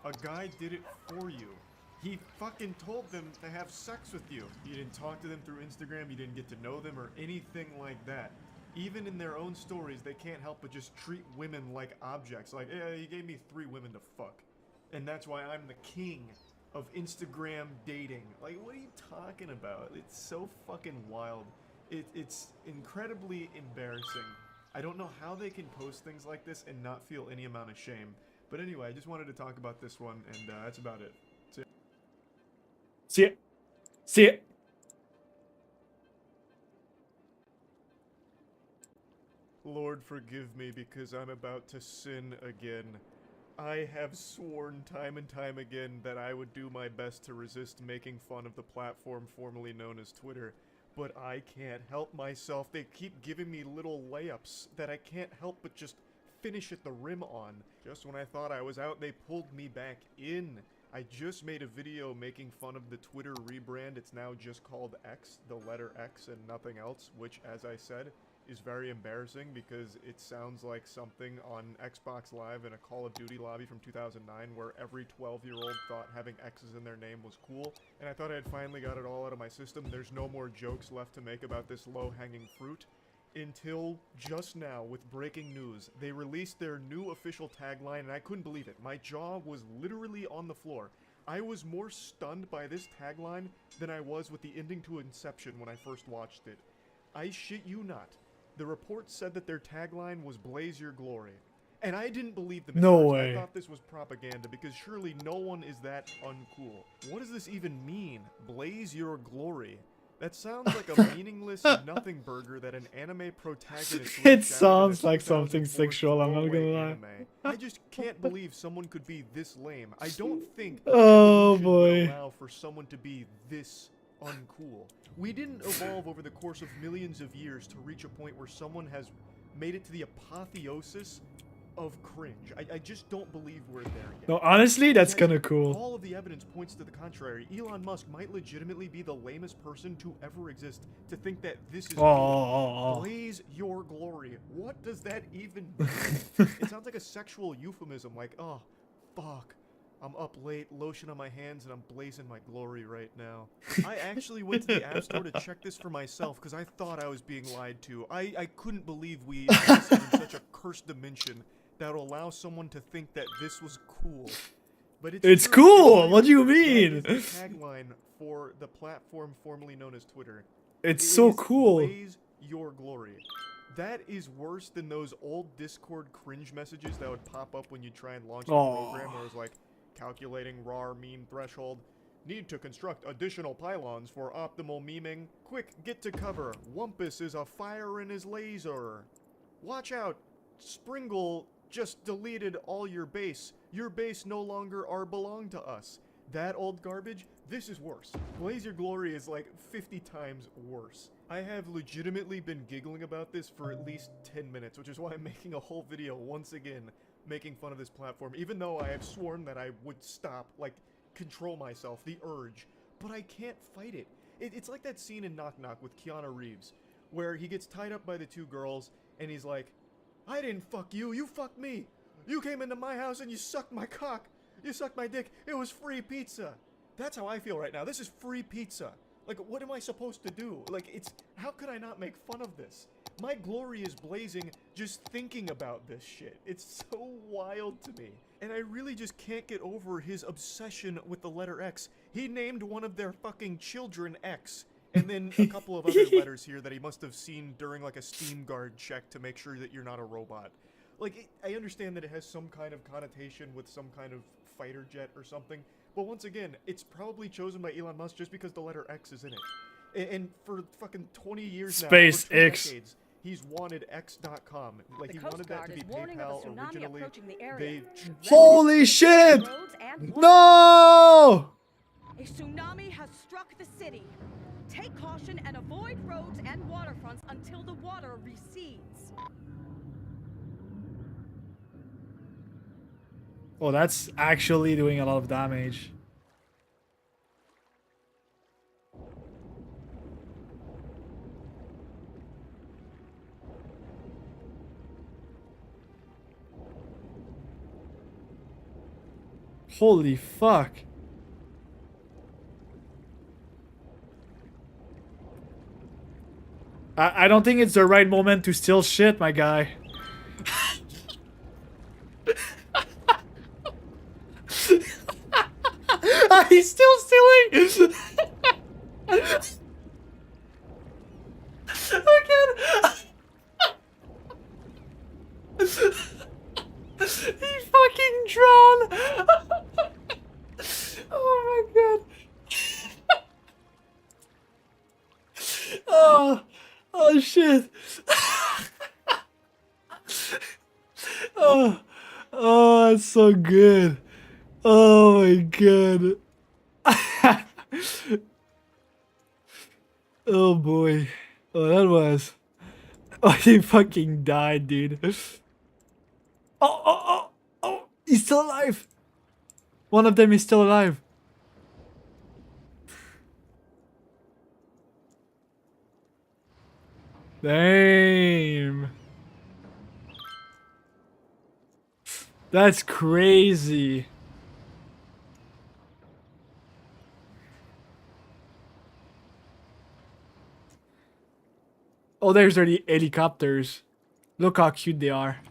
I: A guy did it for you. He fucking told them to have sex with you. You didn't talk to them through Instagram, you didn't get to know them or anything like that. Even in their own stories, they can't help but just treat women like objects. Like, yeah, he gave me 3 women to fuck. And that's why I'm the king of Instagram dating. Like, what are you talking about? It's so fucking wild. It's incredibly embarrassing. I don't know how they can post things like this and not feel any amount of shame. But anyway, I just wanted to talk about this one, and that's about it.
C: See it. See it.
I: Lord, forgive me because I'm about to sin again. I have sworn time and time again that I would do my best to resist making fun of the platform formerly known as Twitter, but I can't help myself. They keep giving me little layups that I can't help but just finish at the rim on. Just when I thought I was out, they pulled me back in. I just made a video making fun of the Twitter rebrand. It's now just called X, the letter X and nothing else, which, as I said, is very embarrassing because it sounds like something on Xbox Live in a Call of Duty lobby from 2009 where every 12-year-old thought having X's in their name was cool, and I thought I had finally got it all out of my system. There's no more jokes left to make about this low-hanging fruit. Until just now, with breaking news, they released their new official tagline, and I couldn't believe it. My jaw was literally on the floor. I was more stunned by this tagline than I was with the ending to Inception when I first watched it. I shit you not. The report said that their tagline was "Blaze Your Glory." And I didn't believe them at
C: No
I: first.
C: way.
I: I thought this was propaganda because surely no one is that uncool. What does this even mean? Blaze your glory. That sounds like a meaningless nothing burger that an anime protagonist
C: It sounds like something sexual, I'm not gonna lie.
I: anime. I just can't believe someone could be this lame. I don't think
C: Oh,
I: evolution would
C: boy.
I: allow for someone to be this uncool. We didn't evolve over the course of millions of years to reach a point where someone has made it to the apotheosis of cringe. I just don't believe we're there yet.
C: No, honestly, that's
I: Yet,
C: kind of cool.
I: all of the evidence points to the contrary. Elon Musk might legitimately be the lamest person to ever exist to think that this is cool. Blaze your glory. What does that even mean? It sounds like a sexual euphemism, like, oh, fuck. I'm up late, lotion on my hands, and I'm blazing my glory right now. I actually went to the App Store to check this for myself because I thought I was being lied to. I couldn't believe we existed in such a cursed dimension that would allow someone to think that this was cool. But
C: It's
I: true.
C: cool!
I: It's
C: What do you
I: that
C: mean?
I: is the tagline for the platform formerly known as Twitter.
C: It's
I: It
C: so
I: is
C: cool.
I: Blaze your glory. That is worse than those old Discord cringe messages that would pop up when you try and launch the program where it was like, calculating RAR meme threshold. Need to construct additional pylons for optimal memeing. Quick, get to cover. Wumpus is a fire in his laser. Watch out. Springle just deleted all your base. Your base no longer are belong to us. That old garbage? This is worse. Blaze Your Glory is like 50 times worse. I have legitimately been giggling about this for at least 10 minutes, which is why I'm making a whole video once again making fun of this platform, even though I have sworn that I would stop, like, control myself, the urge, but I can't fight it. It's like that scene in Knock Knock with Keanu Reeves, where he gets tied up by the two girls, and he's like, I didn't fuck you, you fucked me. You came into my house and you sucked my cock. You sucked my dick. It was free pizza. That's how I feel right now. This is free pizza. Like, what am I supposed to do? Like, how could I not make fun of this? My glory is blazing just thinking about this shit. It's so wild to me. And I really just can't get over his obsession with the letter X. He named one of their fucking children X. And then a couple of other letters here that he must have seen during like a Steam Guard check to make sure that you're not a robot. Like, I understand that it has some kind of connotation with some kind of fighter jet or something. But once again, it's probably chosen by Elon Musk just because the letter X is in it. And for fucking 20 years now,
C: Space
I: for 2
C: X.
I: decades, he's wanted X.com. Like, he
G: Coast
I: wanted that
G: Guard
I: to be
G: is warning of a
I: PayPal
G: tsunami
I: originally.
G: approaching the area.
C: Holy shit! No!
G: A tsunami has struck the city. Take caution and avoid roads and waterfronts until the water recedes.
C: Oh, that's actually doing a lot of damage. Holy fuck. I don't think it's the right moment to steal shit, my guy. He's still stealing! He fucking drowned! Oh my god. Oh shit. Oh That's so good. Oh my god. Oh boy. Oh, that was. Oh, he fucking died, dude. Oh, he's still alive. One of them is still alive. Damn. That's crazy. Oh, there's the helicopters. Look how cute they are.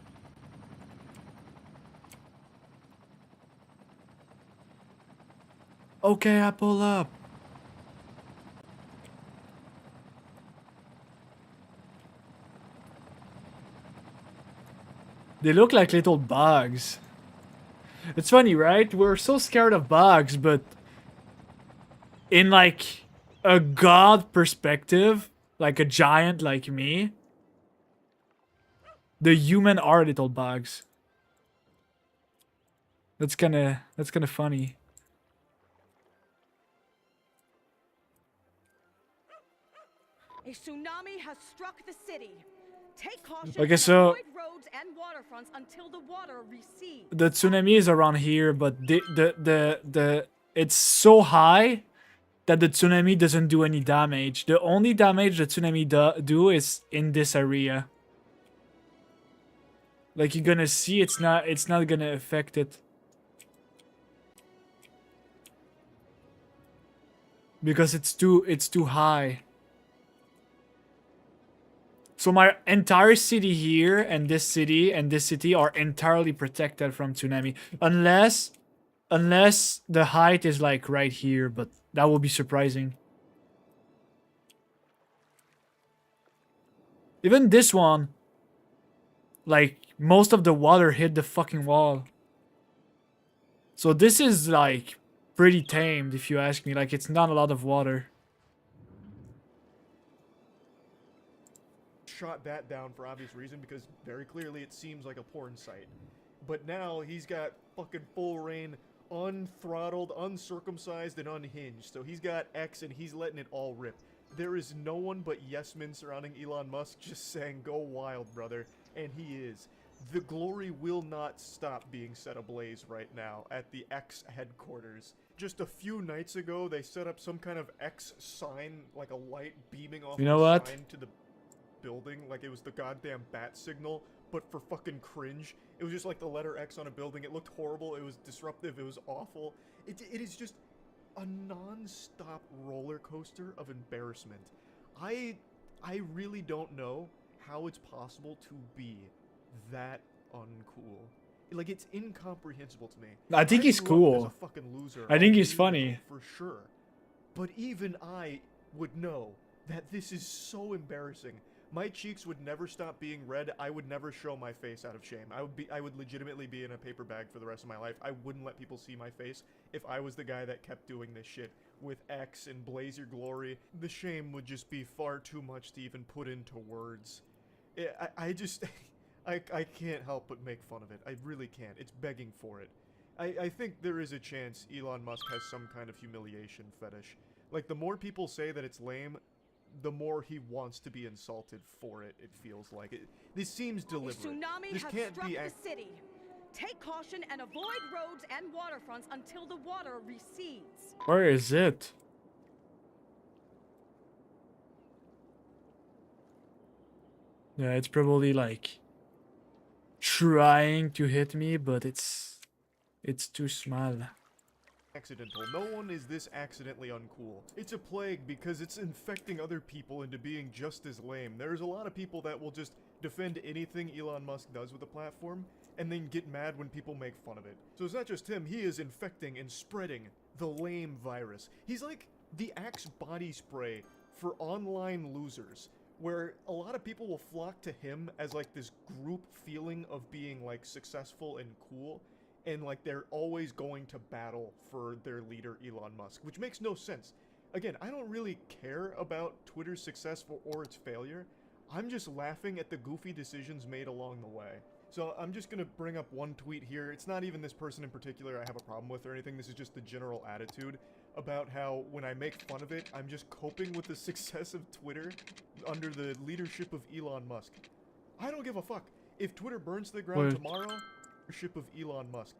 C: Okay, I pull up. They look like little bugs. It's funny, right? We're so scared of bugs, but in like a god perspective, like a giant like me, the human are little bugs. That's kind of funny.
G: A tsunami has struck the city. Take caution
C: Okay,
G: and
C: so
G: avoid roads and waterfronts until the water recedes.
C: the tsunami is around here, but it's so high that the tsunami doesn't do any damage. The only damage the tsunami do is in this area. Like you're gonna see, it's not gonna affect it. Because it's too high. So my entire city here and this city are entirely protected from tsunami. Unless the height is like right here, but that would be surprising. Even this one, like most of the water hit the fucking wall. So this is like pretty tamed if you ask me. Like it's not a lot of water.
I: Shot that down for obvious reason because very clearly it seems like a porn site. But now he's got fucking full reign, unthrottled, uncircumcised, and unhinged. So he's got X and he's letting it all rip. There is no one but yes men surrounding Elon Musk just saying, go wild, brother. And he is. The glory will not stop being set ablaze right now at the X headquarters. Just a few nights ago, they set up some kind of X sign, like a light beaming off
C: You know
I: the
C: what?
I: sign to the building, like it was the goddamn bat signal, but for fucking cringe. It was just like the letter X on a building. It looked horrible. It was disruptive. It was awful. It is just a non-stop roller coaster of embarrassment. I really don't know how it's possible to be that uncool. Like, it's incomprehensible to me.
C: I think he's
I: grew up as
C: cool.
I: a fucking loser
C: I think
I: all
C: he's
I: years
C: funny.
I: ago, for sure. But even I would know that this is so embarrassing. My cheeks would never stop being red. I would never show my face out of shame. I would legitimately be in a paper bag for the rest of my life. I wouldn't let people see my face if I was the guy that kept doing this shit with X and Blaze Your Glory. The shame would just be far too much to even put into words. I just I can't help but make fun of it. I really can't. It's begging for it. I think there is a chance Elon Musk has some kind of humiliation fetish. Like, the more people say that it's lame, the more he wants to be insulted for it, it feels like. This seems deliberate.
G: A tsunami
I: This
G: has
I: can't
G: struck
I: be
G: the city. Take caution and avoid roads and waterfronts until the water recedes.
C: Where is it? Yeah, it's probably like trying to hit me, but it's too small.
I: Accidental. No one is this accidentally uncool. It's a plague because it's infecting other people into being just as lame. There's a lot of people that will just defend anything Elon Musk does with the platform and then get mad when people make fun of it. So it's not just him, he is infecting and spreading the lame virus. He's like the Axe body spray for online losers, where a lot of people will flock to him as like this group feeling of being like successful and cool. And like they're always going to battle for their leader Elon Musk, which makes no sense. Again, I don't really care about Twitter's success or its failure. I'm just laughing at the goofy decisions made along the way. So I'm just gonna bring up one tweet here. It's not even this person in particular I have a problem with or anything. This is just the general attitude about how when I make fun of it, I'm just coping with the success of Twitter under the leadership of Elon Musk. I don't give a fuck. If Twitter burns to the ground
C: What?
I: tomorrow, leadership of Elon Musk.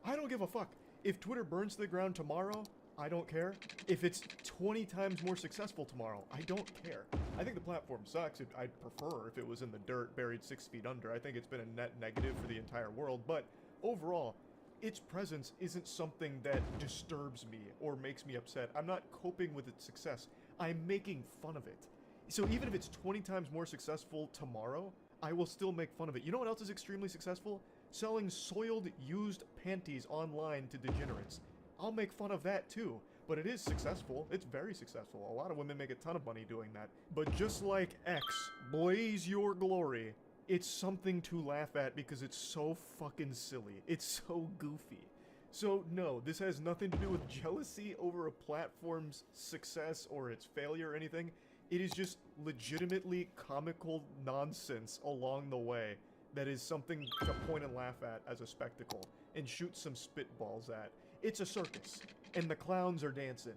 I: I don't give a fuck. If Twitter burns to the ground tomorrow, I don't care. If it's 20 times more successful tomorrow, I don't care. I think the platform sucks. I'd prefer if it was in the dirt, buried 6 feet under. I think it's been a net negative for the entire world, but overall, its presence isn't something that disturbs me or makes me upset. I'm not coping with its success. I'm making fun of it. So even if it's 20 times more successful tomorrow, I will still make fun of it. You know what else is extremely successful? Selling soiled, used panties online to degenerates. I'll make fun of that too, but it is successful. It's very successful. A lot of women make a ton of money doing that. But just like X, blaze your glory, it's something to laugh at because it's so fucking silly. It's so goofy. So no, this has nothing to do with jealousy over a platform's success or its failure or anything. It is just legitimately comical nonsense along the way that is something to point and laugh at as a spectacle and shoot some spitballs at. It's a circus, and the clowns are dancing,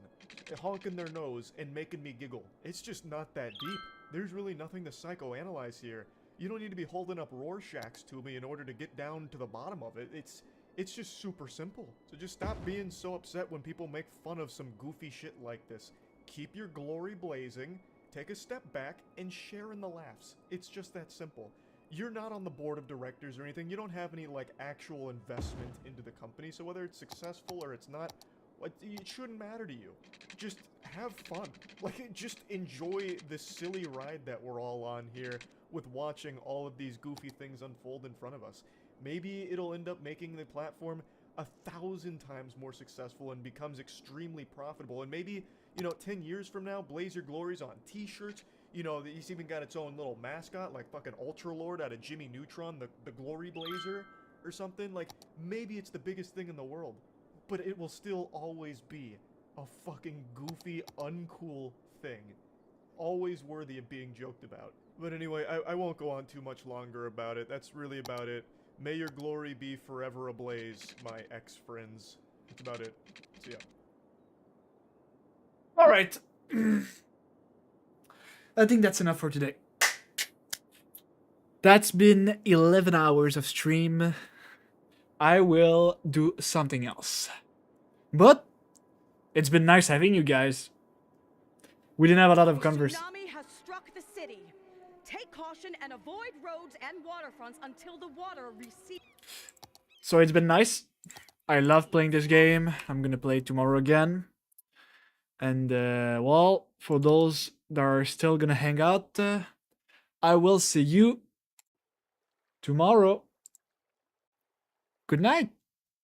I: honking their nose, and making me giggle. It's just not that deep. There's really nothing to psychoanalyze here. You don't need to be holding up Rorschachs to me in order to get down to the bottom of it. It's just super simple. So just stop being so upset when people make fun of some goofy shit like this. Keep your glory blazing, take a step back, and share in the laughs. It's just that simple. You're not on the board of directors or anything. You don't have any, like, actual investment into the company. So whether it's successful or it's not, it shouldn't matter to you. Just have fun. Like, just enjoy the silly ride that we're all on here with watching all of these goofy things unfold in front of us. Maybe it'll end up making the platform 1,000 times more successful and becomes extremely profitable. And maybe, 10 years from now, Blaze Your Glory's on t-shirts. He's even got its own little mascot, like fucking Ultra Lord out of Jimmy Neutron, the Glory Blazer, or something. Like, maybe it's the biggest thing in the world, but it will still always be a fucking goofy, uncool thing. Always worthy of being joked about. But anyway, I won't go on too much longer about it. That's really about it. May your glory be forever ablaze, my ex-friends. That's about it. See ya.
C: Alright. I think that's enough for today. That's been 11 hours of stream. I will do something else. But it's been nice having you guys. We didn't have a lot of conversation.
G: Tsunami has struck the city. Take caution and avoid roads and waterfronts until the water recedes.
C: So it's been nice. I love playing this game. I'm gonna play it tomorrow again. And well, for those that are still gonna hang out, I will see you tomorrow. Good night.